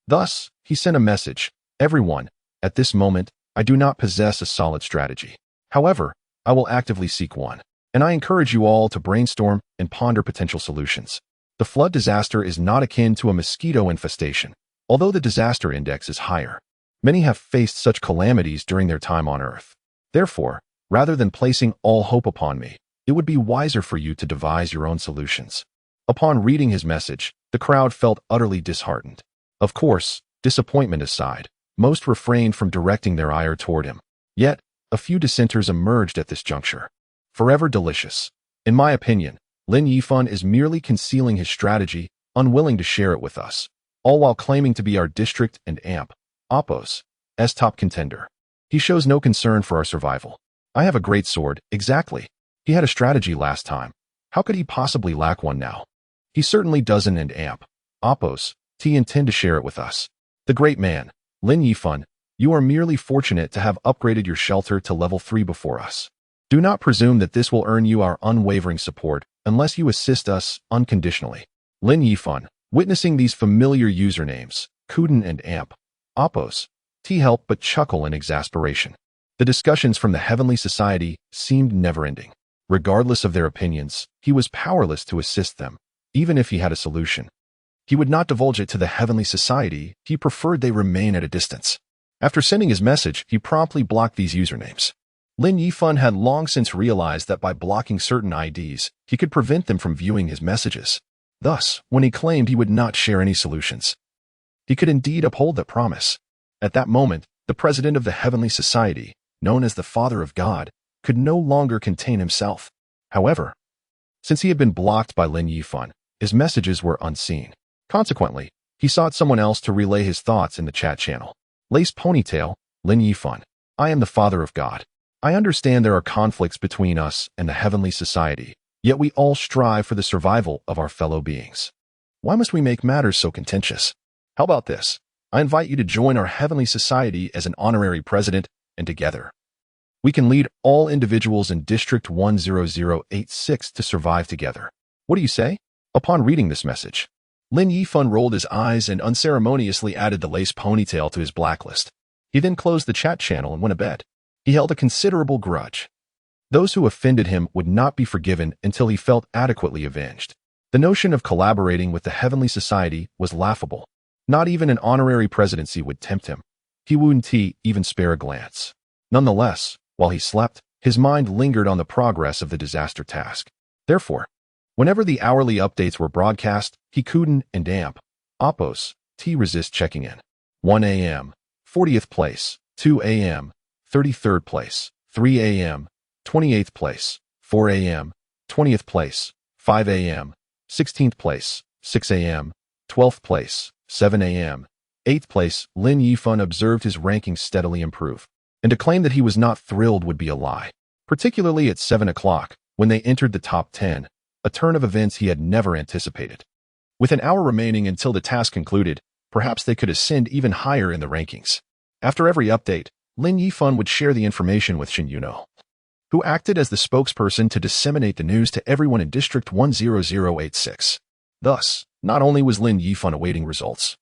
Thus, he sent a message. Everyone, at this moment, I do not possess a solid strategy. However, I will actively seek one, and I encourage you all to brainstorm and ponder potential solutions. The flood disaster is not akin to a mosquito infestation, although the disaster index is higher. Many have faced such calamities during their time on Earth. Therefore, rather than placing all hope upon me, it would be wiser for you to devise your own solutions. Upon reading his message, the crowd felt utterly disheartened. Of course, disappointment aside, most refrained from directing their ire toward him. Yet, a few dissenters emerged at this juncture. Forever delicious. In my opinion, Lin Yifan is merely concealing his strategy, unwilling to share it with us, all while claiming to be our district and Amp, Oppo's top contender. He shows no concern for our survival. I have a great sword, exactly. He had a strategy last time. How could he possibly lack one now? He certainly doesn't, and Amp, Oppo's intend to share it with us. The great man, Lin Yifan, you are merely fortunate to have upgraded your shelter to level 3 before us. Do not presume that this will earn you our unwavering support unless you assist us unconditionally. Lin Yifan, witnessing these familiar usernames, Kuden and Amp, Oppo's helped but chuckle in exasperation. The discussions from the Heavenly Society seemed never-ending. Regardless of their opinions, he was powerless to assist them, even if he had a solution. He would not divulge it to the Heavenly Society. He preferred they remain at a distance. After sending his message, he promptly blocked these usernames. Lin Yifan had long since realized that by blocking certain IDs, he could prevent them from viewing his messages. Thus, when he claimed he would not share any solutions, he could indeed uphold that promise. At that moment, the president of the Heavenly Society, known as the Father of God, could no longer contain himself. However, since he had been blocked by Lin Yifan, his messages were unseen. Consequently, he sought someone else to relay his thoughts in the chat channel. Lace Ponytail, Lin Yifan. I am the Father of God. I understand there are conflicts between us and the Heavenly Society, yet we all strive for the survival of our fellow beings. Why must we make matters so contentious? How about this? I invite you to join our heavenly society as an honorary president, and together, we can lead all individuals in District 10086 to survive together. What do you say? Upon reading this message, Lin Yifan rolled his eyes and unceremoniously added the lace ponytail to his blacklist. He then closed the chat channel and went to bed. He held a considerable grudge. Those who offended him would not be forgiven until he felt adequately avenged. The notion of collaborating with the Heavenly Society was laughable. Not even an honorary presidency would tempt him. He wouldn't even spare a glance. Nonetheless, while he slept, his mind lingered on the progress of the disaster task. Therefore, whenever the hourly updates were broadcast, he couldn't and damp. Oppos, resist checking in. 1 a.m., 40th place, 2 a.m., 33rd place, 3 a.m., 28th place, 4 a.m., 20th place, 5 a.m., 16th place, 6 a.m., 12th place, 7 a.m., 8th place. Lin Yifan observed his rankings steadily improve, and to claim that he was not thrilled would be a lie, particularly at 7 o'clock, when they entered the top 10, a turn of events he had never anticipated. With an hour remaining until the task concluded, perhaps they could ascend even higher in the rankings. After every update, Lin Yifan would share the information with Shin Yuno, who acted as the spokesperson to disseminate the news to everyone in District 10086. Thus, not only was Lin Yifan awaiting results,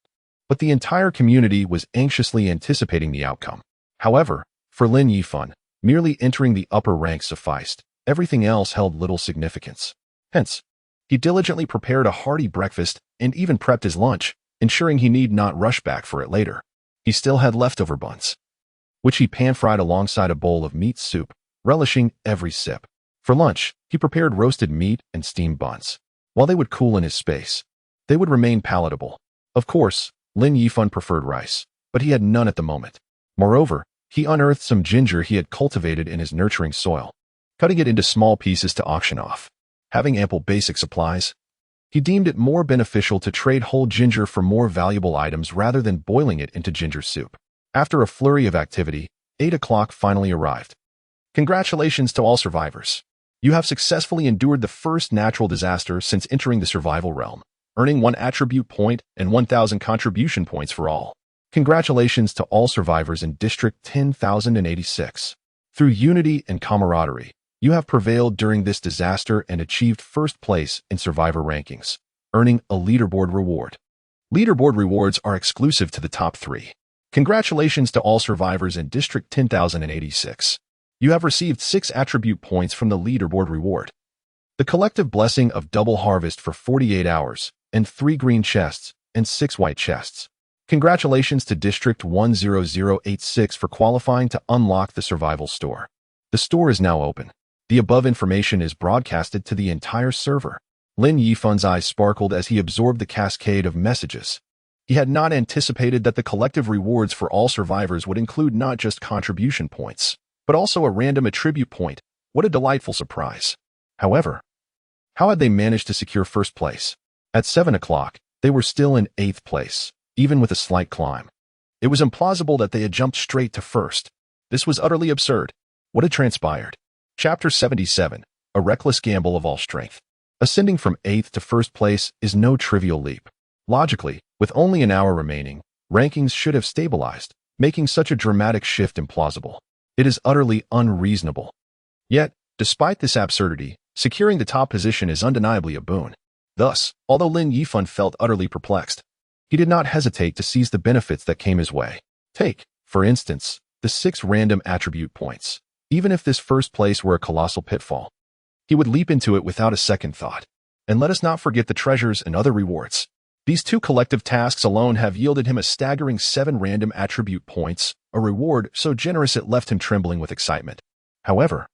but the entire community was anxiously anticipating the outcome. However, for Lin Yifan, merely entering the upper ranks sufficed. Everything else held little significance. Hence, he diligently prepared a hearty breakfast and even prepped his lunch, ensuring he need not rush back for it later. He still had leftover buns, which he pan-fried alongside a bowl of meat soup, relishing every sip. For lunch, he prepared roasted meat and steamed buns. While they would cool in his space, they would remain palatable. Of course, Lin Yifan preferred rice, but he had none at the moment. Moreover, he unearthed some ginger he had cultivated in his nurturing soil, cutting it into small pieces to auction off. Having ample basic supplies, he deemed it more beneficial to trade whole ginger for more valuable items rather than boiling it into ginger soup. After a flurry of activity, 8 o'clock finally arrived. Congratulations to all survivors. You have successfully endured the first natural disaster since entering the survival realm, earning 1 attribute point and 1,000 contribution points for all. Congratulations to all survivors in District 10,086. Through unity and camaraderie, you have prevailed during this disaster and achieved first place in survivor rankings, earning a leaderboard reward. Leaderboard rewards are exclusive to the top 3. Congratulations to all survivors in District 10,086. You have received 6 attribute points from the leaderboard reward. The collective blessing of double harvest for 48 hours, and 3 green chests, and 6 white chests. Congratulations to District 10086 for qualifying to unlock the survival store. The store is now open. The above information is broadcasted to the entire server. Lin Yifan's eyes sparkled as he absorbed the cascade of messages. He had not anticipated that the collective rewards for all survivors would include not just contribution points, but also a random attribute point. What a delightful surprise. However, how had they managed to secure first place? At 7 o'clock, they were still in 8th place, even with a slight climb. It was implausible that they had jumped straight to first. This was utterly absurd. What had transpired? Chapter 77, A Reckless Gamble of All Strength. Ascending from 8th to first place is no trivial leap. Logically, with only an hour remaining, rankings should have stabilized, making such a dramatic shift implausible. It is utterly unreasonable. Yet, despite this absurdity, securing the top position is undeniably a boon. Thus, although Lin Yifan felt utterly perplexed, he did not hesitate to seize the benefits that came his way. Take, for instance, the 6 random attribute points. Even if this first place were a colossal pitfall, he would leap into it without a second thought. And let us not forget the treasures and other rewards. These 2 collective tasks alone have yielded him a staggering 7 random attribute points, a reward so generous it left him trembling with excitement. However,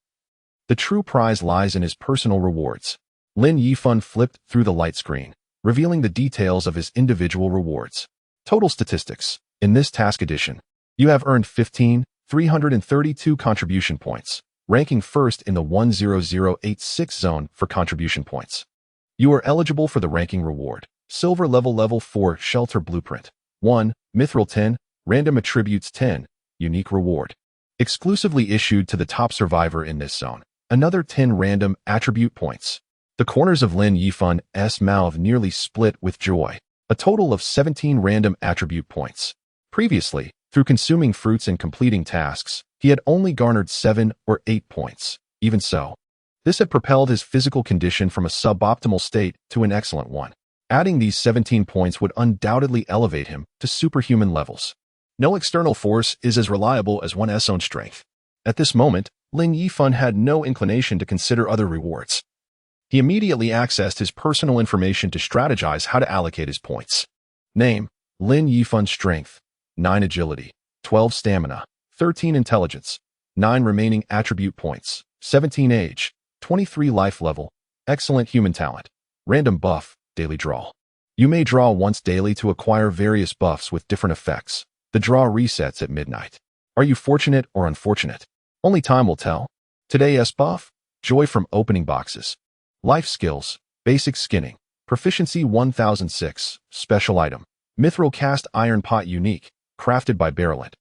the true prize lies in his personal rewards. Lin Yifan flipped through the light screen, revealing the details of his individual rewards. Total statistics. In this task edition, you have earned 15,332 contribution points, ranking first in the 10086 zone for contribution points. You are eligible for the ranking reward. Silver level 4 Shelter Blueprint. 1. Mithril 10. Random Attributes 10. Unique Reward. Exclusively issued to the top survivor in this zone. Another 10 random attribute points. The corners of Lin Yifan's mouth nearly split with joy. A total of 17 random attribute points. Previously, through consuming fruits and completing tasks, he had only garnered 7 or 8 points. Even so, this had propelled his physical condition from a suboptimal state to an excellent one. Adding these 17 points would undoubtedly elevate him to superhuman levels. No external force is as reliable as one's own strength. At this moment, Lin Yifan had no inclination to consider other rewards. He immediately accessed his personal information to strategize how to allocate his points. Name: Lin Yifan. Strength: 9 agility, 12 stamina, 13 intelligence, 9 remaining attribute points, 17 age, 23 life level, excellent human talent. Random buff, daily draw. You may draw once daily to acquire various buffs with different effects. The draw resets at midnight. Are you fortunate or unfortunate? Only time will tell. Today's buff: joy from opening boxes. Life skills: basic skinning, proficiency 1006, special item, mithril cast iron pot unique, crafted by Barrelant.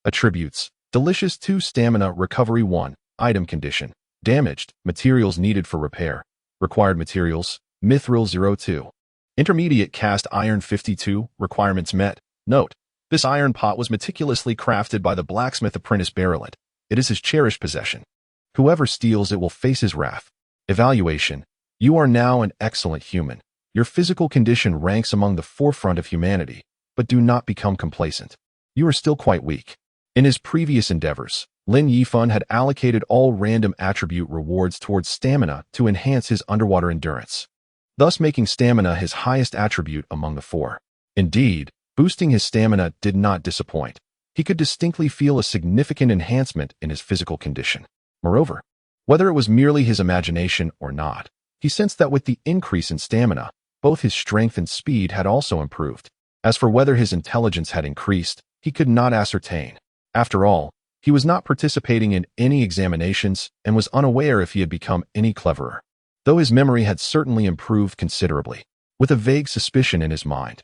Attributes: delicious 2 stamina, recovery 1, item condition, damaged, materials needed for repair. Required materials: mithril 02. Intermediate cast iron 52, requirements met. Note: this iron pot was meticulously crafted by the blacksmith apprentice Barrelant. It is his cherished possession. Whoever steals it will face his wrath. Evaluation: you are now an excellent human. Your physical condition ranks among the forefront of humanity, but do not become complacent. You are still quite weak. In his previous endeavors, Lin Yifan had allocated all random attribute rewards towards stamina to enhance his underwater endurance, thus making stamina his highest attribute among the 4. Indeed, boosting his stamina did not disappoint. He could distinctly feel a significant enhancement in his physical condition. Moreover, whether it was merely his imagination or not, he sensed that with the increase in stamina, both his strength and speed had also improved. As for whether his intelligence had increased, he could not ascertain. After all, he was not participating in any examinations and was unaware if he had become any cleverer, though his memory had certainly improved considerably. With a vague suspicion in his mind,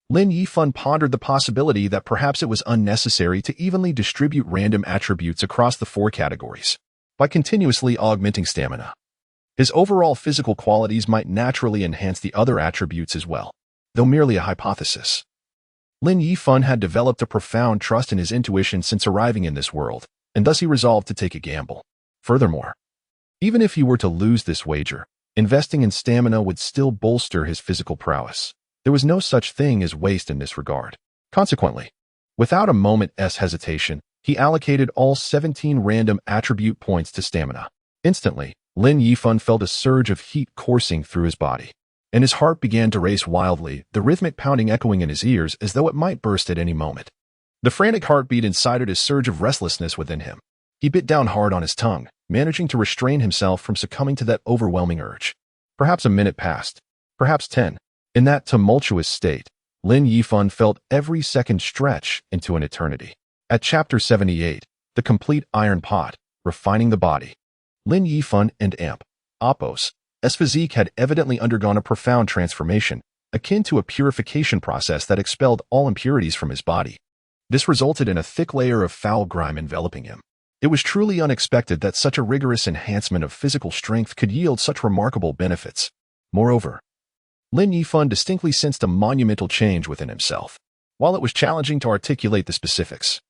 Lin Yifan pondered the possibility that perhaps it was unnecessary to evenly distribute random attributes across the 4 categories. By continuously augmenting stamina, his overall physical qualities might naturally enhance the other attributes as well, though merely a hypothesis. Lin Yifan had developed a profound trust in his intuition since arriving in this world, and thus he resolved to take a gamble. Furthermore, even if he were to lose this wager, investing in stamina would still bolster his physical prowess. There was no such thing as waste in this regard. Consequently, without a moment's hesitation, he allocated all 17 random attribute points to stamina. Instantly, Lin Yifan felt a surge of heat coursing through his body, and his heart began to race wildly, the rhythmic pounding echoing in his ears as though it might burst at any moment. The frantic heartbeat incited a surge of restlessness within him. He bit down hard on his tongue, managing to restrain himself from succumbing to that overwhelming urge. Perhaps a minute passed, perhaps 10. In that tumultuous state, Lin Yifan felt every second stretch into an eternity. At Chapter 78, The Complete Iron Pot, Refining the Body, Lin Yifan and Amp Apos' physique had evidently undergone a profound transformation, akin to a purification process that expelled all impurities from his body. This resulted in a thick layer of foul grime enveloping him. It was truly unexpected that such a rigorous enhancement of physical strength could yield such remarkable benefits. Moreover, Lin Yifan distinctly sensed a monumental change within himself. While it was challenging to articulate the specifics,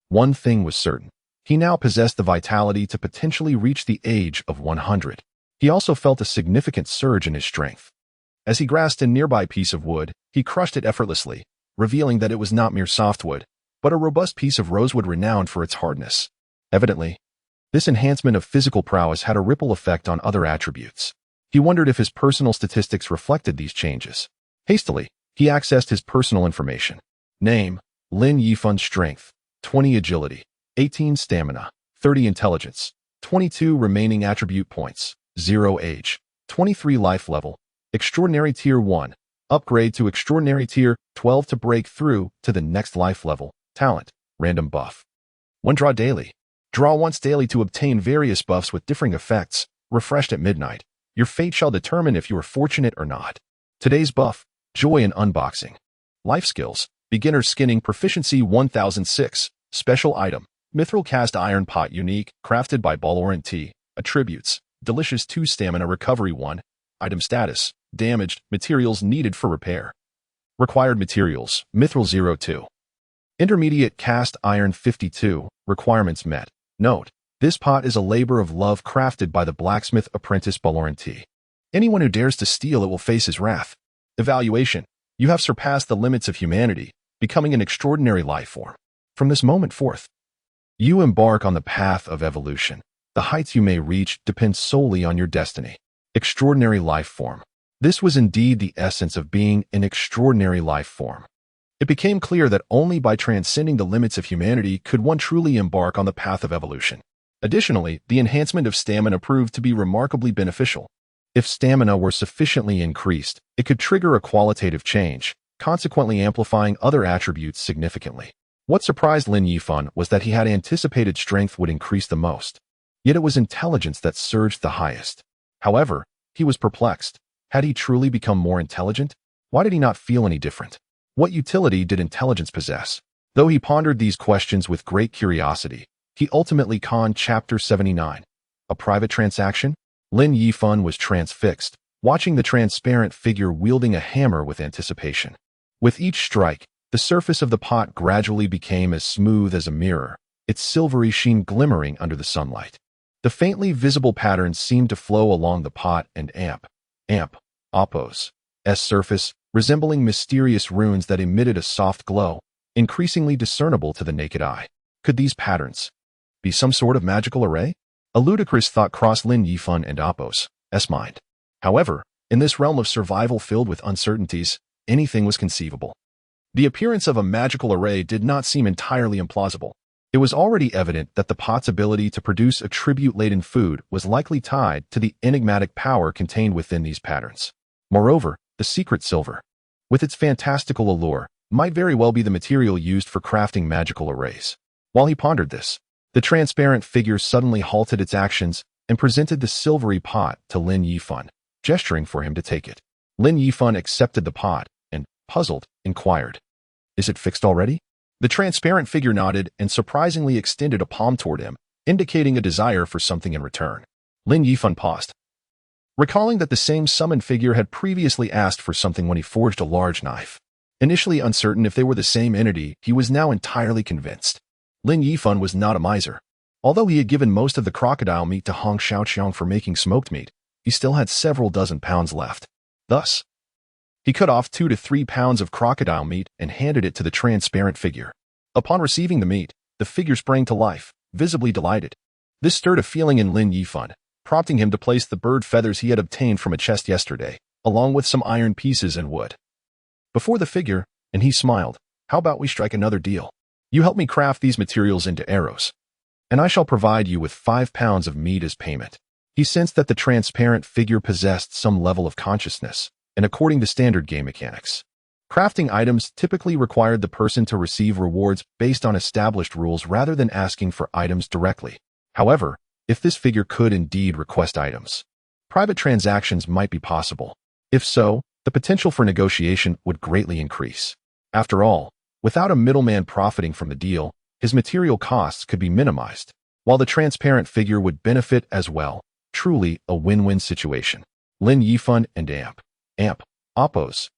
one thing was certain: he now possessed the vitality to potentially reach the age of 100. He also felt a significant surge in his strength. As he grasped a nearby piece of wood, he crushed it effortlessly, revealing that it was not mere softwood, but a robust piece of rosewood renowned for its hardness. Evidently, this enhancement of physical prowess had a ripple effect on other attributes. He wondered if his personal statistics reflected these changes. Hastily, he accessed his personal information. Name: Lin Yifan. Strength: 20 agility, 18 stamina, 30 intelligence, 22 remaining attribute points, 0 age, 23 life level, extraordinary tier 1, upgrade to extraordinary tier 12 to break through to the next life level, talent, random buff. 1 draw daily. Draw once daily to obtain various buffs with differing effects, refreshed at midnight. Your fate shall determine if you are fortunate or not. Today's buff: joy in unboxing. Life skills: beginner skinning, proficiency 1006, special item, mithril cast iron pot unique, crafted by Barrelant. Attributes: delicious 2 stamina, recovery 1, item status, damaged, materials needed for repair. Required materials: mithril 02. Intermediate cast iron 52, requirements met. Note: this pot is a labor of love crafted by the blacksmith apprentice Balorenti. Anyone who dares to steal it will face his wrath. Evaluation: you have surpassed the limits of humanity, becoming an extraordinary life form. From this moment forth, you embark on the path of evolution. The heights you may reach depend solely on your destiny. Extraordinary life form. This was indeed the essence of being an extraordinary life form. It became clear that only by transcending the limits of humanity could one truly embark on the path of evolution. Additionally, the enhancement of stamina proved to be remarkably beneficial. If stamina were sufficiently increased, it could trigger a qualitative change, consequently amplifying other attributes significantly. What surprised Lin Yifan was that he had anticipated strength would increase the most. Yet it was intelligence that surged the highest. However, he was perplexed. Had he truly become more intelligent? Why did he not feel any different? What utility did intelligence possess? Though he pondered these questions with great curiosity, he ultimately conned Chapter 79. A private transaction? Lin Yifan was transfixed, watching the transparent figure wielding a hammer with anticipation. With each strike, the surface of the pot gradually became as smooth as a mirror, its silvery sheen glimmering under the sunlight. The faintly visible patterns seemed to flow along the pot and Appos' surface, resembling mysterious runes that emitted a soft glow, increasingly discernible to the naked eye. Could these patterns be some sort of magical array? A ludicrous thought crossed Lin Yifan and Appos' mind. However, in this realm of survival filled with uncertainties, anything was conceivable. The appearance of a magical array did not seem entirely implausible. It was already evident that the pot's ability to produce a tribute-laden food was likely tied to the enigmatic power contained within these patterns. Moreover, the secret silver, with its fantastical allure, might very well be the material used for crafting magical arrays. While he pondered this, the transparent figure suddenly halted its actions and presented the silvery pot to Lin Yifan, gesturing for him to take it. Lin Yifan accepted the pot and, puzzled, inquired, "Is it fixed already?" The transparent figure nodded and surprisingly extended a palm toward him, indicating a desire for something in return. Lin Yifan paused, recalling that the same summoned figure had previously asked for something when he forged a large knife. Initially uncertain if they were the same entity, he was now entirely convinced. Lin Yifan was not a miser. Although he had given most of the crocodile meat to Hong Xiaoqiang for making smoked meat, he still had several dozen pounds left. Thus, he cut off 2 to 3 pounds of crocodile meat and handed it to the transparent figure. Upon receiving the meat, the figure sprang to life, visibly delighted. This stirred a feeling in Lin Yifan, prompting him to place the bird feathers he had obtained from a chest yesterday, along with some iron pieces and wood, before the figure, and he smiled. "How about we strike another deal? You help me craft these materials into arrows, and I shall provide you with 5 pounds of meat as payment." He sensed that the transparent figure possessed some level of consciousness, and according to standard game mechanics, crafting items typically required the person to receive rewards based on established rules rather than asking for items directly. However, if this figure could indeed request items, private transactions might be possible. If so, the potential for negotiation would greatly increase. After all, without a middleman profiting from the deal, his material costs could be minimized, while the transparent figure would benefit as well. Truly a win-win situation. Lin Yifan and Appos'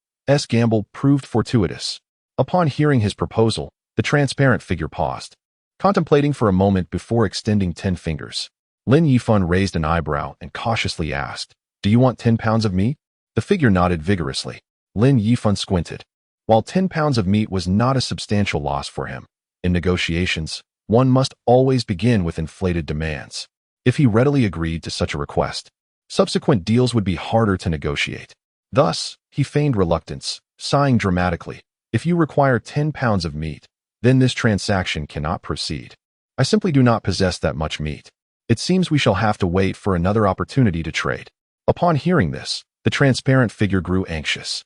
gamble proved fortuitous. Upon hearing his proposal, the transparent figure paused, contemplating for a moment before extending 10 fingers. Lin Yifan raised an eyebrow and cautiously asked, "Do you want 10 pounds of meat?" The figure nodded vigorously. Lin Yifan squinted. While 10 pounds of meat was not a substantial loss for him, in negotiations, one must always begin with inflated demands. If he readily agreed to such a request, subsequent deals would be harder to negotiate. Thus, he feigned reluctance, sighing dramatically. "If you require 10 pounds of meat, then this transaction cannot proceed. I simply do not possess that much meat. It seems we shall have to wait for another opportunity to trade." Upon hearing this, the transparent figure grew anxious.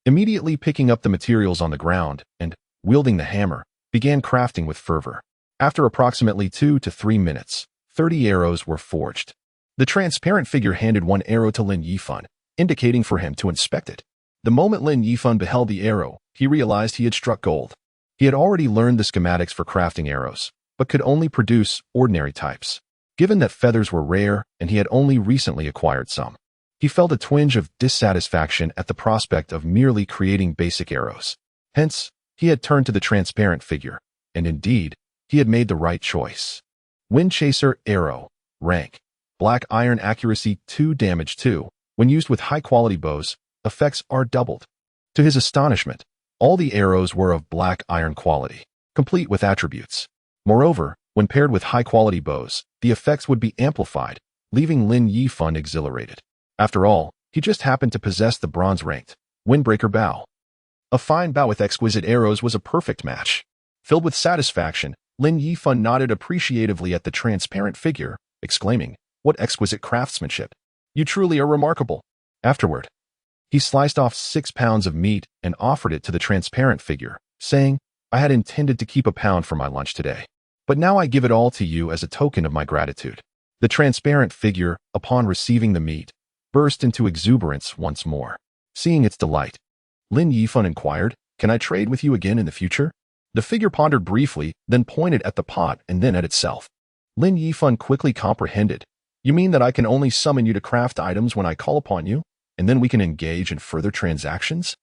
Immediately picking up the materials on the ground and, wielding the hammer, began crafting with fervor. After approximately 2 to 3 minutes, 30 arrows were forged. The transparent figure handed one arrow to Lin Yifan, indicating for him to inspect it. The moment Lin Yifan beheld the arrow, he realized he had struck gold. He had already learned the schematics for crafting arrows, but could only produce ordinary types. Given that feathers were rare and he had only recently acquired some, he felt a twinge of dissatisfaction at the prospect of merely creating basic arrows. Hence, He had turned to the transparent figure, and indeed, he had made the right choice. Wind Chaser Arrow. Rank. Black Iron Accuracy 2 Damage 2. When used with high-quality bows, effects are doubled. To his astonishment, all the arrows were of black iron quality, complete with attributes. Moreover, when paired with high-quality bows, the effects would be amplified, leaving Lin Yifan exhilarated. After all, he just happened to possess the bronze-ranked Windbreaker Bow. A fine bow with exquisite arrows was a perfect match. Filled with satisfaction, Lin Yifan nodded appreciatively at the transparent figure, exclaiming, "What exquisite craftsmanship! You truly are remarkable." Afterward, he sliced off 6 pounds of meat and offered it to the transparent figure, saying, "I had intended to keep a pound for my lunch today, but now I give it all to you as a token of my gratitude." The transparent figure, upon receiving the meat, burst into exuberance once more. Seeing its delight, Lin Yifan inquired, "Can I trade with you again in the future?" The figure pondered briefly, then pointed at the pot and then at itself. Lin Yifan quickly comprehended. "You mean that I can only summon you to craft items when I call upon you, and then we can engage in further transactions?"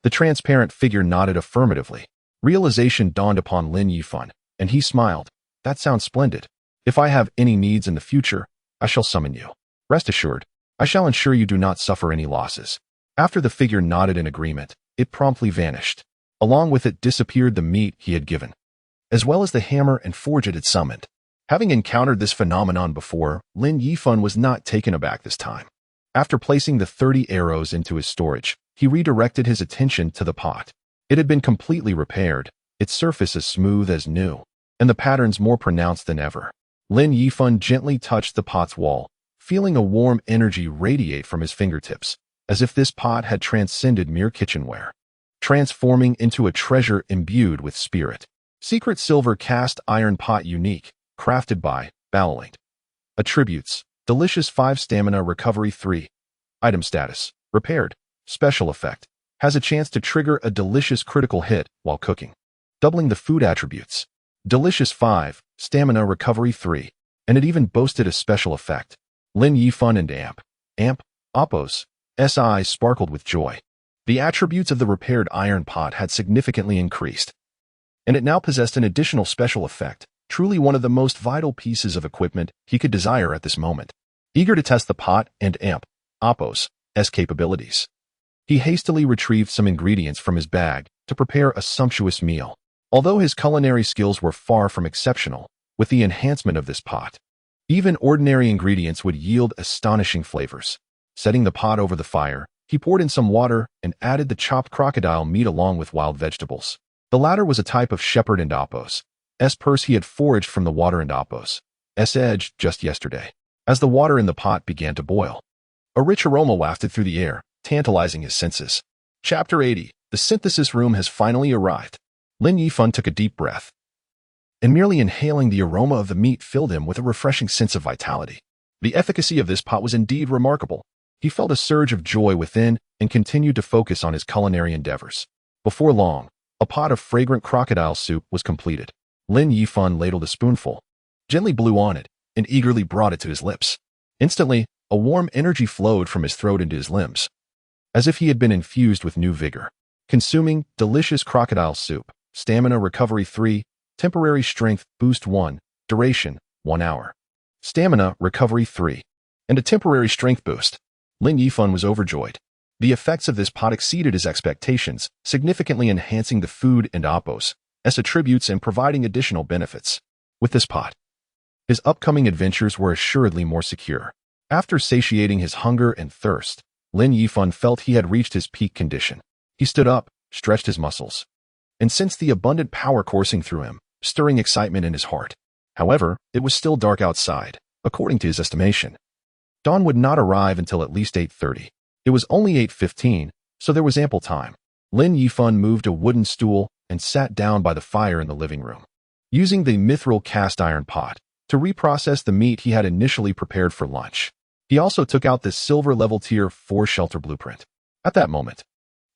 The transparent figure nodded affirmatively. Realization dawned upon Lin Yifan, and he smiled. "That sounds splendid. If I have any needs in the future, I shall summon you. Rest assured, I shall ensure you do not suffer any losses." After the figure nodded in agreement, it promptly vanished. Along with it disappeared the meat he had given, as well as the hammer and forge it had summoned. Having encountered this phenomenon before, Lin Yifan was not taken aback this time. After placing the 30 arrows into his storage, he redirected his attention to the pot. It had been completely repaired, its surface as smooth as new, and the patterns more pronounced than ever. Lin Yifan gently touched the pot's wall, feeling a warm energy radiate from his fingertips, as if this pot had transcended mere kitchenware, transforming into a treasure imbued with spirit. Secret Silver Cast Iron Pot Unique, crafted by Ballinked. Attributes: Delicious 5 Stamina Recovery 3. Item status: Repaired. Special effect: Has a chance to trigger a delicious critical hit while cooking. Doubling the food attributes: Delicious 5, Stamina Recovery 3. And it even boasted a special effect. Lin Yifan and Appo's eyes sparkled with joy. The attributes of the repaired iron pot had significantly increased, and it now possessed an additional special effect, truly one of the most vital pieces of equipment he could desire at this moment. Eager to test the pot and Appo's capabilities, he hastily retrieved some ingredients from his bag to prepare a sumptuous meal. Although his culinary skills were far from exceptional, with the enhancement of this pot, even ordinary ingredients would yield astonishing flavors. Setting the pot over the fire, he poured in some water and added the chopped crocodile meat along with wild vegetables. The latter was a type of shepherd and Appo's purse he had foraged from the water and Appo's edge just yesterday. As the water in the pot began to boil, a rich aroma wafted through the air, tantalizing his senses. Chapter 80. The synthesis room has finally arrived. Lin Yifan took a deep breath, and merely inhaling the aroma of the meat filled him with a refreshing sense of vitality. The efficacy of this pot was indeed remarkable. He felt a surge of joy within and continued to focus on his culinary endeavors. Before long, a pot of fragrant crocodile soup was completed. Lin Yifan ladled a spoonful, gently blew on it, and eagerly brought it to his lips. Instantly, a warm energy flowed from his throat into his limbs, as if he had been infused with new vigor. Consuming delicious crocodile soup, Stamina Recovery 3, Temporary Strength Boost 1, Duration 1 hour. Stamina Recovery 3, and a temporary strength boost. Lin Yifan was overjoyed. The effects of this pot exceeded his expectations, significantly enhancing the food and Appo's attributes and providing additional benefits. With this pot, his upcoming adventures were assuredly more secure. After satiating his hunger and thirst, Lin Yifan felt he had reached his peak condition. He stood up, stretched his muscles, and sensed the abundant power coursing through him, stirring excitement in his heart. However, it was still dark outside, according to his estimation. Dawn would not arrive until at least 8:30. It was only 8:15, so there was ample time. Lin Yifan moved a wooden stool and sat down by the fire in the living room, using the mithril cast iron pot to reprocess the meat he had initially prepared for lunch. He also took out the silver level tier 4 shelter blueprint. At that moment,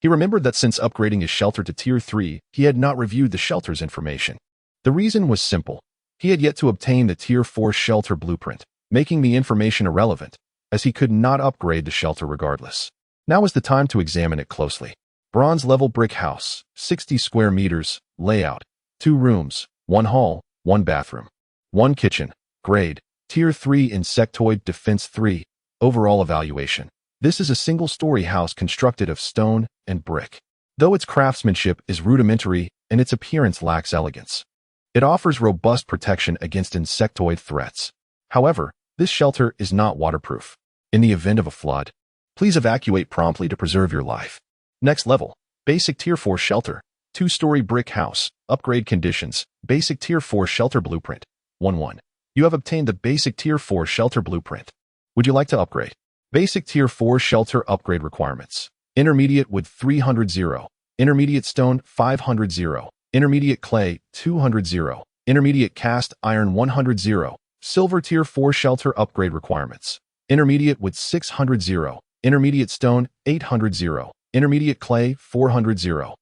he remembered that since upgrading his shelter to tier 3, he had not reviewed the shelter's information. The reason was simple. He had yet to obtain the tier 4 shelter blueprint, making the information irrelevant, as he could not upgrade the shelter regardless. Now was the time to examine it closely. Bronze-level brick house, 60 square meters, layout, 2 rooms, 1 hall, 1 bathroom, 1 kitchen, grade, Tier 3 insectoid defense 3, overall evaluation. This is a single-story house constructed of stone and brick. Though its craftsmanship is rudimentary and its appearance lacks elegance, it offers robust protection against insectoid threats. However, this shelter is not waterproof. In the event of a flood, please evacuate promptly to preserve your life. Next level, basic Tier 4 shelter, 2-story brick house, upgrade conditions, basic Tier 4 shelter blueprint, 1-1. You have obtained the basic Tier 4 shelter blueprint. Would you like to upgrade? Basic Tier 4 shelter upgrade requirements. Intermediate wood 300 0, intermediate stone 500 0, intermediate clay 200 0, intermediate cast iron 100 0, silver Tier 4 shelter upgrade requirements. Intermediate wood 600 0, intermediate stone 800 0, intermediate clay 400 0,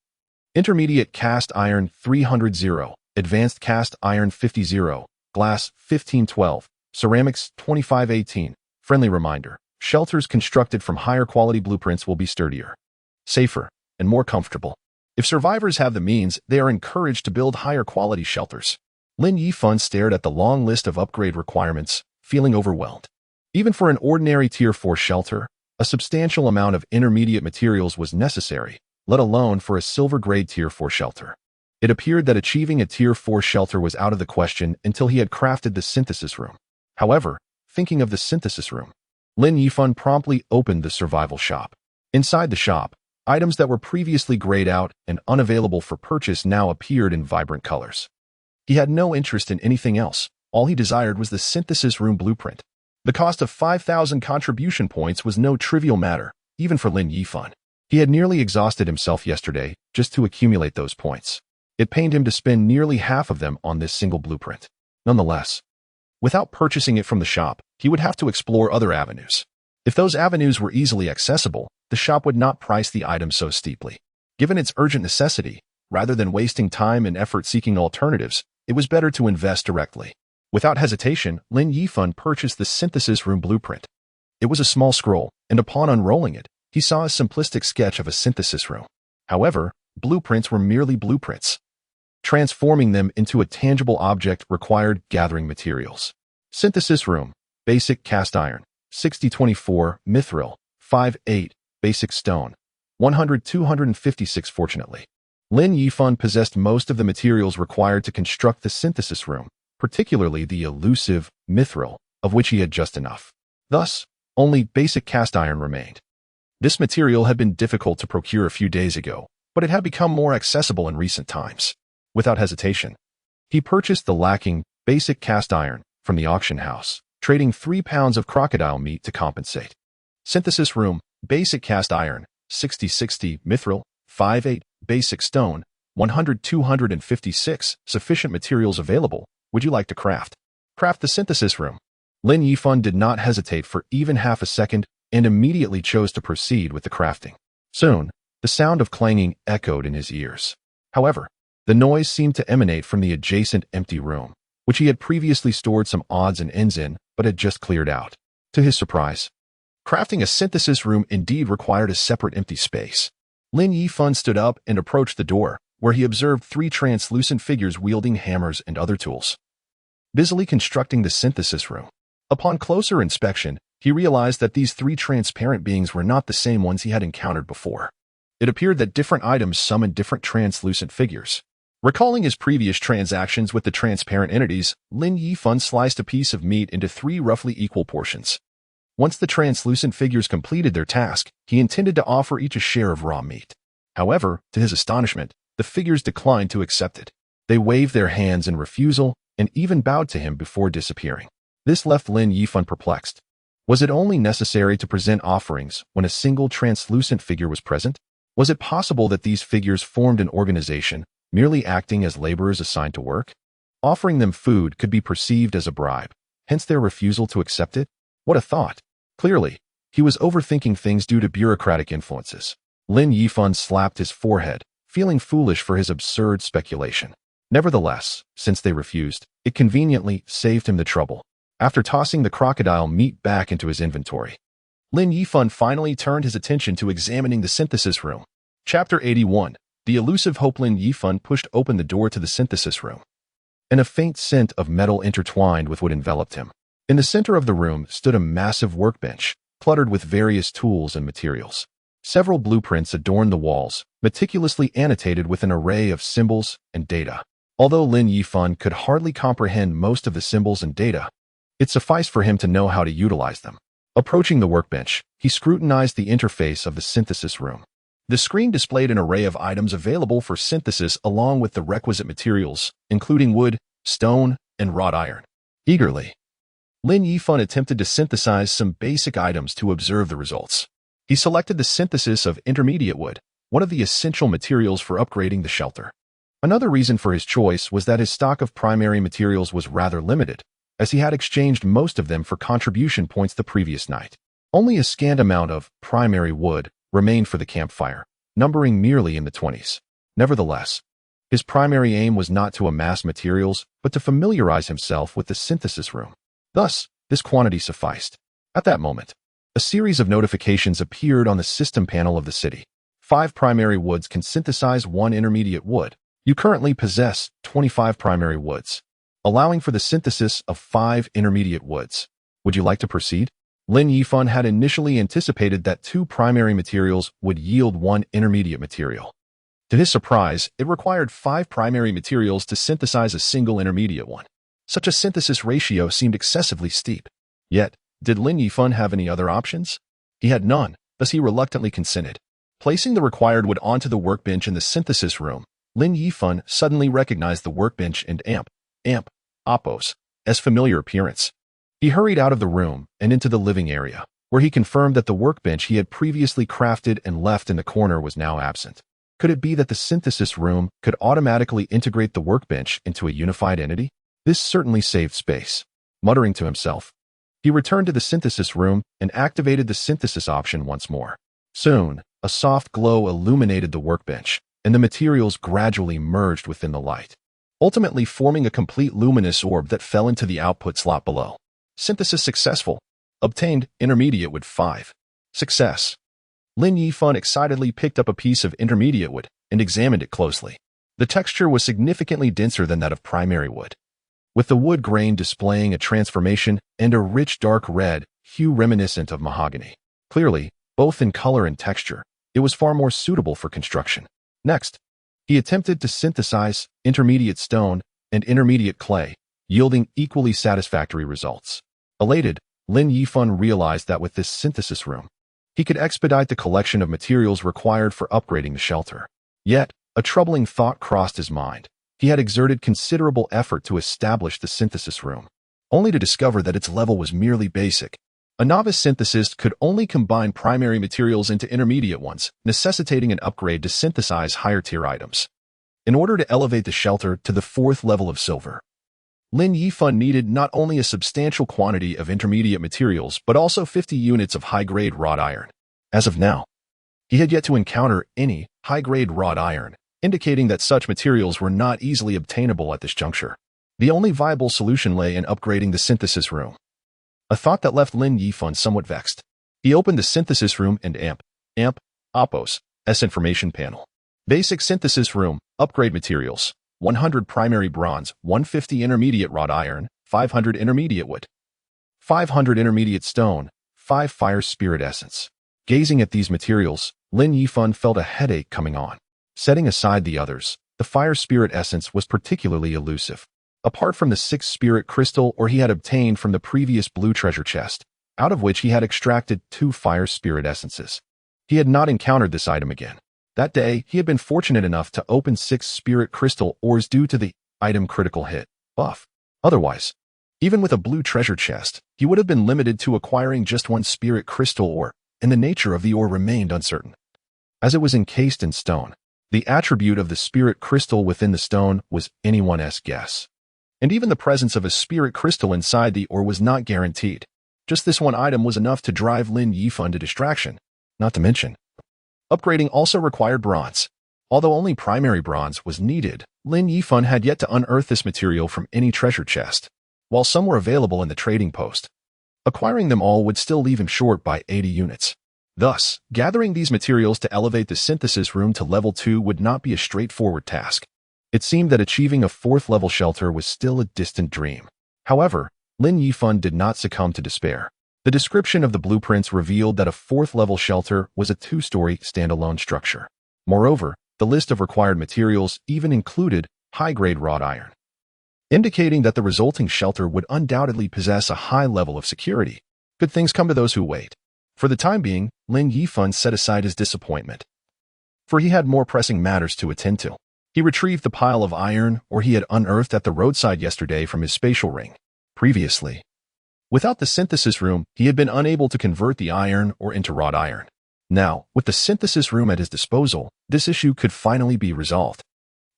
intermediate cast iron 300 0, advanced cast iron 50 0, glass 1512, ceramics 2518. Friendly reminder. Shelters constructed from higher quality blueprints will be sturdier, safer, and more comfortable. If survivors have the means, they are encouraged to build higher quality shelters. Lin Yifan stared at the long list of upgrade requirements, feeling overwhelmed. Even for an ordinary Tier 4 shelter, a substantial amount of intermediate materials was necessary, let alone for a silver-grade Tier 4 shelter. It appeared that achieving a Tier 4 shelter was out of the question until he had crafted the synthesis room. However, thinking of the synthesis room, Lin Yifan promptly opened the survival shop. Inside the shop, items that were previously grayed out and unavailable for purchase now appeared in vibrant colors. He had no interest in anything else. All he desired was the synthesis room blueprint. The cost of 5,000 contribution points was no trivial matter, even for Lin Yifan. He had nearly exhausted himself yesterday just to accumulate those points. It pained him to spend nearly half of them on this single blueprint. Nonetheless, without purchasing it from the shop, he would have to explore other avenues. If those avenues were easily accessible, the shop would not price the item so steeply. Given its urgent necessity, rather than wasting time and effort seeking alternatives, it was better to invest directly. Without hesitation, Lin Yifan purchased the synthesis room blueprint. It was a small scroll, and upon unrolling it, he saw a simplistic sketch of a synthesis room. However, blueprints were merely blueprints. Transforming them into a tangible object required gathering materials. Synthesis room, basic cast iron, 6024, mithril, 58, basic stone, 100-256. Fortunately, Lin Yifan possessed most of the materials required to construct the synthesis room, particularly the elusive mithril, of which he had just enough. Thus, only basic cast iron remained. This material had been difficult to procure a few days ago, but it had become more accessible in recent times. Without hesitation, he purchased the lacking basic cast iron from the auction house, trading 3 pounds of crocodile meat to compensate. Synthesis room, basic cast iron, 60-60, mithril, 58, basic stone, 100-256, sufficient materials available. Would you like to craft? Craft the synthesis room. Lin Yifan did not hesitate for even half a second and immediately chose to proceed with the crafting. Soon, the sound of clanging echoed in his ears. However, the noise seemed to emanate from the adjacent empty room, which he had previously stored some odds and ends in, but had just cleared out. To his surprise, crafting a synthesis room indeed required a separate empty space. Lin Yifan stood up and approached the door, where he observed 3 translucent figures wielding hammers and other tools, busily constructing the synthesis room. Upon closer inspection, he realized that these 3 transparent beings were not the same ones he had encountered before. It appeared that different items summoned different translucent figures. Recalling his previous transactions with the transparent entities, Lin Yifan sliced a piece of meat into 3 roughly equal portions. Once the translucent figures completed their task, he intended to offer each a share of raw meat. However, to his astonishment, the figures declined to accept it. They waved their hands in refusal and even bowed to him before disappearing. This left Lin Yifan perplexed. Was it only necessary to present offerings when a single translucent figure was present? Was it possible that these figures formed an organization, merely acting as laborers assigned to work? Offering them food could be perceived as a bribe, hence their refusal to accept it? What a thought! Clearly, he was overthinking things due to bureaucratic influences. Lin Yifan slapped his forehead, feeling foolish for his absurd speculation. Nevertheless, since they refused, it conveniently saved him the trouble. After tossing the crocodile meat back into his inventory, Lin Yifan finally turned his attention to examining the synthesis room. Chapter 81. The elusive hope. Lin Yifan pushed open the door to the synthesis room, and a faint scent of metal intertwined with wood enveloped him. In the center of the room stood a massive workbench, cluttered with various tools and materials. Several blueprints adorned the walls, meticulously annotated with an array of symbols and data. Although Lin Yifan could hardly comprehend most of the symbols and data, it sufficed for him to know how to utilize them. Approaching the workbench, he scrutinized the interface of the synthesis room. The screen displayed an array of items available for synthesis along with the requisite materials, including wood, stone, and wrought iron. Eagerly, Lin Yifan attempted to synthesize some basic items to observe the results. He selected the synthesis of intermediate wood, one of the essential materials for upgrading the shelter. Another reason for his choice was that his stock of primary materials was rather limited, as he had exchanged most of them for contribution points the previous night. Only a scant amount of primary wood remained for the campfire, numbering merely in the 20s. Nevertheless, his primary aim was not to amass materials, but to familiarize himself with the synthesis room. Thus, this quantity sufficed. At that moment, a series of notifications appeared on the system panel of the city. 5 primary woods can synthesize 1 intermediate wood. You currently possess 25 primary woods, allowing for the synthesis of 5 intermediate woods. Would you like to proceed? Lin Yifan had initially anticipated that 2 primary materials would yield 1 intermediate material. To his surprise, it required 5 primary materials to synthesize a single intermediate one. Such a synthesis ratio seemed excessively steep. Yet, did Lin Yifan have any other options? He had none, thus he reluctantly consented. Placing the required wood onto the workbench in the synthesis room, Lin Yifan suddenly recognized the workbench and Appos as familiar appearance. He hurried out of the room and into the living area, where he confirmed that the workbench he had previously crafted and left in the corner was now absent. Could it be that the synthesis room could automatically integrate the workbench into a unified entity? This certainly saved space. Muttering to himself, he returned to the synthesis room and activated the synthesis option once more. Soon, a soft glow illuminated the workbench, and the materials gradually merged within the light, ultimately forming a complete luminous orb that fell into the output slot below. Synthesis successful. Obtained intermediate wood 5. Success. Lin Yifan excitedly picked up a piece of intermediate wood and examined it closely. The texture was significantly denser than that of primary wood, with the wood grain displaying a transformation and a rich dark red hue reminiscent of mahogany. Clearly, both in color and texture, it was far more suitable for construction. Next, he attempted to synthesize intermediate stone and intermediate clay, yielding equally satisfactory results. Elated, Lin Yifan realized that with this synthesis room, he could expedite the collection of materials required for upgrading the shelter. Yet, a troubling thought crossed his mind. He had exerted considerable effort to establish the synthesis room, only to discover that its level was merely basic. A novice synthesist could only combine primary materials into intermediate ones, necessitating an upgrade to synthesize higher-tier items. In order to elevate the shelter to the 4th level of silver, Lin Yifan needed not only a substantial quantity of intermediate materials, but also 50 units of high-grade wrought iron. As of now, he had yet to encounter any high-grade wrought iron, indicating that such materials were not easily obtainable at this juncture. The only viable solution lay in upgrading the synthesis room, a thought that left Lin Yifan somewhat vexed. He opened the synthesis room and Appos information panel. Basic synthesis room, upgrade materials, 100 primary bronze, 150 intermediate wrought iron, 500 intermediate wood, 500 intermediate stone, 5 fire spirit essence. Gazing at these materials, Lin Yifan felt a headache coming on. Setting aside the others, the fire spirit essence was particularly elusive. Apart from the 6 spirit crystal ore he had obtained from the previous blue treasure chest, out of which he had extracted 2 fire spirit essences, he had not encountered this item again. That day, he had been fortunate enough to open 6 spirit crystal ores due to the item critical hit buff. Otherwise, even with a blue treasure chest, he would have been limited to acquiring just 1 spirit crystal ore, and the nature of the ore remained uncertain. As it was encased in stone, the attribute of the spirit crystal within the stone was anyone's guess. And even the presence of a spirit crystal inside the ore was not guaranteed. Just this one item was enough to drive Lin Yifan to distraction. Not to mention, upgrading also required bronze. Although only primary bronze was needed, Lin Yifan had yet to unearth this material from any treasure chest. While some were available in the trading post, acquiring them all would still leave him short by 80 units. Thus, gathering these materials to elevate the synthesis room to level 2 would not be a straightforward task. It seemed that achieving a 4th-level shelter was still a distant dream. However, Lin Yifan did not succumb to despair. The description of the blueprints revealed that a 4th-level shelter was a 2-story standalone structure. Moreover, the list of required materials even included high-grade wrought iron, indicating that the resulting shelter would undoubtedly possess a high level of security. Good things come to those who wait. For the time being, Lin Yifan set aside his disappointment, for he had more pressing matters to attend to. He retrieved the pile of iron ore he had unearthed at the roadside yesterday from his spatial ring. Previously, without the synthesis room, he had been unable to convert the iron ore into wrought iron. Now, with the synthesis room at his disposal, this issue could finally be resolved.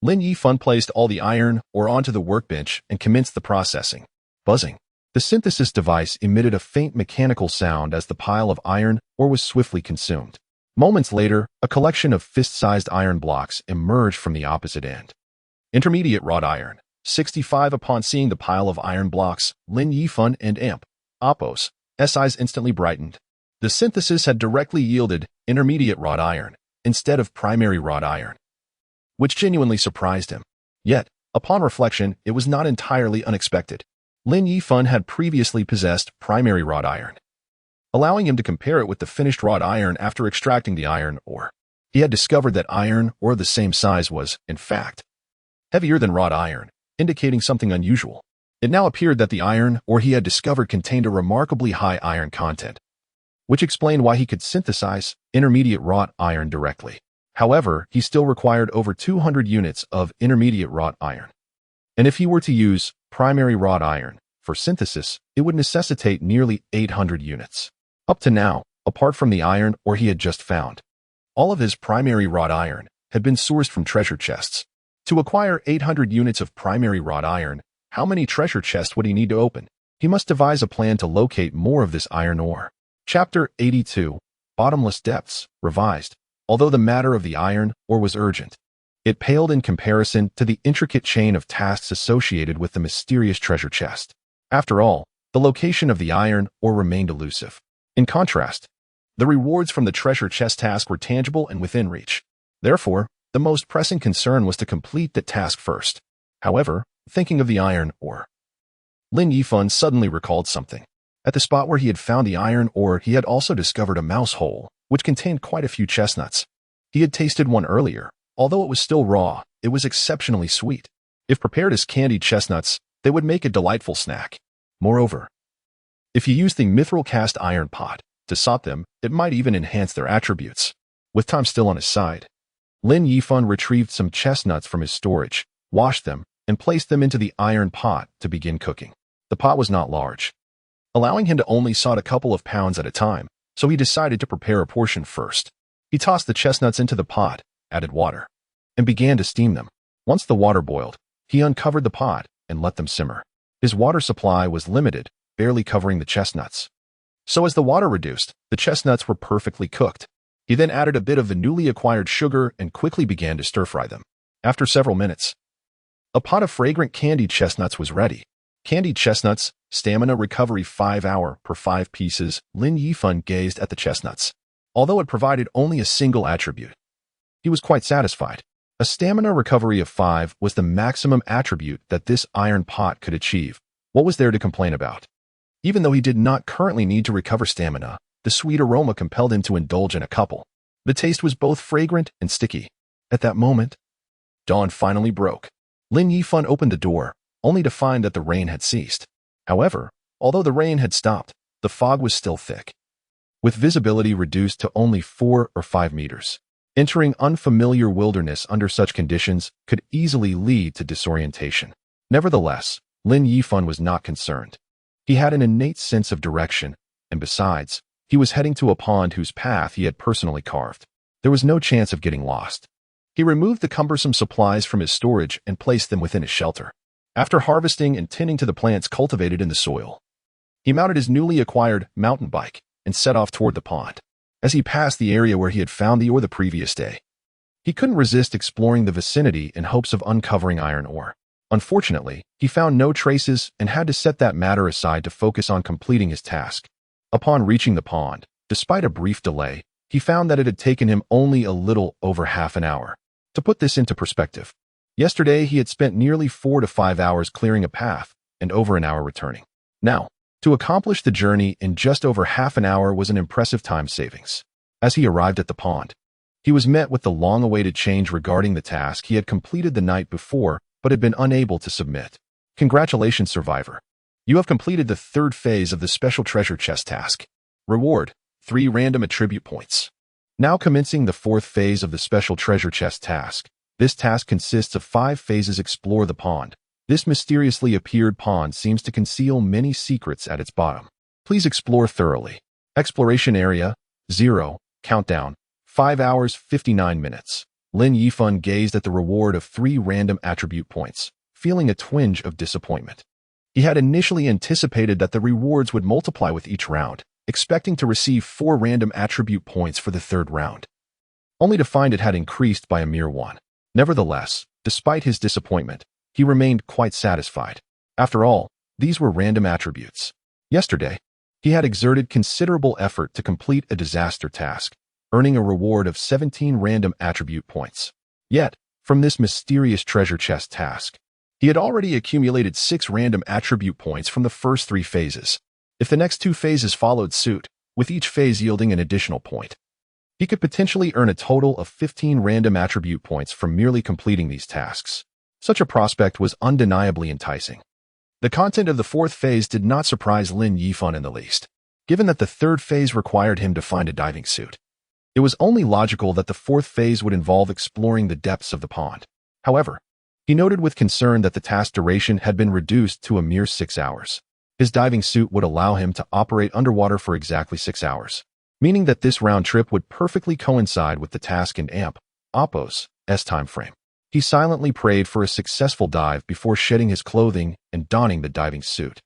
Lin Yifan placed all the iron ore onto the workbench and commenced the processing. Buzzing. The synthesis device emitted a faint mechanical sound as the pile of iron ore was swiftly consumed. Moments later, a collection of fist-sized iron blocks emerged from the opposite end. Intermediate wrought iron. 65. Upon seeing the pile of iron blocks, Lin Yifan and Imp Oppo's eyes instantly brightened. The synthesis had directly yielded intermediate wrought iron instead of primary wrought iron, which genuinely surprised him. Yet, upon reflection, it was not entirely unexpected. Lin Yifan had previously possessed primary wrought iron, allowing him to compare it with the finished wrought iron after extracting the iron ore. He had discovered that iron ore of the same size was, in fact, heavier than wrought iron, indicating something unusual. It now appeared that the iron ore he had discovered contained a remarkably high iron content, which explained why he could synthesize intermediate wrought iron directly. However, he still required over 200 units of intermediate wrought iron. And if he were to use primary wrought iron for synthesis, it would necessitate nearly 800 units. Up to now, apart from the iron ore he had just found, all of his primary wrought iron had been sourced from treasure chests. To acquire 800 units of primary wrought iron, how many treasure chests would he need to open? He must devise a plan to locate more of this iron ore. Chapter 82, Bottomless Depths, Revised. Although the matter of the iron ore was urgent, it paled in comparison to the intricate chain of tasks associated with the mysterious treasure chest. After all, the location of the iron ore remained elusive. In contrast, the rewards from the treasure chest task were tangible and within reach. Therefore, the most pressing concern was to complete the task first. However, thinking of the iron ore, Lin Yifan suddenly recalled something. At the spot where he had found the iron ore, he had also discovered a mouse hole, which contained quite a few chestnuts. He had tasted one earlier. Although it was still raw, it was exceptionally sweet. If prepared as candied chestnuts, they would make a delightful snack. Moreover, if he used the mithril cast iron pot to salt them, it might even enhance their attributes. With time still on his side, Lin Yifan retrieved some chestnuts from his storage, washed them, and placed them into the iron pot to begin cooking. The pot was not large, allowing him to only salt a couple of pounds at a time, so he decided to prepare a portion first. He tossed the chestnuts into the pot, added water, and began to steam them. Once the water boiled, he uncovered the pot and let them simmer. His water supply was limited, barely covering the chestnuts. So as the water reduced, the chestnuts were perfectly cooked. He then added a bit of the newly acquired sugar and quickly began to stir-fry them. After several minutes, a pot of fragrant candied chestnuts was ready. Candied chestnuts, stamina recovery 5 hour per 5 pieces. Lin Yifan gazed at the chestnuts. Although it provided only a single attribute, he was quite satisfied. A stamina recovery of 5 was the maximum attribute that this iron pot could achieve. What was there to complain about? Even though he did not currently need to recover stamina, the sweet aroma compelled him to indulge in a couple. The taste was both fragrant and sticky. At that moment, dawn finally broke. Lin Yifan opened the door, only to find that the rain had ceased. However, although the rain had stopped, the fog was still thick, with visibility reduced to only 4 or 5 meters. Entering unfamiliar wilderness under such conditions could easily lead to disorientation. Nevertheless, Lin Yifan was not concerned. He had an innate sense of direction, and besides, he was heading to a pond whose path he had personally carved. There was no chance of getting lost. He removed the cumbersome supplies from his storage and placed them within his shelter. After harvesting and tending to the plants cultivated in the soil, he mounted his newly acquired mountain bike and set off toward the pond. As he passed the area where he had found the ore the previous day, he couldn't resist exploring the vicinity in hopes of uncovering iron ore. Unfortunately, he found no traces and had to set that matter aside to focus on completing his task. Upon reaching the pond, despite a brief delay, he found that it had taken him only a little over half an hour. To put this into perspective, yesterday he had spent nearly 4 to 5 hours clearing a path and over an hour returning. Now, to accomplish the journey in just over half an hour was an impressive time savings. As he arrived at the pond, he was met with the long-awaited change regarding the task he had completed the night before but had been unable to submit. Congratulations, survivor. You have completed the third phase of the special treasure chest task. Reward: 3 random attribute points. Now commencing the fourth phase of the special treasure chest task. This task consists of 5 phases. Explore the pond. This mysteriously appeared pond seems to conceal many secrets at its bottom. Please explore thoroughly. Exploration area: 0. Countdown: 5 hours 59 minutes. Lin Yifan gazed at the reward of 3 random attribute points, feeling a twinge of disappointment. He had initially anticipated that the rewards would multiply with each round, expecting to receive 4 random attribute points for the third round, only to find it had increased by a mere 1. Nevertheless, despite his disappointment, he remained quite satisfied. After all, these were random attributes. Yesterday, he had exerted considerable effort to complete a disaster task, earning a reward of 17 random attribute points. Yet, from this mysterious treasure chest task, he had already accumulated 6 random attribute points from the first 3 phases. If the next 2 phases followed suit, with each phase yielding an additional point, he could potentially earn a total of 15 random attribute points from merely completing these tasks. Such a prospect was undeniably enticing. The content of the 4th phase did not surprise Lin Yifan in the least, given that the 3rd phase required him to find a diving suit. It was only logical that the 4th phase would involve exploring the depths of the pond. However, he noted with concern that the task duration had been reduced to a mere 6 hours. His diving suit would allow him to operate underwater for exactly 6 hours, meaning that this round trip would perfectly coincide with the task in Oppo's time frame. He silently prayed for a successful dive before shedding his clothing and donning the diving suit.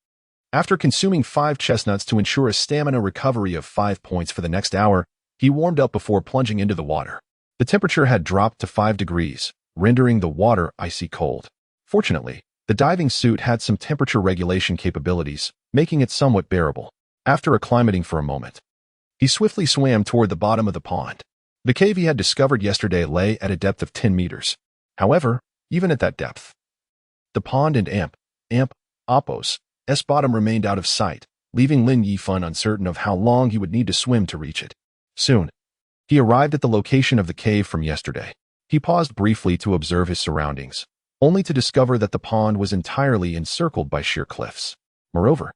After consuming 5 chestnuts to ensure a stamina recovery of 5 points for the next hour, he warmed up before plunging into the water. The temperature had dropped to 5 degrees, rendering the water icy cold. Fortunately, the diving suit had some temperature regulation capabilities, making it somewhat bearable. After acclimating for a moment, he swiftly swam toward the bottom of the pond. The cave he had discovered yesterday lay at a depth of 10 meters. However, even at that depth, the pond and Oppo's bottom remained out of sight, leaving Lin Yifan uncertain of how long he would need to swim to reach it. Soon, he arrived at the location of the cave from yesterday. He paused briefly to observe his surroundings, only to discover that the pond was entirely encircled by sheer cliffs. Moreover,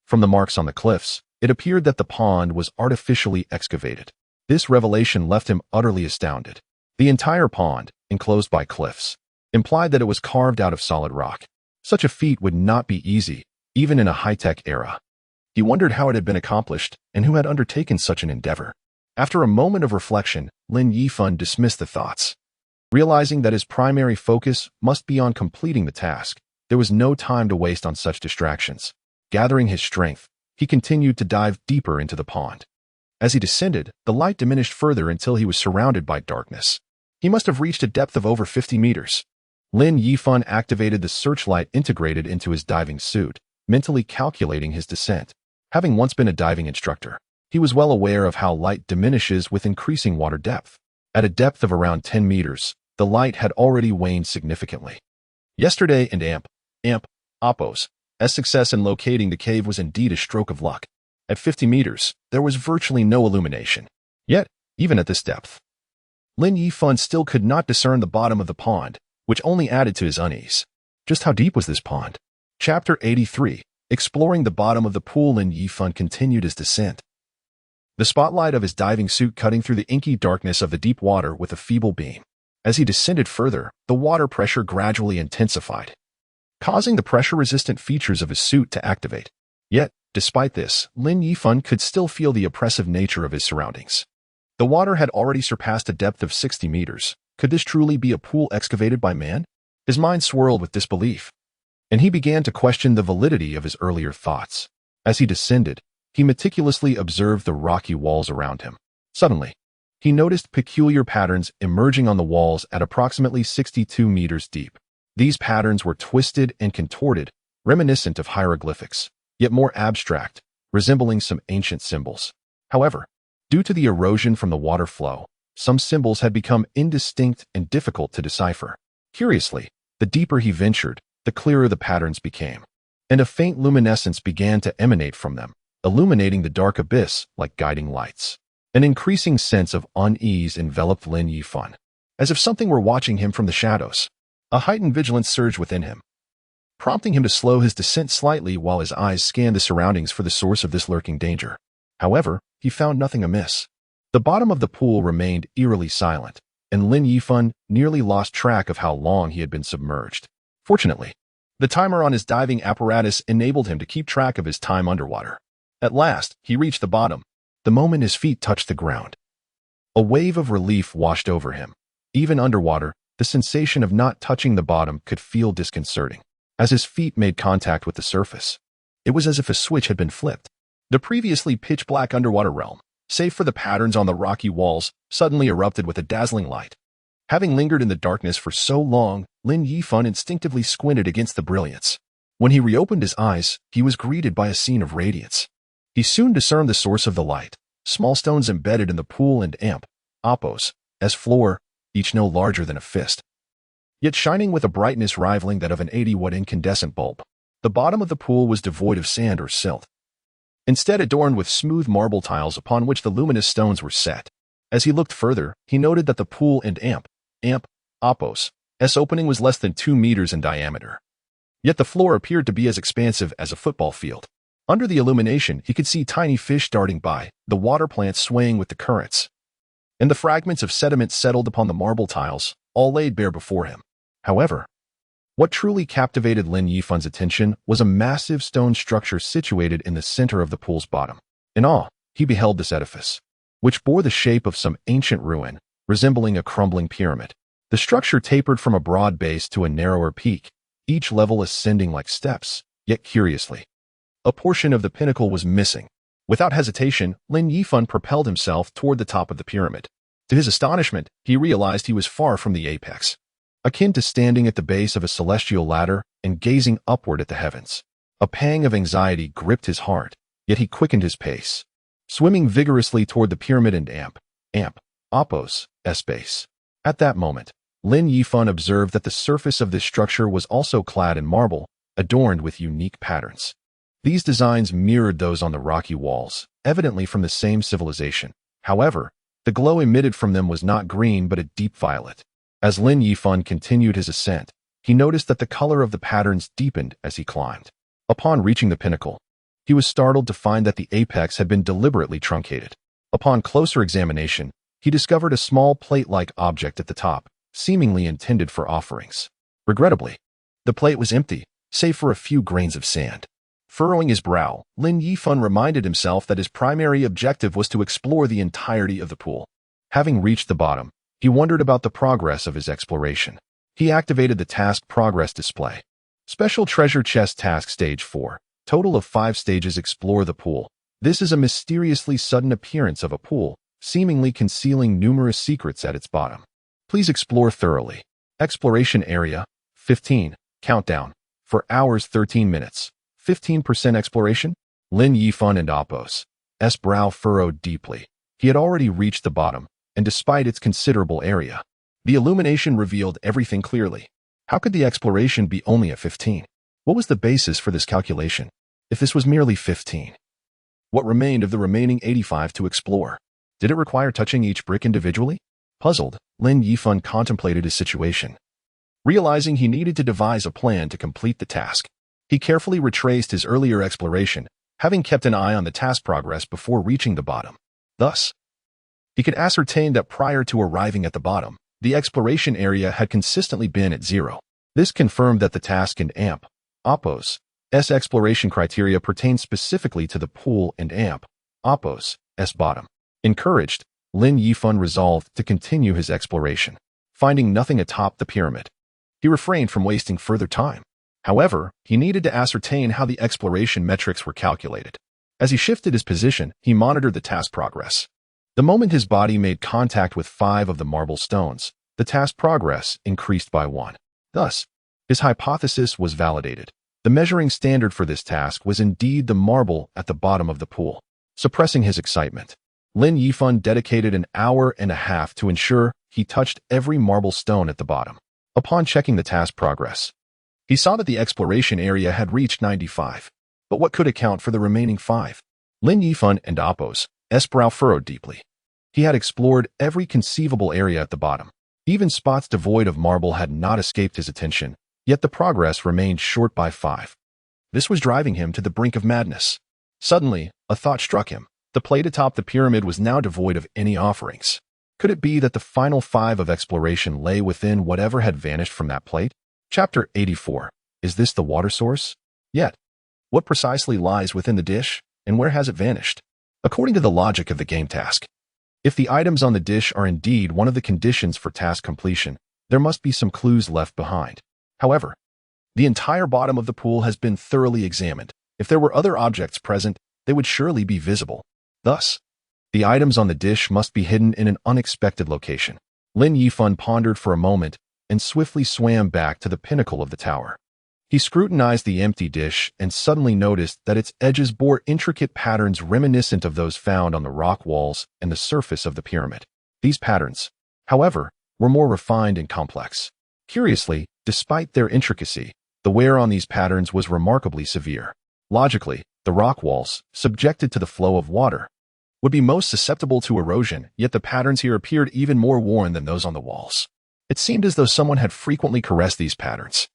from the marks on the cliffs, it appeared that the pond was artificially excavated. This revelation left him utterly astounded. The entire pond, enclosed by cliffs, implied that it was carved out of solid rock. Such a feat would not be easy, even in a high-tech era. He wondered how it had been accomplished and who had undertaken such an endeavor. After a moment of reflection, Lin Yifan dismissed the thoughts. Realizing that his primary focus must be on completing the task, there was no time to waste on such distractions. Gathering his strength, he continued to dive deeper into the pond. As he descended, the light diminished further until he was surrounded by darkness. He must have reached a depth of over 50 meters. Lin Yifan activated the searchlight integrated into his diving suit, mentally calculating his descent. Having once been a diving instructor, he was well aware of how light diminishes with increasing water depth. At a depth of around 10 meters, the light had already waned significantly. Yesterday and Oppo's success in locating the cave was indeed a stroke of luck. At 50 meters, there was virtually no illumination. Yet, even at this depth, Lin Yifan still could not discern the bottom of the pond, which only added to his unease. Just how deep was this pond? Chapter 83. Exploring the bottom of the pool. Lin Yifan continued his descent, the spotlight of his diving suit cutting through the inky darkness of the deep water with a feeble beam. As he descended further, the water pressure gradually intensified, causing the pressure-resistant features of his suit to activate. Yet, despite this, Lin Yifan could still feel the oppressive nature of his surroundings. The water had already surpassed a depth of 60 meters. Could this truly be a pool excavated by man? His mind swirled with disbelief, and he began to question the validity of his earlier thoughts. As he descended, he meticulously observed the rocky walls around him. Suddenly, he noticed peculiar patterns emerging on the walls at approximately 62 meters deep. These patterns were twisted and contorted, reminiscent of hieroglyphics, yet more abstract, resembling some ancient symbols. However, Due to the erosion from the water flow, some symbols had become indistinct and difficult to decipher. Curiously, the deeper he ventured, the clearer the patterns became, and a faint luminescence began to emanate from them, illuminating the dark abyss like guiding lights. An increasing sense of unease enveloped Lin Yifan, as if something were watching him from the shadows. A heightened vigilance surged within him, prompting him to slow his descent slightly while his eyes scanned the surroundings for the source of this lurking danger. However, he found nothing amiss. The bottom of the pool remained eerily silent, and Lin Yifan nearly lost track of how long he had been submerged. Fortunately, the timer on his diving apparatus enabled him to keep track of his time underwater. At last, he reached the bottom, the moment his feet touched the ground. A wave of relief washed over him. Even underwater, the sensation of not touching the bottom could feel disconcerting. As his feet made contact with the surface, it was as if a switch had been flipped. The previously pitch-black underwater realm, save for the patterns on the rocky walls, suddenly erupted with a dazzling light. Having lingered in the darkness for so long, Lin Yifan instinctively squinted against the brilliance. When he reopened his eyes, he was greeted by a scene of radiance. He soon discerned the source of the light, small stones embedded in the pool and Appos, as floor, each no larger than a fist, yet shining with a brightness rivaling that of an 80-watt incandescent bulb. The bottom of the pool was devoid of sand or silt, instead adorned with smooth marble tiles upon which the luminous stones were set. As he looked further, he noted that the pool and Appos' opening was less than 2 meters in diameter. Yet the floor appeared to be as expansive as a football field. Under the illumination, he could see tiny fish darting by, the water plants swaying with the currents, and the fragments of sediment settled upon the marble tiles, all laid bare before him. However, what truly captivated Lin Yifan's attention was a massive stone structure situated in the center of the pool's bottom. In awe, he beheld this edifice, which bore the shape of some ancient ruin, resembling a crumbling pyramid. The structure tapered from a broad base to a narrower peak, each level ascending like steps, yet curiously, a portion of the pinnacle was missing. Without hesitation, Lin Yifan propelled himself toward the top of the pyramid. To his astonishment, he realized he was far from the apex, akin to standing at the base of a celestial ladder and gazing upward at the heavens. A pang of anxiety gripped his heart, yet he quickened his pace, swimming vigorously toward the pyramid and Appos' base. At that moment, Lin Yifan observed that the surface of this structure was also clad in marble, adorned with unique patterns. These designs mirrored those on the rocky walls, evidently from the same civilization. However, the glow emitted from them was not green but a deep violet. As Lin Yifan continued his ascent, he noticed that the color of the patterns deepened as he climbed. Upon reaching the pinnacle, he was startled to find that the apex had been deliberately truncated. Upon closer examination, he discovered a small plate-like object at the top, seemingly intended for offerings. Regrettably, the plate was empty, save for a few grains of sand. Furrowing his brow, Lin Yifan reminded himself that his primary objective was to explore the entirety of the pool. Having reached the bottom, he wondered about the progress of his exploration. He activated the task progress display. Special treasure chest task stage 4. Total of 5 stages explore the pool. This is a mysteriously sudden appearance of a pool, seemingly concealing numerous secrets at its bottom. Please explore thoroughly. Exploration area, 15. Countdown. For hours 13 minutes. 15% exploration? Lin Yifan and Appos' brow furrowed deeply. He had already reached the bottom, and despite its considerable area, the illumination revealed everything clearly. How could the exploration be only at 15? What was the basis for this calculation? If this was merely 15, what remained of the remaining 85 to explore? Did it require touching each brick individually? Puzzled, Lin Yifan contemplated his situation. Realizing he needed to devise a plan to complete the task, he carefully retraced his earlier exploration, having kept an eye on the task progress before reaching the bottom. Thus, he could ascertain that prior to arriving at the bottom, the exploration area had consistently been at 0. This confirmed that the task and Appos' exploration criteria pertained specifically to the pool and Appos' bottom. Encouraged, Lin Yifan resolved to continue his exploration. Finding nothing atop the pyramid, he refrained from wasting further time. However, he needed to ascertain how the exploration metrics were calculated. As he shifted his position, he monitored the task progress. The moment his body made contact with 5 of the marble stones, the task progress increased by 1. Thus, his hypothesis was validated. The measuring standard for this task was indeed the marble at the bottom of the pool. Suppressing his excitement, Lin Yifan dedicated an hour and a half to ensure he touched every marble stone at the bottom. Upon checking the task progress, he saw that the exploration area had reached 95. But what could account for the remaining 5? Lin Yifan and Appo's brow furrowed deeply. He had explored every conceivable area at the bottom. Even spots devoid of marble had not escaped his attention, yet the progress remained short by 5. This was driving him to the brink of madness. Suddenly, a thought struck him. The plate atop the pyramid was now devoid of any offerings. Could it be that the final 5 of exploration lay within whatever had vanished from that plate? Chapter 84. Is this the water source? Yet, what precisely lies within the dish, and where has it vanished? According to the logic of the game task, if the items on the dish are indeed one of the conditions for task completion, there must be some clues left behind. However, the entire bottom of the pool has been thoroughly examined. If there were other objects present, they would surely be visible. Thus, the items on the dish must be hidden in an unexpected location. Lin Yifan pondered for a moment and swiftly swam back to the pinnacle of the tower. He scrutinized the empty dish and suddenly noticed that its edges bore intricate patterns reminiscent of those found on the rock walls and the surface of the pyramid. These patterns, however, were more refined and complex. Curiously, despite their intricacy, the wear on these patterns was remarkably severe. Logically, the rock walls, subjected to the flow of water, would be most susceptible to erosion, yet the patterns here appeared even more worn than those on the walls. It seemed as though someone had frequently caressed these patterns.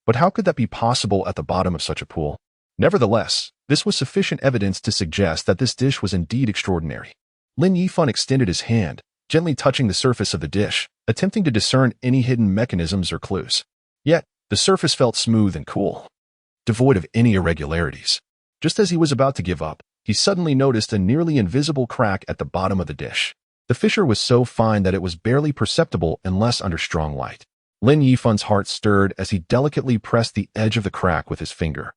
But how could that be possible at the bottom of such a pool? Nevertheless, this was sufficient evidence to suggest that this dish was indeed extraordinary. Lin Yifan extended his hand, gently touching the surface of the dish, attempting to discern any hidden mechanisms or clues. Yet, the surface felt smooth and cool, devoid of any irregularities. Just as he was about to give up, he suddenly noticed a nearly invisible crack at the bottom of the dish. The fissure was so fine that it was barely perceptible unless under strong light. Lin Yifan's heart stirred as he delicately pressed the edge of the crack with his finger.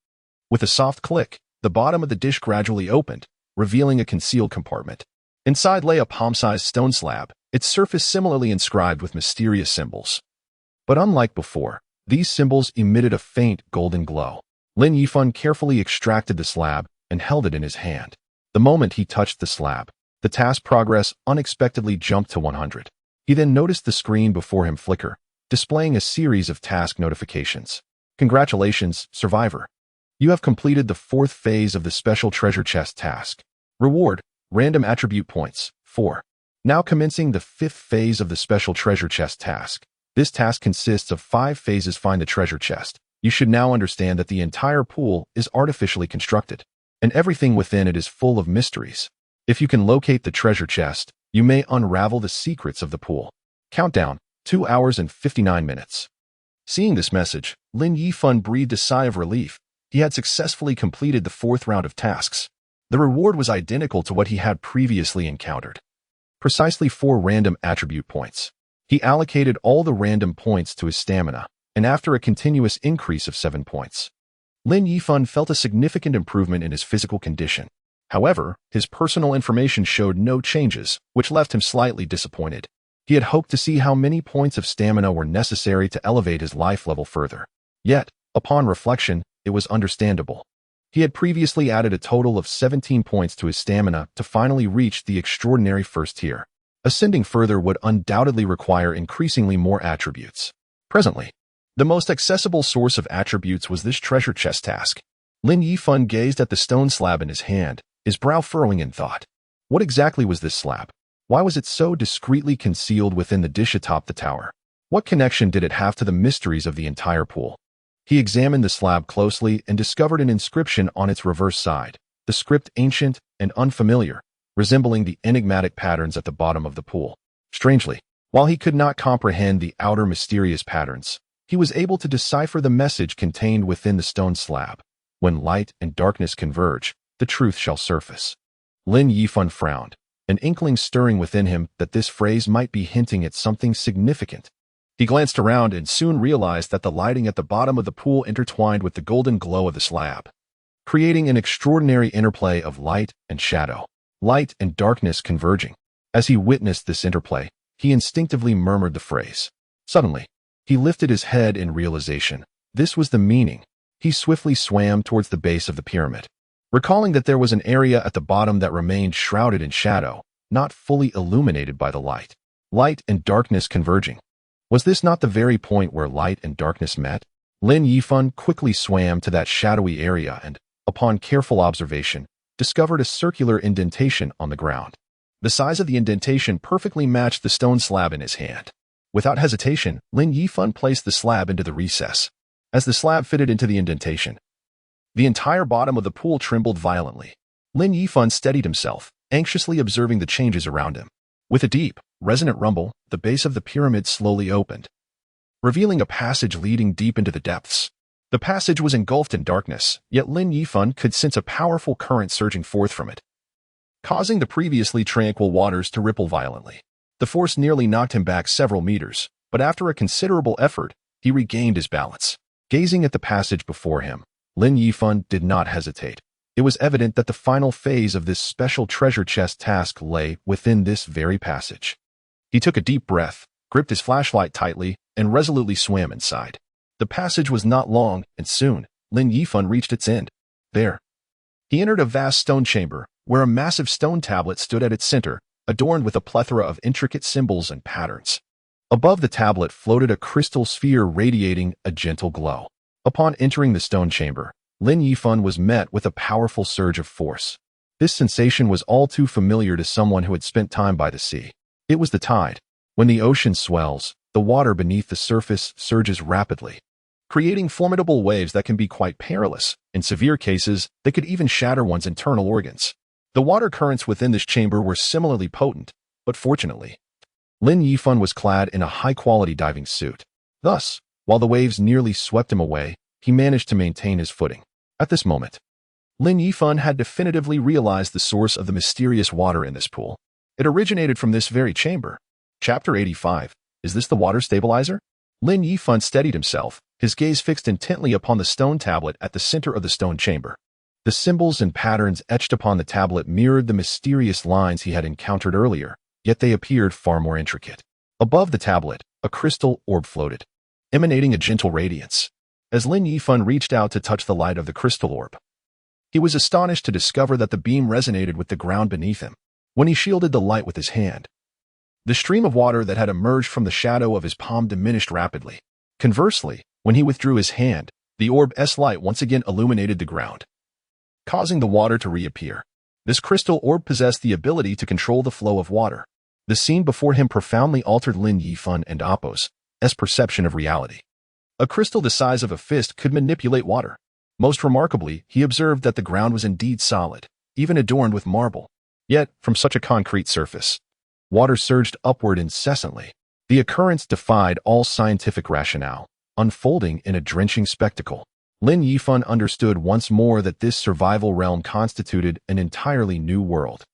With a soft click, the bottom of the dish gradually opened, revealing a concealed compartment. Inside lay a palm-sized stone slab, its surface similarly inscribed with mysterious symbols. But unlike before, these symbols emitted a faint golden glow. Lin Yifan carefully extracted the slab and held it in his hand. The moment he touched the slab, the task progress unexpectedly jumped to 100. He then noticed the screen before him flicker, displaying a series of task notifications. Congratulations, survivor. You have completed the 4th phase of the special treasure chest task. Reward, random attribute points, 4. Now commencing the 5th phase of the special treasure chest task. This task consists of 5 phases. Find the treasure chest. You should now understand that the entire pool is artificially constructed, and everything within it is full of mysteries. If you can locate the treasure chest, you may unravel the secrets of the pool. Countdown, 2 hours and 59 minutes. Seeing this message, Lin Yifan breathed a sigh of relief. He had successfully completed the 4th round of tasks. The reward was identical to what he had previously encountered. Precisely 4 random attribute points. He allocated all the random points to his stamina, and after a continuous increase of 7 points, Lin Yifan felt a significant improvement in his physical condition. However, his personal information showed no changes, which left him slightly disappointed. He had hoped to see how many points of stamina were necessary to elevate his life level further. Yet, upon reflection, it was understandable. He had previously added a total of 17 points to his stamina to finally reach the extraordinary 1st tier. Ascending further would undoubtedly require increasingly more attributes. Presently, the most accessible source of attributes was this treasure chest task. Lin Yifan gazed at the stone slab in his hand, his brow furrowing in thought. What exactly was this slab? Why was it so discreetly concealed within the dish atop the tower? What connection did it have to the mysteries of the entire pool? He examined the slab closely and discovered an inscription on its reverse side, the script ancient and unfamiliar, resembling the enigmatic patterns at the bottom of the pool. Strangely, while he could not comprehend the outer mysterious patterns, he was able to decipher the message contained within the stone slab. When light and darkness converge, the truth shall surface. Lin Yifan frowned, an inkling stirring within him that this phrase might be hinting at something significant. He glanced around and soon realized that the lighting at the bottom of the pool intertwined with the golden glow of the slab, creating an extraordinary interplay of light and shadow, light and darkness converging. As he witnessed this interplay, he instinctively murmured the phrase. Suddenly, he lifted his head in realization. This was the meaning. He swiftly swam towards the base of the pyramid. Recalling that there was an area at the bottom that remained shrouded in shadow, not fully illuminated by the light. Light and darkness converging. Was this not the very point where light and darkness met? Lin Yifan quickly swam to that shadowy area and, upon careful observation, discovered a circular indentation on the ground. The size of the indentation perfectly matched the stone slab in his hand. Without hesitation, Lin Yifan placed the slab into the recess. As the slab fitted into the indentation, the entire bottom of the pool trembled violently. Lin Yifan steadied himself, anxiously observing the changes around him. With a deep, resonant rumble, the base of the pyramid slowly opened, revealing a passage leading deep into the depths. The passage was engulfed in darkness, yet Lin Yifan could sense a powerful current surging forth from it, causing the previously tranquil waters to ripple violently. The force nearly knocked him back several meters, but after a considerable effort, he regained his balance. Gazing at the passage before him, Lin Yifan did not hesitate. It was evident that the final phase of this special treasure chest task lay within this very passage. He took a deep breath, gripped his flashlight tightly, and resolutely swam inside. The passage was not long, and soon, Lin Yifan reached its end. There, he entered a vast stone chamber, where a massive stone tablet stood at its center, adorned with a plethora of intricate symbols and patterns. Above the tablet floated a crystal sphere radiating a gentle glow. Upon entering the stone chamber, Lin Yifan was met with a powerful surge of force. This sensation was all too familiar to someone who had spent time by the sea. It was the tide. When the ocean swells, the water beneath the surface surges rapidly, creating formidable waves that can be quite perilous. In severe cases, they could even shatter one's internal organs. The water currents within this chamber were similarly potent, but fortunately, Lin Yifan was clad in a high-quality diving suit. Thus, while the waves nearly swept him away, he managed to maintain his footing. At this moment, Lin Yifan had definitively realized the source of the mysterious water in this pool. It originated from this very chamber. Chapter 85. Is this the water stabilizer? Lin Yifan steadied himself, his gaze fixed intently upon the stone tablet at the center of the stone chamber. The symbols and patterns etched upon the tablet mirrored the mysterious lines he had encountered earlier, yet they appeared far more intricate. Above the tablet, a crystal orb floated, emanating a gentle radiance. As Lin Yifan reached out to touch the light of the crystal orb, he was astonished to discover that the beam resonated with the ground beneath him. When he shielded the light with his hand, the stream of water that had emerged from the shadow of his palm diminished rapidly. Conversely, when he withdrew his hand, the orb's light once again illuminated the ground, causing the water to reappear. This crystal orb possessed the ability to control the flow of water. The scene before him profoundly altered Lin Yifan and Appo's perception of reality. A crystal the size of a fist could manipulate water. Most remarkably, he observed that the ground was indeed solid, even adorned with marble. Yet, from such a concrete surface, water surged upward incessantly. The occurrence defied all scientific rationale, unfolding in a drenching spectacle. Lin Yifan understood once more that this survival realm constituted an entirely new world,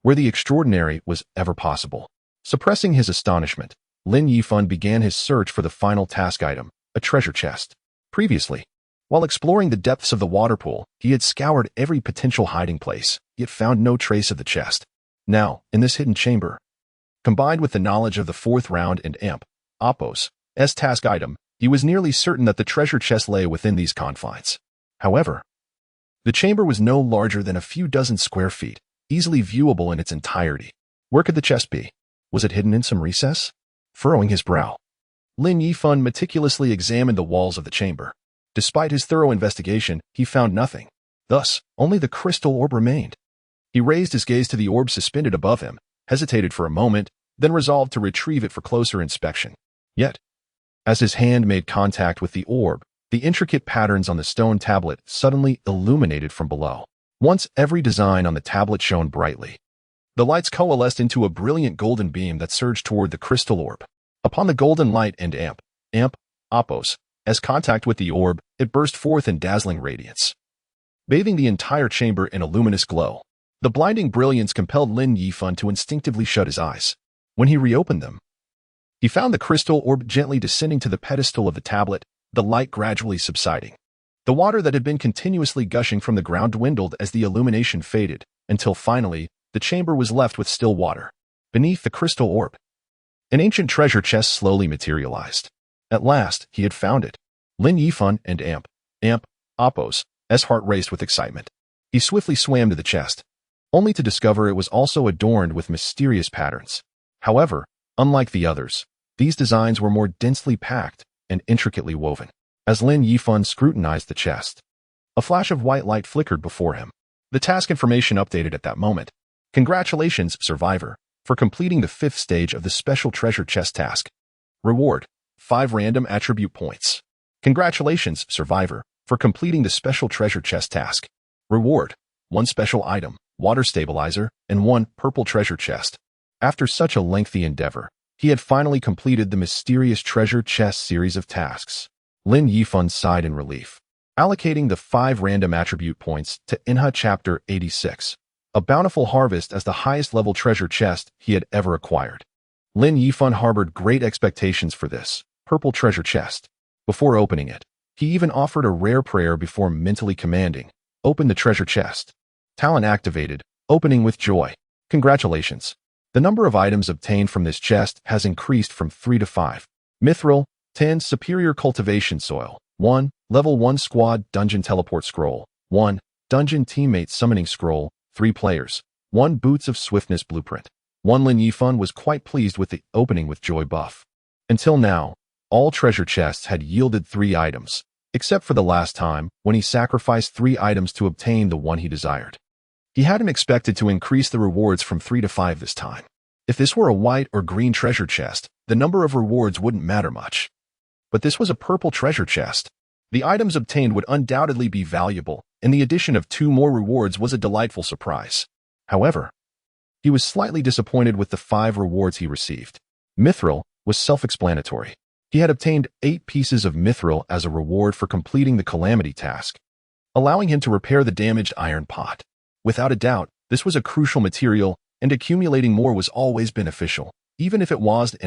where the extraordinary was ever possible. Suppressing his astonishment, Lin Yifan began his search for the final task item, a treasure chest. Previously, while exploring the depths of the water pool, he had scoured every potential hiding place, yet found no trace of the chest. Now, in this hidden chamber, combined with the knowledge of the fourth round and Appo's task item, he was nearly certain that the treasure chest lay within these confines. However, the chamber was no larger than a few dozen square feet, easily viewable in its entirety. Where could the chest be? Was it hidden in some recess? Furrowing his brow, Lin Yifan meticulously examined the walls of the chamber. Despite his thorough investigation, he found nothing. Thus, only the crystal orb remained. He raised his gaze to the orb suspended above him, hesitated for a moment, then resolved to retrieve it for closer inspection. Yet, as his hand made contact with the orb, the intricate patterns on the stone tablet suddenly illuminated from below. Once every design on the tablet shone brightly, the lights coalesced into a brilliant golden beam that surged toward the crystal orb. Upon the golden light and Appo's contact with the orb, it burst forth in dazzling radiance, bathing the entire chamber in a luminous glow. The blinding brilliance compelled Lin Yifan to instinctively shut his eyes. When he reopened them, he found the crystal orb gently descending to the pedestal of the tablet, the light gradually subsiding. The water that had been continuously gushing from the ground dwindled as the illumination faded, until finally, the chamber was left with still water. Beneath the crystal orb, an ancient treasure chest slowly materialized. At last, he had found it. Lin Yifan and Appo's heart raced with excitement. He swiftly swam to the chest, only to discover it was also adorned with mysterious patterns. However, unlike the others, these designs were more densely packed and intricately woven. As Lin Yifan scrutinized the chest, a flash of white light flickered before him. The task information updated at that moment. Congratulations, survivor, for completing the 5th stage of the special treasure chest task. Reward: 5 random attribute points. Congratulations, survivor, for completing the special treasure chest task. Reward: 1 special item, water stabilizer, and 1 purple treasure chest. After such a lengthy endeavor, he had finally completed the mysterious treasure chest series of tasks. Lin Yifan sighed in relief, allocating the 5 random attribute points to Inha Chapter 86, a bountiful harvest as the highest level treasure chest he had ever acquired. Lin Yifan harbored great expectations for this purple treasure chest. Before opening it, he even offered a rare prayer before mentally commanding, "Open the treasure chest." Talent activated, opening with joy. Congratulations. The number of items obtained from this chest has increased from 3 to 5. Mithril, 10 Superior Cultivation Soil, 1 Level 1 Squad Dungeon Teleport Scroll, 1 Dungeon Teammate Summoning Scroll, 3 players, 1 Boots of Swiftness Blueprint. Lin Yifan was quite pleased with the opening with joy buff. Until now, all treasure chests had yielded 3 items, except for the last time when he sacrificed 3 items to obtain the one he desired. He hadn't expected to increase the rewards from 3 to 5 this time. If this were a white or green treasure chest, the number of rewards wouldn't matter much. But this was a purple treasure chest. The items obtained would undoubtedly be valuable, and the addition of 2 more rewards was a delightful surprise. However, he was slightly disappointed with the 5 rewards he received. Mithril was self-explanatory. He had obtained 8 pieces of mithril as a reward for completing the calamity task, allowing him to repair the damaged iron pot. Without a doubt, this was a crucial material, and accumulating more was always beneficial, even if it wasn't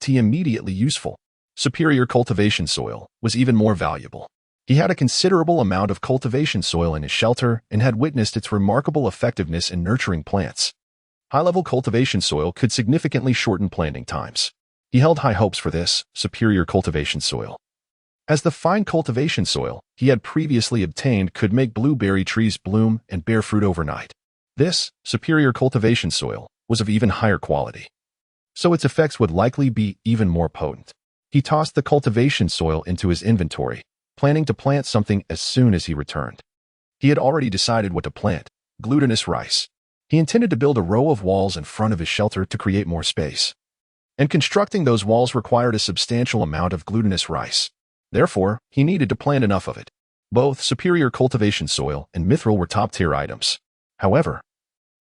immediately useful. Superior cultivation soil was even more valuable. He had a considerable amount of cultivation soil in his shelter and had witnessed its remarkable effectiveness in nurturing plants. High-level cultivation soil could significantly shorten planting times. He held high hopes for this superior cultivation soil, as the fine cultivation soil he had previously obtained could make blueberry trees bloom and bear fruit overnight. This superior cultivation soil was of even higher quality, so its effects would likely be even more potent. He tossed the cultivation soil into his inventory, planning to plant something as soon as he returned. He had already decided what to plant: glutinous rice. He intended to build a row of walls in front of his shelter to create more space, and constructing those walls required a substantial amount of glutinous rice. Therefore, he needed to plant enough of it. Both superior cultivation soil and mithril were top-tier items. However,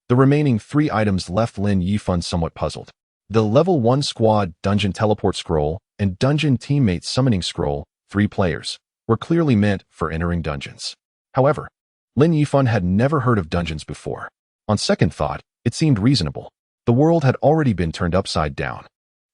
the remaining 3 items left Lin Yifan somewhat puzzled. The Level 1 Squad Dungeon Teleport Scroll and Dungeon Teammate Summoning Scroll, 3 players, were clearly meant for entering dungeons. However, Lin Yifan had never heard of dungeons before. On second thought, it seemed reasonable. The world had already been turned upside down.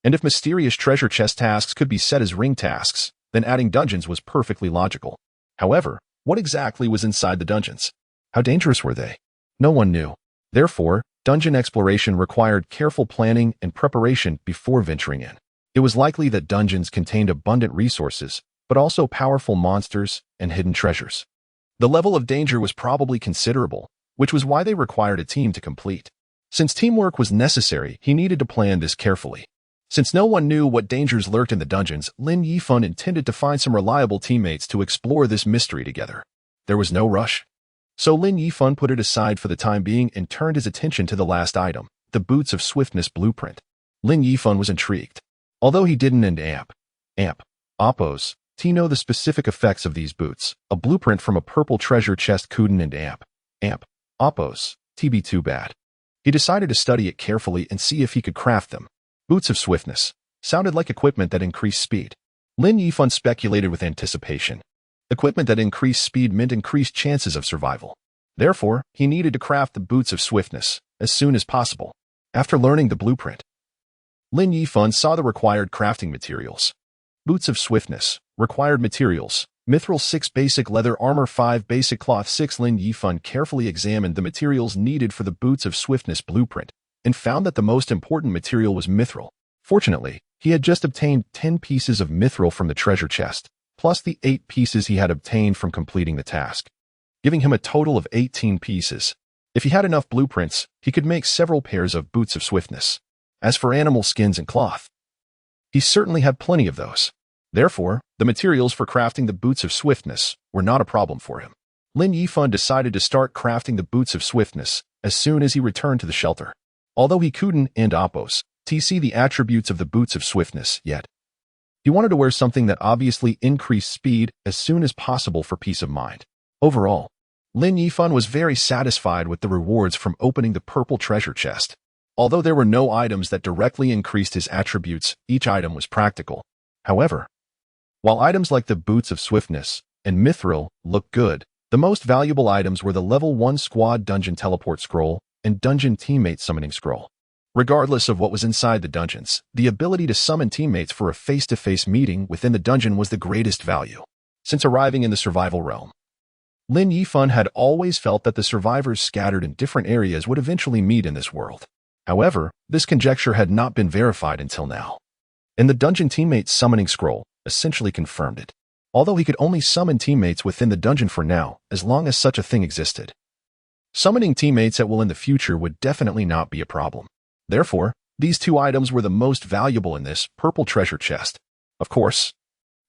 And if mysterious treasure chest tasks could be set as ring tasks, then adding dungeons was perfectly logical. However, what exactly was inside the dungeons? How dangerous were they? No one knew. Therefore, dungeon exploration required careful planning and preparation before venturing in. It was likely that dungeons contained abundant resources, but also powerful monsters and hidden treasures. The level of danger was probably considerable, which was why they required a team to complete. Since teamwork was necessary, he needed to plan this carefully. Since no one knew what dangers lurked in the dungeons, Lin Yifan intended to find some reliable teammates to explore this mystery together. There was no rush, so Lin Yifan put it aside for the time being and turned his attention to the last item, the Boots of Swiftness Blueprint. Lin Yifan was intrigued. Although he didn't oppose know the specific effects of these boots, a blueprint from a purple treasure chest couldn't oppose be too bad. He decided to study it carefully and see if he could craft them. Boots of Swiftness sounded like equipment that increased speed. Lin Yifan speculated with anticipation. Equipment that increased speed meant increased chances of survival. Therefore, he needed to craft the Boots of Swiftness as soon as possible. After learning the blueprint, Lin Yifan saw the required crafting materials. Boots of Swiftness required materials: mithril 6 basic leather armor 5 basic cloth 6. Lin Yifan carefully examined the materials needed for the Boots of Swiftness blueprint and found that the most important material was mithril. Fortunately, he had just obtained 10 pieces of mithril from the treasure chest, plus the 8 pieces he had obtained from completing the task, giving him a total of 18 pieces. If he had enough blueprints, he could make several pairs of boots of swiftness. As for animal skins and cloth, he certainly had plenty of those. Therefore, the materials for crafting the boots of swiftness were not a problem for him. Lin Yifan decided to start crafting the boots of swiftness as soon as he returned to the shelter. Although he couldn't and oppose see the attributes of the boots of swiftness yet, he wanted to wear something that obviously increased speed as soon as possible for peace of mind. Overall, Lin Yifan was very satisfied with the rewards from opening the purple treasure chest. Although there were no items that directly increased his attributes, each item was practical. However, while items like the boots of swiftness and mithril looked good, the most valuable items were the level 1 squad dungeon teleport scroll and dungeon teammate summoning scroll. Regardless of what was inside the dungeons, the ability to summon teammates for a face-to-face meeting within the dungeon was the greatest value. Since arriving in the survival realm, Lin Yifan had always felt that the survivors scattered in different areas would eventually meet in this world. However, this conjecture had not been verified until now. And the dungeon teammate summoning scroll essentially confirmed it. Although he could only summon teammates within the dungeon for now, as long as such a thing existed. Summoning teammates at will in the future would definitely not be a problem. Therefore, these two items were the most valuable in this purple treasure chest. Of course,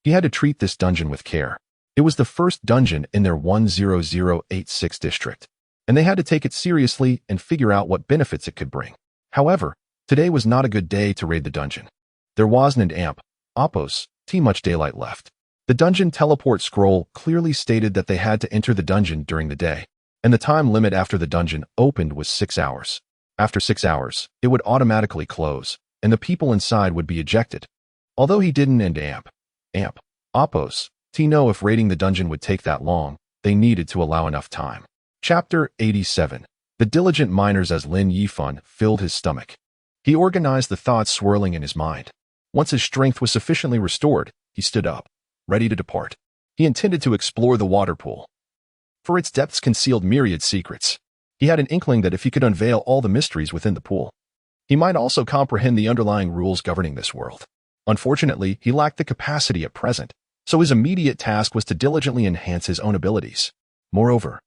he had to treat this dungeon with care. It was the first dungeon in their 10086 district, and they had to take it seriously and figure out what benefits it could bring. However, today was not a good day to raid the dungeon. There wasn't an amp, oppose, much daylight left. The dungeon teleport scroll clearly stated that they had to enter the dungeon during the day, and the time limit after the dungeon opened was 6 hours. After 6 hours, it would automatically close, and the people inside would be ejected. Although he didn't end amp, oppose, know if raiding the dungeon would take that long, they needed to allow enough time. Chapter 87. The diligent miners. As Lin Yifan filled his stomach, he organized the thoughts swirling in his mind. Once his strength was sufficiently restored, he stood up, ready to depart. He intended to explore the water pool, for its depths concealed myriad secrets. He had an inkling that if he could unveil all the mysteries within the pool, he might also comprehend the underlying rules governing this world. Unfortunately, he lacked the capacity at present, so his immediate task was to diligently enhance his own abilities. Moreover,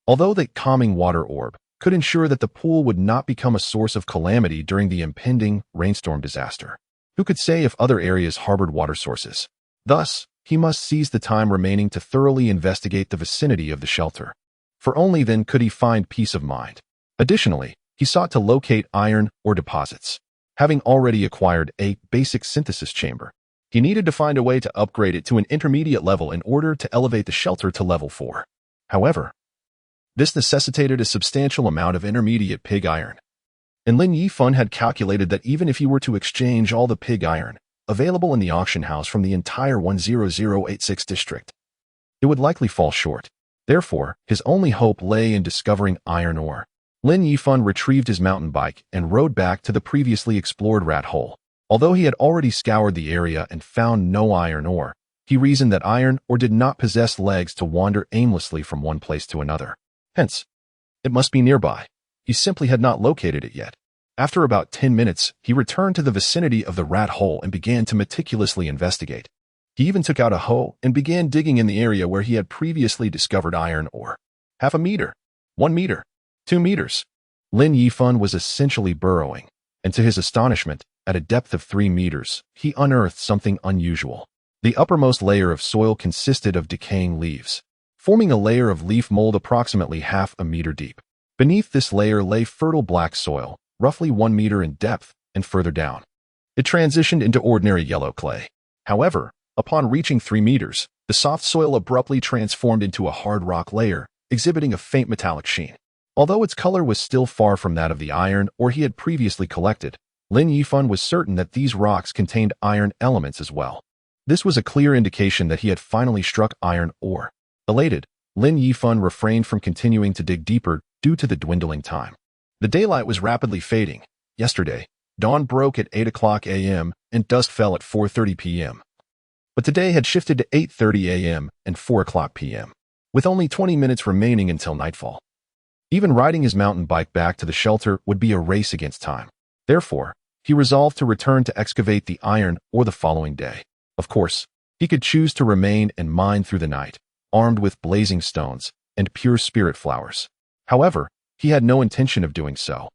although the calming water orb could ensure that the pool would not become a source of calamity during the impending rainstorm disaster, who could say if other areas harbored water sources? Thus, he must seize the time remaining to thoroughly investigate the vicinity of the shelter, for only then could he find peace of mind. Additionally, he sought to locate iron ore deposits. Having already acquired a basic synthesis chamber, he needed to find a way to upgrade it to an intermediate level in order to elevate the shelter to level 4. However, this necessitated a substantial amount of intermediate pig iron, and Lin Yifan had calculated that even if he were to exchange all the pig iron available in the auction house from the entire 10086 district, it would likely fall short. Therefore, his only hope lay in discovering iron ore. Lin Yifan retrieved his mountain bike and rode back to the previously explored rat hole. Although he had already scoured the area and found no iron ore, he reasoned that iron ore did not possess legs to wander aimlessly from one place to another. Hence, it must be nearby. He simply had not located it yet. After about 10 minutes, he returned to the vicinity of the rat hole and began to meticulously investigate. He even took out a hoe and began digging in the area where he had previously discovered iron ore. 0.5 meter, 1 meter, 2 meters. Lin Yifan was essentially burrowing, and to his astonishment, at a depth of 3 meters, he unearthed something unusual. The uppermost layer of soil consisted of decaying leaves, forming a layer of leaf mold approximately 0.5 meter deep. Beneath this layer lay fertile black soil, roughly 1 meter in depth, and further down, it transitioned into ordinary yellow clay. However, upon reaching 3 meters, the soft soil abruptly transformed into a hard rock layer, exhibiting a faint metallic sheen. Although its color was still far from that of the iron ore he had previously collected, Lin Yifan was certain that these rocks contained iron elements as well. This was a clear indication that he had finally struck iron ore. Elated, Lin Yifan refrained from continuing to dig deeper due to the dwindling time. The daylight was rapidly fading. Yesterday, dawn broke at 8 o'clock a.m. and dusk fell at 4:30 p.m. But today had shifted to 8:30 a.m. and 4 o'clock p.m., with only 20 minutes remaining until nightfall. Even riding his mountain bike back to the shelter would be a race against time. Therefore, he resolved to return to excavate the iron ore the following day. Of course, he could choose to remain and mine through the night, armed with blazing stones and pure spirit flowers. However, he had no intention of doing so.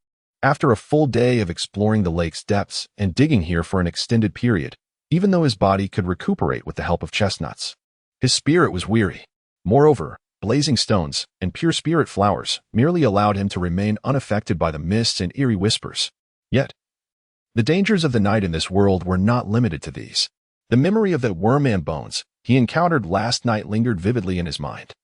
After a full day of exploring the lake's depths and digging here for an extended period, even though his body could recuperate with the help of chestnuts, his spirit was weary. Moreover, blazing stones and pure spirit flowers merely allowed him to remain unaffected by the mists and eerie whispers. Yet, the dangers of the night in this world were not limited to these. The memory of the worm-man bones he encountered last night lingered vividly in his mind.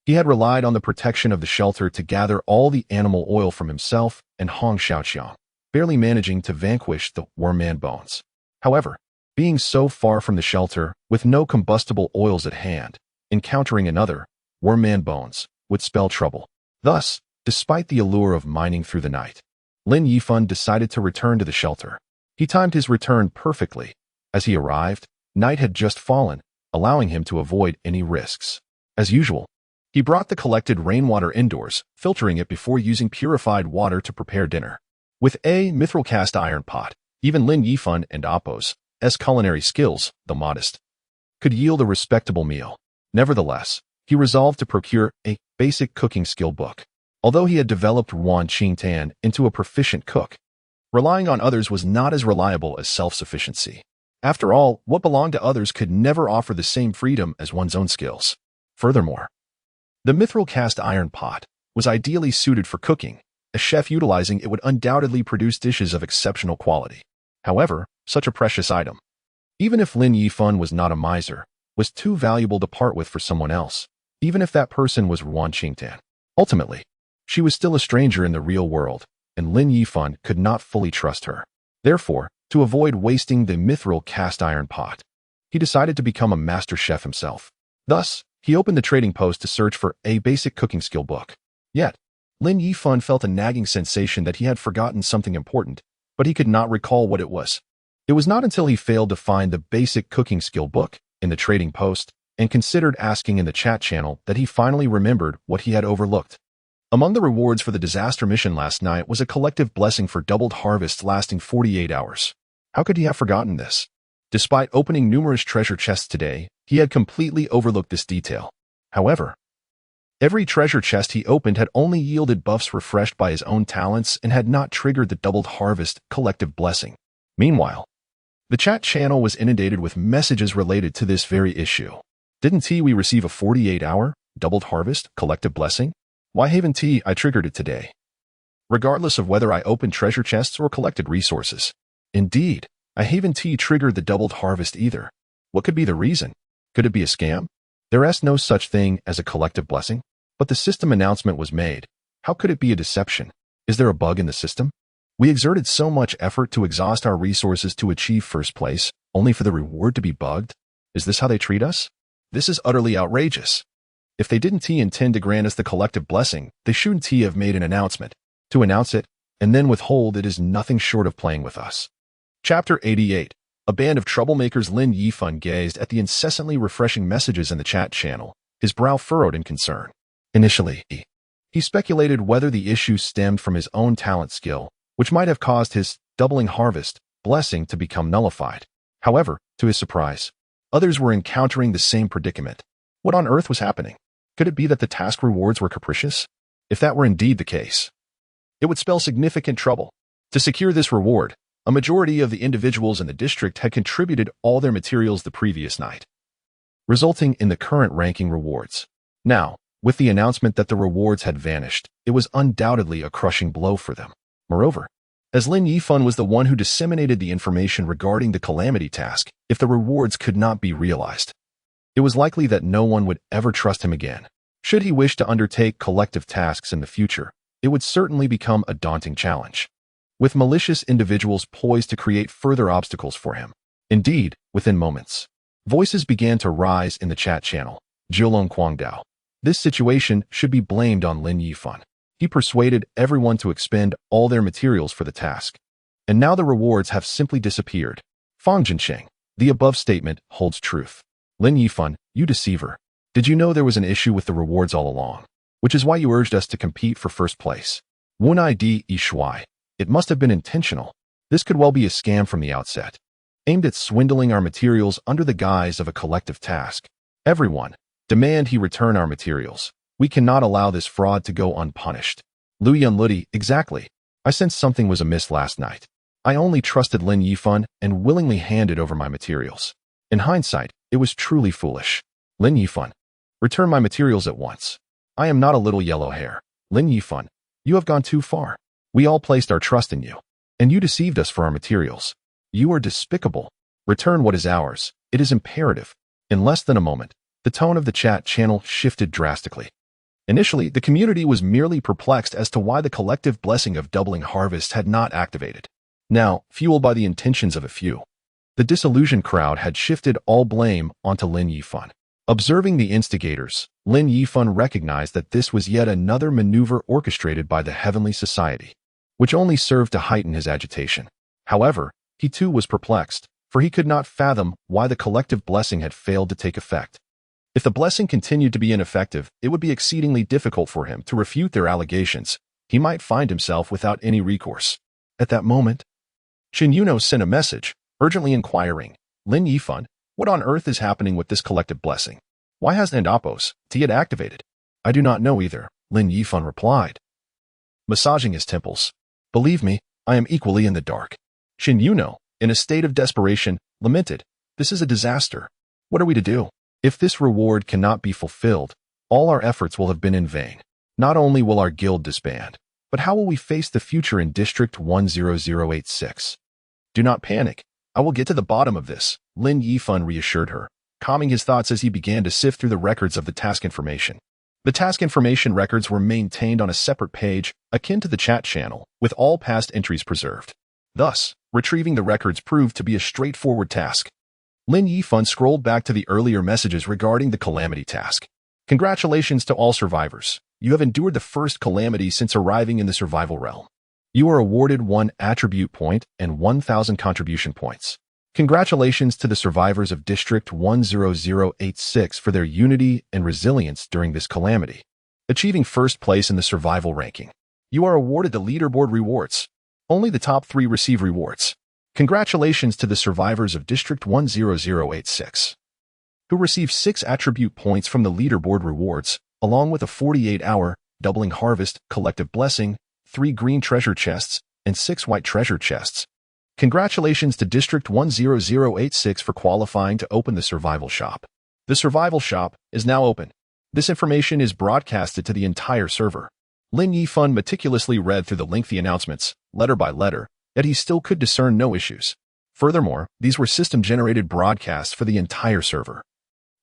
He had relied on the protection of the shelter to gather all the animal oil from himself and Hong Xiaoqiang, barely managing to vanquish the worm-man bones. However, being so far from the shelter, with no combustible oils at hand, encountering another, worm-man bones, would spell trouble. Thus, despite the allure of mining through the night, Lin Yifan decided to return to the shelter. He timed his return perfectly. As he arrived, night had just fallen, allowing him to avoid any risks. As usual, he brought the collected rainwater indoors, filtering it before using purified water to prepare dinner. With a mithril cast iron pot, even Lin Yifan and Appo's culinary skills, though modest, could yield a respectable meal. Nevertheless, he resolved to procure a basic cooking skill book. Although he had developed Wan Qingtan into a proficient cook, relying on others was not as reliable as self-sufficiency. After all, what belonged to others could never offer the same freedom as one's own skills. Furthermore, the mithril cast iron pot was ideally suited for cooking. A chef utilizing it would undoubtedly produce dishes of exceptional quality. However, such a precious item, even if Lin Yifan was not a miser, was too valuable to part with for someone else, even if that person was Wan Qingtan. Ultimately, she was still a stranger in the real world, and Lin Yifan could not fully trust her. Therefore, to avoid wasting the mithril cast iron pot, he decided to become a master chef himself. Thus, he opened the trading post to search for a basic cooking skill book. Yet, Lin Yifan felt a nagging sensation that he had forgotten something important, but he could not recall what it was. It was not until he failed to find the basic cooking skill book in the trading post and considered asking in the chat channel that he finally remembered what he had overlooked. Among the rewards for the disaster mission last night was a collective blessing for doubled harvests lasting 48 hours. How could he have forgotten this? Despite opening numerous treasure chests today, he had completely overlooked this detail. However, every treasure chest he opened had only yielded buffs refreshed by his own talents and had not triggered the doubled harvest collective blessing. Meanwhile, the chat channel was inundated with messages related to this very issue. Didn't we receive a 48-hour doubled harvest collective blessing? Why haven't I triggered it today? Regardless of whether I opened treasure chests or collected resources. Indeed, I haven't triggered the doubled harvest either. What could be the reason? Could it be a scam? There is no such thing as a collective blessing, but the system announcement was made. How could it be a deception? Is there a bug in the system? We exerted so much effort to exhaust our resources to achieve first place, only for the reward to be bugged? Is this how they treat us? This is utterly outrageous. If they didn't intend to grant us the collective blessing, they shouldn't have made an announcement. To announce it, and then withhold it is nothing short of playing with us. Chapter 88. A band of troublemakers. Lin Yifan gazed at the incessantly refreshing messages in the chat channel, his brow furrowed in concern. Initially, he speculated whether the issue stemmed from his own talent skill, which might have caused his doubling harvest blessing to become nullified. However, to his surprise, others were encountering the same predicament. What on earth was happening? Could it be that the task rewards were capricious? If that were indeed the case, it would spell significant trouble. To secure this reward, a majority of the individuals in the district had contributed all their materials the previous night, resulting in the current ranking rewards. Now, with the announcement that the rewards had vanished, it was undoubtedly a crushing blow for them. Moreover, as Lin Yifan was the one who disseminated the information regarding the calamity task, if the rewards could not be realized, it was likely that no one would ever trust him again. Should he wish to undertake collective tasks in the future, it would certainly become a daunting challenge, with malicious individuals poised to create further obstacles for him. Indeed, within moments, voices began to rise in the chat channel. Jiulong Guangdao. This situation should be blamed on Lin Yifan. He persuaded everyone to expend all their materials for the task, and now the rewards have simply disappeared. Fang Jinsheng. The above statement holds truth. Lin Yifan, you deceiver. Did you know there was an issue with the rewards all along? Which is why you urged us to compete for first place. Wen Yi Shuai. It must have been intentional. This could well be a scam from the outset, aimed at swindling our materials under the guise of a collective task. Everyone, demand he return our materials. We cannot allow this fraud to go unpunished. Luyan Ludi, exactly. I sensed something was amiss last night. I only trusted Lin Yifan and willingly handed over my materials. In hindsight, it was truly foolish. Lin Yifan, return my materials at once. I am not a little yellow hair. Lin Yifan, you have gone too far. We all placed our trust in you, and you deceived us for our materials. You are despicable. Return what is ours. It is imperative. In less than a moment, the tone of the chat channel shifted drastically. Initially, the community was merely perplexed as to why the collective blessing of doubling harvest had not activated. Now, fueled by the intentions of a few, the disillusioned crowd had shifted all blame onto Lin Yifan. Observing the instigators, Lin Yifan recognized that this was yet another maneuver orchestrated by the Heavenly Society, which only served to heighten his agitation. However, he too was perplexed, for he could not fathom why the collective blessing had failed to take effect. If the blessing continued to be ineffective, it would be exceedingly difficult for him to refute their allegations. He might find himself without any recourse. At that moment, Qin Yuno sent a message, urgently inquiring, Lin Yifan, what on earth is happening with this collective blessing? Why hasn't Apos yet activated? I do not know either, Lin Yifan replied, massaging his temples. Believe me, I am equally in the dark. Qin Yuno, in a state of desperation, lamented, this is a disaster. What are we to do? If this reward cannot be fulfilled, all our efforts will have been in vain. Not only will our guild disband, but how will we face the future in District 10086? Do not panic. I will get to the bottom of this, Lin Yifan reassured her, calming his thoughts as he began to sift through the records of the task information. The task information records were maintained on a separate page, akin to the chat channel, with all past entries preserved. Thus, retrieving the records proved to be a straightforward task. Lin Yifan scrolled back to the earlier messages regarding the calamity task. Congratulations to all survivors. You have endured the first calamity since arriving in the survival realm. You are awarded 1 attribute point and 1,000 contribution points. Congratulations to the survivors of District 10086 for their unity and resilience during this calamity, achieving first place in the survival ranking. You are awarded the leaderboard rewards. Only the top 3 receive rewards. Congratulations to the survivors of District 10086, who received 6 attribute points from the leaderboard rewards, along with a 48-hour doubling harvest collective blessing, 3 green treasure chests, and 6 white treasure chests. Congratulations to District 10086 for qualifying to open the survival shop. The survival shop is now open. This information is broadcasted to the entire server. Lin Yifan meticulously read through the lengthy announcements, letter by letter, yet he still could discern no issues. Furthermore, these were system-generated broadcasts for the entire server,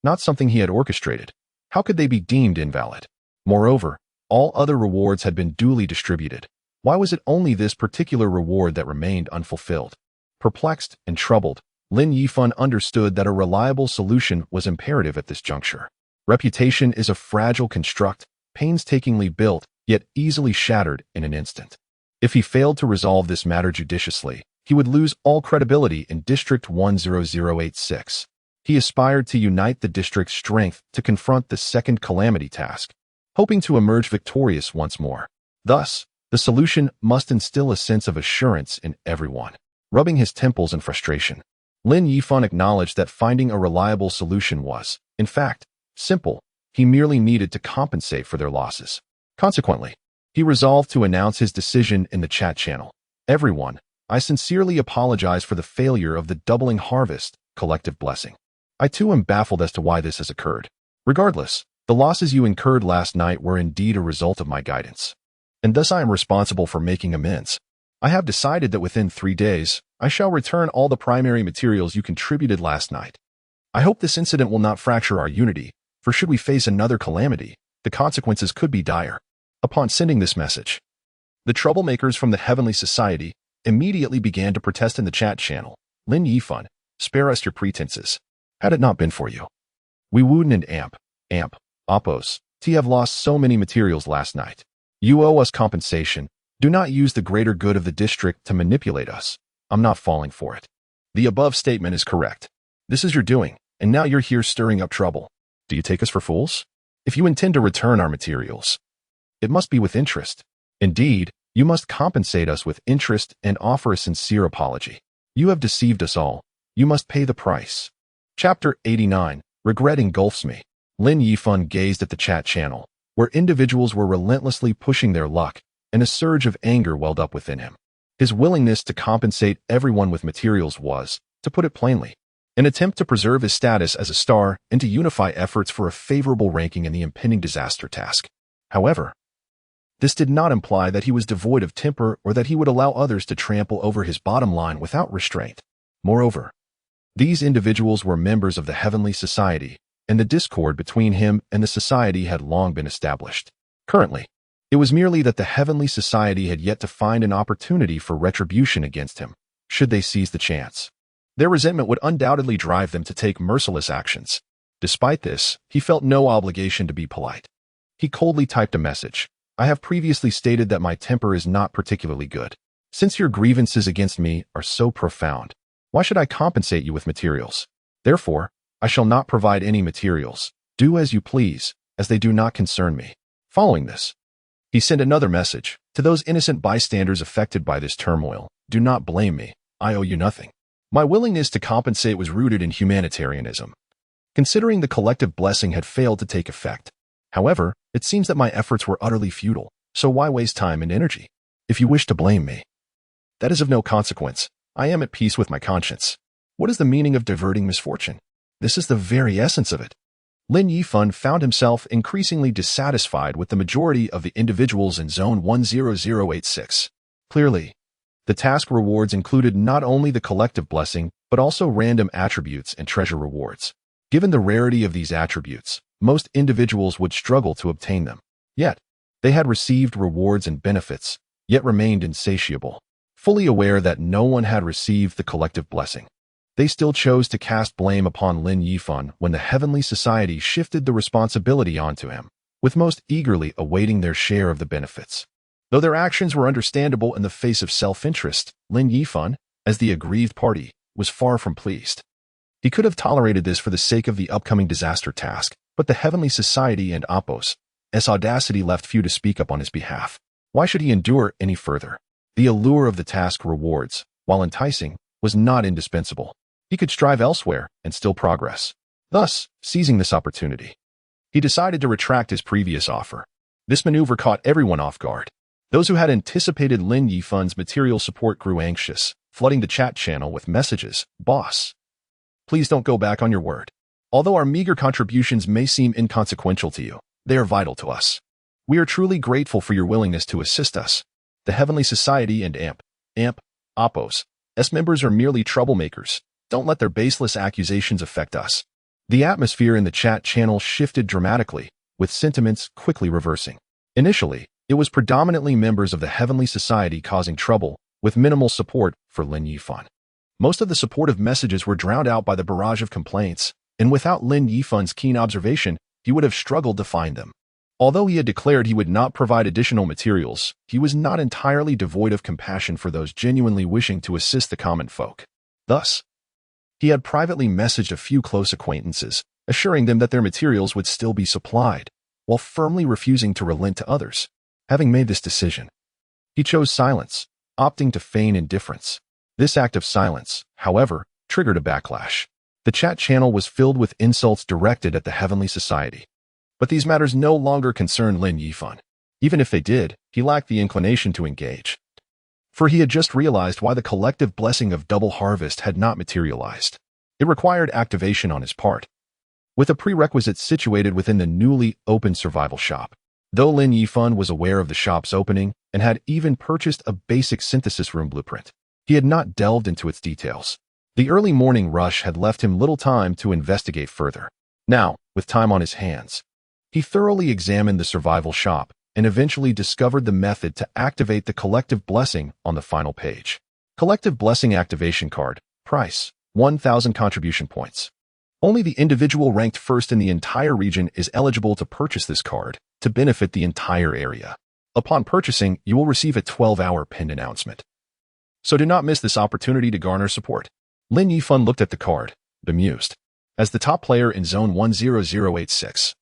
not something he had orchestrated. How could they be deemed invalid? Moreover, all other rewards had been duly distributed. Why was it only this particular reward that remained unfulfilled? Perplexed and troubled, Lin Yifan understood that a reliable solution was imperative at this juncture. Reputation is a fragile construct, painstakingly built, yet easily shattered in an instant. If he failed to resolve this matter judiciously, he would lose all credibility in District 10086. He aspired to unite the district's strength to confront the second calamity task, hoping to emerge victorious once more. Thus, the solution must instill a sense of assurance in everyone. Rubbing his temples in frustration, Lin Yifan acknowledged that finding a reliable solution was, in fact, simple. He merely needed to compensate for their losses. Consequently, he resolved to announce his decision in the chat channel. Everyone, I sincerely apologize for the failure of the doubling harvest collective blessing. I too am baffled as to why this has occurred. Regardless, the losses you incurred last night were indeed a result of my guidance, and thus I am responsible for making amends. I have decided that within 3 days, I shall return all the primary materials you contributed last night. I hope this incident will not fracture our unity, for should we face another calamity, the consequences could be dire. Upon sending this message, the troublemakers from the Heavenly Society immediately began to protest in the chat channel. Lin Yifan, spare us your pretenses. Had it not been for you, we Wooden and Apos, have lost so many materials last night. You owe us compensation. Do not use the greater good of the district to manipulate us. I'm not falling for it. The above statement is correct. This is your doing, and now you're here stirring up trouble. Do you take us for fools? If you intend to return our materials, it must be with interest. Indeed, you must compensate us with interest and offer a sincere apology. You have deceived us all. You must pay the price. Chapter 89, Regret engulfs me. Lin Yifan gazed at the chat channel, where individuals were relentlessly pushing their luck, and a surge of anger welled up within him. His willingness to compensate everyone with materials was, to put it plainly, an attempt to preserve his status as a star and to unify efforts for a favorable ranking in the impending disaster task. However, this did not imply that he was devoid of temper or that he would allow others to trample over his bottom line without restraint. Moreover, these individuals were members of the Heavenly Society, and the discord between him and the society had long been established. Currently, it was merely that the Heavenly Society had yet to find an opportunity for retribution against him, should they seize the chance. Their resentment would undoubtedly drive them to take merciless actions. Despite this, he felt no obligation to be polite. He coldly typed a message. I have previously stated that my temper is not particularly good. Since your grievances against me are so profound, why should I compensate you with materials? Therefore, I shall not provide any materials. Do as you please, as they do not concern me. Following this, he sent another message. To those innocent bystanders affected by this turmoil, do not blame me. I owe you nothing. My willingness to compensate was rooted in humanitarianism, considering the collective blessing had failed to take effect. However, it seems that my efforts were utterly futile, so why waste time and energy? If you wish to blame me, that is of no consequence. I am at peace with my conscience. What is the meaning of diverting misfortune? This is the very essence of it. Lin Yifan found himself increasingly dissatisfied with the majority of the individuals in Zone 10086. Clearly, the task rewards included not only the collective blessing, but also random attributes and treasure rewards. Given the rarity of these attributes, most individuals would struggle to obtain them. Yet, they had received rewards and benefits, yet remained insatiable. Fully aware that no one had received the collective blessing, they still chose to cast blame upon Lin Yifan when the Heavenly Society shifted the responsibility onto him, with most eagerly awaiting their share of the benefits. Though their actions were understandable in the face of self-interest, Lin Yifan, as the aggrieved party, was far from pleased. He could have tolerated this for the sake of the upcoming disaster task, but the Heavenly Society and Appos' audacity left few to speak up on his behalf. Why should he endure any further? The allure of the task rewards, while enticing, was not indispensable. He could strive elsewhere and still progress. Thus, seizing this opportunity, he decided to retract his previous offer. This maneuver caught everyone off guard. Those who had anticipated Lin Yifan's material support grew anxious, flooding the chat channel with messages. Boss, please don't go back on your word. Although our meager contributions may seem inconsequential to you, they are vital to us. We are truly grateful for your willingness to assist us. The Heavenly Society and Appos' members are merely troublemakers. Don't let their baseless accusations affect us. The atmosphere in the chat channel shifted dramatically, with sentiments quickly reversing. Initially, it was predominantly members of the Heavenly Society causing trouble, with minimal support for Lin Yifan. Most of the supportive messages were drowned out by the barrage of complaints, and without Lin Yifan's keen observation, he would have struggled to find them. Although he had declared he would not provide additional materials, he was not entirely devoid of compassion for those genuinely wishing to assist the common folk. Thus, he had privately messaged a few close acquaintances, assuring them that their materials would still be supplied, while firmly refusing to relent to others. Having made this decision, he chose silence, opting to feign indifference. This act of silence, however, triggered a backlash. The chat channel was filled with insults directed at the Heavenly Society. But these matters no longer concerned Lin Yifan. Even if they did, he lacked the inclination to engage. For he had just realized why the collective blessing of double harvest had not materialized. It required activation on his part, with a prerequisite situated within the newly opened survival shop. Though Lin Yifan was aware of the shop's opening and had even purchased a basic synthesis room blueprint, he had not delved into its details. The early morning rush had left him little time to investigate further. Now, with time on his hands, he thoroughly examined the survival shop and eventually discovered the method to activate the collective blessing on the final page. Collective Blessing Activation Card. Price: 1,000 contribution points. Only the individual ranked first in the entire region is eligible to purchase this card to benefit the entire area. Upon purchasing, you will receive a 12-hour pinned announcement. So do not miss this opportunity to garner support. Lin Yifan looked at the card, bemused. As the top player in Zone 10086,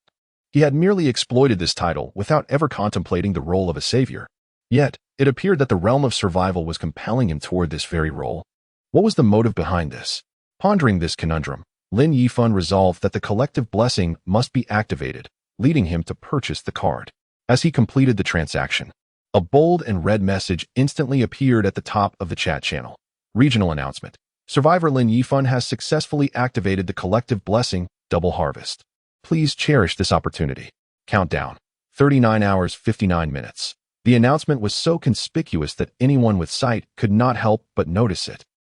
he had merely exploited this title without ever contemplating the role of a savior. Yet, it appeared that the realm of survival was compelling him toward this very role. What was the motive behind this? Pondering this conundrum, Lin Yifan resolved that the collective blessing must be activated, leading him to purchase the card. As he completed the transaction, A bold and red message instantly appeared at the top of the chat channel. Regional announcement. Survivor Lin Yifan has successfully activated the collective blessing, Double Harvest. Please cherish this opportunity. Countdown. 39 hours 59 minutes. The announcement was so conspicuous that anyone with sight could not help but notice it.